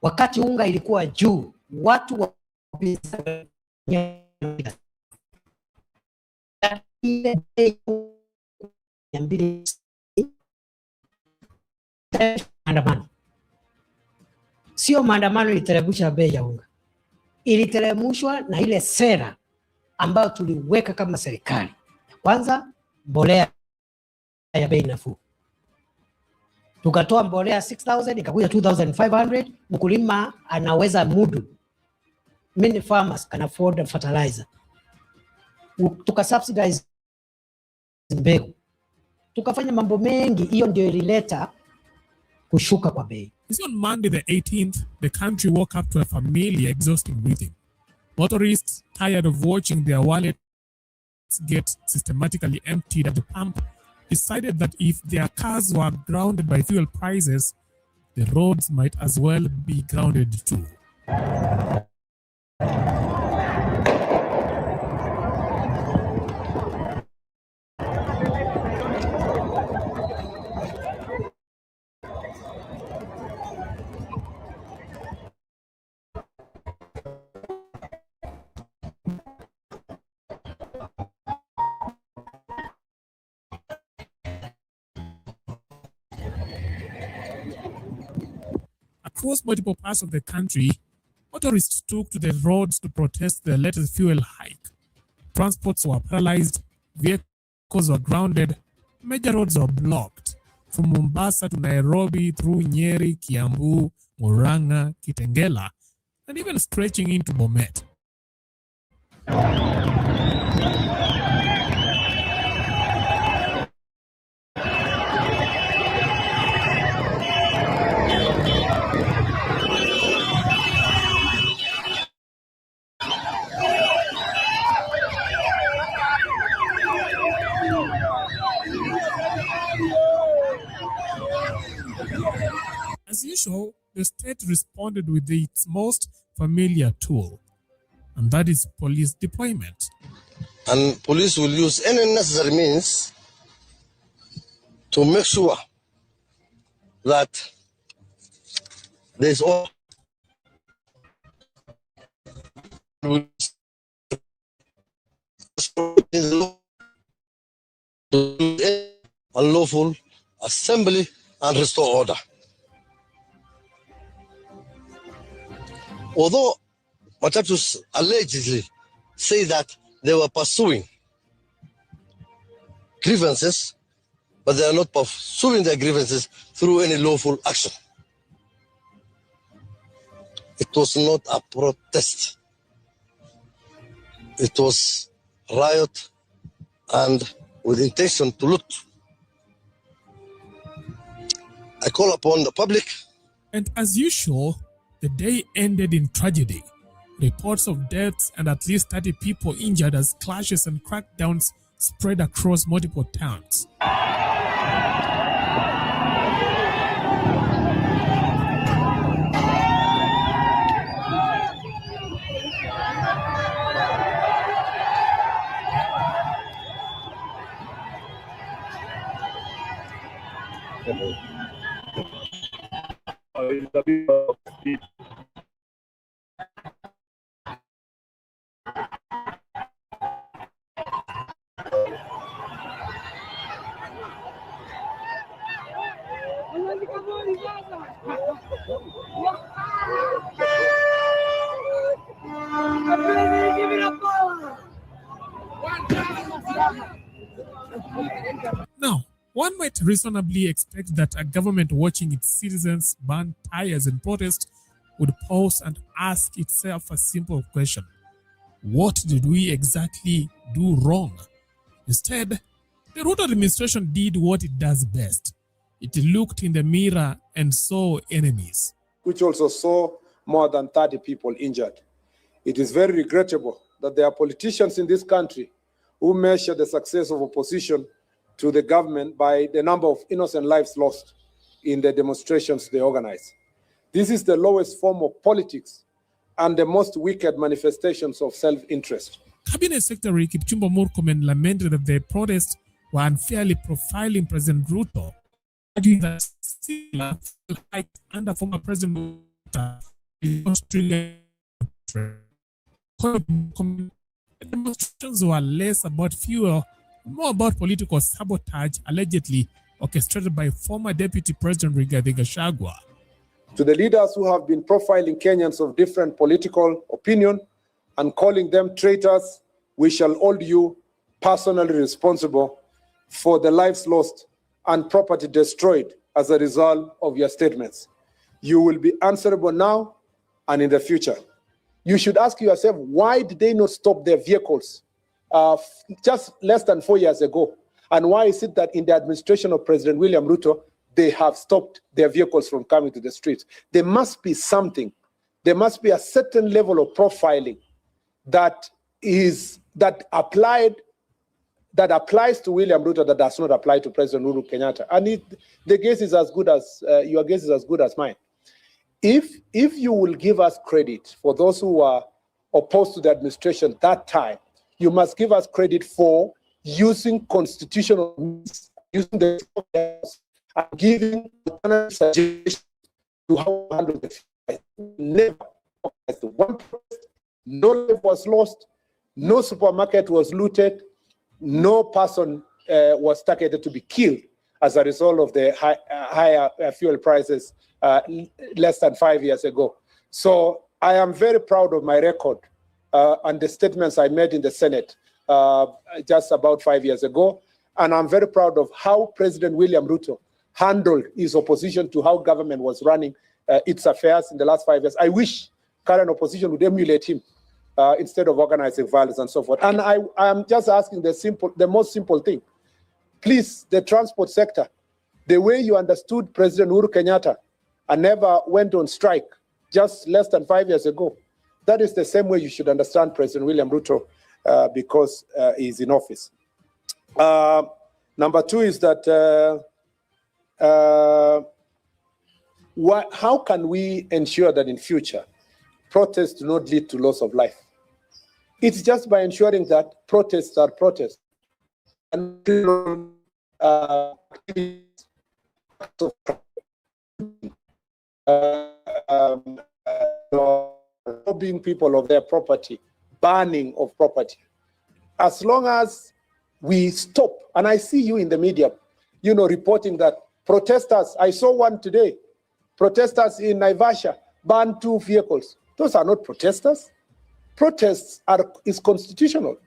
Wakati unga ilikuwa juu, watu wa maandamano. Sio maandamano iliteremsha bei ya unga. Iliteremshwa na ile sera ambayo tuliweka kama serikali. Kwanza, mbolea ya bei nafuu. Tukatoa mbolea 6,000 ikakuja 2,500, mkulima anaweza mudu. Many farmers can afford a fertilizer. Tukasubsidize mbegu. Tukafanya mambo mengi, hiyo ndio ilileta kushuka kwa bei. On Monday the 18th, the country woke up to a familiar exhausting breathing. Motorists, tired of watching their wallets get systematically emptied at the pump, decided that if their cars were grounded by fuel prices, the roads might as well be grounded too. Across multiple parts of the country, motorists took to the roads to protest the latest fuel hike. Transports were paralyzed, vehicles were grounded, major roads were blocked. From Mombasa to Nairobi, through Nyeri, Kiambu, Murang'a, Kitengela, and even stretching into Bomet. As usual, the state responded with its most familiar tool, and that is police deployment. And police will use any necessary means to make sure that there is all unlawful assembly and restore order. Although Matatus allegedly say that they were pursuing grievances, but they are not pursuing their grievances through any lawful action. It was not a protest. It was riot and with intention to loot. I call upon the public. And as usual, the day ended in tragedy. Reports of deaths and at least 30 people injured as clashes and crackdowns spread across multiple towns. Now, one might reasonably expect that a government watching its citizens burn tires and protest would pause and ask itself a simple question. What did we exactly do wrong? Instead, the Ruto administration did what it does best. It looked in the mirror and saw enemies. Which also saw more than 30 people injured. It is very regrettable that there are politicians in this country who measure the success of opposition to the government by the number of innocent lives lost in the demonstrations they organize. This is the lowest form of politics and the most wicked manifestations of self-interest. Cabinet Secretary Kipchumba Murkomen lamented that the protests were unfairly profiling President Ruto, arguing that similar hikes under former President Ruto did not trigger. The demonstrations were less about fuel, more about political sabotage allegedly orchestrated by former Deputy President Rigathi Gachagua. To the leaders who have been profiling Kenyans of different political opinion and calling them traitors, we shall hold you personally responsible for the lives lost and property destroyed as a result of your statements. You will be answerable now and in the future. You should ask yourself, why did they not stop their vehicles just less than 4 years ago? And why is it that in the administration of President William Ruto, they have stopped their vehicles from coming to the streets? There must be something. There must be a certain level of profiling that applies to William Ruto that does not apply to President Uhuru Kenyatta. And the guess is as good as your guess is as good as mine. If you will give us credit for those who were opposed to the administration that time, you must give us credit for using constitutional means, using the and giving suggestions to how to handle the fight. Never as the one protest, no life was lost, no supermarket was looted, no person was targeted to be killed as a result of the higher fuel prices less than 5 years ago. So I am very proud of my record and the statements I made in the Senate just about 5 years ago. And I'm very proud of how President William Ruto handled his opposition to how government was running its affairs in the last 5 years. I wish current opposition would emulate him instead of organizing violence and so forth. And I am just asking the most simple thing. Please, the transport sector, the way you understood President Uhuru Kenyatta and never went on strike just less than 5 years ago, that is the same way you should understand President William Ruto because he's in office. Number two is that how can we ensure that in future protests do not lead to loss of life? It's just by ensuring that protests are protests. And robbing people of their property, banning of property. As long as we stop, and I see you in the media, reporting that protesters, I saw one today, protesters in Naivasha banned 2 vehicles. Those are not protesters. Protests is constitutional.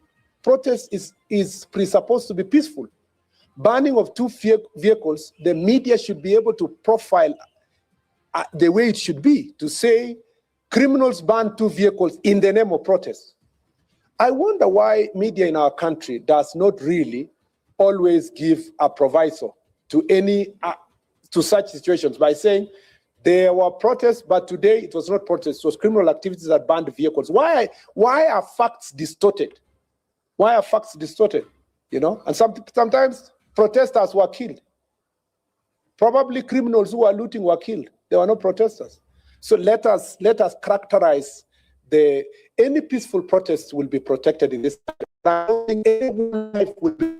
Protest is presupposed to be peaceful. Banning of 2 vehicles, the media should be able to profile the way it should be, to say criminals ban 2 vehicles in the name of protest. I wonder why media in our country does not really always give a proviso to to such situations by saying there were protests, but today it was not protests, it was criminal activities that banned vehicles. Why are facts distorted? Why are facts distorted? And sometimes protesters were killed. Probably criminals who were looting were killed. They were not protesters. So let us characterize any peaceful protests will be protected in this country. I don't think any life will be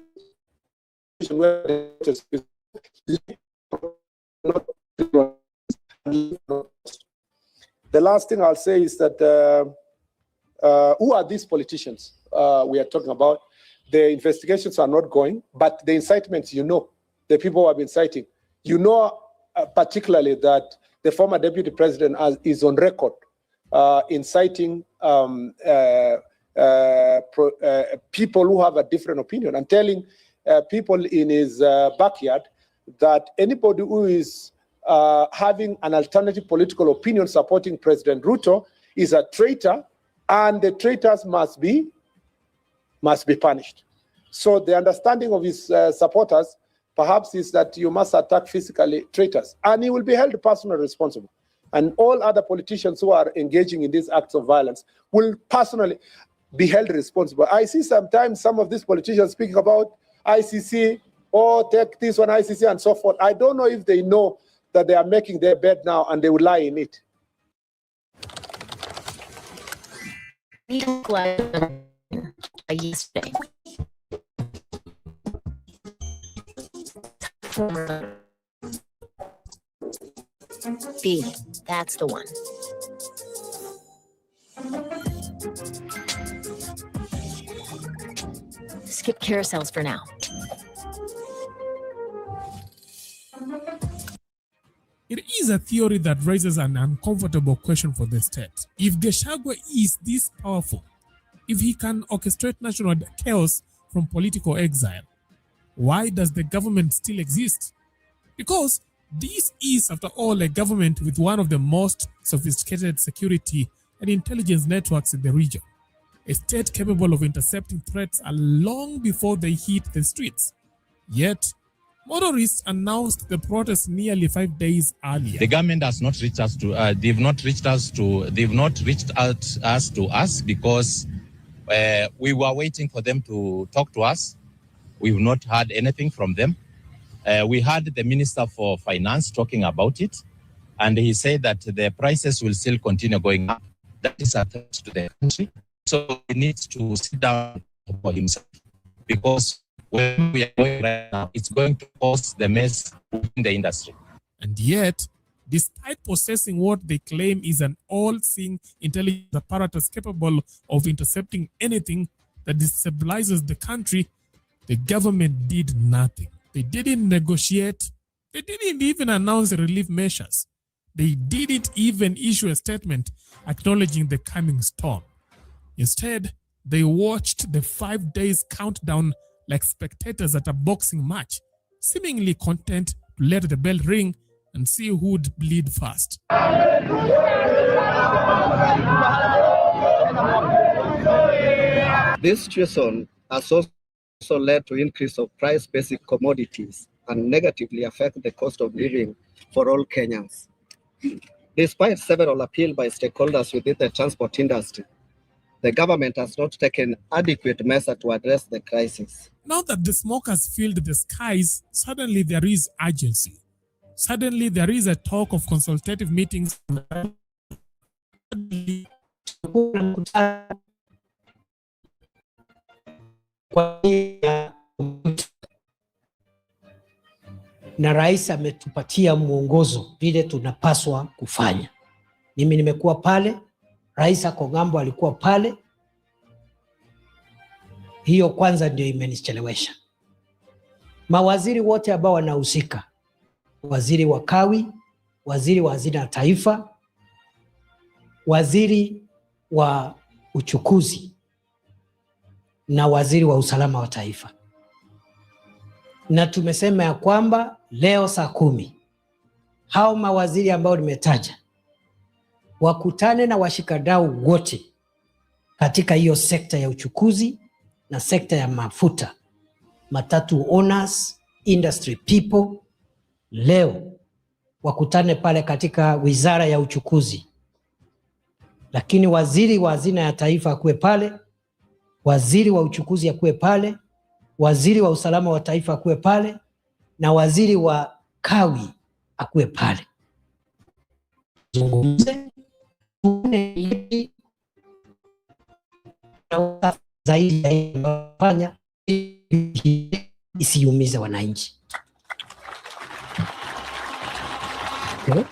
The last thing I'll say is that who are these politicians we are talking about? The investigations are not going, but the incitements, the people who have been inciting, particularly that the former deputy president is on record inciting people who have a different opinion and telling people in his backyard that anybody who is having an alternative political opinion supporting President Ruto is a traitor, and the traitors must be punished. So the understanding of his supporters perhaps is that you must attack physically traitors, and he will be held personally responsible. And all other politicians who are engaging in these acts of violence will personally. be held responsible. I see sometimes some of these politicians speaking about ICC, or take this one ICC and so forth. I don't know if they know that they are making their bed now and they will lie in it. Yesterday. B, that's the one. Skip carousels for now. It is a theory that raises an uncomfortable question for the state. If Gachagua is this powerful, if he can orchestrate national chaos from political exile, why does the government still exist? Because this is, after all, a government with one of the most sophisticated security and intelligence networks in the region. A state capable of intercepting threats long before they hit the streets. Yet, motorists announced the protest nearly 5 days earlier. The government has not reached us to. They've not reached out to us because we were waiting for them to talk to us. We've not heard anything from them. We heard the Minister for Finance talking about it, and he said that the prices will still continue going up. That is a threat to the country. So he needs to sit down for himself, because when we are going right now, it's going to cause the mess in the industry. And yet, despite possessing what they claim is an all-seeing intelligence apparatus capable of intercepting anything that destabilizes the country, the government did nothing. They didn't negotiate. They didn't even announce relief measures. They didn't even issue a statement acknowledging the coming storm. Instead, they watched the 5 days countdown like spectators at a boxing match, seemingly content to let the bell ring and see who would bleed first. This situation has also led to increase of price basic commodities and negatively affect the cost of living for all Kenyans. Despite several appeals by stakeholders within the transport industry, the government has not taken adequate measures to address the crisis. Now that the smoke has filled the skies, suddenly there is urgency. Suddenly there is a talk of consultative meetings. Na rais ametupatia mwongozo vile tunapaswa kufanya. Mimi nimekuwa pale, rais ako ng'ambo alikuwa pale. Hiyo kwanza ndio imenichelewesha. Mawaziri wote ambao wanahusika, waziri wa kawi, waziri wa hazina ya taifa, waziri wa uchukuzi na waziri wa usalama wa taifa. Na tumesema ya kwamba leo saa 10 hao mawaziri ambao nimetaja wakutane na washikadau wote katika hiyo sekta ya uchukuzi na sekta ya mafuta, matatu owners, industry people. Leo wakutane pale katika wizara ya uchukuzi, lakini waziri wa hazina ya taifa akuwe pale, waziri wa uchukuzi akuwe pale, waziri wa usalama wa taifa akuwe pale, na waziri wa kawi akuwe pale. Zungumze zaidi ya fanya isiumize wananchi. Okay.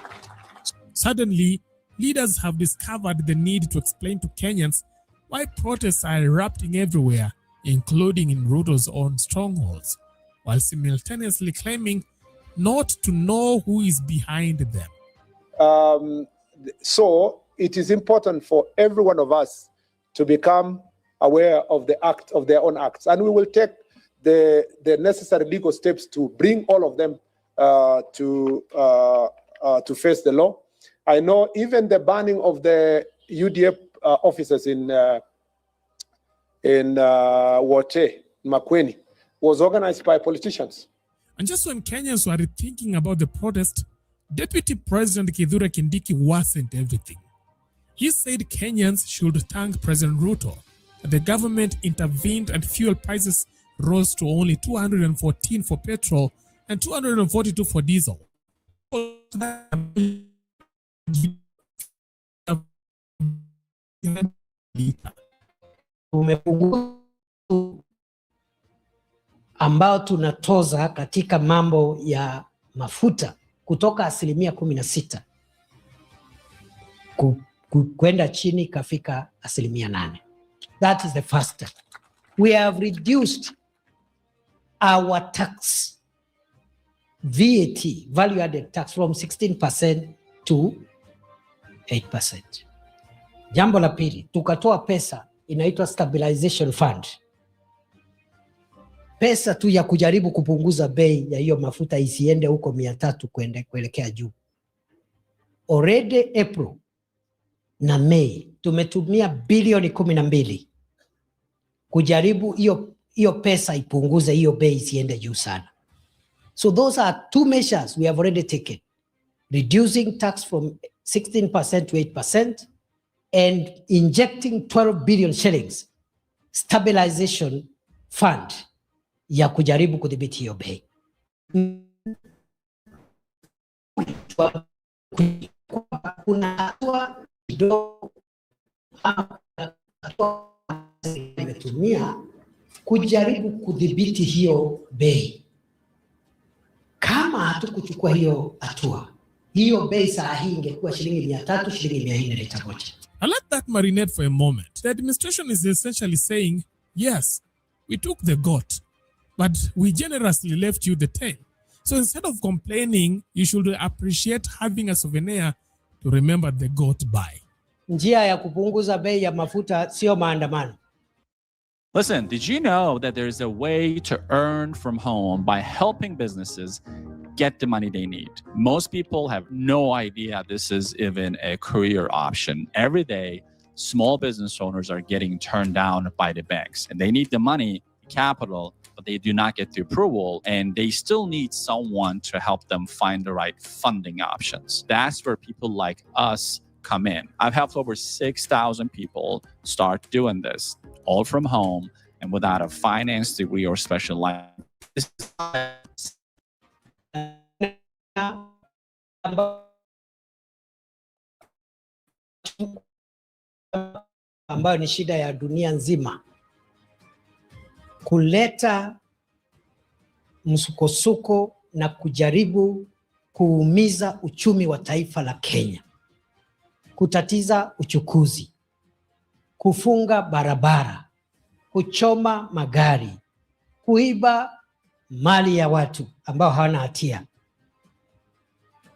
Suddenly, leaders have discovered the need to explain to Kenyans why protests are erupting everywhere, including in Ruto's own strongholds, while simultaneously claiming not to know who is behind them. So it is important for every one of us to become aware of the act of their own acts, and we will take the necessary legal steps to bring all of them to face the law. I know even the banning of the UDF officers in Wote, Makueni, was organized by politicians. And just when Kenyans were thinking about the protest, Deputy President Kithure Kindiki wasn't everything. He said Kenyans should thank President Ruto the government intervened and fuel prices rose to only 214 for petrol and 242 for diesel. Ambao tunatoza katika mambo ya mafuta kutoka 16% kwenda chini kafika 8%. That is the first step. We have reduced our tax, VAT, value added tax, from 16% to 8%. Jambo la pili, tukatoa pesa inaitwa stabilization fund, pesa tu ya kujaribu kupunguza bei ya hiyo mafuta isiende huko 300 kuelekea juu. Already April na May tumetumia bilioni 12 kujaribu hiyo pesa ipunguze hiyo bei isiende juu sana. So those are two measures we have already taken: reducing tax from 16% to 8% and injecting 12 billion shillings stabilization fund ya kujaribu kudhibiti hiyo bei. Kuna hatua kidogo imetumia kujaribu kudhibiti hiyo bei. Kama hatukuchukua hiyo hatua, hiyo bei saa hii ingekuwa shilingi 300, shilingi 400 lita moja. I let that marinate for a moment. The administration is essentially saying, yes, we took the goat, but we generously left you the tail. So instead of complaining, you should appreciate having a souvenir to remember the goat by. Njia ya kupunguza bei ya mafuta sio maandamano. Listen, did you know that there's a way to earn from home by helping businesses get the money they need? Most people have no idea this is even a career option. Every day, small business owners are getting turned down by the banks, and they need the money, capital, but they do not get the approval, and they still need someone to help them find the right funding options. That's where people like us come in. I've helped over 6,000 people start doing this, all from home and without a finance degree or special license. Ambayo ni shida ya dunia nzima, kuleta msukosuko na kujaribu kuumiza uchumi wa taifa la Kenya, kutatiza uchukuzi, kufunga barabara, kuchoma magari, kuiba mali ya watu ambao hawana hatia.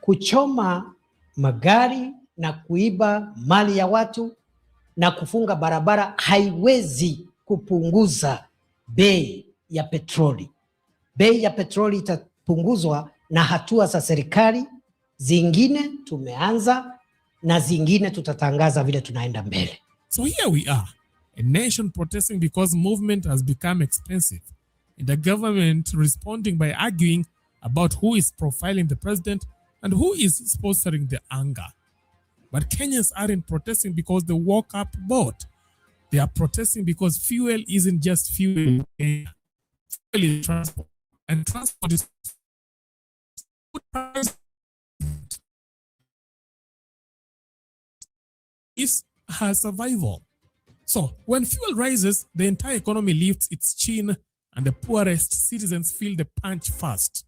Kuchoma magari na kuiba mali ya watu na kufunga barabara haiwezi kupunguza bei ya petroli. Bei ya petroli itapunguzwa na hatua za serikali, zingine tumeanza na zingine tutatangaza vile tunaenda mbele. So here we are, a nation protesting because movement has become expensive, and the government responding by arguing about who is profiling the president and who is sponsoring the anger. But Kenyans aren't protesting because they woke up bored. They are protesting because fuel isn't just fuel. Fuel is transport, and transport is her survival. So when fuel rises, the entire economy lifts its chin, and the poorest citizens feel the punch first.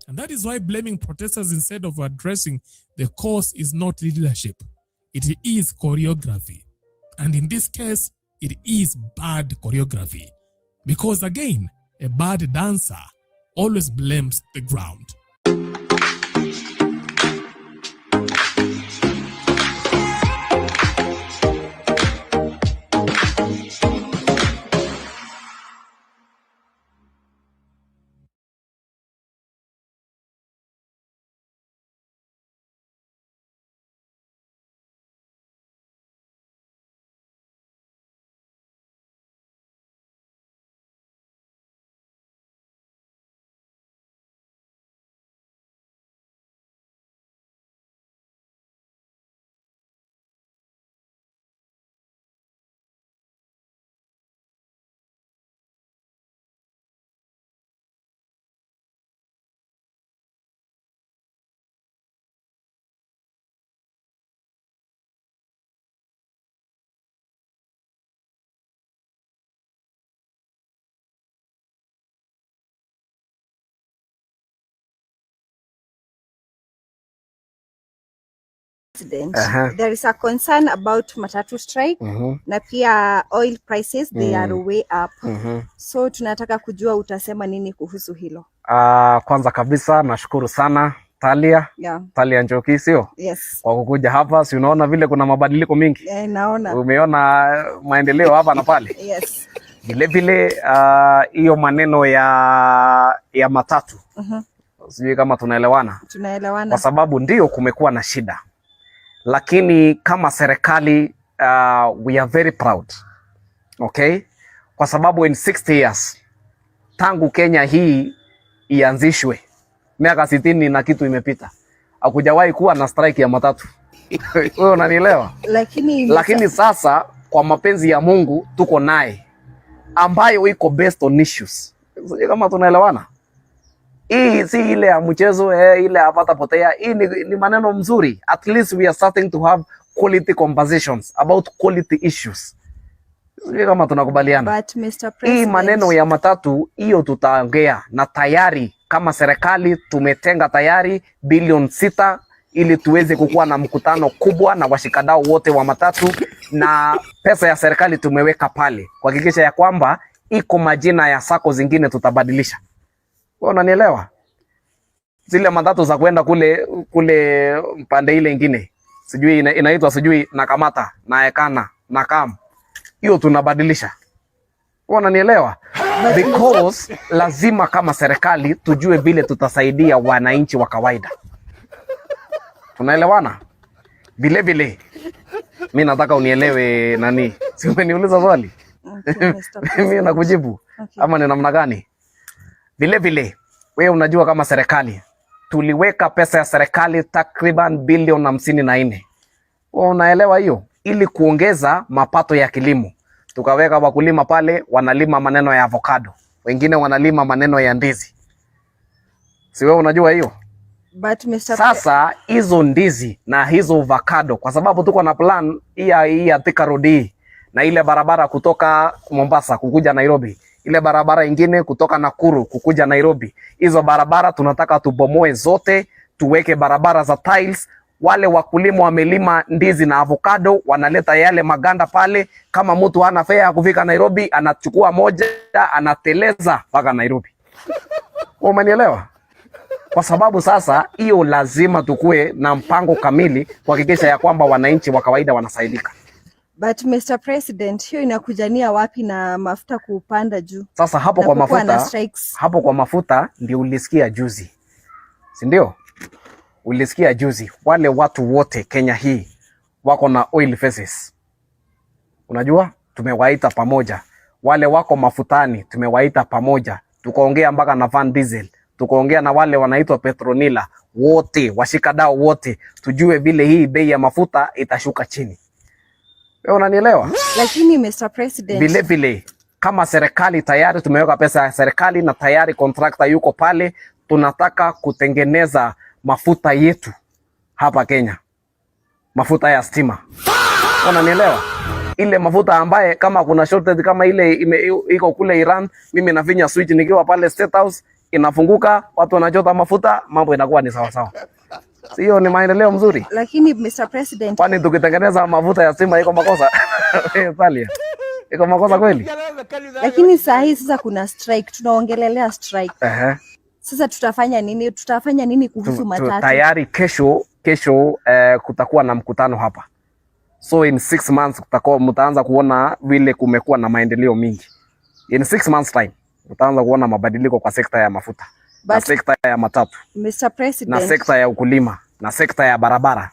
And that is why blaming protesters instead of addressing the cause is not leadership. It is choreography. And in this case, it is bad choreography. Because again, a bad dancer always blames the ground. There is a concern about matatu strike na pia oil prices they are way up. So tunataka kujua utasema nini kuhusu hilo. Kwanza kabisa nashukuru sana Talia. Talia Njoki sio? Yes. Kwa kukuja hapa, si unaona vile kuna mabadiliko mingi? Naona. Umeona maendeleo hapa na pale? Yes. Vile vile hiyo maneno ya matatu. Sijui kama tunaelewana. Tunaelewana. Kwa sababu ndio kumekuwa na shida. Lakini kama serikali we are very proud. Okay? Kwa sababu in 60 years tangu Kenya hii ianzishwe, miaka 60 na kitu imepita, hakujawahi kuwa na strike ya matatu. Wewe unanielewa? Lakini sasa kwa mapenzi ya Mungu tuko naye ambayo iko based on issues. Kama tunaelewana? Hii si ile ya mchezo ile apata potea. Hii ni maneno mzuri. At least we are starting to have quality conversations about quality issues. Kama tunakubaliana. But Mr. President, hii maneno ya matatu hiyo tutaongea, na tayari kama serikali tumetenga tayari bilioni 6 ili tuweze kukuwa na mkutano kubwa na washikadau wote wa matatu, na pesa ya serikali tumeweka pale kuhakikisha ya kwamba iko majina ya sako zingine tutabadilisha. Wewe unanielewa? Zile matatu za kwenda kule mpande ile nyingine, sijui inaitwa sijui Nakamata, Naekana, Nakam, hiyo tunabadilisha. Wewe unanielewa? Because lazima kama serikali tujue vile tutasaidia wananchi wa kawaida. Tunaelewana? Vile vile mimi nataka unielewe nani. Si umeniuliza swali? Mimi nakujibu. Ama ni namna gani? Vile vile wewe unajua kama serikali tuliweka pesa ya serikali takriban bilioni 54. Wewe unaelewa hiyo? Ili kuongeza mapato ya kilimo. Tukaweka wakulima pale wanalima maneno ya avocado, wengine wanalima maneno ya ndizi. Si wewe unajua hiyo? But Mr. Sasa hizo ndizi na hizo avocado, kwa sababu tuko na plan hii ya Thika Road na ile barabara kutoka Mombasa kukuja Nairobi, ile barabara ingine kutoka Nakuru kukuja Nairobi, hizo barabara tunataka tubomoe zote, tuweke barabara za tiles. Wale wakulima wamelima ndizi na avocado wanaleta yale maganda pale, kama mtu hana fare ya kufika Nairobi anachukua moja anateleza mpaka Nairobi. Umenielewa? Kwa sababu sasa hiyo lazima tukue na mpango kamili kuhakikisha ya kwamba wananchi wa kawaida wanasaidika. But Mr. President, hiyo inakujania wapi na mafuta kupanda juu? Sasa hapo kwa mafuta ndio ulisikia juzi. Si ndio? Ulisikia juzi wale watu wote Kenya hii wako na oil faces. Unajua? Tumewaita pamoja. Wale wako mafutani tumewaita pamoja. Tukaongea mpaka na Van Diesel. Tukaongea na wale wanaitwa Petronila, wote washikadau wote, tujue vile hii bei ya mafuta itashuka chini. Wewe unanielewa? Lakini Mr. President, vile kama serikali tayari tumeweka pesa ya serikali na tayari contractor yuko pale, tunataka kutengeneza mafuta yetu hapa Kenya. Mafuta ya stima. Unanielewa? Ile mafuta ambaye kama kuna shortage kama ile iko kule Iran, mimi nafinya switch nikiwa pale State House, inafunguka, watu wanachota mafuta, mambo inakuwa ni sawa sawa. Sio ni maendeleo mzuri? Lakini Mr. President, kwani tukitengeneza mafuta ya stima iko makosa? Talia, iko makosa kweli? Lakini saa hii sasa kuna strike, tunaongelelea strike. Sasa tutafanya nini? Tutafanya nini kuhusu matatu? Tayari kesho kutakuwa na mkutano hapa. So in 6 months mtaanza kuona vile kumekuwa na maendeleo mingi. In 6 months time utaanza kuona mabadiliko kwa sekta ya mafuta, na sekta ya matatu, Mr. President, na sekta ya ukulima, na sekta ya barabara.